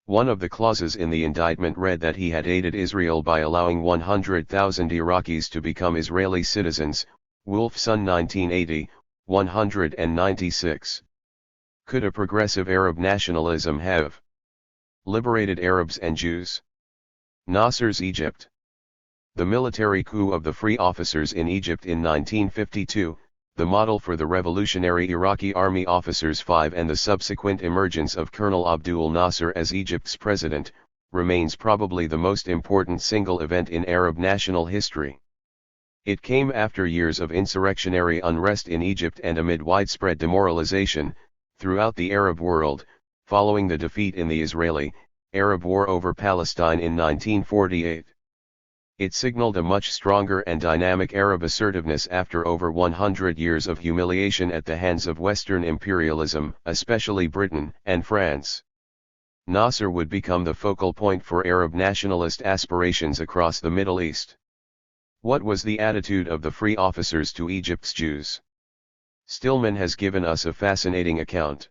One of the clauses in the indictment read that he had aided Israel by allowing 100,000 Iraqis to become Israeli citizens. Wolfson 1980, 196. Could a progressive Arab nationalism have liberated Arabs and Jews? Nasser's Egypt. The military coup of the Free Officers in Egypt in 1952, the model for the revolutionary Iraqi army officers 5 and the subsequent emergence of Colonel Abdul Nasser as Egypt's president, remains probably the most important single event in Arab national history. It came after years of insurrectionary unrest in Egypt and amid widespread demoralization throughout the Arab world, following the defeat in the Israeli-Arab War over Palestine in 1948. It signaled a much stronger and dynamic Arab assertiveness after over 100 years of humiliation at the hands of Western imperialism, especially Britain and France. Nasser would become the focal point for Arab nationalist aspirations across the Middle East. What was the attitude of the Free Officers to Egypt's Jews? Stillman has given us a fascinating account.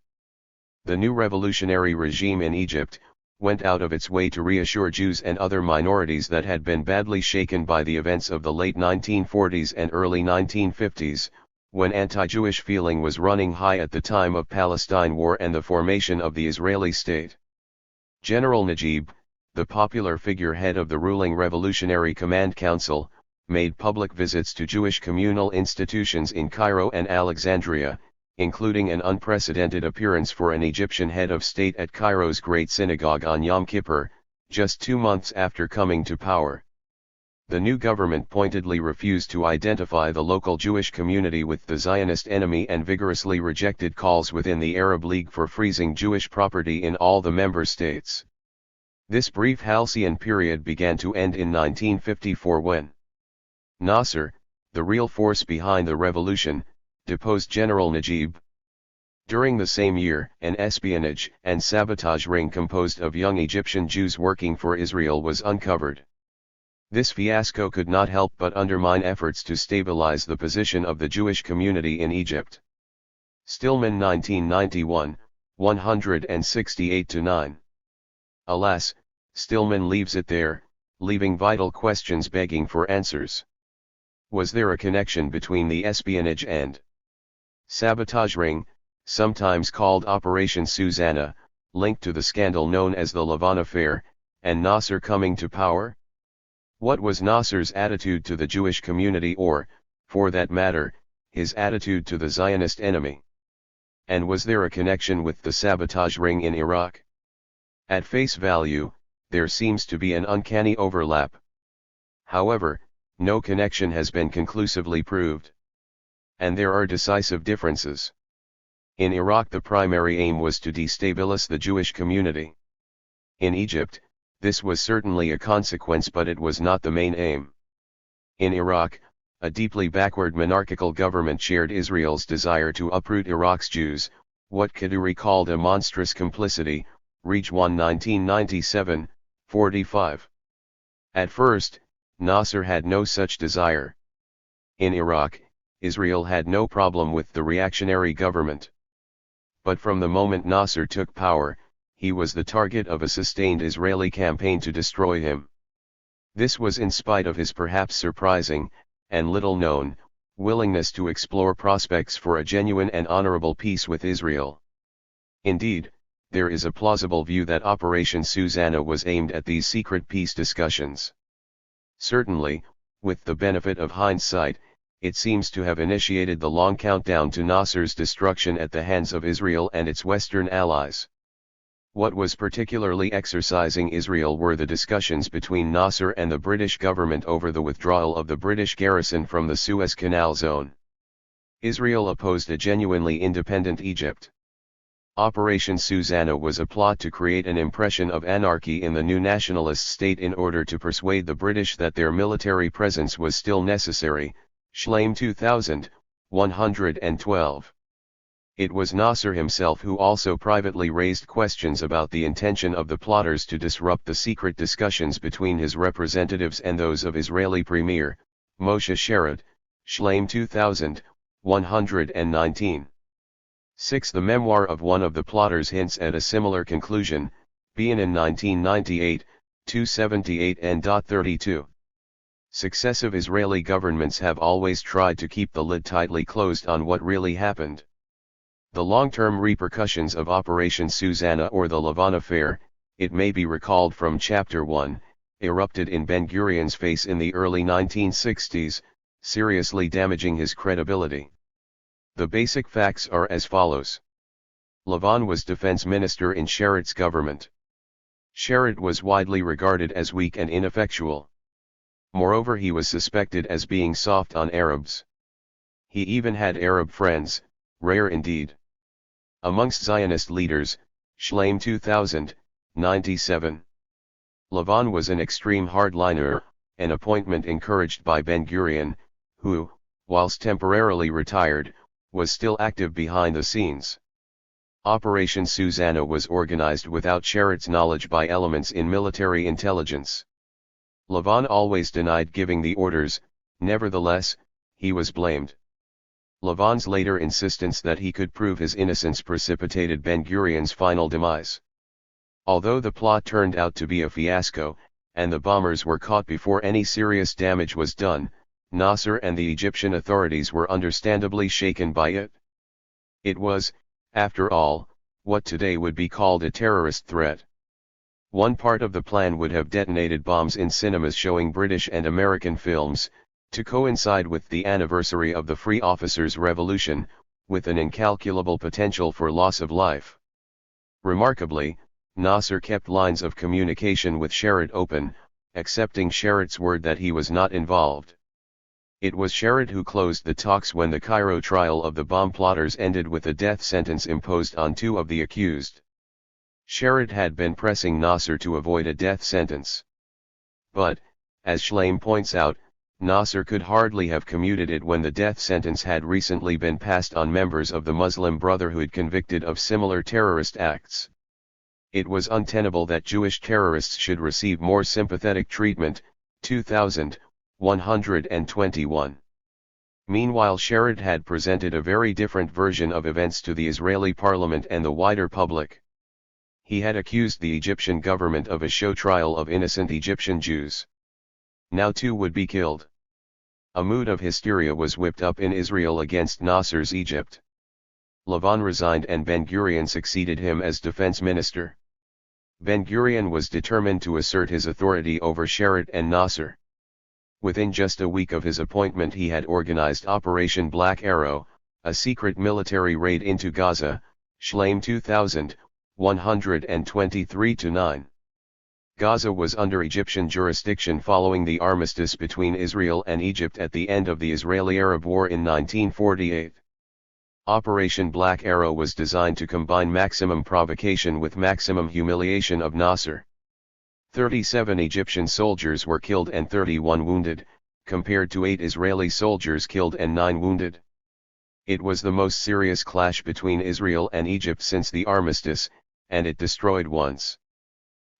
The new revolutionary regime in Egypt went out of its way to reassure Jews and other minorities that had been badly shaken by the events of the late 1940s and early 1950s, when anti-Jewish feeling was running high at the time of Palestine War and the formation of the Israeli state. General Najib, the popular figurehead of the ruling Revolutionary Command Council, made public visits to Jewish communal institutions in Cairo and Alexandria, including an unprecedented appearance for an Egyptian head of state at Cairo's Great Synagogue on Yom Kippur, just 2 months after coming to power. The new government pointedly refused to identify the local Jewish community with the Zionist enemy and vigorously rejected calls within the Arab League for freezing Jewish property in all the member states. This brief halcyon period began to end in 1954 when Nasser, the real force behind the revolution, deposed General Najib. During the same year, an espionage and sabotage ring composed of young Egyptian Jews working for Israel was uncovered. This fiasco could not help but undermine efforts to stabilize the position of the Jewish community in Egypt. Stillman 1991, 168-9. Alas, Stillman leaves it there, leaving vital questions begging for answers. Was there a connection between the espionage and sabotage ring, sometimes called Operation Susanna, linked to the scandal known as the Lavon Affair, and Nasser coming to power? What was Nasser's attitude to the Jewish community or, for that matter, his attitude to the Zionist enemy? And was there a connection with the sabotage ring in Iraq? At face value, there seems to be an uncanny overlap. However, no connection has been conclusively proved. And there are decisive differences. In Iraq, the primary aim was to destabilize the Jewish community. In Egypt, this was certainly a consequence, but it was not the main aim. In Iraq, a deeply backward monarchical government shared Israel's desire to uproot Iraq's Jews, what Kaduri called a monstrous complicity, Reach 1 1997, 45. At first, Nasser had no such desire. In Iraq, Israel had no problem with the reactionary government. But from the moment Nasser took power, he was the target of a sustained Israeli campaign to destroy him. This was in spite of his perhaps surprising, and little-known, willingness to explore prospects for a genuine and honorable peace with Israel. Indeed, there is a plausible view that Operation Susanna was aimed at these secret peace discussions. Certainly, with the benefit of hindsight, it seems to have initiated the long countdown to Nasser's destruction at the hands of Israel and its Western allies. What was particularly exercising Israel were the discussions between Nasser and the British government over the withdrawal of the British garrison from the Suez Canal zone. Israel opposed a genuinely independent Egypt. Operation Susanna was a plot to create an impression of anarchy in the new nationalist state in order to persuade the British that their military presence was still necessary. Schleim 2000, 112. It was Nasser himself who also privately raised questions about the intention of the plotters to disrupt the secret discussions between his representatives and those of Israeli Premier, Moshe Sharad, Schleim 2000, 119. 6. The memoir of one of the plotters hints at a similar conclusion, Bein in 1998, 278 and 32. Successive Israeli governments have always tried to keep the lid tightly closed on what really happened. The long-term repercussions of Operation Susanna or the Lavon Affair, it may be recalled from Chapter 1, erupted in Ben-Gurion's face in the early 1960s, seriously damaging his credibility. The basic facts are as follows. Lavon was defense minister in Sharad's government. Sharad was widely regarded as weak and ineffectual. Moreover, he was suspected as being soft on Arabs. He even had Arab friends, rare indeed. Amongst Zionist leaders, Schleim 2000, 97. Lavon was an extreme hardliner, an appointment encouraged by Ben-Gurion, who, whilst temporarily retired, was still active behind the scenes. Operation Susanna was organized without Sharad's knowledge by elements in military intelligence. Lavon always denied giving the orders, nevertheless, he was blamed. Lavon's later insistence that he could prove his innocence precipitated Ben-Gurion's final demise. Although the plot turned out to be a fiasco, and the bombers were caught before any serious damage was done, Nasser and the Egyptian authorities were understandably shaken by it. It was, after all, what today would be called a terrorist threat. One part of the plan would have detonated bombs in cinemas showing British and American films, to coincide with the anniversary of the Free Officers' Revolution, with an incalculable potential for loss of life. Remarkably, Nasser kept lines of communication with Sharad open, accepting Sharrat's word that he was not involved. It was Sharrat who closed the talks when the Cairo trial of the bomb plotters ended with a death sentence imposed on 2 of the accused. Sharrat had been pressing Nasser to avoid a death sentence. But, as Schleim points out, Nasser could hardly have commuted it when the death sentence had recently been passed on members of the Muslim Brotherhood convicted of similar terrorist acts. It was untenable that Jewish terrorists should receive more sympathetic treatment. 2121. Meanwhile, Sharrat had presented a very different version of events to the Israeli parliament and the wider public. He had accused the Egyptian government of a show trial of innocent Egyptian Jews. Now 2 would be killed. A mood of hysteria was whipped up in Israel against Nasser's Egypt. Lavon resigned and Ben-Gurion succeeded him as defense minister. Ben-Gurion was determined to assert his authority over Sharrat and Nasser. Within just a week of his appointment, he had organized Operation Black Arrow, a secret military raid into Gaza. Schleim 2123-9. Gaza was under Egyptian jurisdiction following the armistice between Israel and Egypt at the end of the Israeli-Arab War in 1948. Operation Black Arrow was designed to combine maximum provocation with maximum humiliation of Nasser. 37 Egyptian soldiers were killed and 31 wounded, compared to 8 Israeli soldiers killed and 9 wounded. It was the most serious clash between Israel and Egypt since the armistice, and it destroyed once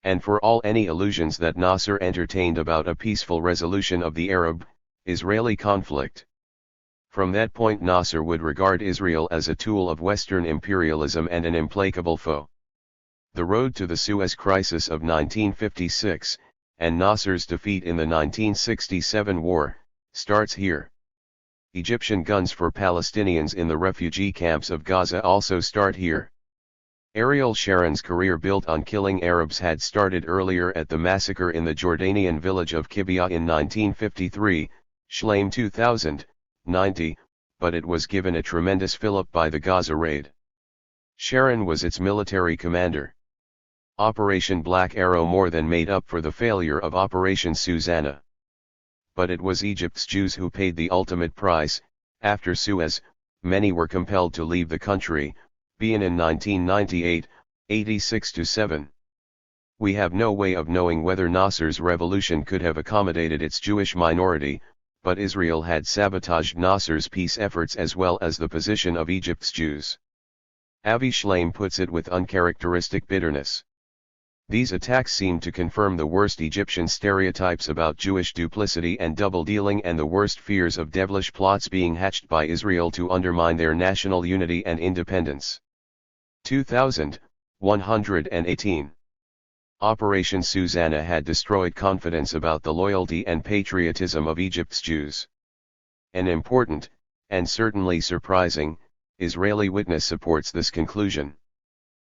and for all any illusions that Nasser entertained about a peaceful resolution of the Arab-Israeli conflict. From that point, Nasser would regard Israel as a tool of Western imperialism and an implacable foe. The road to the Suez Crisis of 1956, and Nasser's defeat in the 1967 war, starts here. Egyptian guns for Palestinians in the refugee camps of Gaza also start here. Ariel Sharon's career built on killing Arabs had started earlier at the massacre in the Jordanian village of Kibbutz in 1953, Schleim 2090, but it was given a tremendous fillip by the Gaza raid. Sharon was its military commander. Operation Black Arrow more than made up for the failure of Operation Susanna. But it was Egypt's Jews who paid the ultimate price. After Suez, many were compelled to leave the country, being in 1998, 86-7. We have no way of knowing whether Nasser's revolution could have accommodated its Jewish minority, but Israel had sabotaged Nasser's peace efforts as well as the position of Egypt's Jews. Avi Schleim puts it with uncharacteristic bitterness. These attacks seem to confirm the worst Egyptian stereotypes about Jewish duplicity and double-dealing and the worst fears of devilish plots being hatched by Israel to undermine their national unity and independence. 2118. Operation Susanna had destroyed confidence about the loyalty and patriotism of Egypt's Jews. An important, and certainly surprising, Israeli witness supports this conclusion.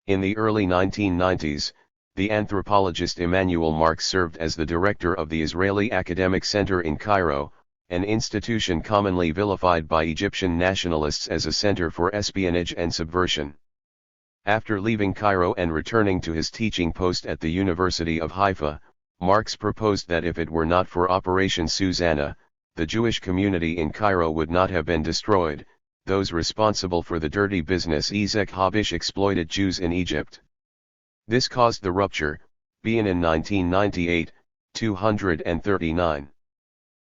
In the early 1990s, the anthropologist Emanuel Marx served as the director of the Israeli Academic Center in Cairo, an institution commonly vilified by Egyptian nationalists as a center for espionage and subversion. After leaving Cairo and returning to his teaching post at the University of Haifa, Marx proposed that if it were not for Operation Susanna, the Jewish community in Cairo would not have been destroyed. Those responsible for the dirty business Ezek Habish exploited Jews in Egypt. This caused the rupture, being in 1998, 239.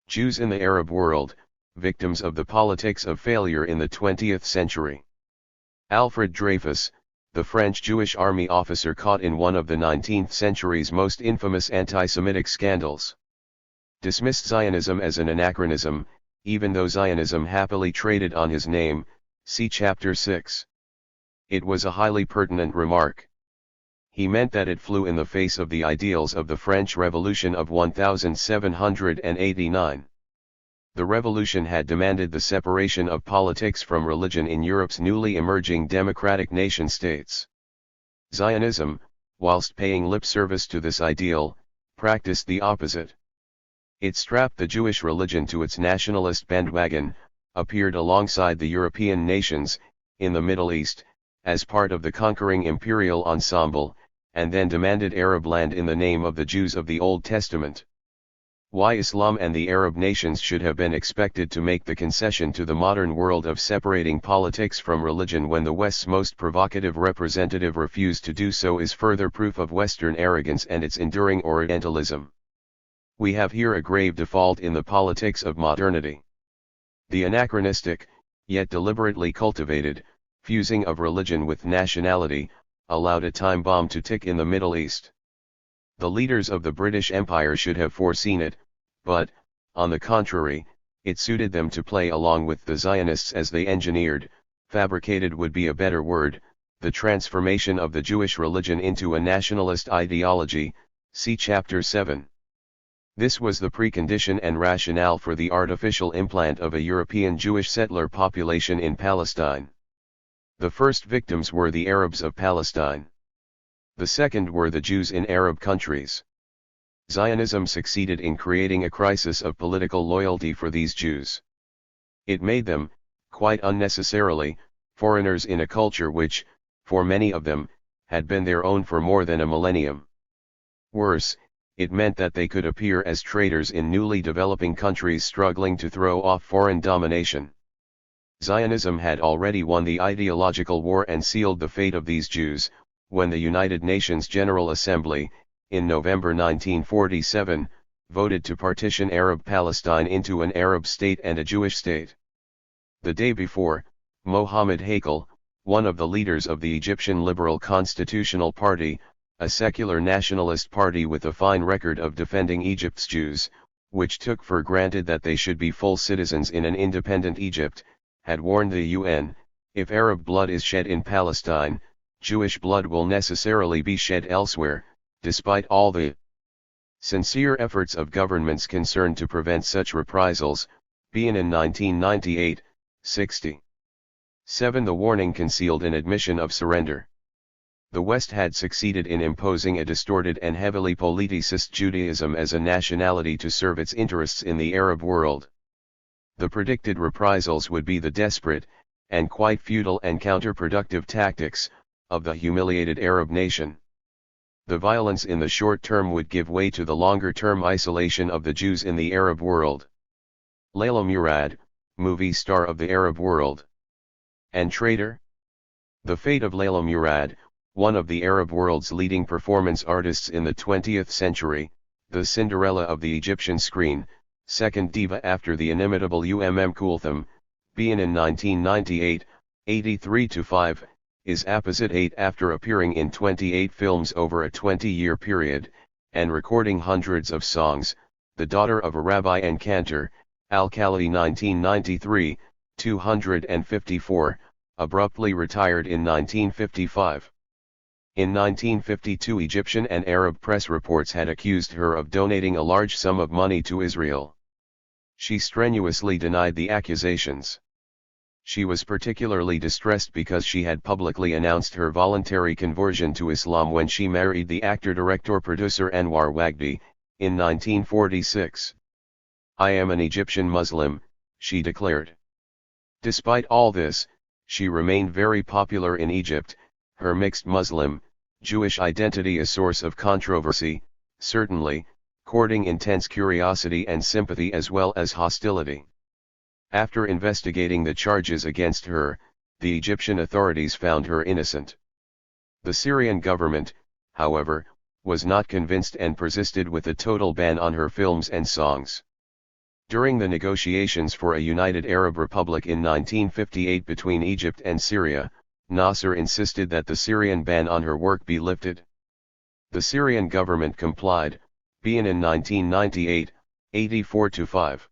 Jews in the Arab world, victims of the politics of failure in the 20th century. Alfred Dreyfus, the French Jewish army officer caught in one of the 19th century's most infamous anti-Semitic scandals, dismissed Zionism as an anachronism, even though Zionism happily traded on his name, see Chapter 6. It was a highly pertinent remark. He meant that it flew in the face of the ideals of the French Revolution of 1789. The revolution had demanded the separation of politics from religion in Europe's newly emerging democratic nation-states. Zionism, whilst paying lip service to this ideal, practiced the opposite. It strapped the Jewish religion to its nationalist bandwagon, appeared alongside the European nations, in the Middle East, as part of the conquering imperial ensemble, and then demanded Arab land in the name of the Jews of the Old Testament. Why Islam and the Arab nations should have been expected to make the concession to the modern world of separating politics from religion when the West's most provocative representative refused to do so is further proof of Western arrogance and its enduring Orientalism. We have here a grave default in the politics of modernity. The anachronistic, yet deliberately cultivated, fusing of religion with nationality, allowed a time bomb to tick in the Middle East. The leaders of the British Empire should have foreseen it, but, on the contrary, it suited them to play along with the Zionists as they engineered, fabricated would be a better word, the transformation of the Jewish religion into a nationalist ideology, see Chapter 7. This was the precondition and rationale for the artificial implant of a European Jewish settler population in Palestine. The first victims were the Arabs of Palestine. The second were the Jews in Arab countries. Zionism succeeded in creating a crisis of political loyalty for these Jews. It made them, quite unnecessarily, foreigners in a culture which, for many of them, had been their own for more than a millennium. Worse, it meant that they could appear as traitors in newly developing countries struggling to throw off foreign domination. Zionism had already won the ideological war and sealed the fate of these Jews, when the United Nations General Assembly, in November 1947, voted to partition Arab Palestine into an Arab state and a Jewish state. The day before, Mohammed Hakel, one of the leaders of the Egyptian Liberal Constitutional Party, a secular nationalist party with a fine record of defending Egypt's Jews, which took for granted that they should be full citizens in an independent Egypt, had warned the UN, if Arab blood is shed in Palestine, Jewish blood will necessarily be shed elsewhere, despite all the sincere efforts of governments concerned to prevent such reprisals, being in 1998, 60. 7. The warning concealed an admission of surrender. The West had succeeded in imposing a distorted and heavily politicized Judaism as a nationality to serve its interests in the Arab world. The predicted reprisals would be the desperate, and quite futile and counterproductive tactics, of the humiliated Arab nation. The violence in the short term would give way to the longer-term isolation of the Jews in the Arab world. Layla Murad, movie star of the Arab world. And traitor? The fate of Layla Murad, one of the Arab world's leading performance artists in the 20th century, the Cinderella of the Egyptian screen, second diva after the inimitable Kulthum, being in 1998, 83-5, is apposite 8 after appearing in 28 films over a 20-year period, and recording hundreds of songs, the daughter of a rabbi and cantor, Al-Khali 1993, 254, abruptly retired in 1955. In 1952 Egyptian and Arab press reports had accused her of donating a large sum of money to Israel. She strenuously denied the accusations. She was particularly distressed because she had publicly announced her voluntary conversion to Islam when she married the actor-director-producer Anwar Wagdi, in 1946. "I am an Egyptian Muslim," she declared. Despite all this, she remained very popular in Egypt, her mixed Muslim, Jewish identity a source of controversy, certainly, courting intense curiosity and sympathy as well as hostility. After investigating the charges against her, the Egyptian authorities found her innocent. The Syrian government, however, was not convinced and persisted with a total ban on her films and songs. During the negotiations for a united Arab Republic in 1958 between Egypt and Syria, Nasser insisted that the Syrian ban on her work be lifted. The Syrian government complied, being in 1998, 84-5.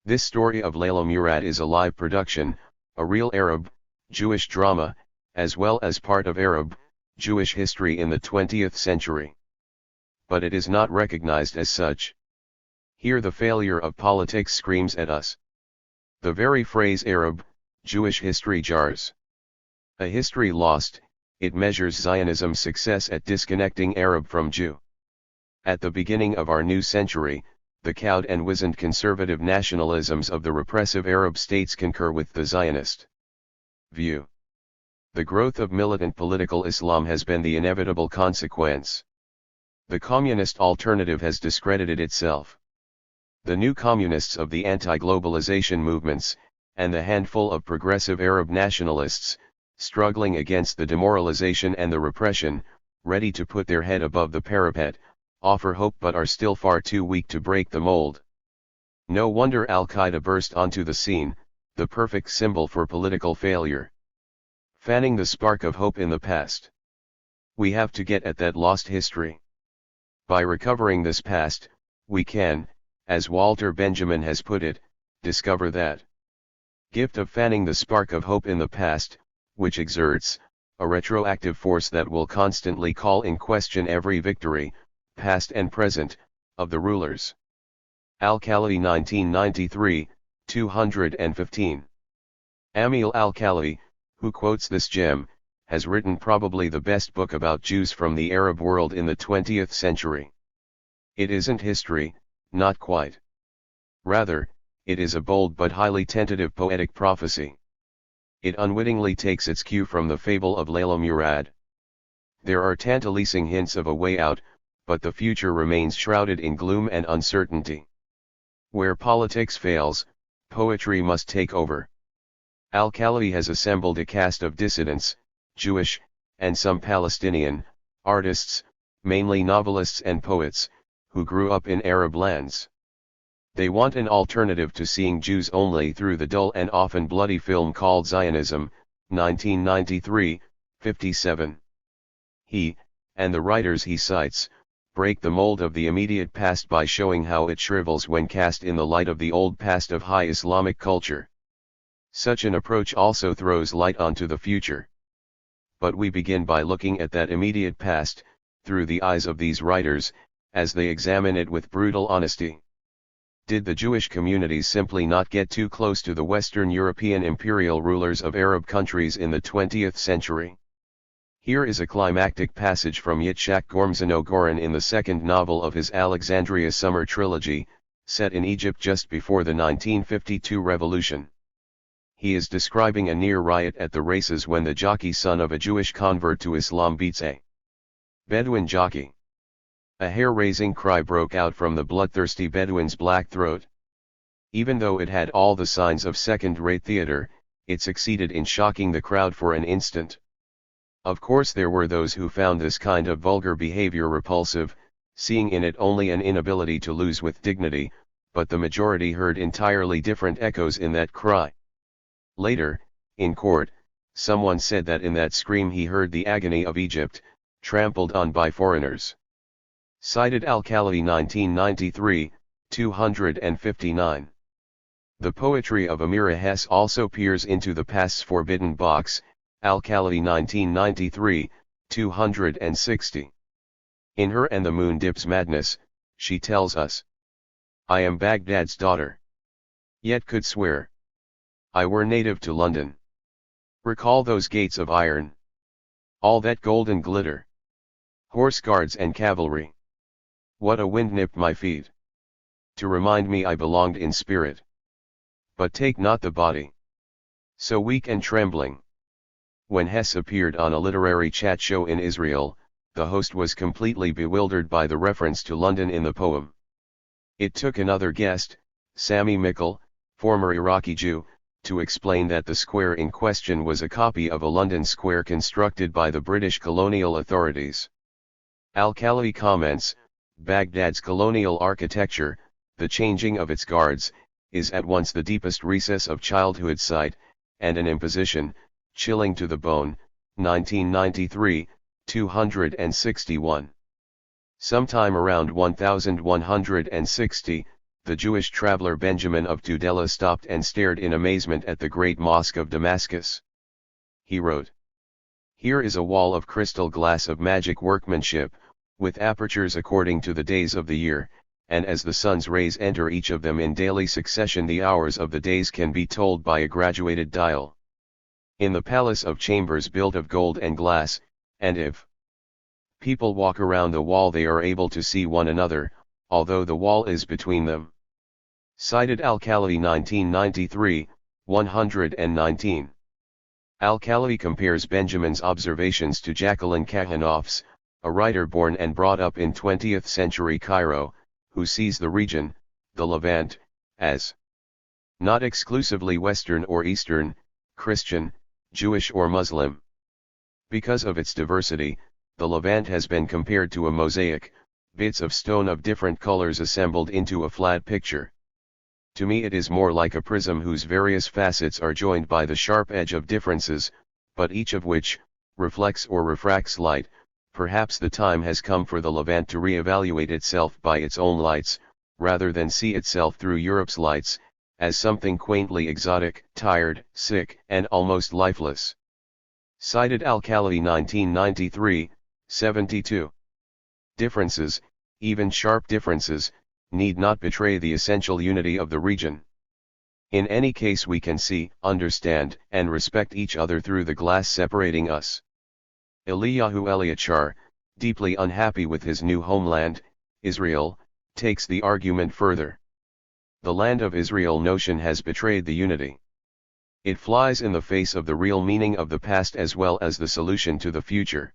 This story of Layla Murad is a live production, a real Arab, Jewish drama, as well as part of Arab, Jewish history in the 20th century. But it is not recognized as such. Here the failure of politics screams at us. The very phrase Arab, Jewish history jars. A history lost, it measures Zionism's success at disconnecting Arab from Jew. At the beginning of our new century, the cowed and wizened conservative nationalisms of the repressive Arab states concur with the Zionist view. The growth of militant political Islam has been the inevitable consequence. The communist alternative has discredited itself. The new communists of the anti-globalization movements, and the handful of progressive Arab nationalists, struggling against the demoralization and the repression, ready to put their head above the parapet, offer hope but are still far too weak to break the mold. No wonder Al-Qaeda burst onto the scene, the perfect symbol for political failure. Fanning the spark of hope in the past. We have to get at that lost history. By recovering this past, we can, as Walter Benjamin has put it, discover that gift of fanning the spark of hope in the past, which exerts a retroactive force that will constantly call in question every victory, past and present, of the rulers. Al-Khalili 1993, 215. Amil Al-Khalili, who quotes this gem, has written probably the best book about Jews from the Arab world in the 20th century. It isn't history, not quite. Rather, it is a bold but highly tentative poetic prophecy. It unwittingly takes its cue from the fable of Layla Murad. There are tantalizing hints of a way out, but the future remains shrouded in gloom and uncertainty. Where politics fails, poetry must take over. Al-Khalili has assembled a cast of dissidents, Jewish, and some Palestinian, artists, mainly novelists and poets, who grew up in Arab lands. They want an alternative to seeing Jews only through the dull and often bloody film called Zionism, 1993, 57. He, and the writers he cites, break the mold of the immediate past by showing how it shrivels when cast in the light of the old past of high Islamic culture. Such an approach also throws light onto the future. But we begin by looking at that immediate past, through the eyes of these writers, as they examine it with brutal honesty. Did the Jewish communities simply not get too close to the Western European imperial rulers of Arab countries in the 20th century? Here is a climactic passage from Yitzhak Gormzano-Goren in the second novel of his Alexandria Summer trilogy, set in Egypt just before the 1952 revolution. He is describing a near riot at the races when the jockey son of a Jewish convert to Islam beats a Bedouin jockey. A hair-raising cry broke out from the bloodthirsty Bedouin's black throat. Even though it had all the signs of second-rate theater, it succeeded in shocking the crowd for an instant. Of course there were those who found this kind of vulgar behavior repulsive, seeing in it only an inability to lose with dignity, but the majority heard entirely different echoes in that cry. Later, in court, someone said that in that scream he heard the agony of Egypt, trampled on by foreigners. Cited Al-Khalili 1993, 259. The poetry of Amira Hess also peers into the past's forbidden box, Al-Khalili 1993, 260. In Her and the Moon Dips Madness, she tells us, I am Baghdad's daughter. Yet could swear I were native to London. Recall those gates of iron. All that golden glitter. Horse guards and cavalry. What a wind nipped my feet. To remind me I belonged in spirit. But take not the body. So weak and trembling. When Hess appeared on a literary chat show in Israel, the host was completely bewildered by the reference to London in the poem. It took another guest, Sami Mikkel, former Iraqi Jew, to explain that the square in question was a copy of a London square constructed by the British colonial authorities. Al-Khalili comments, Baghdad's colonial architecture, the changing of its guards, is at once the deepest recess of childhood sight, and an imposition, chilling to the bone, 1993, 261. Sometime around 1160, the Jewish traveler Benjamin of Tudela stopped and stared in amazement at the great mosque of Damascus. He wrote, Here is a wall of crystal glass of magic workmanship, with apertures according to the days of the year, and as the sun's rays enter each of them in daily succession the hours of the days can be told by a graduated dial. In the palace of chambers built of gold and glass, and if people walk around the wall they are able to see one another, although the wall is between them. Cited Al-Khalili 1993, 119. Al-Khalili compares Benjamin's observations to Jacqueline Kahanoff's, a writer born and brought up in 20th century Cairo, who sees the region, the Levant, as not exclusively Western or Eastern, Christian, Jewish or Muslim. Because of its diversity, the Levant has been compared to a mosaic, bits of stone of different colors assembled into a flat picture. To me it is more like a prism whose various facets are joined by the sharp edge of differences, but each of which reflects or refracts light. Perhaps the time has come for the Levant to re-evaluate itself by its own lights, rather than see itself through Europe's lights, as something quaintly exotic, tired, sick, and almost lifeless. Cited Al-Khalidi 1993, 72. Differences, even sharp differences, need not betray the essential unity of the region. In any case we can see, understand, and respect each other through the glass separating us. Eliyahu Eliachar, deeply unhappy with his new homeland, Israel, takes the argument further. The land of Israel notion has betrayed the unity. It flies in the face of the real meaning of the past as well as the solution to the future.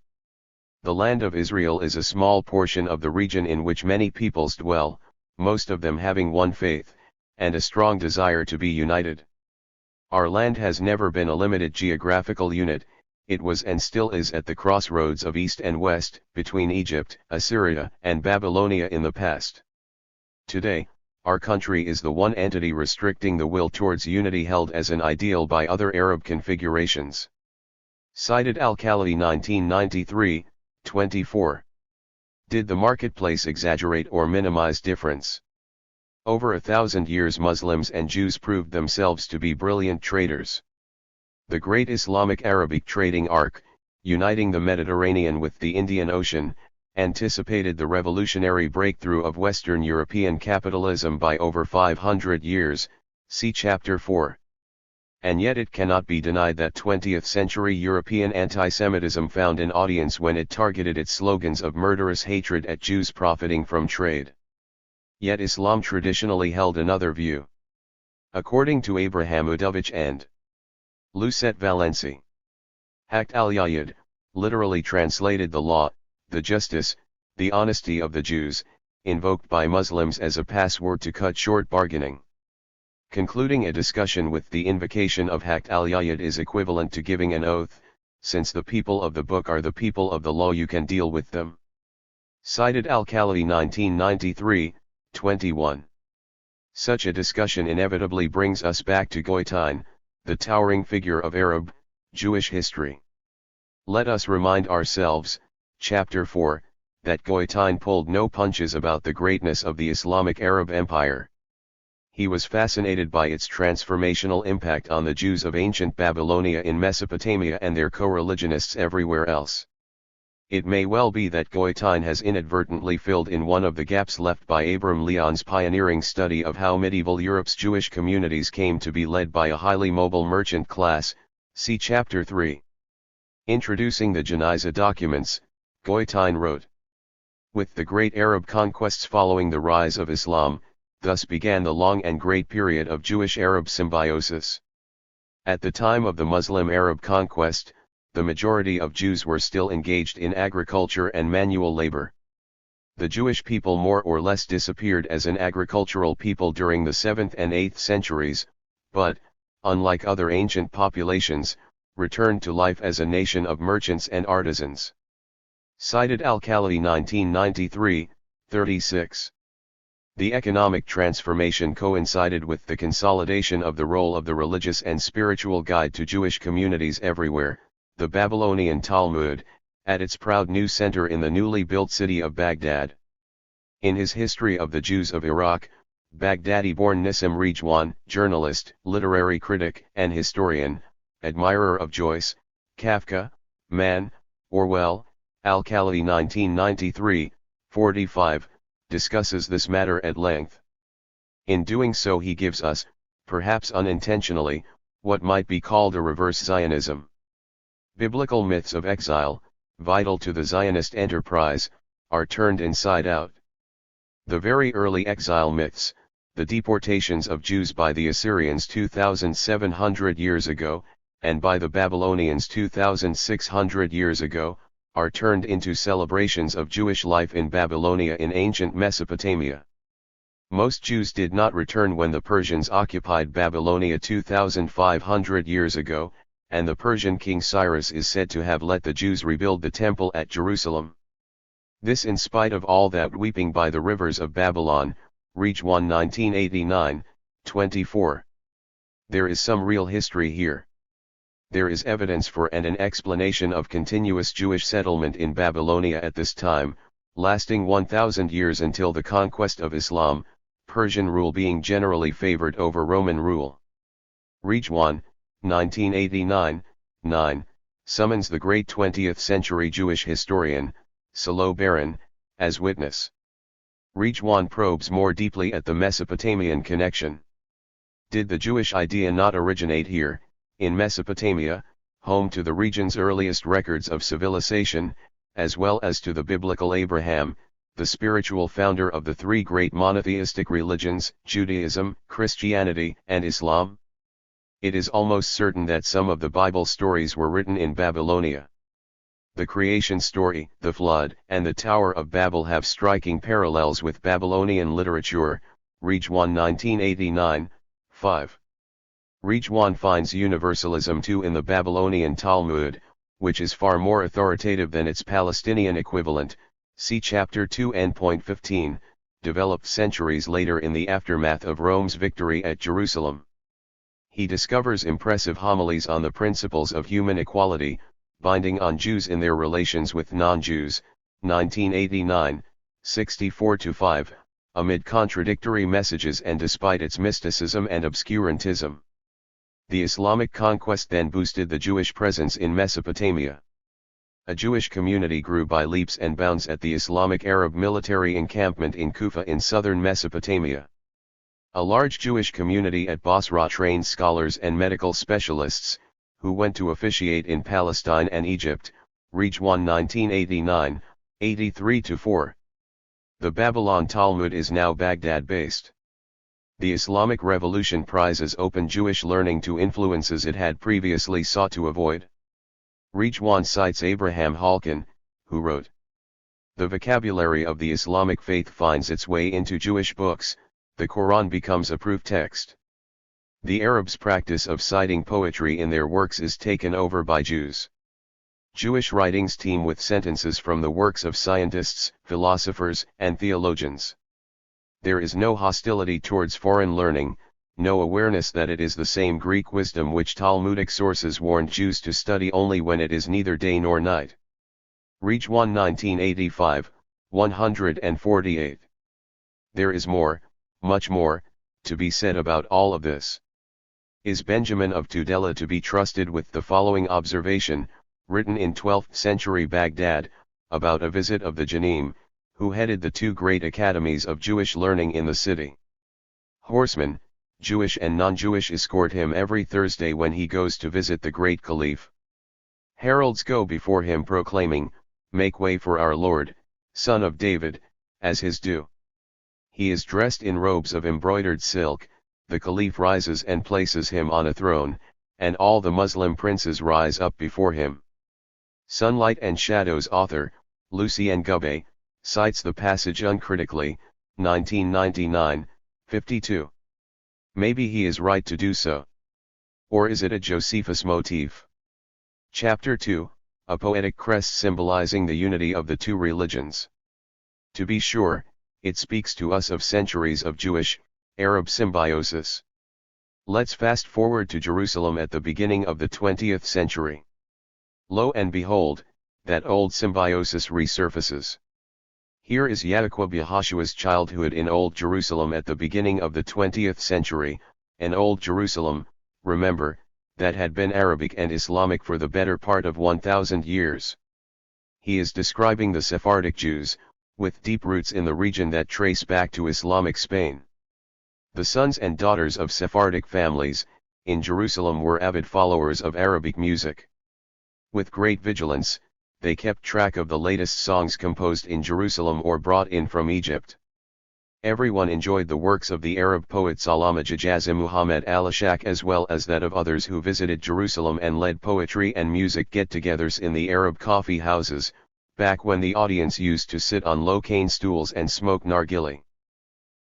The land of Israel is a small portion of the region in which many peoples dwell, most of them having one faith, and a strong desire to be united. Our land has never been a limited geographical unit, it was and still is at the crossroads of East and West, between Egypt, Assyria, and Babylonia in the past. Today, our country is the one entity restricting the will towards unity held as an ideal by other Arab configurations. Cited Al-Khalidi 1993, 24. Did the marketplace exaggerate or minimize difference? Over 1,000 years Muslims and Jews proved themselves to be brilliant traders. The great Islamic Arabic trading arc, uniting the Mediterranean with the Indian Ocean, anticipated the revolutionary breakthrough of Western European capitalism by over 500 years, see Chapter 4. And yet it cannot be denied that 20th-century European anti-Semitism found an audience when it targeted its slogans of murderous hatred at Jews profiting from trade. Yet Islam traditionally held another view. According to Abraham Udovich and Lucette Valenci, Haqq al-Yayid, literally translated the law, the justice, the honesty of the Jews, invoked by Muslims as a password to cut short bargaining. Concluding a discussion with the invocation of Haqq al-Yayid is equivalent to giving an oath, since the people of the book are the people of the law you can deal with them. Cited Al-Khalidi 1993, 21. Such a discussion inevitably brings us back to Goitain, the towering figure of Arab, Jewish history. Let us remind ourselves, Chapter 4, that Goitain pulled no punches about the greatness of the Islamic Arab Empire. He was fascinated by its transformational impact on the Jews of ancient Babylonia in Mesopotamia and their co-religionists everywhere else. It may well be that Goitain has inadvertently filled in one of the gaps left by Abram Leon's pioneering study of how medieval Europe's Jewish communities came to be led by a highly mobile merchant class, see Chapter 3. Introducing the Geniza documents, Goitain wrote, "With the great Arab conquests following the rise of Islam, thus began the long and great period of Jewish-Arab symbiosis. At the time of the Muslim-Arab conquest, the majority of Jews were still engaged in agriculture and manual labor. The Jewish people more or less disappeared as an agricultural people during the 7th and 8th centuries, but, unlike other ancient populations, returned to life as a nation of merchants and artisans." Cited Al-Khalidi 1993, 36. The economic transformation coincided with the consolidation of the role of the religious and spiritual guide to Jewish communities everywhere, the Babylonian Talmud, at its proud new center in the newly built city of Baghdad. In his History of the Jews of Iraq, Baghdadi-born Nissim Rijwan, journalist, literary critic, and historian, admirer of Joyce, Kafka, Mann, Orwell, Al-Khalidi 1993, 45, discusses this matter at length. In doing so he gives us, perhaps unintentionally, what might be called a reverse Zionism. Biblical myths of exile, vital to the Zionist enterprise, are turned inside out. The very early exile myths, the deportations of Jews by the Assyrians 2,700 years ago, and by the Babylonians 2,600 years ago, are turned into celebrations of Jewish life in Babylonia in ancient Mesopotamia. Most Jews did not return when the Persians occupied Babylonia 2,500 years ago, and the Persian king Cyrus is said to have let the Jews rebuild the temple at Jerusalem. This in spite of all that weeping by the rivers of Babylon, Reg 1 1989, 24. There is some real history here. There is evidence for and an explanation of continuous Jewish settlement in Babylonia at this time, lasting 1,000 years until the conquest of Islam, Persian rule being generally favored over Roman rule. Reg 1, 1989, 9, summons the great 20th century Jewish historian, Salo Baron, as witness. Reg 1 probes more deeply at the Mesopotamian connection. Did the Jewish idea not originate here, in Mesopotamia, home to the region's earliest records of civilization, as well as to the biblical Abraham, the spiritual founder of the three great monotheistic religions, Judaism, Christianity, and Islam? It is almost certain that some of the Bible stories were written in Babylonia. The creation story, the flood, and the Tower of Babel have striking parallels with Babylonian literature, Reg 1 1989, 5. Reg 1 finds universalism too in the Babylonian Talmud, which is far more authoritative than its Palestinian equivalent, see chapter 2 n.15, developed centuries later in the aftermath of Rome's victory at Jerusalem. He discovers impressive homilies on the principles of human equality, binding on Jews in their relations with non-Jews, 1989, 64-5, amid contradictory messages and despite its mysticism and obscurantism. The Islamic conquest then boosted the Jewish presence in Mesopotamia. A Jewish community grew by leaps and bounds at the Islamic Arab military encampment in Kufa in southern Mesopotamia. A large Jewish community at Basra trained scholars and medical specialists, who went to officiate in Palestine and Egypt, Reg 1 1989, 83-4. The Babylon Talmud is now Baghdad-based. The Islamic Revolution prizes open Jewish learning to influences it had previously sought to avoid. Reg 1 cites Abraham Halkin, who wrote, "The vocabulary of the Islamic faith finds its way into Jewish books, the Quran becomes a proof text. The Arabs' practice of citing poetry in their works is taken over by Jews. Jewish writings teem with sentences from the works of scientists, philosophers, and theologians. There is no hostility towards foreign learning, no awareness that it is the same Greek wisdom which Talmudic sources warned Jews to study only when it is neither day nor night." Reg 1 1985, 148. There is more, much more, to be said about all of this. Is Benjamin of Tudela to be trusted with the following observation, written in 12th century Baghdad, about a visit of the Janim, who headed the two great academies of Jewish learning in the city. Horsemen, Jewish and non-Jewish, escort him every Thursday when he goes to visit the great Caliph. Heralds go before him proclaiming, "Make way for our Lord, Son of David," as his due. He is dressed in robes of embroidered silk, the Caliph rises and places him on a throne, and all the Muslim princes rise up before him. Sunlight and Shadows author, Lucien Gubbe, cites the passage uncritically, 1999, 52. Maybe he is right to do so. Or is it a Josephus motif? Chapter 2, a poetic crest symbolizing the unity of the two religions. To be sure, it speaks to us of centuries of Jewish, Arab symbiosis. Let's fast forward to Jerusalem at the beginning of the 20th century. Lo and behold, that old symbiosis resurfaces. Here is Yaakov Yahushua's childhood in Old Jerusalem at the beginning of the 20th century, an Old Jerusalem, remember, that had been Arabic and Islamic for the better part of 1,000 years. He is describing the Sephardic Jews, with deep roots in the region that trace back to Islamic Spain. The sons and daughters of Sephardic families, in Jerusalem, were avid followers of Arabic music. With great vigilance, they kept track of the latest songs composed in Jerusalem or brought in from Egypt. Everyone enjoyed the works of the Arab poet Salama Jajazi Muhammad al-Ashaq as well as that of others who visited Jerusalem and led poetry and music get-togethers in the Arab coffee houses, back when the audience used to sit on low cane stools and smoke nargileh.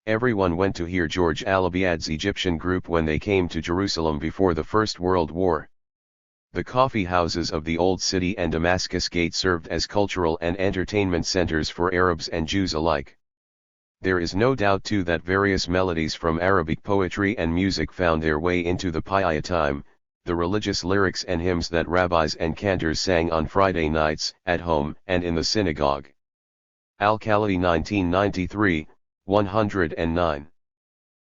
Everyone went to hear George Al-Abiad's Egyptian group when they came to Jerusalem before the First World War. The coffee houses of the Old City and Damascus Gate served as cultural and entertainment centers for Arabs and Jews alike. There is no doubt too that various melodies from Arabic poetry and music found their way into the Piyatim, the religious lyrics and hymns that rabbis and cantors sang on Friday nights, at home and in the synagogue. Al-Khalidi 1993, 109.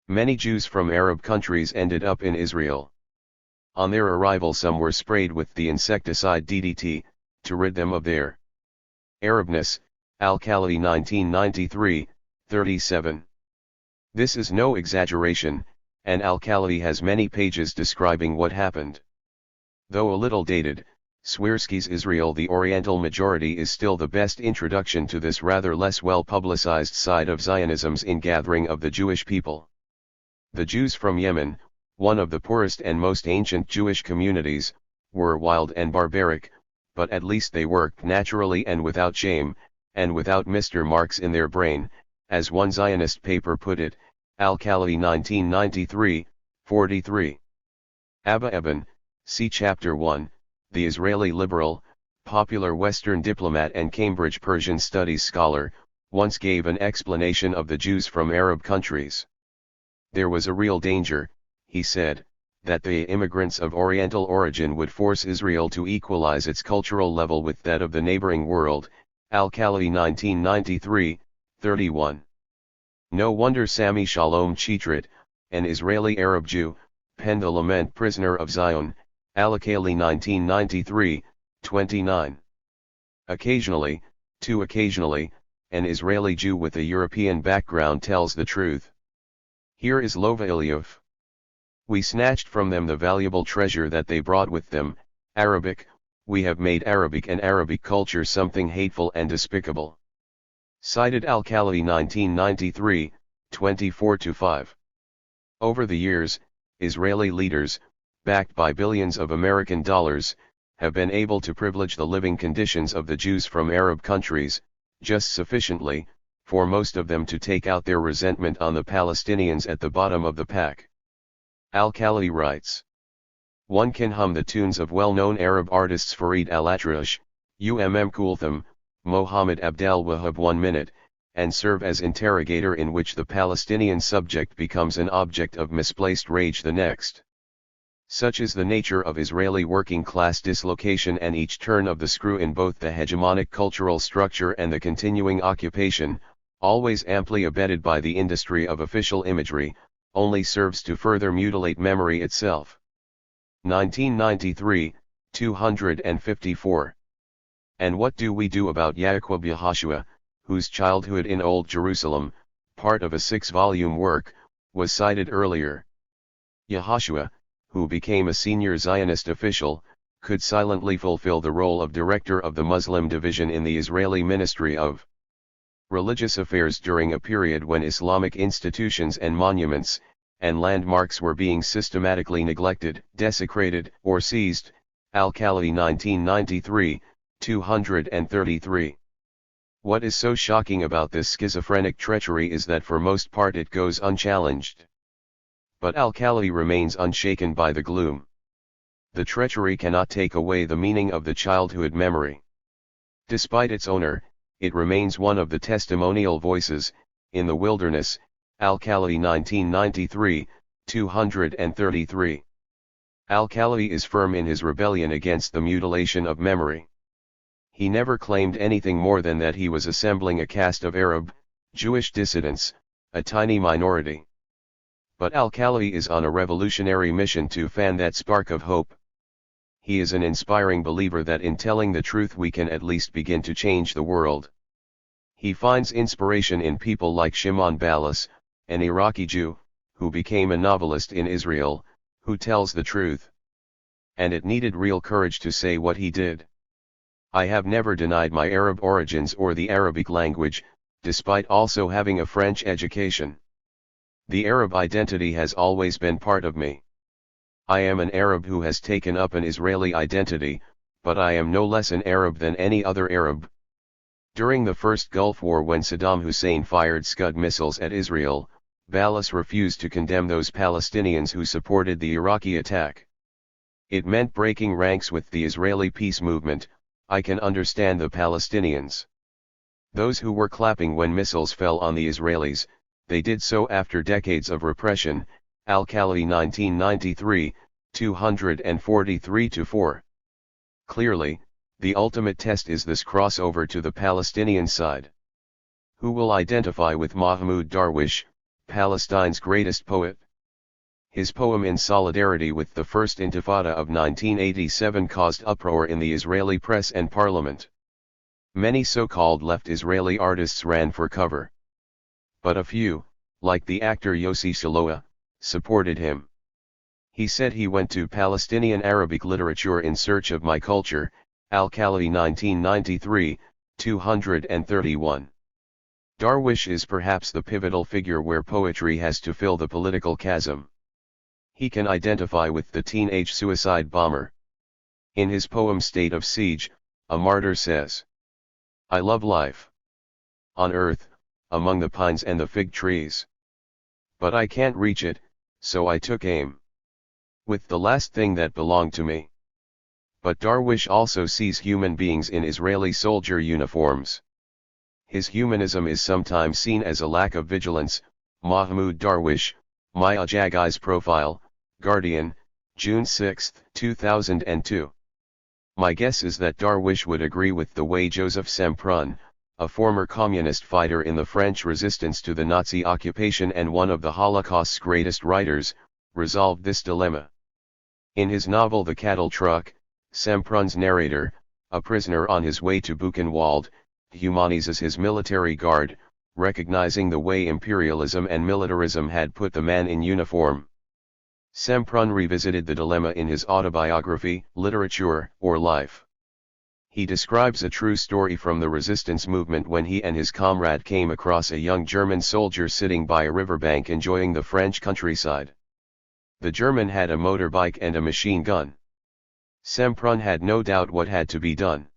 Many Jews from Arab countries ended up in Israel. On their arrival some were sprayed with the insecticide DDT, to rid them of their Arabness, Al-Khalidi 1993, 37. This is no exaggeration, and Al-Khalidi has many pages describing what happened. Though a little dated, Swirsky's Israel the Oriental Majority is still the best introduction to this rather less well-publicized side of Zionism's ingathering of the Jewish people. The Jews from Yemen, one of the poorest and most ancient Jewish communities, were wild and barbaric, but at least they worked naturally and without shame, and without Mr. Marks in their brain, as one Zionist paper put it, Al-Khalidi 1993, 43. Abba Eban, see Chapter 1, the Israeli liberal, popular Western diplomat and Cambridge Persian studies scholar, once gave an explanation of the Jews from Arab countries. There was a real danger, he said, that the immigrants of Oriental origin would force Israel to equalize its cultural level with that of the neighboring world, Al-Khalidi 1993, 31. No wonder Sami Shalom Chitrit, an Israeli Arab Jew, penned a lament Prisoner of Zion, Al-Khalidi 1993, 29. Occasionally, too occasionally, an Israeli Jew with a European background tells the truth. Here is Lova Ilyov. We snatched from them the valuable treasure that they brought with them, Arabic. We have made Arabic and Arabic culture something hateful and despicable. Cited Al-Khalidi 1993, 24-5. Over the years, Israeli leaders, backed by billions of American dollars, have been able to privilege the living conditions of the Jews from Arab countries, just sufficiently, for most of them to take out their resentment on the Palestinians at the bottom of the pack. Al-Khalidi writes. One can hum the tunes of well-known Arab artists Farid al-Atrash, Kulthum, Mohammed Abdel Wahab 1 minute, and serve as interrogator in which the Palestinian subject becomes an object of misplaced rage the next. Such is the nature of Israeli working-class dislocation and each turn of the screw in both the hegemonic cultural structure and the continuing occupation, always amply abetted by the industry of official imagery, only serves to further mutilate memory itself. 1993, 254. And what do we do about Yaakov Yehoshua, whose childhood in Old Jerusalem, part of a 6-volume work, was cited earlier? Yehoshua, who became a senior Zionist official, could silently fulfill the role of director of the Muslim division in the Israeli Ministry of Religious Affairs during a period when Islamic institutions and monuments, and landmarks were being systematically neglected, desecrated, or seized, Al-Khalidi 1993, 233. What is so shocking about this schizophrenic treachery is that for most part it goes unchallenged. But Al-Khalidi remains unshaken by the gloom. The treachery cannot take away the meaning of the childhood memory. Despite its owner, it remains one of the testimonial voices, in the wilderness, Al-Khalidi 1993, 233. Al-Khalidi is firm in his rebellion against the mutilation of memory. He never claimed anything more than that he was assembling a caste of Arab, Jewish dissidents, a tiny minority. But Al-Khalidi is on a revolutionary mission to fan that spark of hope. He is an inspiring believer that in telling the truth we can at least begin to change the world. He finds inspiration in people like Shimon Balas, an Iraqi Jew, who became a novelist in Israel, who tells the truth. And it needed real courage to say what he did. I have never denied my Arab origins or the Arabic language, despite also having a French education. The Arab identity has always been part of me. I am an Arab who has taken up an Israeli identity, but I am no less an Arab than any other Arab. During the First Gulf War when Saddam Hussein fired Scud missiles at Israel, Ballas refused to condemn those Palestinians who supported the Iraqi attack. It meant breaking ranks with the Israeli peace movement. I can understand the Palestinians. Those who were clapping when missiles fell on the Israelis, they did so after decades of repression. Al-Khali 1993, 243-4. Clearly, the ultimate test is this crossover to the Palestinian side. Who will identify with Mahmoud Darwish, Palestine's greatest poet? His poem in solidarity with the First Intifada of 1987 caused uproar in the Israeli press and parliament. Many so-called left Israeli artists ran for cover. But a few, like the actor Yossi Shaloa, supported him. He said he went to Palestinian Arabic literature in search of my culture. Al-Khali 1993, 231. Darwish is perhaps the pivotal figure where poetry has to fill the political chasm. He can identify with the teenage suicide bomber. In his poem State of Siege, a martyr says, "I love life on earth, among the pines and the fig trees. But I can't reach it, so I took aim with the last thing that belonged to me." But Darwish also sees human beings in Israeli soldier uniforms. His humanism is sometimes seen as a lack of vigilance. Mahmoud Darwish, Maya Jagai's profile, Guardian, June 6, 2002. My guess is that Darwish would agree with the way Joseph Semprun, a former communist fighter in the French resistance to the Nazi occupation and one of the Holocaust's greatest writers, resolved this dilemma. In his novel The Cattle Truck, Semprun's narrator, a prisoner on his way to Buchenwald, humanizes his military guard, recognizing the way imperialism and militarism had put the man in uniform. Semprun revisited the dilemma in his autobiography, Literature or Life. He describes a true story from the resistance movement when he and his comrade came across a young German soldier sitting by a riverbank enjoying the French countryside. The German had a motorbike and a machine gun. Semprun had no doubt what had to be done.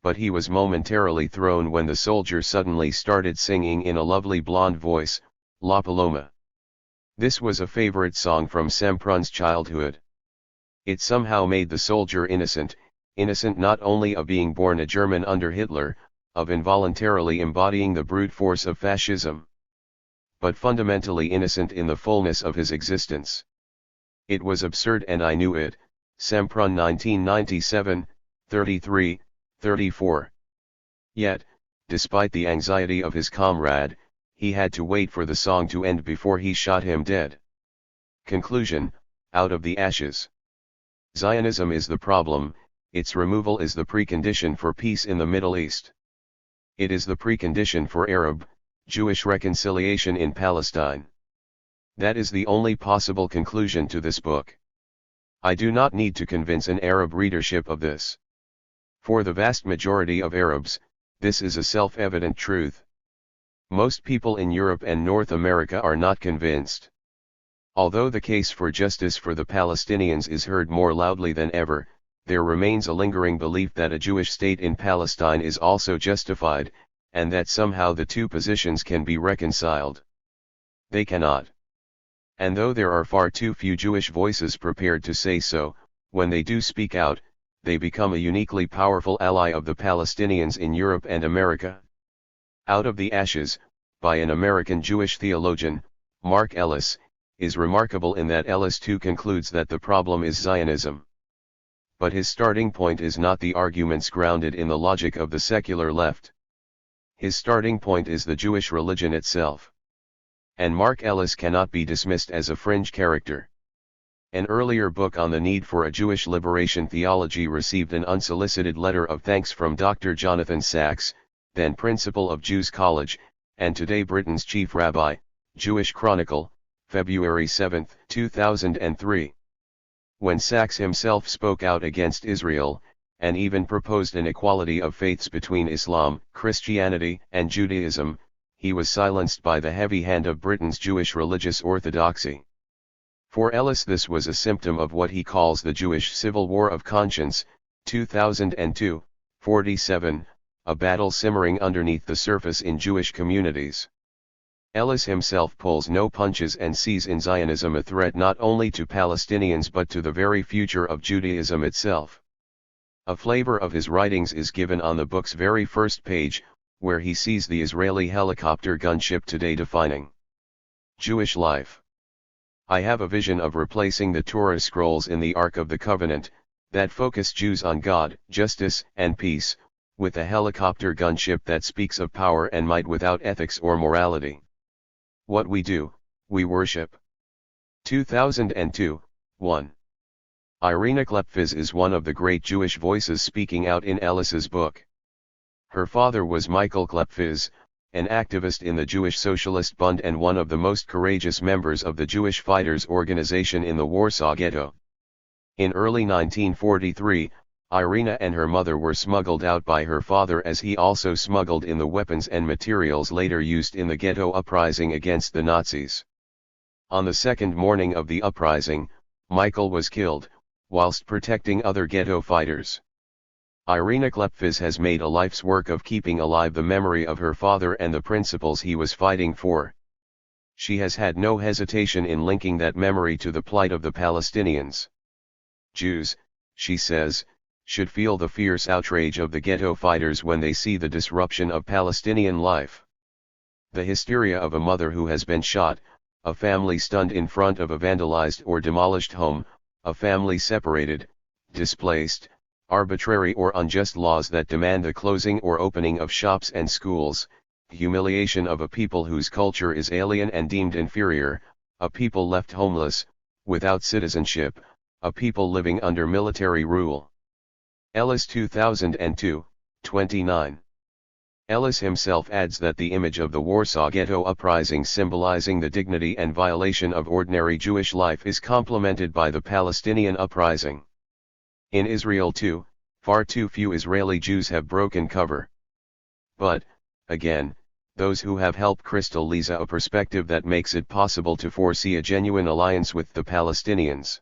But he was momentarily thrown when the soldier suddenly started singing in a lovely blonde voice, La Paloma. This was a favorite song from Semprun's childhood. It somehow made the soldier innocent not only of being born a German under Hitler, of involuntarily embodying the brute force of fascism, but fundamentally innocent in the fullness of his existence. It was absurd and I knew it. Semprun 1997, 33, 34. Yet, despite the anxiety of his comrade, he had to wait for the song to end before he shot him dead. Conclusion: out of the ashes. Zionism is the problem, its removal is the precondition for peace in the Middle East. It is the precondition for Arab-Jewish reconciliation in Palestine. That is the only possible conclusion to this book. I do not need to convince an Arab readership of this. For the vast majority of Arabs, this is a self-evident truth. Most people in Europe and North America are not convinced. Although the case for justice for the Palestinians is heard more loudly than ever, there remains a lingering belief that a Jewish state in Palestine is also justified, and that somehow the two positions can be reconciled. They cannot. And though there are far too few Jewish voices prepared to say so, when they do speak out, they become a uniquely powerful ally of the Palestinians in Europe and America. Out of the Ashes, by an American Jewish theologian, Mark Ellis, is remarkable in that Ellis too concludes that the problem is Zionism. But his starting point is not the arguments grounded in the logic of the secular left. His starting point is the Jewish religion itself. And Mark Ellis cannot be dismissed as a fringe character. An earlier book on the need for a Jewish liberation theology received an unsolicited letter of thanks from Dr. Jonathan Sachs, then principal of Jews College, and today Britain's chief rabbi. Jewish Chronicle, February 7, 2003. When Sachs himself spoke out against Israel, and even proposed an equality of faiths between Islam, Christianity, and Judaism, he was silenced by the heavy hand of Britain's Jewish religious orthodoxy. For Ellis this was a symptom of what he calls the Jewish Civil War of Conscience, 2002, 47, a battle simmering underneath the surface in Jewish communities. Ellis himself pulls no punches and sees in Zionism a threat not only to Palestinians but to the very future of Judaism itself. A flavor of his writings is given on the book's very first page, where he sees the Israeli helicopter gunship today defining Jewish life. I have a vision of replacing the Torah scrolls in the Ark of the Covenant, that focus Jews on God, justice, and peace, with a helicopter gunship that speaks of power and might without ethics or morality. What we do, we worship. 2002, 1. Irina Klepfiz is one of the great Jewish voices speaking out in Ellis's book. Her father was Michael Klepfiz, an activist in the Jewish Socialist Bund and one of the most courageous members of the Jewish Fighters Organization in the Warsaw Ghetto. In early 1943, Irina and her mother were smuggled out by her father as he also smuggled in the weapons and materials later used in the ghetto uprising against the Nazis. On the second morning of the uprising, Michael was killed, whilst protecting other ghetto fighters. Irina Klepfiz has made a life's work of keeping alive the memory of her father and the principles he was fighting for. She has had no hesitation in linking that memory to the plight of the Palestinians. Jews, she says, should feel the fierce outrage of the ghetto fighters when they see the disruption of Palestinian life. The hysteria of a mother who has been shot, a family stunned in front of a vandalized or demolished home, a family separated, displaced, arbitrary or unjust laws that demand the closing or opening of shops and schools, humiliation of a people whose culture is alien and deemed inferior, a people left homeless, without citizenship, a people living under military rule. Ellis 2002, 29. Ellis himself adds that the image of the Warsaw Ghetto uprising symbolizing the dignity and violation of ordinary Jewish life is complemented by the Palestinian uprising. In Israel too, far too few Israeli Jews have broken cover. But, again, those who have helped crystallize a perspective that makes it possible to foresee a genuine alliance with the Palestinians.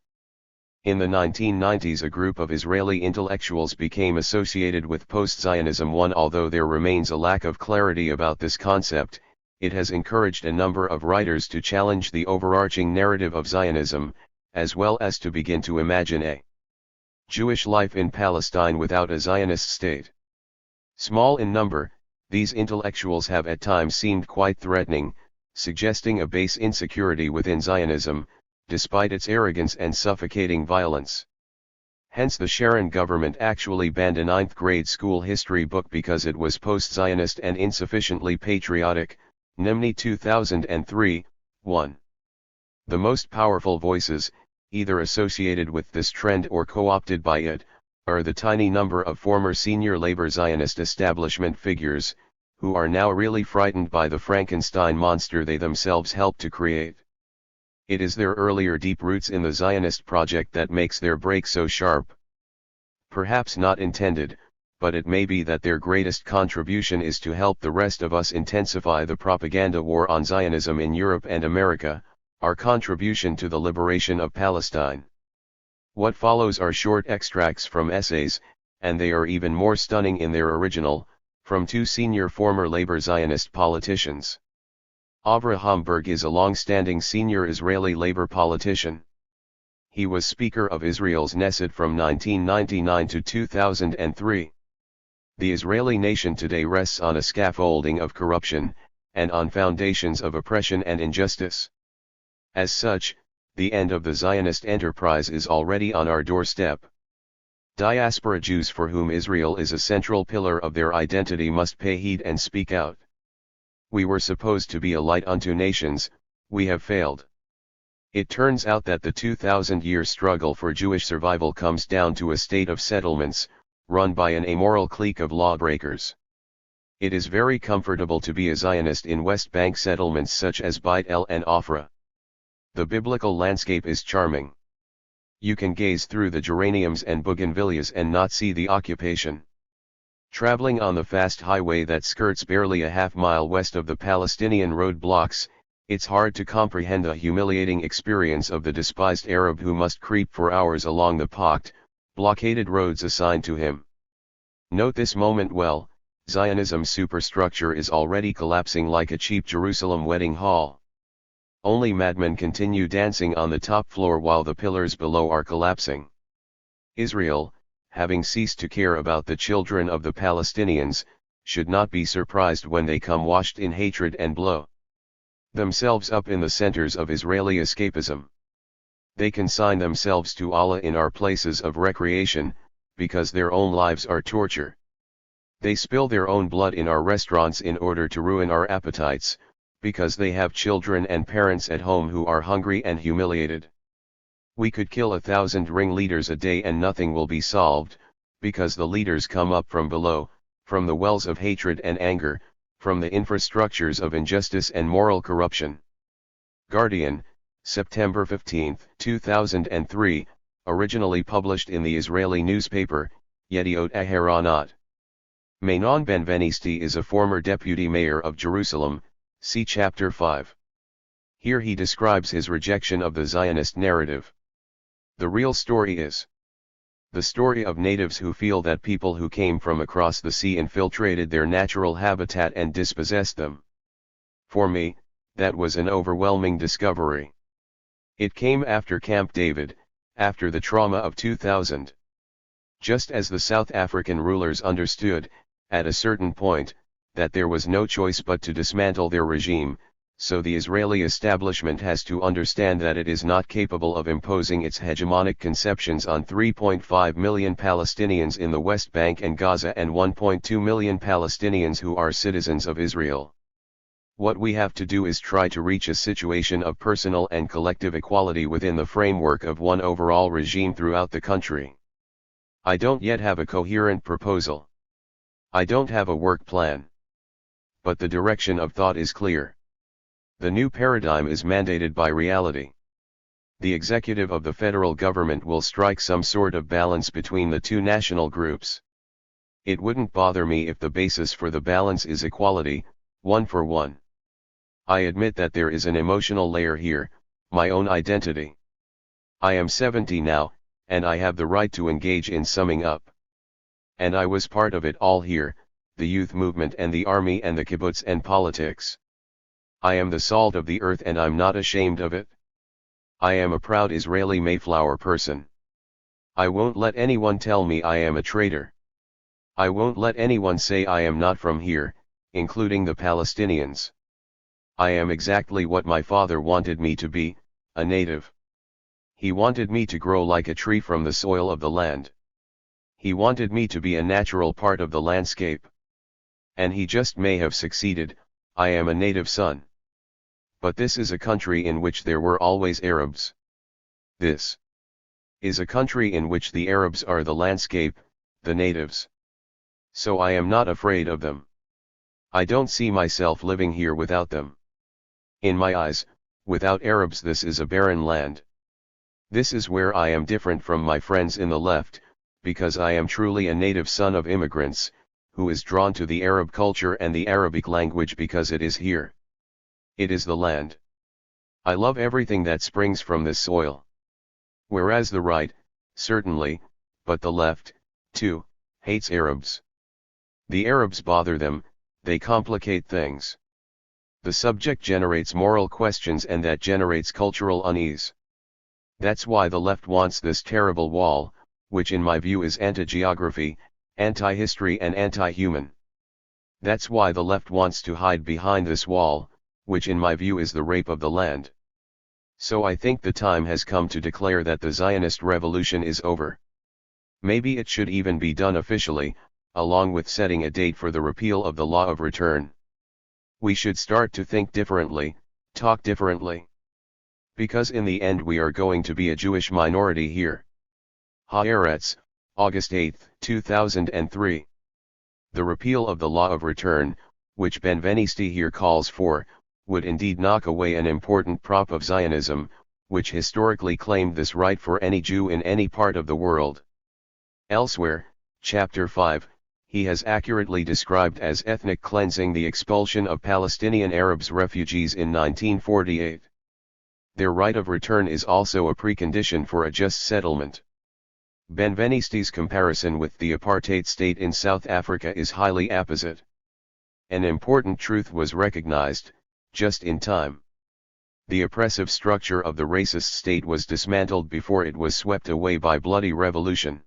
In the 1990s a group of Israeli intellectuals became associated with post-Zionism. Although there remains a lack of clarity about this concept, it has encouraged a number of writers to challenge the overarching narrative of Zionism, as well as to begin to imagine a Jewish life in Palestine without a Zionist state. Small in number, these intellectuals have at times seemed quite threatening, suggesting a base insecurity within Zionism, despite its arrogance and suffocating violence. Hence the Sharon government actually banned a 9th grade school history book because it was post-Zionist and insufficiently patriotic, Nimni 2003, 1. The most powerful voices, either associated with this trend or co-opted by it, are the tiny number of former senior labor Zionist establishment figures, who are now really frightened by the Frankenstein monster they themselves helped to create. It is their earlier deep roots in the Zionist project that makes their break so sharp. Perhaps not intended, but it may be that their greatest contribution is to help the rest of us intensify the propaganda war on Zionism in Europe and America, our contribution to the liberation of Palestine. What follows are short extracts from essays, and they are even more stunning in their original, from two senior former labor Zionist politicians. Avraham Berg is a long-standing senior Israeli labor politician. He was Speaker of Israel's Knesset from 1999 to 2003. The Israeli nation today rests on a scaffolding of corruption, and on foundations of oppression and injustice. As such, the end of the Zionist enterprise is already on our doorstep. Diaspora Jews for whom Israel is a central pillar of their identity must pay heed and speak out. We were supposed to be a light unto nations, we have failed. It turns out that the 2,000-year struggle for Jewish survival comes down to a state of settlements, run by an amoral clique of lawbreakers. It is very comfortable to be a Zionist in West Bank settlements such as Beit El and Afra. The biblical landscape is charming. You can gaze through the geraniums and bougainvilleas and not see the occupation. Traveling on the fast highway that skirts barely a half-mile west of the Palestinian roadblocks, it's hard to comprehend the humiliating experience of the despised Arab who must creep for hours along the pocked, blockaded roads assigned to him. Note this moment well, Zionism's superstructure is already collapsing like a cheap Jerusalem wedding hall. Only madmen continue dancing on the top floor while the pillars below are collapsing. Israel, having ceased to care about the children of the Palestinians, should not be surprised when they come washed in hatred and blow themselves up in the centers of Israeli escapism. They consign themselves to Allah in our places of recreation, because their own lives are torture. They spill their own blood in our restaurants in order to ruin our appetites, because they have children and parents at home who are hungry and humiliated. We could kill 1,000 ringleaders a day and nothing will be solved, because the leaders come up from below, from the wells of hatred and anger, from the infrastructures of injustice and moral corruption. Guardian, September 15, 2003, originally published in the Israeli newspaper, Yediot Aharonot. Manon Benvenisti is a former deputy mayor of Jerusalem, see Chapter 5. Here he describes his rejection of the Zionist narrative. The real story is the story of natives who feel that people who came from across the sea infiltrated their natural habitat and dispossessed them. For me, that was an overwhelming discovery. It came after Camp David, after the trauma of 2000. Just as the South African rulers understood, at a certain point, that there was no choice but to dismantle their regime, so the Israeli establishment has to understand that it is not capable of imposing its hegemonic conceptions on 3.5 million Palestinians in the West Bank and Gaza and 1.2 million Palestinians who are citizens of Israel. What we have to do is try to reach a situation of personal and collective equality within the framework of one overall regime throughout the country. I don't yet have a coherent proposal. I don't have a work plan. But the direction of thought is clear. The new paradigm is mandated by reality. The executive of the federal government will strike some sort of balance between the two national groups. It wouldn't bother me if the basis for the balance is equality, one for one. I admit that there is an emotional layer here, my own identity. I am 70 now, and I have the right to engage in summing up. And I was part of it all here, the youth movement and the army and the kibbutz and politics. I am the salt of the earth and I'm not ashamed of it. I am a proud Israeli Mayflower person. I won't let anyone tell me I am a traitor. I won't let anyone say I am not from here, including the Palestinians. I am exactly what my father wanted me to be, a native. He wanted me to grow like a tree from the soil of the land. He wanted me to be a natural part of the landscape. And he just may have succeeded. I am a native son. But this is a country in which there were always Arabs. This is a country in which the Arabs are the landscape, the natives. So I am not afraid of them. I don't see myself living here without them. In my eyes, without Arabs this is a barren land. This is where I am different from my friends in the left, because I am truly a native son of immigrants, who is drawn to the Arab culture and the Arabic language because it is here. It is the land. I love everything that springs from this soil. Whereas the right, certainly, but the left, too, hates Arabs. The Arabs bother them, they complicate things. The subject generates moral questions and that generates cultural unease. That's why the left wants this terrible wall, which in my view is anti-geography, anti-history and anti-human. That's why the left wants to hide behind this wall, which in my view is the rape of the land. So I think the time has come to declare that the Zionist revolution is over. Maybe it should even be done officially, along with setting a date for the repeal of the law of return. We should start to think differently, talk differently. Because in the end we are going to be a Jewish minority here. Haaretz, August 8, 2003. The repeal of the law of return, which Benvenisti here calls for, would indeed knock away an important prop of Zionism, which historically claimed this right for any Jew in any part of the world. Elsewhere, Chapter 5, he has accurately described as ethnic cleansing the expulsion of Palestinian Arabs refugees in 1948. Their right of return is also a precondition for a just settlement. Benveniste's comparison with the apartheid state in South Africa is highly apposite. An important truth was recognized, just in time. The oppressive structure of the racist state was dismantled before it was swept away by bloody revolution.